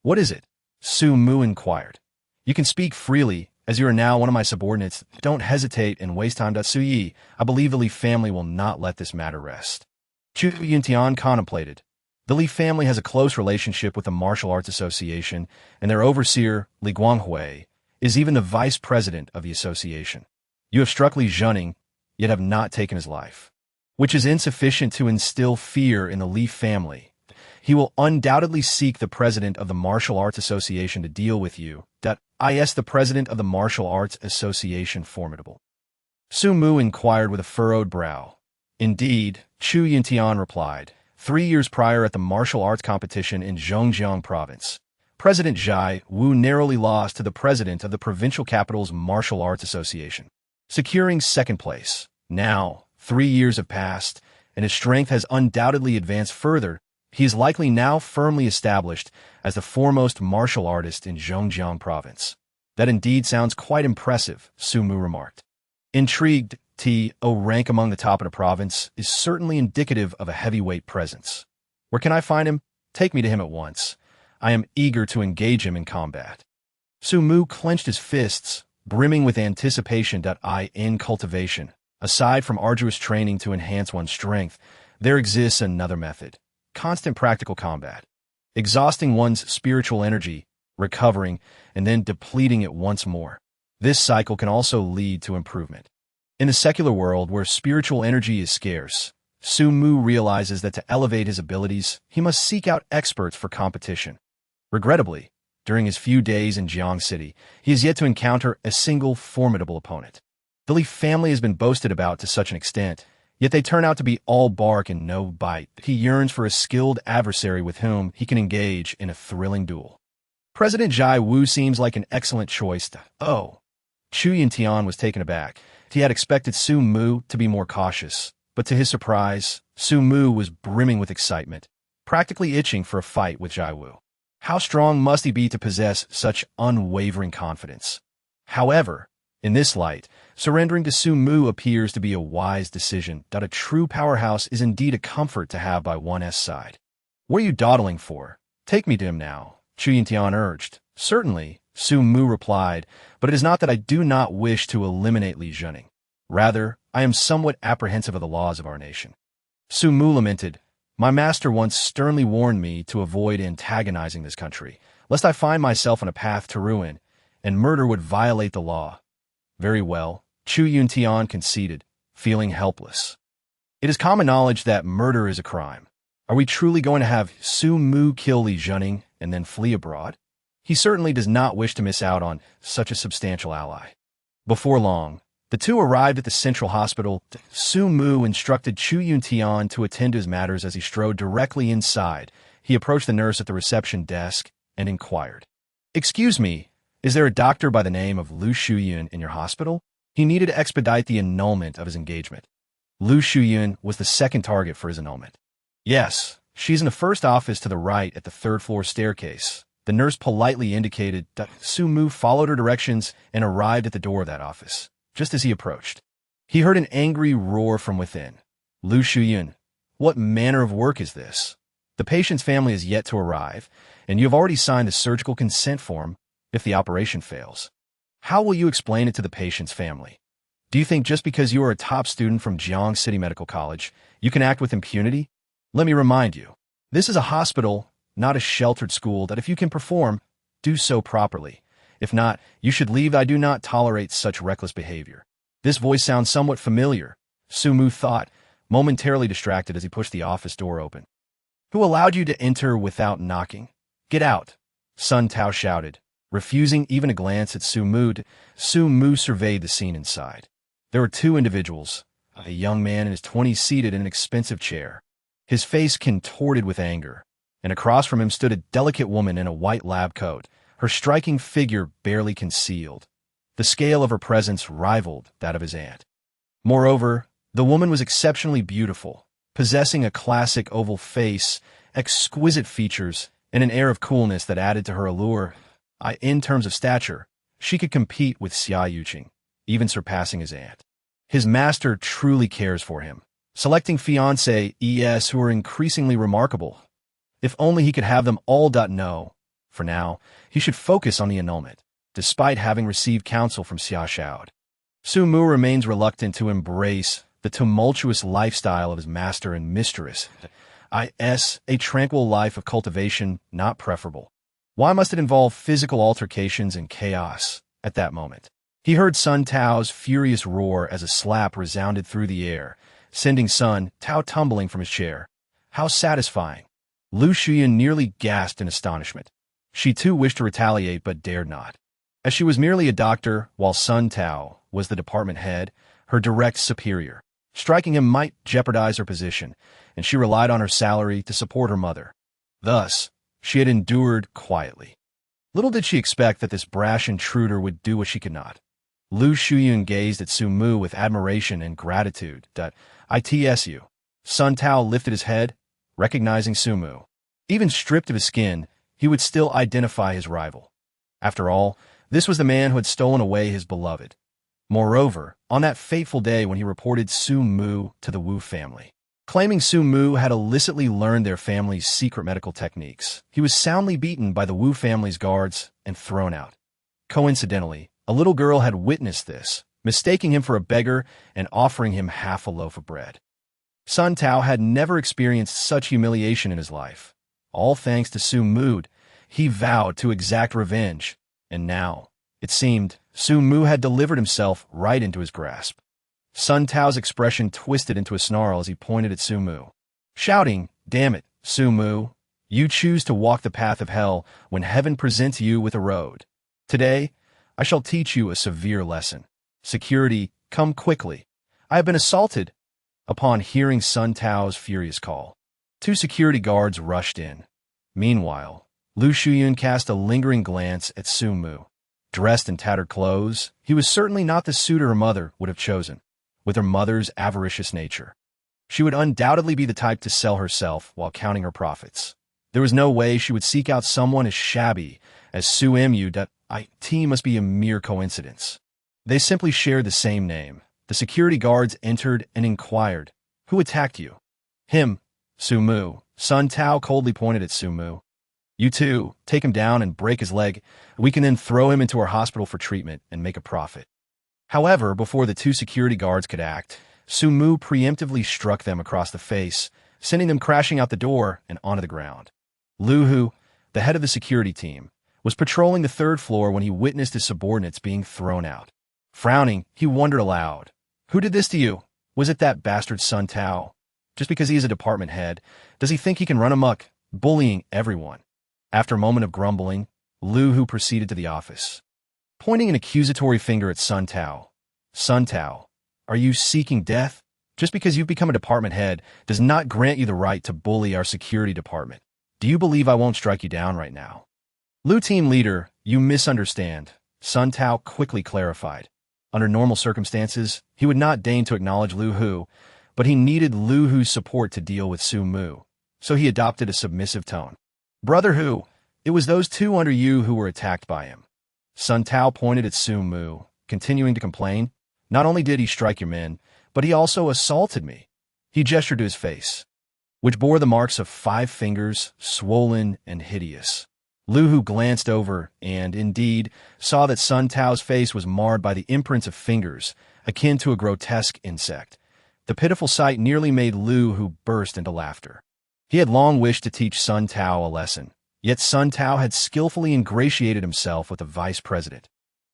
A: What is it? Su Mu inquired. You can speak freely, as you are now one of my subordinates. Don't hesitate and waste time. Suyi, I believe the Li family will not let this matter rest. Chu Yuntian contemplated. The Li family has a close relationship with the Martial Arts Association, and their overseer, Li Guanghui, is even the vice president of the association. You have struck Li Zhenning, yet have not taken his life, which is insufficient to instill fear in the Li family. He will undoubtedly seek the president of the Martial Arts Association to deal with you. Is the president of the Martial Arts Association formidable? Su Mu inquired with a furrowed brow. Indeed, Chu Yuntian replied. 3 years prior at the martial arts competition in Zhongjiang province, President Zhai Wu narrowly lost to the president of the provincial capital's Martial Arts Association, securing second place. Now, 3 years have passed, and his strength has undoubtedly advanced further. He is likely now firmly established as the foremost martial artist in Zhongjiang province. That indeed sounds quite impressive, Su Mu remarked. Intrigued, rank among the top of the province is certainly indicative of a heavyweight presence. Where can I find him? Take me to him at once. I am eager to engage him in combat. Su Mu clenched his fists, brimming with anticipation. In cultivation, aside from arduous training to enhance one's strength, there exists another method. Constant practical combat. Exhausting one's spiritual energy, recovering, and then depleting it once more. This cycle can also lead to improvement. In the secular world where spiritual energy is scarce, Su Mu realizes that to elevate his abilities, he must seek out experts for competition. Regrettably, during his few days in Jiang City, he has yet to encounter a single formidable opponent. The Li family has been boasted about to such an extent, yet they turn out to be all bark and no bite. He yearns for a skilled adversary with whom he can engage in a thrilling duel. President Zhai Wu seems like an excellent choice. Chu Yuntian was taken aback. He had expected Su Mu to be more cautious, but to his surprise, Su Mu was brimming with excitement, practically itching for a fight with Zhai Wu. How strong must he be to possess such unwavering confidence? However, in this light, surrendering to Su Mu appears to be a wise decision. A true powerhouse is indeed a comfort to have by one's side. What are you dawdling for? Take me to him now, Chu Yuntian urged. Certainly, Su Mu replied, but it is not that I do not wish to eliminate Li Zhenning. Rather, I am somewhat apprehensive of the laws of our nation. Su Mu lamented, my master once sternly warned me to avoid antagonizing this country, lest I find myself on a path to ruin, and murder would violate the law. Very well, Chu Yuntian conceded, feeling helpless. It is common knowledge that murder is a crime. Are we truly going to have Su Mu kill Li Zhenning and then flee abroad? He certainly does not wish to miss out on such a substantial ally. Before long, the two arrived at the Central Hospital. Su Mu instructed Chu Yuntian to attend to his matters as he strode directly inside. He approached the nurse at the reception desk and inquired, "Excuse me, is there a doctor by the name of Lu Shuyun in your hospital?" He needed to expedite the annulment of his engagement. Lu Shuyun was the second target for his annulment. "Yes, She's in the first office to the right at the third-floor staircase. The nurse politely indicated that Su Mu followed her directions and arrived at the door of that office. Just as he approached, he heard an angry roar from within. Lu Shuyun, what manner of work is this? The patient's family is yet to arrive, and you have already signed the surgical consent form if the operation fails. How will you explain it to the patient's family? Do you think just because you are a top student from Jiang City Medical College, you can act with impunity? Let me remind you, this is a hospital, not a sheltered school, that if you can perform, do so properly. If not, you should leave. I do not tolerate such reckless behavior. This voice sounds somewhat familiar, Su Mu thought, momentarily distracted as he pushed the office door open. Who allowed you to enter without knocking? Get out, Sun Tao shouted, refusing even a glance at Su Mu. Su Mu surveyed the scene inside. There were two individuals, a young man in his 20s seated in an expensive chair, his face contorted with anger, and across from him stood a delicate woman in a white lab coat, her striking figure barely concealed. The scale of her presence rivaled that of his aunt. Moreover, the woman was exceptionally beautiful, possessing a classic oval face, exquisite features, and an air of coolness that added to her allure. In terms of stature, she could compete with Xia Yuqing, even surpassing his aunt. His master truly cares for him, selecting fiancés who are increasingly remarkable. If only he could have them all. No. For now, he should focus on the annulment, despite having received counsel from Xia Xiao. Su Mu remains reluctant to embrace the tumultuous lifestyle of his master and mistress. A tranquil life of cultivation, not preferable. Why must it involve physical altercations and chaos? At that moment, he heard Sun Tao's furious roar as a slap resounded through the air, sending Sun Tao tumbling from his chair. How satisfying! Lu Shuyun nearly gasped in astonishment. She too wished to retaliate but dared not. As she was merely a doctor, while Sun Tao was the department head, her direct superior. Striking him might jeopardize her position, and she relied on her salary to support her mother. Thus, she had endured quietly. Little did she expect that this brash intruder would do what she could not. Lu Shuyun gazed at Su Mu with admiration and gratitude. Itsu. Sun Tao lifted his head, recognizing Su Mu. Even stripped of his skin, he would still identify his rival. After all, this was the man who had stolen away his beloved. Moreover, on that fateful day when he reported Su Mu to the Wu family, claiming Su Mu had illicitly learned their family's secret medical techniques, he was soundly beaten by the Wu family's guards and thrown out. Coincidentally, a little girl had witnessed this, mistaking him for a beggar and offering him half a loaf of bread. Sun Tao had never experienced such humiliation in his life. All thanks to Su Mu, he vowed to exact revenge, and now, it seemed, Su Mu had delivered himself right into his grasp. Sun Tao's expression twisted into a snarl as he pointed at Su Mu, shouting, "Damn it, Su Mu, you choose to walk the path of hell when heaven presents you with a road. Today, I shall teach you a severe lesson. Security, come quickly. I have been assaulted." Upon hearing Sun Tao's furious call, two security guards rushed in. Meanwhile, Lu Shuyun cast a lingering glance at Su Mu. Dressed in tattered clothes, he was certainly not the suitor her mother would have chosen. With her mother's avaricious nature, she would undoubtedly be the type to sell herself while counting her profits. There was no way she would seek out someone as shabby as Su Mu. It must be a mere coincidence. They simply shared the same name. The security guards entered and inquired, "Who attacked you?" "Him, Su Mu." Sun Tao coldly pointed at Su Mu. "You too, take him down and break his leg. We can then throw him into our hospital for treatment and make a profit." However, before the two security guards could act, Su Mu preemptively struck them across the face, sending them crashing out the door and onto the ground. Lu Hu, the head of the security team, was patrolling the third floor when he witnessed his subordinates being thrown out. Frowning, he wondered aloud, "Who did this to you? Was it that bastard Sun Tao? Just because he is a department head, does he think he can run amok, bullying everyone?" After a moment of grumbling, Lu Hu proceeded to the office, pointing an accusatory finger at Sun Tao. "Sun Tao, are you seeking death? Just because you've become a department head does not grant you the right to bully our security department. Do you believe I won't strike you down right now?" "Lu team leader, you misunderstand," Sun Tao quickly clarified. Under normal circumstances, he would not deign to acknowledge Lu Hu, but he needed Lu Hu's support to deal with Su Mu. so he adopted a submissive tone. Brother who? It was those two under you who were attacked by him. Sun Tao pointed at Su Mu, continuing to complain. Not only did he strike your men, but he also assaulted me. He gestured to his face, which bore the marks of 5 fingers, swollen and hideous. Lu Hu glanced over and, indeed, saw that Sun Tao's face was marred by the imprints of fingers, akin to a grotesque insect. The pitiful sight nearly made Lu Hu burst into laughter. He had long wished to teach Sun Tao a lesson, yet Sun Tao had skillfully ingratiated himself with the vice president.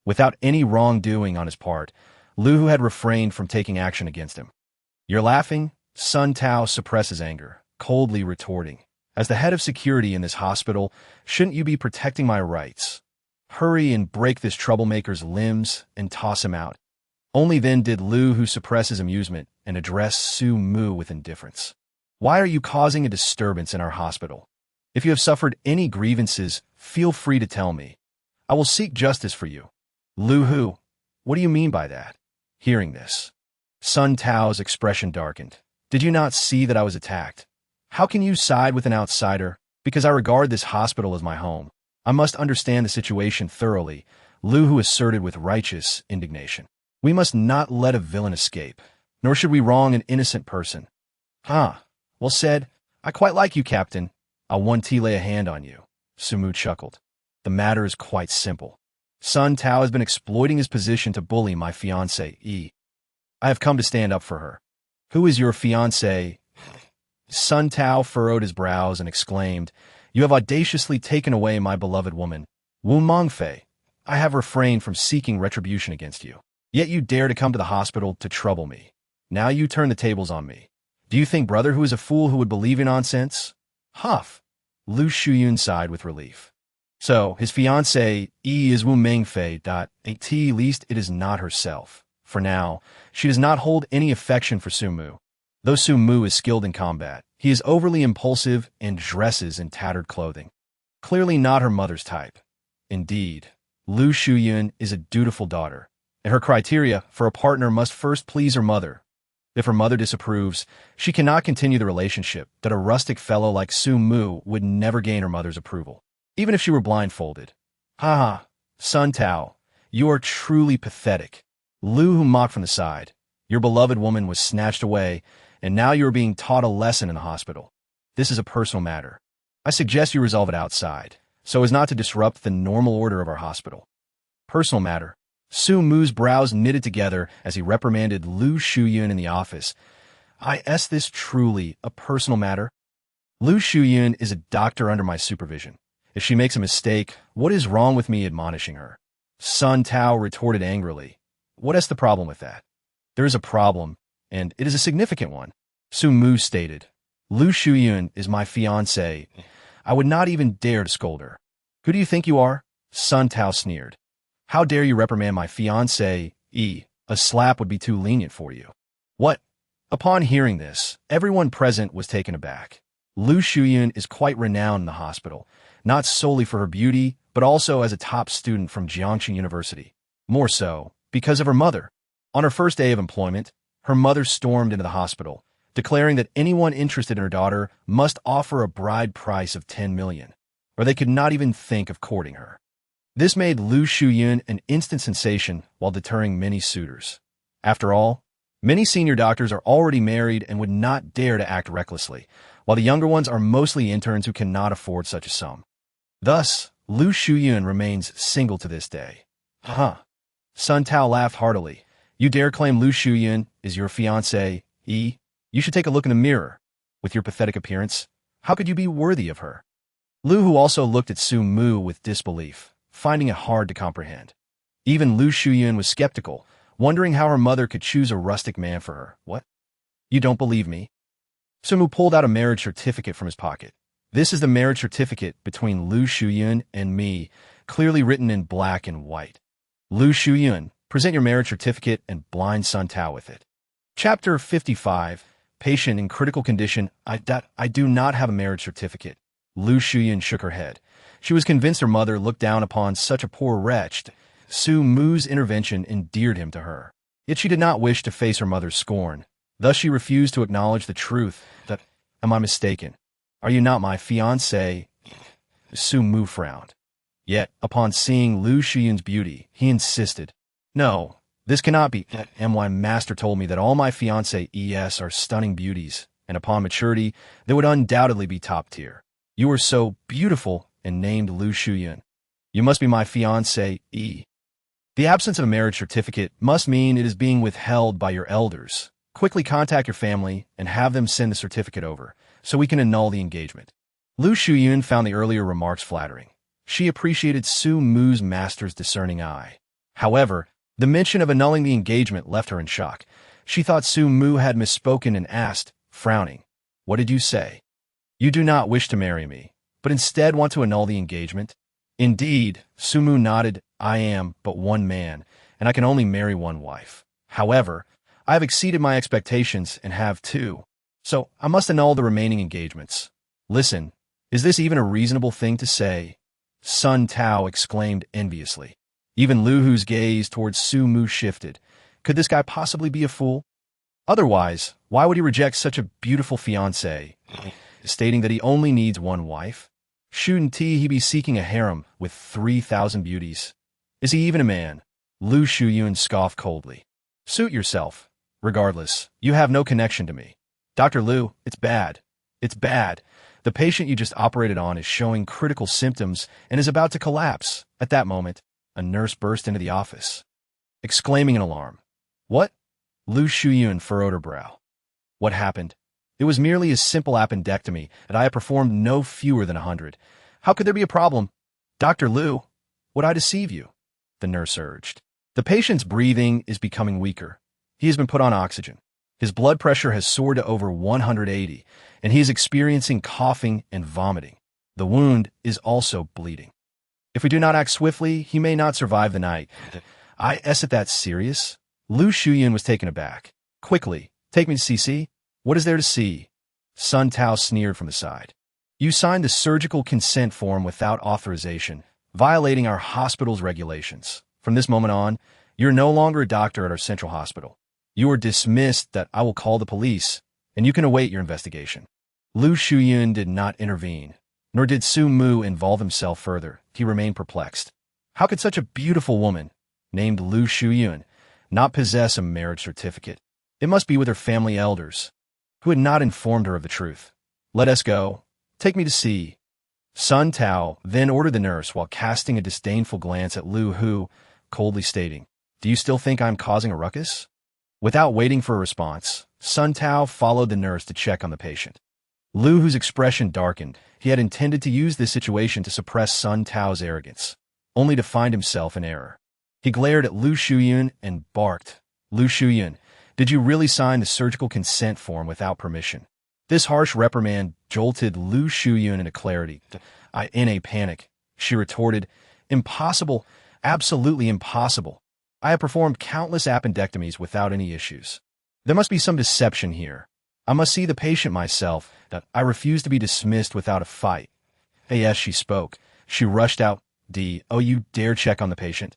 A: Without any wrongdoing on his part, Lu Hu had refrained from taking action against him. You're laughing? Sun Tao suppressed his anger, coldly retorting. As the head of security in this hospital, shouldn't you be protecting my rights? Hurry and break this troublemaker's limbs and toss him out. Only then did Lu Hu suppress his amusement and address Su Mu with indifference. Why are you causing a disturbance in our hospital? If you have suffered any grievances, feel free to tell me. I will seek justice for you. Lu Hu, what do you mean by that? Hearing this, Sun Tao's expression darkened. Did you not see that I was attacked? How can you side with an outsider? Because I regard this hospital as my home. I must understand the situation thoroughly, Lu Hu asserted with righteous indignation. We must not let a villain escape, nor should we wrong an innocent person. Well said. I quite like you, Captain. I'll lay a hand on you. Su Mu chuckled. The matter is quite simple. Sun Tao has been exploiting his position to bully my fiancée. I have come to stand up for her. Who is your fiancée? Sun Tao furrowed his brows and exclaimed, You have audaciously taken away my beloved woman, Wu Mengfei. I have refrained from seeking retribution against you. Yet you dare to come to the hospital to trouble me. Now you turn the tables on me. Do you think brother who is a fool who would believe your nonsense? Huff. Lu Shuyun sighed with relief. So, his fiancée, is Wu Mengfei. At least it is not herself. For now, she does not hold any affection for Su Mu. Though Su Mu is skilled in combat, he is overly impulsive and dresses in tattered clothing. Clearly not her mother's type. Indeed, Lu Shuyun is a dutiful daughter, and her criteria for a partner must first please her mother. If her mother disapproves, she cannot continue the relationship that a rustic fellow like Su Mu would never gain her mother's approval, even if she were blindfolded. Sun Tao, you are truly pathetic. Lu Hu mocked from the side. Your beloved woman was snatched away, and now you are being taught a lesson in the hospital. This is a personal matter. I suggest you resolve it outside, so as not to disrupt the normal order of our hospital. Personal matter. Su Mu's brows knitted together as he reprimanded Lu Shuyun in the office. Is this truly a personal matter? Lu Shuyun is a doctor under my supervision. If she makes a mistake, what is wrong with me admonishing her? Sun Tao retorted angrily. What is the problem with that? There is a problem, and it is a significant one. Su Mu stated. Lu Shuyun is my fiancée. I would not even dare to scold her. Who do you think you are? Sun Tao sneered. How dare you reprimand my fiancée? A slap would be too lenient for you. What? Upon hearing this, everyone present was taken aback. Lu Shuyun is quite renowned in the hospital, not solely for her beauty, but also as a top student from Jiangxi University. More so, because of her mother. On her first day of employment, her mother stormed into the hospital, declaring that anyone interested in her daughter must offer a bride price of 10 million, or they could not even think of courting her. This made Lu Shuyun an instant sensation while deterring many suitors. After all, many senior doctors are already married and would not dare to act recklessly, while the younger ones are mostly interns who cannot afford such a sum. Thus, Lu Shuyun remains single to this day. Sun Tao laughed heartily. You dare claim Lu Shuyun is your fiancée? You should take a look in the mirror. With your pathetic appearance, how could you be worthy of her? Lu Hu also looked at Su Mu with disbelief, finding it hard to comprehend. Even Lu Shuyun was skeptical, wondering how her mother could choose a rustic man for her. What? You don't believe me? Su Mu pulled out a marriage certificate from his pocket. This is the marriage certificate between Lu Shuyun and me, clearly written in black and white. Lu Shuyun, present your marriage certificate and blind Sun Tao with it. Chapter 55, Patient in Critical Condition. I do not have a marriage certificate. Lu Shuyun shook her head. She was convinced her mother looked down upon such a poor wretch. Su Mu's intervention endeared him to her. Yet she did not wish to face her mother's scorn. Thus she refused to acknowledge the truth. Am I mistaken? Are you not my fiancé? Su Mu frowned. Yet, upon seeing Lu Shuyun's beauty, he insisted, "No, this cannot be. My master told me that all my fiancées are stunning beauties, and upon maturity, they would undoubtedly be top tier. You are so beautiful," and named Lu Shuyun. "You must be my fiancé. The absence of a marriage certificate must mean it is being withheld by your elders. Quickly contact your family and have them send the certificate over, so we can annul the engagement." Lu Shuyun found the earlier remarks flattering. She appreciated Su Mu's master's discerning eye. However, the mention of annulling the engagement left her in shock. She thought Su Mu had misspoken and asked, frowning, "What did you say? You do not wish to marry me, but instead want to annul the engagement?" "Indeed," Su Mu nodded, "I am but one man, and I can only marry one wife. However, I have exceeded my expectations and have two, so I must annul the remaining engagements." "Listen, is this even a reasonable thing to say?" Sun Tao exclaimed enviously. Even Lu Hu's gaze towards Su Mu shifted. Could this guy possibly be a fool? Otherwise, why would he reject such a beautiful fiancée, stating that he only needs one wife? Shouldn't he be seeking a harem with 3,000 beauties? Is he even a man? Lu Shuyun scoffed coldly. "Suit yourself. Regardless, you have no connection to me. Dr. Lu, it's bad. It's bad. The patient you just operated on is showing critical symptoms and is about to collapse." At that moment, a nurse burst into the office, exclaiming in alarm. "What?" Lu Shuyun furrowed her brow. "What happened? It was merely a simple appendectomy, and I have performed no fewer than 100. How could there be a problem?" "Dr. Lu, would I deceive you?" the nurse urged. "The patient's breathing is becoming weaker. He has been put on oxygen. His blood pressure has soared to over 180, and he is experiencing coughing and vomiting. The wound is also bleeding. If we do not act swiftly, he may not survive the night." Is it that serious?" Lu Shuyun was taken aback. "Quickly, take me to CC. What is there to see?" Sun Tao sneered from the side. "You signed the surgical consent form without authorization, violating our hospital's regulations. From this moment on, you're no longer a doctor at our central hospital. You are dismissed. That I will call the police, and you can await your investigation." Lu Shuyun did not intervene, nor did Su Mu involve himself further. He remained perplexed. How could such a beautiful woman, named Lu Shuyun, not possess a marriage certificate? It must be with her family elders, who had not informed her of the truth. "Let us go. Take me to see." Sun Tao then ordered the nurse while casting a disdainful glance at Lu Hu, coldly stating, "Do you still think I am causing a ruckus?" Without waiting for a response, Sun Tao followed the nurse to check on the patient. Lu Hu's expression darkened. He had intended to use this situation to suppress Sun Tao's arrogance, only to find himself in error. He glared at Lu Shuyun and barked, "Lu Shuyun, did you really sign the surgical consent form without permission?" This harsh reprimand jolted Lu Shuyun into clarity. In a panic, she retorted, "Impossible, absolutely impossible. I have performed countless appendectomies without any issues. There must be some deception here. I must see the patient myself. I refuse to be dismissed without a fight." As she spoke, she rushed out. You dare check on the patient?"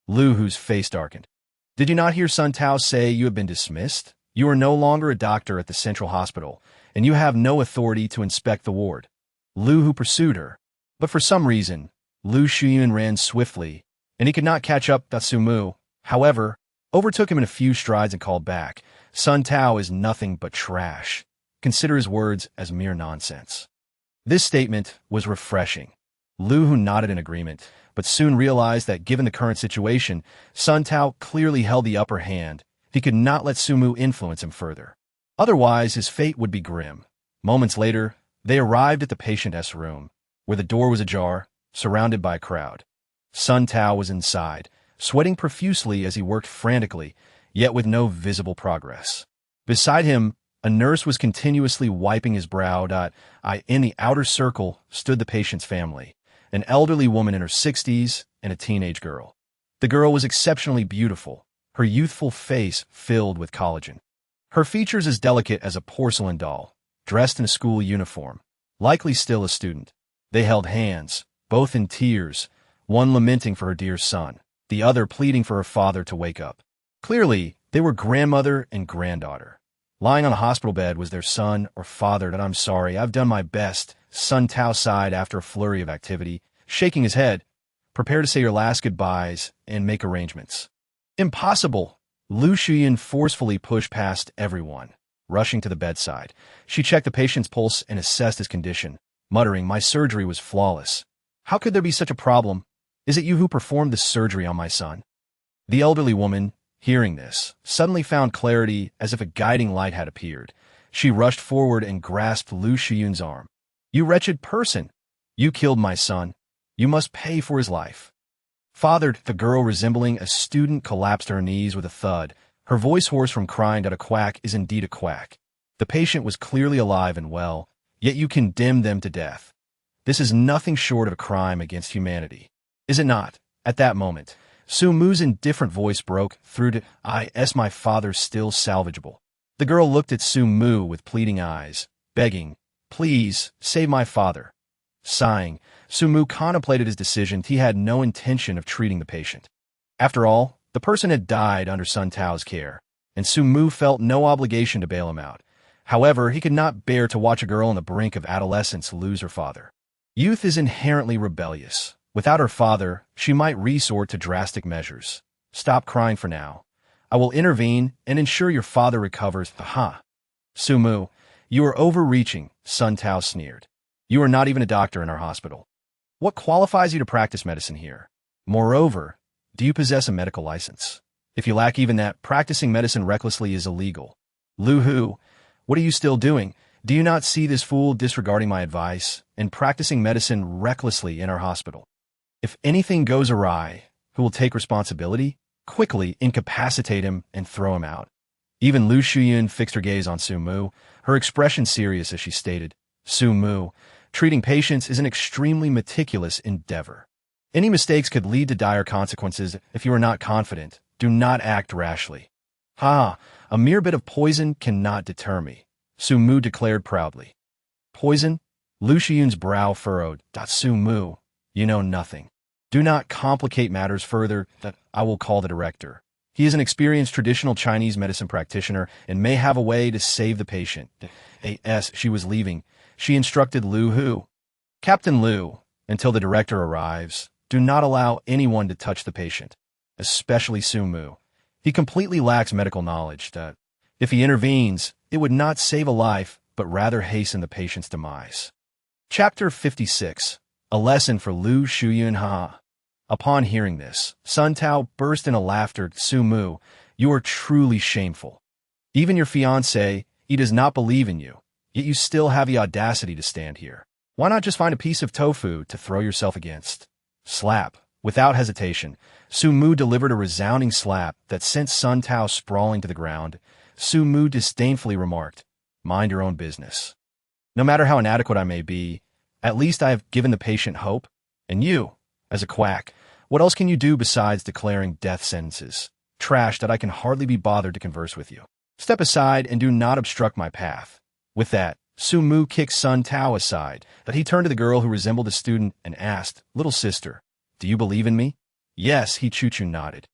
A: Lu Hu's face darkened. "Did you not hear Sun Tao say you have been dismissed? You are no longer a doctor at the central hospital, and you have no authority to inspect the ward." Lu Hu pursued her, but for some reason, Lu Shuyun ran swiftly, and he could not catch up. Su Mu, however, overtook him in a few strides and called back, "Sun Tao is nothing but trash. Consider his words as mere nonsense." This statement was refreshing. Lu Hu nodded in agreement, but soon realized that given the current situation, Sun Tao clearly held the upper hand. He could not let Su Mu influence him further. Otherwise, his fate would be grim. Moments later, they arrived at the patient's room, where the door was ajar, surrounded by a crowd. Sun Tao was inside, sweating profusely as he worked frantically, yet with no visible progress. Beside him, a nurse was continuously wiping his brow. In the outer circle stood the patient's family, an elderly woman in her 60s and a teenage girl. The girl was exceptionally beautiful, her youthful face filled with collagen. Her features as delicate as a porcelain doll, dressed in a school uniform, likely still a student. They held hands, both in tears, one lamenting for her dear son, the other pleading for her father to wake up. Clearly, they were grandmother and granddaughter. Lying on the hospital bed was their son or father. And I'm sorry, I've done my best, Sun Tao sighed after a flurry of activity, shaking his head. Prepare to say your last goodbyes and make arrangements. Impossible! Lu Shuyan forcefully pushed past everyone. Rushing to the bedside, she checked the patient's pulse and assessed his condition, muttering, my surgery was flawless. How could there be such a problem? Is it you who performed this surgery on my son? The elderly woman, hearing this, suddenly found clarity as if a guiding light had appeared. She rushed forward and grasped Lu Shiyun's arm. You wretched person! You killed my son. You must pay for his life. Fathered, the girl resembling a student collapsed to her knees with a thud. Her voice hoarse from crying that a quack is indeed a quack. The patient was clearly alive and well, yet you condemned them to death. This is nothing short of a crime against humanity. Is it not? At that moment, Su Mu's indifferent voice broke through to, my father's still salvageable. The girl looked at Su Mu with pleading eyes, begging, please, save my father. Sighing, Su Mu contemplated his decision. He had no intention of treating the patient. After all, the person had died under Sun Tao's care, and Su Mu felt no obligation to bail him out. However, he could not bear to watch a girl on the brink of adolescence lose her father. Youth is inherently rebellious. Without her father, she might resort to drastic measures. Stop crying for now. I will intervene and ensure your father recovers. Aha! Su Mu, you are overreaching, Sun Tao sneered. You are not even a doctor in our hospital. What qualifies you to practice medicine here? Moreover, do you possess a medical license? If you lack even that, practicing medicine recklessly is illegal. Lu Hu, what are you still doing? Do you not see this fool disregarding my advice and practicing medicine recklessly in our hospital? If anything goes awry, who will take responsibility? Quickly incapacitate him and throw him out. Even Lu Shuyun fixed her gaze on Su Mu, her expression serious as she stated, Su Mu, treating patients is an extremely meticulous endeavor. Any mistakes could lead to dire consequences. If you are not confident, do not act rashly. Ha! A mere bit of poison cannot deter me, Su Mu declared proudly. Poison? Lu Shiyun's brow furrowed. Su Mu, you know nothing. Do not complicate matters further. I will call the director. He is an experienced traditional Chinese medicine practitioner and may have a way to save the patient. As she was leaving, she instructed Lu Hu. Captain Lu, until the director arrives, do not allow anyone to touch the patient, especially Su Mu. He completely lacks medical knowledge. If he intervenes, it would not save a life, but rather hasten the patient's demise. Chapter 56. A Lesson for Lu Shuyun Ha. Upon hearing this, Sun Tao burst into laughter. Su Mu, you are truly shameful. Even your fiancé, he does not believe in you, yet you still have the audacity to stand here. Why not just find a piece of tofu to throw yourself against? Slap. Without hesitation, Su Mu delivered a resounding slap that sent Sun Tao sprawling to the ground. Su Mu disdainfully remarked, mind your own business. No matter how inadequate I may be, at least I have given the patient hope. And you, as a quack, what else can you do besides declaring death sentences? Trash that I can hardly be bothered to converse with you. Step aside and do not obstruct my path. With that, Su Mu kicked Sun Tao aside, but he turned to the girl who resembled a student and asked, little sister, do you believe in me? Yes, he Chu-Chu nodded.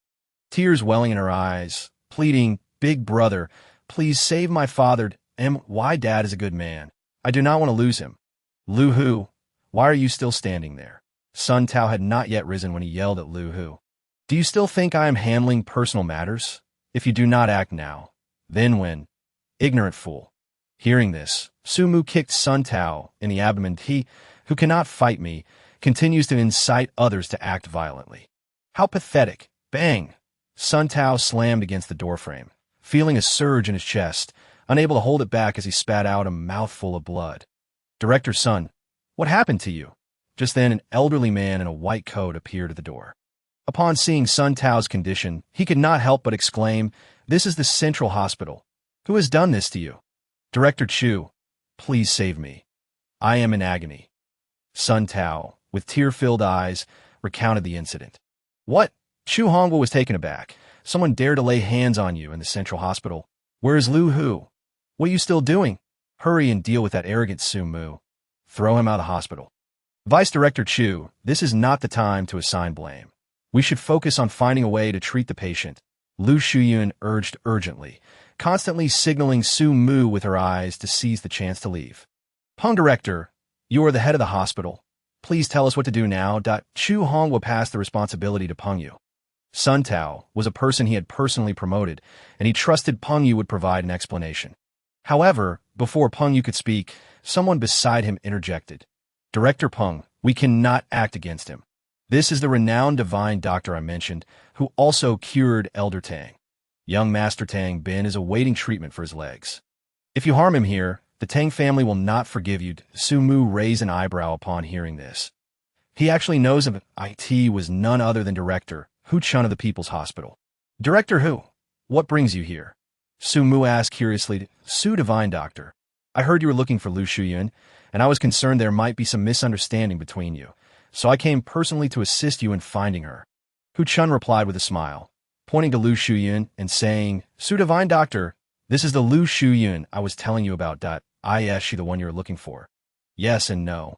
A: Tears welling in her eyes, pleading, big brother, please save my father. Why dad is a good man. I do not want to lose him. Lu Hu, why are you still standing there? Sun Tao had not yet risen when he yelled at Lu Hu. Do you still think I am handling personal matters? If you do not act now, then when? Ignorant fool. Hearing this, Su Mu kicked Sun Tao in the abdomen. He, who cannot fight me, continues to incite others to act violently. How pathetic. Bang! Sun Tao slammed against the doorframe, feeling a surge in his chest, unable to hold it back as he spat out a mouthful of blood. Director Sun, what happened to you? Just then, an elderly man in a white coat appeared at the door. Upon seeing Sun Tao's condition, he could not help but exclaim, this is the Central Hospital. Who has done this to you? Director Chu, please save me. I am in agony. Sun Tao, with tear-filled eyes, recounted the incident. What? Chu Hongwu was taken aback. Someone dared to lay hands on you in the Central Hospital. Where is Lu Hu? What are you still doing? Hurry and deal with that arrogant Su Mu. Throw him out of the hospital. Vice Director Chu, this is not the time to assign blame. We should focus on finding a way to treat the patient. Lu Shuyun urged urgently, constantly signaling Su Mu with her eyes to seize the chance to leave. Peng director, you are the head of the hospital. Please tell us what to do now. Chu Hong will pass the responsibility to Peng Yu. Sun Tao was a person he had personally promoted, and he trusted Peng Yu would provide an explanation. However, before Peng Yu could speak, someone beside him interjected. Director Peng, we cannot act against him. This is the renowned divine doctor I mentioned, who also cured Elder Tang. Young Master Tang Bin is awaiting treatment for his legs. If you harm him here, the Tang family will not forgive you. Su Mu raised an eyebrow upon hearing this. He actually knows of it was none other than Director Hu Chun of the People's Hospital. Director Hu, what brings you here? Su Mu asked curiously. Su Divine Doctor, I heard you were looking for Lu Shuyun, and I was concerned there might be some misunderstanding between you, so I came personally to assist you in finding her. Hu Chun replied with a smile, pointing to Lu Shuyun and saying, Su Divine Doctor, this is the Lu Shuyun I was telling you about. Is she the one you're looking for? Yes and no.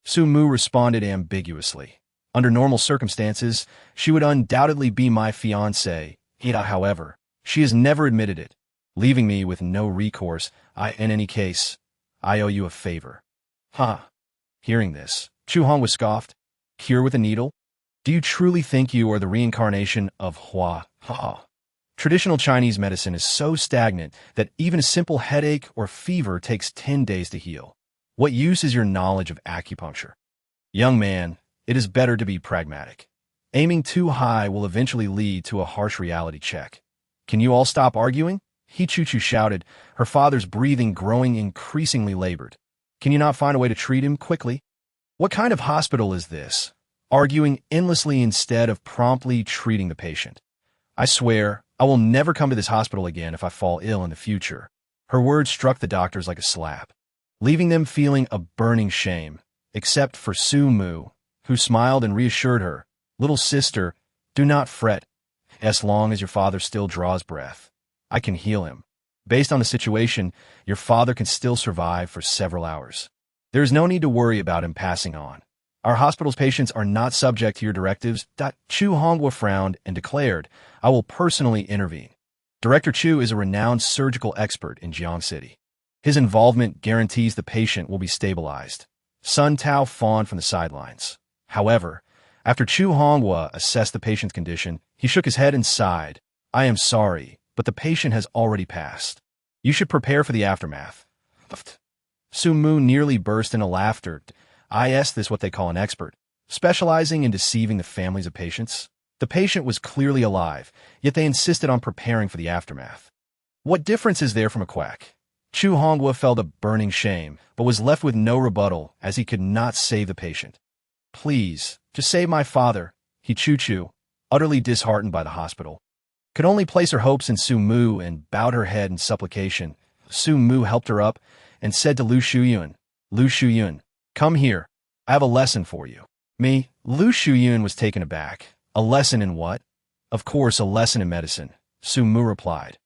A: Su Mu responded ambiguously. Under normal circumstances, she would undoubtedly be my fiancée. However, she has never admitted it, leaving me with no recourse. In any case, I owe you a favor. Huh. Hearing this, Chu Hong was scoffed. Cure with a needle? Do you truly think you are the reincarnation of Hua? Ha. Traditional Chinese medicine is so stagnant that even a simple headache or fever takes 10 days to heal. What use is your knowledge of acupuncture? Young man, it is better to be pragmatic. Aiming too high will eventually lead to a harsh reality check. Can you all stop arguing? He Chu shouted, her father's breathing growing increasingly labored. Can you not find a way to treat him quickly? What kind of hospital is this? Arguing endlessly instead of promptly treating the patient. I swear, I will never come to this hospital again if I fall ill in the future. Her words struck the doctors like a slap, leaving them feeling a burning shame, except for Su Mu, who smiled and reassured her, Little sister, do not fret. As long as your father still draws breath, I can heal him. Based on the situation, your father can still survive for several hours. There is no need to worry about him passing on. Our hospital's patients are not subject to your directives. Chu Hongwa frowned and declared, I will personally intervene. Director Chu is a renowned surgical expert in Jiang City. His involvement guarantees the patient will be stabilized. Sun Tao fawned from the sidelines. However, after Chu Hongwa assessed the patient's condition, he shook his head and sighed. I am sorry, but the patient has already passed. You should prepare for the aftermath. Su Mu nearly burst into laughter. Is this what they call an expert, specializing in deceiving the families of patients? The patient was clearly alive, yet they insisted on preparing for the aftermath. What difference is there from a quack? Chu Hongwa felt a burning shame, but was left with no rebuttal as he could not save the patient. Please, just save my father, he Chu, utterly disheartened by the hospital. Could only place her hopes in Su Mu and bowed her head in supplication. Su Mu helped her up and said to Lu Shuyun, come here. I have a lesson for you. Me? Lu Shuyun was taken aback. A lesson in what? Of course, a lesson in medicine, Su Mu replied.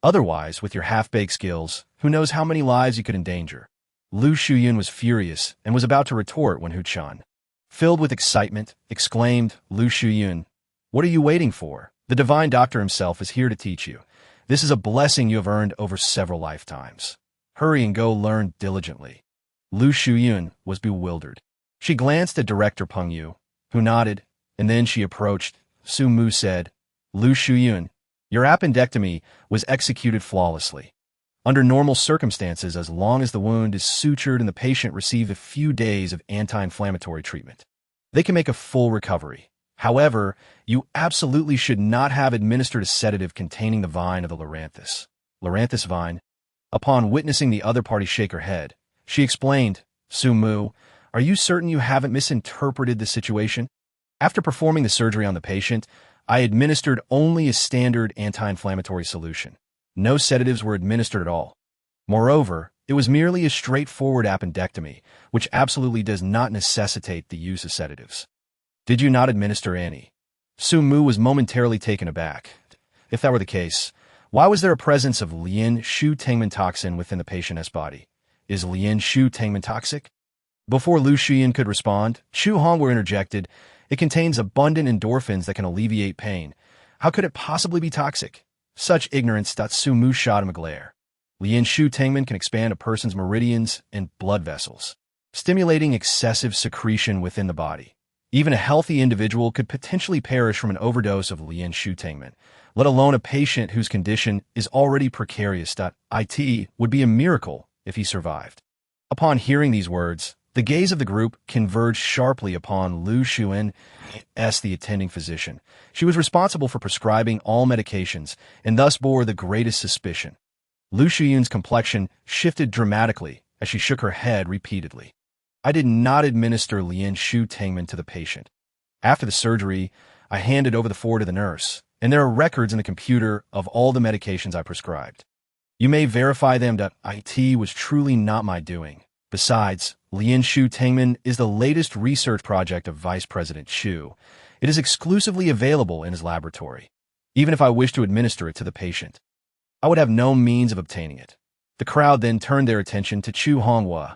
A: Otherwise, with your half-baked skills, who knows how many lives you could endanger. Lu Shuyun was furious and was about to retort when Hu Chan, filled with excitement, exclaimed, Lu Shuyun, what are you waiting for? The divine doctor himself is here to teach you. This is a blessing you have earned over several lifetimes. Hurry and go learn diligently. Lu Shuyun was bewildered. She glanced at Director Peng Yu, who nodded, and then she approached. Su Mu said, Lu Shuyun, your appendectomy was executed flawlessly. Under normal circumstances, as long as the wound is sutured and the patient received a few days of anti-inflammatory treatment, they can make a full recovery. However, you absolutely should not have administered a sedative containing the vine of the loranthus. Loranthus vine? Upon witnessing the other party shake her head, she explained, Su Mu, are you certain you haven't misinterpreted the situation? After performing the surgery on the patient, I administered only a standard anti-inflammatory solution. No sedatives were administered at all. Moreover, it was merely a straightforward appendectomy, which absolutely does not necessitate the use of sedatives. Did you not administer any? Su Mu was momentarily taken aback. If that were the case, why was there a presence of Lien Shu Tangman toxin within the patient's body? Is Lien Shu Tangman toxic? Before Lu Shuyun could respond, Chu Hongwa interjected, it contains abundant endorphins that can alleviate pain. How could it possibly be toxic? Such ignorance. Sumu shot him a glare. Lian Shu Tengman can expand a person's meridians and blood vessels, stimulating excessive secretion within the body. Even a healthy individual could potentially perish from an overdose of Lian Shu Tengman, let alone a patient whose condition is already precarious. It would be a miracle if he survived. Upon hearing these words, the gaze of the group converged sharply upon Lu Xuan, the attending physician. She was responsible for prescribing all medications and thus bore the greatest suspicion. Lu Xuyun's complexion shifted dramatically as she shook her head repeatedly. I did not administer Lian Shu Tengman to the patient. After the surgery, I handed over the forward to the nurse, and there are records in the computer of all the medications I prescribed. You may verify them. It was truly not my doing. Besides, Lian Shu Tengman is the latest research project of Vice President Shu. It is exclusively available in his laboratory. Even if I wished to administer it to the patient, I would have no means of obtaining it. The crowd then turned their attention to Chu Honghua.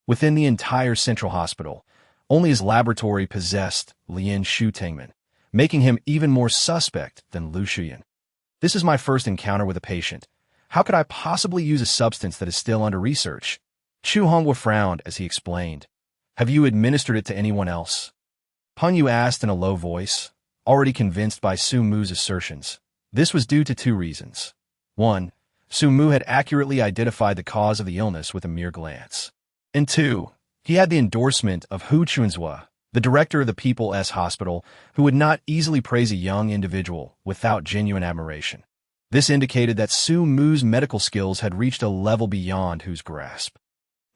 A: Within the entire central hospital, only his laboratory possessed Lian Shu Tengman, making him even more suspect than Lu Xuyan. This is my first encounter with a patient. How could I possibly use a substance that is still under research? Chu Honghua frowned as he explained. Have you administered it to anyone else? Peng Yu asked in a low voice, already convinced by Su Mu's assertions. This was due to two reasons. 1. Su Mu had accurately identified the cause of the illness with a mere glance. And 2. He had the endorsement of Hu Chunzhua, the director of the People's Hospital, who would not easily praise a young individual without genuine admiration. This indicated that Su Mu's medical skills had reached a level beyond Hu's grasp.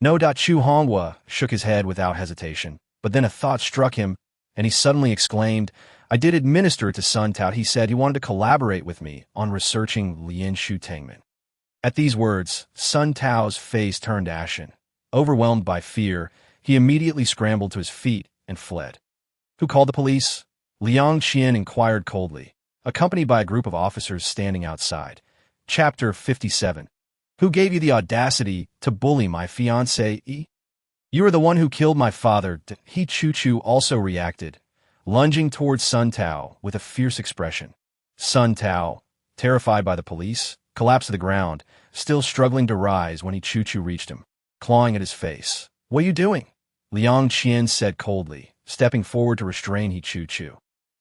A: No. Chu Honghua shook his head without hesitation, but then a thought struck him, and he suddenly exclaimed, I did administer it to Sun Tao. He said he wanted to collaborate with me on researching Lian Shu Tengman. At these words, Sun Tao's face turned ashen. Overwhelmed by fear, he immediately scrambled to his feet and fled. Who called the police? Liang Qian inquired coldly, accompanied by a group of officers standing outside. Chapter 57. Who gave you the audacity to bully my fiancé? You are the one who killed my father. He Chu also reacted, lunging towards Sun Tao with a fierce expression. Sun Tao, terrified by the police, collapsed to the ground, still struggling to rise when Chu reached him, clawing at his face. What are you doing? Liang Qian said coldly, stepping forward to restrain Chu.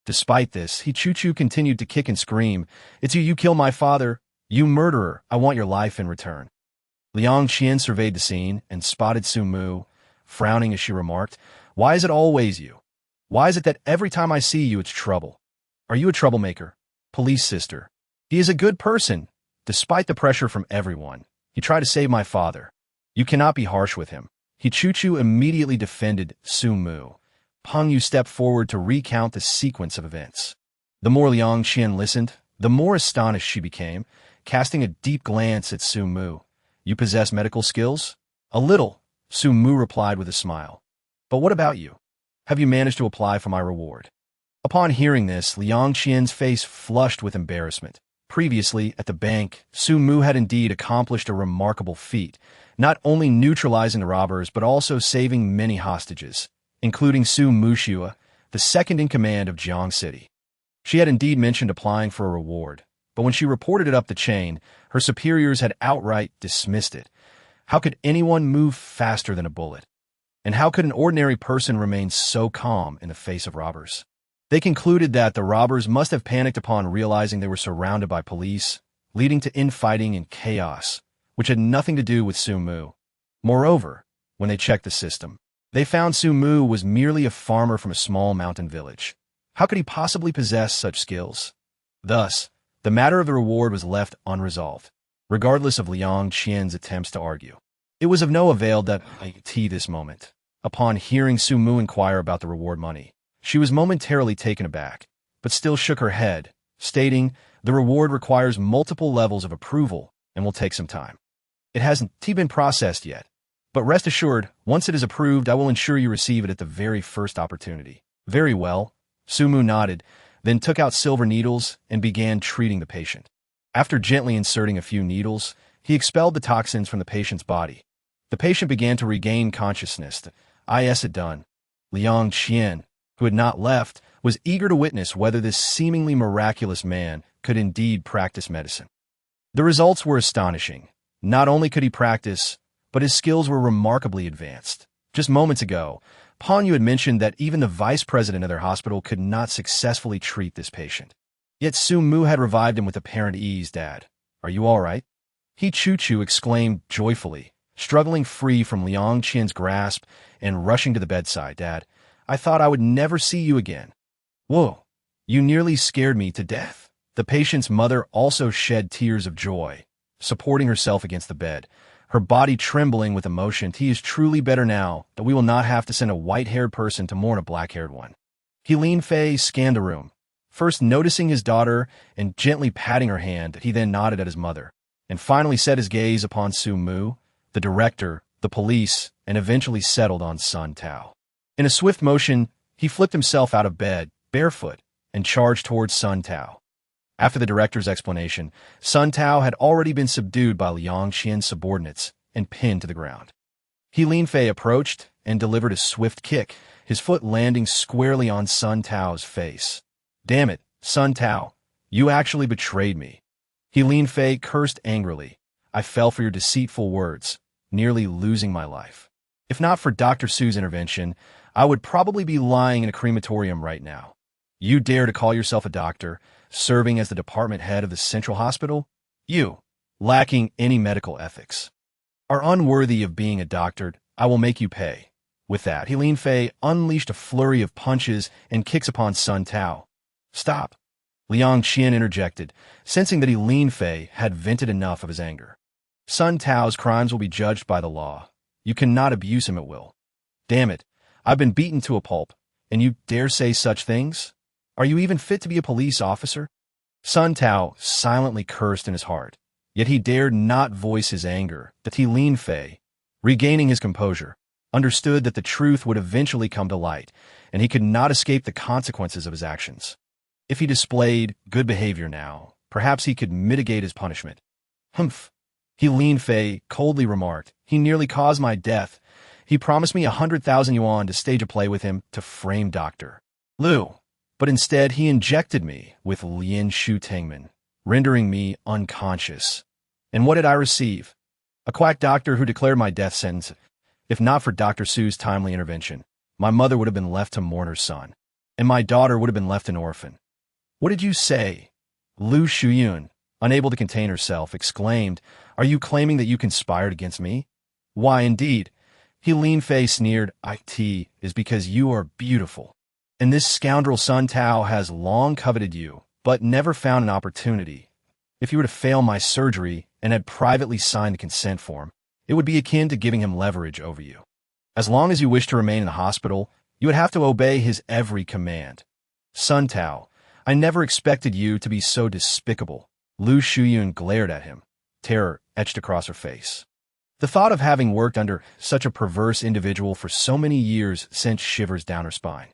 A: Despite this, Chu continued to kick and scream, It's you killed my father! You murderer! I want your life in return. Liang Qian surveyed the scene and spotted Su Mu, frowning as she remarked, Why is it always you? Why is it that every time I see you it's trouble? Are you a troublemaker? Police sister. He is a good person. Despite the pressure from everyone, he tried to save my father. You cannot be harsh with him. Chu immediately defended Su Mu. Peng Yu stepped forward to recount the sequence of events. The more Liang Qian listened, the more astonished she became, casting a deep glance at Su Mu. You possess medical skills? A little, Su Mu replied with a smile. But what about you? Have you managed to apply for my reward? Upon hearing this, Liang Qian's face flushed with embarrassment. Previously, at the bank, Su Mu had indeed accomplished a remarkable feat, not only neutralizing the robbers but also saving many hostages, including Su Muxua, the second in command of Jiang City. She had indeed mentioned applying for a reward, but when she reported it up the chain, her superiors had outright dismissed it. How could anyone move faster than a bullet? And how could an ordinary person remain so calm in the face of robbers? They concluded that the robbers must have panicked upon realizing they were surrounded by police, leading to infighting and chaos, which had nothing to do with Su Mu. Moreover, when they checked the system, they found Su Mu was merely a farmer from a small mountain village. How could he possibly possess such skills? Thus, the matter of the reward was left unresolved, regardless of Liang Qian's attempts to argue. It was of no avail that this moment. Upon hearing Su Mu inquire about the reward money, she was momentarily taken aback, but still shook her head, stating, The reward requires multiple levels of approval and will take some time. It hasn't been processed yet, but rest assured, once it is approved, I will ensure you receive it at the very first opportunity. Very well, Su Mu nodded, then took out silver needles and began treating the patient. After gently inserting a few needles, he expelled the toxins from the patient's body. The patient began to regain consciousness. It done. Liang Qian, who had not left, was eager to witness whether this seemingly miraculous man could indeed practice medicine. The results were astonishing. Not only could he practice, but his skills were remarkably advanced. Just moments ago, Ponyu had mentioned that even the vice president of their hospital could not successfully treat this patient. Yet Su-mu had revived him with apparent ease. "Dad, are you all right?" He Chu-Chu exclaimed joyfully, struggling free from Liang Qian's grasp and rushing to the bedside. "Dad, I thought I would never see you again." "Whoa, you nearly scared me to death." The patient's mother also shed tears of joy, supporting herself against the bed, her body trembling with emotion. "He is truly better now that we will not have to send a white-haired person to mourn a black-haired one." He Lin Fei scanned the room, first noticing his daughter and gently patting her hand. He then nodded at his mother, and finally set his gaze upon Su-mu, the director, the police, and eventually settled on Sun Tao. In a swift motion, he flipped himself out of bed, barefoot, and charged towards Sun Tao. After the director's explanation, Sun Tao had already been subdued by Liang Qian's subordinates and pinned to the ground. He Lin Fei approached and delivered a swift kick, his foot landing squarely on Sun Tao's face. "Damn it, Sun Tao, you actually betrayed me." He Lin Fei cursed angrily. "I fell for your deceitful words, nearly losing my life. If not for Dr. Su's intervention, I would probably be lying in a crematorium right now. You dare to call yourself a doctor, serving as the department head of the central hospital? You, lacking any medical ethics, are unworthy of being a doctor. I will make you pay." With that, He Lin Fei unleashed a flurry of punches and kicks upon Sun Tao. "Stop," Liang Qian interjected, sensing that He Lin Fei had vented enough of his anger. "Sun Tao's crimes will be judged by the law. You cannot abuse him at will." "Damn it, I've been beaten to a pulp, and you dare say such things? Are you even fit to be a police officer?" Sun Tao silently cursed in his heart, yet he dared not voice his anger. That He Lin Fei, regaining his composure, understood that the truth would eventually come to light, and he could not escape the consequences of his actions. If he displayed good behavior now, perhaps he could mitigate his punishment. "Humph," He Lin Fei coldly remarked. "He nearly caused my death. He promised me 100,000 yuan to stage a play with him to frame Dr. Liu. But instead he injected me with Lien Shu Tengman, rendering me unconscious. And what did I receive? A quack doctor who declared my death sentence. If not for Dr. Su's timely intervention, my mother would have been left to mourn her son, and my daughter would have been left an orphan." "What did you say?" Lu Shuyun, unable to contain herself, exclaimed. "Are you claiming that you conspired against me?" "Why, indeed," He Lin Fei sneered. "It is because you are beautiful. And this scoundrel Sun Tao has long coveted you, but never found an opportunity. If you were to fail my surgery and had privately signed the consent form, it would be akin to giving him leverage over you. As long as you wish to remain in the hospital, you would have to obey his every command. Sun Tao, I never expected you to be so despicable." Lu Shuyun glared at him, terror etched across her face. The thought of having worked under such a perverse individual for so many years sent shivers down her spine.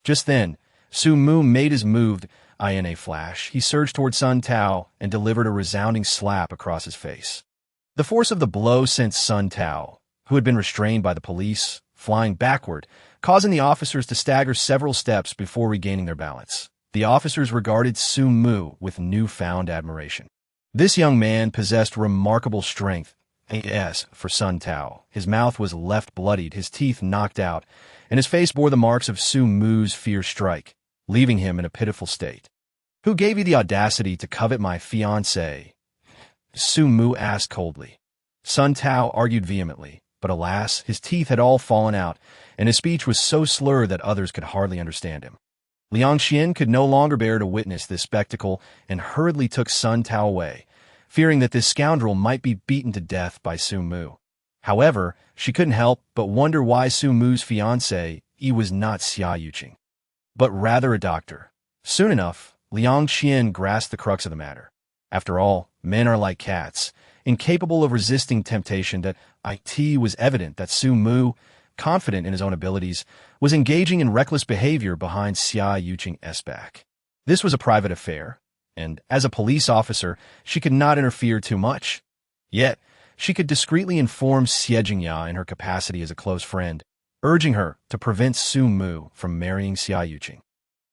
A: Just then, Su-mu made his move. In a flash, he surged toward Sun Tao and delivered a resounding slap across his face. The force of the blow sent Sun Tao, who had been restrained by the police, flying backward, causing the officers to stagger several steps before regaining their balance. The officers regarded Su-mu with newfound admiration. This young man possessed remarkable strength. As for Sun Tao, his mouth was left bloodied, his teeth knocked out, and his face bore the marks of Su-mu's fierce strike, leaving him in a pitiful state. "Who gave you the audacity to covet my fiancée?" Su-mu asked coldly. Sun Tao argued vehemently, but alas, his teeth had all fallen out, and his speech was so slurred that others could hardly understand him. Liang Qian could no longer bear to witness this spectacle and hurriedly took Sun Tao away, fearing that this scoundrel might be beaten to death by Su-mu. However, she couldn't help but wonder why Su-mu's fiancé was not Xia Yuqing, but rather a doctor. Soon enough, Liang Qian grasped the crux of the matter. After all, men are like cats, incapable of resisting temptation. That it was evident that Su-mu, confident in his own abilities, was engaging in reckless behavior behind Xia Yuqing's back. This was a private affair, and as a police officer, she could not interfere too much. Yet, she could discreetly inform Xie Jingya in her capacity as a close friend, urging her to prevent Su-mu from marrying Xia Yuqing.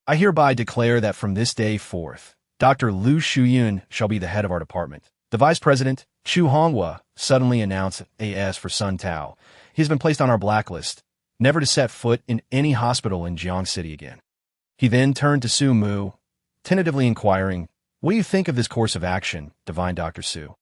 A: "I hereby declare that from this day forth, Dr. Lu Shuyun shall be the head of our department. The vice president, Chu Honghua, suddenly announced AS for Sun Tao. He has been placed on our blacklist, never to set foot in any hospital in Jiang City again. He then turned to Su Mu, tentatively inquiring, "What do you think of this course of action, Divine Dr. Su?"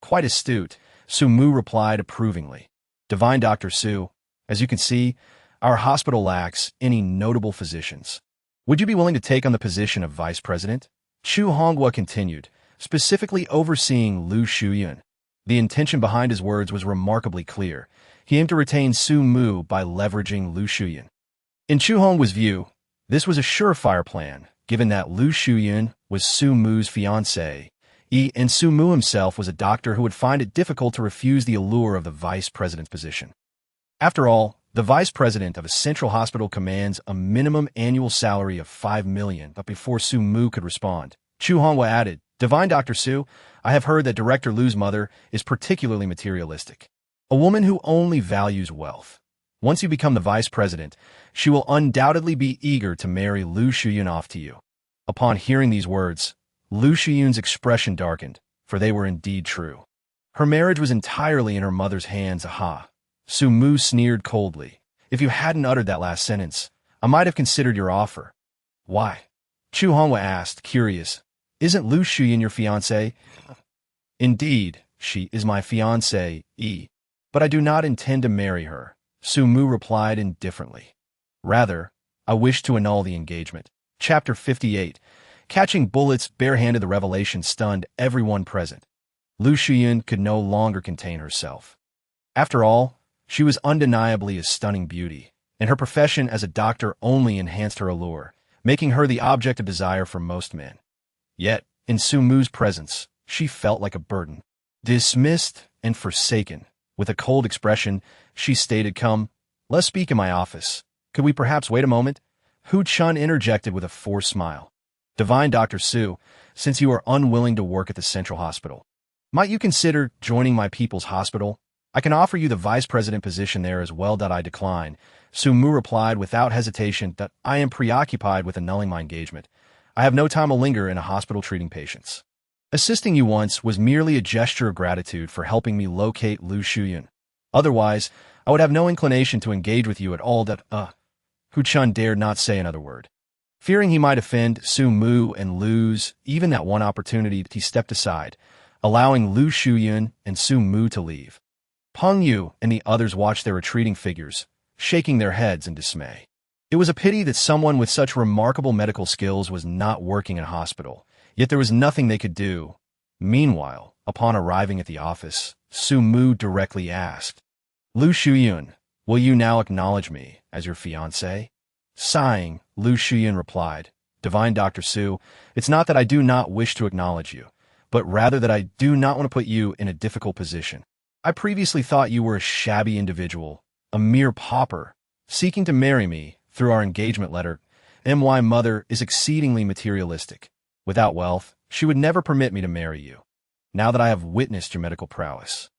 A: "Quite astute," Su Mu replied approvingly. "Divine Dr. Su, as you can see, our hospital lacks any notable physicians. Would you be willing to take on the position of vice president?" Chu Honghua continued, specifically overseeing Lu Shuyun. The intention behind his words was remarkably clear. He aimed to retain Su Mu by leveraging Lu Shuyun. In Chu Honghua's view, this was a surefire plan, given that Lu Shuyun was Su Mu's fiancé, and Su Mu himself was a doctor who would find it difficult to refuse the allure of the vice president's position. After all, the vice president of a central hospital commands a minimum annual salary of 5 million, but before Su Mu could respond, Chu Honghua added, "Divine Dr. Su, I have heard that Director Lu's mother is particularly materialistic. A woman who only values wealth. Once you become the vice president, she will undoubtedly be eager to marry Lu Shuyun off to you." Upon hearing these words, Lu Shuyun's expression darkened, for they were indeed true. Her marriage was entirely in her mother's hands, aha. Su Mu sneered coldly. "If you hadn't uttered that last sentence, I might have considered your offer." "Why?" Chu Honghua asked, curious. "Isn't Lu Shuyun your fiancé?" "Indeed, she is my fiancé, but I do not intend to marry her," Su Mu replied indifferently. "Rather, I wish to annul the engagement." Chapter 58. Catching bullets barehanded. The revelation stunned everyone present. Lu Shuyun could no longer contain herself. After all, she was undeniably a stunning beauty, and her profession as a doctor only enhanced her allure, making her the object of desire for most men. Yet, in Su Mu's presence, she felt like a burden. Dismissed and forsaken, with a cold expression, she stated, "Come, let's speak in my office. Could we perhaps wait a moment?" Hu Chun interjected with a forced smile. "Divine Dr. Su, since you are unwilling to work at the Central Hospital, might you consider joining my people's hospital? I can offer you the vice president position there as well." "I decline," Su Mu replied without hesitation, "that I am preoccupied with annulling my engagement. I have no time to linger in a hospital treating patients. Assisting you once was merely a gesture of gratitude for helping me locate Lu Shuyun. Otherwise, I would have no inclination to engage with you at all." Hu Chun dared not say another word. Fearing he might offend Su Mu and lose even that one opportunity, he stepped aside, allowing Lu Shuyun and Su Mu to leave. Peng Yu and the others watched their retreating figures, shaking their heads in dismay. It was a pity that someone with such remarkable medical skills was not working in a hospital, yet there was nothing they could do. Meanwhile, upon arriving at the office, Su Mu directly asked, "Lu Shuyun, will you now acknowledge me as your fiancé?" Sighing, Lu Shuyun replied, "Divine Dr. Su, it's not that I do not wish to acknowledge you, but rather that I do not want to put you in a difficult position. I previously thought you were a shabby individual, a mere pauper, seeking to marry me through our engagement letter. My mother is exceedingly materialistic. Without wealth, she would never permit me to marry you. Now that I have witnessed your medical prowess,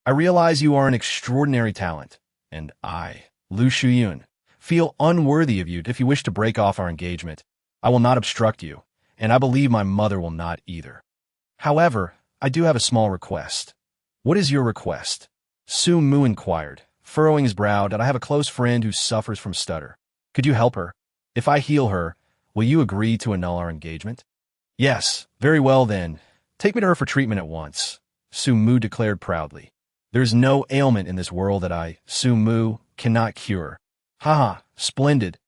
A: I realize you are an extraordinary talent, and I, Lu Shuyun, feel unworthy of you. If you wish to break off our engagement, I will not obstruct you, and I believe my mother will not either. However, I do have a small request." "What is your request?" Su Mu inquired, furrowing his brow. "I have a close friend who suffers from stutter. Could you help her? If I heal her, will you agree to annul our engagement?" "Yes, very well then. Take me to her for treatment at once," Su Mu declared proudly. "There is no ailment in this world that I, Su Mu, cannot cure." "Ha, splendid.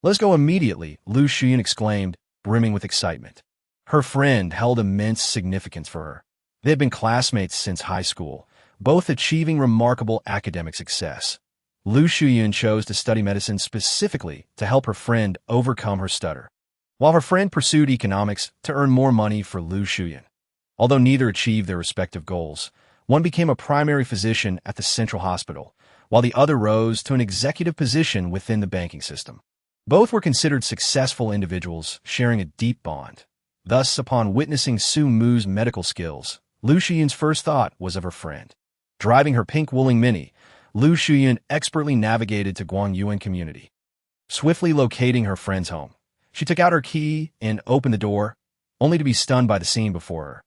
A: Let's go immediately," Lu Shuyun exclaimed, brimming with excitement. Her friend held immense significance for her. They had been classmates since high school, both achieving remarkable academic success. Lu Shuyun chose to study medicine specifically to help her friend overcome her stutter, while her friend pursued economics to earn more money for Lu Shuyun. Although neither achieved their respective goals, one became a primary physician at the Central Hospital, while the other rose to an executive position within the banking system. Both were considered successful individuals, sharing a deep bond. Thus, upon witnessing Su Mu's medical skills, Lu Shuyun's first thought was of her friend. Driving her pink Wuling Mini, Lu Shuyun expertly navigated to Guangyuan community. Swiftly locating her friend's home, she took out her key and opened the door. only to be stunned by the scene before her.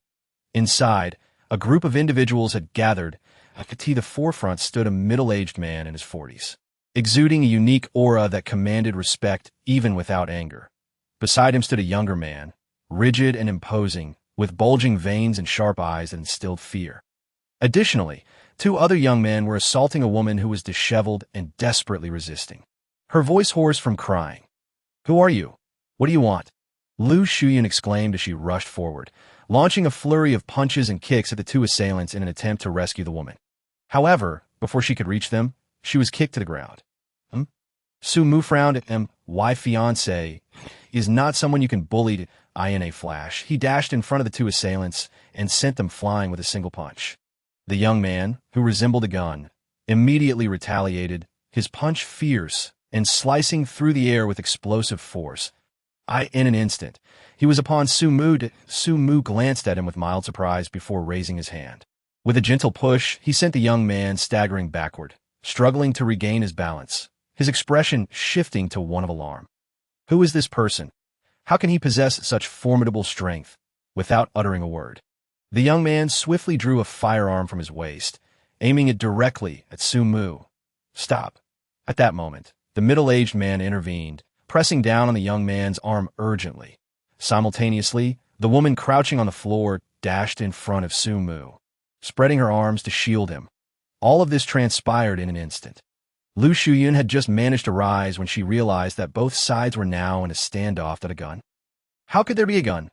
A: Inside, a group of individuals had gathered. At the forefront stood a middle-aged man in his 40s, exuding a unique aura that commanded respect even without anger. Beside him stood a younger man, rigid and imposing, with bulging veins and sharp eyes that instilled fear. Additionally, two other young men were assaulting a woman who was disheveled and desperately resisting, her voice hoarse from crying. "Who are you? What do you want?" Lu Shuyan exclaimed as she rushed forward, launching a flurry of punches and kicks at the two assailants in an attempt to rescue the woman. However, before she could reach them, she was kicked to the ground. Su Mu frowned at him. "My fiancé is not someone you can bully." In a flash, he dashed in front of the two assailants and sent them flying with a single punch. The young man, who resembled a gun, immediately retaliated, his punch fierce and slicing through the air with explosive force. In an instant, he was upon Su Mu. Su Mu glanced at him with mild surprise before raising his hand. With a gentle push, he sent the young man staggering backward, struggling to regain his balance, his expression shifting to one of alarm. Who is this person? How can he possess such formidable strength? Without uttering a word, the young man swiftly drew a firearm from his waist, aiming it directly at Su Mu. "Stop." At that moment, the middle-aged man intervened, pressing down on the young man's arm urgently. Simultaneously, the woman crouching on the floor dashed in front of Su Mu, spreading her arms to shield him. All of this transpired in an instant. Lu Shuyan had just managed to rise when she realized that both sides were now in a standoff at a gun. How could there be a gun?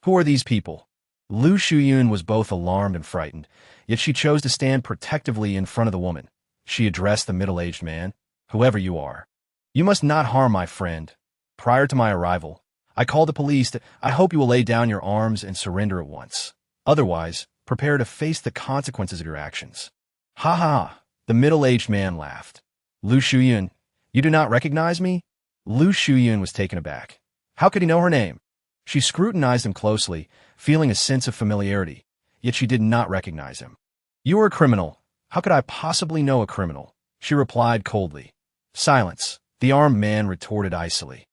A: Who are these people? Lu Shuyan was both alarmed and frightened, yet she chose to stand protectively in front of the woman. She addressed the middle-aged man. "Whoever you are, you must not harm my friend. Prior to my arrival, I called the police. I hope you will lay down your arms and surrender at once. Otherwise, prepare to face the consequences of your actions." "Ha ha!" The middle-aged man laughed. "Lu Shuyan, you do not recognize me?" Lu Shuyan was taken aback. How could he know her name? She scrutinized him closely, feeling a sense of familiarity, yet she did not recognize him. "You are a criminal. How could I possibly know a criminal?" she replied coldly. "Silence," the armed man retorted icily.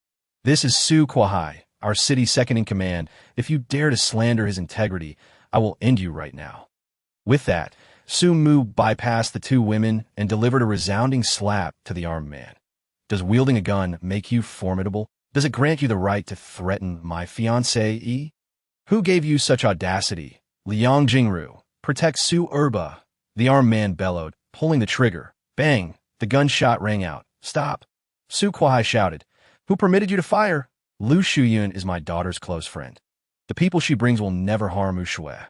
A: "This is Su Kwahai, our city's second-in-command. If you dare to slander his integrity, I will end you right now." With that, Su Mu bypassed the two women and delivered a resounding slap to the armed man. "Does wielding a gun make you formidable? Does it grant you the right to threaten my fiancée? Who gave you such audacity?" "Liang Jingru, protect Su Erba," the armed man bellowed, pulling the trigger. Bang! The gunshot rang out. "Stop!" Su Kwahai shouted. "Who permitted you to fire?" "Lu Shuyan is my daughter's close friend. The people she brings will never harm Ushuae.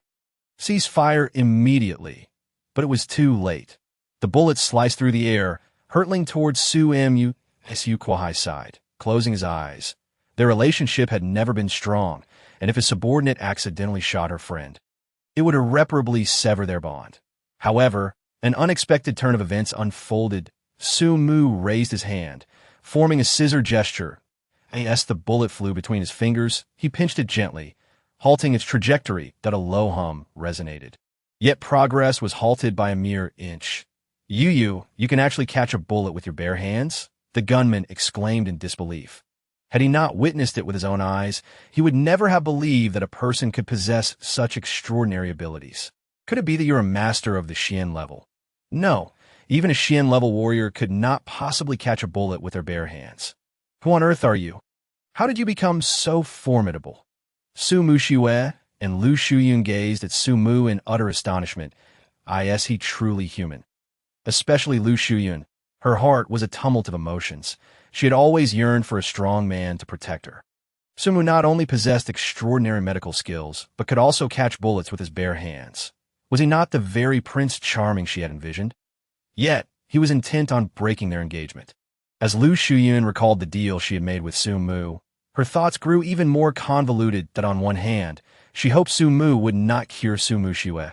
A: Cease fire immediately." But it was too late. The bullet sliced through the air, hurtling towards Su Kwahai's side, closing his eyes. Their relationship had never been strong, and if a subordinate accidentally shot her friend, it would irreparably sever their bond. However, an unexpected turn of events unfolded. Su Mu raised his hand, forming a scissor gesture. As the bullet flew between his fingers, he pinched it gently, halting its trajectory that a low hum resonated. Yet progress was halted by a mere inch. You can actually catch a bullet with your bare hands?" the gunman exclaimed in disbelief. Had he not witnessed it with his own eyes, he would never have believed that a person could possess such extraordinary abilities. Could it be that you're a master of the Xian level? No, even a Xian level warrior could not possibly catch a bullet with their bare hands. Who on earth are you? How did you become so formidable? Su Mu Shue and Lu Shuyun gazed at Su Mu in utter astonishment. Is he truly human? Especially Lu Shuyun. Her heart was a tumult of emotions. She had always yearned for a strong man to protect her. Su Mu not only possessed extraordinary medical skills, but could also catch bullets with his bare hands. Was he not the very Prince Charming she had envisioned? Yet, he was intent on breaking their engagement. As Lu Shuyun recalled the deal she had made with Su Mu, her thoughts grew even more convoluted. That on one hand, she hoped Su Mu would not cure Su Mu Shue,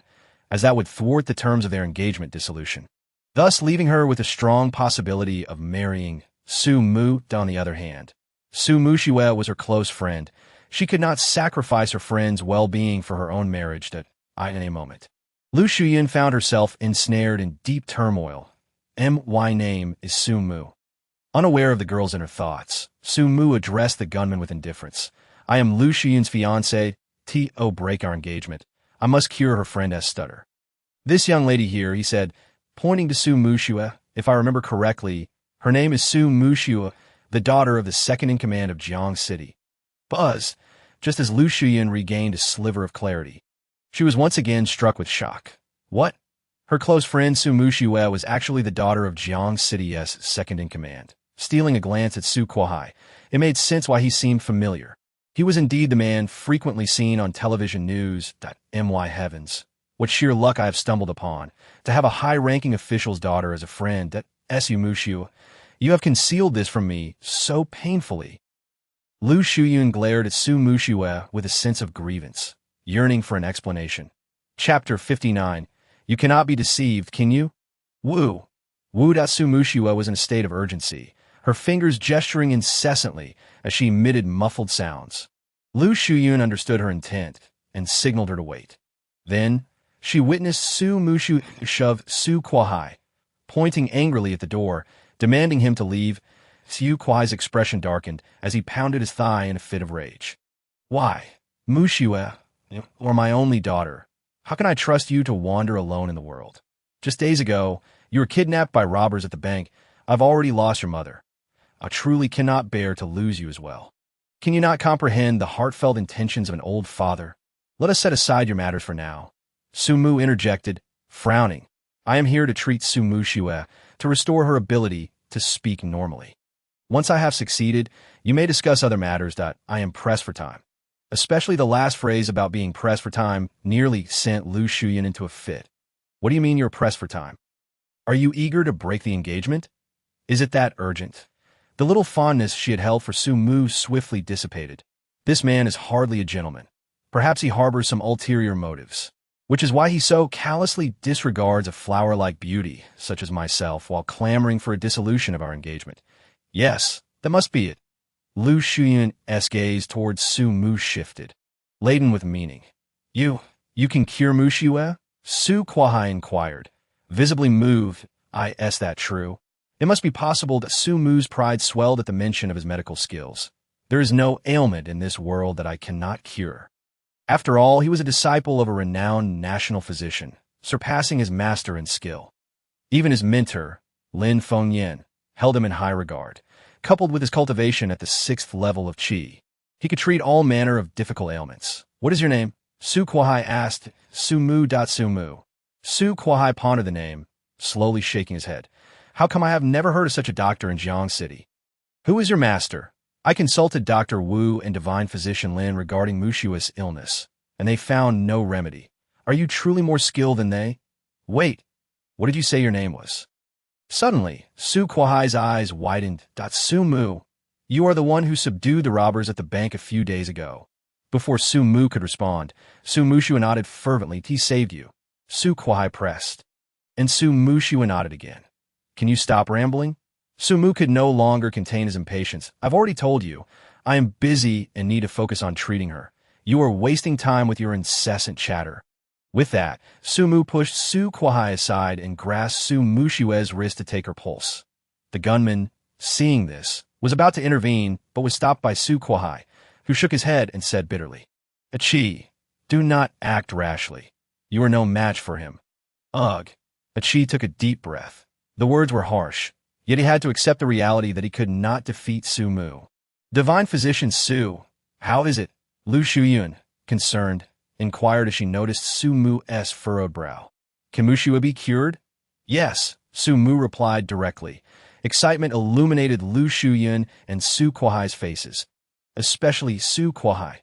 A: as that would thwart the terms of their engagement dissolution, thus leaving her with a strong possibility of marrying Su Mu. On the other hand, Su Mu Shue was her close friend. She could not sacrifice her friend's well-being for her own marriage in a moment. Lu Shuyan found herself ensnared in deep turmoil. My name is Su Mu. Unaware of the girl's inner thoughts, Su Mu addressed the gunman with indifference. "I am Lu Shuyan's fiancé. to break our engagement. I must cure her friend S. stutter. This young lady here, he said, pointing to Su Mushua. If I remember correctly, her name is Su Mushua, the daughter of the second-in-command of Jiang City. Buzz, just as Lu Shuyan regained a sliver of clarity. She was once again struck with shock. What? Her close friend Su Mushua was actually the daughter of Jiang City's second-in-command. Stealing a glance at Su Kuai, it made sense why he seemed familiar. He was indeed the man frequently seen on television news. My heavens. What sheer luck I have stumbled upon, to have a high-ranking official's daughter as a friend. Su Mushua, you have concealed this from me so painfully. Lu Shuyun glared at Su Mushua with a sense of grievance, yearning for an explanation. Chapter 59. You cannot be deceived, can you? Wu. Su Mushua was in a state of urgency, her fingers gesturing incessantly as she emitted muffled sounds. Lu Shuyun understood her intent and signaled her to wait. Then, she witnessed Su Mushua shove Su Kuai, pointing angrily at the door, demanding him to leave. Su Kuai's expression darkened as he pounded his thigh in a fit of rage. Why, Mushua, or my only daughter, how can I trust you to wander alone in the world? Just days ago, you were kidnapped by robbers at the bank. I've already lost your mother. I truly cannot bear to lose you as well. Can you not comprehend the heartfelt intentions of an old father? Let us set aside your matters for now. Su Mu interjected, frowning. I am here to treat Su Mushua, to restore her ability to speak normally. Once I have succeeded, you may discuss other matters. I am pressed for time. Especially the last phrase about being pressed for time nearly sent Lu Shuyan into a fit. What do you mean you're pressed for time? Are you eager to break the engagement? Is it that urgent? The little fondness she had held for Su Mu swiftly dissipated. This man is hardly a gentleman. Perhaps he harbors some ulterior motives, which is why he so callously disregards a flower-like beauty, such as myself, while clamoring for a dissolution of our engagement. Yes, that must be it. Lu Shuyun's gaze towards Su Mu shifted, laden with meaning. You can cure Mushua? Su Kuai inquired, visibly moved. Is that true? It must be possible that Su Mu's pride swelled at the mention of his medical skills. There is no ailment in this world that I cannot cure. After all, he was a disciple of a renowned national physician, surpassing his master in skill. Even his mentor, Lin Fengyan, held him in high regard. Coupled with his cultivation at the 6th level of qi, he could treat all manner of difficult ailments. What is your name? Su Kuai asked. Su Mu. Su Kuai pondered the name, slowly shaking his head. How come I have never heard of such a doctor in Jiang City? Who is your master? I consulted Dr. Wu and divine physician Lin regarding Mushua's illness, and they found no remedy. Are you truly more skilled than they? Wait, what did you say your name was? Suddenly, Su Kuai's eyes widened. Su Mu, you are the one who subdued the robbers at the bank a few days ago. Before Su Mu could respond, Su Mushua nodded fervently. He saved you. Su Kuai pressed, and Su Mushua nodded again. Can you stop rambling? Su Mu could no longer contain his impatience. I've already told you, I am busy and need to focus on treating her. You are wasting time with your incessant chatter. With that, Su Mu pushed Su Kuai aside and grasped Su Mushua's wrist to take her pulse. The gunman, seeing this, was about to intervene, but was stopped by Su Kuai, who shook his head and said bitterly, Achi, do not act rashly. You are no match for him. Ugh. Achi took a deep breath. The words were harsh, yet he had to accept the reality that he could not defeat Su Mu. Divine Physician Su, how is it? Lu Shuyun, concerned, inquired as she noticed Su Mu's furrowed brow. Can Mushua be cured? Yes, Su Mu replied directly. Excitement illuminated Lu Shuyun and Su Kuai's faces, especially Su Kuai.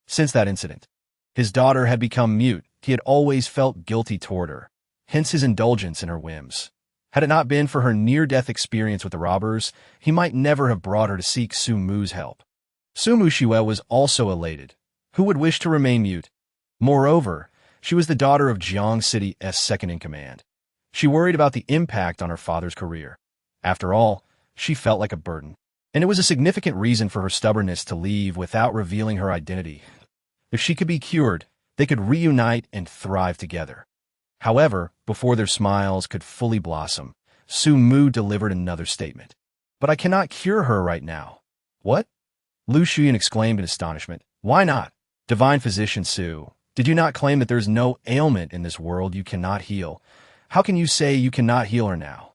A: Since that incident, his daughter had become mute. He had always felt guilty toward her, hence his indulgence in her whims. Had it not been for her near-death experience with the robbers, he might never have brought her to seek Su Mu's help. Su Mushua was also elated. Who would wish to remain mute? Moreover, she was the daughter of Jiang City's second-in-command. She worried about the impact on her father's career. After all, she felt like a burden, and it was a significant reason for her stubbornness to leave without revealing her identity. If she could be cured, they could reunite and thrive together. However, before their smiles could fully blossom, Su Mu delivered another statement. But I cannot cure her right now. What? Lu Shuyan exclaimed in astonishment. Why not? Divine Physician Su, did you not claim that there's no ailment in this world you cannot heal? How can you say you cannot heal her now?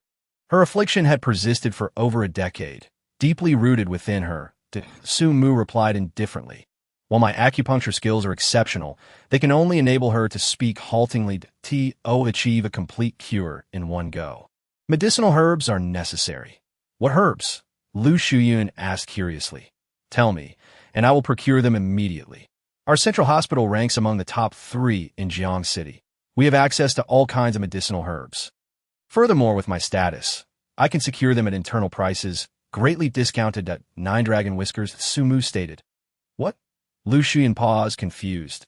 A: Her affliction had persisted for over a decade, deeply rooted within her. Su Mu replied indifferently. While my acupuncture skills are exceptional, they can only enable her to speak haltingly to achieve a complete cure in one go. Medicinal herbs are necessary. What herbs? Lu Shuyun asked curiously. Tell me, and I will procure them immediately. Our central hospital ranks among the top 3 in Jiang City. We have access to all kinds of medicinal herbs. Furthermore, with my status, I can secure them at internal prices, greatly discounted at 9 dragon whiskers, Su Mu stated. What? Lu Shuyun paused, confused.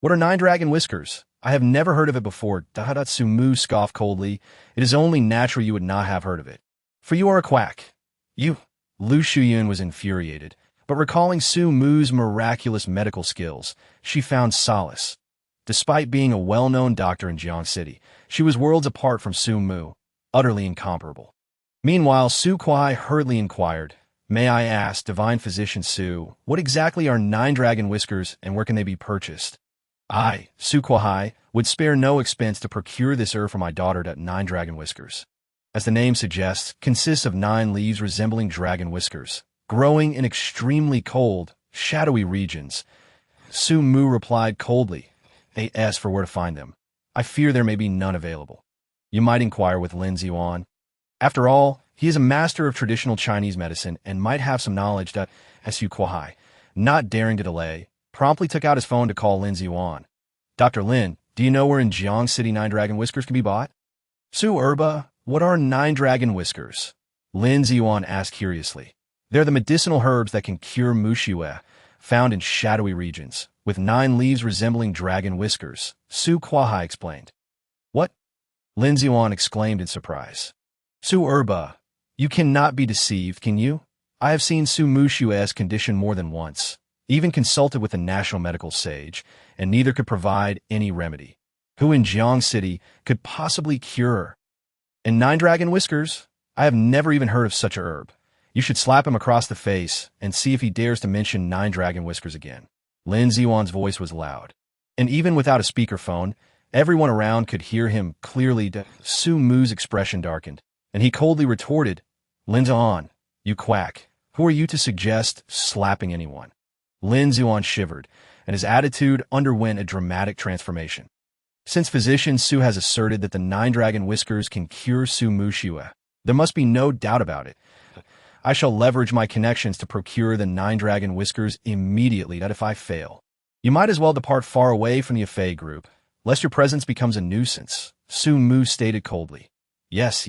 A: What are 9 dragon whiskers? I have never heard of it before. Su Mu scoffed coldly. It is only natural you would not have heard of it. For you are a quack. You. Lu Shuyun was infuriated, but recalling Su Mu's miraculous medical skills, she found solace. Despite being a well-known doctor in Jiang City, she was worlds apart from Su Mu, utterly incomparable. Meanwhile, Su Kuai hurriedly inquired, May I ask, Divine Physician Su, what exactly are 9 dragon whiskers and where can they be purchased? I, Su Kuai, would spare no expense to procure this herb for my daughter. 9 dragon whiskers, as the name suggests, consists of 9 leaves resembling dragon whiskers, growing in extremely cold, shadowy regions. Su Mu replied coldly, As for where to find them, I fear there may be none available. You might inquire with Lin Ziyuan. After all, he is a master of traditional Chinese medicine and might have some knowledge. Su Kuai, not daring to delay, promptly took out his phone to call Lin Ziyuan. Dr. Lin, do you know where in Jiang City 9 dragon whiskers can be bought? Su Erba, what are 9 dragon whiskers? Lin Ziyuan asked curiously. They're the medicinal herbs that can cure mushue, found in shadowy regions, with 9 leaves resembling dragon whiskers, Su Kuai explained. What? Lin Ziyuan exclaimed in surprise. Su Erba, you cannot be deceived, can you? I have seen Su Mushue's condition more than once, even consulted with a national medical sage, and neither could provide any remedy. Who in Jiang City could possibly cure her? And 9 dragon whiskers? I have never even heard of such a herb. You should slap him across the face and see if he dares to mention 9 dragon whiskers again. Lin Ziyuan's voice was loud, and even without a speakerphone, everyone around could hear him clearly. Su Mu's expression darkened, and he coldly retorted, Lin Ziyuan, you quack, who are you to suggest slapping anyone? Lin Ziyuan shivered, and his attitude underwent a dramatic transformation. Since physician Su has asserted that the 9 dragon whiskers can cure Su Mushue, there must be no doubt about it. I shall leverage my connections to procure the 9 dragon whiskers immediately. That if I fail, you might as well depart far away from the Yafei group, lest your presence becomes a nuisance, Su Mu stated coldly. Yes,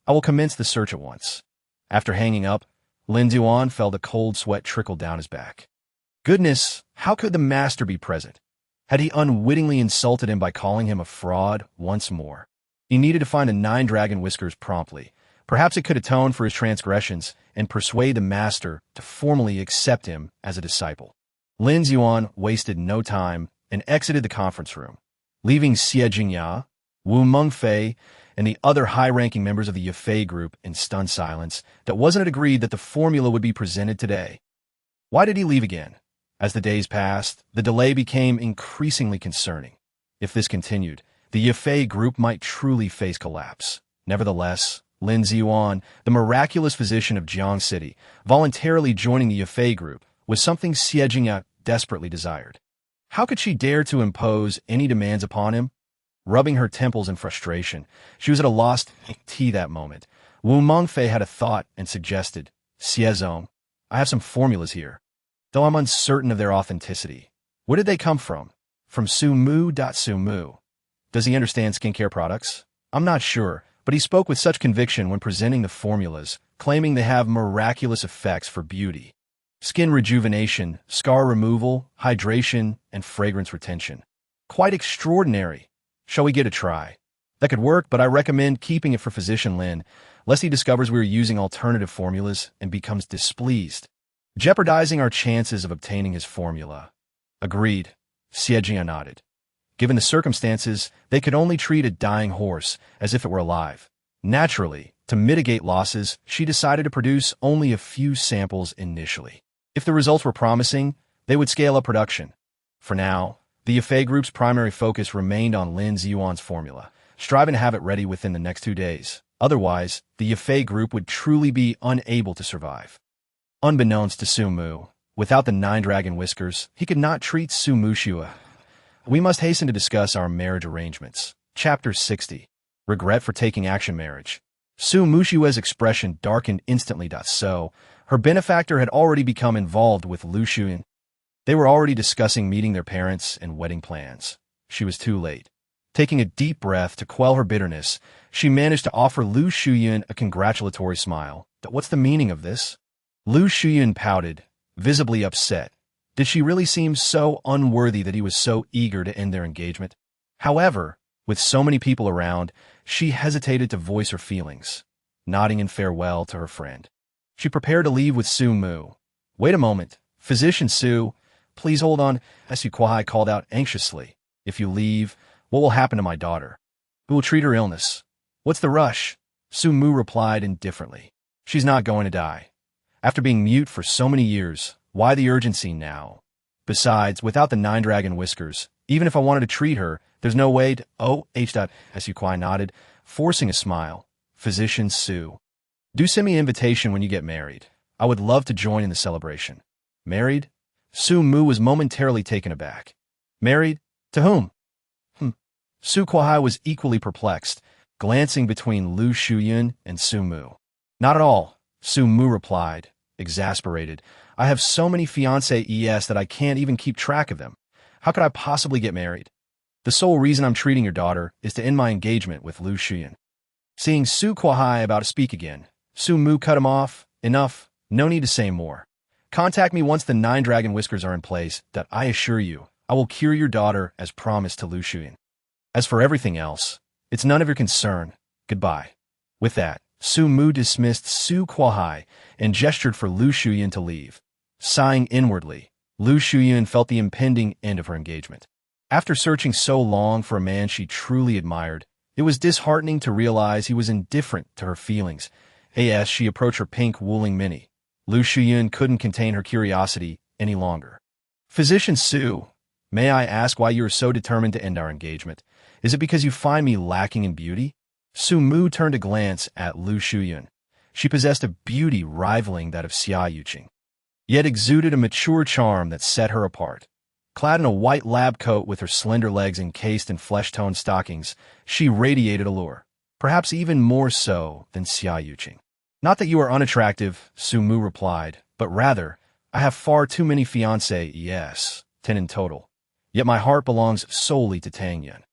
A: I will commence the search at once. After hanging up, Lin Ziyuan felt a cold sweat trickle down his back. Goodness, how could the master be present? Had he unwittingly insulted him by calling him a fraud once more? He needed to find the 9 dragon whiskers promptly. Perhaps it could atone for his transgressions and persuade the master to formally accept him as a disciple. Lin Ziyuan wasted no time and exited the conference room, leaving Xie Jingya, Wu Mengfei, and the other high-ranking members of the Yafei group in stunned silence. That wasn't it agreed that the formula would be presented today. Why did he leave again? As the days passed, the delay became increasingly concerning. If this continued, the Yafei group might truly face collapse. Nevertheless, Lin Ziyuan, the miraculous physician of Jiang City, voluntarily joining the Yafei group, was something Xie Jingya desperately desired. How could she dare to impose any demands upon him? Rubbing her temples in frustration, she was at a loss to that moment. Wu Mengfei had a thought and suggested, Xiezong, I have some formulas here, though I'm uncertain of their authenticity. Where did they come from? From Su Mu. Su Mu. Does he understand skincare products? I'm not sure, but he spoke with such conviction when presenting the formulas, claiming they have miraculous effects for beauty, skin rejuvenation, scar removal, hydration, and fragrance retention. Quite extraordinary. Shall we get a try? That could work, but I recommend keeping it for Physician Lin, lest he discovers we are using alternative formulas and becomes displeased, jeopardizing our chances of obtaining his formula. Agreed. Xie Jingya nodded. Given the circumstances, they could only treat a dying horse as if it were alive. Naturally, to mitigate losses, she decided to produce only a few samples initially. If the results were promising, they would scale up production. For now, the Yafei group's primary focus remained on Lin Ziyuan's formula, striving to have it ready within the next 2 days. Otherwise, the Yafei group would truly be unable to survive. Unbeknownst to Su Mu, without the 9 dragon whiskers, he could not treat Su Mushua. We must hasten to discuss our marriage arrangements. Chapter 60. Regret for taking action marriage. Su Mushua's expression darkened instantly. So, her benefactor had already become involved with Lu Shuyan. They were already discussing meeting their parents and wedding plans. She was too late. Taking a deep breath to quell her bitterness, she managed to offer Lu Shuyan a congratulatory smile. What's the meaning of this? Lu Shuyan pouted, visibly upset. Did she really seem so unworthy that he was so eager to end their engagement? However, with so many people around, she hesitated to voice her feelings, nodding in farewell to her friend. She prepared to leave with Su Mu. Wait a moment, Physician Su, please hold on, Su Kuai called out anxiously. If you leave, what will happen to my daughter? Who will treat her illness? What's the rush? Su Mu replied indifferently. She's not going to die. After being mute for so many years, why the urgency now? Besides, without the 9 dragon whiskers, even if I wanted to treat her, there's no way to— Su Kuai nodded, forcing a smile. Physician Su. Do send me an invitation when you get married. I would love to join in the celebration. Married? Su Mu was momentarily taken aback. Married? To whom? Su Kuai was equally perplexed, glancing between Lu Shuyun and Su Mu. Not at all, Su Mu replied, exasperated. I have so many fiancés that I can't even keep track of them. How could I possibly get married? The sole reason I'm treating your daughter is to end my engagement with Lu Shuyun. Seeing Su Kuai about to speak again, Su Mu cut him off. Enough, no need to say more. Contact me once the 9 dragon whiskers are in place. That I assure you, I will cure your daughter as promised to Lu Shuyun. As for everything else, it's none of your concern. Goodbye. With that, Su Mu dismissed Su Kuai and gestured for Lu Shuyun to leave. Sighing inwardly, Lu Shuyun felt the impending end of her engagement. After searching so long for a man she truly admired, it was disheartening to realize he was indifferent to her feelings. As she approached her pink wooling mini, Lu Shuyun couldn't contain her curiosity any longer. Physician Su, may I ask why you are so determined to end our engagement? Is it because you find me lacking in beauty? Su Mu turned a glance at Lu Shuyun. She possessed a beauty rivaling that of Xia Yuqing, yet exuded a mature charm that set her apart. Clad in a white lab coat with her slender legs encased in flesh-toned stockings, she radiated allure, perhaps even more so than Xia Yuqing. Not that you are unattractive, Su Mu replied, but rather, I have far too many fiancés, 10 in total. Yet my heart belongs solely to Tang Yan.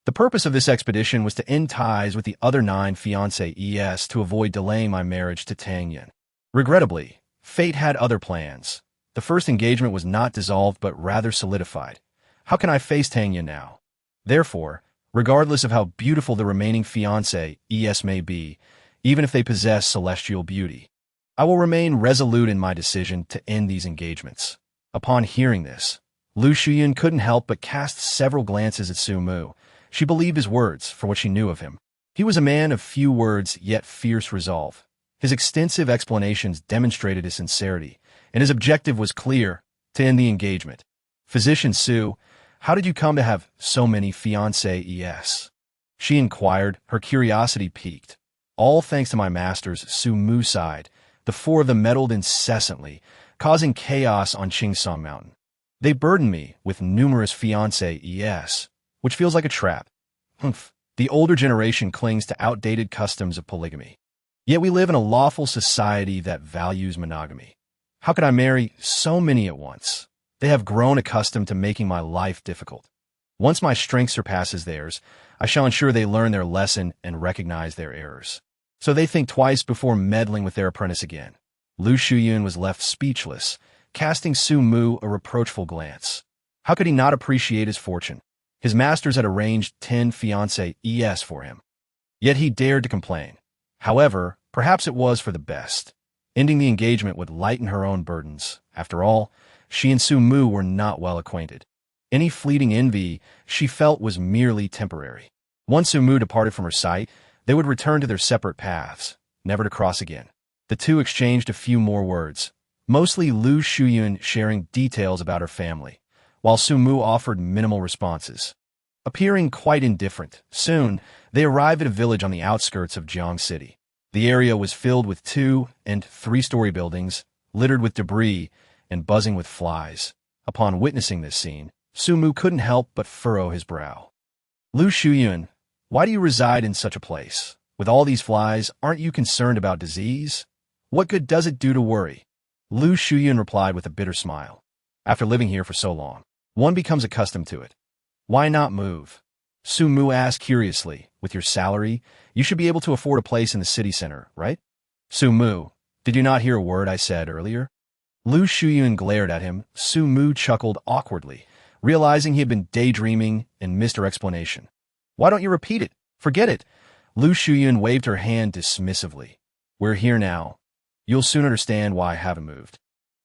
A: The purpose of this expedition was to end ties with the other 9 fiancés to avoid delaying my marriage to Tang Yan. Regrettably, fate had other plans. The first engagement was not dissolved but rather solidified. How can I face Tang Yan now? Therefore, regardless of how beautiful the remaining fiancés may be, even if they possess celestial beauty, I will remain resolute in my decision to end these engagements. Upon hearing this, Lu Shuyun couldn't help but cast several glances at Su Mu. She believed his words for what she knew of him. He was a man of few words yet fierce resolve. His extensive explanations demonstrated his sincerity, and his objective was clear: to end the engagement. Physician Su, how did you come to have so many fiancés? She inquired, her curiosity piqued. All thanks to my masters, Su Mu sighed. The 4 of them meddled incessantly, causing chaos on Qingsong Mountain. They burdened me with numerous fiancés, which feels like a trap. The older generation clings to outdated customs of polygamy. Yet we live in a lawful society that values monogamy. How could I marry so many at once? They have grown accustomed to making my life difficult. Once my strength surpasses theirs, I shall ensure they learn their lesson and recognize their errors. So they think twice before meddling with their apprentice again. Lu Shuyun was left speechless, casting Su Mu a reproachful glance. How could he not appreciate his fortune? His masters had arranged 10 fiancés for him. Yet he dared to complain. However, perhaps it was for the best. Ending the engagement would lighten her own burdens. After all, she and Su Mu were not well acquainted. Any fleeting envy she felt was merely temporary. Once Su Mu departed from her sight, they would return to their separate paths, never to cross again. The two exchanged a few more words, mostly Lu Shuyun sharing details about her family, while Sumu offered minimal responses. Appearing quite indifferent, soon they arrived at a village on the outskirts of Jiang City. The area was filled with 2- and 3-story buildings, littered with debris and buzzing with flies. Upon witnessing this scene, Sumu couldn't help but furrow his brow. Lu Shuyun, why do you reside in such a place? With all these flies, aren't you concerned about disease? What good does it do to worry? Lu Shuyun replied with a bitter smile. After living here for so long, one becomes accustomed to it. Why not move? Sumu asked curiously. With your salary, you should be able to afford a place in the city center, right? Sumu, did you not hear a word I said earlier? Lu Shuyun glared at him. Sumu chuckled awkwardly, realizing he had been daydreaming and missed her explanation. Why don't you repeat it? Forget it. Lu Shuyun waved her hand dismissively. We're here now. You'll soon understand why I haven't moved.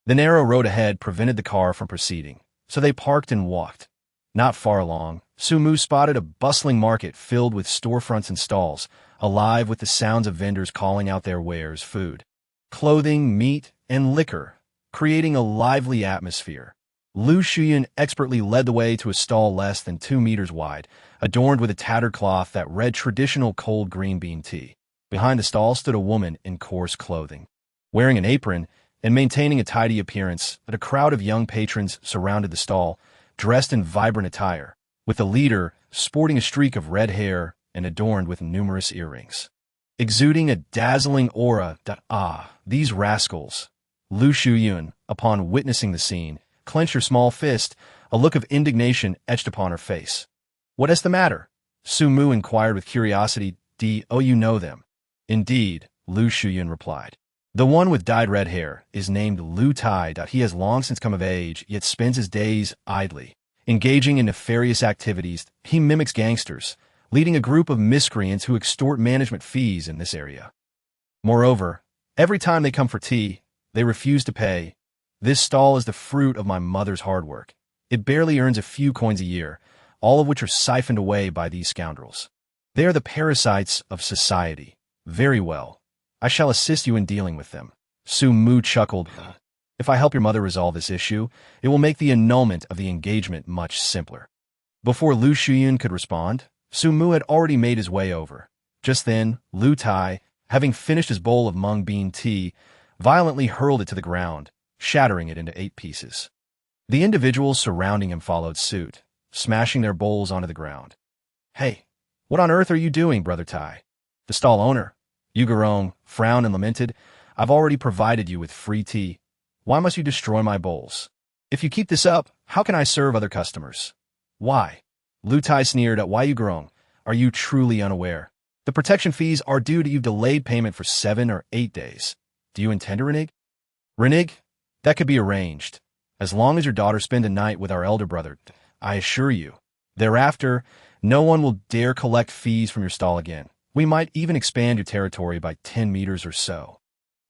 A: The narrow road ahead prevented the car from proceeding, so they parked and walked. Not far along, Sumu spotted a bustling market filled with storefronts and stalls, alive with the sounds of vendors calling out their wares, food, clothing, meat, and liquor, creating a lively atmosphere. Lu Shuyun expertly led the way to a stall less than 2 meters wide, adorned with a tattered cloth that read traditional cold green bean tea. Behind the stall stood a woman in coarse clothing. Wearing an apron and maintaining a tidy appearance, a crowd of young patrons surrounded the stall, dressed in vibrant attire, with the leader sporting a streak of red hair and adorned with numerous earrings. Exuding a dazzling aura these rascals. Lu Shuyun, upon witnessing the scene, clenched her small fist, a look of indignation etched upon her face. What is the matter? Sumu inquired with curiosity. Oh, you know them. Indeed, Lu Shuyun replied. The one with dyed red hair is named Lu Tai. He has long since come of age, yet spends his days idly. Engaging in nefarious activities, he mimics gangsters, leading a group of miscreants who extort management fees in this area. Moreover, every time they come for tea, they refuse to pay. This stall is the fruit of my mother's hard work. It barely earns a few coins a year, all of which are siphoned away by these scoundrels. They are the parasites of society. Very well. I shall assist you in dealing with them. Sumu chuckled. If I help your mother resolve this issue, it will make the annulment of the engagement much simpler. Before Lu Shuyun could respond, Sumu had already made his way over. Just then, Lu Tai, having finished his bowl of mung bean tea, violently hurled it to the ground, shattering it into 8 pieces. The individuals surrounding him followed suit, smashing their bowls onto the ground. Hey, what on earth are you doing, Brother Tai? The stall owner, Yugarong, frowned and lamented. I've already provided you with free tea. Why must you destroy my bowls? If you keep this up, how can I serve other customers? Why? Lu Tai sneered at Why Yugarong. Are you truly unaware? The protection fees are due to you delayed payment for 7 or 8 days. Do you intend to renege? Renege? That could be arranged. As long as your daughter spend a night with our elder brother, I assure you. Thereafter, no one will dare collect fees from your stall again. We might even expand your territory by 10 meters or so.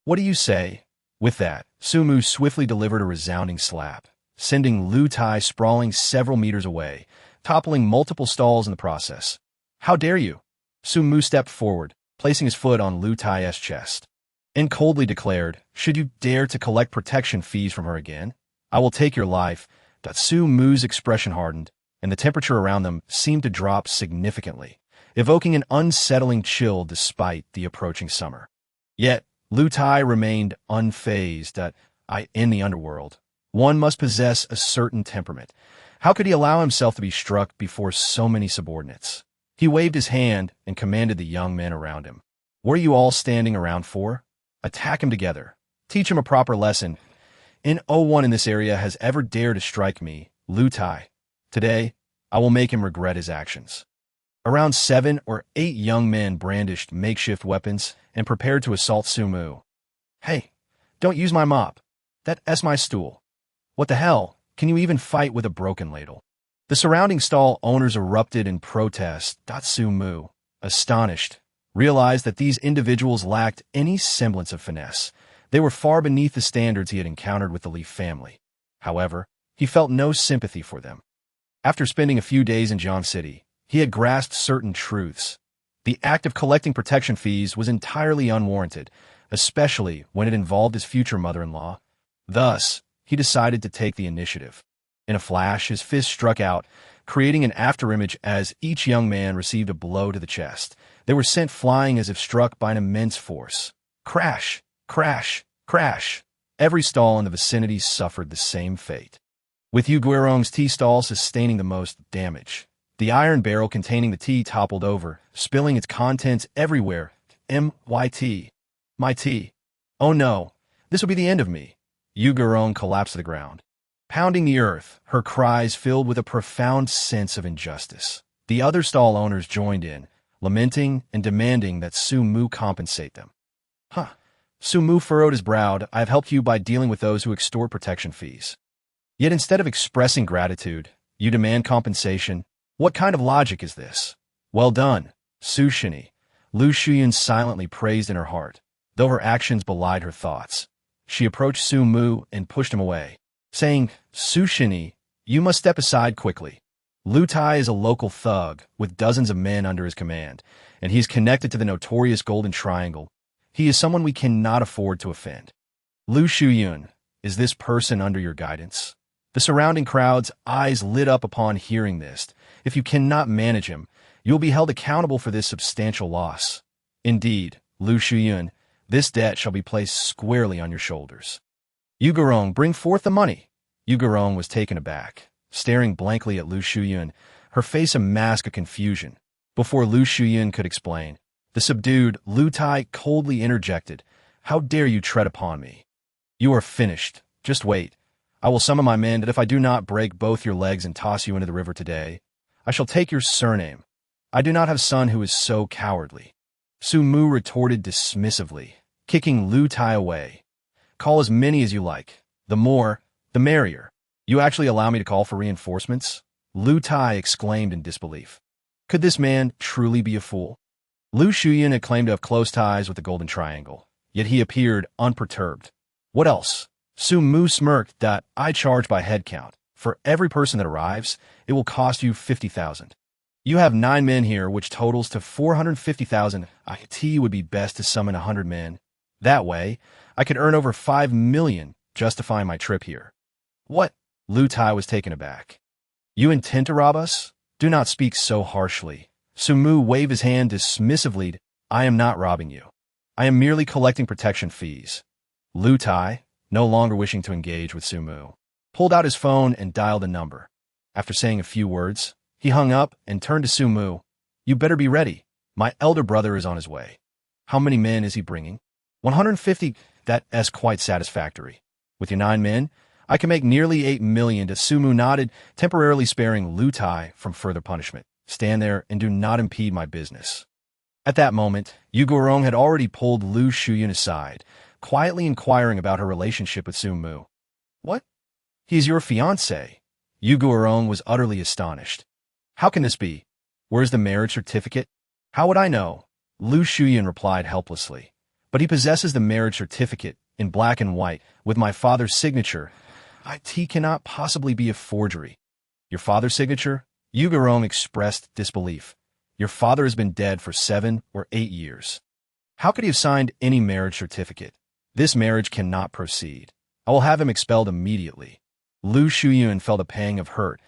A: What do you say? With that, Sumu swiftly delivered a resounding slap, sending Lu Tai sprawling several meters away, toppling multiple stalls in the process. How dare you? Sumu stepped forward, placing his foot on Lu Tai's chest, and coldly declared, should you dare to collect protection fees from her again, I will take your life. Sumu's expression hardened, and the temperature around them seemed to drop significantly, evoking an unsettling chill despite the approaching summer. Yet, Lu Tai remained unfazed. In the underworld, one must possess a certain temperament. How could he allow himself to be struck before so many subordinates? He waved his hand and commanded the young men around him. What are you all standing around for? Attack him together. Teach him a proper lesson. No one in this area has ever dared to strike me, Lu Tai. Today, I will make him regret his actions. Around 7 or 8 young men brandished makeshift weapons and prepared to assault Sumu. Hey, don't use my mop. That's my stool. What the hell? Can you even fight with a broken ladle? The surrounding stall owners erupted in protest. Sumu, astonished, realized that these individuals lacked any semblance of finesse. They were far beneath the standards he had encountered with the Leaf family. However, he felt no sympathy for them. After spending a few days in Jiang City, he had grasped certain truths. The act of collecting protection fees was entirely unwarranted, especially when it involved his future mother-in-law. Thus, he decided to take the initiative. In a flash, his fist struck out, creating an afterimage as each young man received a blow to the chest. They were sent flying as if struck by an immense force. Crash! Crash! Crash! Every stall in the vicinity suffered the same fate, with Yu Guirong's tea stall sustaining the most damage. The iron barrel containing the tea toppled over, spilling its contents everywhere. M.Y.T. My tea. Oh no, this will be the end of me. Yu Guirong collapsed to the ground, pounding the earth, her cries filled with a profound sense of injustice. The other stall owners joined in, lamenting and demanding that Su Mu compensate them. Su Mu furrowed his brow. I have helped you by dealing with those who extort protection fees. Yet instead of expressing gratitude, you demand compensation. What kind of logic is this? Well done, Su Shini. Lu Shuyun silently praised in her heart, though her actions belied her thoughts. She approached Su Mu and pushed him away, saying, Su Shini, you must step aside quickly. Lu Tai is a local thug with dozens of men under his command, and he is connected to the notorious Golden Triangle. He is someone we cannot afford to offend. Lu Shuyun, is this person under your guidance? The surrounding crowd's eyes lit up upon hearing this. If you cannot manage him, you will be held accountable for this substantial loss. Indeed, Lu Shuyun, this debt shall be placed squarely on your shoulders. Yu Guirong, bring forth the money. Yu Guirong was taken aback, staring blankly at Lu Shuyun, her face a mask of confusion. Before Lu Shuyun could explain, the subdued Lu Tai coldly interjected, How dare you tread upon me? You are finished. Just wait. I will summon my men, and if I do not break both your legs and toss you into the river today, I shall take your surname. I do not have a son who is so cowardly. Su Mu retorted dismissively, kicking Lu Tai away. Call as many as you like. The more, the merrier. You actually allow me to call for reinforcements? Lu Tai exclaimed in disbelief. Could this man truly be a fool? Lu Shuyun had claimed to have close ties with the Golden Triangle, yet he appeared unperturbed. What else? Su Mu smirked. I charge by head count. For every person that arrives, it will cost you 50,000. You have 9 men here, which totals to 450,000. It would be best to summon 100 men. That way, I could earn over 5 million justifying my trip here. What? Lu Tai was taken aback. You intend to rob us? Do not speak so harshly. Su Mu waved his hand dismissively. I am not robbing you. I am merely collecting protection fees. Lu Tai, no longer wishing to engage with Su Mu, pulled out his phone and dialed a number. After saying a few words, he hung up and turned to Su Mu. You better be ready. My elder brother is on his way. How many men is he bringing? 150. That's quite satisfactory. With your 9 men, I can make nearly 8 million. Su Mu nodded, temporarily sparing Lu Tai from further punishment. Stand there and do not impede my business. At that moment, Yu Guirong had already pulled Lu Shuyun aside, quietly inquiring about her relationship with Su Mu. What? He is your fiancé? Yu Guirong was utterly astonished. How can this be? Where's the marriage certificate? How would I know? Lu Shuyun replied helplessly. But he possesses the marriage certificate, in black and white, with my father's signature. It cannot possibly be a forgery. Your father's signature? Yu Guirong expressed disbelief. Your father has been dead for 7 or 8 years. How could he have signed any marriage certificate? This marriage cannot proceed. I will have him expelled immediately. Lu Shuyun felt a pang of hurt.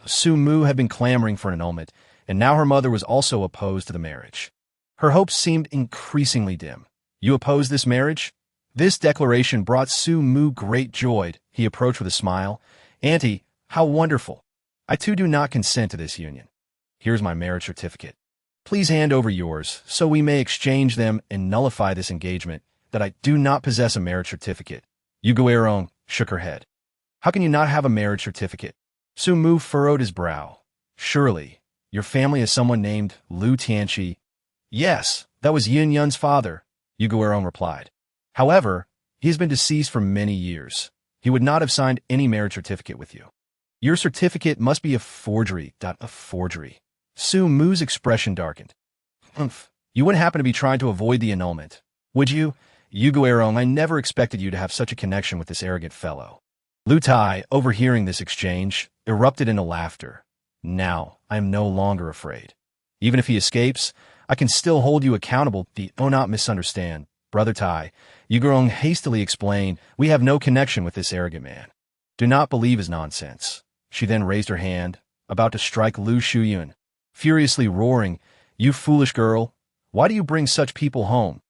A: Su Mu had been clamoring for an annulment, and now her mother was also opposed to the marriage. Her hopes seemed increasingly dim. You oppose this marriage? This declaration brought Su Mu great joy. He approached with a smile. Auntie, how wonderful. I too do not consent to this union. Here's my marriage certificate. Please hand over yours, so we may exchange them and nullify this engagement. That I do not possess a marriage certificate. Yu Guirong shook her head. How can you not have a marriage certificate? Su Mu furrowed his brow. Surely, your family is someone named Lu Tianqi. Yes, that was Yin Yun's father, Yu Guirong replied. However, he has been deceased for many years. He would not have signed any marriage certificate with you. Your certificate must be a forgery. A forgery. Su Mu's expression darkened. You wouldn't happen to be trying to avoid the annulment, would you? Yu Guirong, I never expected you to have such a connection with this arrogant fellow. Lu Tai, overhearing this exchange, erupted into laughter. Now, I am no longer afraid. Even if he escapes, I can still hold you accountable. Do not misunderstand. Brother Tai, Yu Guirong hastily explained, we have no connection with this arrogant man. Do not believe his nonsense. She then raised her hand, about to strike Lu Shuyun, furiously roaring, "You foolish girl! Why do you bring such people home?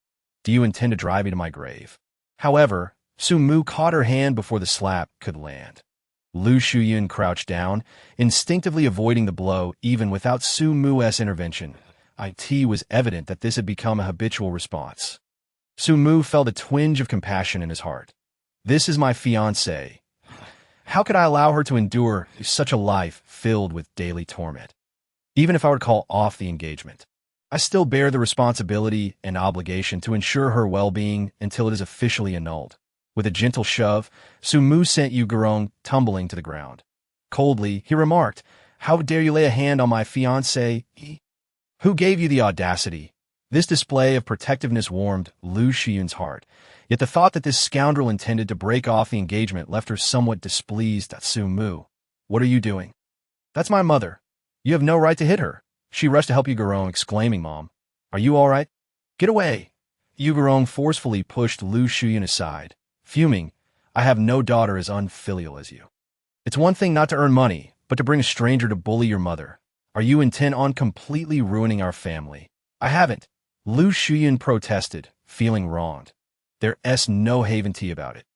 A: Do you intend to drive me to my grave?" However, Su Mu caught her hand before the slap could land. Lu Shuyun crouched down, instinctively avoiding the blow even without Su Mu's intervention. It was evident that this had become a habitual response. Su Mu felt a twinge of compassion in his heart. This is my fiancée. How could I allow her to endure such a life filled with daily torment? Even if I were to call off the engagement, I still bear the responsibility and obligation to ensure her well-being until it is officially annulled. With a gentle shove, Su Mu sent Yu Gurong tumbling to the ground. Coldly, he remarked, "How dare you lay a hand on my fiancée? Who gave you the audacity?" This display of protectiveness warmed Lu Shiyun's heart, yet the thought that this scoundrel intended to break off the engagement left her somewhat displeased at Su Mu. "What are you doing?" "That's my mother. You have no right to hit her." She rushed to help Yu Gurong, exclaiming, "Mom, are you all right? Get away!" Yu Gurong forcefully pushed Lu Shiyun aside, fuming, "I have no daughter as unfilial as you. It's one thing not to earn money, but to bring a stranger to bully your mother. Are you intent on completely ruining our family?" "I haven't," Lu Shiyun protested, feeling wronged. "There's no haven tea about it.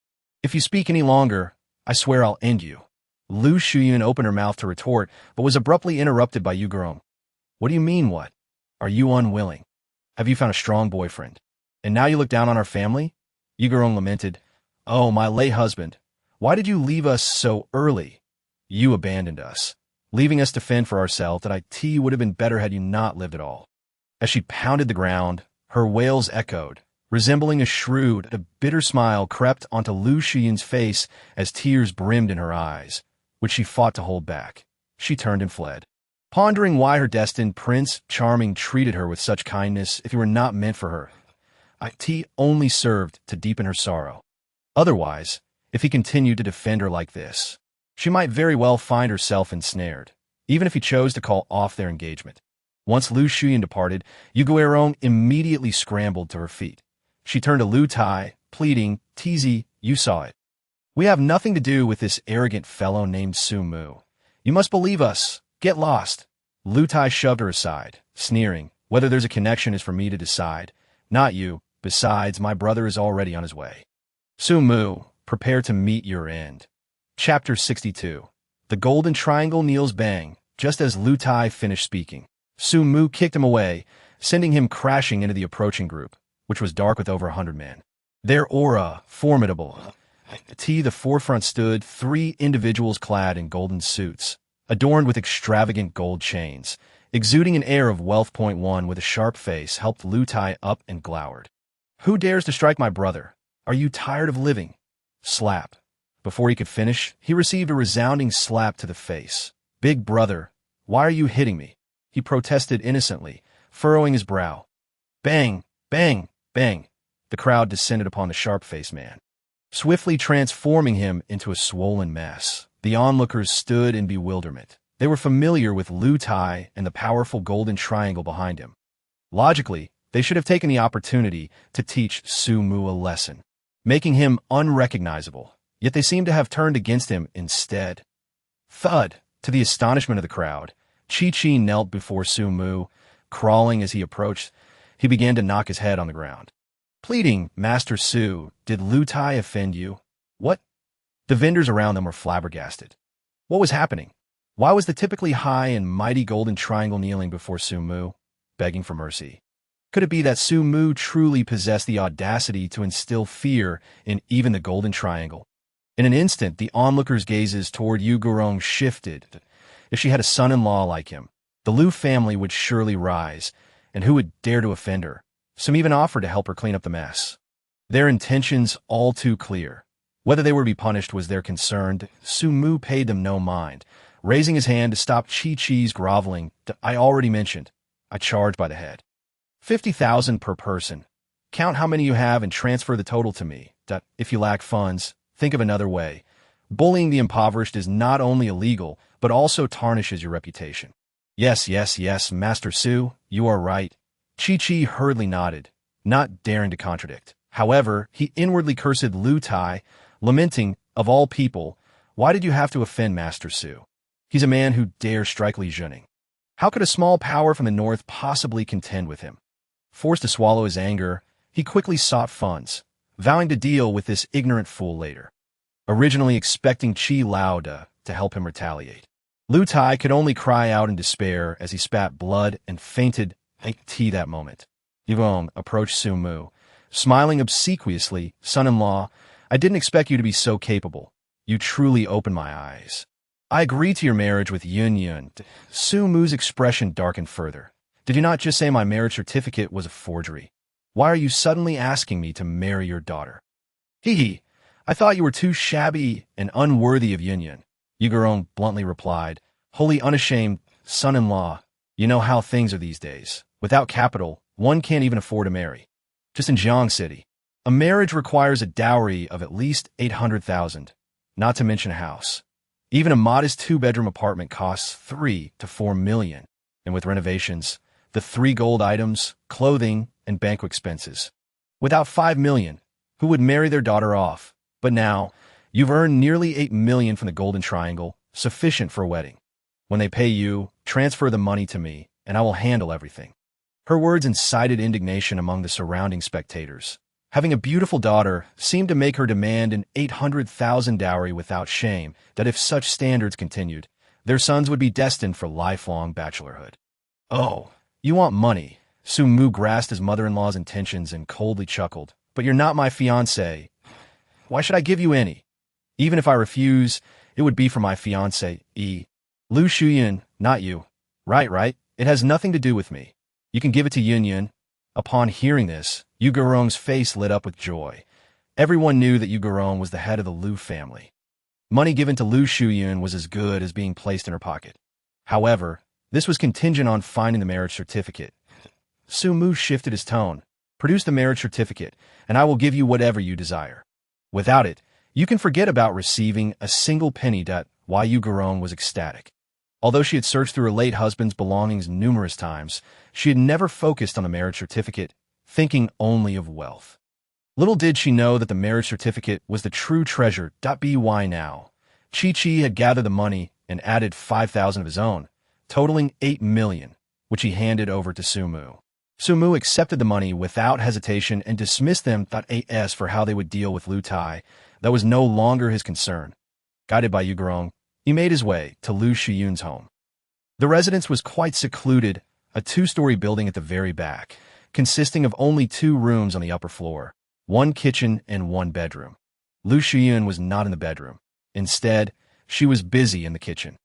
A: If you speak any longer, I swear I'll end you." Lu Shiyun opened her mouth to retort, but was abruptly interrupted by Yu Gurong. "What do you mean, what? Are you unwilling? Have you found a strong boyfriend? And now you look down on our family?" Yu Gurong lamented, "Oh, my late husband, why did you leave us so early? You abandoned us, leaving us to fend for ourselves. That it would have been better had you not lived at all." As she pounded the ground, her wails echoed, resembling a shrewd, a bitter smile crept onto Lu Shiyun's face as tears brimmed in her eyes, which she fought to hold back. She turned and fled, pondering why her destined Prince Charming treated her with such kindness if he were not meant for her. It only served to deepen her sorrow. Otherwise, if he continued to defend her like this, she might very well find herself ensnared, even if he chose to call off their engagement. Once Lu Shiyun departed, Yu Gurong immediately scrambled to her feet. She turned to Lu Tai, pleading, "Tizi, you saw it. We have nothing to do with this arrogant fellow named Su Mu. You must believe us. Get lost." Lu Tai shoved her aside, sneering, "Whether there's a connection is for me to decide, not you. Besides, my brother is already on his way. Su Mu, prepare to meet your end." Chapter 62. The Golden Triangle kneels bang, just as Lu Tai finished speaking. Su Mu kicked him away, sending him crashing into the approaching group, which was dark with over 100 men. Their aura, formidable. At the forefront stood 3 individuals clad in golden suits, adorned with extravagant gold chains. Exuding an air of wealth. One with a sharp face helped Lu Tai up and glowered. "Who dares to strike my brother? Are you tired of living?" Slap. Before he could finish, he received a resounding slap to the face. "Big brother, why are you hitting me?" He protested innocently, furrowing his brow. Bang, bang, bang. The crowd descended upon the sharp-faced man, swiftly transforming him into a swollen mess. The onlookers stood in bewilderment. They were familiar with Lu Tai and the powerful golden triangle behind him. Logically, they should have taken the opportunity to teach Su Mu a lesson, making him unrecognizable, yet they seemed to have turned against him instead. Thud! To the astonishment of the crowd, Chi knelt before Su Mu. Crawling as he approached, he began to knock his head on the ground. Pleading, "Master Su, did Lu Tai offend you?" "What?" The vendors around them were flabbergasted. What was happening? Why was the typically high and mighty golden triangle kneeling before Su Mu, begging for mercy? Could it be that Su Mu truly possessed the audacity to instill fear in even the golden triangle? In an instant, the onlookers' gazes toward Yu Gurong shifted. If she had a son-in-law like him, the Lu family would surely rise, and who would dare to offend her? Some even offered to help her clean up the mess. Their intentions all too clear. Whether they were to be punished was their concern. Su Mu paid them no mind, raising his hand to stop Chi-Chi's groveling. "I already mentioned. I charge by the head. 50,000 per person. Count how many you have and transfer the total to me. If you lack funds, think of another way. Bullying the impoverished is not only illegal, but also tarnishes your reputation." Yes, Master Su, you are right." Chi hurriedly nodded, not daring to contradict. However, he inwardly cursed Lu Tai, lamenting, "Of all people, why did you have to offend Master Su?" He's a man who dares strike Li Juning. How could a small power from the north possibly contend with him? Forced to swallow his anger, he quickly sought funds, vowing to deal with this ignorant fool later, originally expecting Qi Lao to help him retaliate. Lu Tai could only cry out in despair as he spat blood and fainted that moment. Yvonne approached Su Mu, smiling obsequiously. Son-in-law, I didn't expect you to be so capable. You truly opened my eyes. I agree to your marriage with Yun Yun. Su Mu's expression darkened further. Did you not just say my marriage certificate was a forgery? Why are you suddenly asking me to marry your daughter? Hee. I thought you were too shabby and unworthy of Yun Yun. Yugurong bluntly replied, wholly unashamed. Son-in-law, you know how things are these days. Without capital, one can't even afford to marry. Just in Jiang City, a marriage requires a dowry of at least 800,000, not to mention a house. Even a modest two-bedroom apartment costs 3 to 4 million, and with renovations, the 3 gold items, clothing, and banquet expenses. Without 5 million, who would marry their daughter off? But now, you've earned nearly 8 million from the Golden Triangle, sufficient for a wedding. When they pay you, transfer the money to me, and I will handle everything. Her words incited indignation among the surrounding spectators. Having a beautiful daughter seemed to make her demand an 800,000 dowry without shame, that if such standards continued, their sons would be destined for lifelong bachelorhood. Oh, you want money? Su Mu grasped his mother-in-law's intentions and coldly chuckled. But you're not my fiancé. Why should I give you any? Even if I refuse, it would be for my fiancé, Lu Shuyun, not you. Right. It has nothing to do with me. You can give it to Yun Yun. Upon hearing this, Yu Gurong's face lit up with joy. Everyone knew that Yu Gurong was the head of the Lu family. Money given to Lu Shuyun was as good as being placed in her pocket. However, this was contingent on finding the marriage certificate. Su Mu shifted his tone. Produce the marriage certificate, and I will give you whatever you desire. Without it, you can forget about receiving a single penny. Why Yu Gurong was ecstatic. Although she had searched through her late husband's belongings numerous times, she had never focused on the marriage certificate, thinking only of wealth. Little did she know that the marriage certificate was the true treasure. By now, Chi had gathered the money and added 5,000 of his own, totaling 8 million, which he handed over to Su Mu. Su Mu accepted the money without hesitation and dismissed them. As for how they would deal with Lu Tai, that was no longer his concern. Guided by Yu Gurong, he made his way to Lu Shuyun's home. The residence was quite secluded, a 2-story building at the very back, consisting of only 2 rooms on the upper floor, 1 kitchen and 1 bedroom. Lu Shuyun was not in the bedroom. Instead, she was busy in the kitchen.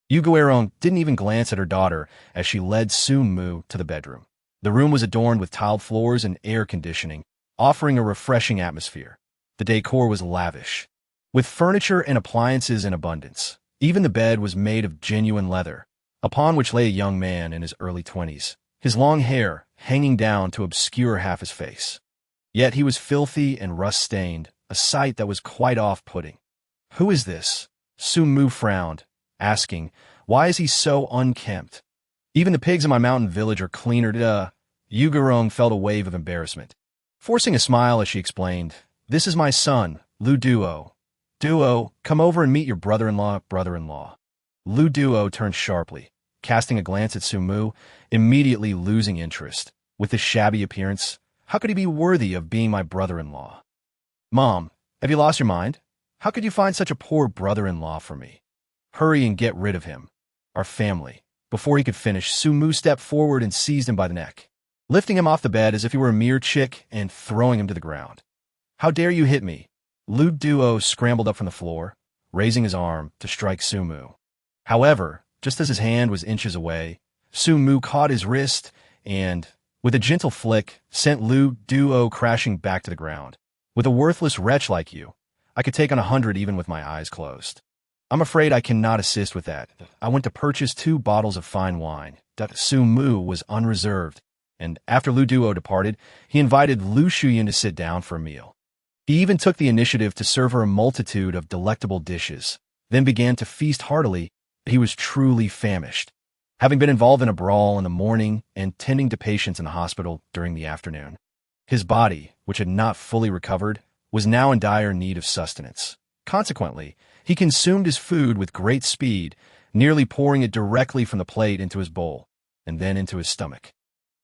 A: Yu Gurong didn't even glance at her daughter as she led Su Mu to the bedroom. The room was adorned with tiled floors and air conditioning, offering a refreshing atmosphere. The decor was lavish, with furniture and appliances in abundance. Even the bed was made of genuine leather, upon which lay a young man in his early 20s, his long hair hanging down to obscure half his face. Yet he was filthy and rust-stained, a sight that was quite off-putting. Who is this? Su Mu frowned, asking, why is he so unkempt? Even the pigs in my mountain village are cleaner. Yu Gurong felt a wave of embarrassment. Forcing a smile as she explained, this is my son, Lu Duo. Duo, come over and meet your brother-in-law. Lu Duo turned sharply, casting a glance at Su Mu, immediately losing interest. With his shabby appearance, how could he be worthy of being my brother-in-law? Mom, have you lost your mind? How could you find such a poor brother-in-law for me? Hurry and get rid of him. Our family. Before he could finish, Su Mu stepped forward and seized him by the neck, lifting him off the bed as if he were a mere chick and throwing him to the ground. How dare you hit me? Lu Duo scrambled up from the floor, raising his arm to strike Su Mu. However, just as his hand was inches away, Su Mu caught his wrist and, with a gentle flick, sent Lu Duo crashing back to the ground. With a worthless wretch like you, I could take on 100 even with my eyes closed. I'm afraid I cannot assist with that. I went to purchase 2 bottles of fine wine. Su Mu was unreserved, and after Lu Duo departed, he invited Lu Shuyun to sit down for a meal. He even took the initiative to serve her a multitude of delectable dishes, then began to feast heartily. He was truly famished, having been involved in a brawl in the morning and tending to patients in the hospital during the afternoon. His body, which had not fully recovered, was now in dire need of sustenance. Consequently, he consumed his food with great speed, nearly pouring it directly from the plate into his bowl, and then into his stomach.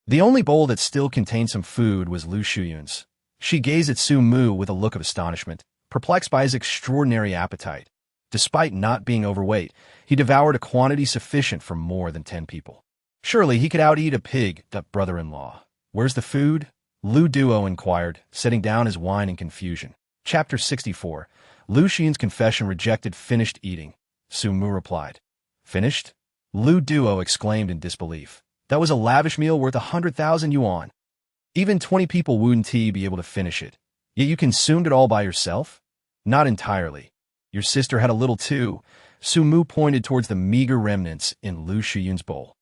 A: The only bowl that still contained some food was Lu Shuyun's. She gazed at Su Mu with a look of astonishment, perplexed by his extraordinary appetite. Despite not being overweight, he devoured a quantity sufficient for more than 10 people. Surely he could out-eat a pig, that brother-in-law. Where's the food? Lu Duo inquired, setting down his wine in confusion. Chapter 64. Lu Xun's confession rejected. Finished eating. Su Mu replied. Finished? Lu Duo exclaimed in disbelief. That was a lavish meal worth 100,000 yuan. Even 20 people wouldn't be able to finish it. Yet you consumed it all by yourself? Not entirely. Your sister had a little too. Su Mu pointed towards the meager remnants in Lu Shuyun's bowl.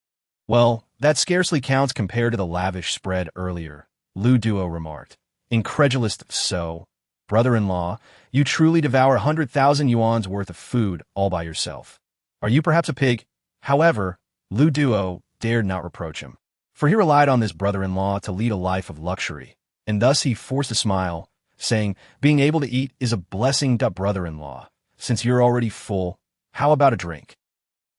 A: Well, that scarcely counts compared to the lavish spread earlier, Lu Duo remarked. Incredulous. So, brother-in-law, you truly devour 100,000 yuan's worth of food all by yourself. Are you perhaps a pig? However, Lu Duo dared not reproach him, for he relied on this brother-in-law to lead a life of luxury, and thus he forced a smile, saying, being able to eat is a blessing. Brother-in-law, since you're already full, how about a drink?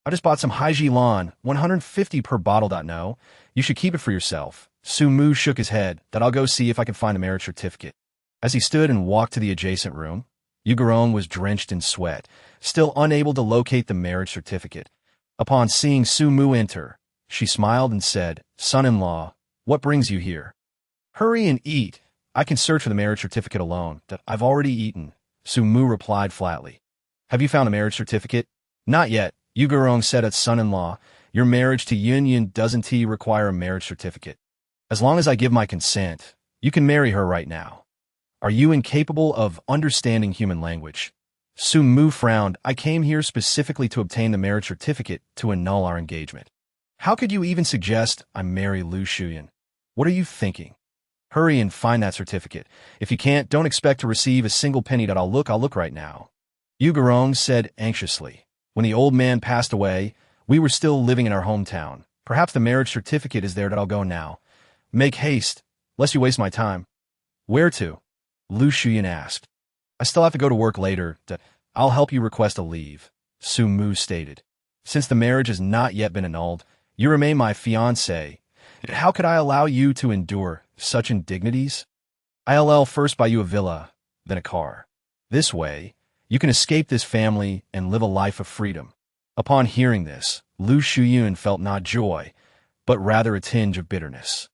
A: I just bought some Haijilan, 150 per bottle. No, you should keep it for yourself. Su Mu shook his head. That I'll go see if I can find the marriage certificate. As he stood and walked to the adjacent room, Yugerong was drenched in sweat, still unable to locate the marriage certificate. Upon seeing Su Mu enter, she smiled and said, Son-in-law, what brings you here? Hurry and eat. I can search for the marriage certificate alone. That I've already eaten. Su Mu replied flatly. Have you found the marriage certificate? Not yet. Yugerong said at son-in-law, your marriage to Yun doesn't require a marriage certificate. As long as I give my consent, you can marry her right now. Are you incapable of understanding human language? Su Mu frowned. I came here specifically to obtain the marriage certificate to annul our engagement. How could you even suggest I marry Lu Shuyun? What are you thinking? Hurry and find that certificate. If you can't, don't expect to receive a single penny. I'll look right now. Yugerong said anxiously. When the old man passed away, we were still living in our hometown. Perhaps the marriage certificate is there. I'll go now. Make haste, lest you waste my time. Where to? Lu Shuyun asked. I still have to go to work later. I'll help you request a leave, Su Mu stated. Since the marriage has not yet been annulled, you remain my fiancé. How could I allow you to endure such indignities? I'll first buy you a villa, then a car. This way, you can escape this family and live a life of freedom. Upon hearing this, Lu Shuyun felt not joy, but rather a tinge of bitterness.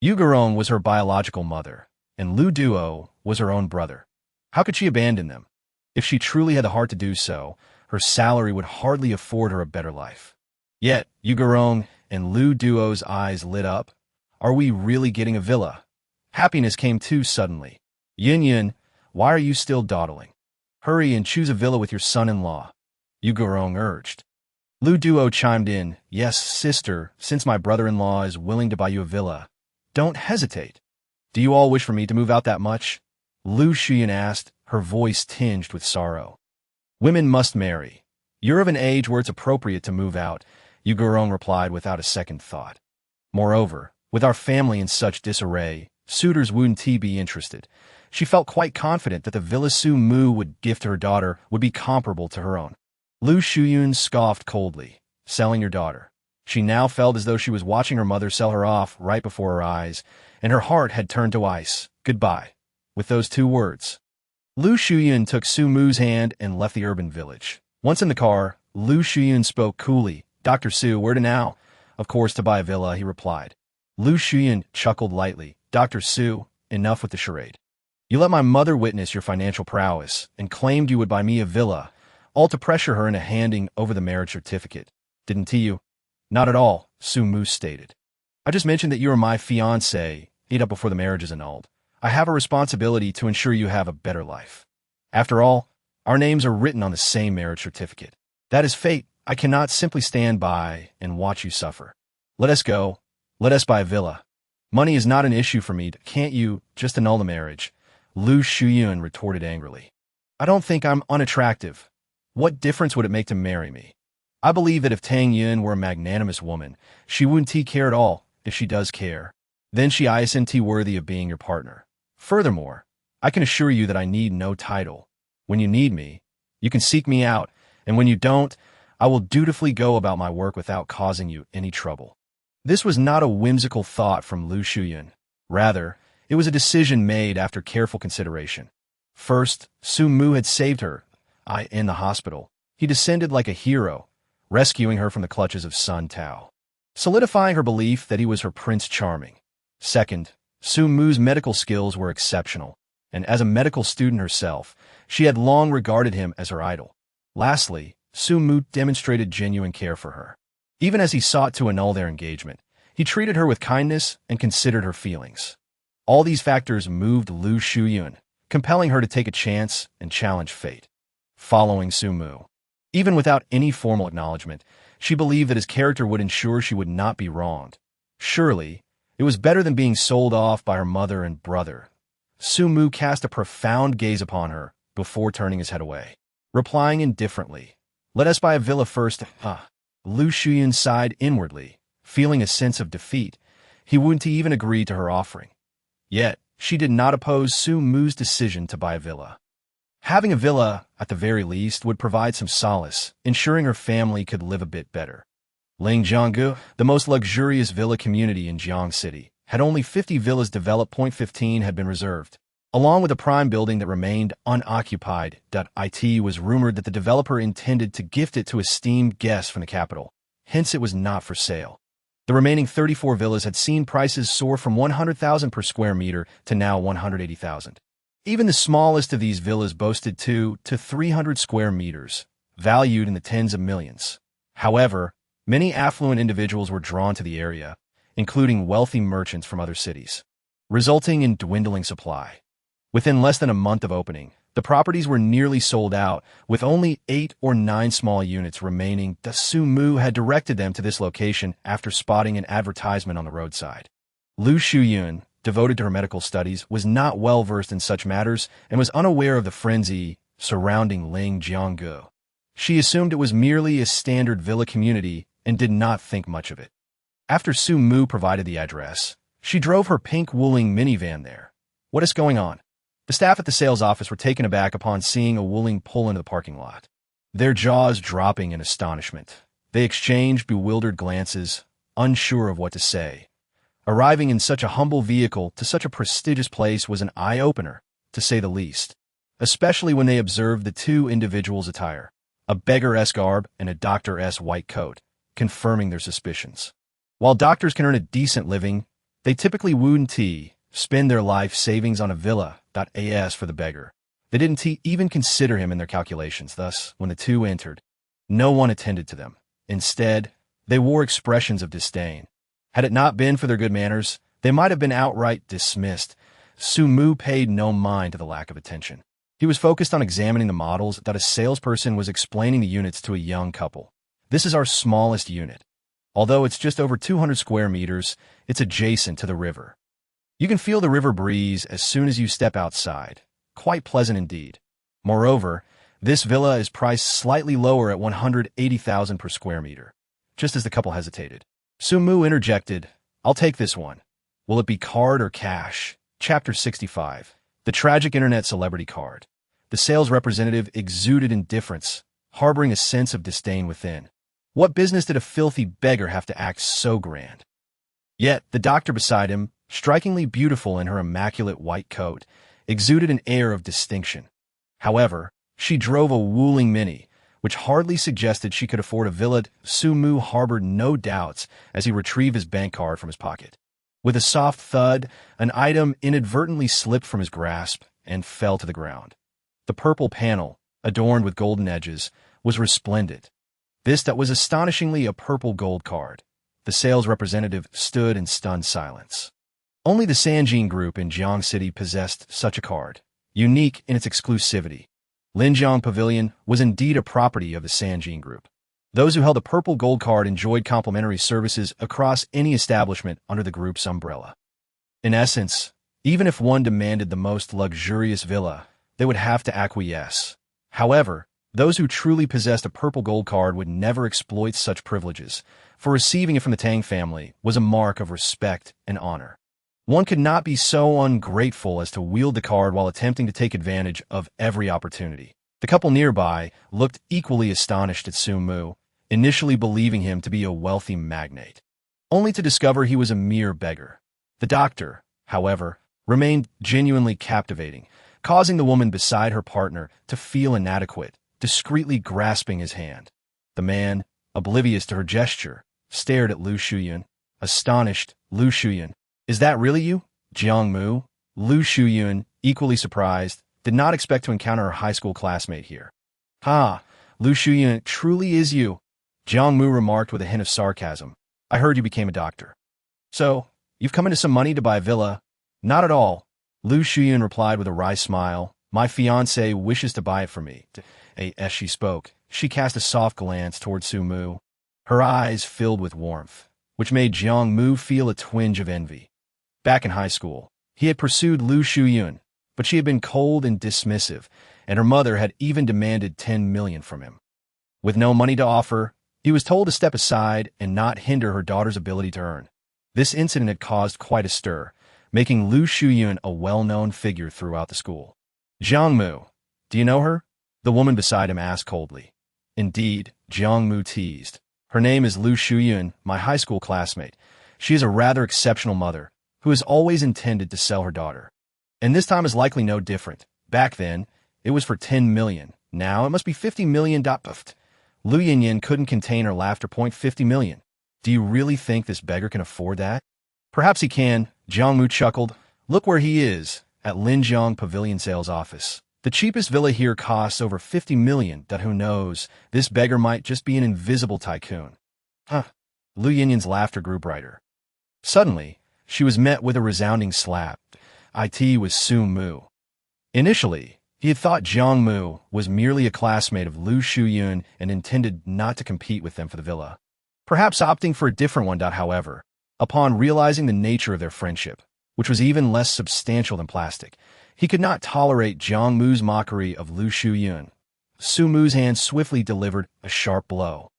A: Yugerong was her biological mother, and Lu Duo was her own brother. How could she abandon them? If she truly had the heart to do so, her salary would hardly afford her a better life. Yet, Yugerong and Lu Duo's eyes lit up. Are we really getting a villa? Happiness came too suddenly. Yun, why are you still dawdling? Hurry and choose a villa with your son-in-law, Yugerong urged. Lu Duo chimed in, yes, sister, since my brother-in-law is willing to buy you a villa. Don't hesitate. Do you all wish for me to move out that much? Lu Shuyun asked, her voice tinged with sorrow. Women must marry. You're of an age where it's appropriate to move out, Yugerong replied without a second thought. Moreover, with our family in such disarray, suitors wouldn't be interested. She felt quite confident that the villa Su Mu would gift her daughter would be comparable to her own. Lu Shuyun scoffed coldly. Selling your daughter. She now felt as though she was watching her mother sell her off right before her eyes, and her heart had turned to ice. Goodbye. With those two words, Lu Shuyun took Su Mu's hand and left the urban village. Once in the car, Lu Shuyun spoke coolly. Dr. Su, where to now? Of course, to buy a villa, he replied. Lu Shuyun chuckled lightly. Dr. Su, enough with the charade. You let my mother witness your financial prowess and claimed you would buy me a villa, all to pressure her into handing over the marriage certificate. Didn't you? Not at all, Su Mu stated. I just mentioned that you are my fiancé, eat up before the marriage is annulled. I have a responsibility to ensure you have a better life. After all, our names are written on the same marriage certificate. That is fate. I cannot simply stand by and watch you suffer. Let us go. Let us buy a villa. Money is not an issue for me. Can't you just annul the marriage? Lu Shuyun retorted angrily. I don't think I'm unattractive. What difference would it make to marry me? I believe that if Tang Yun were a magnanimous woman, she wouldn't care at all. If she does care, then she isn't worthy of being your partner. Furthermore, I can assure you that I need no title. When you need me, you can seek me out, and when you don't, I will dutifully go about my work without causing you any trouble. This was not a whimsical thought from Lu Shuyun. Rather, it was a decision made after careful consideration. First, Su Mu had saved her in the hospital. He descended like a hero, rescuing her from the clutches of Sun Tao, solidifying her belief that he was her Prince Charming. Second, Su Mu's medical skills were exceptional, and as a medical student herself, she had long regarded him as her idol. Lastly, Su Mu demonstrated genuine care for her. Even as he sought to annul their engagement, he treated her with kindness and considered her feelings. All these factors moved Lu Shuyun, compelling her to take a chance and challenge fate. Following Su Mu, even without any formal acknowledgement, she believed that his character would ensure she would not be wronged. Surely, it was better than being sold off by her mother and brother. Su Mu cast a profound gaze upon her before turning his head away, replying indifferently, "Let us buy a villa first." Lu Shuyun sighed inwardly, feeling a sense of defeat. He wouldn't even agree to her offering. Yet, she did not oppose Su Mu's decision to buy a villa. Having a villa, at the very least, would provide some solace, ensuring her family could live a bit better. Lingjianggu, the most luxurious villa community in Jiang City, had only 50 villas developed. 15 had been reserved. Along with a prime building that remained unoccupied. It was rumored that the developer intended to gift it to esteemed guests from the capital. Hence, it was not for sale. The remaining 34 villas had seen prices soar from 100,000 per square meter to now 180,000. Even the smallest of these villas boasted 2 to 300 square meters, valued in the tens of millions. However, many affluent individuals were drawn to the area, including wealthy merchants from other cities, resulting in dwindling supply. Within less than a month of opening, the properties were nearly sold out, with only 8 or 9 small units remaining. Su Mu had directed them to this location after spotting an advertisement on the roadside. Lu Shuyun, devoted to her medical studies, was not well versed in such matters and was unaware of the frenzy surrounding Lingjianggu. She assumed it was merely a standard villa community and did not think much of it. After Su Mu provided the address, she drove her pink Wuling minivan there. What is going on? The staff at the sales office were taken aback upon seeing a Wuling pull into the parking lot, their jaws dropping in astonishment. They exchanged bewildered glances, unsure of what to say. Arriving in such a humble vehicle to such a prestigious place was an eye-opener, to say the least, especially when they observed the two individuals' attire, a beggar-esque garb and a doctor-esque white coat, confirming their suspicions. While doctors can earn a decent living, they typically wouldn't spend their life savings on a villa.as for the beggar. They didn't even consider him in their calculations. Thus, when the two entered, no one attended to them. Instead, they wore expressions of disdain. Had it not been for their good manners, they might have been outright dismissed. Su Mu paid no mind to the lack of attention. He was focused on examining the models. A salesperson was explaining the units to a young couple. This is our smallest unit. Although it's just over 200 square meters, it's adjacent to the river. You can feel the river breeze as soon as you step outside. Quite pleasant indeed. Moreover, this villa is priced slightly lower at 180,000 per square meter. Just as the couple hesitated, Su Mu interjected, "I'll take this one. Will it be card or cash?" Chapter 65. The tragic internet celebrity card. The sales representative exuded indifference, harboring a sense of disdain within. What business did a filthy beggar have to act so grand? Yet, the doctor beside him, strikingly beautiful in her immaculate white coat, exuded an air of distinction. However, she drove a Wuling Mini, which hardly suggested she could afford a villa. Su Mu harbored no doubts as he retrieved his bank card from his pocket. With a soft thud, an item inadvertently slipped from his grasp and fell to the ground. The purple panel, adorned with golden edges, was resplendent. That was astonishingly a purple gold card. The sales representative stood in stunned silence. Only the Sanjin Group in Jiang City possessed such a card, unique in its exclusivity. Linjiang Pavilion was indeed a property of the Sanjin Group. Those who held a purple gold card enjoyed complimentary services across any establishment under the group's umbrella. In essence, even if one demanded the most luxurious villa, they would have to acquiesce. However, those who truly possessed a purple gold card would never exploit such privileges, for receiving it from the Tang family was a mark of respect and honor. One could not be so ungrateful as to wield the card while attempting to take advantage of every opportunity. The couple nearby looked equally astonished at Su Mu, initially believing him to be a wealthy magnate, only to discover he was a mere beggar. The doctor, however, remained genuinely captivating, causing the woman beside her partner to feel inadequate, discreetly grasping his hand. The man, oblivious to her gesture, stared at Lu Shuyun. Astonished, Lu Shuyun, "Is that really you, Jiang Mu?" Lu Shuyun, equally surprised, did not expect to encounter her high school classmate here. "Ha, Lu Shuyun, it truly is you," Jiang Mu remarked with a hint of sarcasm. "I heard you became a doctor. So, you've come into some money to buy a villa?" "Not at all," Lu Shuyun replied with a wry smile. "My fiancé wishes to buy it for me." As she spoke, she cast a soft glance toward Su Mu. Her eyes filled with warmth, which made Jiang Mu feel a twinge of envy. Back in high school, he had pursued Lu Shuyun, but she had been cold and dismissive, and her mother had even demanded 10 million from him. With no money to offer, he was told to step aside and not hinder her daughter's ability to earn. This incident had caused quite a stir, making Lu Shuyun a well-known figure throughout the school. "Jiang Mu, do you know her?" the woman beside him asked coldly. "Indeed," Jiang Mu teased. "Her name is Lu Shuyun, my high school classmate. She is a rather exceptional mother, who has always intended to sell her daughter. And this time is likely no different. Back then, it was for 10 million. Now it must be 50 million. Lu Yinyin couldn't contain her laughter. 50 million. Do you really think this beggar can afford that? Perhaps he can, Jiang Mu chuckled. Look where he is, at Linjiang Pavilion sales office. The cheapest villa here costs over 50 million. Who knows, this beggar might just be an invisible tycoon. Huh. Lu Yinyin's laughter grew brighter. Suddenly, she was met with a resounding slap. It was Su Mu. Initially, he had thought Jiang Mu was merely a classmate of Lu Shuyun and intended not to compete with them for the villa. Perhaps opting for a different one. However, upon realizing the nature of their friendship, which was even less substantial than plastic, he could not tolerate Jiang Mu's mockery of Lu Shuyun. Su Mu's hand swiftly delivered a sharp blow,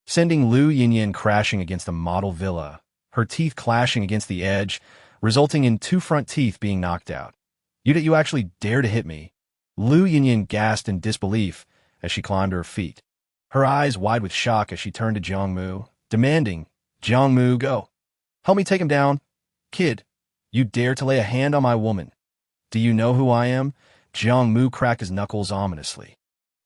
A: sending Lu Yinyin crashing against the model villa, her teeth clashing against the edge, resulting in 2 front teeth being knocked out. You actually dare to hit me?" Lu Yinyin gasped in disbelief as she climbed to her feet, her eyes wide with shock as she turned to Jiang Mu, demanding, "Jiang Mu, go. Help me take him down. Kid, you dare to lay a hand on my woman. Do you know who I am?" Jiang Mu cracked his knuckles ominously.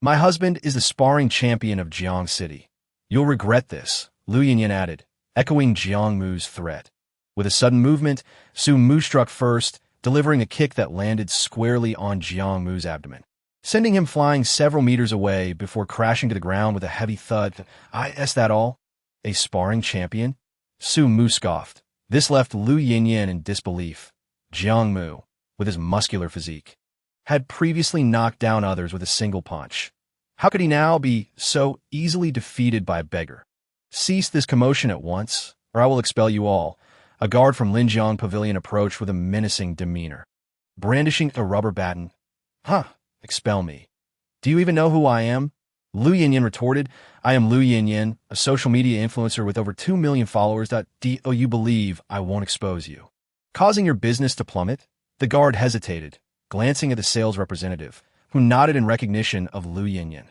A: "My husband is the sparring champion of Jiang City. You'll regret this," Lu Yinyin added, echoing Jiang Mu's threat. With a sudden movement, Su Mu struck first, delivering a kick that landed squarely on Jiang Mu's abdomen, sending him flying several meters away before crashing to the ground with a heavy thud. "Is that all? A sparring champion?" Su Mu scoffed. This left Lu Yinyin in disbelief. Jiang Mu, with his muscular physique, had previously knocked down others with a single punch. How could he now be so easily defeated by a beggar? "Cease this commotion at once, or I will expel you all." A guard from Linjiang Pavilion approached with a menacing demeanor, brandishing a rubber baton. "Huh, expel me. Do you even know who I am?" Lu Yinyin retorted. "I am Lu Yinyin, a social media influencer with over 2 million followers. Do you believe I won't expose you, causing your business to plummet?" The guard hesitated, glancing at the sales representative, who nodded in recognition of Lu Yinyin.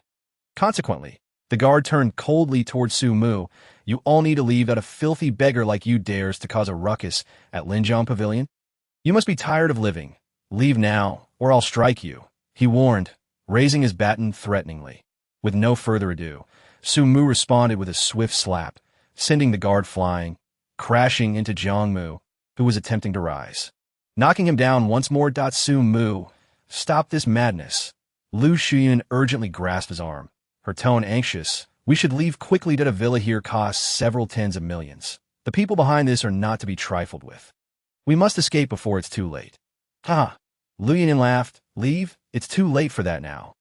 A: Consequently, the guard turned coldly toward Su Mu. "You all need to leave. That a filthy beggar like you dares to cause a ruckus at Linjiang Pavilion? You must be tired of living. Leave now, or I'll strike you," he warned, raising his baton threateningly. With no further ado, Su Mu responded with a swift slap, sending the guard flying, crashing into Jiang Mu, who was attempting to rise. Knocking him down once more. "Su Mu, stop this madness." Lu Shuyun urgently grasped his arm, her tone anxious. "We should leave quickly. A villa here costs several tens of millions. The people behind this are not to be trifled with. We must escape before it's too late." "Ha!" Lu Yinyin laughed. "Leave? It's too late for that now.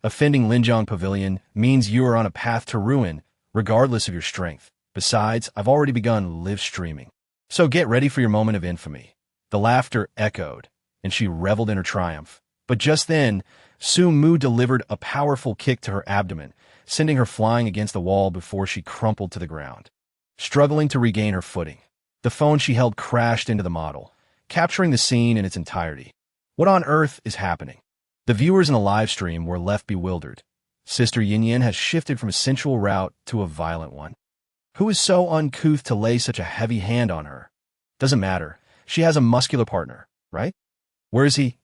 A: Offending Linjiang Pavilion means you are on a path to ruin, regardless of your strength. Besides, I've already begun live streaming. So get ready for your moment of infamy." The laughter echoed, and she reveled in her triumph. But just then, Su Mu delivered a powerful kick to her abdomen, sending her flying against the wall before she crumpled to the ground. Struggling to regain her footing, the phone she held crashed into the model, capturing the scene in its entirety. What on earth is happening? The viewers in the live stream were left bewildered. Sister Yin Yin has shifted from a sensual route to a violent one. Who is so uncouth to lay such a heavy hand on her? Doesn't matter. She has a muscular partner, right? Where is he?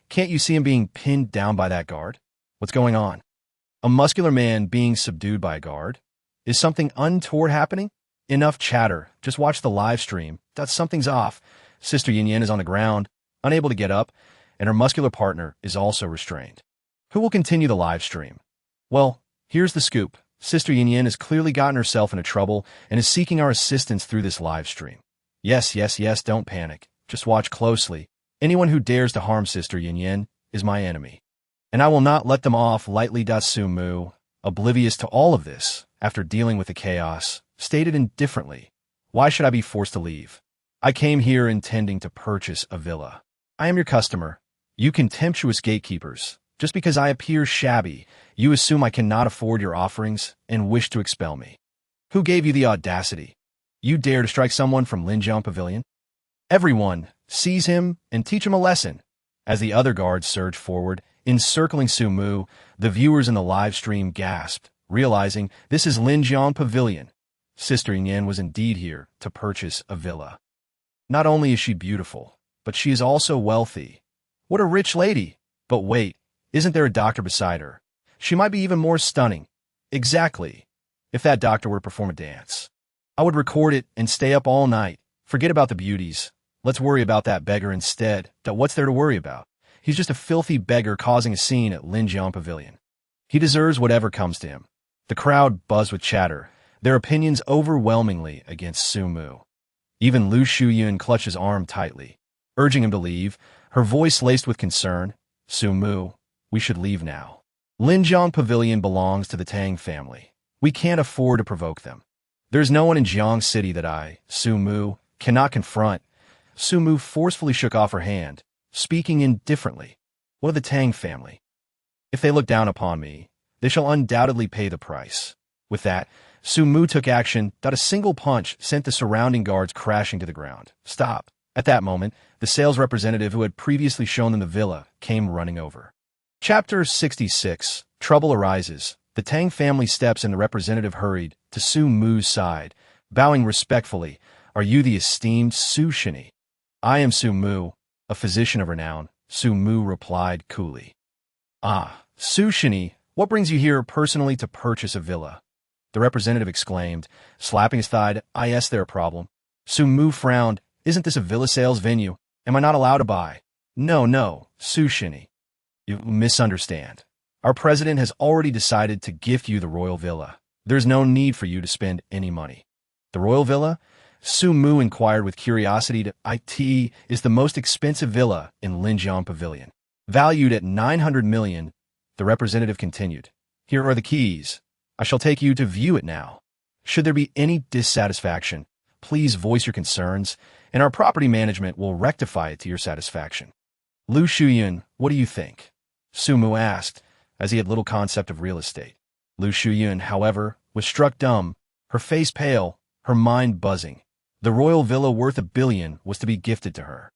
A: Can't you see him being pinned down by that guard? What's going on? A muscular man being subdued by a guard? Is something untoward happening? Enough chatter. Just watch the live stream. Something's off. Sister Yin Yin is on the ground, unable to get up, and her muscular partner is also restrained. Who will continue the live stream? Well, here's the scoop. Sister Yin Yin has clearly gotten herself into trouble and is seeking our assistance through this live stream. Yes, don't panic. Just watch closely. Anyone who dares to harm Sister Yin Yin is my enemy. And I will not let them off lightly. Sumu, oblivious to all of this, after dealing with the chaos, stated indifferently, why should I be forced to leave? I came here intending to purchase a villa. I am your customer. You contemptuous gatekeepers. Just because I appear shabby, you assume I cannot afford your offerings and wish to expel me. Who gave you the audacity? You dare to strike someone from Linjiang Pavilion? Everyone, seize him and teach him a lesson. As the other guards surged forward, encircling Sumu, the viewers in the live stream gasped, realizing this is Linjiang Pavilion. Sister Yin Yin was indeed here to purchase a villa. Not only is she beautiful, but she is also wealthy. What a rich lady! But wait, isn't there a doctor beside her? She might be even more stunning. Exactly. If that doctor were to perform a dance, I would record it and stay up all night. Forget about the beauties. Let's worry about that beggar instead. What's there to worry about? He's just a filthy beggar causing a scene at Linjiang Pavilion. He deserves whatever comes to him. The crowd buzzed with chatter, their opinions overwhelmingly against Sumu. Even Lu Shuyun clutched his arm tightly, urging him to leave, her voice laced with concern. Sumu, we should leave now. Linjiang Pavilion belongs to the Tang family. We can't afford to provoke them. There's no one in Jiang City that I, Sumu, cannot confront. Sumu forcefully shook off her hand, speaking indifferently. What of the Tang family? If they look down upon me, they shall undoubtedly pay the price. With that, Sumu took action. A single punch sent the surrounding guards crashing to the ground. Stop. At that moment, the sales representative who had previously shown them the villa came running over. Chapter 66. Trouble arises. The Tang family steps and the representative hurried to Su Mu's side, bowing respectfully. Are you the esteemed Su Shini? I am Su Mu, a physician of renown, Su Mu replied coolly. Ah, Su Shini, what brings you here personally to purchase a villa? The representative exclaimed, slapping his thigh. Is there a problem? Su Mu frowned. Isn't this a villa sales venue? Am I not allowed to buy? No, Su Shini. You misunderstand. Our president has already decided to gift you the royal villa. There's no need for you to spend any money. The royal villa? Su Mu inquired with curiosity. It is the most expensive villa in Linjiang Pavilion. Valued at 900 million, the representative continued. Here are the keys. I shall take you to view it now. Should there be any dissatisfaction, please voice your concerns, and our property management will rectify it to your satisfaction. Lu Shuyun, what do you think? Su Mu asked, as he had little concept of real estate. Lu Shuyun, however, was struck dumb, her face pale, her mind buzzing. The royal villa worth $1 billion was to be gifted to her.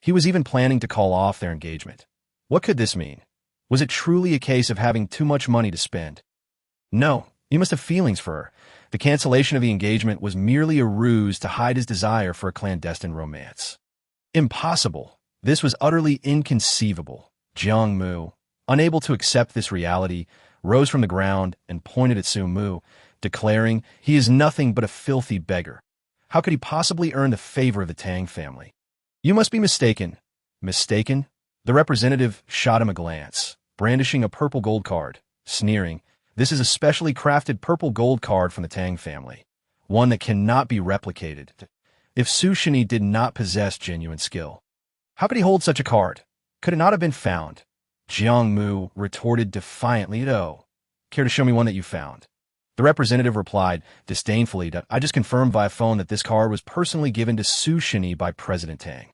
A: He was even planning to call off their engagement. What could this mean? Was it truly a case of having too much money to spend? No, he must have feelings for her. The cancellation of the engagement was merely a ruse to hide his desire for a clandestine romance. Impossible. This was utterly inconceivable. Jiang Mu, unable to accept this reality, rose from the ground and pointed at Su Mu, declaring, he is nothing but a filthy beggar. How could he possibly earn the favor of the Tang family? You must be mistaken. Mistaken? The representative shot him a glance, brandishing a purple gold card, sneering, this is a specially crafted purple gold card from the Tang family, one that cannot be replicated. If Su Shini did not possess genuine skill, how could he hold such a card? Could it not have been found? Jiang Mu retorted defiantly, oh, care to show me one that you found? The representative replied disdainfully, I just confirmed via phone that this card was personally given to Su Shini by President Tang.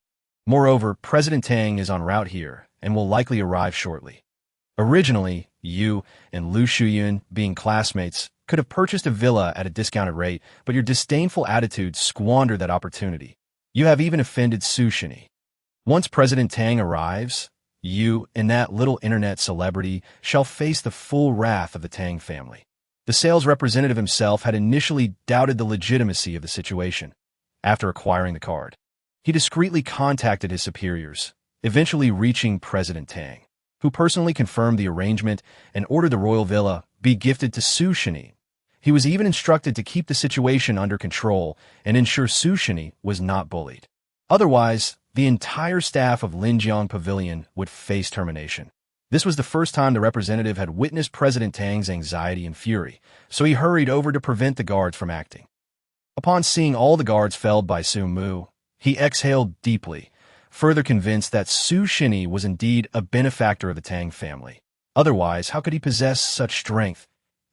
A: Moreover, President Tang is en route here and will likely arrive shortly. Originally, you and Lu Shuyun, being classmates, could have purchased a villa at a discounted rate, but your disdainful attitude squandered that opportunity. You have even offended Su Shini. Once President Tang arrives, You and that little internet celebrity shall face the full wrath of the Tang family. The sales representative himself had initially doubted the legitimacy of the situation. After acquiring the card, he discreetly contacted his superiors, eventually reaching President Tang, who personally confirmed the arrangement and ordered the royal villa be gifted to Su Shini. He was even instructed to keep the situation under control and ensure Su Shini was not bullied. Otherwise, the entire staff of Linjiang Pavilion would face termination. This was the first time the representative had witnessed President Tang's anxiety and fury, so he hurried over to prevent the guards from acting. Upon seeing all the guards felled by Su Mu, he exhaled deeply, further convinced that Su Shini was indeed a benefactor of the Tang family. Otherwise, how could he possess such strength?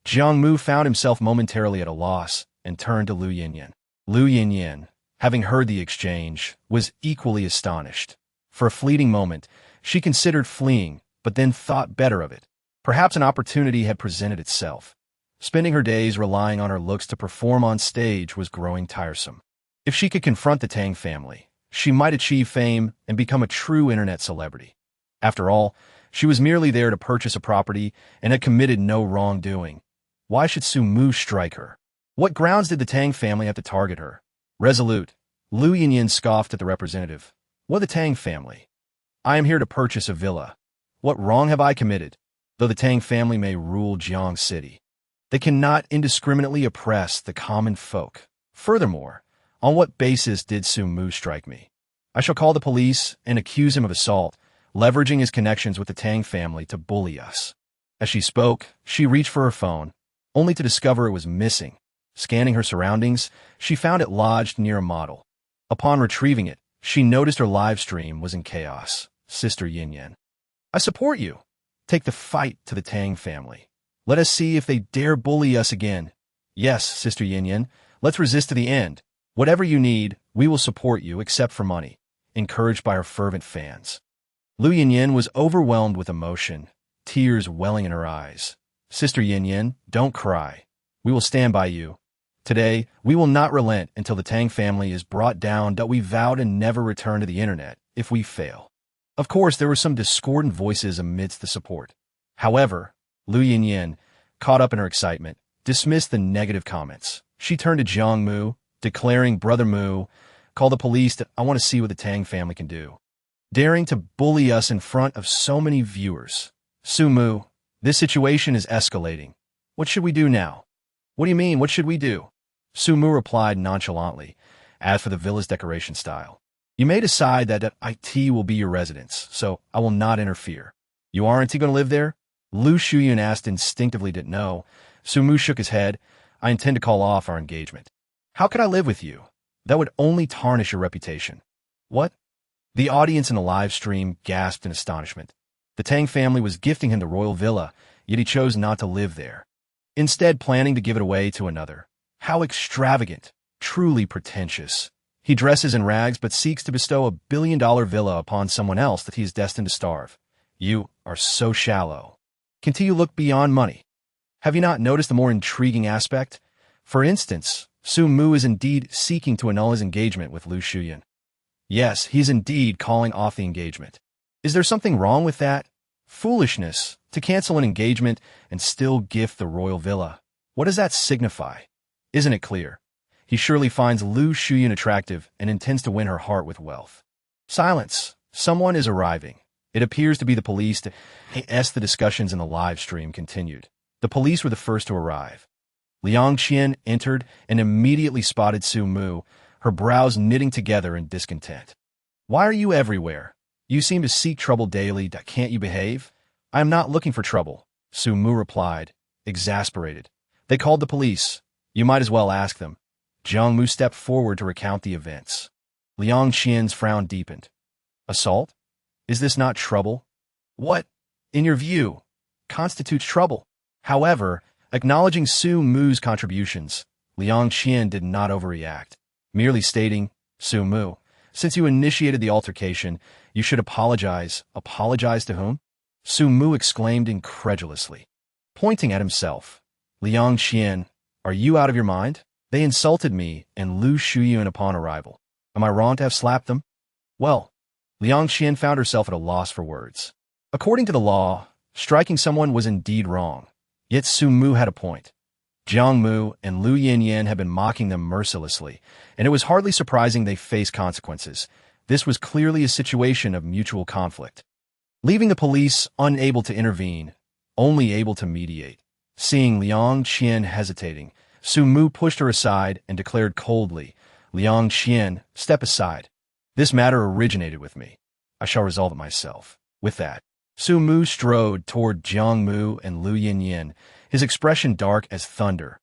A: Jiang Mu found himself momentarily at a loss and turned to Lu Yinyan. Lu Yinyan, having heard the exchange, was equally astonished. For a fleeting moment, she considered fleeing, but then thought better of it. Perhaps an opportunity had presented itself. Spending her days relying on her looks to perform on stage was growing tiresome. If she could confront the Tang family, she might achieve fame and become a true internet celebrity. After all, she was merely there to purchase a property and had committed no wrongdoing. Why should Su Mu strike her? What grounds did the Tang family have to target her? Resolute, Lu Yinyan scoffed at the representative. What the Tang family? I am here to purchase a villa. What wrong have I committed? Though the Tang family may rule Jiang City, they cannot indiscriminately oppress the common folk. Furthermore, on what basis did Su Mu strike me? I shall call the police and accuse him of assault, leveraging his connections with the Tang family to bully us. As she spoke, she reached for her phone, only to discover it was missing. Scanning her surroundings, she found it lodged near a model. Upon retrieving it, she noticed her live stream was in chaos. Sister Yin-Yan, I support you. Take the fight to the Tang family. Let us see if they dare bully us again. Yes, Sister Yin-Yan, let's resist to the end. Whatever you need, we will support you except for money. Encouraged by her fervent fans, Lu Yin-Yan was overwhelmed with emotion, tears welling in her eyes. Sister Yin-Yan, don't cry. We will stand by you. Today, we will not relent until the Tang family is brought down that we vow to never return to the internet if we fail. Of course, there were some discordant voices amidst the support. However, Lu Yinyan, caught up in her excitement, dismissed the negative comments. She turned to Jiang Mu, declaring, Brother Mu, call the police. I want to see what the Tang family can do. Daring to bully us in front of so many viewers. Su Mu, this situation is escalating. What should we do now? What do you mean, what should we do? Su Mu replied nonchalantly, as for the villa's decoration style. You may decide that IT will be your residence, so I will not interfere. You aren't going to live there? Lu Shuyun asked instinctively didn't know. Su Mu shook his head. I intend to call off our engagement. How could I live with you? That would only tarnish your reputation. What? The audience in the live stream gasped in astonishment. The Tang family was gifting him the royal villa, yet he chose not to live there, instead planning to give it away to another. How extravagant, truly pretentious. He dresses in rags but seeks to bestow a billion-dollar villa upon someone else that he is destined to starve. You are so shallow. Continue to look beyond money. Have you not noticed the more intriguing aspect? For instance, Su Mu is indeed seeking to annul his engagement with Lu Shuyun. Yes, he's indeed calling off the engagement. Is there something wrong with that? Foolishness, to cancel an engagement and still gift the royal villa. What does that signify? Isn't it clear? He surely finds Lu Shuyun attractive and intends to win her heart with wealth. Silence. Someone is arriving. It appears to be the police. As the discussions in the live stream continued, the police were the first to arrive. Liang Qian entered and immediately spotted Su Mu, her brows knitting together in discontent. Why are you everywhere? You seem to seek trouble daily. Can't you behave? I am not looking for trouble, Su Mu replied, exasperated. They called the police. You might as well ask them. Jiang Mu stepped forward to recount the events. Liang Qian's frown deepened. Assault? Is this not trouble? What, in your view, constitutes trouble? However, acknowledging Su Mu's contributions, Liang Qian did not overreact, merely stating, Su Mu, since you initiated the altercation, you should apologize. Apologize to whom? Su Mu exclaimed incredulously. Pointing at himself, Liang Qian, are you out of your mind? They insulted me and Lu Shuyun upon arrival. Am I wrong to have slapped them? Well, Liang Qian found herself at a loss for words. According to the law, striking someone was indeed wrong. Yet Su Mu had a point. Jiang Mu and Lu Yinyan had been mocking them mercilessly, and it was hardly surprising they faced consequences. This was clearly a situation of mutual conflict. Leaving the police unable to intervene, only able to mediate. Seeing Liang Qian hesitating, Su Mu pushed her aside and declared coldly, "Liang Qian, step aside. This matter originated with me. I shall resolve it myself." With that, Su Mu strode toward Jiang Mu and Lu Yinyan, his expression dark as thunder.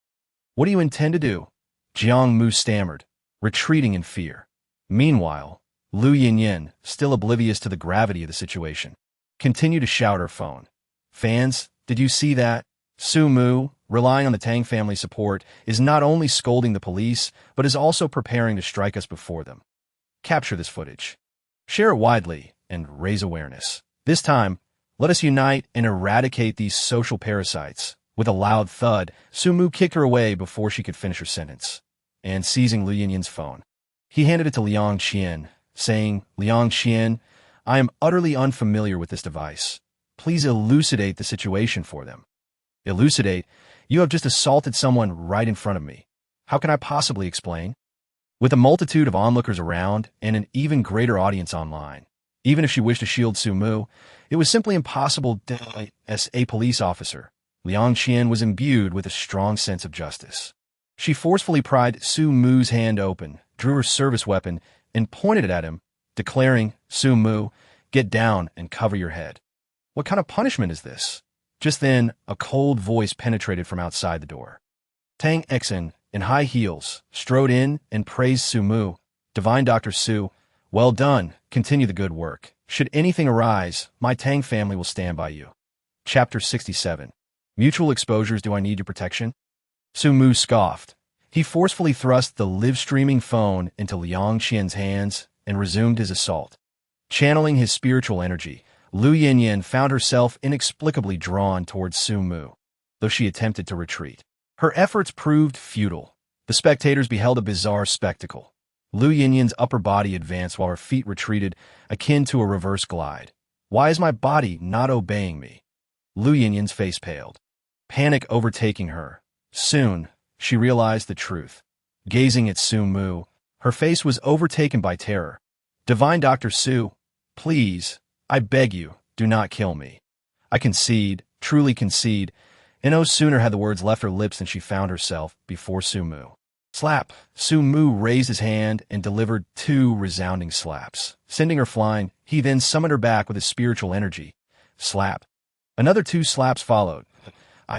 A: "What do you intend to do?" Jiang Mu stammered, retreating in fear. Meanwhile, Lu Yinyan, still oblivious to the gravity of the situation, continued to shout her phone. "Fans, did you see that? Su Mu, relying on the Tang family support, is not only scolding the police, but is also preparing to strike us before them. Capture this footage. Share it widely and raise awareness. This time, let us unite and eradicate these social parasites." With a loud thud, Su Mu kicked her away before she could finish her sentence. And seizing Lu Yinyan's phone, he handed it to Liang Qian, saying, "Liang Qian, I am utterly unfamiliar with this device. Please elucidate the situation for them." "Elucidate? You have just assaulted someone right in front of me. How can I possibly explain?" With a multitude of onlookers around and an even greater audience online, even if she wished to shield Su Mu, it was simply impossible to, as a police officer. Liang Qian was imbued with a strong sense of justice. She forcefully pried Su Mu's hand open, drew her service weapon, and pointed it at him, declaring, "Su Mu, get down and cover your head." "What kind of punishment is this?" Just then, a cold voice penetrated from outside the door. Tang Exen, in high heels, strode in and praised Su Mu. "Divine Dr. Su, well done. Continue the good work. Should anything arise, my Tang family will stand by you." Chapter 67. Mutual exposures. Do I need your protection? Su Mu scoffed. He forcefully thrust the live-streaming phone into Liang Qian's hands and resumed his assault. Channeling his spiritual energy, Lu Yinyan found herself inexplicably drawn towards Su Mu, though she attempted to retreat. Her efforts proved futile. The spectators beheld a bizarre spectacle. Lu Yinyan's upper body advanced while her feet retreated, akin to a reverse glide. "Why is my body not obeying me?" Lu Yinyan's face paled, panic overtaking her. Soon, she realized the truth. Gazing at Su Mu, her face was overtaken by terror. "Divine Dr. Su, please, I beg you, do not kill me. I concede, truly concede," and no sooner had the words left her lips than she found herself before Su Mu. Slap! Su Mu raised his hand and delivered 2 resounding slaps. Sending her flying, he then summoned her back with his spiritual energy. Slap! Another 2 slaps followed.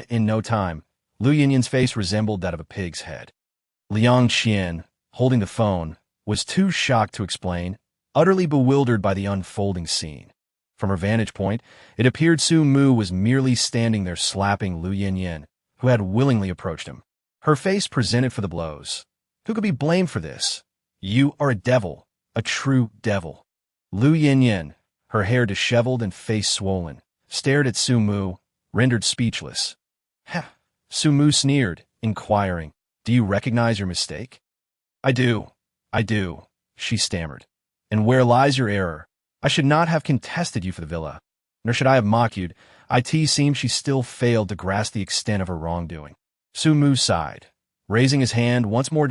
A: In no time, Lu Yinyan's face resembled that of a pig's head. Liang Qian, holding the phone, was too shocked to explain, utterly bewildered by the unfolding scene. From her vantage point, it appeared Su Mu was merely standing there slapping Lu Yinyan, who had willingly approached him. Her face presented for the blows. Who could be blamed for this? "You are a devil, a true devil." Lu Yinyan, her hair disheveled and face swollen, stared at Su Mu, rendered speechless. "Ha!" Su Mu sneered, inquiring, "Do you recognize your mistake?" I do, she stammered. "And where lies your error? I should not have contested you for the villa, nor should I have mocked you." It seemed she still failed to grasp the extent of her wrongdoing. Su Mu sighed. Raising his hand once more,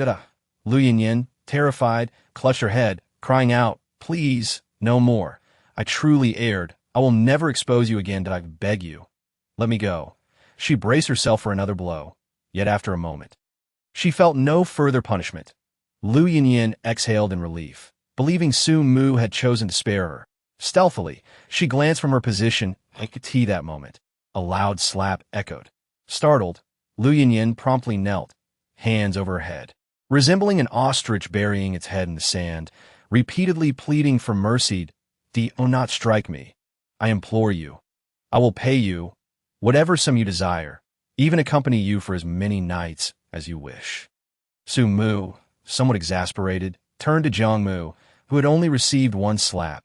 A: Lu Yinyan, terrified, clutched her head, crying out, "Please, no more. I truly erred. I will never expose you again, I beg you. Let me go." She braced herself for another blow, yet after a moment, she felt no further punishment. Lu Yinyan exhaled in relief, believing Su Mu had chosen to spare her. Stealthily, she glanced from her position and could see that moment. A loud slap echoed. Startled, Lu Yinyan promptly knelt, hands over her head, resembling an ostrich burying its head in the sand, repeatedly pleading for mercy. "Do not strike me. I implore you. I will pay you whatever sum you desire, even accompany you for as many nights as you wish." Su Mu, somewhat exasperated, turned to Jiang Mu, who had only received 1 slap.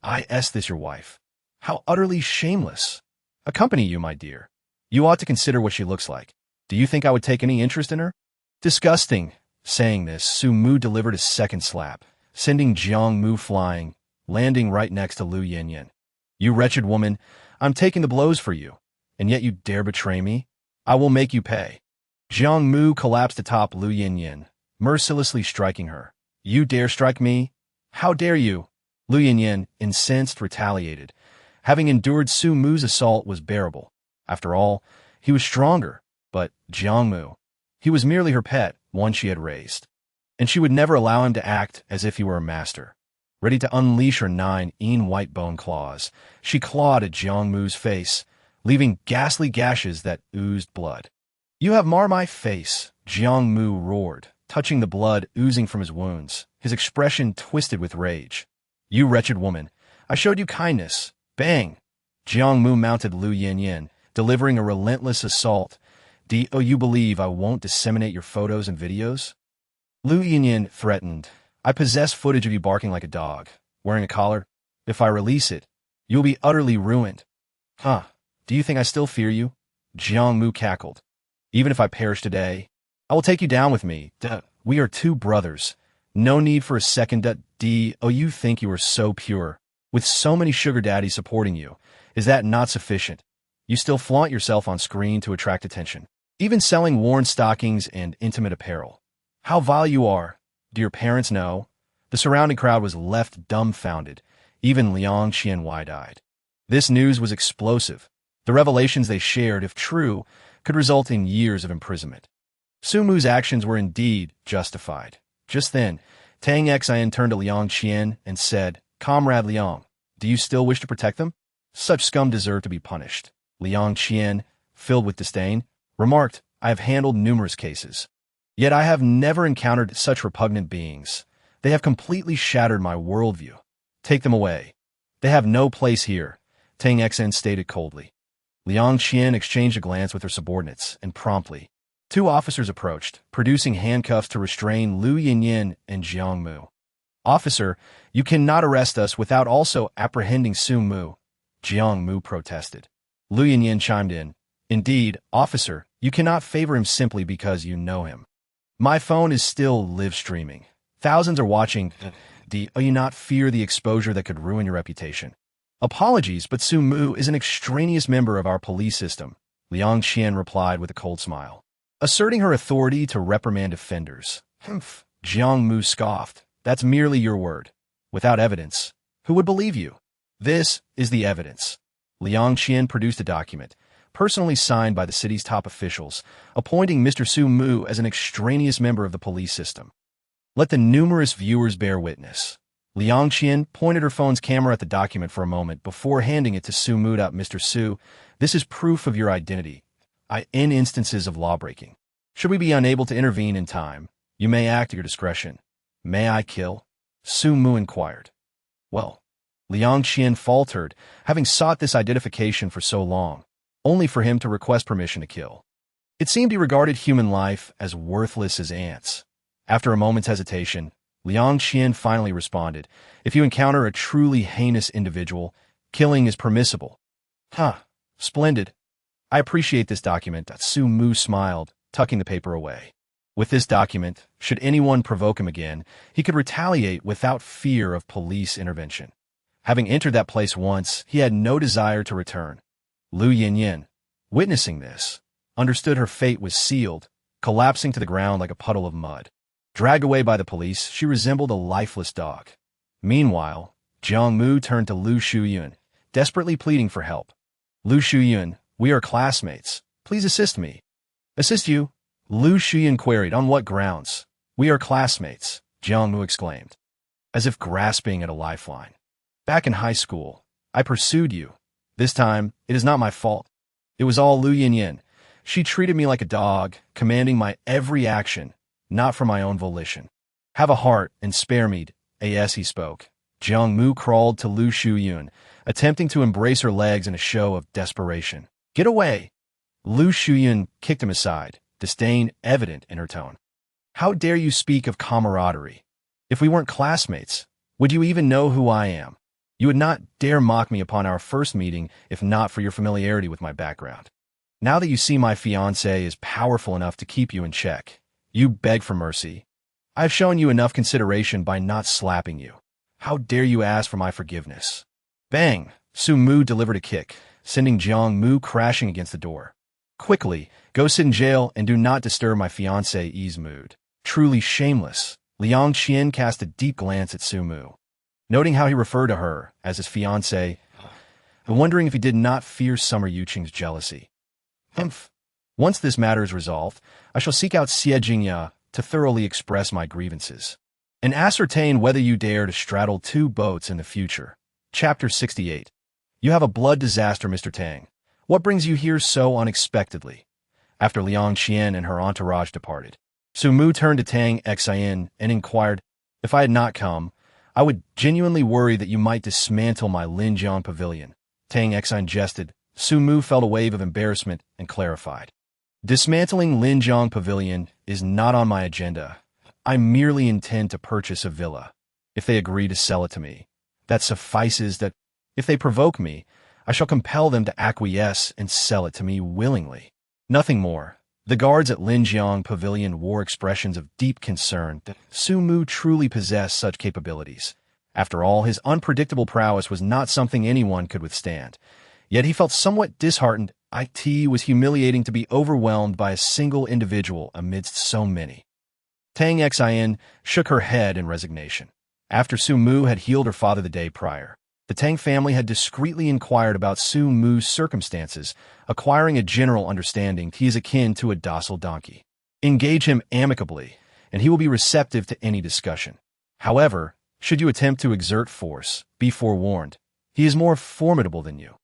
A: "Is this your wife? How utterly shameless. Accompany you, my dear. You ought to consider what she looks like. Do you think I would take any interest in her?" Disgusting. Saying this, Su Mu delivered a second slap, sending Jiang Mu flying, landing right next to Lu Yinyan. You wretched woman, I'm taking the blows for you, and yet you dare betray me? I will make you pay. Jiang Mu collapsed atop Lu Yinyin, mercilessly striking her. You dare strike me? How dare you? Lu Yinyin, incensed, retaliated. Having endured Su Mu's assault was bearable. After all, he was stronger, but Jiang Mu, he was merely her pet, one she had raised. And she would never allow him to act as if he were a master. Ready to unleash her 9 white bone claws, she clawed at Jiang Mu's face, leaving ghastly gashes that oozed blood. You have marred my face, Jiang Mu roared, touching the blood oozing from his wounds, his expression twisted with rage. You wretched woman, I showed you kindness. Bang! Jiang Mu mounted Lu Yinyin, delivering a relentless assault. Do you believe I won't disseminate your photos and videos? Lu Yinyin threatened. I possess footage of you barking like a dog, wearing a collar. If I release it, you'll be utterly ruined. Huh, do you think I still fear you? Jiang Mu cackled. Even if I perish today, I will take you down with me. Duh, we are 2 brothers. No need for a second. You think you are so pure, with so many sugar daddies supporting you. Is that not sufficient? You still flaunt yourself on screen to attract attention, even selling worn stockings and intimate apparel. How vile you are. Do your parents know? The surrounding crowd was left dumbfounded, even Liang Qian wide-eyed. This news was explosive. The revelations they shared, if true, could result in years of imprisonment. Su Mu's actions were indeed justified. Just then, Tang Xin turned to Liang Qian and said, Comrade Liang, do you still wish to protect them? Such scum deserve to be punished. Liang Qian, filled with disdain, remarked, I have handled numerous cases. Yet I have never encountered such repugnant beings. They have completely shattered my worldview. Take them away. They have no place here, Tang Xin stated coldly. Liang Qian exchanged a glance with her subordinates, and promptly, 2 officers approached, producing handcuffs to restrain Lu Yinyin and Jiang Mu. Officer, you cannot arrest us without also apprehending Su Mu, Jiang Mu protested. Lu Yinyin chimed in. Indeed, officer, you cannot favor him simply because you know him. My phone is still live streaming. Thousands are watching. Do you not fear the exposure that could ruin your reputation? Apologies, but Su Mu is an extraneous member of our police system, Liang Qian replied with a cold smile, asserting her authority to reprimand offenders. Humph, Jiang Mu scoffed. That's merely your word. Without evidence, who would believe you? This is the evidence. Liang Qian produced a document, personally signed by the city's top officials, appointing Mr. Su Mu as an extraneous member of the police system. Let the numerous viewers bear witness. Liang Qian pointed her phone's camera at the document for a moment before handing it to Su Mu. Mr. Su, this is proof of your identity. In instances of lawbreaking, should we be unable to intervene in time, you may act at your discretion. May I kill? Su Mu inquired. Well, Liang Qian faltered, having sought this identification for so long, only for him to request permission to kill. It seemed he regarded human life as worthless as ants. After a moment's hesitation, Liang Qian finally responded, if you encounter a truly heinous individual, killing is permissible. Splendid. I appreciate this document. Su Mu smiled, tucking the paper away. With this document, should anyone provoke him again, he could retaliate without fear of police intervention. Having entered that place once, he had no desire to return. Lu Yinyin, witnessing this, understood her fate was sealed, collapsing to the ground like a puddle of mud. Dragged away by the police, she resembled a lifeless dog. Meanwhile, Jiang Mu turned to Lu Shuyun, desperately pleading for help. Lu Shuyun, we are classmates. Please assist me. Assist you? Lu Shuyun queried. On what grounds? We are classmates, Jiang Mu exclaimed, as if grasping at a lifeline. Back in high school, I pursued you. This time, it is not my fault. It was all Lu Yinyin. She treated me like a dog, commanding my every action, not for my own volition. Have a heart and spare me, as he spoke. Jiang Mu crawled to Lu Shuyun, attempting to embrace her legs in a show of desperation. Get away! Lu Shuyun kicked him aside, disdain evident in her tone. How dare you speak of camaraderie? If we weren't classmates, would you even know who I am? You would not dare mock me upon our first meeting if not for your familiarity with my background. Now that you see my fiancé is powerful enough to keep you in check, you beg for mercy. I have shown you enough consideration by not slapping you. How dare you ask for my forgiveness? Bang! Su Mu delivered a kick, sending Jiang Mu crashing against the door. Quickly, go sit in jail and do not disturb my fiancée's mood. Truly shameless. Liang Qian cast a deep glance at Su Mu, noting how he referred to her as his fiancée, and wondering if he did not fear Summer Yuqing's jealousy. Once this matter is resolved, I shall seek out Xie Jingya to thoroughly express my grievances and ascertain whether you dare to straddle two boats in the future. Chapter 68. You have a blood disaster, Mr. Tang. What brings you here so unexpectedly? After Liang Qian and her entourage departed, Su Mu turned to Tang Xian and inquired, if I had not come, I would genuinely worry that you might dismantle my Linjiang pavilion. Tang Xian jested. Su Mu felt a wave of embarrassment and clarified. Dismantling Linjiang pavilion is not on my agenda. I merely intend to purchase a villa. If they agree to sell it to me, that suffices. That if they provoke me, I shall compel them to acquiesce and sell it to me willingly. Nothing more. The guards at Linjiang Pavilion wore expressions of deep concern that Su Mu truly possessed such capabilities. After all, his unpredictable prowess was not something anyone could withstand. Yet he felt somewhat disheartened. It was humiliating to be overwhelmed by a single individual amidst so many. Tang Xian shook her head in resignation. After Su Mu had healed her father the day prior, the Tang family had discreetly inquired about Su Mu's circumstances, acquiring a general understanding he is akin to a docile donkey. Engage him amicably, and he will be receptive to any discussion. However, should you attempt to exert force, be forewarned, he is more formidable than you.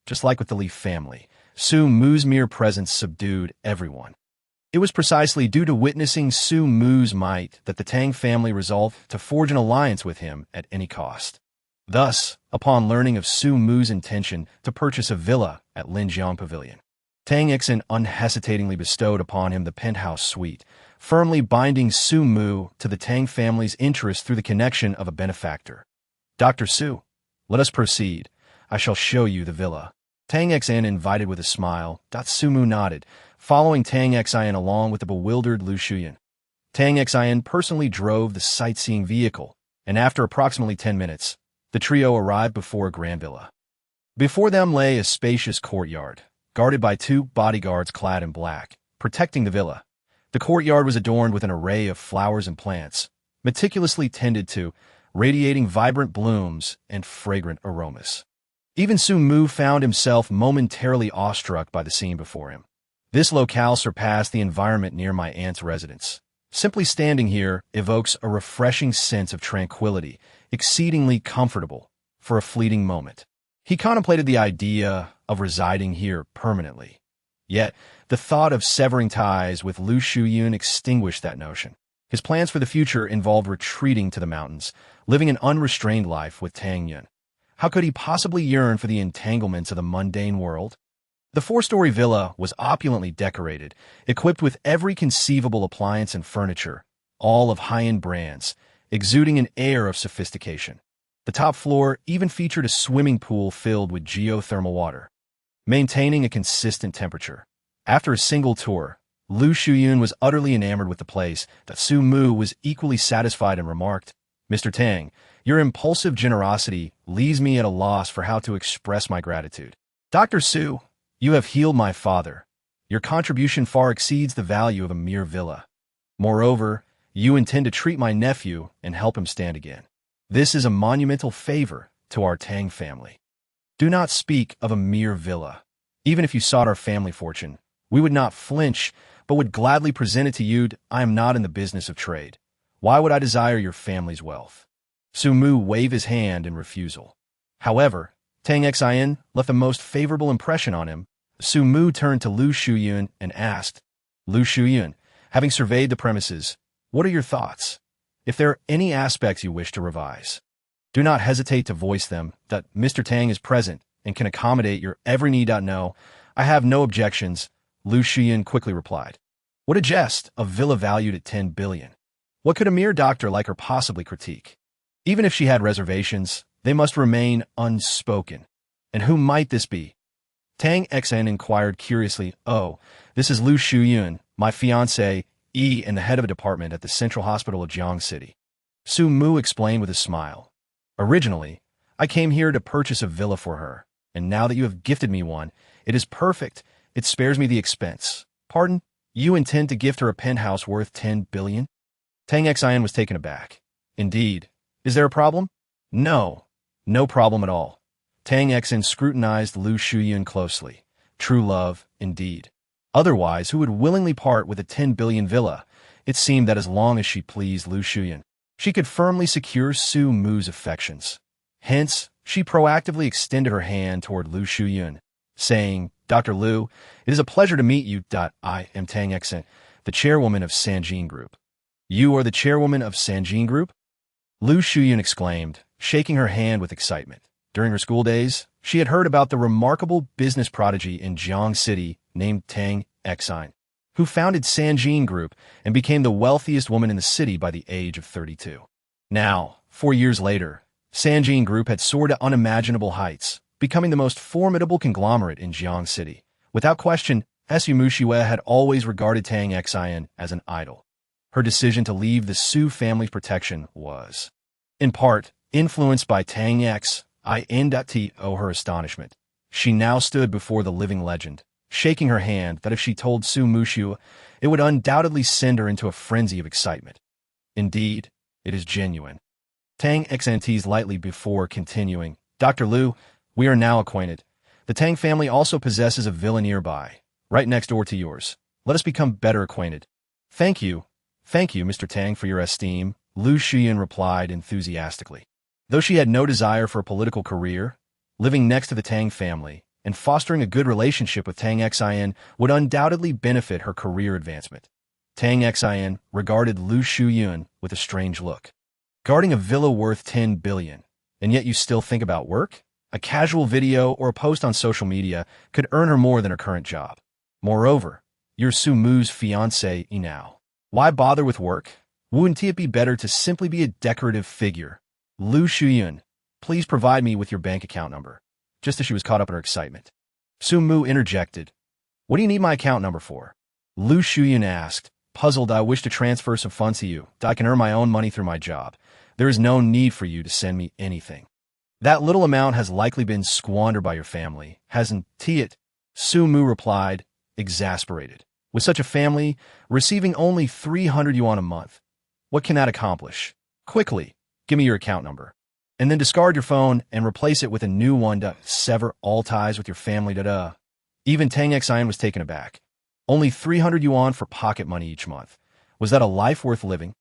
A: Just like with the Li family, Su Mu's mere presence subdued everyone. It was precisely due to witnessing Su Mu's might that the Tang family resolved to forge an alliance with him at any cost. Thus, upon learning of Su Mu's intention to purchase a villa at Linjiang Pavilion, Tang Xian unhesitatingly bestowed upon him the penthouse suite, firmly binding Su Mu to the Tang family's interest through the connection of a benefactor. Dr. Su, let us proceed. I shall show you the villa. Tang Xian invited with a smile. Su Mu nodded, following Tang Xian along with the bewildered Lu Shuyan. Tang Xian personally drove the sightseeing vehicle, and after approximately 10 minutes, the trio arrived before a grand villa. Before them lay a spacious courtyard, guarded by two bodyguards clad in black, protecting the villa. The courtyard was adorned with an array of flowers and plants, meticulously tended to, radiating vibrant blooms and fragrant aromas. Even Su Mu found himself momentarily awestruck by the scene before him. This locale surpassed the environment near my aunt's residence. Simply standing here evokes a refreshing sense of tranquility, exceedingly comfortable for a fleeting moment. He contemplated the idea of residing here permanently. Yet, the thought of severing ties with Lu Shuyun extinguished that notion. His plans for the future involved retreating to the mountains, living an unrestrained life with Tang Yun. How could he possibly yearn for the entanglements of the mundane world? The four-story villa was opulently decorated, equipped with every conceivable appliance and furniture, all of high-end brands, exuding an air of sophistication. The top floor even featured a swimming pool filled with geothermal water, maintaining a consistent temperature. After a single tour, Lu Shuyun was utterly enamored with the place. Su Mu was equally satisfied and remarked, Mr. Tang, your impulsive generosity leaves me at a loss for how to express my gratitude. Dr. Su, you have healed my father. Your contribution far exceeds the value of a mere villa. Moreover, you intend to treat my nephew and help him stand again. This is a monumental favor to our Tang family. Do not speak of a mere villa. Even if you sought our family fortune, we would not flinch, but would gladly present it to you. I am not in the business of trade. Why would I desire your family's wealth? Su Mu waved his hand in refusal. However, Tang Xian left the most favorable impression on him. Su Mu turned to Lu Shuyun and asked, Lu Shuyun, having surveyed the premises, what are your thoughts? If there are any aspects you wish to revise, do not hesitate to voice them. That Mr. Tang is present and can accommodate your every need. No, I have no objections, Lu Shuyun quickly replied. What a jest, a villa valued at 10 billion. What could a mere doctor like her possibly critique? Even if she had reservations, they must remain unspoken. And who might this be? Tang Xian inquired curiously. Oh, this is Lu Shuyun, my fiancé, and the head of a department at the Central Hospital of Jiang City. Su Mu explained with a smile. Originally, I came here to purchase a villa for her, and now that you have gifted me one, it is perfect. It spares me the expense. Pardon? You intend to gift her a penthouse worth 10 billion? Tang Xian was taken aback. Indeed. Is there a problem? No. No problem at all. Tang Xian scrutinized Lu Shuyun closely. True love, indeed. Otherwise, who would willingly part with a 10 billion villa? It seemed that as long as she pleased Lu Shuyun, she could firmly secure Su Mu's affections. Hence, she proactively extended her hand toward Lu Shuyun, saying, Dr. Lu, it is a pleasure to meet you. I am Tang Xian, the chairwoman of Sanjin Group. You are the chairwoman of Sanjin Group? Lu Shuyun exclaimed, shaking her hand with excitement. During her school days, she had heard about the remarkable business prodigy in Jiang City named Tang Xian, who founded Sanjin Group and became the wealthiest woman in the city by the age of 32. Now, 4 years later, Sanjin Group had soared to unimaginable heights, becoming the most formidable conglomerate in Jiang City. Without question, Su Mushiwe had always regarded Tang Xian as an idol. Her decision to leave the Su family's protection was, in part, influenced by Tang Xian. Her astonishment. She now stood before the living legend, shaking her hand that if she told Su Mushiwe, it would undoubtedly send her into a frenzy of excitement. Indeed, it is genuine. Tang Xian teased lightly before continuing, Dr. Lu, we are now acquainted. The Tang family also possesses a villa nearby, right next door to yours. Let us become better acquainted. Thank you, Mr. Tang, for your esteem, Lu Shuyun replied enthusiastically. Though she had no desire for a political career, living next to the Tang family and fostering a good relationship with Tang Xian would undoubtedly benefit her career advancement. Tang Xian regarded Lu Shuyun with a strange look. Guarding a villa worth 10 billion, and yet you still think about work? A casual video or a post on social media could earn her more than her current job. Moreover, you're Su Mu's fiancé now. Why bother with work? Wouldn't it be better to simply be a decorative figure? Lu Shuyun, please provide me with your bank account number. Just as she was caught up in her excitement, Su Mu interjected. What do you need my account number for? Lu Shuyun asked, puzzled. I wish to transfer some funds to you. I can earn my own money through my job. There is no need for you to send me anything. That little amount has likely been squandered by your family, hasn't it? Su Mu replied, exasperated. With such a family, receiving only 300 yuan a month, what can that accomplish? Quickly, give me your account number. And then discard your phone and replace it with a new one to sever all ties with your family. Even Tang Xian was taken aback. Only 300 yuan for pocket money each month. Was that a life worth living?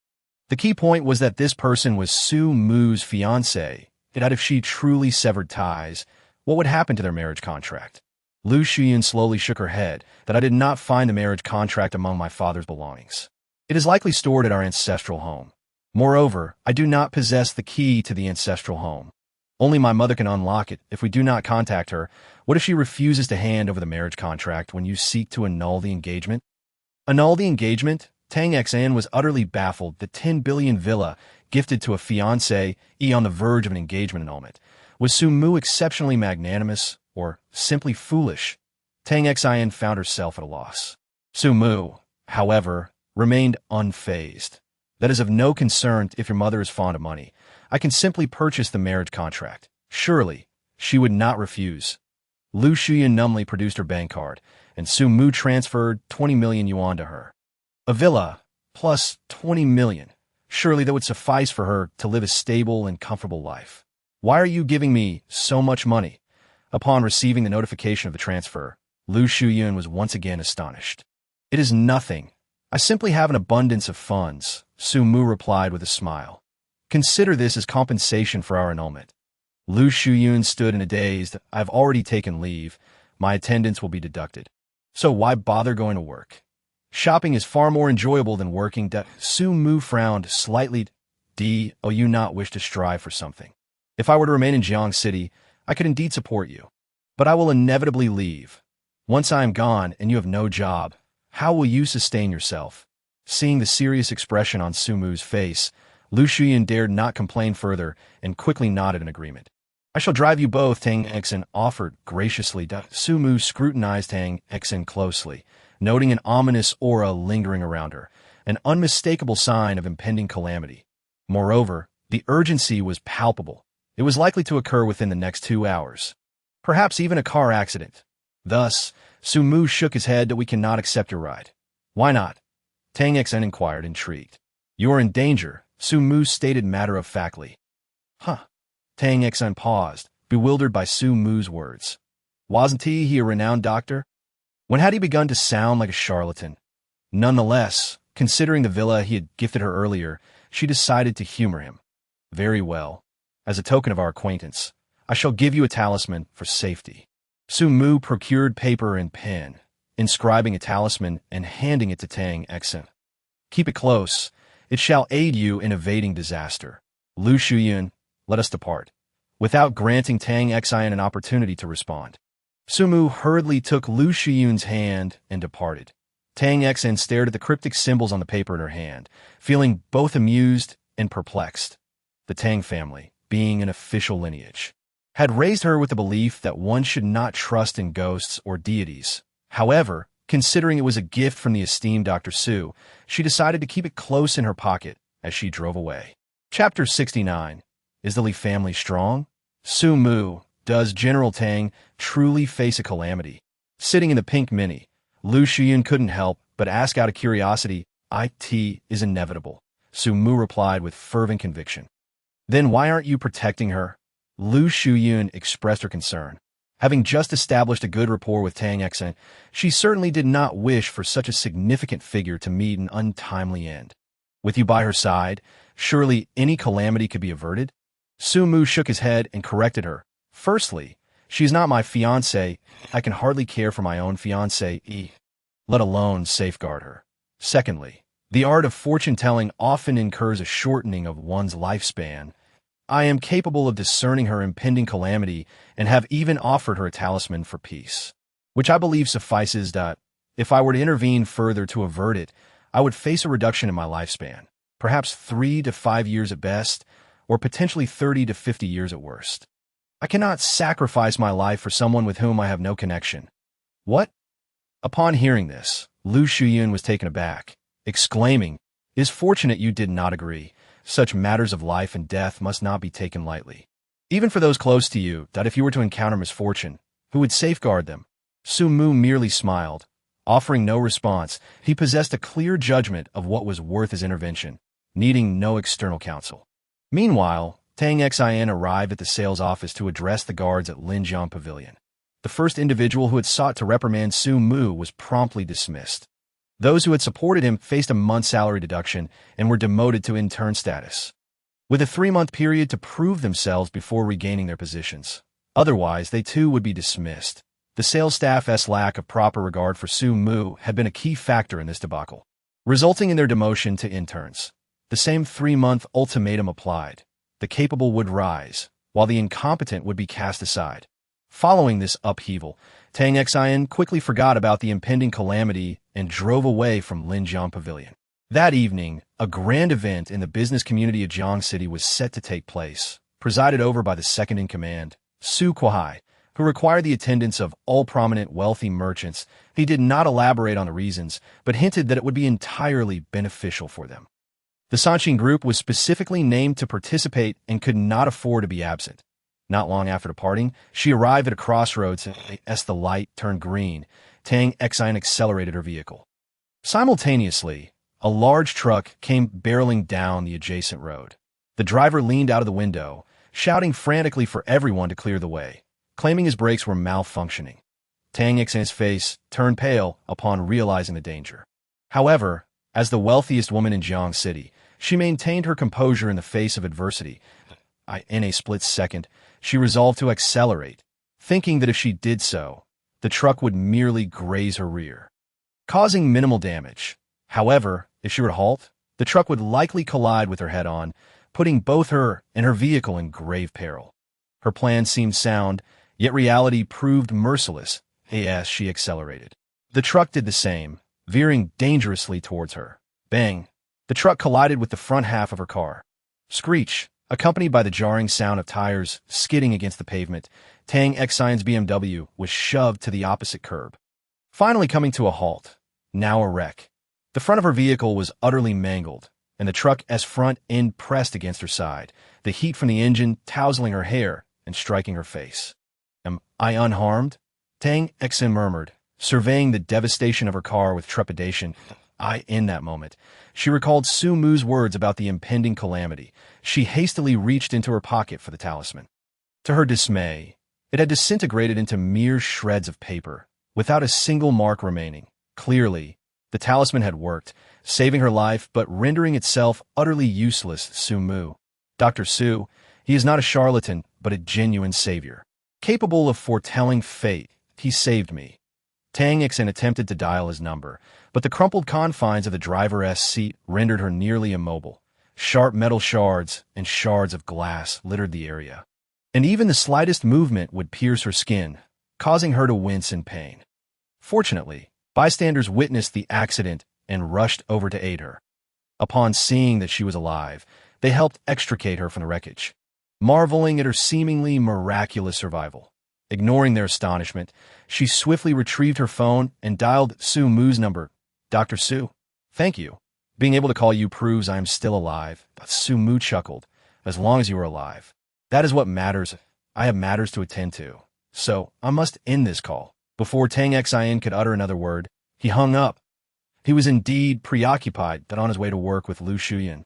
A: The key point was that this person was Su Mu's fiancé, that if she truly severed ties, what would happen to their marriage contract? Lu Shuyun slowly shook her head that I did not find the marriage contract among my father's belongings. It is likely stored at our ancestral home. Moreover, I do not possess the key to the ancestral home. Only my mother can unlock it if we do not contact her. What if she refuses to hand over the marriage contract when you seek to annul the engagement? Annul the engagement? Tang Xian was utterly baffled. The 10 billion villa gifted to a fiancé on the verge of an engagement annulment. Was Su Mu exceptionally magnanimous or simply foolish? Tang Xian found herself at a loss. Su Mu, however, remained unfazed. That is of no concern if your mother is fond of money. I can simply purchase the marriage contract. Surely, she would not refuse. Lu Shuyun numbly produced her bank card, and Su Mu transferred 20 million yuan to her. A villa, plus 20 million. Surely that would suffice for her to live a stable and comfortable life. Why are you giving me so much money? Upon receiving the notification of the transfer, Lu Shuyun was once again astonished. It is nothing. I simply have an abundance of funds, Su Mu replied with a smile. Consider this as compensation for our annulment. Lu Shuyun stood in a daze. I've already taken leave. My attendance will be deducted. So why bother going to work? Shopping is far more enjoyable than working. Su Mu frowned slightly. Do you not wish to strive for something? If I were to remain in Jiang City, I could indeed support you. But I will inevitably leave. Once I am gone and you have no job, how will you sustain yourself? Seeing the serious expression on Su Mu's face, Lu Shuyun dared not complain further and quickly nodded in agreement. I shall drive you both, Tang Xian offered graciously. Su Mu scrutinized Tang Xian closely, noting an ominous aura lingering around her, an unmistakable sign of impending calamity. Moreover, the urgency was palpable. It was likely to occur within the next 2 hours. Perhaps even a car accident. Thus, Sumu shook his head that we cannot accept your ride. Why not? Tang Xn inquired, intrigued. You are in danger, Sumu stated matter-of-factly. Huh. Tang Xn paused, bewildered by Sumu's words. Wasn't he a renowned doctor? When had he begun to sound like a charlatan? Nonetheless, considering the villa he had gifted her earlier, she decided to humor him. Very well. As a token of our acquaintance, I shall give you a talisman for safety. Sumu procured paper and pen, inscribing a talisman and handing it to Tang Xn. Keep it close. It shall aid you in evading disaster. Lu Shuyun, let us depart. Without granting Tang Xn an opportunity to respond, Sumu hurriedly took Lu Shuyun's hand and departed. Tang Xn stared at the cryptic symbols on the paper in her hand, feeling both amused and perplexed. The Tang family, being an official lineage, had raised her with the belief that one should not trust in ghosts or deities. However, considering it was a gift from the esteemed Dr. Su, she decided to keep it close in her pocket as she drove away. Chapter 69. Is the Li family strong? Sumu, does General Tang truly face a calamity? Sitting in the pink Mini, Lu Shuyun couldn't help but ask out of curiosity, "It is inevitable," Sumu replied with fervent conviction. Then why aren't you protecting her? Lu Shuyun expressed her concern. Having just established a good rapport with Tang Xn, she certainly did not wish for such a significant figure to meet an untimely end. With you by her side, surely any calamity could be averted? Sumu shook his head and corrected her. Firstly, she's not my fiancée. I can hardly care for my own fiancée, let alone safeguard her. Secondly, the art of fortune-telling often incurs a shortening of one's lifespan. I am capable of discerning her impending calamity and have even offered her a talisman for peace, which I believe suffices that, if I were to intervene further to avert it, I would face a reduction in my lifespan, perhaps 3 to 5 years at best, or potentially 30 to 50 years at worst. I cannot sacrifice my life for someone with whom I have no connection. What? Upon hearing this, Lu Shuyun was taken aback, exclaiming, "It is fortunate you did not agree. Such matters of life and death must not be taken lightly. Even for those close to you, that if you were to encounter misfortune, who would safeguard them?" Sumu merely smiled. Offering no response, he possessed a clear judgment of what was worth his intervention, needing no external counsel. Meanwhile, Tang Xin arrived at the sales office to address the guards at Linjiang Pavilion. The first individual who had sought to reprimand Sumu was promptly dismissed. Those who had supported him faced a month's salary deduction and were demoted to intern status, with a 3-month period to prove themselves before regaining their positions. Otherwise, they too would be dismissed. The sales staff's lack of proper regard for Sumu had been a key factor in this debacle, resulting in their demotion to interns. The same 3-month ultimatum applied. The capable would rise, while the incompetent would be cast aside. Following this upheaval, Tang Xin quickly forgot about the impending calamity and drove away from Linjiang Pavilion. That evening, a grand event in the business community of Jiang City was set to take place, presided over by the second-in-command, Su Kuai, who required the attendance of all prominent wealthy merchants. He did not elaborate on the reasons, but hinted that it would be entirely beneficial for them. The Sanqing group was specifically named to participate and could not afford to be absent. Not long after departing, she arrived at a crossroads, and as the light turned green, Tang Xin accelerated her vehicle. Simultaneously, a large truck came barreling down the adjacent road. The driver leaned out of the window, shouting frantically for everyone to clear the way, claiming his brakes were malfunctioning. Tang Xin's face turned pale upon realizing the danger. However, as the wealthiest woman in Jiang City, she maintained her composure in the face of adversity. In a split second, she resolved to accelerate, thinking that if she did so, the truck would merely graze her rear, causing minimal damage. However, if she were to halt, the truck would likely collide with her head-on, putting both her and her vehicle in grave peril. Her plan seemed sound, yet reality proved merciless as she accelerated. The truck did the same, veering dangerously towards her. Bang! The truck collided with the front half of her car. Screech! Accompanied by the jarring sound of tires skidding against the pavement, Tang Xin's BMW was shoved to the opposite curb, finally coming to a halt, now a wreck. The front of her vehicle was utterly mangled, and the truck's front end pressed against her side, the heat from the engine tousling her hair and striking her face. "Am I unharmed?" Tang Xen murmured, surveying the devastation of her car with trepidation. In that moment, she recalled Su Mu's words about the impending calamity. She hastily reached into her pocket for the talisman. To her dismay, it had disintegrated into mere shreds of paper, without a single mark remaining. Clearly, the talisman had worked, saving her life but rendering itself utterly useless. Su Mu. Dr. Su, he is not a charlatan, but a genuine savior. Capable of foretelling fate, he saved me. Tang Xen attempted to dial his number, but the crumpled confines of the driver's seat rendered her nearly immobile. Sharp metal shards and shards of glass littered the area, and even the slightest movement would pierce her skin, causing her to wince in pain. Fortunately, bystanders witnessed the accident and rushed over to aid her. Upon seeing that she was alive, they helped extricate her from the wreckage, marveling at her seemingly miraculous survival. Ignoring their astonishment, she swiftly retrieved her phone and dialed Su Mu's number. "Dr. Su, thank you. Being able to call you proves I am still alive." Su Mu chuckled. "As long as you are alive. That is what matters. I have matters to attend to. So, I must end this call." Before Tang Xen could utter another word, he hung up. He was indeed preoccupied that on his way to work with Lu Shuyan,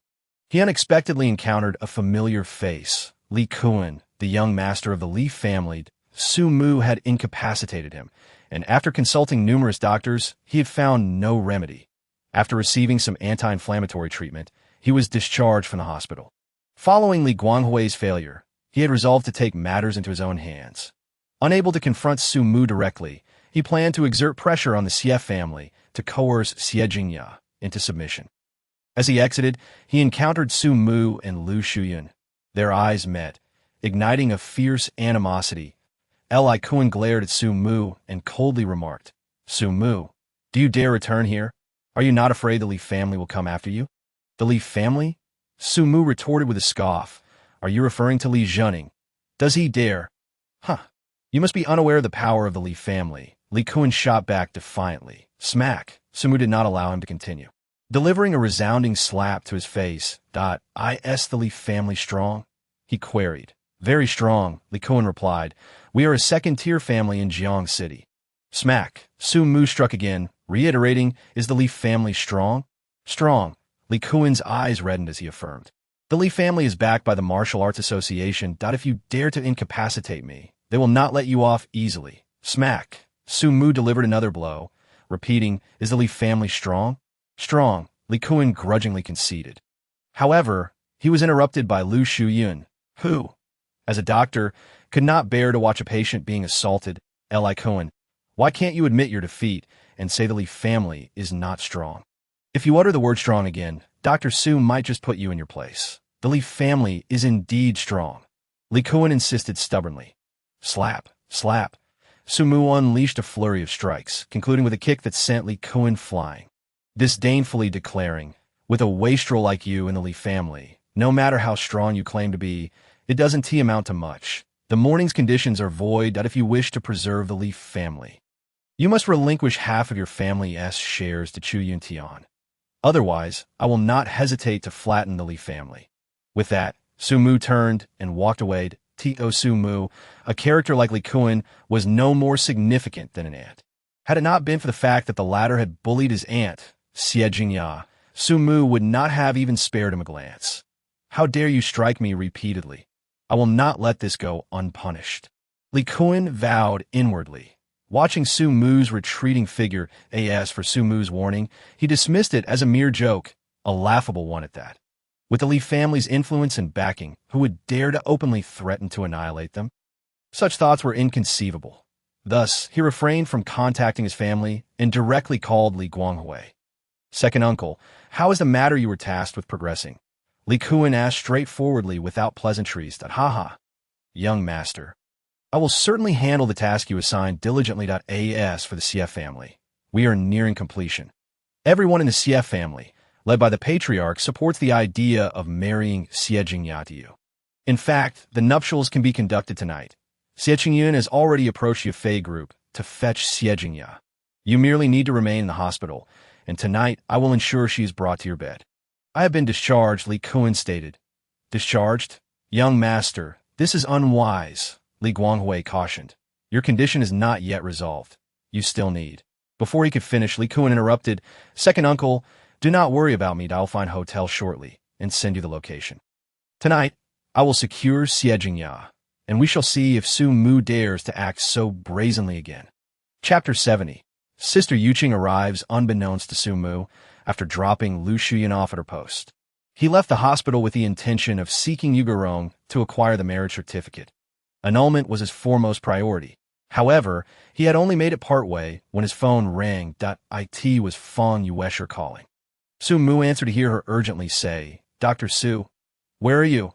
A: he unexpectedly encountered a familiar face. Li Kuan, the young master of the Li family. Su Mu had incapacitated him, and after consulting numerous doctors, he had found no remedy. After receiving some anti-inflammatory treatment, he was discharged from the hospital. Following Li Guanghui's failure, he had resolved to take matters into his own hands. Unable to confront Su Mu directly, he planned to exert pressure on the Xie family to coerce Xie Jingya into submission. As he exited, he encountered Su Mu and Lu Shuyan. Their eyes met, igniting a fierce animosity. Li Kuan glared at Su Mu and coldly remarked, "Su Mu, do you dare return here? Are you not afraid the Li family will come after you?" "The Li family?" Su Mu retorted with a scoff. "Are you referring to Li Zhening? Does he dare?" "Huh. You must be unaware of the power of the Li family." Li Kuan shot back defiantly. Smack. Su Mu did not allow him to continue. Delivering a resounding slap to his face. "Is the Li family strong?" he queried. "Very strong," Li Kuan replied. "We are a second-tier family in Jiang City." Smack. Su Mu struck again, reiterating, "Is the Li family strong?" "Strong." Li Kuan's eyes reddened as he affirmed. "The Li family is backed by the Martial Arts Association. If you dare to incapacitate me, they will not let you off easily." Smack. Su Mu delivered another blow, repeating, "Is the Li family strong?" "Strong," Li Kuan grudgingly conceded. However, he was interrupted by Lu Shuyan, who, as a doctor, could not bear to watch a patient being assaulted. Li Kuan, why can't you admit your defeat and say the Li family is not strong? If you utter the word strong again, Dr. Su might just put you in your place. The Li family is indeed strong. Li Kuan insisted stubbornly. Slap, slap. Su Mu unleashed a flurry of strikes, concluding with a kick that sent Li Kuan flying, disdainfully declaring, "With a wastrel like you in the Li family, no matter how strong you claim to be, it doesn't amount to much. The morning's conditions are void. If you wish to preserve the Li family, you must relinquish half of your family's shares to Chu Yun Tian. Otherwise, I will not hesitate to flatten the Li family." With that, Su Mu turned and walked away. To Su Mu, a character like Li Kuan, was no more significant than an ant. Had it not been for the fact that the latter had bullied his aunt, Xie Jingya, Su Mu would not have even spared him a glance. "How dare you strike me repeatedly? I will not let this go unpunished." Li Kuan vowed inwardly. Watching Su Mu's retreating figure, as for Su Mu's warning, he dismissed it as a mere joke, a laughable one at that. With the Li family's influence and backing, who would dare to openly threaten to annihilate them? Such thoughts were inconceivable. Thus, he refrained from contacting his family and directly called Li Guanghui. "Second uncle, how is the matter you were tasked with progressing?" Li Kuan asked straightforwardly without pleasantries. "Haha. Young master, I will certainly handle the task you assigned diligently. As for the Xie family, we are nearing completion. Everyone in the Xie family, led by the patriarch, supports the idea of marrying Xie Jingya to you. In fact, the nuptials can be conducted tonight. Xie Qingyun has already approached the Fei group to fetch Xie Jingya. You merely need to remain in the hospital, and tonight I will ensure she is brought to your bed." "I have been discharged," Li Kuan stated. "Discharged? Young master, this is unwise, Li Guanghui cautioned. Your condition is not yet resolved. You still need. Before he could finish, Li Kuan interrupted. Second uncle, do not worry about me. I'll find a hotel shortly and send you the location. Tonight, I will secure Xie Jingya, and we shall see if Su Mu dares to act so brazenly again. Chapter 70. Sister Yuqing arrives unbeknownst to Su Mu after dropping Lu Shuyan off at her post. He left the hospital with the intention of seeking Yugurong to acquire the marriage certificate. Annulment was his foremost priority. However, he had only made it partway when his phone rang. It was Fang Yuesher calling. Su Mu answered to hear her urgently say, Dr. Su, where are you?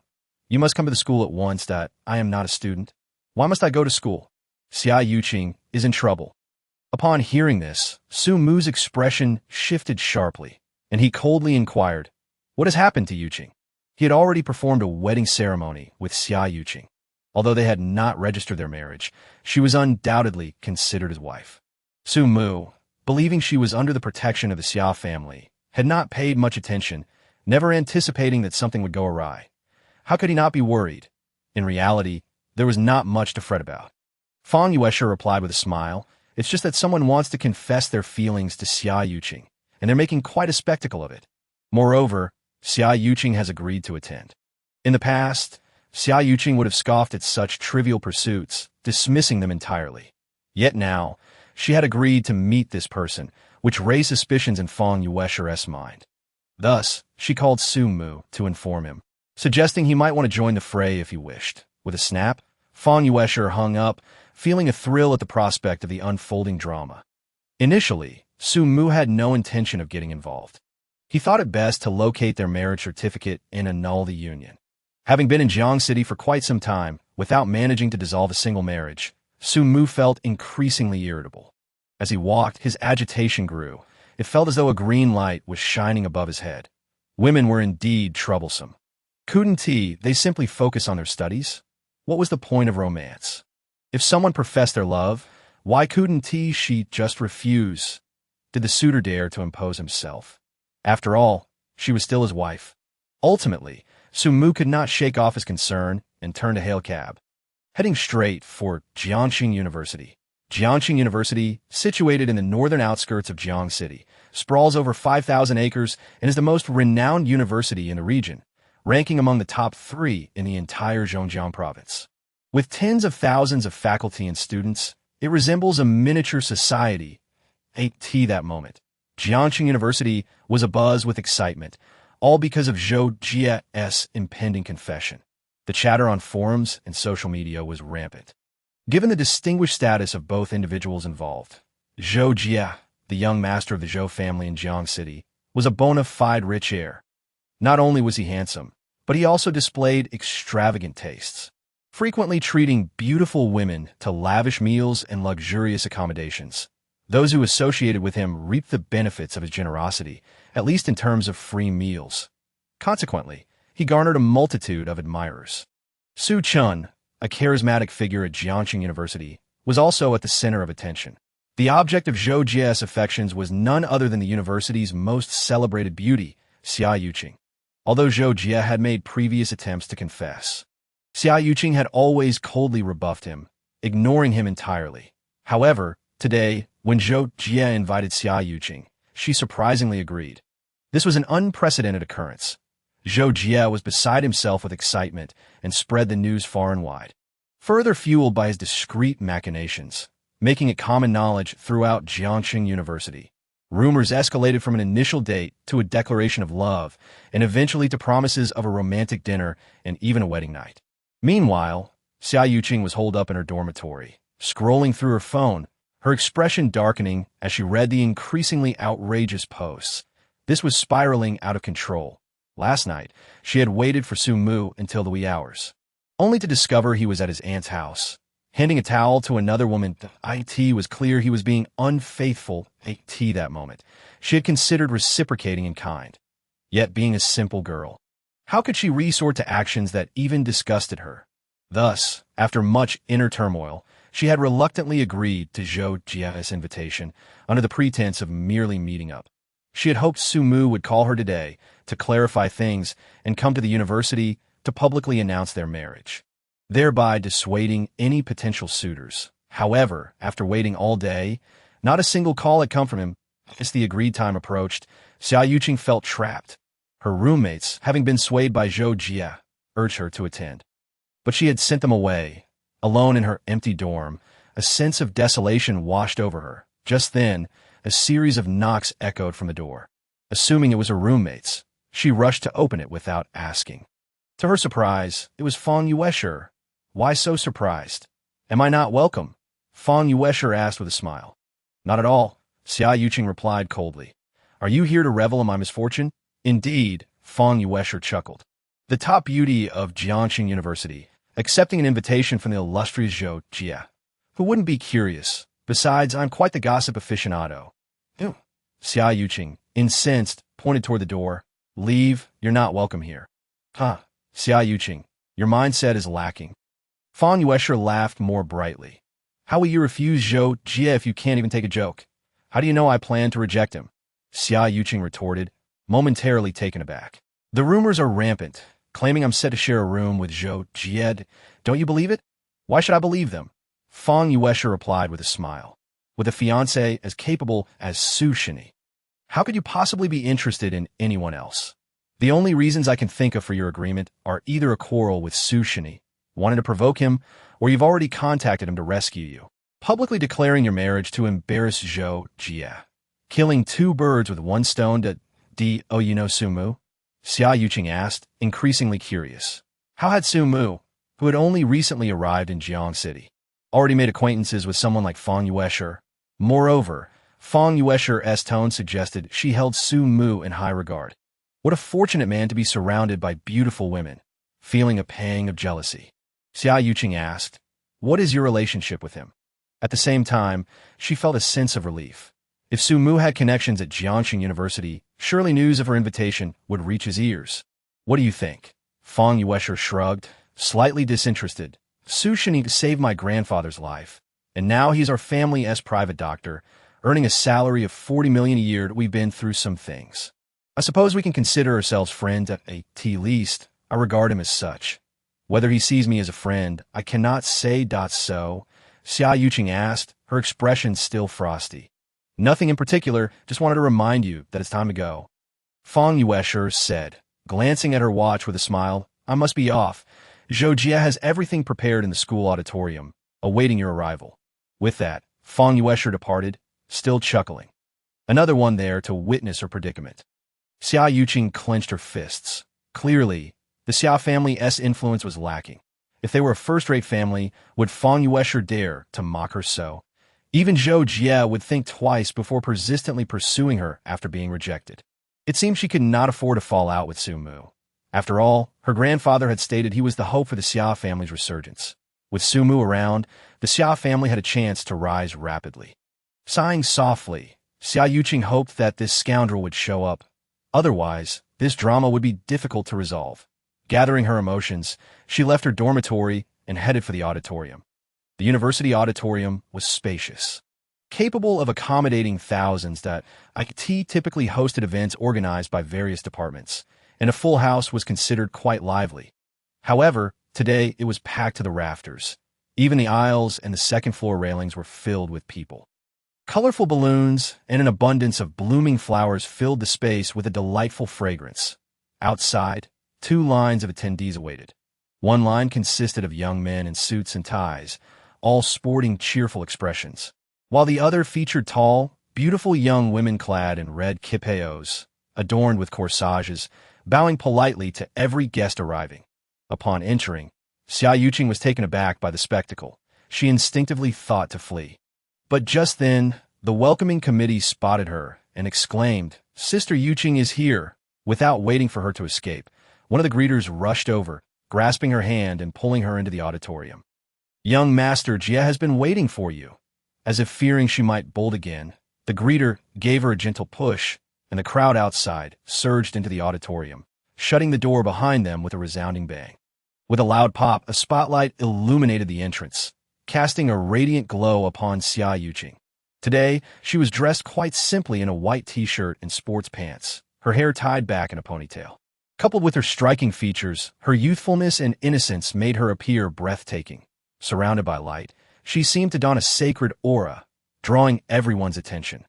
A: You must come to the school at once. I am not a student. Why must I go to school? Xia Yuqing is in trouble. Upon hearing this, Su Mu's expression shifted sharply, and he coldly inquired, what has happened to Yuqing? He had already performed a wedding ceremony with Xia Yuqing. Although they had not registered their marriage, she was undoubtedly considered his wife. Su Mu, believing she was under the protection of the Xia family, had not paid much attention, never anticipating that something would go awry. How could he not be worried? In reality, there was not much to fret about. Fang Yuesher replied with a smile, it's just that someone wants to confess their feelings to Xia Yuqing, and they're making quite a spectacle of it. Moreover, Xia Yuqing has agreed to attend. In the past, Xia Yuqing would have scoffed at such trivial pursuits, dismissing them entirely. Yet now, she had agreed to meet this person, which raised suspicions in Fang Yuesher's mind. Thus, she called Su Mu to inform him, suggesting he might want to join the fray if he wished. With a snap, Fang Yuesher hung up, feeling a thrill at the prospect of the unfolding drama. Initially, Su Mu had no intention of getting involved. He thought it best to locate their marriage certificate and annul the union. Having been in Jiang City for quite some time, without managing to dissolve a single marriage, Su Mu felt increasingly irritable. As he walked, his agitation grew. It felt as though a green light was shining above his head. Women were indeed troublesome. Couldn't they simply focus on their studies? What was the point of romance? If someone professed their love, why couldn't she just refuse? Did the suitor dare to impose himself? After all, she was still his wife. Ultimately, Su Mu could not shake off his concern and turned to hail a cab. Heading straight for Jiangxing University. Jiangxing University, situated in the northern outskirts of Jiang City, sprawls over 5,000 acres and is the most renowned university in the region, ranking among the top 3 in the entire Zhejiang province. With tens of thousands of faculty and students, it resembles a miniature society. That moment, Jiangxing University was abuzz with excitement, all because of Zhou Jie's impending confession. The chatter on forums and social media was rampant. Given the distinguished status of both individuals involved, Zhou Jie, the young master of the Zhou family in Jiang City, was a bona fide rich heir. Not only was he handsome, but he also displayed extravagant tastes, frequently treating beautiful women to lavish meals and luxurious accommodations. Those who associated with him reaped the benefits of his generosity, at least in terms of free meals. Consequently, he garnered a multitude of admirers. Su Chun, a charismatic figure at Jiangxing University, was also at the center of attention. The object of Zhou Jie's affections was none other than the university's most celebrated beauty, Xia Yuqing. Although Zhou Jie had made previous attempts to confess, Xia Yuqing had always coldly rebuffed him, ignoring him entirely. However, today, when Zhou Jie invited Xia Yuqing, she surprisingly agreed. This was an unprecedented occurrence. Zhou Jie was beside himself with excitement and spread the news far and wide, further fueled by his discreet machinations, making it common knowledge throughout Jiangxing University. Rumors escalated from an initial date to a declaration of love, and eventually to promises of a romantic dinner and even a wedding night. Meanwhile, Xia Yuqing was holed up in her dormitory, scrolling through her phone, her expression darkening as she read the increasingly outrageous posts. This was spiraling out of control. Last night, she had waited for Su Mu until the wee hours, only to discover he was at his aunt's house, handing a towel to another woman. It was clear he was being unfaithful. That moment, she had considered reciprocating in kind. Yet being a simple girl, how could she resort to actions that even disgusted her? Thus, after much inner turmoil, she had reluctantly agreed to Zhou Jie's invitation under the pretense of merely meeting up. She had hoped Su Mu would call her today to clarify things and come to the university, to publicly announce their marriage, thereby dissuading any potential suitors. However, after waiting all day, not a single call had come from him. As the agreed time approached, Xia Yuqing felt trapped. Her roommates, having been swayed by Zhou Jie, urged her to attend. But she had sent them away. Alone in her empty dorm, a sense of desolation washed over her. Just then, a series of knocks echoed from the door. Assuming it was her roommates, she rushed to open it without asking. To her surprise, it was Fang Yuesher. Why so surprised? Am I not welcome? Fang Yuesher asked with a smile. Not at all, Xia Yuqing replied coldly. Are you here to revel in my misfortune? Indeed, Fang Yuesher chuckled. The top beauty of Jiangxing University, accepting an invitation from the illustrious Zhou Jie. Who wouldn't be curious? Besides, I'm quite the gossip aficionado. Ew. Xia Yuqing, incensed, pointed toward the door. Leave, you're not welcome here. Huh, Xia Yuqing, your mindset is lacking. Fang Yuesher laughed more brightly. How will you refuse Zhou Jie if you can't even take a joke? How do you know I plan to reject him? Xia Yuqing retorted, momentarily taken aback. The rumors are rampant, claiming I'm set to share a room with Zhou Jie. Don't you believe it? Why should I believe them? Fang Yuesher replied with a smile. With a fiancé as capable as Su Shini, how could you possibly be interested in anyone else? The only reasons I can think of for your agreement are either a quarrel with Su Shini, wanting to provoke him, or you've already contacted him to rescue you, publicly declaring your marriage to embarrass Zhou Jie. Killing two birds with one stone. Do you know Su Mu? Xia Yuqing asked, increasingly curious. How had Su Mu, who had only recently arrived in Jiang City, already made acquaintances with someone like Fang Yuesher? Moreover, Fang Yuesher's tone suggested she held Su Mu in high regard. What a fortunate man to be surrounded by beautiful women. Feeling a pang of jealousy, Xia Yuqing asked, what is your relationship with him? At the same time, she felt a sense of relief. If Su Mu had connections at Jiangxing University, surely news of her invitation would reach his ears. What do you think? Fang Yuesher shrugged, slightly disinterested. Su Shini saved my grandfather's life, and now he's our family's private doctor, earning a salary of 40 million a year. We've been through some things. I suppose we can consider ourselves friends at least. I regard him as such. Whether he sees me as a friend, I cannot say. So, Xia Yuqing asked, her expression still frosty. Nothing in particular, just wanted to remind you that it's time to go. Fang Yuesher said, glancing at her watch with a smile, I must be off. Zhou Jie has everything prepared in the school auditorium, awaiting your arrival. With that, Fang Yuesher departed, still chuckling. Another one there to witness her predicament. Xia Yuqing clenched her fists. Clearly, the Xia family's influence was lacking. If they were a first-rate family, would Fang Yuesher dare to mock her so? Even Zhou Jie would think twice before persistently pursuing her after being rejected. It seemed she could not afford to fall out with Su Mu. After all, her grandfather had stated he was the hope for the Xia family's resurgence. With Su Mu around, the Xia family had a chance to rise rapidly. Sighing softly, Xia Yuqing hoped that this scoundrel would show up. Otherwise, this drama would be difficult to resolve. Gathering her emotions, she left her dormitory and headed for the auditorium. The university auditorium was spacious, capable of accommodating thousands. That IT typically hosted events organized by various departments, and a full house was considered quite lively. However, today it was packed to the rafters. Even the aisles and the second-floor railings were filled with people. Colorful balloons and an abundance of blooming flowers filled the space with a delightful fragrance. Outside, two lines of attendees awaited. One line consisted of young men in suits and ties, all sporting cheerful expressions, while the other featured tall, beautiful young women clad in red kipayos, adorned with corsages, bowing politely to every guest arriving. Upon entering, Xia Yuqing was taken aback by the spectacle. She instinctively thought to flee. But just then, the welcoming committee spotted her and exclaimed, Sister Yuqing is here. Without waiting for her to escape, one of the greeters rushed over, grasping her hand and pulling her into the auditorium. Young Master Jie has been waiting for you. As if fearing she might bolt again, the greeter gave her a gentle push, and the crowd outside surged into the auditorium, shutting the door behind them with a resounding bang. With a loud pop, a spotlight illuminated the entrance, casting a radiant glow upon Xia Yuqing. Today, she was dressed quite simply in a white t-shirt and sports pants, her hair tied back in a ponytail. Coupled with her striking features, her youthfulness and innocence made her appear breathtaking. Surrounded by light, she seemed to don a sacred aura, drawing everyone's attention.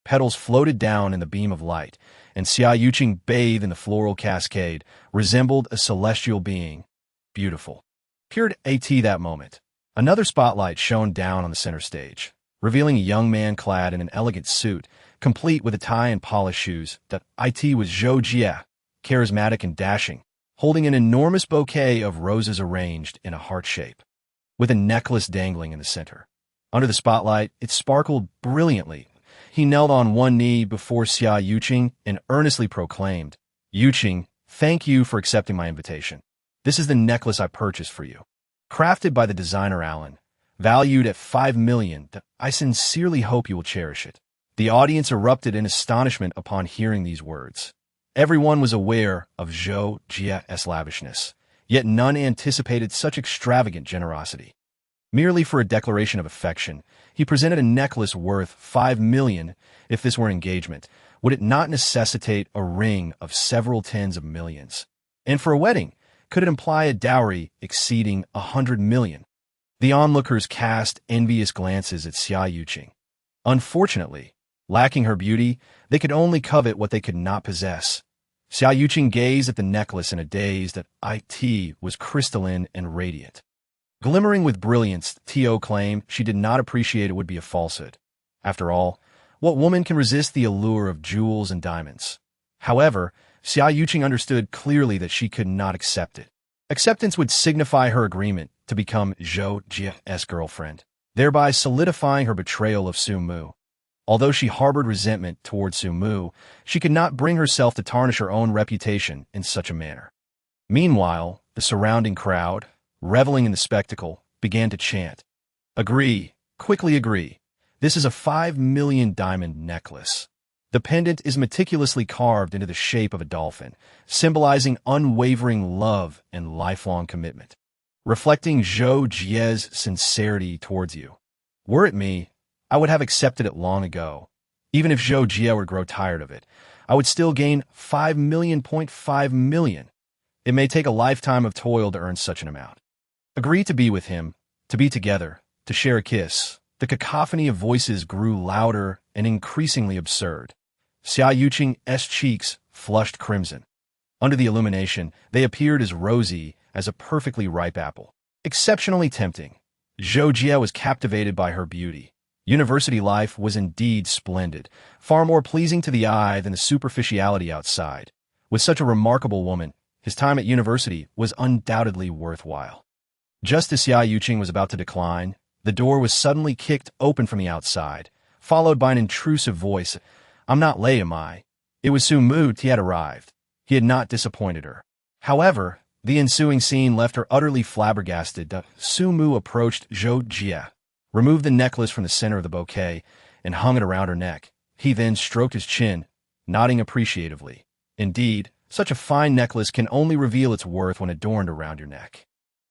A: Petals floated down in the beam of light, and Xia Yuqing, bathed in the floral cascade, resembled a celestial being. Beautiful. Appeared at that moment. Another spotlight shone down on the center stage, revealing a young man clad in an elegant suit, complete with a tie and polished shoes. That was Zhou Jie, charismatic and dashing, holding an enormous bouquet of roses arranged in a heart shape, with a necklace dangling in the center. Under the spotlight, it sparkled brilliantly. He knelt on one knee before Xia Yuqing and earnestly proclaimed, "Yuqing, thank you for accepting my invitation. This is the necklace I purchased for you. Crafted by the designer Alan, valued at 5 million, I sincerely hope you will cherish it." The audience erupted in astonishment upon hearing these words. Everyone was aware of Zhou Jie's lavishness, yet none anticipated such extravagant generosity. Merely for a declaration of affection, he presented a necklace worth 5 million. If this were engagement, would it not necessitate a ring of several tens of millions? And for a wedding, could it imply a dowry exceeding 100 million? The onlookers cast envious glances at Xia Yuqing. Unfortunately, lacking her beauty, they could only covet what they could not possess. Xia Yuqing gazed at the necklace in a daze that was crystalline and radiant. Glimmering with brilliance, T.O. claimed she did not appreciate it would be a falsehood. After all, what woman can resist the allure of jewels and diamonds? However, Xia Yuqing understood clearly that she could not accept it. Acceptance would signify her agreement to become Zhou Jie's girlfriend, thereby solidifying her betrayal of Su Mu. Although she harbored resentment towards Su Mu, she could not bring herself to tarnish her own reputation in such a manner. Meanwhile, the surrounding crowd, reveling in the spectacle, began to chant, "Agree, quickly agree. This is a 5 million diamond necklace." The pendant is meticulously carved into the shape of a dolphin, symbolizing unwavering love and lifelong commitment, reflecting Zhou Jie's sincerity towards you. Were it me, I would have accepted it long ago. Even if Zhou Jie were to grow tired of it, I would still gain 5 million. It may take a lifetime of toil to earn such an amount. Agree to be with him, to be together, to share a kiss. The cacophony of voices grew louder and increasingly absurd. Xia Yuqing's cheeks flushed crimson. Under the illumination, they appeared as rosy as a perfectly ripe apple. Exceptionally tempting, Zhou Jie was captivated by her beauty. University life was indeed splendid, far more pleasing to the eye than the superficiality outside. With such a remarkable woman, his time at university was undoubtedly worthwhile. Just as Xia Yuqing was about to decline, the door was suddenly kicked open from the outside, followed by an intrusive voice. "I'm not late, am I?" It was Su Mu. He had arrived. He had not disappointed her. However, the ensuing scene left her utterly flabbergasted. Su Mu approached Zhou Jie, removed the necklace from the center of the bouquet, and hung it around her neck. He then stroked his chin, nodding appreciatively. Indeed, such a fine necklace can only reveal its worth when adorned around your neck.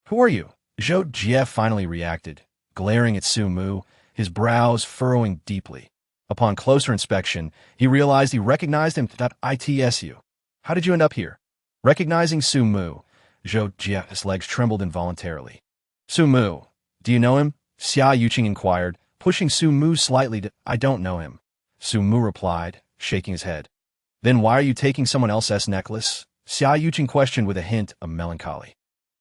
A: "Who are you?" Zhou Jie finally reacted, glaring at Su Mu, his brows furrowing deeply. Upon closer inspection, he realized he recognized him. "You. How did you end up here?" Recognizing Su Mu, Zhou Jie's legs trembled involuntarily. "Su Mu, do you know him?" Xia Yuqing inquired, pushing Su Mu slightly. "I don't know him," Su Mu replied, shaking his head. "Then why are you taking someone else's necklace?" Xia Yuqing questioned with a hint of melancholy.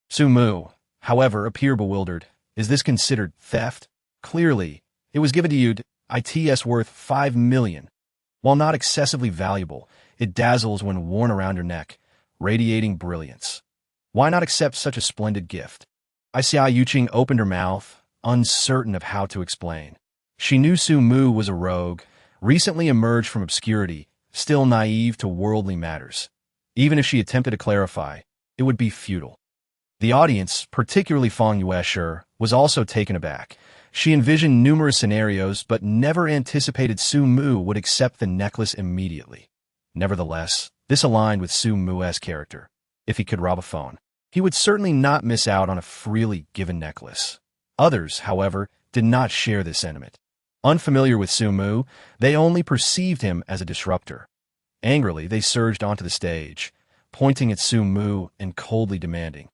A: Su Mu, however, appeared bewildered. "Is this considered theft?" "Clearly, it was given to you. It's worth 5 million. While not excessively valuable, it dazzles when worn around your neck, radiating brilliance. Why not accept such a splendid gift?" Xia Yuqing opened her mouth, uncertain of how to explain. She knew Su Mu was a rogue, recently emerged from obscurity, still naive to worldly matters. Even if she attempted to clarify, it would be futile. The audience, particularly Fang Yuesher, was also taken aback. She envisioned numerous scenarios, but never anticipated Su Mu would accept the necklace immediately. Nevertheless, this aligned with Su Mu's character. If he could rob a phone, he would certainly not miss out on a freely given necklace. Others, however, did not share this sentiment. Unfamiliar with Su Mu, they only perceived him as a disruptor. Angrily, they surged onto the stage, pointing at Su Mu and coldly demanding,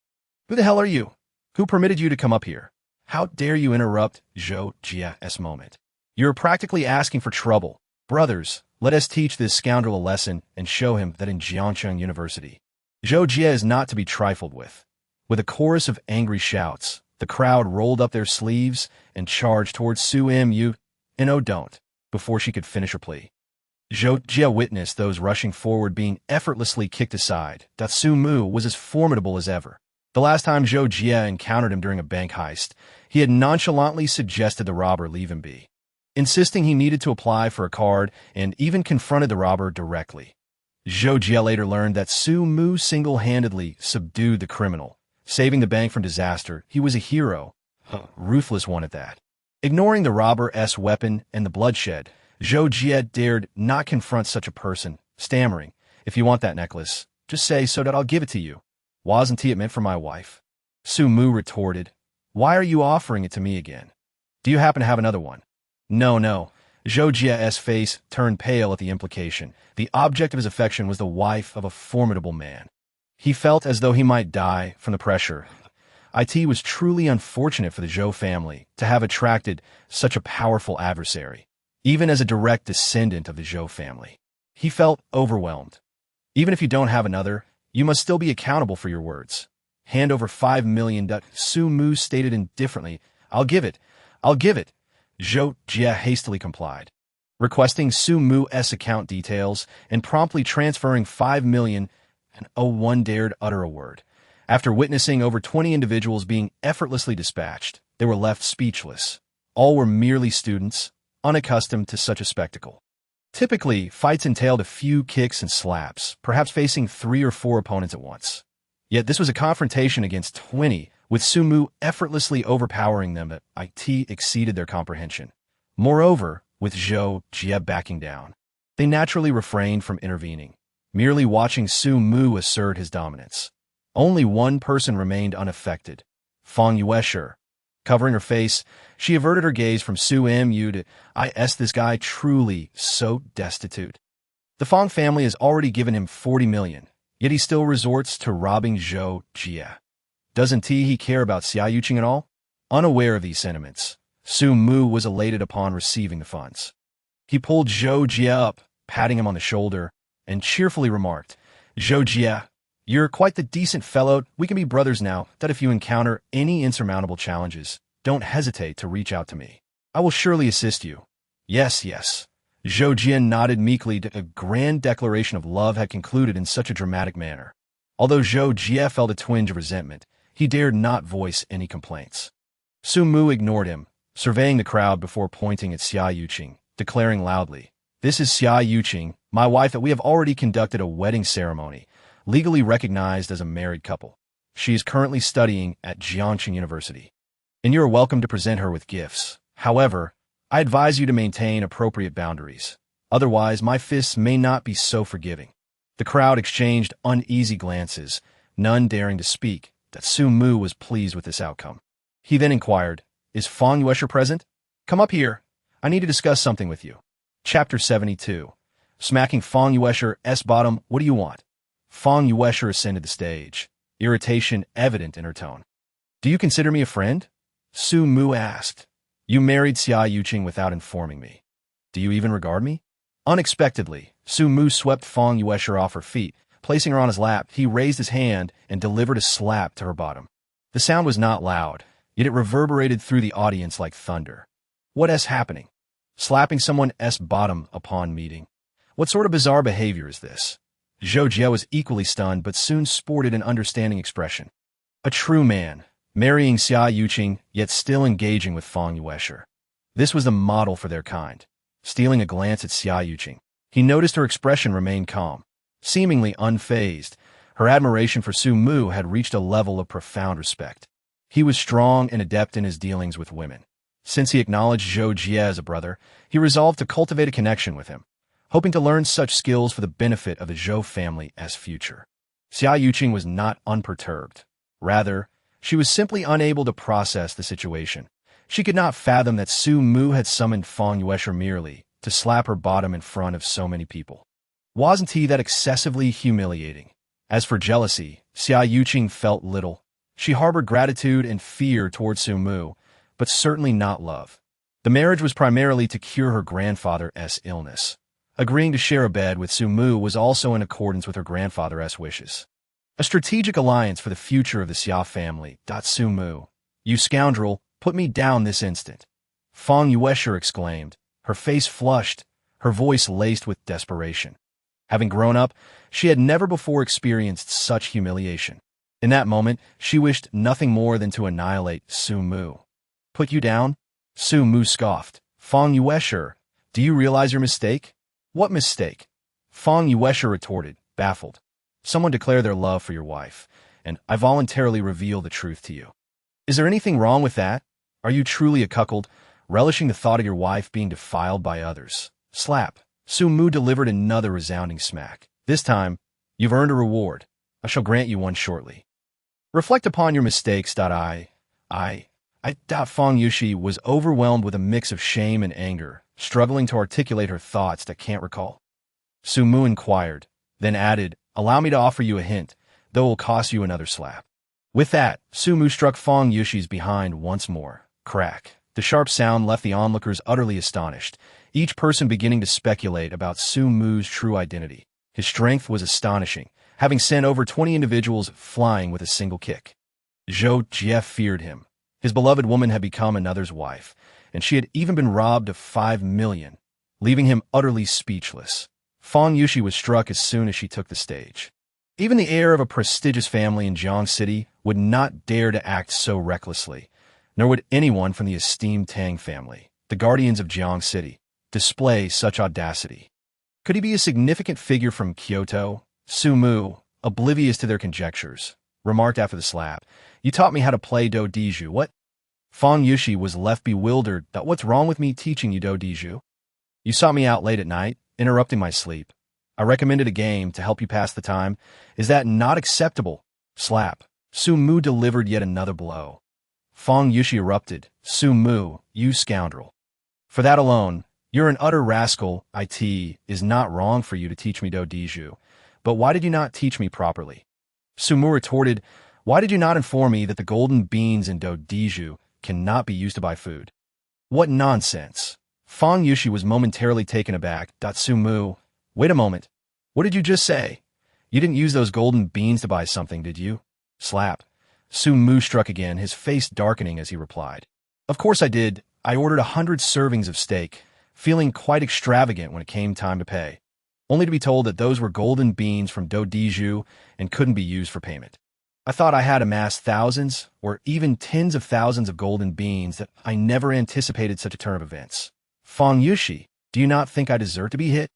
A: "Who the hell are you? Who permitted you to come up here? How dare you interrupt Zhou Jie's moment? You're practically asking for trouble. Brothers, let us teach this scoundrel a lesson and show him that in Jiangcheng University, Zhou Jie is not to be trifled with." With a chorus of angry shouts, the crowd rolled up their sleeves and charged towards Su Mu, and oh don't, before she could finish her plea. Zhou Jie witnessed those rushing forward being effortlessly kicked aside. Su Mu was as formidable as ever. The last time Zhou Jie encountered him during a bank heist, he had nonchalantly suggested the robber leave him be, insisting he needed to apply for a card and even confronted the robber directly. Zhou Jie later learned that Su Mu single-handedly subdued the criminal, saving the bank from disaster. He was a hero, a ruthless one at that. Ignoring the robber's weapon and the bloodshed, Zhou Jie dared not confront such a person, stammering, "If you want that necklace, just say so that I'll give it to you. Wasn't it meant for my wife?" Su Mu retorted, "Why are you offering it to me again? Do you happen to have another one?" No. Zhou Jie's face turned pale at the implication. The object of his affection was the wife of a formidable man. He felt as though he might die from the pressure. It was truly unfortunate for the Zhou family to have attracted such a powerful adversary, even as a direct descendant of the Zhou family. He felt overwhelmed. "Even if you don't have another, you must still be accountable for your words. Hand over 5 million. Su Mu stated indifferently, I'll give it. Zhou Jie hastily complied, requesting Su Mu's account details and promptly transferring 5 million, and one dared utter a word. After witnessing over 20 individuals being effortlessly dispatched, they were left speechless. All were merely students, unaccustomed to such a spectacle. Typically, fights entailed a few kicks and slaps, perhaps facing 3 or 4 opponents at once. Yet this was a confrontation against 20, with Su Mu effortlessly overpowering them that exceeded their comprehension. Moreover, with Zhou Jie backing down, they naturally refrained from intervening, merely watching Su Mu assert his dominance. Only one person remained unaffected, Fang Yuesher. Covering her face, she averted her gaze from Su Mu to, this guy truly so destitute. The Fang family has already given him 40 million, yet he still resorts to robbing Zhou Jie. Doesn't he care about Xia Yuqing at all? Unaware of these sentiments, Su Mu was elated upon receiving the funds. He pulled Zhou Jie up, patting him on the shoulder, and cheerfully remarked, "Zhou Jie, you're quite the decent fellow. We can be brothers now, that if you encounter any insurmountable challenges, don't hesitate to reach out to me. I will surely assist you." Yes. Zhou Jie nodded meekly. A grand declaration of love had concluded in such a dramatic manner. Although Zhou Jie felt a twinge of resentment, he dared not voice any complaints. Su Mu ignored him, surveying the crowd before pointing at Xia Yuqing, declaring loudly, "This is Xia Yuqing, my wife, that we have already conducted a wedding ceremony, legally recognized as a married couple. She is currently studying at Jiangcheng University, and you are welcome to present her with gifts. However, I advise you to maintain appropriate boundaries. Otherwise, my fists may not be so forgiving." The crowd exchanged uneasy glances, none daring to speak. That Su Mu was pleased with this outcome. He then inquired, "Is Fang Yuesher present? Come up here. I need to discuss something with you." Chapter 72. Smacking Fang Yuesher's bottom. "What do you want?" Fang Yuesher ascended the stage, irritation evident in her tone. "Do you consider me a friend?" Su Mu asked. "You married Xia Yuqing without informing me. Do you even regard me?" Unexpectedly, Su Mu swept Fang Yuesher off her feet. Placing her on his lap, he raised his hand and delivered a slap to her bottom. The sound was not loud, yet it reverberated through the audience like thunder. What is happening? Slapping someone's bottom upon meeting? What sort of bizarre behavior is this? Zhou Jie was equally stunned, but soon sported an understanding expression. A true man, marrying Xia Yuqing, yet still engaging with Fang Yuesher. This was the model for their kind. Stealing a glance at Xia Yuqing, he noticed her expression remained calm. Seemingly unfazed, her admiration for Su Mu had reached a level of profound respect. He was strong and adept in his dealings with women. Since he acknowledged Zhou Jie as a brother, he resolved to cultivate a connection with him, hoping to learn such skills for the benefit of the Zhou family as future. Xia Yuqing was not unperturbed. Rather, she was simply unable to process the situation. She could not fathom that Su Mu had summoned Fang Yuesher merely to slap her bottom in front of so many people. Wasn't he that excessively humiliating? As for jealousy, Xia Yuqing felt little. She harbored gratitude and fear toward Su Mu, but certainly not love. The marriage was primarily to cure her grandfather's illness. Agreeing to share a bed with Su Mu was also in accordance with her grandfather's wishes. A strategic alliance for the future of the Xia family. Su Mu, you scoundrel, put me down this instant. Feng Yuesher exclaimed, her face flushed, her voice laced with desperation. Having grown up, she had never before experienced such humiliation. In that moment, she wished nothing more than to annihilate Su Mu. Put you down? Su Mu scoffed. Feng Yuesher, do you realize your mistake? What mistake? Feng Yuesher retorted, baffled. Someone declare their love for your wife, and I voluntarily reveal the truth to you. Is there anything wrong with that? Are you truly a cuckold, relishing the thought of your wife being defiled by others? Slap. Su Mu delivered another resounding smack. This time, you've earned a reward. I shall grant you one shortly. Reflect upon your mistakes. I doubt Feng Yushi was overwhelmed with a mix of shame and anger, struggling to articulate her thoughts that can't recall. Su Mu inquired, then added, allow me to offer you a hint, though it will cost you another slap. With that, Su Mu struck Feng Yushi's behind once more. Crack. The sharp sound left the onlookers utterly astonished, each person beginning to speculate about Su Mu's true identity. His strength was astonishing, having sent over 20 individuals flying with a single kick. Zhou Jie feared him. His beloved woman had become another's wife, and she had even been robbed of 5 million, leaving him utterly speechless. Feng Yushi was struck as soon as she took the stage. Even the heir of a prestigious family in Jiang City would not dare to act so recklessly, nor would anyone from the esteemed Tang family, the guardians of Jiang City, display such audacity. Could he be a significant figure from Kyoto? Su Mu, oblivious to their conjectures, remarked after the slap, you taught me how to play Do Diju. What? Feng Yushi was left bewildered. What's wrong with me teaching you Do Diju? You sought me out late at night, interrupting my sleep. I recommended a game to help you pass the time. Is that not acceptable? Slap. Su Mu delivered yet another blow. Feng Yushi erupted. Su Mu, you scoundrel. For that alone, you're an utter rascal. It is not wrong for you to teach me Do Diju, but why did you not teach me properly? Su Mu retorted, why did you not inform me that the golden beans in Do Diju cannot be used to buy food? What nonsense. Feng Yushi was momentarily taken aback. Su Mu, wait a moment. What did you just say? You didn't use those golden beans to buy something, did you? Slap. Su Mu struck again, his face darkening as he replied. Of course I did. I ordered 100 servings of steak, feeling quite extravagant when it came time to pay, only to be told that those were golden beans from Do Diju and couldn't be used for payment. I thought I had amassed thousands, or even tens of thousands of golden beans that I never anticipated such a turn of events. Feng Yushi, do you not think I deserve to be hit?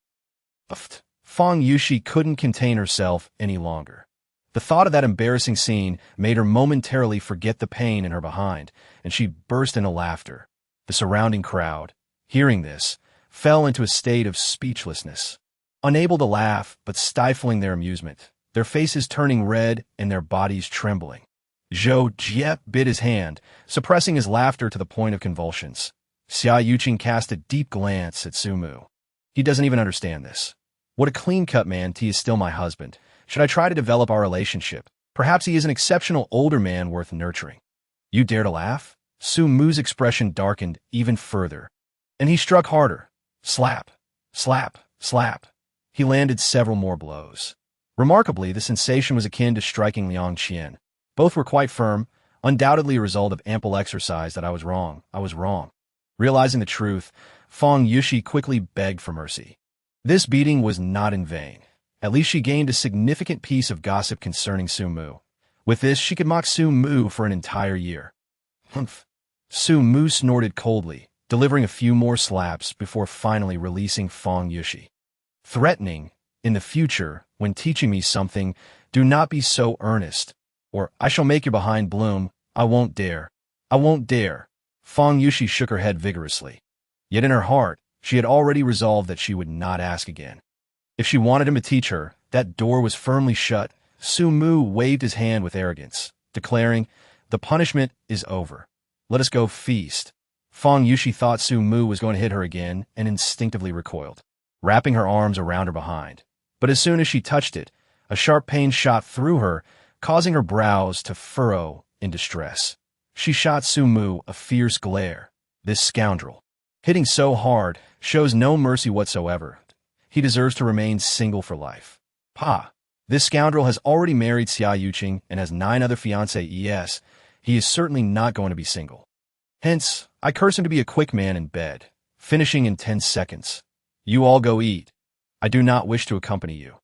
A: Uffed. Feng Yushi couldn't contain herself any longer. The thought of that embarrassing scene made her momentarily forget the pain in her behind, and she burst into laughter. The surrounding crowd, hearing this, fell into a state of speechlessness, unable to laugh but stifling their amusement, their faces turning red and their bodies trembling. Zhou Jie bit his hand, suppressing his laughter to the point of convulsions. Xia Yuqing cast a deep glance at Su Mu. He doesn't even understand this. What a clean-cut man. He is still my husband. Should I try to develop our relationship? Perhaps he is an exceptional older man worth nurturing. You dare to laugh? Su Mu's expression darkened even further, and he struck harder. Slap, slap, slap. He landed several more blows. Remarkably, the sensation was akin to striking Liang Qian. Both were quite firm, undoubtedly a result of ample exercise. That I was wrong. Realizing the truth, Feng Yushi quickly begged for mercy. This beating was not in vain. At least she gained a significant piece of gossip concerning Su Mu. With this, she could mock Su Mu for an entire year. Humph. Su Mu snorted coldly, delivering a few more slaps before finally releasing Feng Yushi. Threatening, in the future, when teaching me something, do not be so earnest, or I shall make your behind bloom. I won't dare. Feng Yushi shook her head vigorously. Yet in her heart, she had already resolved that she would not ask again. If she wanted him to teach her, that door was firmly shut. Su Mu waved his hand with arrogance, declaring, the punishment is over. Let us go feast. Feng Yushi thought Su Mu was going to hit her again and instinctively recoiled, wrapping her arms around her behind. But as soon as she touched it, A sharp pain shot through her, causing her brows to furrow in distress. She shot Sumu a fierce glare. This scoundrel, hitting so hard, shows no mercy whatsoever. He deserves to remain single for life. Pa! This scoundrel has already married Xia Yuqing and has 9 other fiancées. Yes, he is certainly not going to be single. Hence, I curse him to be a quick man in bed, finishing in 10 seconds. You all go eat. I do not wish to accompany you.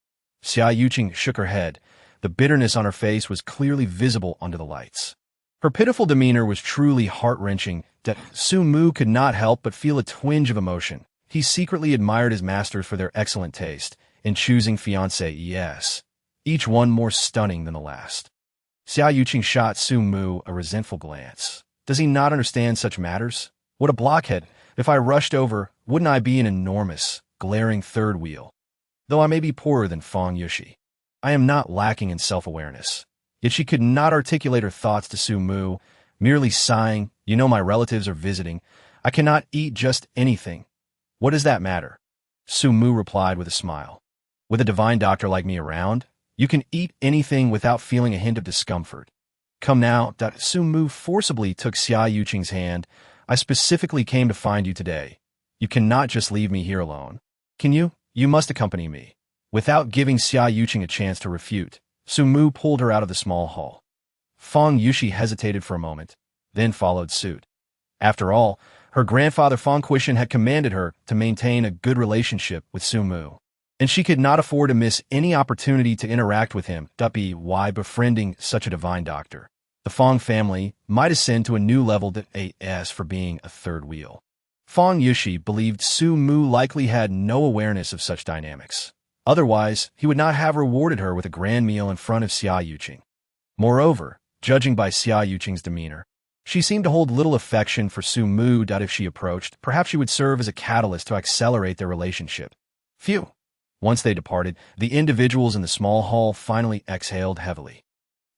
A: Xia Yuqing shook her head. The bitterness on her face was clearly visible under the lights. Her pitiful demeanor was truly heart-wrenching. Sumu could not help but feel a twinge of emotion. He secretly admired his masters for their excellent taste in choosing fiancées, each one more stunning than the last. Xia Yuqing shot Sumu a resentful glance. Does he not understand such matters? What a blockhead! If I rushed over, wouldn't I be an enormous, glaring third wheel? Though I may be poorer than Feng Yushi, I am not lacking in self-awareness. Yet she could not articulate her thoughts to Sumu, merely sighing, "You know my relatives are visiting. I cannot eat just anything. What does that matter?" Sumu replied with a smile. "With a divine doctor like me around, you can eat anything without feeling a hint of discomfort. Come now." Sumu forcibly took Xia Yuqing's hand. "I specifically came to find you today. You cannot just leave me here alone. Can you? You must accompany me." Without giving Xia Yuqing a chance to refute, Sumu pulled her out of the small hall. Feng Yushi hesitated for a moment, then followed suit. After all, her grandfather Feng Quishan had commanded her to maintain a good relationship with Sumu, and she could not afford to miss any opportunity to interact with him. Why befriending such a divine doctor? The Feng family might ascend to a new level as for being a third wheel. Feng Yushi believed Sumu likely had no awareness of such dynamics. Otherwise, he would not have rewarded her with a grand meal in front of Xia Yuqing. Moreover, judging by Xia Yuqing's demeanor, she seemed to hold little affection for Sumu. If she approached, perhaps she would serve as a catalyst to accelerate their relationship. Phew! Once they departed, the individuals in the small hall finally exhaled heavily.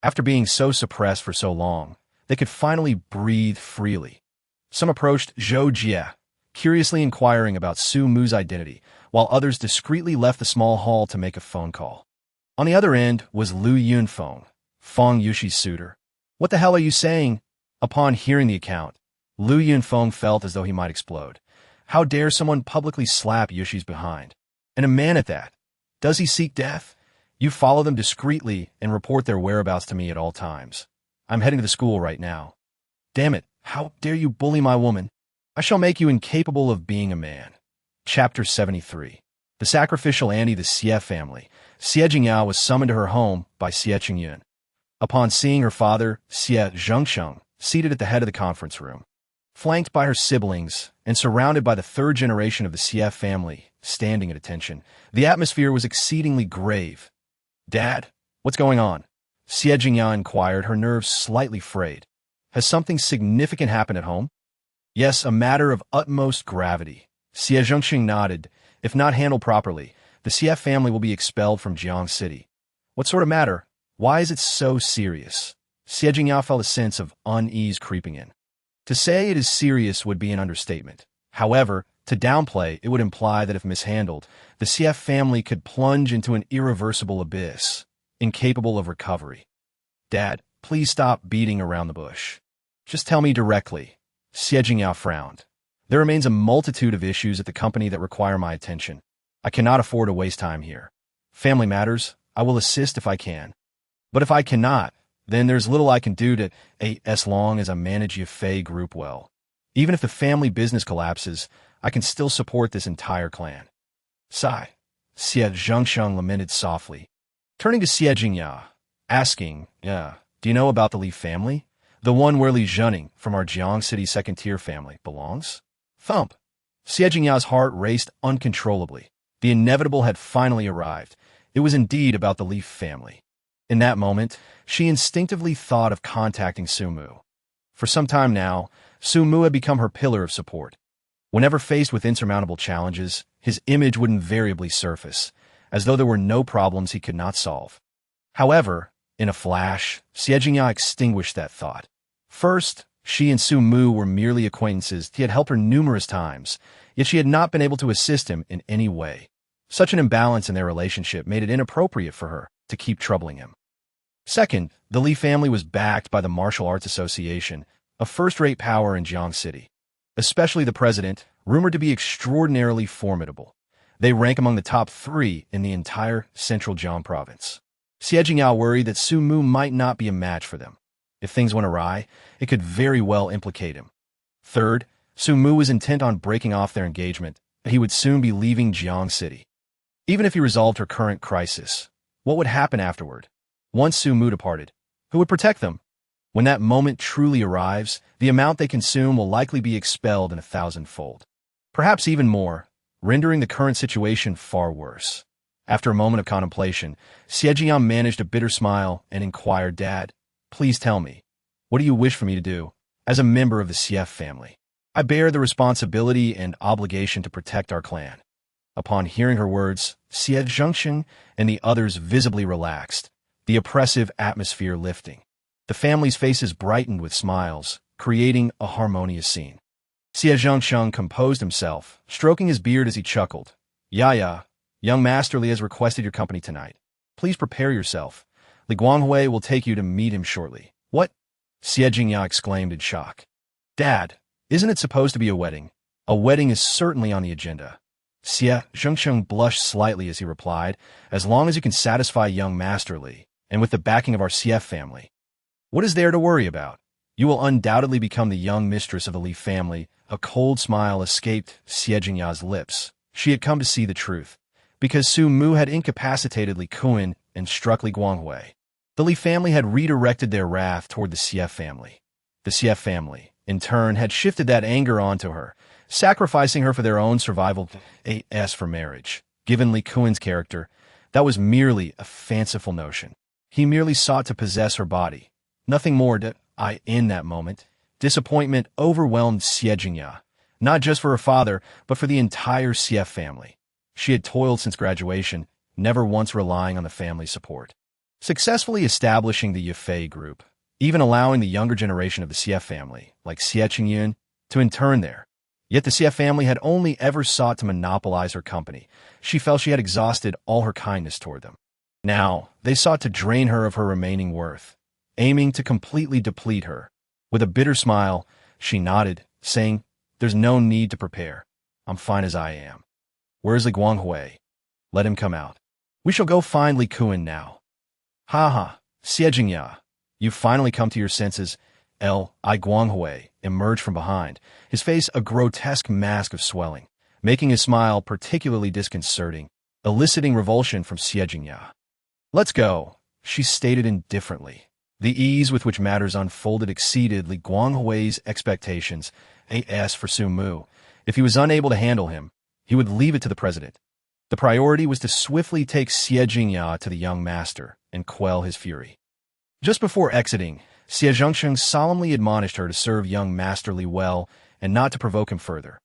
A: After being so suppressed for so long, they could finally breathe freely. Some approached Zhou Jie, curiously inquiring about Sumu's identity, while others discreetly left the small hall to make a phone call. On the other end was Lu Yunfeng, Feng Yushi's suitor. "What the hell are you saying?" Upon hearing the account, Lu Yunfeng felt as though he might explode. How dare someone publicly slap Yushi's behind? And a man at that. Does he seek death? You follow them discreetly and report their whereabouts to me at all times. I'm heading to the school right now. Damn it, how dare you bully my woman? I shall make you incapable of being a man. Chapter 73. The sacrificial ante of the Xie family. Xie Jingyao was summoned to her home by Xie Qingyun. Upon seeing her father, Xie Zhengsheng, seated at the head of the conference room, flanked by her siblings and surrounded by the third generation of the Xie family, standing at attention, the atmosphere was exceedingly grave. "Dad, what's going on?" Xie Jingyao inquired, her nerves slightly frayed. "Has something significant happened at home?" "Yes, a matter of utmost gravity." Xie Zhengsheng nodded. "If not handled properly, the Xie family will be expelled from Jiang City." "What sort of matter? Why is it so serious?" Xie Jingyao felt a sense of unease creeping in. To say it is serious would be an understatement. However, to downplay it would imply that if mishandled, the Xie family could plunge into an irreversible abyss, incapable of recovery. "Dad, please stop beating around the bush. Just tell me directly." Xie Jingyao frowned. "There remains a multitude of issues at the company that require my attention. I cannot afford to waste time here. Family matters, I will assist if I can. But if I cannot, then there's little I can do to as long as I manage the Fei group well. Even if the family business collapses, I can still support this entire clan." Sigh. Xie Zhengsheng lamented softly, turning to Xie Jingyao, asking, "Do you know about the Li family? The one where Li Zhening, from our Jiang City second-tier family, belongs?" Thump. Xie Jingyao's heart raced uncontrollably. The inevitable had finally arrived. It was indeed about the Li family. In that moment, she instinctively thought of contacting Sumu. For some time now, Sumu had become her pillar of support. Whenever faced with insurmountable challenges, his image would invariably surface, as though there were no problems he could not solve. However, in a flash, Xie Jingyao extinguished that thought. First, she and Sumu were merely acquaintances. He had helped her numerous times, yet she had not been able to assist him in any way. Such an imbalance in their relationship made it inappropriate for her to keep troubling him. Second, the Li family was backed by the Martial Arts Association, a first-rate power in Jiang City. Especially the president, rumored to be extraordinarily formidable. They rank among the top 3 in the entire central Jiang province. Xie Jingyao worried that Su Mu might not be a match for them. If things went awry, it could very well implicate him. Third, Su Mu was intent on breaking off their engagement, and he would soon be leaving Jiang City. Even if he resolved her current crisis, what would happen afterward? Once Su Mu departed, who would protect them? When that moment truly arrives, the amount they consume will likely be expelled in 1,000-fold. Perhaps even more, rendering the current situation far worse. After a moment of contemplation, Xie Jingyao managed a bitter smile and inquired, "Dad, please tell me, what do you wish for me to do? As a member of the Xie family, I bear the responsibility and obligation to protect our clan." Upon hearing her words, Xie Zhengsheng and the others visibly relaxed, the oppressive atmosphere lifting. The family's faces brightened with smiles, creating a harmonious scene. Xie Zhengsheng composed himself, stroking his beard as he chuckled. "Ya, young Master Li has requested your company tonight. Please prepare yourself. Li Guanghui will take you to meet him shortly." "What?" Xie Jingyao exclaimed in shock. "Dad, isn't it supposed to be a wedding? A wedding is certainly on the agenda." Xie Zhengsheng blushed slightly as he replied, "As long as you can satisfy young Master Li, and with the backing of our Xie family. What is there to worry about? You will undoubtedly become the young mistress of the Li family." A cold smile escaped Xie Jingyao's lips. She had come to see the truth, because Su Mu had incapacitated Li Kuan and struck Li Guanghui. The Li family had redirected their wrath toward the Xie family. The Xie family, in turn, had shifted that anger onto her, sacrificing her for their own survival. As for marriage, given Li Kuan's character, that was merely a fanciful notion. He merely sought to possess her body. Nothing more. In that moment, disappointment overwhelmed Xie Jingyao, not just for her father, but for the entire Xie family. She had toiled since graduation, never once relying on the family's support. Successfully establishing the Yufei group, even allowing the younger generation of the Xie family, like Xie Qingyun, to intern there. Yet the Xie family had only ever sought to monopolize her company. She felt she had exhausted all her kindness toward them. Now, they sought to drain her of her remaining worth, aiming to completely deplete her. With a bitter smile, she nodded, saying, "There's no need to prepare. I'm fine as I am. Where's Li Guanghui? Let him come out. We shall go find Li Kuan now." "Ha, Xie Jingyao, you've finally come to your senses." Li Guanghui emerged from behind, his face a grotesque mask of swelling, making his smile particularly disconcerting, eliciting revulsion from Xie Jingyao. "Let's go," she stated indifferently. The ease with which matters unfolded exceeded Li Guanghui's expectations. As for Su Mu, if he was unable to handle him, he would leave it to the president. The priority was to swiftly take Xie Jingyao to the young master and quell his fury. Just before exiting, Xie Zhengsheng solemnly admonished her to serve young Master Li well and not to provoke him further.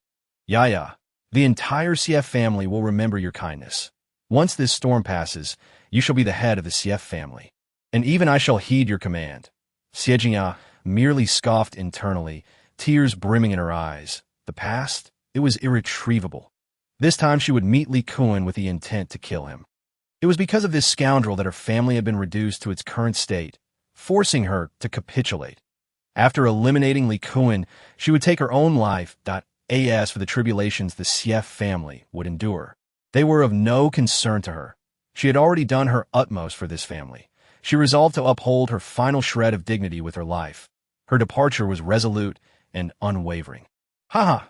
A: "Ya, the entire Xie family will remember your kindness. Once this storm passes, you shall be the head of the Xie family. And even I shall heed your command." Xie Jingyao merely scoffed internally, tears brimming in her eyes. The past, it was irretrievable. This time she would meet Li Kuan with the intent to kill him. It was because of this scoundrel that her family had been reduced to its current state, forcing her to capitulate. After eliminating Li Kuan, she would take her own life. As for the tribulations the Xie family would endure, they were of no concern to her. She had already done her utmost for this family. She resolved to uphold her final shred of dignity with her life. Her departure was resolute and unwavering.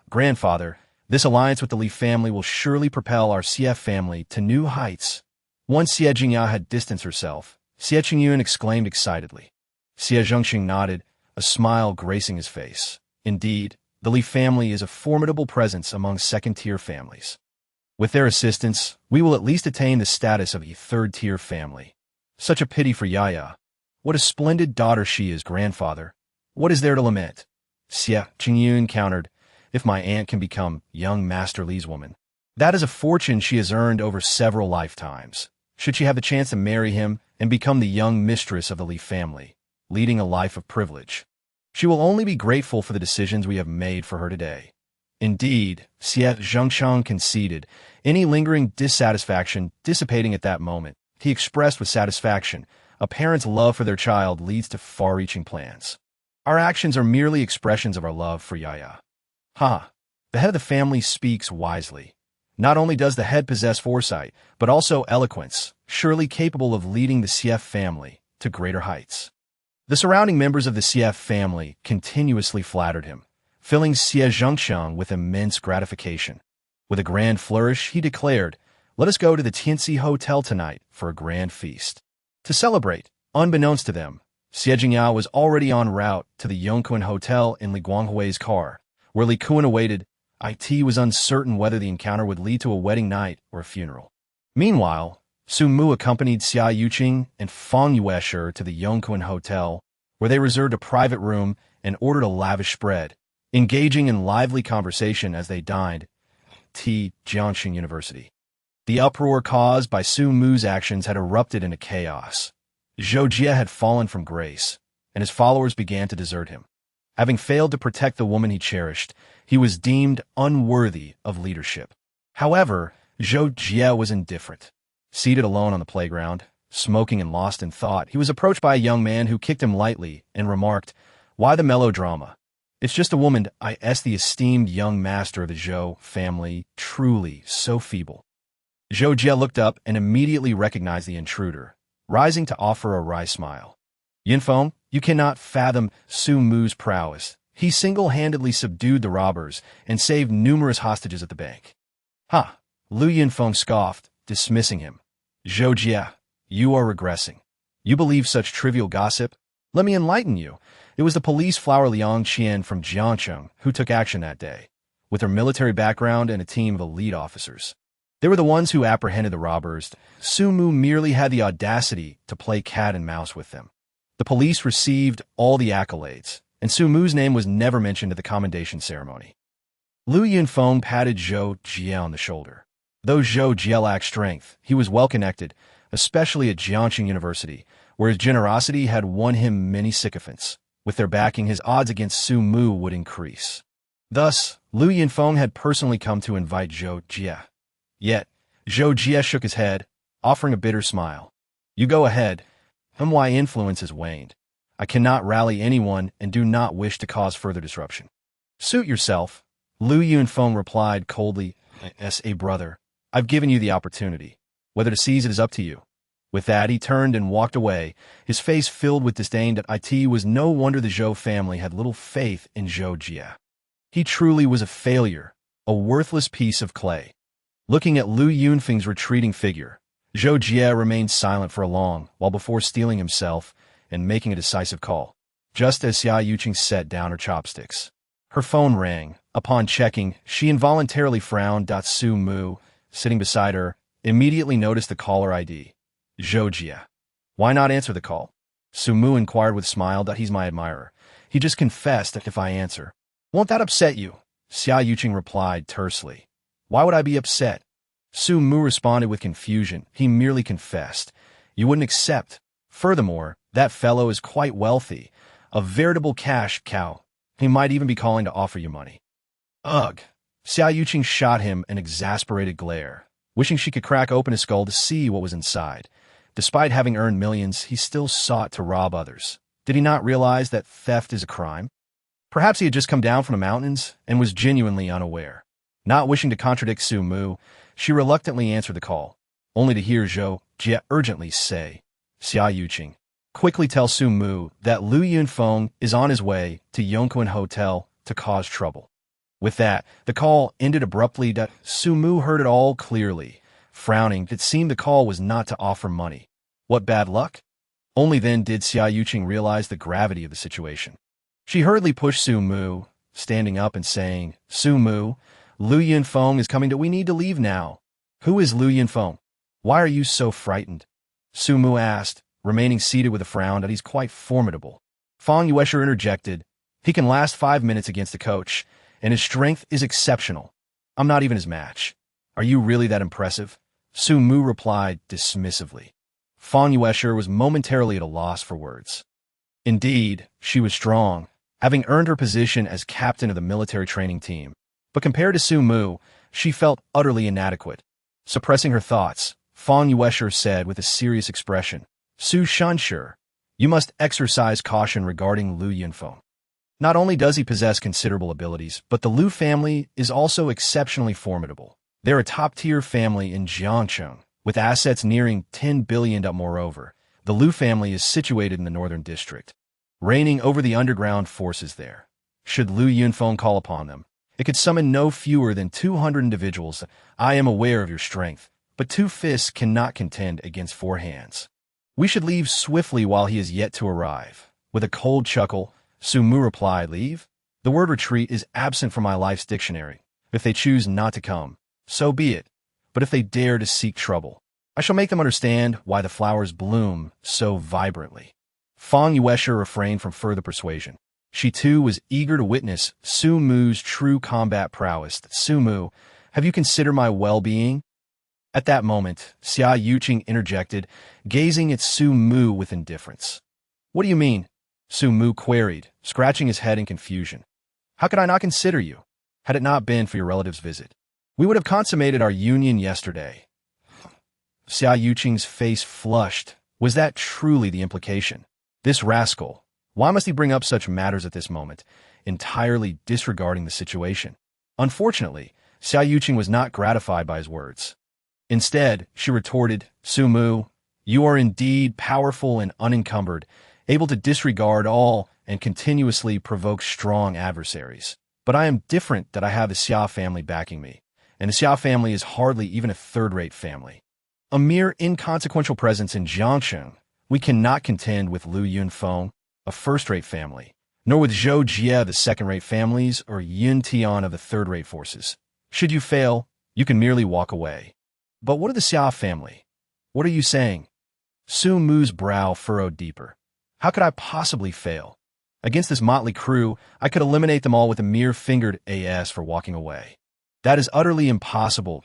A: "Grandfather, this alliance with the Li family will surely propel our Xie family to new heights." Once Xie Jingyao had distanced herself, Xie Qingyun exclaimed excitedly. Xie Zhengsheng nodded, a smile gracing his face. Indeed, the Li family is a formidable presence among second-tier families. With their assistance, we will at least attain the status of a third-tier family. Such a pity for Yaya. What a splendid daughter she is, grandfather. What is there to lament? Xie Qingyun countered, "If my aunt can become young Master Li's woman, that is a fortune she has earned over several lifetimes. Should she have the chance to marry him and become the young mistress of the Li family, leading a life of privilege, she will only be grateful for the decisions we have made for her today." Indeed, Xie Zhengsheng conceded, any lingering dissatisfaction dissipating at that moment. he expressed with satisfaction. A parent's love for their child leads to far-reaching plans. Our actions are merely expressions of our love for Yaya. The head of the family speaks wisely. Not only does the head possess foresight, but also eloquence, surely capable of leading the CF family to greater heights. The surrounding members of the CF family continuously flattered him, filling Xie Zhengqiang with immense gratification. With a grand flourish, he declared, "Let us go to the Tianxi Hotel tonight for a grand feast." To celebrate, unbeknownst to them, Xie Jingyao was already en route to the Yongquan Hotel in Li Guanghui's car, where Li Kuan awaited. It was uncertain whether the encounter would lead to a wedding night or a funeral. Meanwhile, Su Mu accompanied Xia Yuqing and Fang Yuesher to the Yongquan Hotel, where they reserved a private room and ordered a lavish spread, engaging in lively conversation as they dined at Jiangxing University. The uproar caused by Su Mu's actions had erupted into chaos. Zhou Jie had fallen from grace, and his followers began to desert him. Having failed to protect the woman he cherished, he was deemed unworthy of leadership. However, Zhou Jie was indifferent. Seated alone on the playground, smoking and lost in thought, he was approached by a young man who kicked him lightly and remarked, "Why the melodrama? It's just a woman." The esteemed young master of the Zhou family, truly so feeble. Zhou Jie looked up and immediately recognized the intruder, rising to offer a wry smile. "Yinfeng, you cannot fathom Su Mu's prowess. He single-handedly subdued the robbers and saved numerous hostages at the bank." Lu Yinfeng scoffed, dismissing him. "Zhou Jie, you are regressing. You believe such trivial gossip? Let me enlighten you. It was the police flower Liang Qian from Jiangcheng who took action that day, with their military background and a team of elite officers. They were the ones who apprehended the robbers. Su Mu merely had the audacity to play cat and mouse with them. The police received all the accolades, and Su Mu's name was never mentioned at the commendation ceremony." Lu Yunfeng patted Zhou Jie on the shoulder. Though Zhou Jie lacked strength, he was well-connected, especially at Jiangxing University, where his generosity had won him many sycophants. With their backing, his odds against Su Mu would increase. Thus, Lu Yunfeng had personally come to invite Zhou Jie. Yet, Zhou Jie shook his head, offering a bitter smile. "You go ahead. My influence has waned. I cannot rally anyone and do not wish to cause further disruption." "Suit yourself," Lu Yunfeng replied coldly. Brother, I've given you the opportunity. Whether to seize it is up to you." With that, he turned and walked away, his face filled with disdain. It was no wonder the Zhou family had little faith in Zhou Jie. He truly was a failure, a worthless piece of clay. Looking at Lu Yunfeng's retreating figure, Zhou Jie remained silent for a long while before steeling himself and making a decisive call. Just as Xia Yuqing set down her chopsticks, her phone rang. Upon checking, she involuntarily frowned. Su Mu, sitting beside her, immediately noticed the caller ID. Zhou Jie. "Why not answer the call?" Su Mu inquired with a smile. "He's my admirer. He just confessed that if I answer." "Won't that upset you?" Xia Yuqing replied tersely. "Why would I be upset?" Su Mu responded with confusion. "He merely confessed. You wouldn't accept. Furthermore, that fellow is quite wealthy, a veritable cash cow. He might even be calling to offer you money." "Ugh!" Xia Yuqing shot him an exasperated glare, wishing she could crack open his skull to see what was inside. Despite having earned millions, he still sought to rob others. Did he not realize that theft is a crime? Perhaps he had just come down from the mountains and was genuinely unaware. Not wishing to contradict Su Mu, she reluctantly answered the call, only to hear Zhou Jie urgently say, "Xia Yuqing, quickly tell Su Mu that Lu Yunfeng is on his way to Yongquan Hotel to cause trouble." With that, the call ended abruptly. Su Mu heard it all clearly. Frowning, it seemed the call was not to offer money. What bad luck? Only then did Xia Yuqing realize the gravity of the situation. She hurriedly pushed Su Mu, standing up and saying, "Su Mu, Lu Yunfeng is coming. We need to leave now." "Who is Lu Yunfeng? Why are you so frightened?" Su Mu asked, remaining seated with a frown. "He's quite formidable." Fang Yuesher interjected, "He can last 5 minutes against a coach, and his strength is exceptional. I'm not even his match." "Are you really that impressive?" Su Mu replied dismissively. Fang Yuesher was momentarily at a loss for words. Indeed, she was strong, having earned her position as captain of the military training team. But compared to Su Mu, she felt utterly inadequate. Suppressing her thoughts, Fang Yuesher said with a serious expression. Su Shanshi, you must exercise caution regarding Lu Yunfeng. Not only does he possess considerable abilities, but the Lu family is also exceptionally formidable. They're a top-tier family in Jiangcheng, with assets nearing 10 billion. Moreover, the Lu family is situated in the northern district, reigning over the underground forces there. Should Lu Yunfeng call upon them, it could summon no fewer than 200 individuals. I am aware of your strength, but 2 fists cannot contend against 4 hands. We should leave swiftly while he is yet to arrive. With a cold chuckle, Su Mu replied, leave? The word retreat is absent from my life's dictionary. If they choose not to come, so be it. But if they dare to seek trouble, I shall make them understand why the flowers bloom so vibrantly. Fang Yuesher refrained from further persuasion. She too was eager to witness Su Mu's true combat prowess. Su Mu, have you considered my well-being? At that moment, Xia Yuqing interjected, gazing at Su Mu with indifference. What do you mean? Su Mu queried, scratching his head in confusion. How could I not consider you? Had it not been for your relative's visit, we would have consummated our union yesterday. Xia Yuqing's face flushed. Was that truly the implication? This rascal, why must he bring up such matters at this moment, entirely disregarding the situation? Unfortunately, Xia Yuqing was not gratified by his words. Instead, she retorted, Su Mu, you are indeed powerful and unencumbered, able to disregard all and continuously provoke strong adversaries. But I am different that I have the Xia family backing me, and the Xia family is hardly even a third-rate family. A mere inconsequential presence in Jiangcheng, we cannot contend with Lu Yunfeng, a first-rate family, nor with Zhou Jie, the second-rate families, or Yun Tian of the third-rate forces. Should you fail, you can merely walk away. But what of the Xia family? What are you saying? Su Mu's brow furrowed deeper. How could I possibly fail? Against this motley crew, I could eliminate them all with a mere fingered as for walking away. That is utterly impossible,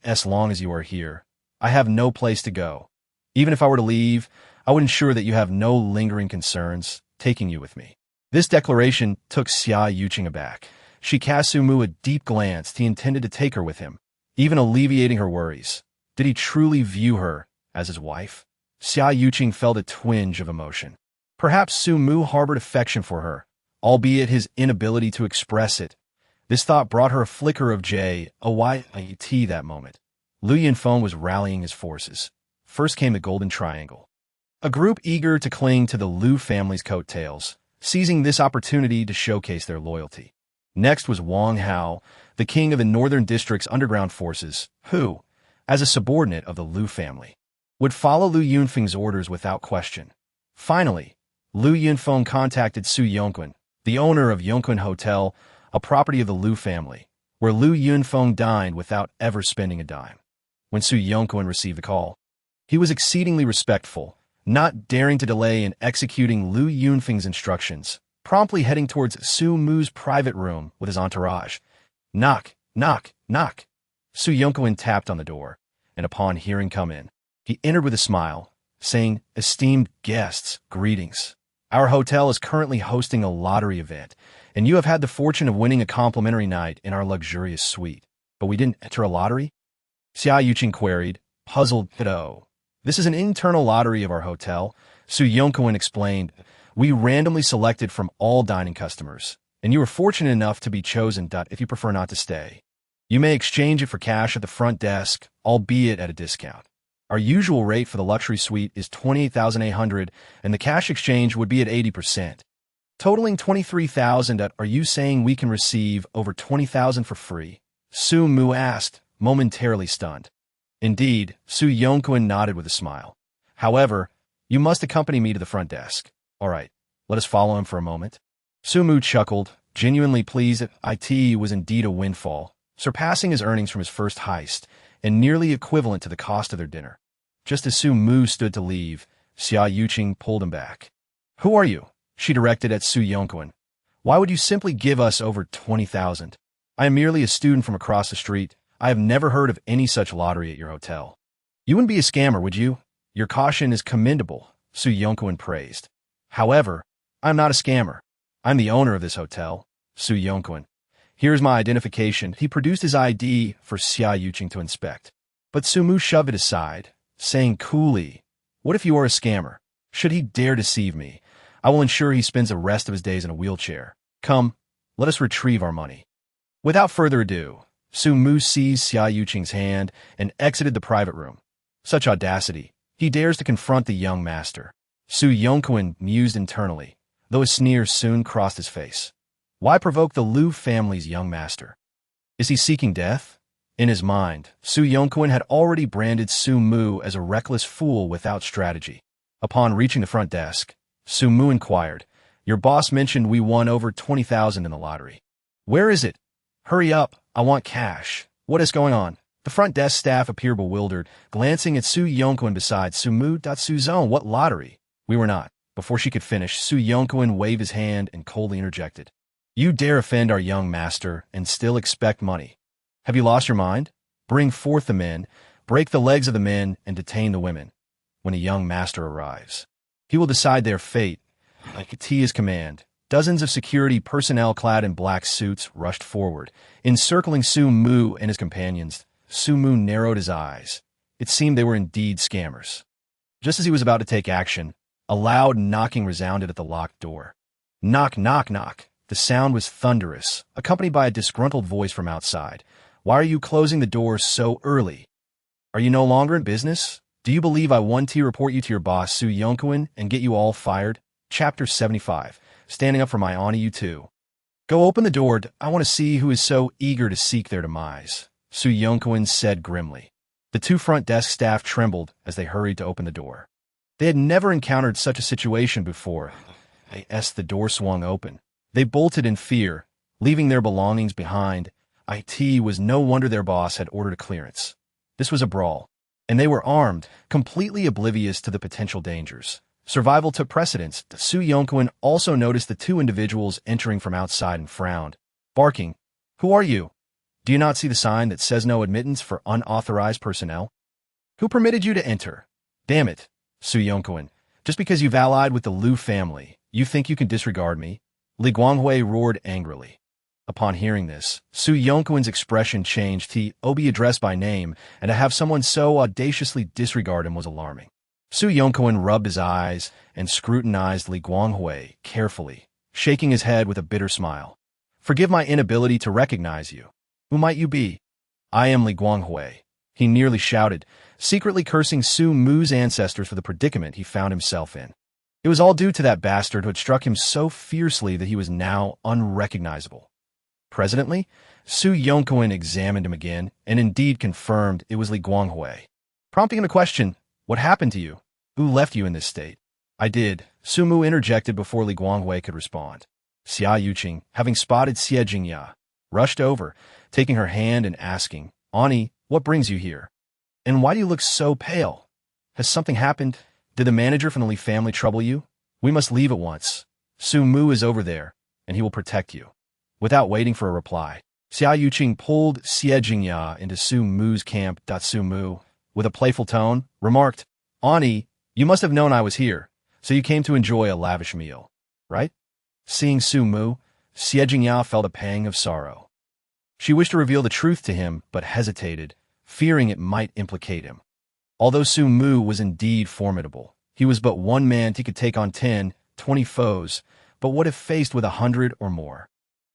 A: as long as you are here. I have no place to go. Even if I were to leave, I would ensure that you have no lingering concerns taking you with me. This declaration took Xia Yuqing aback. She cast Su Mu a deep glance. He intended to take her with him, even alleviating her worries. Did he truly view her as his wife? Xia Yuqing felt a twinge of emotion. Perhaps Su Mu harbored affection for her, albeit his inability to express it. This thought brought her a flicker of joy that moment. Lu Yunfeng was rallying his forces. First came the Golden Triangle, a group eager to cling to the Lu family's coattails, seizing this opportunity to showcase their loyalty. Next was Wang Hao, the king of the Northern District's underground forces, who, as a subordinate of the Lu family, would follow Lu Yunfeng's orders without question. Finally, Lu Yunfeng contacted Su Yongquan, the owner of Yongquan Hotel, a property of the Lu family, where Lu Yunfeng dined without ever spending a dime. When Su Yongquan received the call, he was exceedingly respectful, not daring to delay in executing Lu Yunfeng's instructions, promptly heading towards Su Mu's private room with his entourage. Knock, knock, knock. Su Yongquan tapped on the door, and upon hearing come in, he entered with a smile, saying, Esteemed guests, greetings. Our hotel is currently hosting a lottery event, and you have had the fortune of winning a complimentary night in our luxurious suite. But we didn't enter a lottery? Xia Yuqing queried, puzzled. Oh, this is an internal lottery of our hotel, Su Yongquan explained. We randomly selected from all dining customers, and you were fortunate enough to be chosen. If you prefer not to stay, you may exchange it for cash at the front desk, albeit at a discount. Our usual rate for the luxury suite is $28,800, and the cash exchange would be at 80%, totaling $23,000. Are you saying we can receive over $20,000 for free? Su Mu asked, momentarily stunned. Indeed, Su Yongquan nodded with a smile. However, you must accompany me to the front desk. All right, let us follow him for a moment. Su Mu chuckled, genuinely pleased that IT was indeed a windfall, surpassing his earnings from his first heist, and nearly equivalent to the cost of their dinner. Just as Su Mu stood to leave, Xia Yuqing pulled him back. Who are you? She directed at Su Yongquan. Why would you simply give us over $20,000? I am merely a student from across the street. I have never heard of any such lottery at your hotel. You wouldn't be a scammer, would you? Your caution is commendable, Su Yongquan praised. However, I am not a scammer. I'm the owner of this hotel, Su Yongquan. Here's my identification. He produced his ID for Xia Yuqing to inspect. But Sumu shoved it aside, saying coolly, "What if you are a scammer? Should he dare deceive me, I will ensure he spends the rest of his days in a wheelchair. Come, let us retrieve our money." Without further ado, Sumu seized Xia Yuqing's hand and exited the private room. Such audacity! He dares to confront the young master. Su Yongquan mused internally, though a sneer soon crossed his face. Why provoke the Liu family's young master? Is he seeking death? In his mind, Su Yongquan had already branded Su Mu as a reckless fool without strategy. Upon reaching the front desk, Su Mu inquired, "Your boss mentioned we won over 20,000 in the lottery. Where is it? Hurry up, I want cash. What is going on?" The front desk staff appeared bewildered, glancing at Su Yongquan beside Su Mu. Su Zone, what lottery? We were not. Before she could finish, Su Yongquan waved his hand and coldly interjected. You dare offend our young master and still expect money. Have you lost your mind? Bring forth the men, break the legs of the men, and detain the women. When a young master arrives, he will decide their fate. At his command, dozens of security personnel clad in black suits rushed forward, encircling Su Mu and his companions. Su Mu narrowed his eyes. It seemed they were indeed scammers. Just as he was about to take action, a loud knocking resounded at the locked door. Knock, knock, knock. The sound was thunderous, accompanied by a disgruntled voice from outside. Why are you closing the door so early? Are you no longer in business? Do you believe I want to report you to your boss, Su Yongquan, and get you all fired? Chapter 75. Standing up for my honor, you too. Go open the door. I want to see who is so eager to seek their demise, Su Yongquan said grimly. The two front desk staff trembled as they hurried to open the door. They had never encountered such a situation before. As the door swung open, they bolted in fear, leaving their belongings behind. It was no wonder their boss had ordered a clearance. This was a brawl, and they were armed, completely oblivious to the potential dangers. Survival took precedence. Su Yongquan also noticed the two individuals entering from outside and frowned, barking, "Who are you? Do you not see the sign that says no admittance for unauthorized personnel? Who permitted you to enter? Damn it, Su Yongquan, just because you've allied with the Liu family, you think you can disregard me?" Li Guanghui roared angrily. Upon hearing this, Su Yongquan's expression changed. He be addressed by name, and to have someone so audaciously disregard him was alarming. Su Yongquan rubbed his eyes and scrutinized Li Guanghui carefully, shaking his head with a bitter smile. "Forgive my inability to recognize you. Who might you be?" "I am Li Guanghui," he nearly shouted, secretly cursing Su Mu's ancestors for the predicament he found himself in. It was all due to that bastard who had struck him so fiercely that he was now unrecognizable. Presently, Su Yongquan examined him again and indeed confirmed it was Li Guanghui. Prompting him to question, "What happened to you? Who left you in this state?" "I did," Su Mu interjected before Li Guanghui could respond. Xia Yuqing, having spotted Xie Jingya, rushed over, taking her hand and asking, "Ani, what brings you here? And why do you look so pale? Has something happened? Did the manager from the Li family trouble you? We must leave at once. Su Mu is over there, and he will protect you." Without waiting for a reply, Xia Yuqing pulled Xie Jingya into Su Mu's camp. Su Mu, with a playful tone, remarked, "Ani, you must have known I was here, so you came to enjoy a lavish meal, right?" Seeing Su Mu, Xie Jingya felt a pang of sorrow. She wished to reveal the truth to him, but hesitated, fearing it might implicate him. Although Su Mu was indeed formidable, he was but one man. He could take on 10, 20 foes, but what if faced with 100 or more?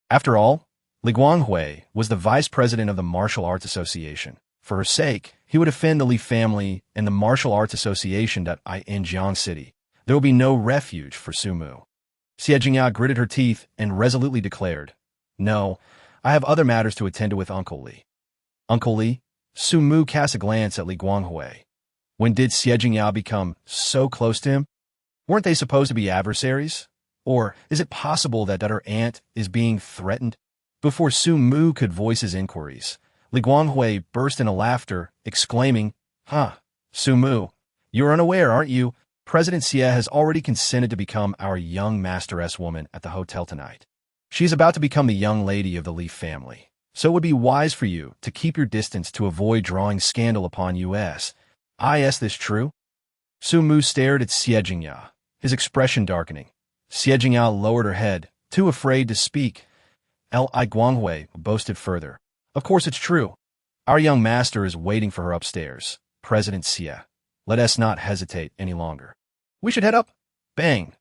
A: After all, Li Guanghui was the vice president of the Martial Arts Association. For her sake, he would defend the Li family and the Martial Arts Association in Jiang City. There will be no refuge for Su Mu. Xie Jingya gritted her teeth and resolutely declared, "No, I have other matters to attend to with Uncle Li." "Uncle Li?" Su Mu cast a glance at Li Guanghui. When did Xie Jingya become so close to him? Weren't they supposed to be adversaries? Or is it possible that her aunt is being threatened? Before Su Mu could voice his inquiries, Li Guanghui burst into laughter, exclaiming, Su Mu, you're unaware, aren't you? President Xie has already consented to become our young masteress woman at the hotel tonight. She is about to become the young lady of the Li family. So it would be wise for you to keep your distance to avoid drawing scandal upon us. Is this true? Su Mu stared at Xie Jingya, his expression darkening. Xie Jingya lowered her head, too afraid to speak. Li Guanghui boasted further. "Of course it's true. Our young master is waiting for her upstairs. President Xie. Let us not hesitate any longer. We should head up. Bang!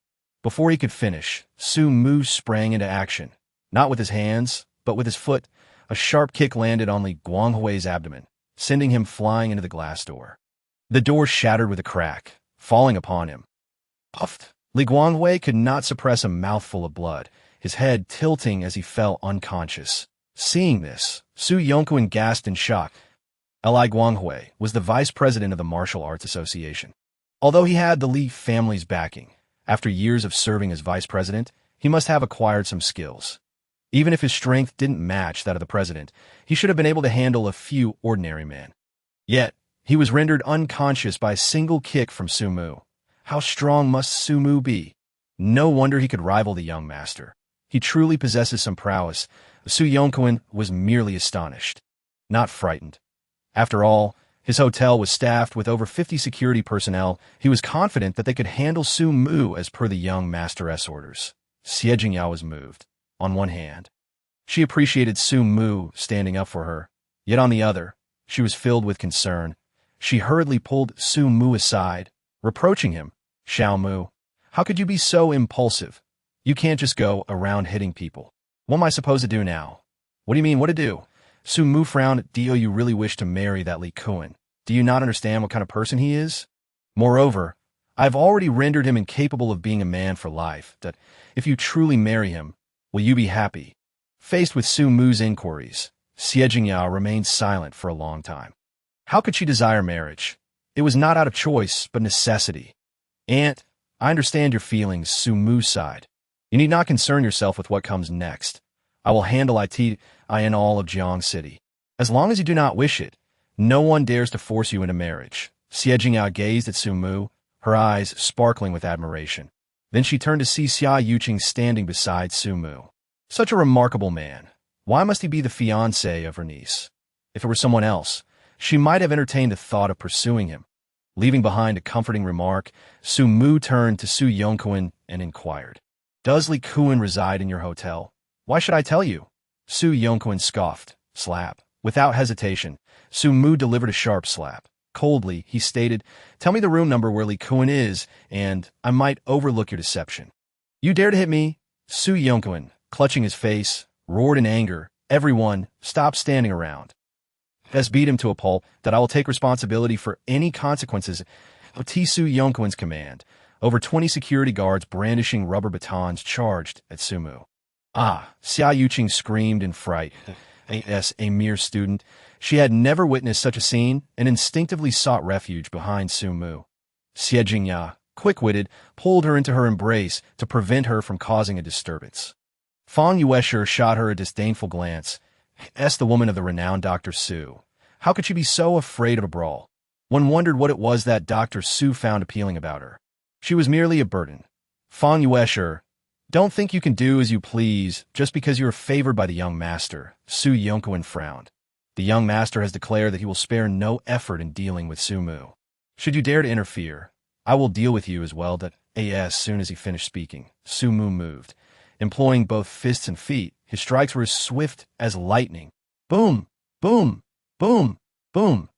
A: Before he could finish, Su Mu sprang into action. Not with his hands, but with his foot. A sharp kick landed on Li Guanghui's abdomen, sending him flying into the glass door. The door shattered with a crack, falling upon him. Puffed! Li Guanghui could not suppress a mouthful of blood, his head tilting as he fell unconscious. Seeing this, Su Yongquan gasped in shock. Li Guanghui was the vice president of the Martial Arts Association. Although he had the Li family's backing, after years of serving as vice president, he must have acquired some skills. Even if his strength didn't match that of the president, he should have been able to handle a few ordinary men. Yet, he was rendered unconscious by a single kick from Su Mu. How strong must Su Mu be? No wonder he could rival the young master. He truly possesses some prowess. Su Yongquan was merely astonished, not frightened. After all, his hotel was staffed with over 50 security personnel. He was confident that they could handle Su Mu as per the young master's orders. Xie Jingyao was moved. On one hand, she appreciated Su Mu standing up for her. Yet on the other, she was filled with concern. She hurriedly pulled Su Mu aside, reproaching him. Xiao Mu, how could you be so impulsive? You can't just go around hitting people. What am I supposed to do now? What do you mean, what to do? Su Mu frowned. Do you really wish to marry that Li Kuan? Do you not understand what kind of person he is? Moreover, I've already rendered him incapable of being a man for life. That if you truly marry him, will you be happy? Faced with Su Mu's inquiries, Xie Jingyao remained silent for a long time. How could she desire marriage? It was not out of choice, but necessity. Aunt, I understand your feelings, Su Mu sighed. You need not concern yourself with what comes next. I will handle it in all of Jiang City. As long as you do not wish it, no one dares to force you into marriage. Xie Jingyao gazed at Su Mu, her eyes sparkling with admiration. Then she turned to see Xia Yuqing standing beside Su Mu. Such a remarkable man. Why must he be the fiancé of her niece? If it were someone else, she might have entertained the thought of pursuing him. Leaving behind a comforting remark, Su Mu turned to Su Yongquan and inquired, Does Li Kuan reside in your hotel? Why should I tell you? Su Yongquan scoffed. Slap. Without hesitation, Su Mu delivered a sharp slap. Coldly, he stated, Tell me the room number where Li Kuan is, and I might overlook your deception. You dare to hit me? Su Yongquan, clutching his face, roared in anger. Everyone, stop standing around. Best beat him to a pulp, that I will take responsibility for any consequences of Su Yongquan's command. Over 20 security guards brandishing rubber batons charged at Su Mu. Ah, Xia Yuqing screamed in fright. As a mere student, she had never witnessed such a scene and instinctively sought refuge behind Su Mu. Xie Jingyao, quick-witted, pulled her into her embrace to prevent her from causing a disturbance. Fang Yuesher shot her a disdainful glance. The woman of the renowned Dr. Su. How could she be so afraid of a brawl? One wondered what it was that Dr. Su found appealing about her. She was merely a burden. Fang Yuesher, don't think you can do as you please just because you are favored by the young master. Su Yongquan frowned. The young master has declared that he will spare no effort in dealing with Su Mu. Should you dare to interfere, I will deal with you as well. As soon as he finished speaking, Su Mu moved. Employing both fists and feet, his strikes were as swift as lightning. Boom, boom, boom, boom.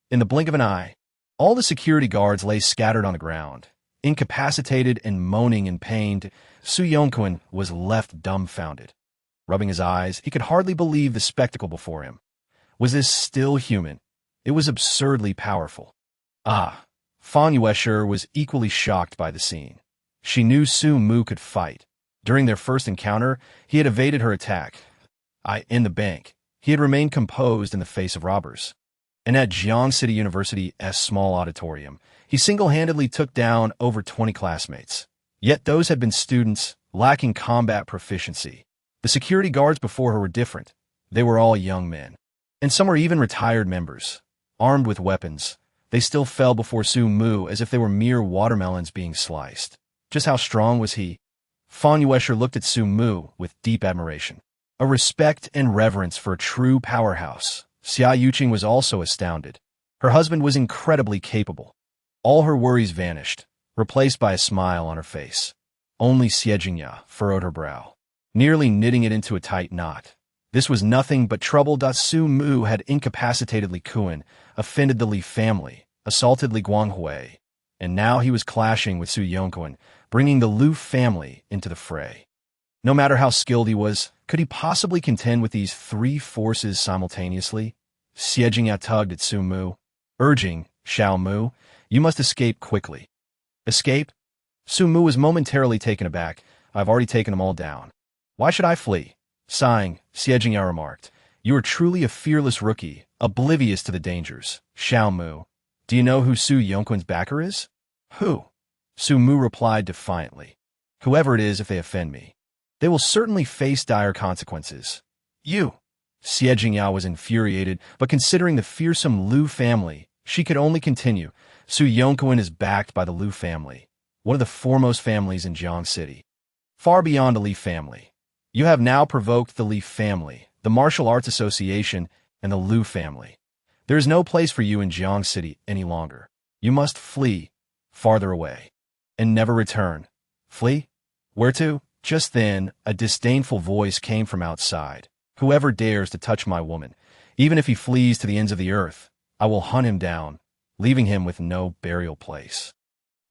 A: In the blink of an eye, all the security guards lay scattered on the ground. Incapacitated and moaning in pain, Su Yongquan was left dumbfounded. Rubbing his eyes, he could hardly believe the spectacle before him. Was this still human? It was absurdly powerful. Fang Yuesher was equally shocked by the scene. She knew Su Mu could fight. During their first encounter, he had evaded her attack. In the bank, he had remained composed in the face of robbers. And at Jiang City University's small auditorium, he single-handedly took down over 20 classmates. Yet those had been students, lacking combat proficiency. The security guards before her were different. They were all young men. And some were even retired members. Armed with weapons, they still fell before Su Mu as if they were mere watermelons being sliced. Just how strong was he? Fang Yuesher looked at Su Mu with deep admiration. A respect and reverence for a true powerhouse. Xia Yuqing was also astounded. Her husband was incredibly capable. All her worries vanished, replaced by a smile on her face. Only Xie Jingyao furrowed her brow, nearly knitting it into a tight knot. This was nothing but trouble. Su Mu had incapacitated Li Kuan, offended the Li family, assaulted Li Guanghui, and now he was clashing with Su Yongquan, bringing the Lu family into the fray. No matter how skilled he was, could he possibly contend with these three forces simultaneously? Xie Jingya tugged at Su Mu, urging, Xiao Mu, you must escape quickly. Escape? Su Mu was momentarily taken aback. I've already taken them all down. Why should I flee? Sighing, Xie Jingya remarked, you are truly a fearless rookie, oblivious to the dangers. Xiao Mu, do you know who Su Yongquan's backer is? Who? Su Mu replied defiantly. Whoever it is, if they offend me, they will certainly face dire consequences. You. Xie Jingya was infuriated, but considering the fearsome Lu family, she could only continue. Su Yongquan is backed by the Lu family, one of the foremost families in Jiang City. Far beyond the Li family. You have now provoked the Li family, the Martial Arts Association, and the Lu family. There is no place for you in Jiang City any longer. You must flee, farther away, and never return. Flee? Where to? Just then, a disdainful voice came from outside. Whoever dares to touch my woman, even if he flees to the ends of the earth, I will hunt him down, leaving him with no burial place.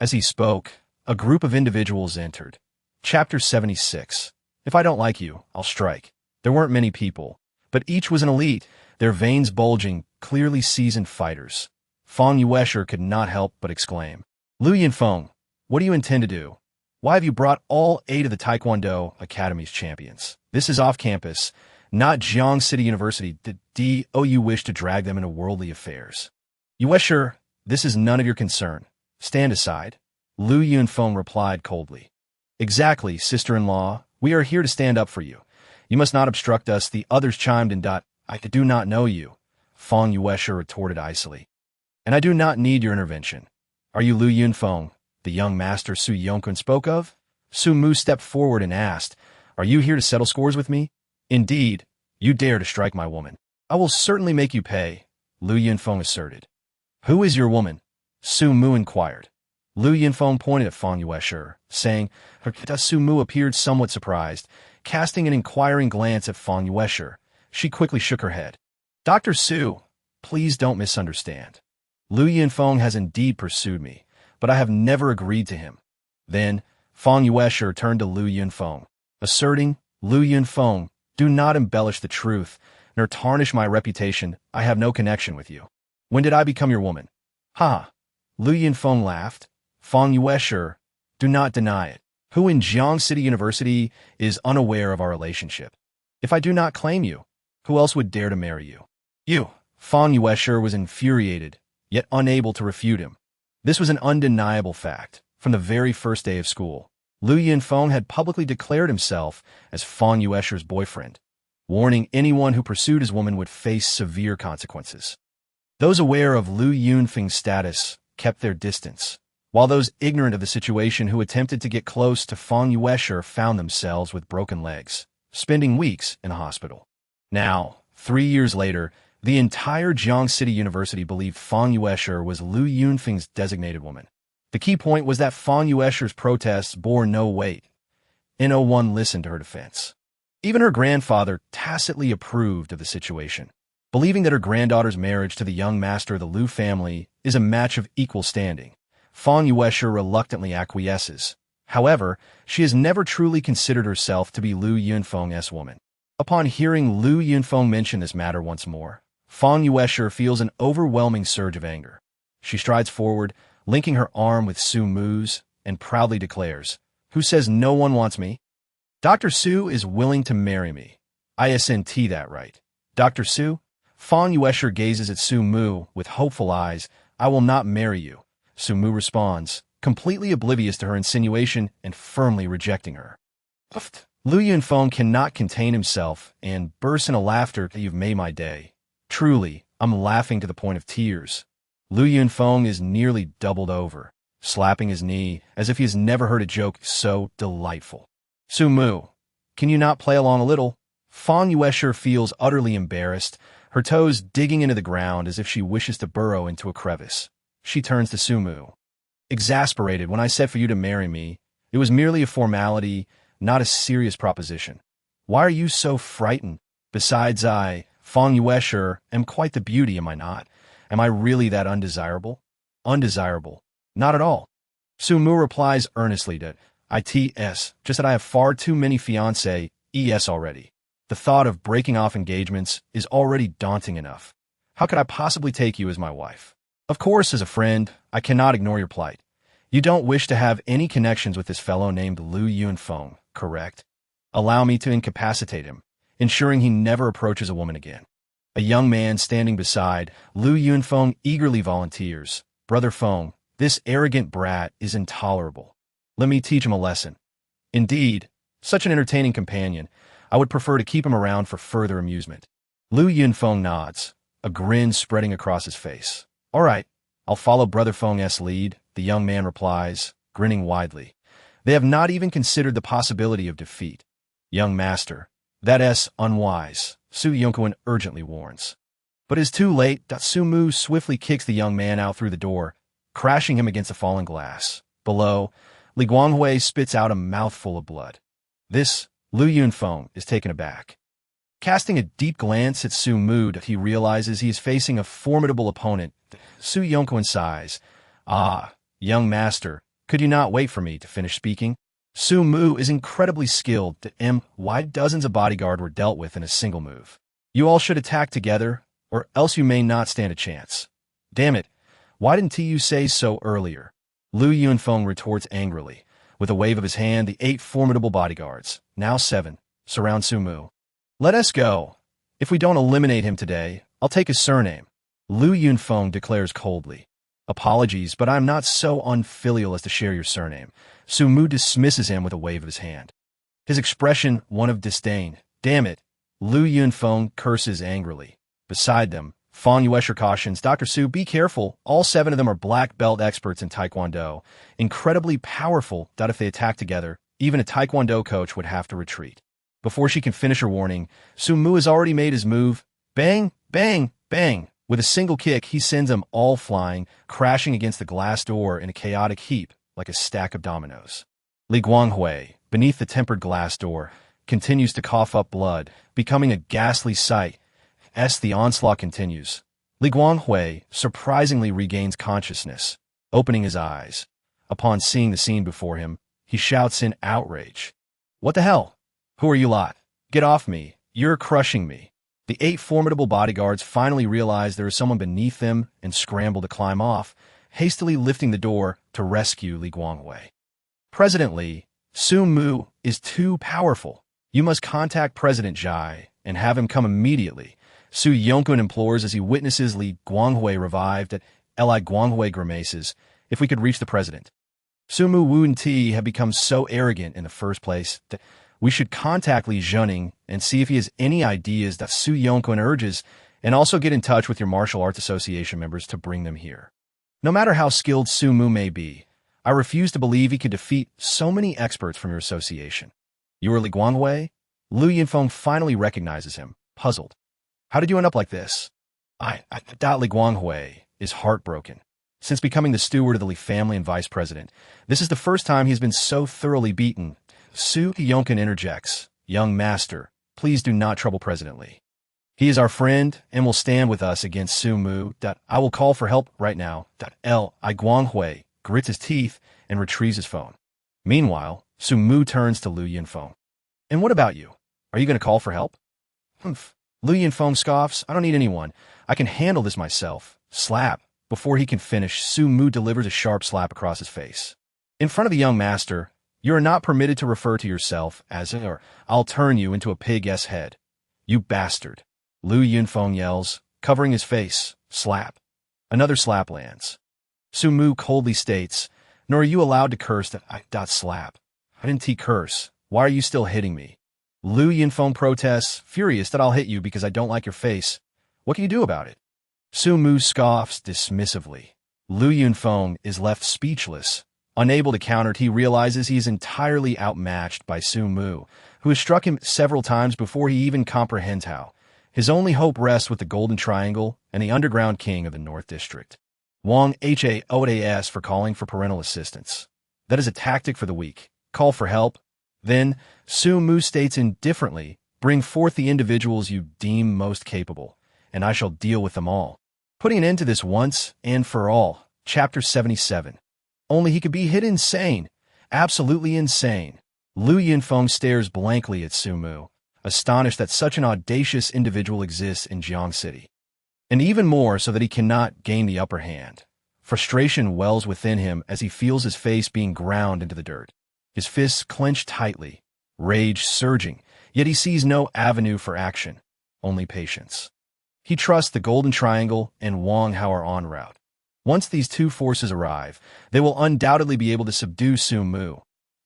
A: As he spoke, a group of individuals entered. Chapter 76. If I don't like you, I'll strike. There weren't many people, but each was an elite, their veins bulging, clearly seasoned fighters. Fang Yuesher could not help but exclaim, Lu Yunfeng, what do you intend to do? Why have you brought all 8 of the Taekwondo Academy's champions? This is off campus, not Jiang City University. Do you wish to drag them into worldly affairs? Yuesher, this is none of your concern. Stand aside. Lu Yunfeng replied coldly. Exactly, sister-in-law. We are here to stand up for you. You must not obstruct us. The others chimed in. I do not know you, Fang Yuesher retorted icily. And I do not need your intervention. Are you Lu Yunfeng, the young master Su Yongquan spoke of? Su Mu stepped forward and asked, are you here to settle scores with me? Indeed, you dare to strike my woman. I will certainly make you pay, Lu Yunfeng asserted. Who is your woman? Su Mu inquired. Lu Yunfeng pointed at Fang Yuesher, saying, Su Mu appeared somewhat surprised, casting an inquiring glance at Fang Yuesher. She quickly shook her head. Dr. Su, please don't misunderstand. Lu Yunfeng has indeed pursued me, but I have never agreed to him. Then, Fang Yuesher turned to Lu Yunfeng, asserting, Lu Yunfeng, do not embellish the truth, nor tarnish my reputation. I have no connection with you. When did I become your woman? Ha! Lu Yunfeng laughed. Fang Yuesher, do not deny it. Who in Jiang City University is unaware of our relationship? If I do not claim you, who else would dare to marry you? You. Fang Yuesher was infuriated, yet unable to refute him. This was an undeniable fact. From the very first day of school, Lu Yunfeng had publicly declared himself as Fang Yuesher's boyfriend, warning anyone who pursued his woman would face severe consequences. Those aware of Lu Yunfeng's status kept their distance, while those ignorant of the situation who attempted to get close to Fang Yuesher found themselves with broken legs, spending weeks in a hospital. Now, 3 years later, the entire Jiang City University believed Fang Yuesher was Lu Yunfeng's designated woman. The key point was that Fang Yuesher's protests bore no weight. No one listened to her defense. Even her grandfather tacitly approved of the situation, believing that her granddaughter's marriage to the young master of the Lu family is a match of equal standing. Fang Yuesher reluctantly acquiesces. However, she has never truly considered herself to be Lu Yunfeng's woman. Upon hearing Lu Yunfeng mention this matter once more, Fang Yuesher feels an overwhelming surge of anger. She strides forward, linking her arm with Su Mu's, and proudly declares, Who says no one wants me? Dr. Su is willing to marry me. Isn't that right? Dr. Su? Fang Yuesher gazes at Su Mu with hopeful eyes. I will not marry you. Su Mu responds, completely oblivious to her insinuation and firmly rejecting her. Lu Yunfeng cannot contain himself and bursts into laughter. You've made my day. Truly, I'm laughing to the point of tears. Lu Yunfeng is nearly doubled over, slapping his knee as if he has never heard a joke so delightful. Su Mu, can you not play along a little? Fang Yuesher feels utterly embarrassed, her toes digging into the ground as if she wishes to burrow into a crevice. She turns to Su Mu. Exasperated, when I said for you to marry me, it was merely a formality, not a serious proposition. Why are you so frightened? Besides, I, Feng Yuesher, am quite the beauty, am I not? Am I really that undesirable? Undesirable. Not at all. Su Mu replies earnestly to ITS, just that I have far too many fiancé ES already. The thought of breaking off engagements is already daunting enough. How could I possibly take you as my wife? Of course, as a friend, I cannot ignore your plight. You don't wish to have any connections with this fellow named Lu Yunfeng, correct? Allow me to incapacitate him, ensuring he never approaches a woman again. A young man standing beside Lu Yunfeng eagerly volunteers, Brother Feng, this arrogant brat is intolerable. Let me teach him a lesson. Indeed, such an entertaining companion, I would prefer to keep him around for further amusement. Lu Yunfeng nods, a grin spreading across his face. All right, I'll follow Brother Feng's lead, the young man replies, grinning widely. They have not even considered the possibility of defeat. Young master, that's unwise, Su Yunkuan urgently warns. But it's too late. Su Mu swiftly kicks the young man out through the door, crashing him against the fallen glass. Below, Li Guanghui spits out a mouthful of blood. This, Lu Yunfeng, is taken aback. Casting a deep glance at Su Mu, he realizes he is facing a formidable opponent. Su Yunkuan sighs. Ah, young master, could you not wait for me to finish speaking? Su Mu is incredibly skilled. Why dozens of bodyguard were dealt with in a single move. You all should attack together, or else you may not stand a chance. Damn it, why didn't you say so earlier? Lu Yunfeng retorts angrily. With a wave of his hand, the 8 formidable bodyguards, now 7, surround Su Mu. Let us go. If we don't eliminate him today, I'll take his surname. Lu Yunfeng declares coldly. Apologies, but I'm not so unfilial as to share your surname. Su Mu dismisses him with a wave of his hand. His expression, one of disdain. Damn it. Lu Yunfeng curses angrily. Beside them, Feng Yuesher cautions, Dr. Su, be careful. All 7 of them are black belt experts in Taekwondo. Incredibly powerful that if they attack together, even a Taekwondo coach would have to retreat. Before she can finish her warning, Su Mu has already made his move. Bang, bang, bang. With a single kick, he sends them all flying, crashing against the glass door in a chaotic heap like a stack of dominoes. Li Guanghui, beneath the tempered glass door, continues to cough up blood, becoming a ghastly sight. As the onslaught continues, Li Guanghui surprisingly regains consciousness, opening his eyes. Upon seeing the scene before him, he shouts in outrage. What the hell? Who are you lot? Get off me. You're crushing me. The 8 formidable bodyguards finally realize there is someone beneath them and scramble to climb off, hastily lifting the door to rescue Li Guanghui. President Li, Su Mu is too powerful. You must contact President Zhai and have him come immediately. Su Yunkuan implores as he witnesses Li Guanghui revived at Li Guanghui grimaces. If we could reach the president. Su Mu Wu and Ti have become so arrogant in the first place that we should contact Li Zhening and see if he has any ideas that Su Yunkuan urges, and also get in touch with your martial arts association members to bring them here. No matter how skilled Su Mu may be, I refuse to believe he could defeat so many experts from your association. You are Li Guanghui? Lu Yunfeng finally recognizes him, puzzled. How did you end up like this? I doubt Li Guanghui is heartbroken. Since becoming the steward of the Li family and vice president, this is the first time he's been so thoroughly beaten. Su Yunkuan interjects, Young master, please do not trouble President Li. He is our friend and will stand with us against Su Mu. I will call for help right now. Li Guanghui grits his teeth and retrieves his phone. Meanwhile, Su Mu turns to Lu Yunfeng. And what about you? Are you going to call for help? Humph. Lu Yunfeng scoffs, I don't need anyone. I can handle this myself. Slap. Before he can finish, Su Mu delivers a sharp slap across his face. In front of the young master, you are not permitted to refer to yourself as or I'll turn you into a pig's head. You bastard. Lu Yunfeng yells, covering his face. Slap. Another slap lands. Su Mu coldly states, nor are you allowed to curse that slap. I didn't curse. Why are you still hitting me? Lu Yunfeng protests, furious that I'll hit you because I don't like your face. What can you do about it? Su Mu scoffs dismissively. Lu Yunfeng is left speechless. Unable to counter, he realizes he is entirely outmatched by Su Mu, who has struck him several times before he even comprehends how. His only hope rests with the Golden Triangle and the Underground King of the North District. Wang Haodas for calling for parental assistance. That is a tactic for the weak. Call for help. Then, Su Mu states indifferently, Bring forth the individuals you deem most capable, and I shall deal with them all. Putting an end to this once and for all. Chapter 77. Only he could be hit insane. Absolutely insane. Lu Yunfeng stares blankly at Su Mu, astonished that such an audacious individual exists in Jiang City. And even more so that he cannot gain the upper hand. Frustration wells within him as he feels his face being ground into the dirt. His fists clench tightly, rage surging, yet he sees no avenue for action, only patience. He trusts the Golden Triangle and Wang Hao are en route. Once these two forces arrive, they will undoubtedly be able to subdue Su Mu.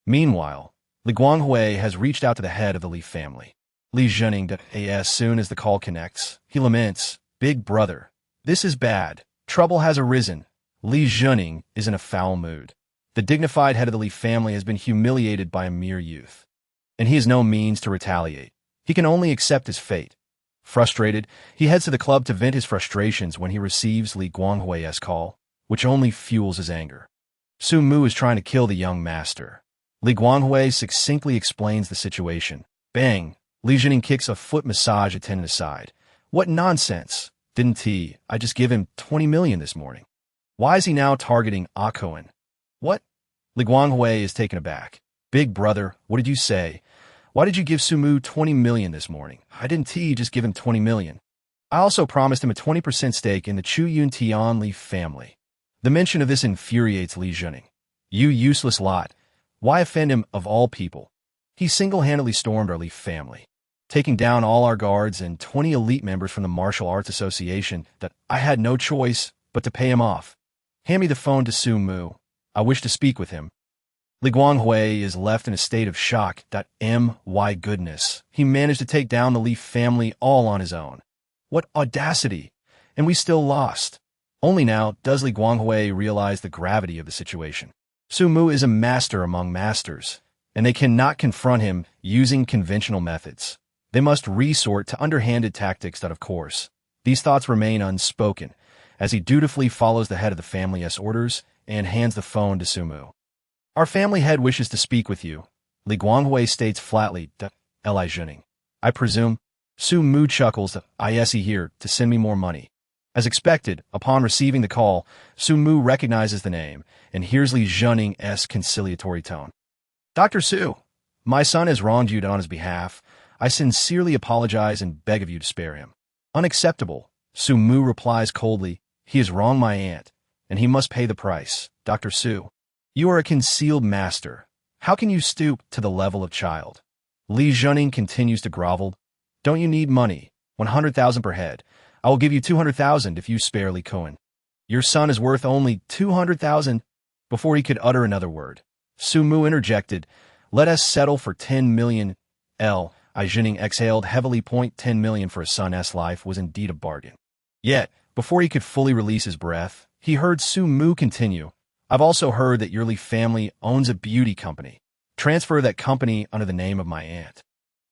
A: Meanwhile, Li Guanghui has reached out to the head of the Li family. Li Zhening as soon as the call connects. He laments, "Big brother, this is bad. Trouble has arisen." Li Zhening is in a foul mood. The dignified head of the Li family has been humiliated by a mere youth, and he has no means to retaliate. He can only accept his fate. Frustrated, he heads to the club to vent his frustrations when he receives Li Guanghui's call, which only fuels his anger. Su Mu is trying to kill the young master. Li Guanghui succinctly explains the situation. Bang! Li Zhening kicks a foot massage attendant aside. What nonsense! I just give him 20 million this morning. Why is he now targeting Akoin? What? Li Guanghui is taken aback. Big brother, what did you say? Why did you give Su Mu 20 million this morning? I didn't just give him 20 million. I also promised him a 20% stake in the Chu Yun Tian Li family. The mention of this infuriates Li Zhening. You useless lot. Why offend him of all people? He single-handedly stormed our Li family, taking down all our guards and 20 elite members from the Martial Arts Association that I had no choice but to pay him off. Hand me the phone to Su Mu. I wish to speak with him. Li Guanghui is left in a state of shock. My goodness, he managed to take down the Li family all on his own. What audacity! And we still lost. Only now does Li Guanghui realize the gravity of the situation. Su Mu is a master among masters, and they cannot confront him using conventional methods. They must resort to underhanded tactics of course. These thoughts remain unspoken, as he dutifully follows the head of the family's orders and hands the phone to Su Mu. Our family head wishes to speak with you, Li Guanghui states flatly. Li Zhening. I presume. Su Mu chuckles. Is he here to send me more money? As expected, upon receiving the call, Su Mu recognizes the name and hears Li Zhening's conciliatory tone. Dr. Su, my son has wronged you on his behalf. I sincerely apologize and beg of you to spare him. Unacceptable, Su Mu replies coldly. He has wronged my aunt, and he must pay the price. Dr. Su, you are a concealed master. How can you stoop to the level of child? Li Zhening continues to grovel. Don't you need money? 100,000 per head. I will give you 200,000 if you spare Li Cohen. Your son is worth only 200,000. Before he could utter another word, Su Mu interjected. Let us settle for 10 million. Li Zhening exhaled heavily. 10 million for a son's life was indeed a bargain. Yet, before he could fully release his breath, he heard Su Mu continue. I've also heard that your Li family owns a beauty company. Transfer that company under the name of my aunt.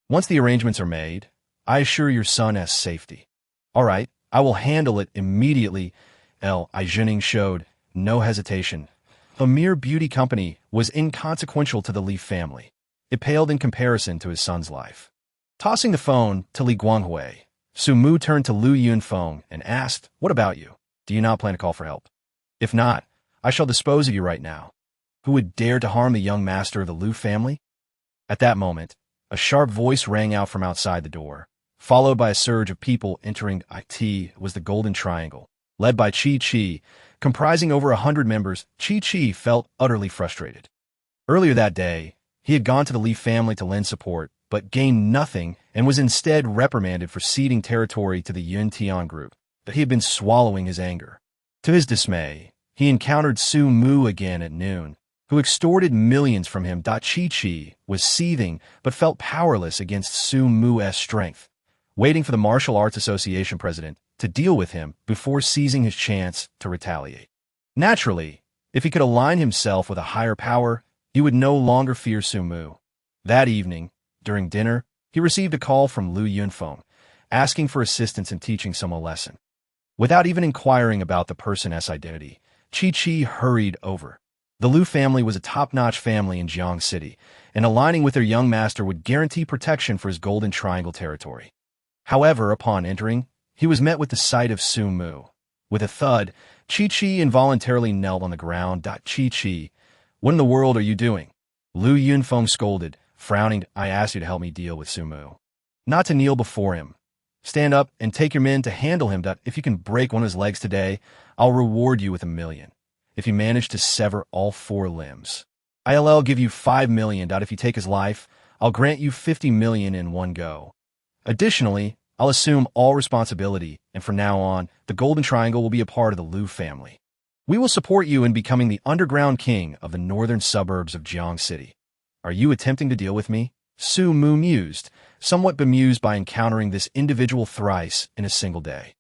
A: Once the arrangements are made, I assure your son has safety. All right, I will handle it immediately. Li Zhening showed no hesitation. A mere beauty company was inconsequential to the Li family. It paled in comparison to his son's life. Tossing the phone to Li Guanghui, Su Mu turned to Lu Yunfeng and asked, What about you? Do you not plan to call for help? If not, I shall dispose of you right now. Who would dare to harm the young master of the Lu family? At that moment, a sharp voice rang out from outside the door, followed by a surge of people entering. It was the Golden Triangle, led by Chi, comprising over 100 members. Chi felt utterly frustrated. Earlier that day, he had gone to the Li family to lend support, but gained nothing and was instead reprimanded for ceding territory to the Yun Tian group. But he had been swallowing his anger. To his dismay, he encountered Su Mu again at noon, who extorted millions from him. Chi was seething but felt powerless against Su Mu's strength, waiting for the Martial Arts Association president to deal with him before seizing his chance to retaliate. Naturally, if he could align himself with a higher power, he would no longer fear Su Mu. That evening, during dinner, he received a call from Lu Yunfeng, asking for assistance in teaching someone a lesson. Without even inquiring about the person's identity, Chi hurried over. The Liu family was a top-notch family in Jiang City, and aligning with their young master would guarantee protection for his Golden Triangle territory. However, upon entering, he was met with the sight of Su Mu. With a thud, Chi-Chi involuntarily knelt on the ground. Chi-Chi, what in the world are you doing? Lu Yunfeng scolded, frowning. I asked you to help me deal with Su Mu. Not to kneel before him. Stand up and take your men to handle him. If you can break one of his legs today, I'll reward you with $1 million. If you manage to sever all 4 limbs, I'll give you $5 million. If you take his life, I'll grant you $50 million in one go. Additionally, I'll assume all responsibility, and from now on, the Golden Triangle will be a part of the Liu family. We will support you in becoming the underground king of the northern suburbs of Jiang City. Are you attempting to deal with me? Su Mu mused, somewhat bemused by encountering this individual thrice in a single day.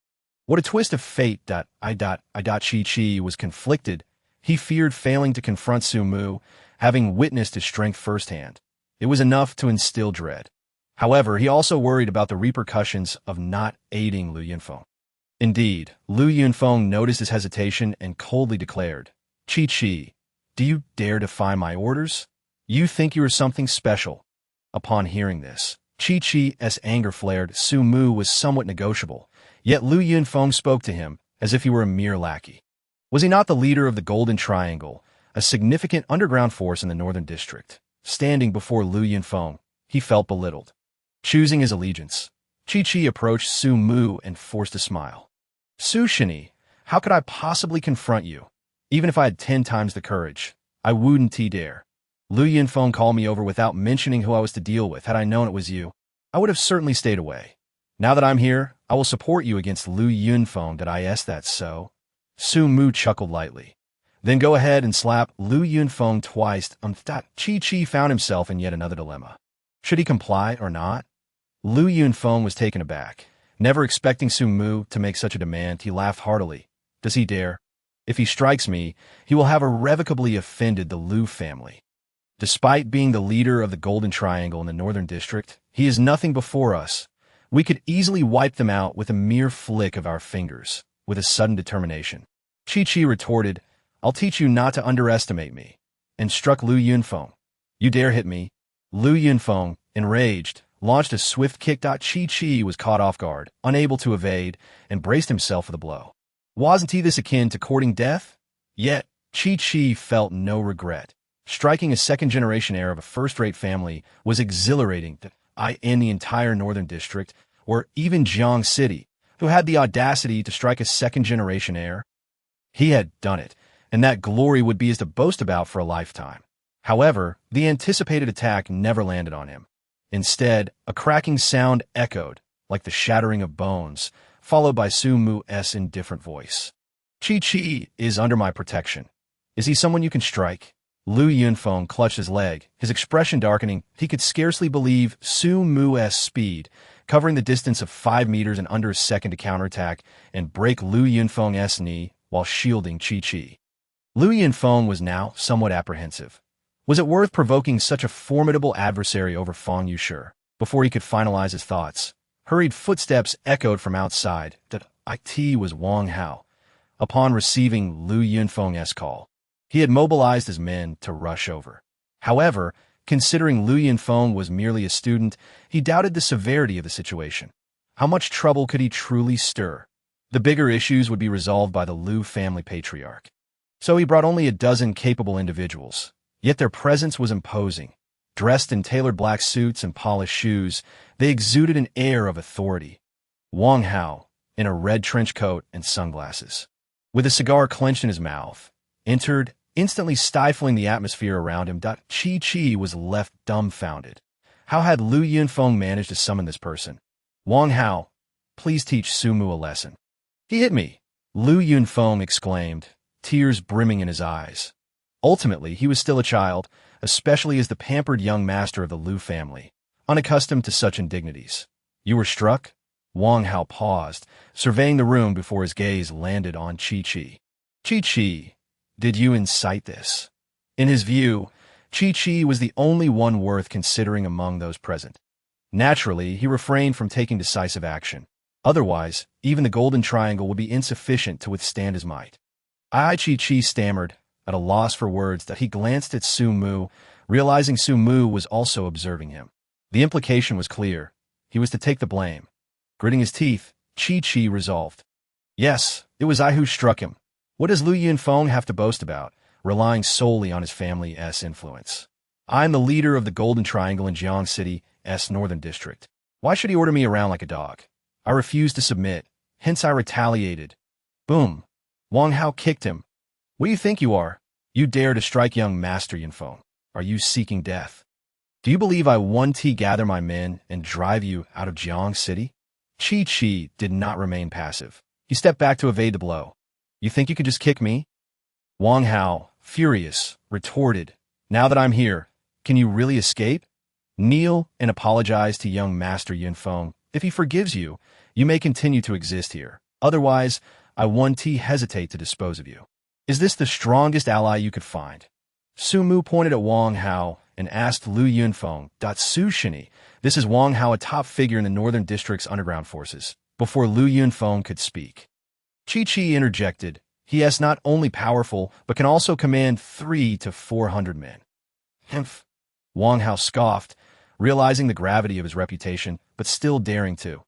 A: What a twist of fate. Chi-Chi was conflicted. He feared failing to confront Su Mu, having witnessed his strength firsthand. It was enough to instill dread. However, he also worried about the repercussions of not aiding Lu Yunfeng. Indeed, Lu Yunfeng noticed his hesitation and coldly declared, Chi-Chi, do you dare defy my orders? You think you are something special. Upon hearing this, Chi-Chi's anger flared. Su Mu was somewhat negotiable, yet Lu Yunfeng spoke to him as if he were a mere lackey. Was he not the leader of the Golden Triangle, a significant underground force in the Northern District? Standing before Lu Yunfeng, he felt belittled. Choosing his allegiance, Chi-Chi approached Su Mu and forced a smile. Su Shini, how could I possibly confront you? Even if I had 10 times the courage, I wouldn't dare. Lu Yunfeng called me over without mentioning who I was to deal with. Had I known it was you, I would have certainly stayed away. Now that I'm here, I will support you against Lu Yunfeng. Did I ask that so? Su Mu chuckled lightly. Then go ahead and slap Lu Yunfeng twice. Chi-Chi found himself in yet another dilemma. Should he comply or not? Lu Yunfeng was taken aback. Never expecting Su Mu to make such a demand, he laughed heartily. Does he dare? If he strikes me, he will have irrevocably offended the Liu family. Despite being the leader of the Golden Triangle in the Northern District, he is nothing before us. We could easily wipe them out with a mere flick of our fingers, with a sudden determination. Chi-Chi retorted, I'll teach you not to underestimate me, and struck Lu Yunfeng. You dare hit me? Lu Yunfeng, enraged, launched a swift kick. Chi-Chi was caught off guard, unable to evade, and braced himself for the blow. Wasn't this akin to courting death? Yet, Chi-Chi felt no regret. Striking a second-generation heir of a first-rate family was exhilarating. In the entire Northern District, or even Jiang City, who had the audacity to strike a second-generation heir? He had done it, and that glory would be his to boast about for a lifetime. However, the anticipated attack never landed on him. Instead, a cracking sound echoed, like the shattering of bones, followed by Su Mu's indifferent voice. Chi-Chi is under my protection. Is he someone you can strike? Lu Yunfeng clutched his leg, his expression darkening. He could scarcely believe Su Mu's speed, covering the distance of 5 meters in under a second to counterattack and break Lu Yunfeng's knee while shielding Chi-Chi. Lu Yunfeng was now somewhat apprehensive. Was it worth provoking such a formidable adversary over Feng Yushi? Before he could finalize his thoughts, hurried footsteps echoed from outside. It was Wang Hao. Upon receiving Lu Yunfeng's call, he had mobilized his men to rush over. However, considering Lu Yunfeng was merely a student, he doubted the severity of the situation. How much trouble could he truly stir? The bigger issues would be resolved by the Liu family patriarch. So he brought only a dozen capable individuals, yet their presence was imposing. Dressed in tailored black suits and polished shoes, they exuded an air of authority. Wang Hao, in a red trench coat and sunglasses, with a cigar clenched in his mouth, entered, instantly stifling the atmosphere around him. Chi-Chi was left dumbfounded. How had Lu Yunfeng managed to summon this person? Wang Hao, please teach Su Mu a lesson. He hit me, Lu Yunfeng exclaimed, tears brimming in his eyes. Ultimately, he was still a child, especially as the pampered young master of the Liu family, unaccustomed to such indignities. You were struck? Wang Hao paused, surveying the room before his gaze landed on Chi-Chi. Chi-Chi, did you incite this? In his view, Chi-Chi was the only one worth considering among those present. Naturally, he refrained from taking decisive action. Otherwise, even the Golden Triangle would be insufficient to withstand his might. Chi-Chi stammered, At a loss for words, that he glanced at Su Mu, realizing Su Mu was also observing him. The implication was clear. He was to take the blame. Gritting his teeth, Chi resolved. Yes, it was I who struck him. What does Lu Yunfeng have to boast about, relying solely on his family's influence? I am the leader of the Golden Triangle in Jiang City's Northern District. Why should he order me around like a dog? I refused to submit, hence I retaliated. Boom. Wang Hao kicked him. What do you think you are? You dare to strike young Master Yunfeng. Are you seeking death? Do you believe I want to gather my men and drive you out of Jiang City? Chi did not remain passive. He stepped back to evade the blow. You think you can just kick me? Wang Hao, furious, retorted. Now that I'm here, can you really escape? Kneel and apologize to young Master Yunfeng. If he forgives you, you may continue to exist here. Otherwise, I won't hesitate to dispose of you. Is this the strongest ally you could find? Su Mu pointed at Wang Hao and asked Lu Yunfeng, Su Shini, this is Wang Hao, a top figure in the Northern District's underground forces. Before Lu Yunfeng could speak, Chi interjected. He is not only powerful, but can also command 300 to 400 men. Humph. Wang Hao scoffed, realizing the gravity of his reputation, but still daring to.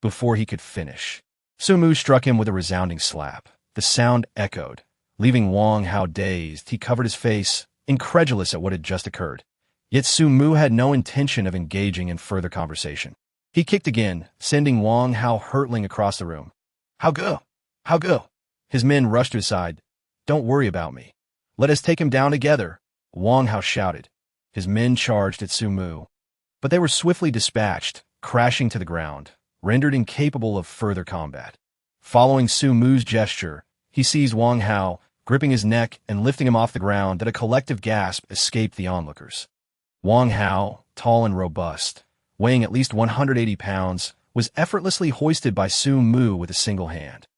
A: Before he could finish, Su Mu struck him with a resounding slap. The sound echoed. Leaving Wang Hao dazed, he covered his face, incredulous at what had just occurred. Yet Su Mu had no intention of engaging in further conversation. He kicked again, sending Wang Hao hurtling across the room. How go? How go? His men rushed to his side. Don't worry about me. Let us take him down together, Wang Hao shouted. His men charged at Su Mu, but they were swiftly dispatched, crashing to the ground, rendered incapable of further combat. Following Su Mu's gesture, he seized Wang Hao, gripping his neck and lifting him off the ground. That a collective gasp escaped the onlookers. Wang Hao, tall and robust, weighing at least 180 pounds, was effortlessly hoisted by Su Mu with a single hand.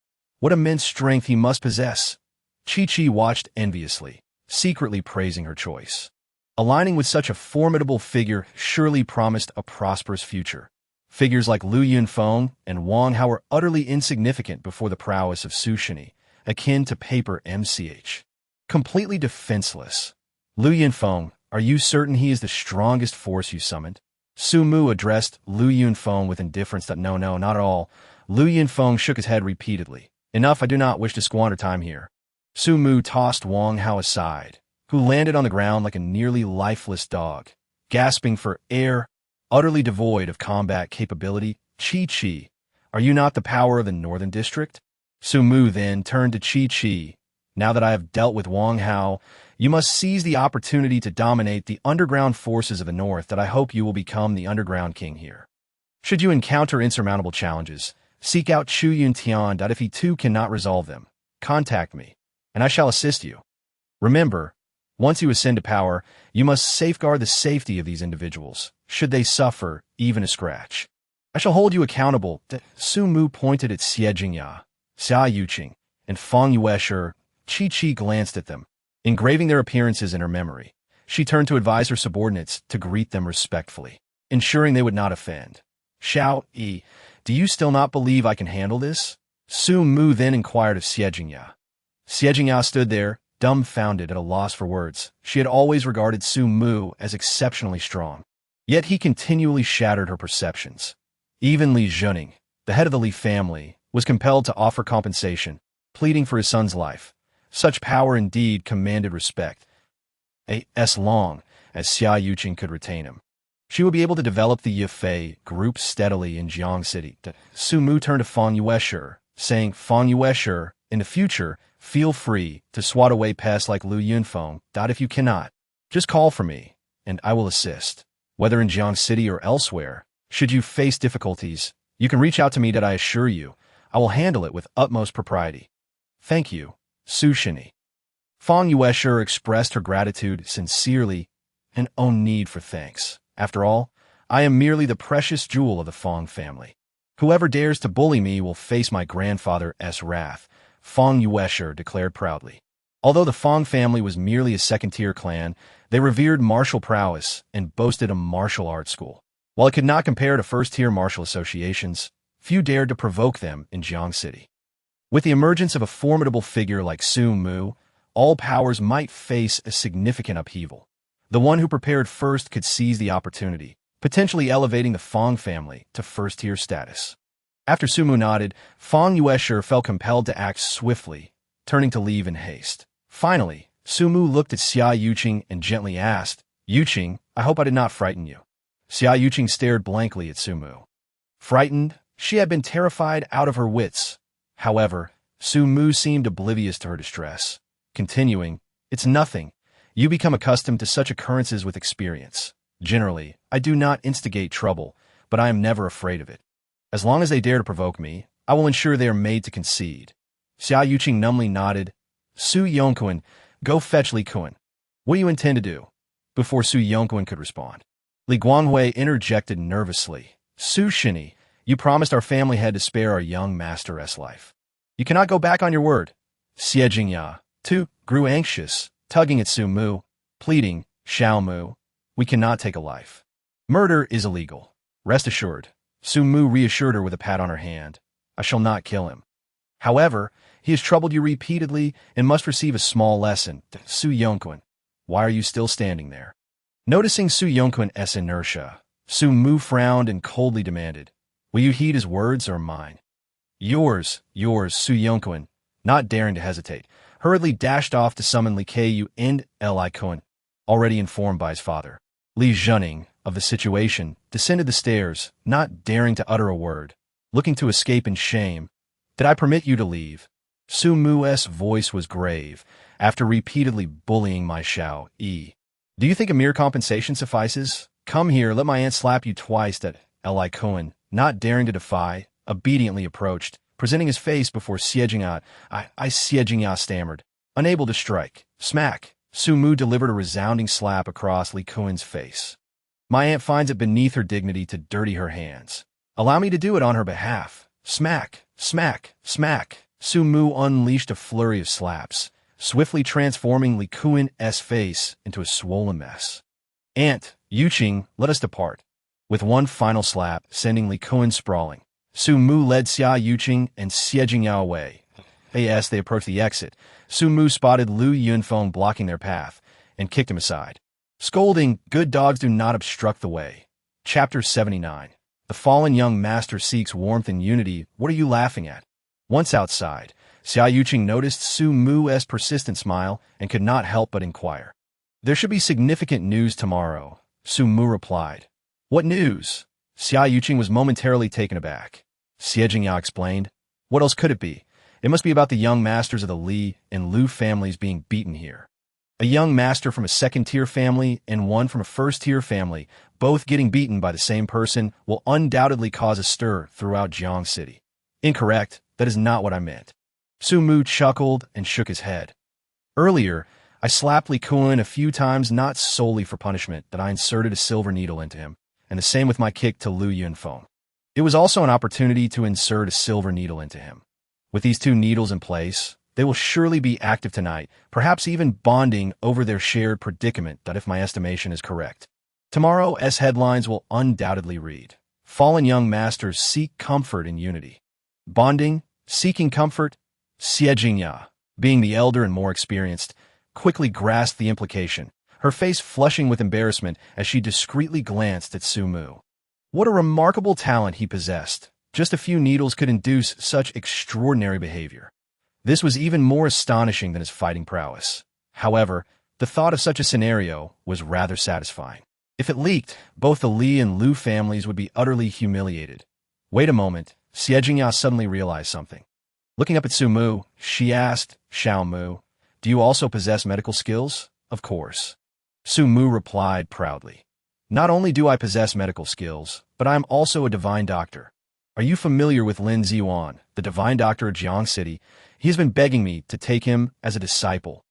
A: What immense strength he must possess! Chi watched enviously, secretly praising her choice. Aligning with such a formidable figure surely promised a prosperous future. Figures like Lu Yunfeng and Wang Hao were utterly insignificant before the prowess of Su Shini, akin to paper MCH. Completely defenseless. Lu Yunfeng, are you certain he is the strongest force you summoned? Su Mu addressed Lu Yunfeng with indifference. No, not at all. Lu Yunfeng shook his head repeatedly. Enough, I do not wish to squander time here. Su Mu tossed Wang Hao aside, who landed on the ground like a nearly lifeless dog, gasping for air, utterly devoid of combat capability. Chi, are you not the power of the Northern District? Su Mu then turned to Chi. Now that I have dealt with Wang Hao, you must seize the opportunity to dominate the underground forces of the North. That I hope you will become the underground king here. Should you encounter insurmountable challenges, seek out Chu Yuntian. If he too cannot resolve them, contact me, and I shall assist you. Remember, once you ascend to power, you must safeguard the safety of these individuals, should they suffer even a scratch. I shall hold you accountable. Su Mu pointed at Xie Jingya, Xia Yuqing, and Fang Yuesher. Chi glanced at them, engraving their appearances in her memory. She turned to advise her subordinates to greet them respectfully, ensuring they would not offend. Xiao Yi, do you still not believe I can handle this? Su Mu then inquired of Xie Jingya. Xie Jingya stood there, dumbfounded, at a loss for words. She had always regarded Su Mu as exceptionally strong. Yet he continually shattered her perceptions. Even Li Zhening, the head of the Li family, was compelled to offer compensation, pleading for his son's life. Such power indeed commanded respect. As long as Xia Yuqing could retain him, she would be able to develop the Yefei group steadily in Jiang City. Su Mu turned to Fang Yuesher, saying, Fang Yuesher, in the future, feel free to swat away pests like Lu Yunfeng. If you cannot, just call for me, and I will assist. Whether in Jiang City or elsewhere, should you face difficulties, you can reach out to me. I assure you, I will handle it with utmost propriety. Thank you, Su Shini. Fang Yuesher expressed her gratitude sincerely and no need for thanks. After all, I am merely the precious jewel of the Fang family. Whoever dares to bully me will face my grandfather's wrath, Fang Yuesher declared proudly. Although the Fang family was merely a second-tier clan, they revered martial prowess and boasted a martial arts school. While it could not compare to first-tier martial associations, few dared to provoke them in Jiang City. With the emergence of a formidable figure like Su Mu, all powers might face a significant upheaval. The one who prepared first could seize the opportunity, potentially elevating the Fong family to first-tier status. After Sumu nodded, Fong Yuesher felt compelled to act swiftly, turning to leave in haste. Finally, Sumu looked at Xia Yuqing and gently asked, "Yuqing, I hope I did not frighten you." Xia Yuqing stared blankly at Sumu. Frightened, she had been terrified out of her wits. However, Sumu seemed oblivious to her distress. Continuing, "It's nothing. You become accustomed to such occurrences with experience. Generally, I do not instigate trouble, but I am never afraid of it. As long as they dare to provoke me, I will ensure they are made to concede." Xia Yuqing numbly nodded. "Su Yongquan, go fetch Li Kuan. What do you intend to do?" Before Su Yongquan could respond, Li Guanghui interjected nervously. "Su Shini, you promised our family head to spare our young master's life. You cannot go back on your word." Xie Jingya, too, grew anxious, tugging at Su Mu, pleading, "Xiao Mu, we cannot take a life. Murder is illegal. Rest assured." Su Mu reassured her with a pat on her hand. "I shall not kill him. However, he has troubled you repeatedly and must receive a small lesson." Su Yongquan, why are you still standing there? Noticing Su Yongquan's inertia, Su Mu frowned and coldly demanded, "Will you heed his words or mine?" Yours, Su Yongquan, not daring to hesitate, hurriedly dashed off to summon Li Ku and Li Kun, already informed by his father. Li Zhening, of the situation, descended the stairs, not daring to utter a word, looking to escape in shame. "Did I permit you to leave?" Su Mu's voice was grave, after repeatedly bullying my Xiao Yi. "Do you think a mere compensation suffices? Come here, let my aunt slap you twice." That Li Kun, not daring to defy, obediently approached, presenting his face before Xie Jingya. Xie Jingya stammered, unable to strike. Smack! Su Mu delivered a resounding slap across Li Kuan's face. "My aunt finds it beneath her dignity to dirty her hands. Allow me to do it on her behalf." Smack! Smack! Smack! Su Mu unleashed a flurry of slaps, swiftly transforming Li Kuan's face into a swollen mess. "Aunt, Yuqing, let us depart." With one final slap, sending Li Kuan sprawling, Su Mu led Xia Yuqing and Xie Jingya away. As they approached the exit, Su Mu spotted Lu Yunfeng blocking their path and kicked him aside. Scolding, "Good dogs do not obstruct the way." Chapter 79. The fallen young master seeks warmth and unity. What are you laughing at? Once outside, Xia Yuqing noticed Su Mu's persistent smile and could not help but inquire. "There should be significant news tomorrow," Su Mu replied. "What news?" Xia Yuqing was momentarily taken aback. Xie Jingya explained, "What else could it be? It must be about the young masters of the Li and Lu families being beaten here. A young master from a second-tier family and one from a first-tier family, both getting beaten by the same person, will undoubtedly cause a stir throughout Jiang City." "Incorrect. That is not what I meant." Su Mu chuckled and shook his head. "Earlier, I slapped Li Kuan a few times not solely for punishment that I inserted a silver needle into him, and the same with my kick to Lu Yunfeng. It was also an opportunity to insert a silver needle into him. With these two needles in place, they will surely be active tonight, perhaps even bonding over their shared predicament, that if my estimation is correct. Tomorrow's headlines will undoubtedly read, 'Fallen young masters seek comfort in unity.' Bonding, seeking comfort." Xie Jingya, being the elder and more experienced, quickly grasped the implication, her face flushing with embarrassment as she discreetly glanced at Su Mu. What a remarkable talent he possessed. Just a few needles could induce such extraordinary behavior. This was even more astonishing than his fighting prowess. However, the thought of such a scenario was rather satisfying. If it leaked, both the Li and Lu families would be utterly humiliated. Wait a moment, Xie Jingya suddenly realized something. Looking up at Su Mu, she asked, "Xiao Mu, do you also possess medical skills?" "Of course." Su Mu replied proudly. "Not only do I possess medical skills, but I am also a divine doctor. Are you familiar with Lin Ziyuan, the divine doctor of Jiang City? He has been begging me to take him as a disciple.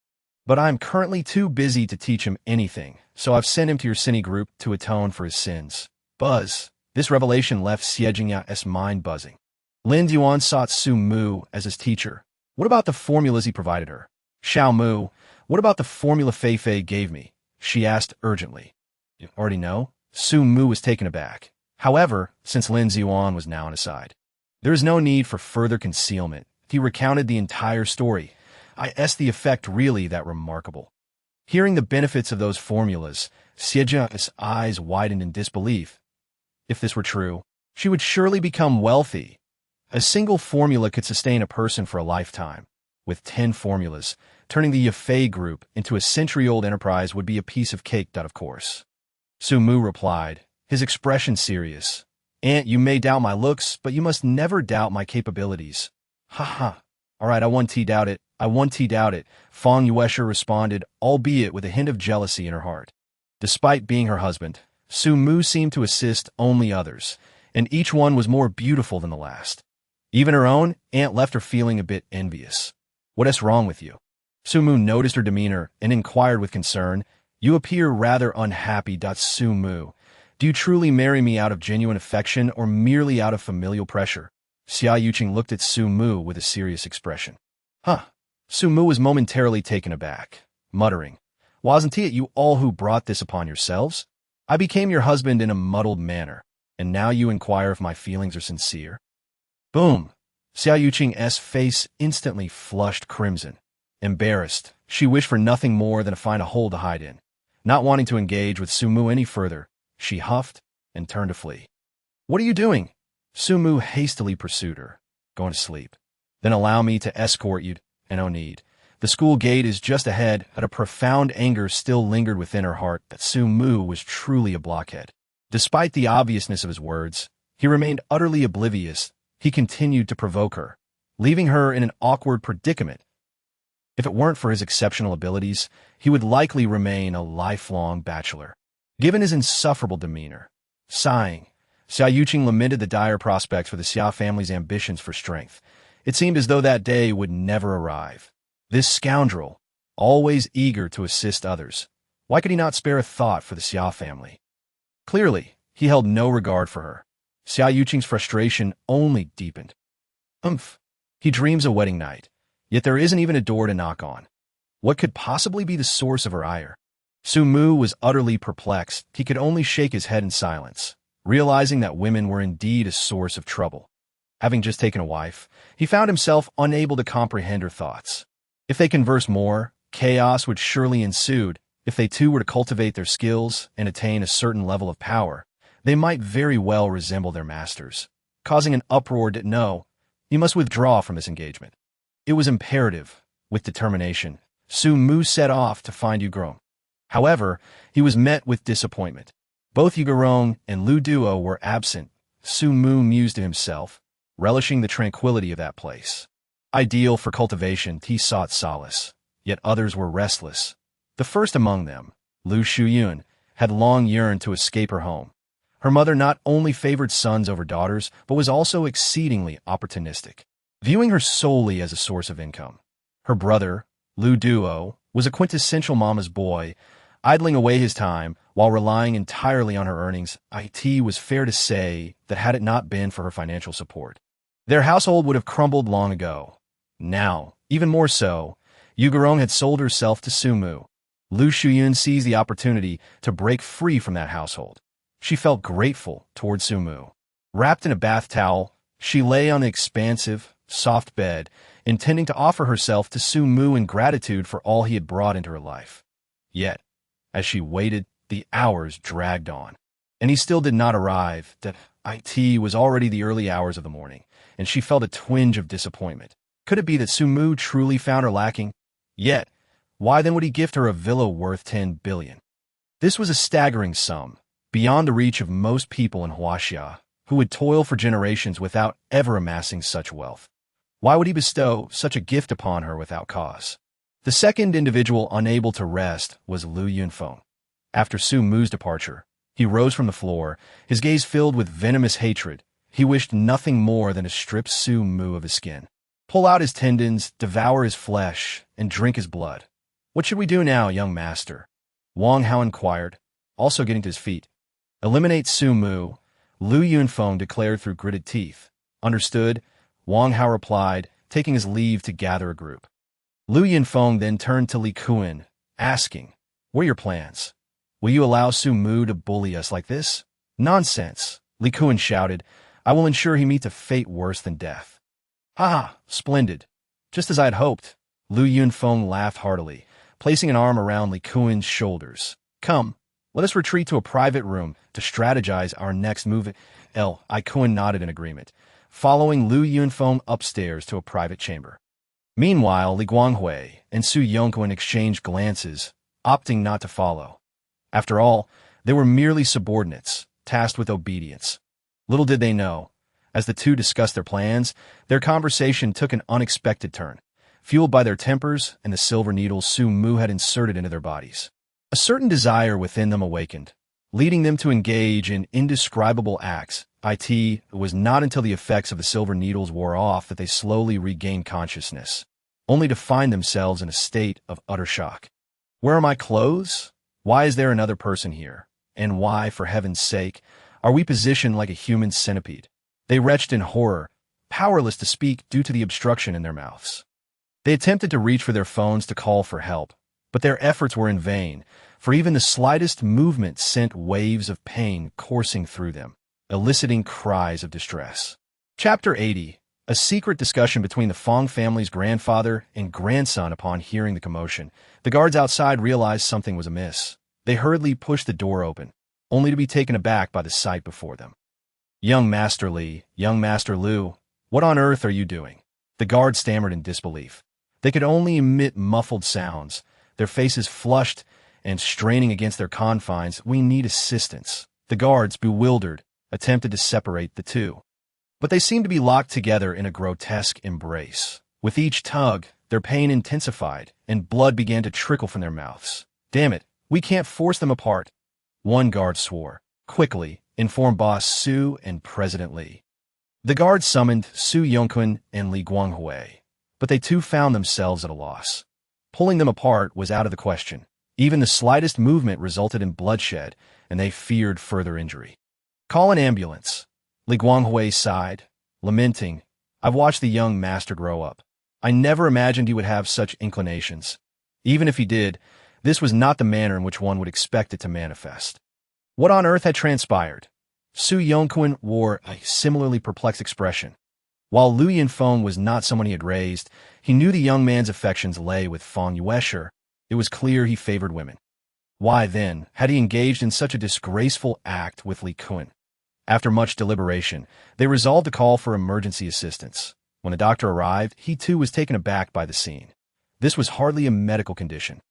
A: But I am currently too busy to teach him anything, so I've sent him to your Cine group to atone for his sins." Buzz. This revelation left Xie Jingya's mind buzzing. Lin Ziyuan sought Su Mu as his teacher. What about the formulas he provided her? "Xiao Mu, what about the formula Fei Fei gave me?" she asked urgently. "You already know?" Su Mu was taken aback. However, since Lin Ziyuan was now on his side, there is no need for further concealment. He recounted the entire story. Is the effect really that remarkable? Hearing the benefits of those formulas, Xiejia's eyes widened in disbelief. If this were true, she would surely become wealthy. A single formula could sustain a person for a lifetime. With 10 formulas, turning the Yafei group into a century-old enterprise would be a piece of cake, of course. Su Mu replied, his expression serious. Aunt, you may doubt my looks, but you must never doubt my capabilities. Ha ha. All right, I want to doubt it. I want to doubt it, Fang Yuesha responded, albeit with a hint of jealousy in her heart. Despite being her husband, Su Mu seemed to assist only others, and each one was more beautiful than the last. Even her own aunt left her feeling a bit envious. What is wrong with you? Su Mu noticed her demeanor and inquired with concern. You appear rather unhappy. Su Mu, do you truly marry me out of genuine affection or merely out of familial pressure? Xia Yuqing looked at Su Mu with a serious expression. Huh. Su Mu was momentarily taken aback, muttering, wasn't it you all who brought this upon yourselves? I became your husband in a muddled manner, and now you inquire if my feelings are sincere? Boom! Xia Yuqing's face instantly flushed crimson. Embarrassed, she wished for nothing more than to find a hole to hide in. Not wanting to engage with Su Mu any further, she huffed and turned to flee. What are you doing? Su Mu hastily pursued her. Going to sleep. Then allow me to escort you. And no need. The school gate is just ahead, and a profound anger still lingered within her heart that Su Mu was truly a blockhead. Despite the obviousness of his words, he remained utterly oblivious. He continued to provoke her, leaving her in an awkward predicament. If it weren't for his exceptional abilities, he would likely remain a lifelong bachelor. Given his insufferable demeanor, sighing, Xia Yuqing lamented the dire prospects for the Xia family's ambitions for strength. It seemed as though that day would never arrive. This scoundrel, always eager to assist others, why could he not spare a thought for the Xia family? Clearly, he held no regard for her. Xia Yuqing's frustration only deepened. He dreams a wedding night, yet there isn't even a door to knock on. What could possibly be the source of her ire? Su Mu was utterly perplexed. He could only shake his head in silence, realizing that women were indeed a source of trouble. Having just taken a wife, he found himself unable to comprehend her thoughts. If they conversed more, chaos would surely ensue. If they too were to cultivate their skills and attain a certain level of power, they might very well resemble their masters, causing an uproar. No, he must withdraw from this engagement. It was imperative. With determination, Su Mu set off to find Yugurong. However, he was met with disappointment. Both Yugurong and Lu Duo were absent. Su Mu mused to himself, relishing the tranquility of that place. Ideal for cultivation, he sought solace, yet others were restless. The first among them, Lu Shuyun, had long yearned to escape her home. Her mother not only favored sons over daughters, but was also exceedingly opportunistic, viewing her solely as a source of income. Her brother, Lu Duo, was a quintessential mama's boy, idling away his time while relying entirely on her earnings. It was fair to say that had it not been for her financial support, their household would have crumbled long ago. Now, even more so, Yugurong had sold herself to Su Mu. Lu Shuyun seized the opportunity to break free from that household. She felt grateful toward Su Mu. Wrapped in a bath towel, she lay on the expansive, soft bed, intending to offer herself to Su Mu in gratitude for all he had brought into her life. Yet, as she waited, the hours dragged on, and he still did not arrive. It was already the early hours of the morning, and she felt a twinge of disappointment. Could it be that Su Mu truly found her lacking? Yet, why then would he gift her a villa worth 10 billion? This was a staggering sum, beyond the reach of most people in Huaxia, who would toil for generations without ever amassing such wealth. Why would he bestow such a gift upon her without cause? The second individual unable to rest was Lu Yunfeng. After Su Mu's departure, he rose from the floor, his gaze filled with venomous hatred. He wished nothing more than to strip Su Mu of his skin, pull out his tendons, devour his flesh, and drink his blood. What should we do now, young master? Wang Hao inquired, also getting to his feet. Eliminate Su Mu, Lu Yunfeng declared through gritted teeth. Understood, Wang Hao replied, taking his leave to gather a group. Lu Yunfeng then turned to Li Kuan, asking, what are your plans? Will you allow Su Mu to bully us like this? Nonsense, Li Kuan shouted. I will ensure he meets a fate worse than death. Ha! Splendid. Just as I had hoped. Lu Yunfeng laughed heartily, placing an arm around Li Kuan's shoulders. Come, let us retreat to a private room to strategize our next move. Li Kuan nodded in agreement, following Lu Yunfeng upstairs to a private chamber. Meanwhile, Li Guanghui and Su Yongquan exchanged glances, opting not to follow. After all, they were merely subordinates, tasked with obedience. Little did they know, as the two discussed their plans, their conversation took an unexpected turn, fueled by their tempers and the silver needles Su Mu had inserted into their bodies. A certain desire within them awakened, leading them to engage in indescribable acts. It was not until the effects of the silver needles wore off that they slowly regained consciousness, only to find themselves in a state of utter shock. Where are my clothes? Why is there another person here? And why, for heaven's sake, are we positioned like a human centipede? They retched in horror, powerless to speak due to the obstruction in their mouths. They attempted to reach for their phones to call for help, but their efforts were in vain, for even the slightest movement sent waves of pain coursing through them, eliciting cries of distress. Chapter 80. A secret discussion between the Fong family's grandfather and grandson. Upon hearing the commotion, the guards outside realized something was amiss. They hurriedly pushed the door open, only to be taken aback by the sight before them. Young Master Li, young Master Lu, what on earth are you doing? The guards stammered in disbelief. They could only emit muffled sounds, their faces flushed and straining against their confines. We need assistance. The guards, bewildered, attempted to separate the two. But they seemed to be locked together in a grotesque embrace. With each tug, their pain intensified, and blood began to trickle from their mouths. Damn it, we can't force them apart. One guard swore. Quickly, informed Boss Su and President Li. The guards summoned Su Yongquan and Li Guanghui, but they too found themselves at a loss. Pulling them apart was out of the question. Even the slightest movement resulted in bloodshed, and they feared further injury. Call an ambulance. Li Guanghui sighed, lamenting, I've watched the young master grow up. I never imagined he would have such inclinations. Even if he did, this was not the manner in which one would expect it to manifest. What on earth had transpired? Su Yongquan wore a similarly perplexed expression. While Lu Yunfeng was not someone he had raised, he knew the young man's affections lay with Fong Yuesher. It was clear he favored women. Why, then, had he engaged in such a disgraceful act with Li Kuan? After much deliberation, they resolved to call for emergency assistance. When the doctor arrived, he too was taken aback by the scene. This was hardly a medical condition.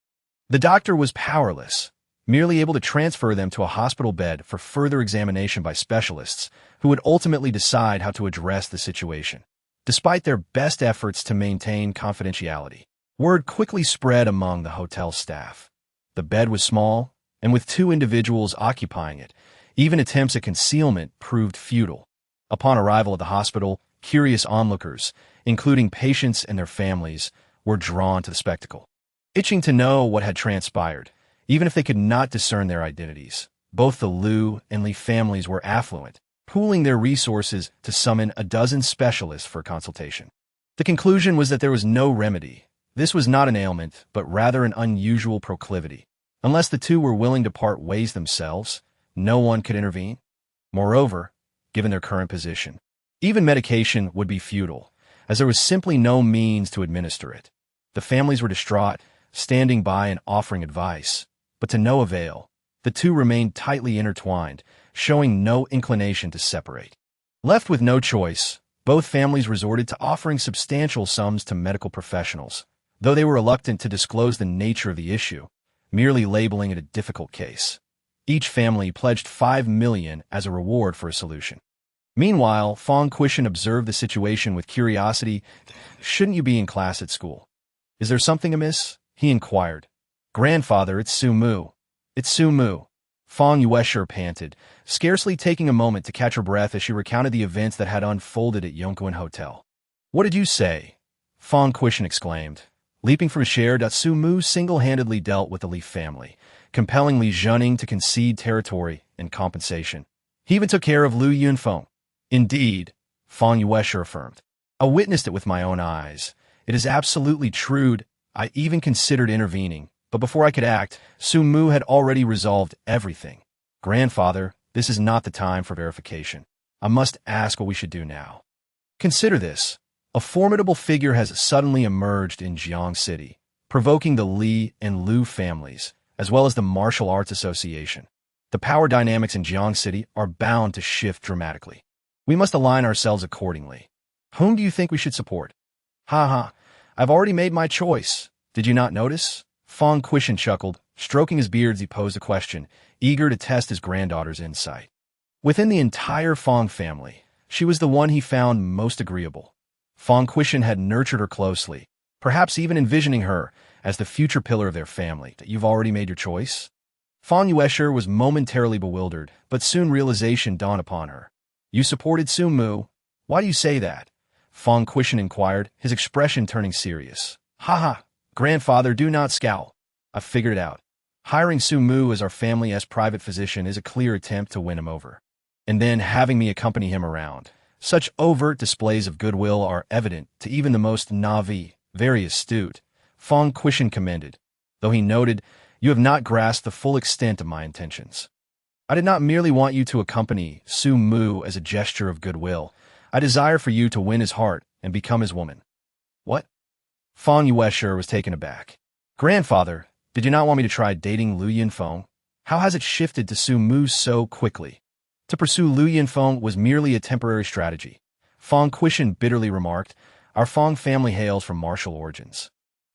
A: The doctor was powerless, merely able to transfer them to a hospital bed for further examination by specialists who would ultimately decide how to address the situation. Despite their best efforts to maintain confidentiality, word quickly spread among the hotel staff. The bed was small, and with two individuals occupying it, even attempts at concealment proved futile. Upon arrival at the hospital, curious onlookers, including patients and their families, were drawn to the spectacle. Itching to know what had transpired, even if they could not discern their identities, both the Lu and Li families were affluent, pooling their resources to summon a dozen specialists for consultation. The conclusion was that there was no remedy. This was not an ailment, but rather an unusual proclivity. Unless the two were willing to part ways themselves, no one could intervene. Moreover, given their current position, even medication would be futile, as there was simply no means to administer it. The families were distraught, standing by and offering advice, but to no avail. The two remained tightly intertwined, showing no inclination to separate. Left with no choice, both families resorted to offering substantial sums to medical professionals, though they were reluctant to disclose the nature of the issue, merely labeling it a difficult case. Each family pledged 5 million as a reward for a solution. Meanwhile, Fong Quishan observed the situation with curiosity. Shouldn't you be in class at school? Is there something amiss? He inquired. Grandfather, it's Su Mu. It's Su Mu. Fong Yuesher panted, scarcely taking a moment to catch her breath as she recounted the events that had unfolded at Yongquan Hotel. What did you say? Fong Quishan exclaimed. Leaping from his chair, Su Mu single-handedly dealt with the Li family, compelling Li Zhenning to concede territory and compensation. He even took care of Lu Yunfeng. Indeed, Fong Yuesher affirmed. I witnessed it with my own eyes. It is absolutely true. I even considered intervening, but before I could act, Su Mu had already resolved everything. Grandfather, this is not the time for verification. I must ask what we should do now. Consider this. A formidable figure has suddenly emerged in Jiang City, provoking the Li and Lu families, as well as the Martial Arts Association. The power dynamics in Jiang City are bound to shift dramatically. We must align ourselves accordingly. Whom do you think we should support? Ha ha, I've already made my choice. Did you not notice? Fong Quishan chuckled, stroking his beard as he posed a question, eager to test his granddaughter's insight. Within the entire Fong family, she was the one he found most agreeable. Fong Quishan had nurtured her closely, perhaps even envisioning her as the future pillar of their family. You've already made your choice? Fong Yuesher was momentarily bewildered, but soon realization dawned upon her. You supported Su Mu. Why do you say that? Fong Quishan inquired, his expression turning serious. Ha ha, grandfather, do not scowl. I've figured it out. Hiring Su Mu as our family's private physician is a clear attempt to win him over. And then having me accompany him around. Such overt displays of goodwill are evident to even the most Na'vi, very astute. Fong Quishan commended, though he noted, you have not grasped the full extent of my intentions. I did not merely want you to accompany Su Mu as a gesture of goodwill. I desire for you to win his heart and become his woman. What? Fong Yuesher was taken aback. Grandfather, did you not want me to try dating Lu Yinfeng? How has it shifted to Su Mu so quickly? To pursue Lu Yinfeng was merely a temporary strategy. Fong Quishan bitterly remarked, our Fong family hails from martial origins,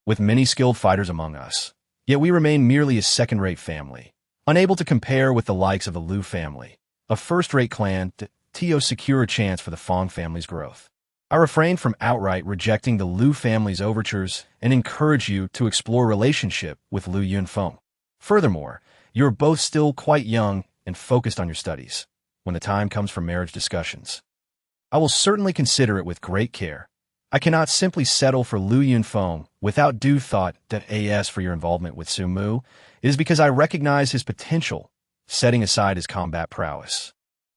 A: with many skilled fighters among us. Yet we remain merely a second-rate family, unable to compare with the likes of the Lu family, a first-rate clan to secure a chance for the Fong family's growth. I refrained from outright rejecting the Lu family's overtures and encourage you to explore relationship with Lu Yunfeng. Furthermore, you are both still quite young and focused on your studies. When the time comes for marriage discussions, I will certainly consider it with great care. I cannot simply settle for Lu Yunfeng without due thought. As for your involvement with Su Mu, it is because I recognize his potential, setting aside his combat prowess.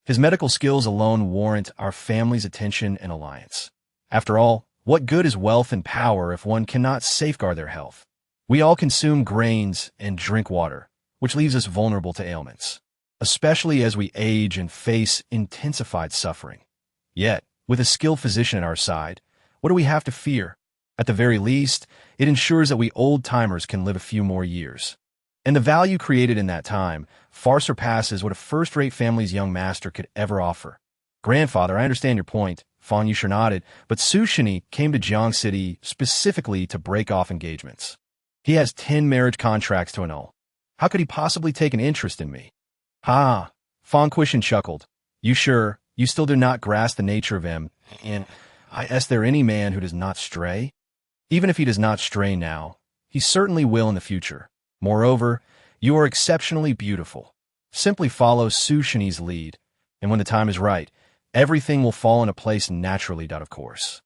A: His medical skills alone warrant our family's attention and alliance. After all, what good is wealth and power if one cannot safeguard their health? We all consume grains and drink water, which leaves us vulnerable to ailments, especially as we age and face intensified suffering. Yet, with a skilled physician at our side, what do we have to fear? At the very least, it ensures that we old-timers can live a few more years. And the value created in that time far surpasses what a first-rate family's young master could ever offer. Grandfather, I understand your point, Fong Yuesher nodded, but Su Shini came to Jiang City specifically to break off engagements. He has 10 marriage contracts to annul. How could he possibly take an interest in me? Ha! Fong Quishan chuckled. You sure, you still do not grasp the nature of him, and is there any man who does not stray? Even if he does not stray now, he certainly will in the future. Moreover, you are exceptionally beautiful. Simply follow Su Shini's lead, and when the time is right, everything will fall into place naturally. Of course.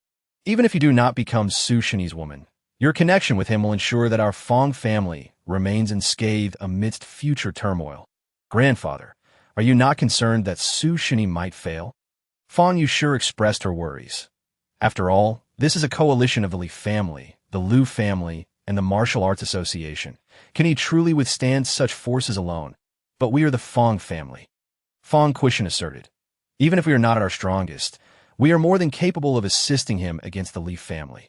A: Even if you do not become Su Shini's woman, your connection with him will ensure that our Fong family remains unscathed amidst future turmoil. Grandfather, are you not concerned that Su Shini might fail? Fong Yuesher expressed her worries. After all, this is a coalition of the Li family, the Lu family, and the Martial Arts Association. Can he truly withstand such forces alone? But we are the Fong family. Fong Quishan asserted. Even if we are not at our strongest, we are more than capable of assisting him against the Li family.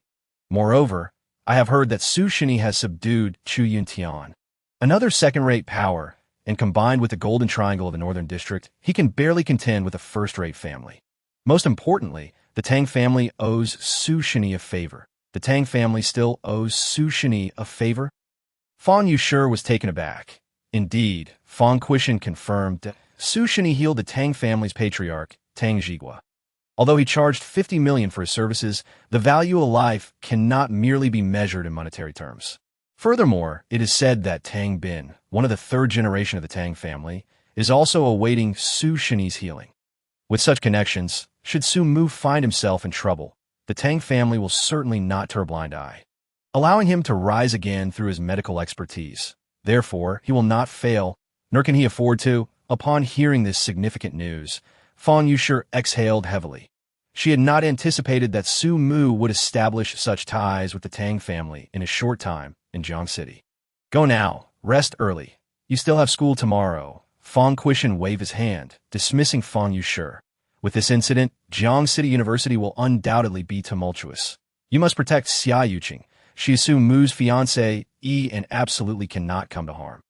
A: Moreover, I have heard that Su Shini has subdued Chu Yuntian, another second-rate power, and combined with the Golden Triangle of the Northern District, he can barely contend with a first-rate family. Most importantly, the Tang family owes Su Shini a favor. The Tang family still owes Su Shini a favor? Fong Yuesher was taken aback. Indeed, Fong Quishan confirmed that Su Shini healed the Tang family's patriarch, Tang Jigua. Although he charged $50 million for his services, the value of life cannot merely be measured in monetary terms. Furthermore, it is said that Tang Bin, one of the third generation of the Tang family, is also awaiting Su Shini's healing. With such connections, should Su Mu find himself in trouble, the Tang family will certainly not turn a blind eye, allowing him to rise again through his medical expertise. Therefore, he will not fail, nor can he afford to. Upon hearing this significant news, Fong Yuesher exhaled heavily. She had not anticipated that Su Mu would establish such ties with the Tang family in a short time in Jiang City. Go now, rest early. You still have school tomorrow. Fong Quishan waved his hand, dismissing Fong Yuesher. With this incident, Jiang City University will undoubtedly be tumultuous. You must protect Xia Yuqing. She is Su Mu's fiancée, and absolutely cannot come to harm.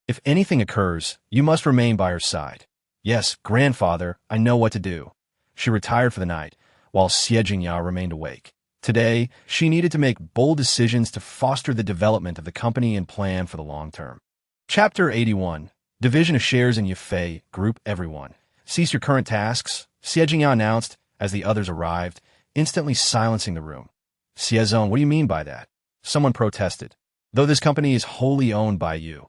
A: If anything occurs, you must remain by her side. Yes, grandfather, I know what to do. She retired for the night, while Xie Jingya remained awake. Today, she needed to make bold decisions to foster the development of the company and plan for the long term. Chapter 81. Division of Shares in Yufei Group. Everyone, cease your current tasks, Xie Jingya announced as the others arrived, instantly silencing the room. Xiezong, what do you mean by that? Someone protested. Though this company is wholly owned by you,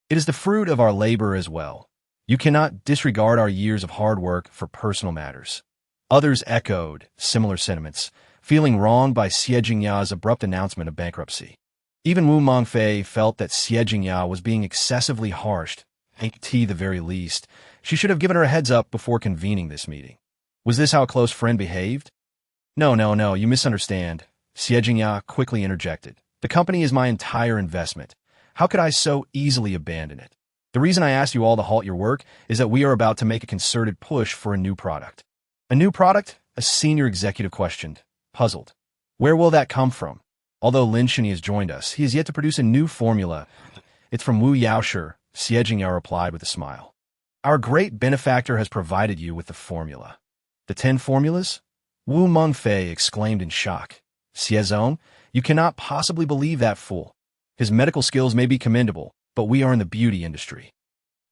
A: it is the fruit of our labor as well. You cannot disregard our years of hard work for personal matters. Others echoed similar sentiments, feeling wronged by Xie Jingya's abrupt announcement of bankruptcy. Even Wu Mengfei felt that Xie Jingya was being excessively harsh. At the very least, she should have given her a heads up before convening this meeting. Was this how a close friend behaved? No, you misunderstand. Xie Jingya quickly interjected. The company is my entire investment. How could I so easily abandon it? The reason I asked you all to halt your work is that we are about to make a concerted push for a new product. A new product? A senior executive questioned, puzzled. Where will that come from? Although Lin Shini has joined us, he has yet to produce a new formula. It's from Wu Yaoshi, Xie Jingya replied with a smile. Our great benefactor has provided you with the formula. The 10 formulas? Wu Mengfei exclaimed in shock. Xiezong, you cannot possibly believe that fool. His medical skills may be commendable, but we are in the beauty industry.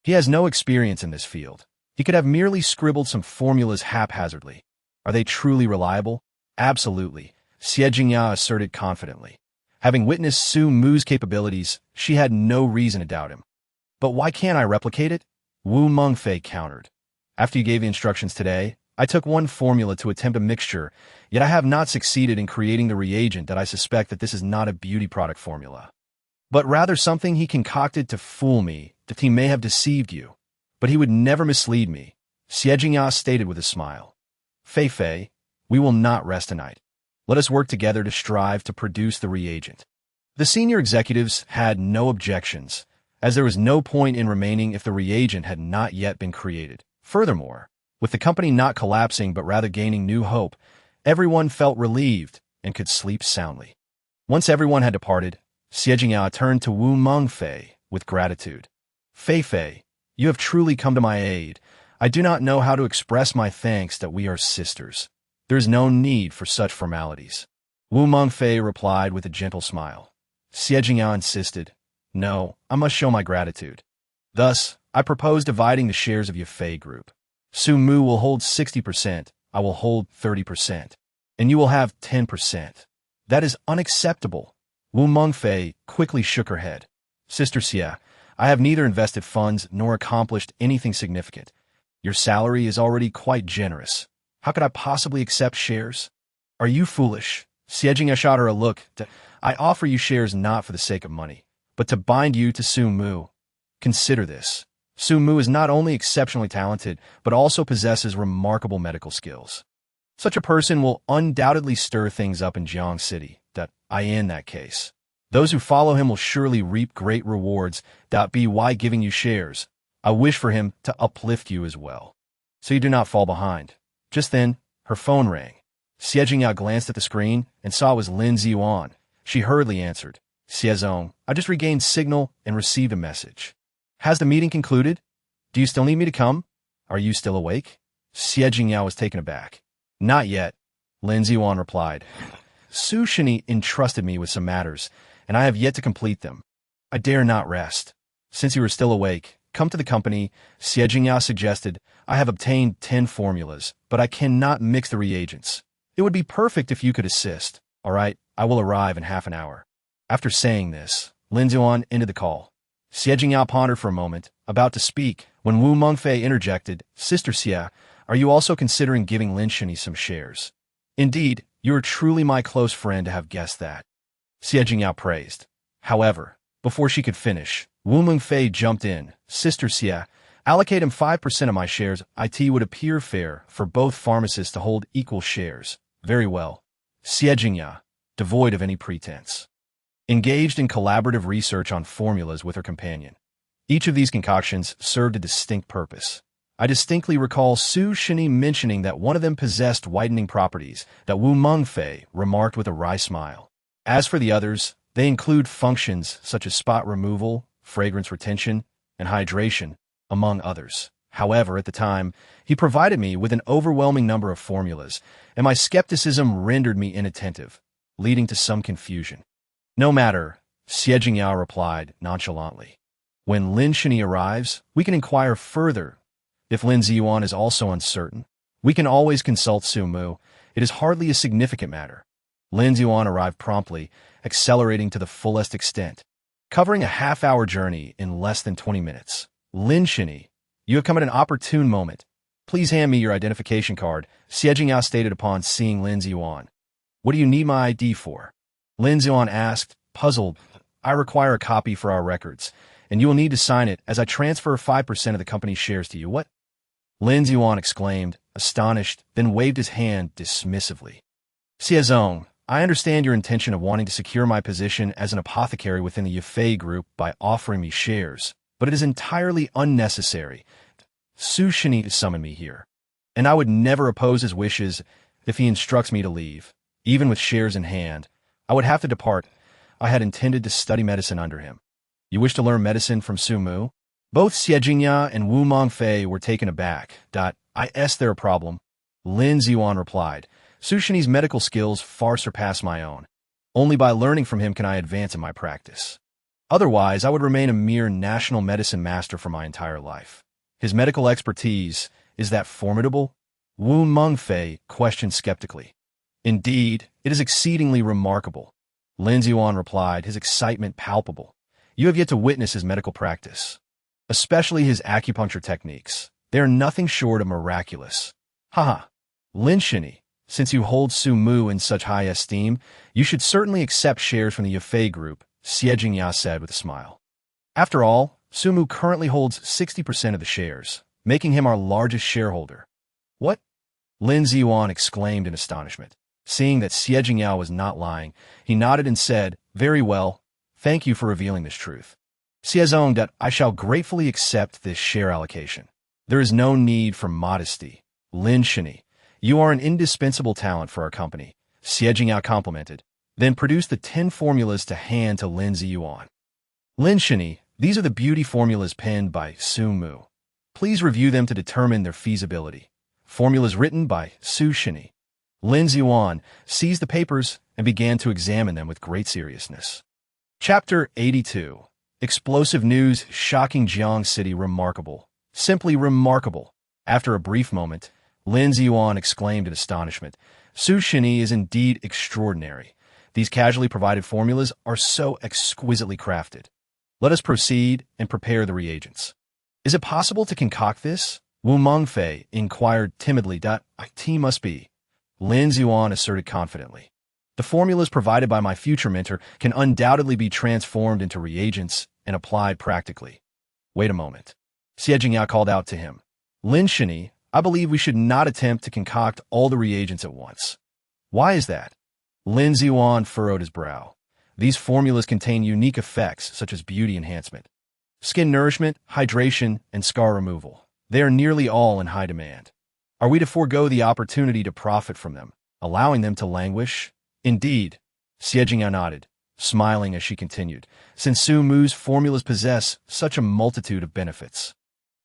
A: He has no experience in this field. He could have merely scribbled some formulas haphazardly. Are they truly reliable? Absolutely, Xie Jingya asserted confidently. Having witnessed Su Mu's capabilities, she had no reason to doubt him. But why can't I replicate it? Wu Mengfei countered. After you gave the instructions today, I took one formula to attempt a mixture, yet I have not succeeded in creating the reagent that I suspect that this is not a beauty product formula, but rather something he concocted to fool me, that he may have deceived you. But he would never mislead me, Xie Jingya stated with a smile. Fei, we will not rest tonight. Let us work together to strive to produce the reagent. The senior executives had no objections, as there was no point in remaining if the reagent had not yet been created. Furthermore, with the company not collapsing but rather gaining new hope, everyone felt relieved and could sleep soundly. Once everyone had departed, Xie Jingya turned to Wu Mengfei with gratitude. Fei, you have truly come to my aid. I do not know how to express my thanks that we are sisters. There is no need for such formalities. Wu Mengfei replied with a gentle smile. Xie Jingya insisted. No, I must show my gratitude. Thus, I propose dividing the shares of Yufei Group. Su Mu will hold 60%, I will hold 30%, and you will have 10%. That is unacceptable. Wu Mengfei quickly shook her head. Sister Xia, I have neither invested funds nor accomplished anything significant. Your salary is already quite generous. How could I possibly accept shares? Are you foolish? Xie Jingya shot her a look. I offer you shares not for the sake of money, but to bind you to Su Mu. Consider this. Su Mu is not only exceptionally talented, but also possesses remarkable medical skills. Such a person will undoubtedly stir things up in Jiang City. In that case, those who follow him will surely reap great rewards. By giving you shares, I wish for him to uplift you as well, so you do not fall behind. Just then, her phone rang. Xie Jingya glanced at the screen and saw it was Lin Ziyuan. She hurriedly answered. Xiezong, I just regained signal and received a message. Has the meeting concluded? Do you still need me to come? Are you still awake? Xie Jingya was taken aback. Not yet, Lin Ziyuan replied. Su Shini entrusted me with some matters, and I have yet to complete them. I dare not rest. Since you are still awake, come to the company, Xie Jingya suggested. I have obtained 10 formulas, but I cannot mix the reagents. It would be perfect if you could assist. All right, I will arrive in half an hour. After saying this, Lin Ziyuan ended the call. Xie Jingya pondered for a moment, about to speak, when Wu Mengfei interjected. Sister Xia, are you also considering giving Lin Shini some shares? Indeed, you are truly my close friend to have guessed that, Xie Jingya praised. However, before she could finish, Wu Mengfei jumped in. Sister Xia, allocate him 5% of my shares. It would appear fair for both pharmacists to hold equal shares. Very well. Xie Jingya, devoid of any pretense, engaged in collaborative research on formulas with her companion. Each of these concoctions served a distinct purpose. I distinctly recall Su Shini mentioning that one of them possessed whitening properties that Wu Mengfei remarked with a wry smile. As for the others, they include functions such as spot removal, fragrance retention, and hydration, among others. However, at the time, he provided me with an overwhelming number of formulas, and my skepticism rendered me inattentive, leading to some confusion. No matter, Xie Jingyao replied nonchalantly. When Lin Shini arrives, we can inquire further. If Lin Ziyuan is also uncertain, we can always consult Su Mu. It is hardly a significant matter. Lin Ziyuan arrived promptly, accelerating to the fullest extent, covering a half-hour journey in less than 20 minutes. Lin Shini, you have come at an opportune moment. Please hand me your identification card, Xie Jingyao stated upon seeing Lin Ziyuan. What do you need my ID for? Lin Ziyuan asked, puzzled. I require a copy for our records, and you will need to sign it as I transfer 5% of the company's shares to you. What? Lin Ziyuan exclaimed, astonished, then waved his hand dismissively. Xiezong, I understand your intention of wanting to secure my position as an apothecary within the Yafei group by offering me shares, but it is entirely unnecessary. Su Shini summoned me here, and I would never oppose his wishes if he instructs me to leave. Even with shares in hand, I would have to depart. I had intended to study medicine under him. You wish to learn medicine from Su Mu? Both Xie Jingya and Wu Mengfei were taken aback. Is there a problem? Lin Ziyuan replied, Su Shini's medical skills far surpass my own. Only by learning from him can I advance in my practice. Otherwise, I would remain a mere national medicine master for my entire life. His medical expertise, is that formidable? Wu Mengfei questioned skeptically. Indeed, it is exceedingly remarkable. Lin Ziyuan replied, his excitement palpable. You have yet to witness his medical practice, especially his acupuncture techniques. They are nothing short of miraculous. Haha. Lin Shini, since you hold Su Mu in such high esteem, you should certainly accept shares from the Yafei group, Xie Jingya said with a smile. After all, Su Mu currently holds 60% of the shares, making him our largest shareholder. What? Lin Ziyuan exclaimed in astonishment. Seeing that Xie Jingyao was not lying, he nodded and said, very well, thank you for revealing this truth. Xiezong, I shall gratefully accept this share allocation. There is no need for modesty. Lin Shini, you are an indispensable talent for our company, Xie Jingyao complimented, then produced the 10 formulas to hand to Lin Ziyuan. Lin Shini, these are the beauty formulas penned by Su Mu. Please review them to determine their feasibility. Formulas written by Su Shini. Lin Ziyuan seized the papers and began to examine them with great seriousness. Chapter 82. Explosive news shocking Jiang City remarkable. Simply remarkable. After a brief moment, Lin Ziyuan exclaimed in astonishment, Su Shini is indeed extraordinary. These casually provided formulas are so exquisitely crafted. Let us proceed and prepare the reagents. Is it possible to concoct this? Wu Mengfei inquired timidly. It must be. Lin Ziyuan asserted confidently. The formulas provided by my future mentor can undoubtedly be transformed into reagents and applied practically. Wait a moment. Xie Jingyao called out to him. Lin Shini, I believe we should not attempt to concoct all the reagents at once. Why is that? Lin Ziyuan furrowed his brow. These formulas contain unique effects such as beauty enhancement, skin nourishment, hydration, and scar removal. They are nearly all in high demand. Are we to forego the opportunity to profit from them, allowing them to languish? Indeed, Xie Jingyao nodded, smiling as she continued, since Su Mu's formulas possess such a multitude of benefits.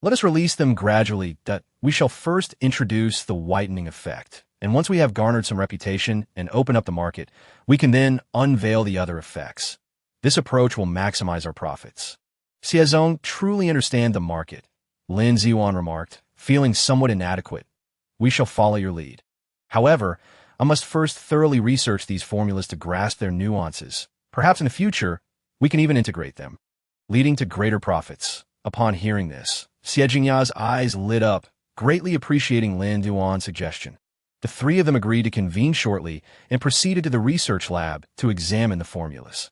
A: Let us release them gradually. We shall first introduce the whitening effect, and once we have garnered some reputation and open up the market, we can then unveil the other effects. This approach will maximize our profits. Xiezong truly understand the market, Lin Ziyuan remarked, feeling somewhat inadequate. We shall follow your lead. However, I must first thoroughly research these formulas to grasp their nuances. Perhaps in the future, we can even integrate them, leading to greater profits. Upon hearing this, Xie Jingya's eyes lit up, greatly appreciating Lin Ziyuan's suggestion. The three of them agreed to convene shortly and proceeded to the research lab to examine the formulas.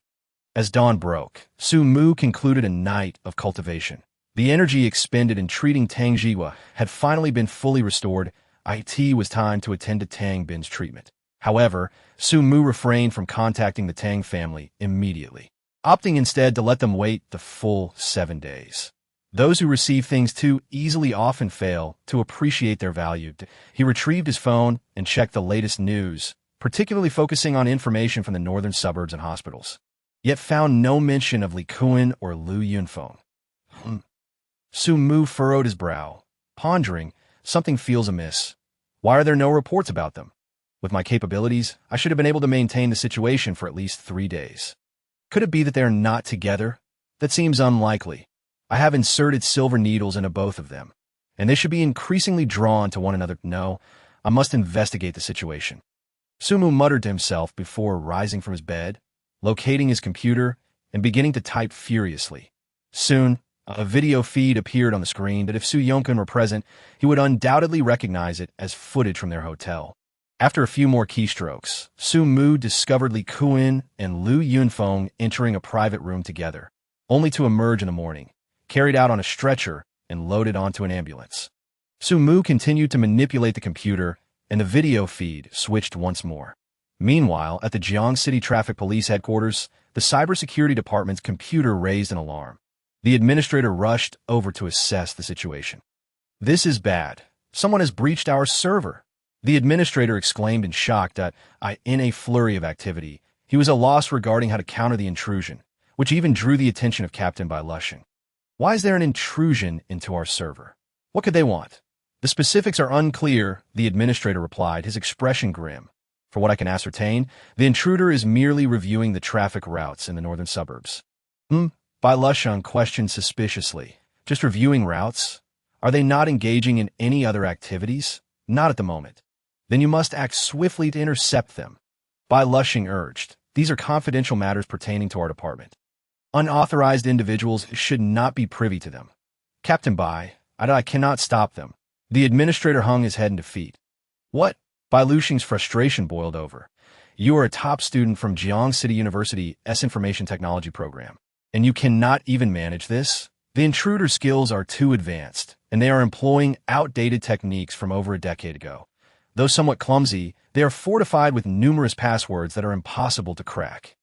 A: As dawn broke, Su Mu concluded a night of cultivation. The energy expended in treating Tang Jiwa had finally been fully restored. It was time to attend to Tang Bin's treatment. However, Su Mu refrained from contacting the Tang family immediately, opting instead to let them wait the full 7 days. Those who receive things too easily often fail to appreciate their value. He retrieved his phone and checked the latest news, particularly focusing on information from the northern suburbs and hospitals, yet found no mention of Li Kuan or Lu Yunfeng. Su Mu furrowed his brow, pondering, something feels amiss. Why are there no reports about them? With my capabilities, I should have been able to maintain the situation for at least 3 days. Could it be that they are not together? That seems unlikely. I have inserted silver needles into both of them, and they should be increasingly drawn to one another. No, I must investigate the situation. Su Mu muttered to himself before rising from his bed, locating his computer, and beginning to type furiously. Soon, a video feed appeared on the screen that if Su Yongkun were present, he would undoubtedly recognize it as footage from their hotel. After a few more keystrokes, Su Mu discovered Li Kuan and Lu Yunfeng entering a private room together, only to emerge in the morning, carried out on a stretcher and loaded onto an ambulance. Su Mu continued to manipulate the computer, and the video feed switched once more. Meanwhile, at the Jiang City Traffic Police Headquarters, the cybersecurity department's computer raised an alarm. The administrator rushed over to assess the situation. "This is bad. Someone has breached our server," the administrator exclaimed in shock that, in a flurry of activity, he was at a loss regarding how to counter the intrusion, which even drew the attention of Captain Bai Lushing. "Why is there an intrusion into our server? What could they want?" "The specifics are unclear," the administrator replied, his expression grim. "For what I can ascertain, the intruder is merely reviewing the traffic routes in the northern suburbs." Bai Lushing questioned suspiciously. "Just reviewing routes? Are they not engaging in any other activities?" "Not at the moment." "Then you must act swiftly to intercept them," Bai Lushing urged. "These are confidential matters pertaining to our department. Unauthorized individuals should not be privy to them." "Captain Bai, I cannot stop them." The administrator hung his head in defeat. "What?" Bai Lushing's frustration boiled over. "You are a top student from Jiang City University's Information Technology program, and you cannot even manage this? The intruder skills are too advanced, and they are employing outdated techniques from over a decade ago. Though somewhat clumsy, they are fortified with numerous passwords that are impossible to crack."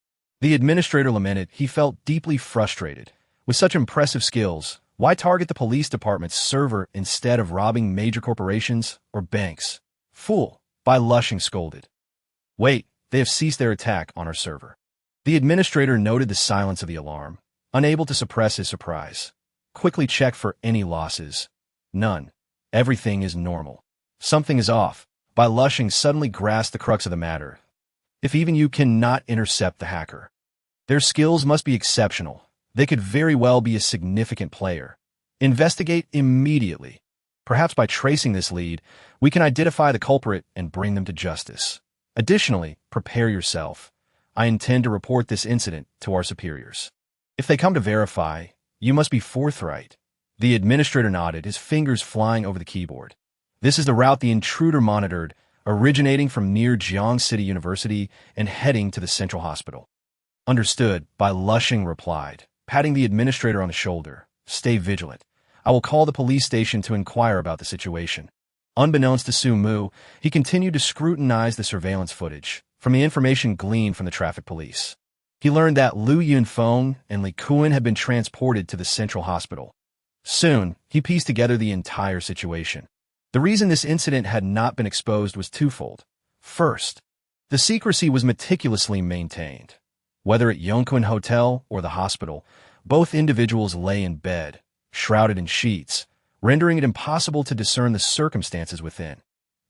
A: The administrator lamented he felt deeply frustrated. With such impressive skills, why target the police department's server instead of robbing major corporations or banks? "Fool," Bai Lushing scolded. "Wait, they have ceased their attack on our server." The administrator noted the silence of the alarm, unable to suppress his surprise. "Quickly check for any losses." "None. Everything is normal." "Something is off." Bai Lushing suddenly grasped the crux of the matter. "If even you cannot intercept the hacker, their skills must be exceptional. They could very well be a significant player. Investigate immediately. Perhaps by tracing this lead, we can identify the culprit and bring them to justice. Additionally, prepare yourself. I intend to report this incident to our superiors. If they come to verify, you must be forthright." The administrator nodded, his fingers flying over the keyboard. "This is the route the intruder monitored, originating from near Jiang City University and heading to the central hospital." "Understood," Bai Lushing replied, patting the administrator on the shoulder. "Stay vigilant. I will call the police station to inquire about the situation." Unbeknownst to Su Mu, he continued to scrutinize the surveillance footage from the information gleaned from the traffic police. He learned that Lu Yunfeng and Li Kuan had been transported to the central hospital. Soon, he pieced together the entire situation. The reason this incident had not been exposed was twofold. First, the secrecy was meticulously maintained. Whether at Yongkuan Hotel or the hospital, both individuals lay in bed, shrouded in sheets, rendering it impossible to discern the circumstances within,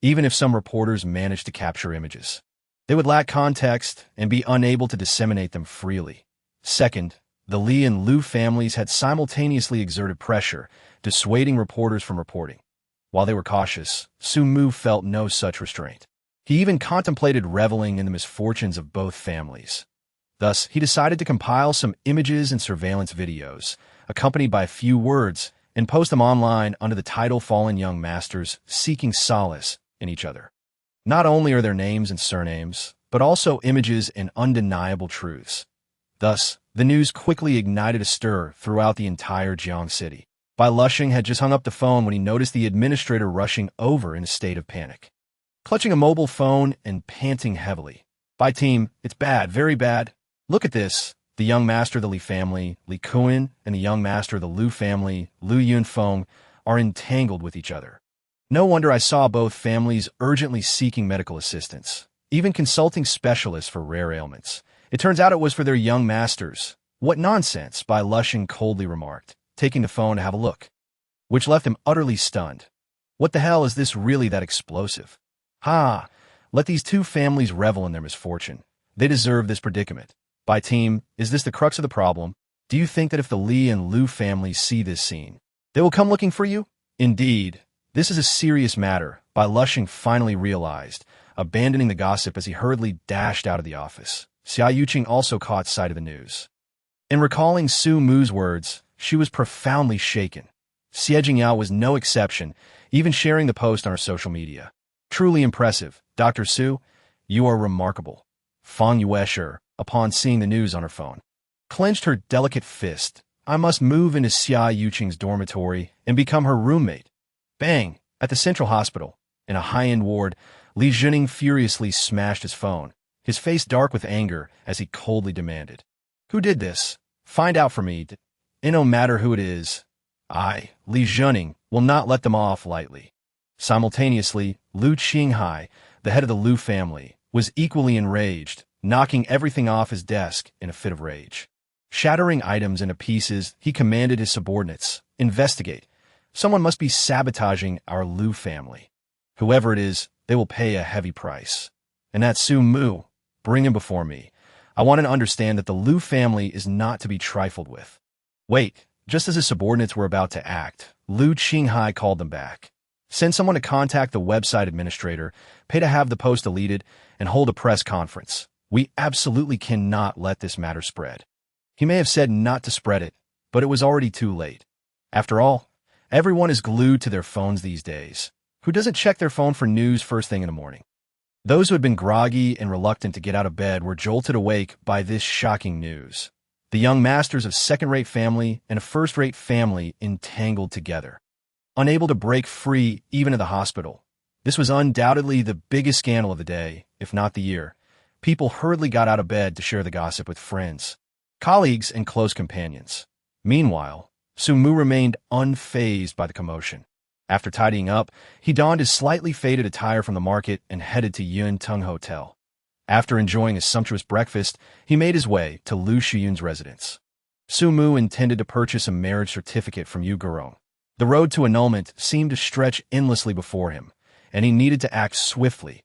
A: even if some reporters managed to capture images. They would lack context and be unable to disseminate them freely. Second, the Li and Lu families had simultaneously exerted pressure, dissuading reporters from reporting. While they were cautious, Su Mu felt no such restraint. He even contemplated reveling in the misfortunes of both families. Thus, he decided to compile some images and surveillance videos, accompanied by a few words, and post them online under the title "Fallen Young Masters Seeking Solace in Each Other." Not only are there names and surnames, but also images and undeniable truths. Thus, the news quickly ignited a stir throughout the entire Jiang City. Bai Lushing had just hung up the phone when he noticed the administrator rushing over in a state of panic. Clutching a mobile phone and panting heavily. "Bai team, it's bad, very bad. Look at this," the The young master of the Li family, Li Kuan, and the young master of the Lu family, Lu Yunfeng, are entangled with each other. No wonder I saw both families urgently seeking medical assistance, even consulting specialists for rare ailments. It turns out it was for their young masters. What nonsense, Bai Lushing coldly remarked, taking the phone to have a look, which left him utterly stunned. What the hell is this really that explosive? Ha! Let these two families revel in their misfortune. They deserve this predicament. By team, is this the crux of the problem? Do you think that if the Li and Lu families see this scene, they will come looking for you? Indeed, this is a serious matter, Bai Lushing finally realized, abandoning the gossip as he hurriedly dashed out of the office. Xia Yuqing also caught sight of the news. In recalling Su Mu's words, she was profoundly shaken. Xie Jingyao was no exception, even sharing the post on her social media. Truly impressive, Dr. Su, you are remarkable. Fang Yuesher, upon seeing the news on her phone, clenched her delicate fist. I must move into Xia Yuqing's dormitory and become her roommate. Bang! At the central hospital, in a high-end ward, Li Zhening furiously smashed his phone, his face dark with anger as he coldly demanded, "Who did this? Find out for me. It no matter who it is. I, Li Zhening, will not let them off lightly." Simultaneously, Lu Qinghai, the head of the Lu family, was equally enraged, knocking everything off his desk in a fit of rage. Shattering items into pieces, he commanded his subordinates, "Investigate. Someone must be sabotaging our Lu family. Whoever it is, they will pay a heavy price. And that Su Mu, bring him before me. I want to understand that the Lu family is not to be trifled with." Wait, just as his subordinates were about to act, Lu Qinghai called them back. "Send someone to contact the website administrator, pay to have the post deleted, and hold a press conference. We absolutely cannot let this matter spread." He may have said not to spread it, but it was already too late. After all, everyone is glued to their phones these days. Who doesn't check their phone for news first thing in the morning? Those who had been groggy and reluctant to get out of bed were jolted awake by this shocking news. The young masters of second-rate family and a first-rate family entangled together, unable to break free even at the hospital. This was undoubtedly the biggest scandal of the day, if not the year. People hurriedly got out of bed to share the gossip with friends, colleagues, and close companions. Meanwhile, Su Mu remained unfazed by the commotion. After tidying up, he donned his slightly faded attire from the market and headed to Yun Tung Hotel. After enjoying a sumptuous breakfast, he made his way to Lu Shiyun's residence. Su Mu intended to purchase a marriage certificate from Yu Gurong. The road to annulment seemed to stretch endlessly before him, and he needed to act swiftly.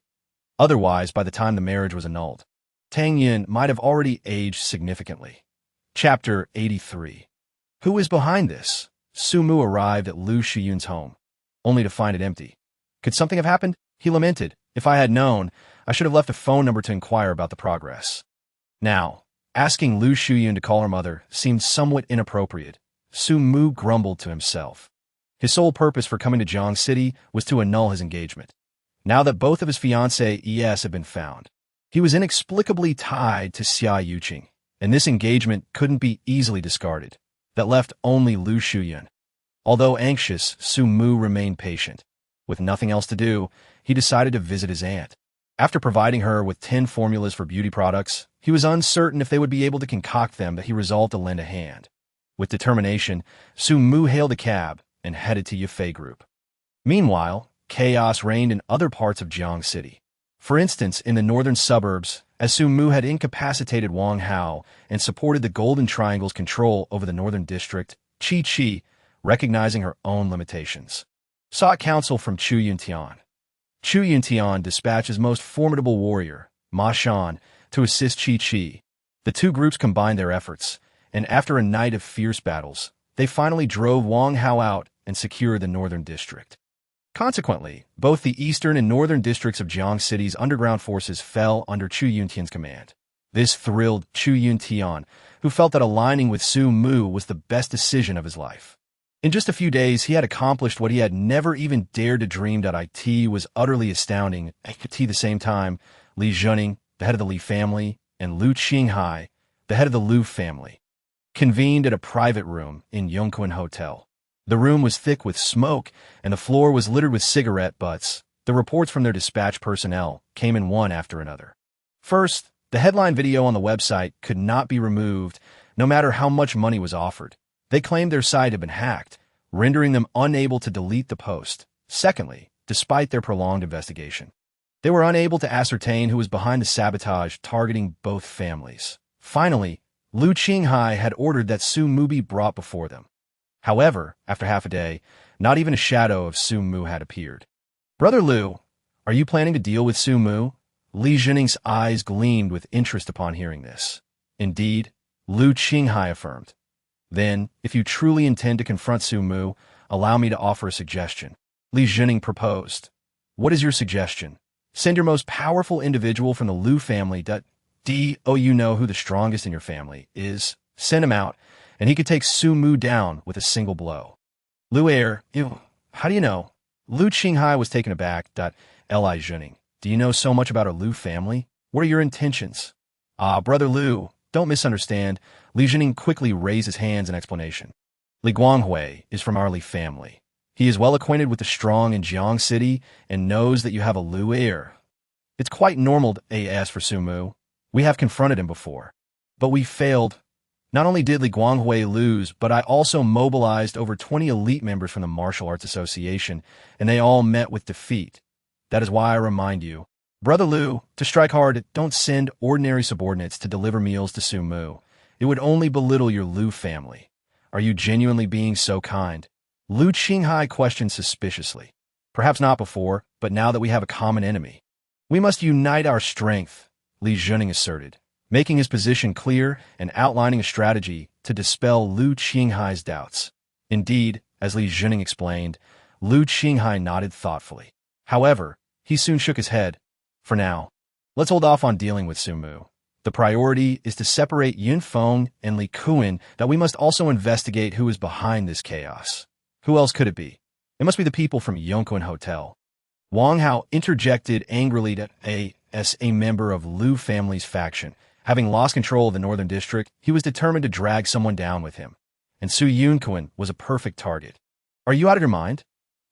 A: Otherwise, by the time the marriage was annulled, Tang Yin might have already aged significantly. Chapter 83. Who is behind this? Su Mu arrived at Lu Shiyun's home, only to find it empty. Could something have happened? He lamented. If I had known, I should have left a phone number to inquire about the progress. Now, asking Lu Shiyun to call her mother seemed somewhat inappropriate. Su Mu grumbled to himself. His sole purpose for coming to Jiang City was to annul his engagement. Now that both of his fiancée ES had been found, he was inexplicably tied to Xia Yuqing, and this engagement couldn't be easily discarded. That left only Lu Shiyun. Although anxious, Su Mu remained patient. With nothing else to do, he decided to visit his aunt. After providing her with 10 formulas for beauty products, he was uncertain if they would be able to concoct them, but he resolved to lend a hand. With determination, Su Mu hailed a cab and headed to Yafei Group. Meanwhile, chaos reigned in other parts of Jiang City. For instance, in the northern suburbs, as Su Mu had incapacitated Wang Hao and supported the Golden Triangle's control over the northern district, Qi, recognizing her own limitations, sought counsel from Chu Yuntian. Chu Yuntian dispatched his most formidable warrior, Ma Shan, to assist Qi. The two groups combined their efforts, and after a night of fierce battles, they finally drove Wang Hao out and secured the northern district. Consequently, both the eastern and northern districts of Jiang City's underground forces fell under Chu Yuntian's command. This thrilled Chu Yuntian, who felt that aligning with Su Mu was the best decision of his life. In just a few days, he had accomplished what he had never even dared to dream. It was utterly astounding. At the same time, Li Zhening, the head of the Li family, and Lu Qinghai, the head of the Lu family, convened at a private room in Yongquan Hotel. The room was thick with smoke, and the floor was littered with cigarette butts. The reports from their dispatch personnel came in one after another. First, The headline video on the website could not be removed, no matter how much money was offered. They claimed their site had been hacked, rendering them unable to delete the post. Secondly, despite their prolonged investigation, they were unable to ascertain who was behind the sabotage targeting both families. Finally, Lu Qinghai had ordered that Su Mu be brought before them. However, after half a day, not even a shadow of Su Mu had appeared. "Brother Lu, are you planning to deal with Su Mu?" Li Zhening's eyes gleamed with interest upon hearing this. "Indeed," Lu Qinghai affirmed. "Then, if you truly intend to confront Su Mu, allow me to offer a suggestion," Li Zhening proposed. "What is your suggestion?" "Send your most powerful individual from the Lu family to you know who the strongest in your family is. Send him out, and he could take Su Mu down with a single blow." Lu Air, how do you know? Lu Qinghai was taken aback. Li Zhening, do you know so much about our Lu family? What are your intentions? Brother Lu, don't misunderstand. Li Zhening quickly raised his hands in explanation. Li Guanghui is from our Li family. He is well acquainted with the strong in Jiang City and knows that you have a Lu heir. It's quite normal to ask for Su Mu. We have confronted him before, but we failed. Not only did Li Guanghui lose, but I also mobilized over 20 elite members from the Martial Arts Association, and they all met with defeat. That is why I remind you, Brother Lu, to strike hard, don't send ordinary subordinates to deliver meals to Su Mu. It would only belittle your Lu family. Are you genuinely being so kind? Lu Qinghai questioned suspiciously. Perhaps not before, but now that we have a common enemy. We must unite our strength, Li Zhening asserted, making his position clear and outlining a strategy to dispel Lu Qinghai's doubts. Indeed, as Li Zhening explained, Lu Qinghai nodded thoughtfully. However, he soon shook his head. For now, let's hold off on dealing with Su Mu. The priority is to separate Yun Feng and Li Kuan, that we must also investigate who is behind this chaos. Who else could it be? It must be the people from Yongquan Hotel. Wang Hao interjected angrily that as a member of Lu family's faction, having lost control of the northern district, he was determined to drag someone down with him. And Su Yunquan was a perfect target. Are you out of your mind?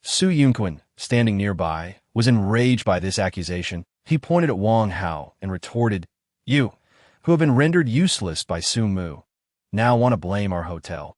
A: Su Yunquan, standing nearby, was enraged by this accusation. He pointed at Wang Hao and retorted, "You, who have been rendered useless by Su Mu, now want to blame our hotel.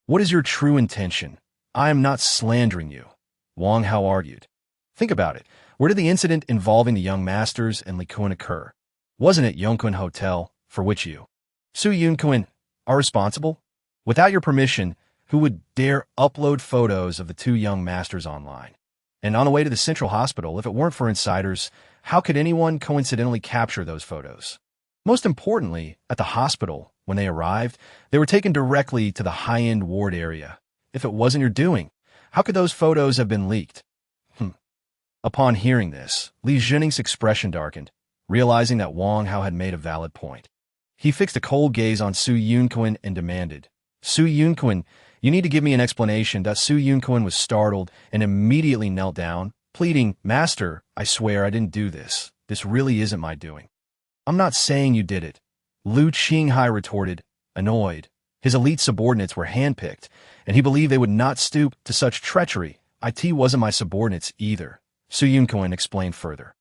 A: What is your true intention? I am not slandering you," Wang Hao argued. "Think about it. Where did the incident involving the young masters and Li Kuan occur? Wasn't it Yongquan Hotel, for which you, Su Yunquan, are responsible? Without your permission, who would dare upload photos of the two young masters online? And on the way to the Central Hospital, if it weren't for insiders, how could anyone coincidentally capture those photos? Most importantly, at the hospital, when they arrived, they were taken directly to the high-end ward area. If it wasn't your doing, how could those photos have been leaked?" Upon hearing this, Li Zhening's expression darkened, realizing that Wang Hao had made a valid point. He fixed a cold gaze on Su Yunquan and demanded, "Su Yunquan, you need to give me an explanation." Su Yunquan was startled and immediately knelt down, pleading, "Master, I swear I didn't do this. This really isn't my doing." "I'm not saying you did it," Lu Qinghai retorted, annoyed. His elite subordinates were handpicked, and he believed they would not stoop to such treachery. "It wasn't my subordinates either," Su Yunquan explained further.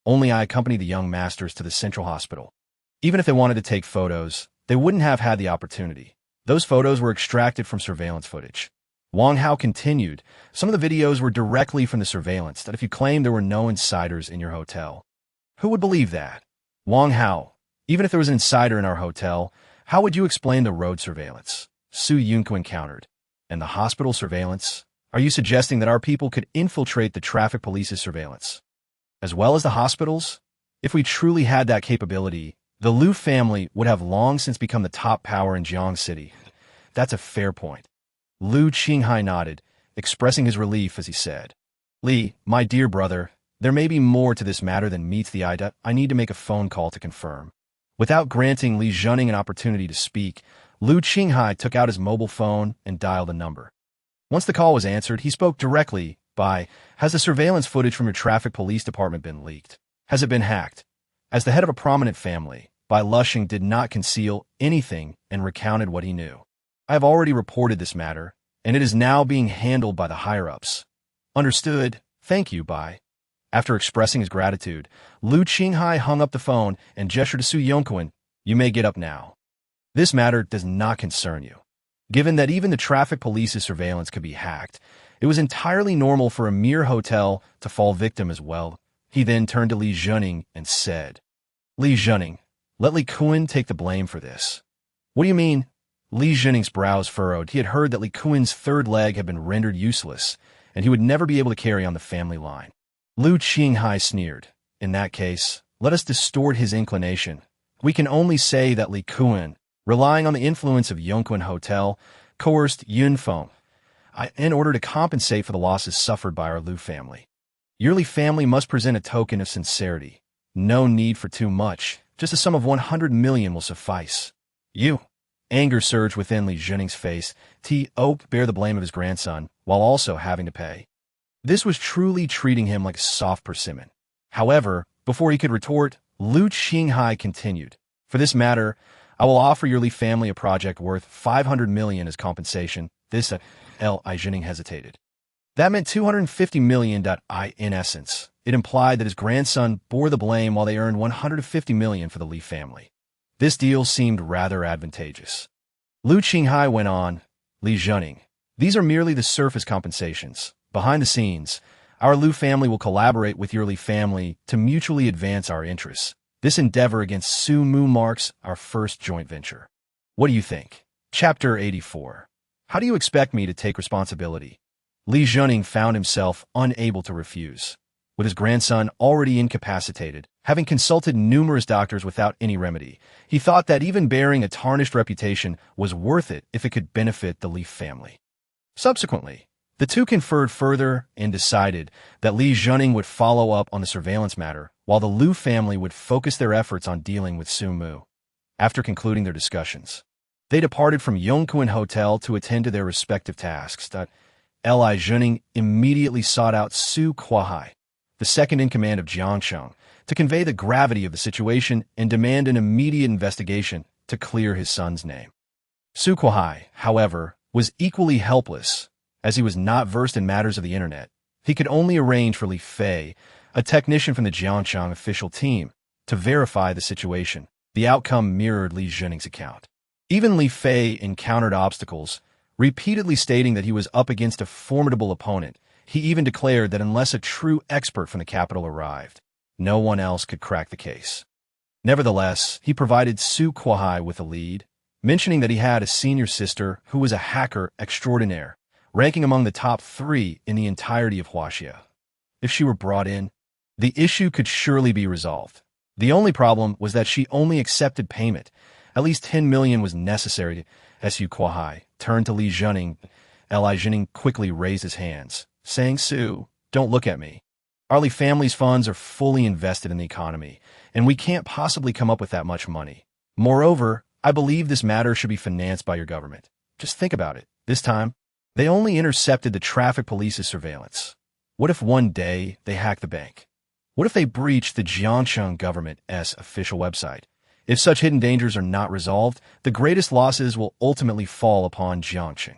A: "Only I accompanied the young masters to the Central Hospital. Even if they wanted to take photos, they wouldn't have had the opportunity. Those photos were extracted from surveillance footage." Wang Hao continued, "Some of the videos were directly from the surveillance, that if you claim there were no insiders in your hotel. Who would believe that? Wang Hao, even if there was an insider in our hotel, how would you explain the road surveillance?" Su Yunquan countered. "And the hospital surveillance? Are you suggesting that our people could infiltrate the traffic police's surveillance, as well as the hospitals? If we truly had that capability, the Lu family would have long since become the top power in Jiang City." "That's a fair point." Lu Qinghai nodded, expressing his relief as he said, "Li, my dear brother, there may be more to this matter than meets the eye. I need to make a phone call to confirm." Without granting Li Zhening an opportunity to speak, Lu Qinghai took out his mobile phone and dialed a number. Once the call was answered, he spoke directly by, "Has the surveillance footage from your traffic police department been leaked? Has it been hacked?" As the head of a prominent family, Bai Lushing did not conceal anything and recounted what he knew. "I have already reported this matter, and it is now being handled by the higher-ups." "Understood. Thank you, Bai." After expressing his gratitude, Lu Qinghai hung up the phone and gestured to Su Yongquan, "You may get up now. This matter does not concern you." Given that even the traffic police's surveillance could be hacked, it was entirely normal for a mere hotel to fall victim as well. He then turned to Li Zhening and said, "Li Zhening, let Li Kuan take the blame for this." "What do you mean?" Li Zhening's brows furrowed. He had heard that Li Kuan's third leg had been rendered useless, and he would never be able to carry on the family line. Lu Qinghai sneered. "In that case, let us distort his inclination. We can only say that Li Kuan, relying on the influence of Yongquan Hotel, coerced Yunfeng in order to compensate for the losses suffered by our Lu family. Your Li family must present a token of sincerity. No need for too much. Just a sum of 100 million will suffice." "You!" Anger surged within Li Zhening's face. Bear the blame of his grandson, while also having to pay. This was truly treating him like a soft persimmon. However, before he could retort, Lu Qinghai continued, "For this matter, I will offer your Li family a project worth 500 million as compensation." This, Li Zhening hesitated. That meant 250 million. In essence, it implied that his grandson bore the blame while they earned 150 million for the Li family. This deal seemed rather advantageous. Lu Qinghai went on, "Li Zhening, these are merely the surface compensations. Behind the scenes, our Lu family will collaborate with your Li family to mutually advance our interests. This endeavor against Su Mu marks our first joint venture. What do you think?" Chapter 84. How do you expect me to take responsibility? Li Zhening found himself unable to refuse. With his grandson already incapacitated, having consulted numerous doctors without any remedy, he thought that even bearing a tarnished reputation was worth it if it could benefit the Li family. Subsequently, the two conferred further and decided that Li Zhening would follow up on the surveillance matter, while the Lu family would focus their efforts on dealing with Su Mu. After concluding their discussions, they departed from Yongquan Hotel to attend to their respective tasks. Li Zhening immediately sought out Su Kuahai, the second-in-command of Jiangsheng, to convey the gravity of the situation and demand an immediate investigation to clear his son's name. Su Kuahai, however, was equally helpless, as he was not versed in matters of the internet. He could only arrange for Li Fei, a technician from the Jiangsheng official team, to verify the situation. The outcome mirrored Li Zhening's account. Even Li Fei encountered obstacles, repeatedly stating that he was up against a formidable opponent. He even declared that unless a true expert from the capital arrived, no one else could crack the case. Nevertheless, he provided Su Kuahai with a lead, mentioning that he had a senior sister who was a hacker extraordinaire, ranking among the top 3 in the entirety of Huaxia. If she were brought in, the issue could surely be resolved. The only problem was that she only accepted payment. At least 10 million was necessary. Su Kuahai turned to Li Zhening. Li Zhening quickly raised his hands, saying, "Su, don't look at me. Our Li family's funds are fully invested in the economy, and we can't possibly come up with that much money. Moreover, I believe this matter should be financed by your government. Just think about it. This time, they only intercepted the traffic police's surveillance. What if one day they hack the bank? What if they breach the Jiangsheng government's official website? If such hidden dangers are not resolved, the greatest losses will ultimately fall upon Jiangsheng."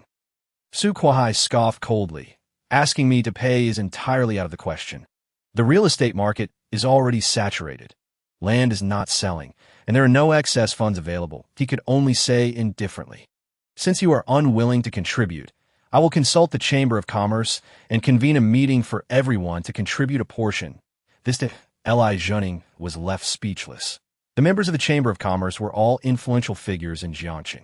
A: Su Kuahai scoffed coldly. "Asking me to pay is entirely out of the question. The real estate market is already saturated. Land is not selling, and there are no excess funds available." He could only say indifferently, "Since you are unwilling to contribute, I will consult the Chamber of Commerce and convene a meeting for everyone to contribute a portion." Li Zhening was left speechless. The members of the Chamber of Commerce were all influential figures in Jiangsheng.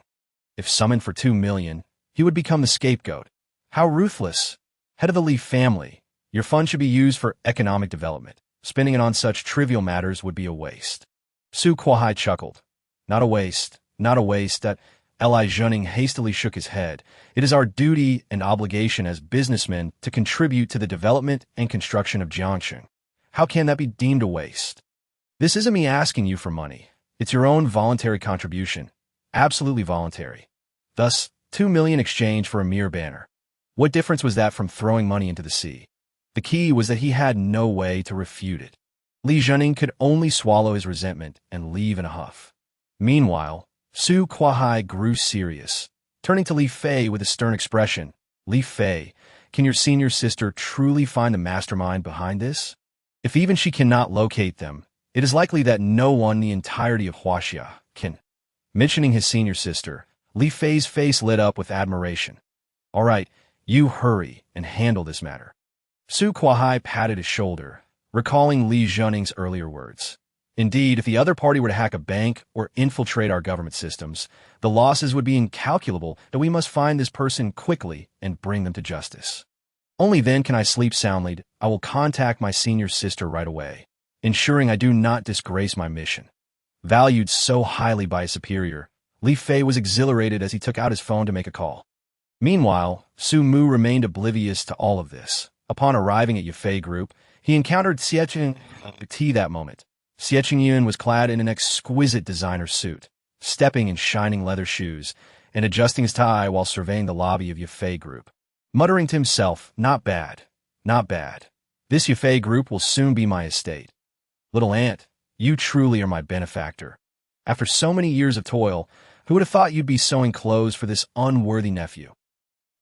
A: If summoned for 2 million, he would become the scapegoat. How ruthless! Head of the Li family, your fund should be used for economic development. Spending it on such trivial matters would be a waste. Su Kuahai chuckled. Not a waste, not a waste. Li Zhening hastily shook his head. "It is our duty and obligation as businessmen to contribute to the development and construction of Jiangsheng. How can that be deemed a waste? This isn't me asking you for money. It's your own voluntary contribution. Absolutely voluntary. Thus, 2 million exchanged for a mere banner. What difference was that from throwing money into the sea? The key was that he had no way to refute it." Li Zhening could only swallow his resentment and leave in a huff. Meanwhile, Su Kuahai grew serious, turning to Li Fei with a stern expression. "Li Fei, can your senior sister truly find the mastermind behind this?" If even she cannot locate them, it is likely that no one in the entirety of Huaxia can. Mentioning his senior sister, Li Fei's face lit up with admiration. All right, you hurry and handle this matter. Su Kuahai patted his shoulder, recalling Li Zhenning's earlier words. Indeed, if the other party were to hack a bank or infiltrate our government systems, the losses would be incalculable, that we must find this person quickly and bring them to justice. Only then can I sleep soundly. I will contact my senior sister right away, ensuring I do not disgrace my mission. Valued so highly by his superior, Li Fei was exhilarated as he took out his phone to make a call. Meanwhile, Su Mu remained oblivious to all of this. Upon arriving at Yafei Group, he encountered Xie Qing that moment. Xie Qingyun was clad in an exquisite designer suit, stepping in shining leather shoes, and adjusting his tie while surveying the lobby of Yafei Group. Muttering to himself, not bad, not bad. This Yafei Group will soon be my estate. Little aunt, you truly are my benefactor. After so many years of toil, who would have thought you'd be sewing clothes for this unworthy nephew?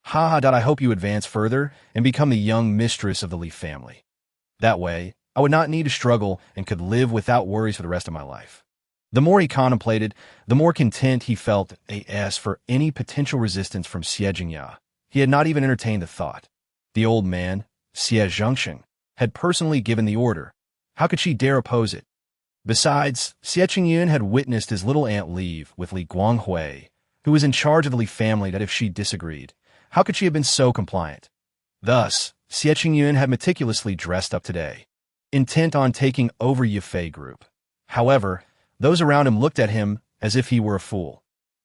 A: Ha ha! I hope you advance further and become the young mistress of the Li family. That way, I would not need to struggle and could live without worries for the rest of my life. The more he contemplated, the more content he felt as for any potential resistance from Xie Jingya. He had not even entertained the thought. The old man, Xie Zhengsheng, had personally given the order. How could she dare oppose it? Besides, Xie Qingyun had witnessed his little aunt leave with Li Guanghui, who was in charge of the Li family, that if she disagreed, how could she have been so compliant? Thus, Xie Qingyun had meticulously dressed up today, intent on taking over Yafei Group. However, those around him looked at him as if he were a fool,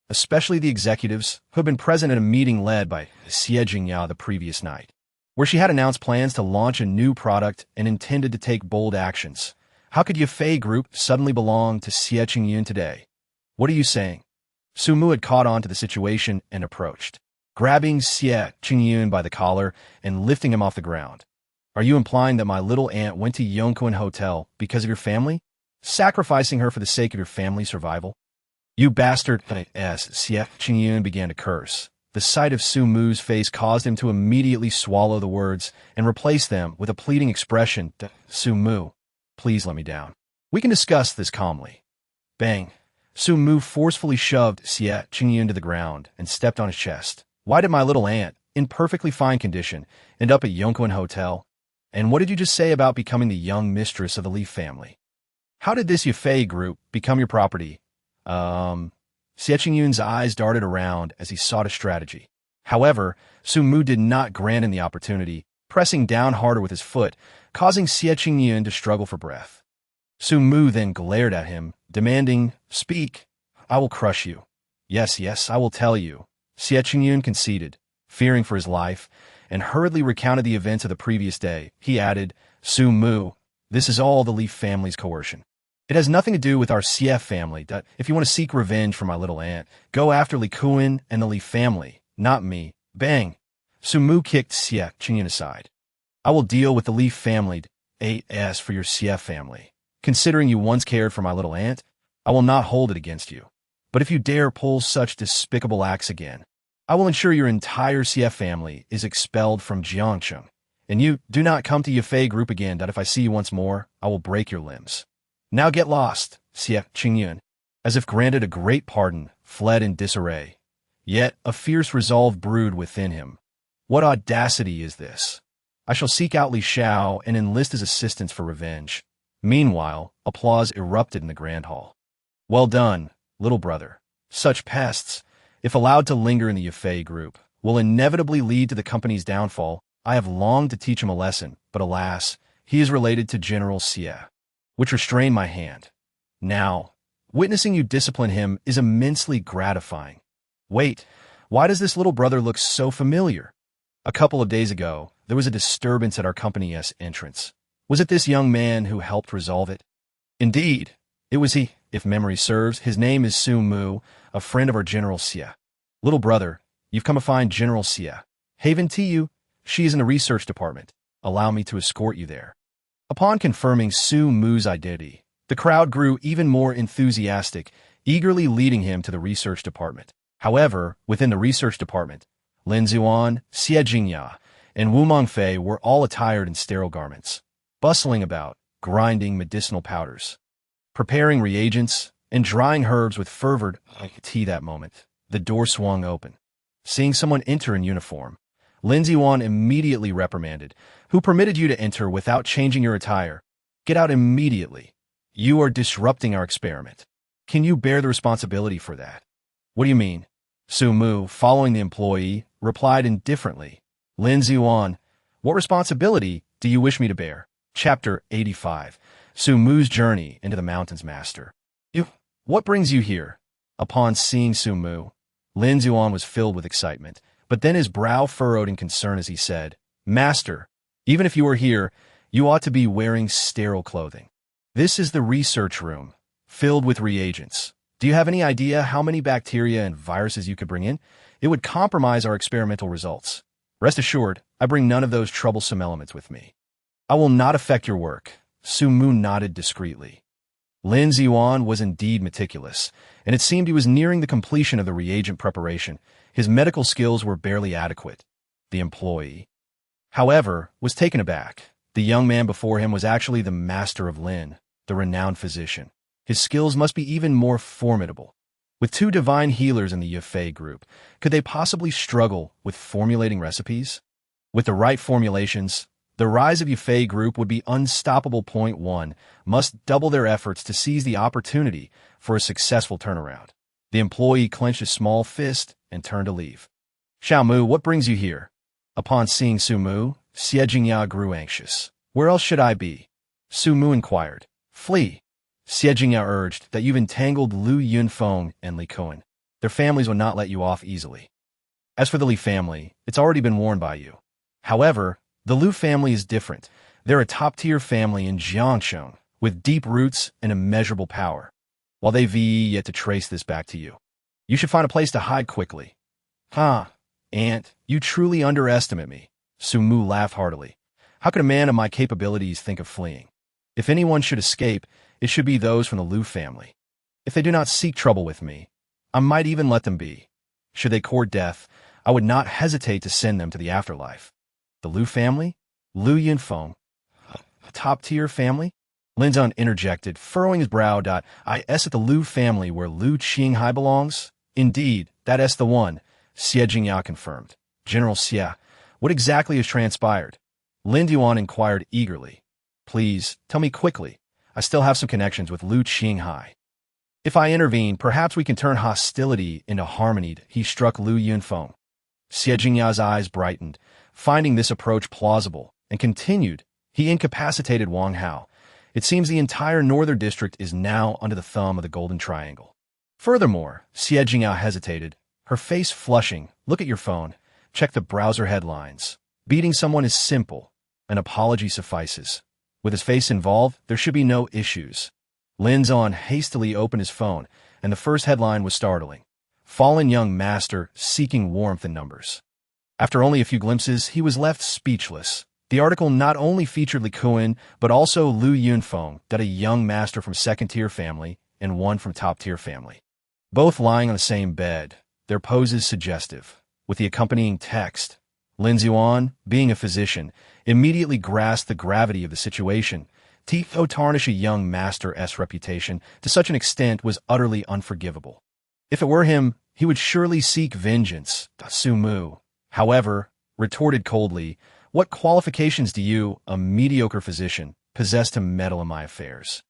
A: especially the executives who had been present at a meeting led by Xie Jingya the previous night, where she had announced plans to launch a new product and intended to take bold actions. How could Yafei Group suddenly belong to Xie Qingyun today? What are you saying? Su Mu had caught on to the situation and approached, grabbing Xie Qingyun by the collar and lifting him off the ground. Are you implying that my little aunt went to Yongquan Hotel because of your family? Sacrificing her for the sake of your family's survival? You bastard! As Xie Qingyun began to curse, the sight of Su Mu's face caused him to immediately swallow the words and replace them with a pleading expression. Su Mu, please let me down. We can discuss this calmly. Bang! Su Mu forcefully shoved Xie Qingyun to the ground and stepped on his chest. Why did my little aunt, in perfectly fine condition, end up at Yongquan Hotel? And what did you just say about becoming the young mistress of the Li family? How did this Yafei Group become your property? Xie Qingyun's eyes darted around as he sought a strategy. However, Su Mu did not grant him the opportunity, pressing down harder with his foot, causing Xie Qingyun to struggle for breath. Su Mu then glared at him, demanding, "Speak. I will crush you." Yes, I will tell you. Xie Qingyun conceded, fearing for his life, and hurriedly recounted the events of the previous day. He added, Su Mu, this is all the Li family's coercion. It has nothing to do with our Xie family. If you want to seek revenge for my little aunt, go after Li Kuan and the Li family, not me. Bang! Su Mu kicked Xie Qingyun aside. I will deal with the Li family. As for your Xie family, considering you once cared for my little aunt, I will not hold it against you. But if you dare pull such despicable acts again, I will ensure your entire Xie family is expelled from Jiangcheng, and you do not come to Yafei Group again. That if I see you once more, I will break your limbs. Now get lost. Xie Qingyun, as if granted a great pardon, fled in disarray. Yet a fierce resolve brewed within him. What audacity is this? I shall seek out Li Xiao and enlist his assistance for revenge. Meanwhile, applause erupted in the grand hall. Well done, little brother. Such pests, if allowed to linger in the Yafei Group, will inevitably lead to the company's downfall. I have longed to teach him a lesson, but alas, he is related to General Xie, which restrained my hand. Now, witnessing you discipline him is immensely gratifying. Wait, why does this little brother look so familiar? A couple of days ago, there was a disturbance at our company's entrance. Was it this young man who helped resolve it? Indeed, it was he. If memory serves, his name is Su Mu, a friend of our General Xie. Little brother, you've come to find General Xie. Haven to you. She is in the research department. Allow me to escort you there. Upon confirming Su Mu's identity, the crowd grew even more enthusiastic, eagerly leading him to the research department. However, within the research department, Lin Zuan, Xie Jingya, and Wu Mengfei were all attired in sterile garments, bustling about, grinding medicinal powders, preparing reagents, and drying herbs with fervent tea. That moment, the door swung open. Seeing someone enter in uniform, Lindsay Wan immediately reprimanded. Who permitted you to enter without changing your attire? Get out immediately. You are disrupting our experiment. Can you bear the responsibility for that? What do you mean? Su Mu, following the employee, replied indifferently. Lindsay Wan, what responsibility do you wish me to bear? Chapter 85. Su Mu's Journey into the Mountains. Master. What brings you here? Upon seeing Su Mu, Lin Zuan was filled with excitement, but then his brow furrowed in concern as he said, Master, even if you are here, you ought to be wearing sterile clothing. This is the research room, filled with reagents. Do you have any idea how many bacteria and viruses you could bring in? It would compromise our experimental results. Rest assured, I bring none of those troublesome elements with me. I will not affect your work. Su Mu nodded discreetly. Lin Ziwan was indeed meticulous, and it seemed he was nearing the completion of the reagent preparation. His medical skills were barely adequate. The employee, however, was taken aback. The young man before him was actually the master of Lin, the renowned physician. His skills must be even more formidable. With two divine healers in the Yafei group, could they possibly struggle with formulating recipes? With the right formulations, the rise of Yafei group would be unstoppable. Point 1 must double their efforts to seize the opportunity for a successful turnaround. The employee clenched a small fist and turned to leave. Xiao Mu, what brings you here? Upon seeing Su Mu, Xie Jingya grew anxious. Where else should I be? Su Mu inquired. Flee. Xie Jingya urged that you've entangled Lu Yunfeng and Li Kuan. Their families will not let you off easily. As for the Li family, it's already been warned by you. However, the Lu family is different. They're a top-tier family in Jiangsheng, with deep roots and immeasurable power. While they've yet to trace this back to you. You should find a place to hide quickly. Aunt, you truly underestimate me. Su Mu laughed heartily. How could a man of my capabilities think of fleeing? If anyone should escape, it should be those from the Lu family. If they do not seek trouble with me, I might even let them be. Should they court death, I would not hesitate to send them to the afterlife. The Lu family? Lu Yunfeng? A top-tier family? Lin Zun interjected, furrowing his brow. Is it the Lu family where Lu Qinghai belongs? Indeed, that is the one, Xie Jingya confirmed. General Xie, what exactly has transpired? Lin Duan inquired eagerly. Please, tell me quickly. I still have some connections with Lu Qinghai. If I intervene, perhaps we can turn hostility into harmony. He struck Lu Yunfeng. Xie Jingya's eyes brightened, finding this approach plausible, and continued. He incapacitated Wang Hao. It seems the entire northern district is now under the thumb of the Golden Triangle. Furthermore, Xie Jingya hesitated, her face flushing. Look at your phone. Check the browser headlines. Beating someone is simple. An apology suffices. With his face involved, there should be no issues. Lin Zon hastily opened his phone, and the first headline was startling. Fallen young master seeking warmth in numbers. After only a few glimpses, he was left speechless. The article not only featured Li Kuan, but also Lu Yunfeng, that a young master from second-tier family and one from top-tier family. Both lying on the same bed, their poses suggestive. With the accompanying text, Lin Zuan, being a physician, immediately grasped the gravity of the situation. To tarnish a young master's reputation to such an extent was utterly unforgivable. If it were him, he would surely seek vengeance. Su Mu, however, retorted coldly, what qualifications do you, a mediocre physician, possess to meddle in my affairs?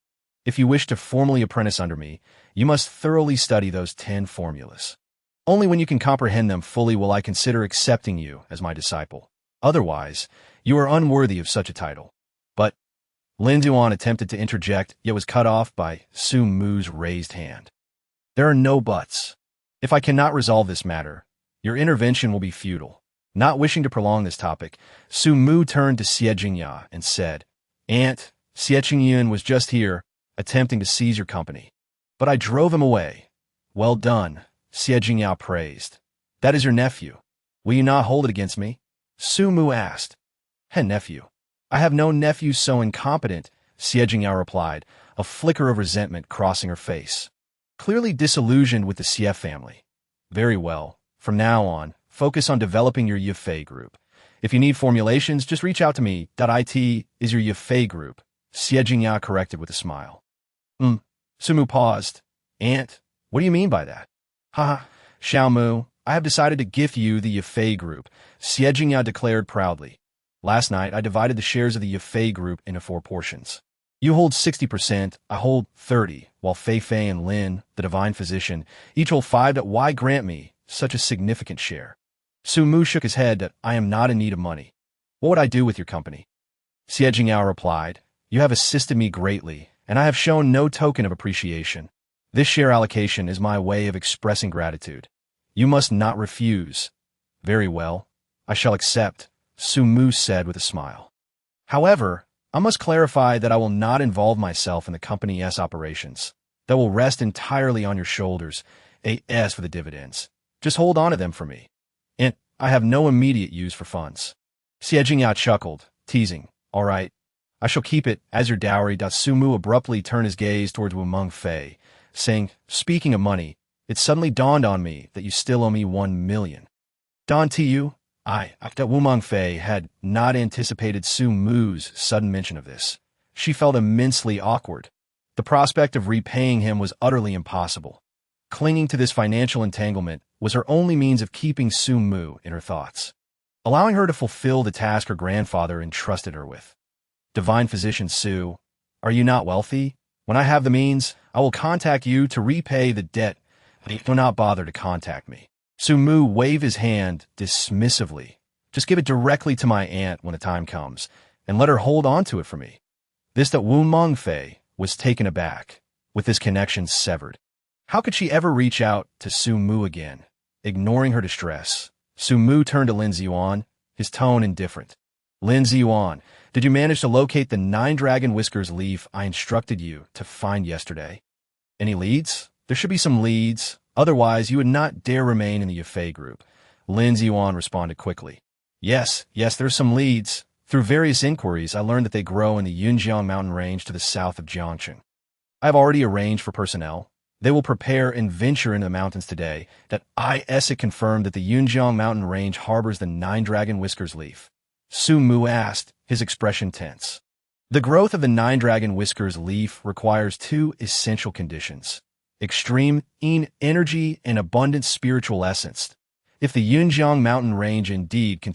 A: If you wish to formally apprentice under me, you must thoroughly study those 10 formulas. Only when you can comprehend them fully will I consider accepting you as my disciple. Otherwise, you are unworthy of such a title. But Lin Duan attempted to interject, yet was cut off by Su Mu's raised hand. There are no buts. If I cannot resolve this matter, your intervention will be futile. Not wishing to prolong this topic, Su Mu turned to Xie Jingya and said, Aunt, Xie Qingyun was just here, attempting to seize your company. But I drove him away. Well done, Xie Jingya praised. That is your nephew. Will you not hold it against me? Su Mu asked. Nephew. I have no nephew so incompetent, Xie Jingya replied, a flicker of resentment crossing her face. Clearly disillusioned with the Xie family. Very well. From now on, focus on developing your Yafei group. If you need formulations, just reach out to me. IT is your Yafei group, Xie Jingya corrected with a smile. Sumu paused. Aunt, what do you mean by that? Haha, Xiaomu, I have decided to gift you the Yafei group, Xie Jingya declared proudly. Last night, I divided the shares of the Yafei group into 4 portions. You hold 60%, I hold 30%, while Fei Fei and Lin, the divine physician, each hold 5%. Why grant me such a significant share? Su Mu shook his head that I am not in need of money. What would I do with your company? Xie Jingya replied, You have assisted me greatly, and I have shown no token of appreciation. This share allocation is my way of expressing gratitude. You must not refuse. Very well, I shall accept, Su Mu said with a smile. However, I must clarify that I will not involve myself in the company's operations. That will rest entirely on your shoulders. As for the dividends, just hold on to them for me. And I have no immediate use for funds. Xie Jingya chuckled, teasing, All right, I shall keep it as your dowry. Su Mu abruptly turned his gaze towards Wu Meng Fei, saying, Speaking of money, it suddenly dawned on me that you still owe me 1 million. Don to you? That Wu Meng Fei had not anticipated Su Mu's sudden mention of this. She felt immensely awkward. The prospect of repaying him was utterly impossible. Clinging to this financial entanglement was her only means of keeping Su Mu in her thoughts, allowing her to fulfill the task her grandfather entrusted her with. Divine Physician Su, are you not wealthy? When I have the means, I will contact you to repay the debt. Do not bother to contact me. Su Mu waved his hand dismissively. Just give it directly to my aunt when the time comes, and let her hold on to it for me. This that Wu Meng Fei was taken aback, with this connection severed. How could she ever reach out to Su Mu again? Ignoring her distress, Su Mu turned to Lin Ziyuan, his tone indifferent. Lin Ziyuan, did you manage to locate the 9-dragon whiskers leaf I instructed you to find yesterday? Any leads? There should be some leads. Otherwise, you would not dare remain in the Yafei group. Lin Ziyuan responded quickly. Yes, there's some leads. Through various inquiries, I learned that they grow in the Yunjiang mountain range to the south of Jiangcheng. I have already arranged for personnel. They will prepare and venture into the mountains today. That it confirmed that the Yunjiang mountain range harbors the 9-dragon whiskers leaf. Su Mu asked, his expression tense. The growth of the 9-dragon whiskers leaf requires 2 essential conditions: extreme energy and abundant spiritual essence. If the Yunjiang mountain range indeed contains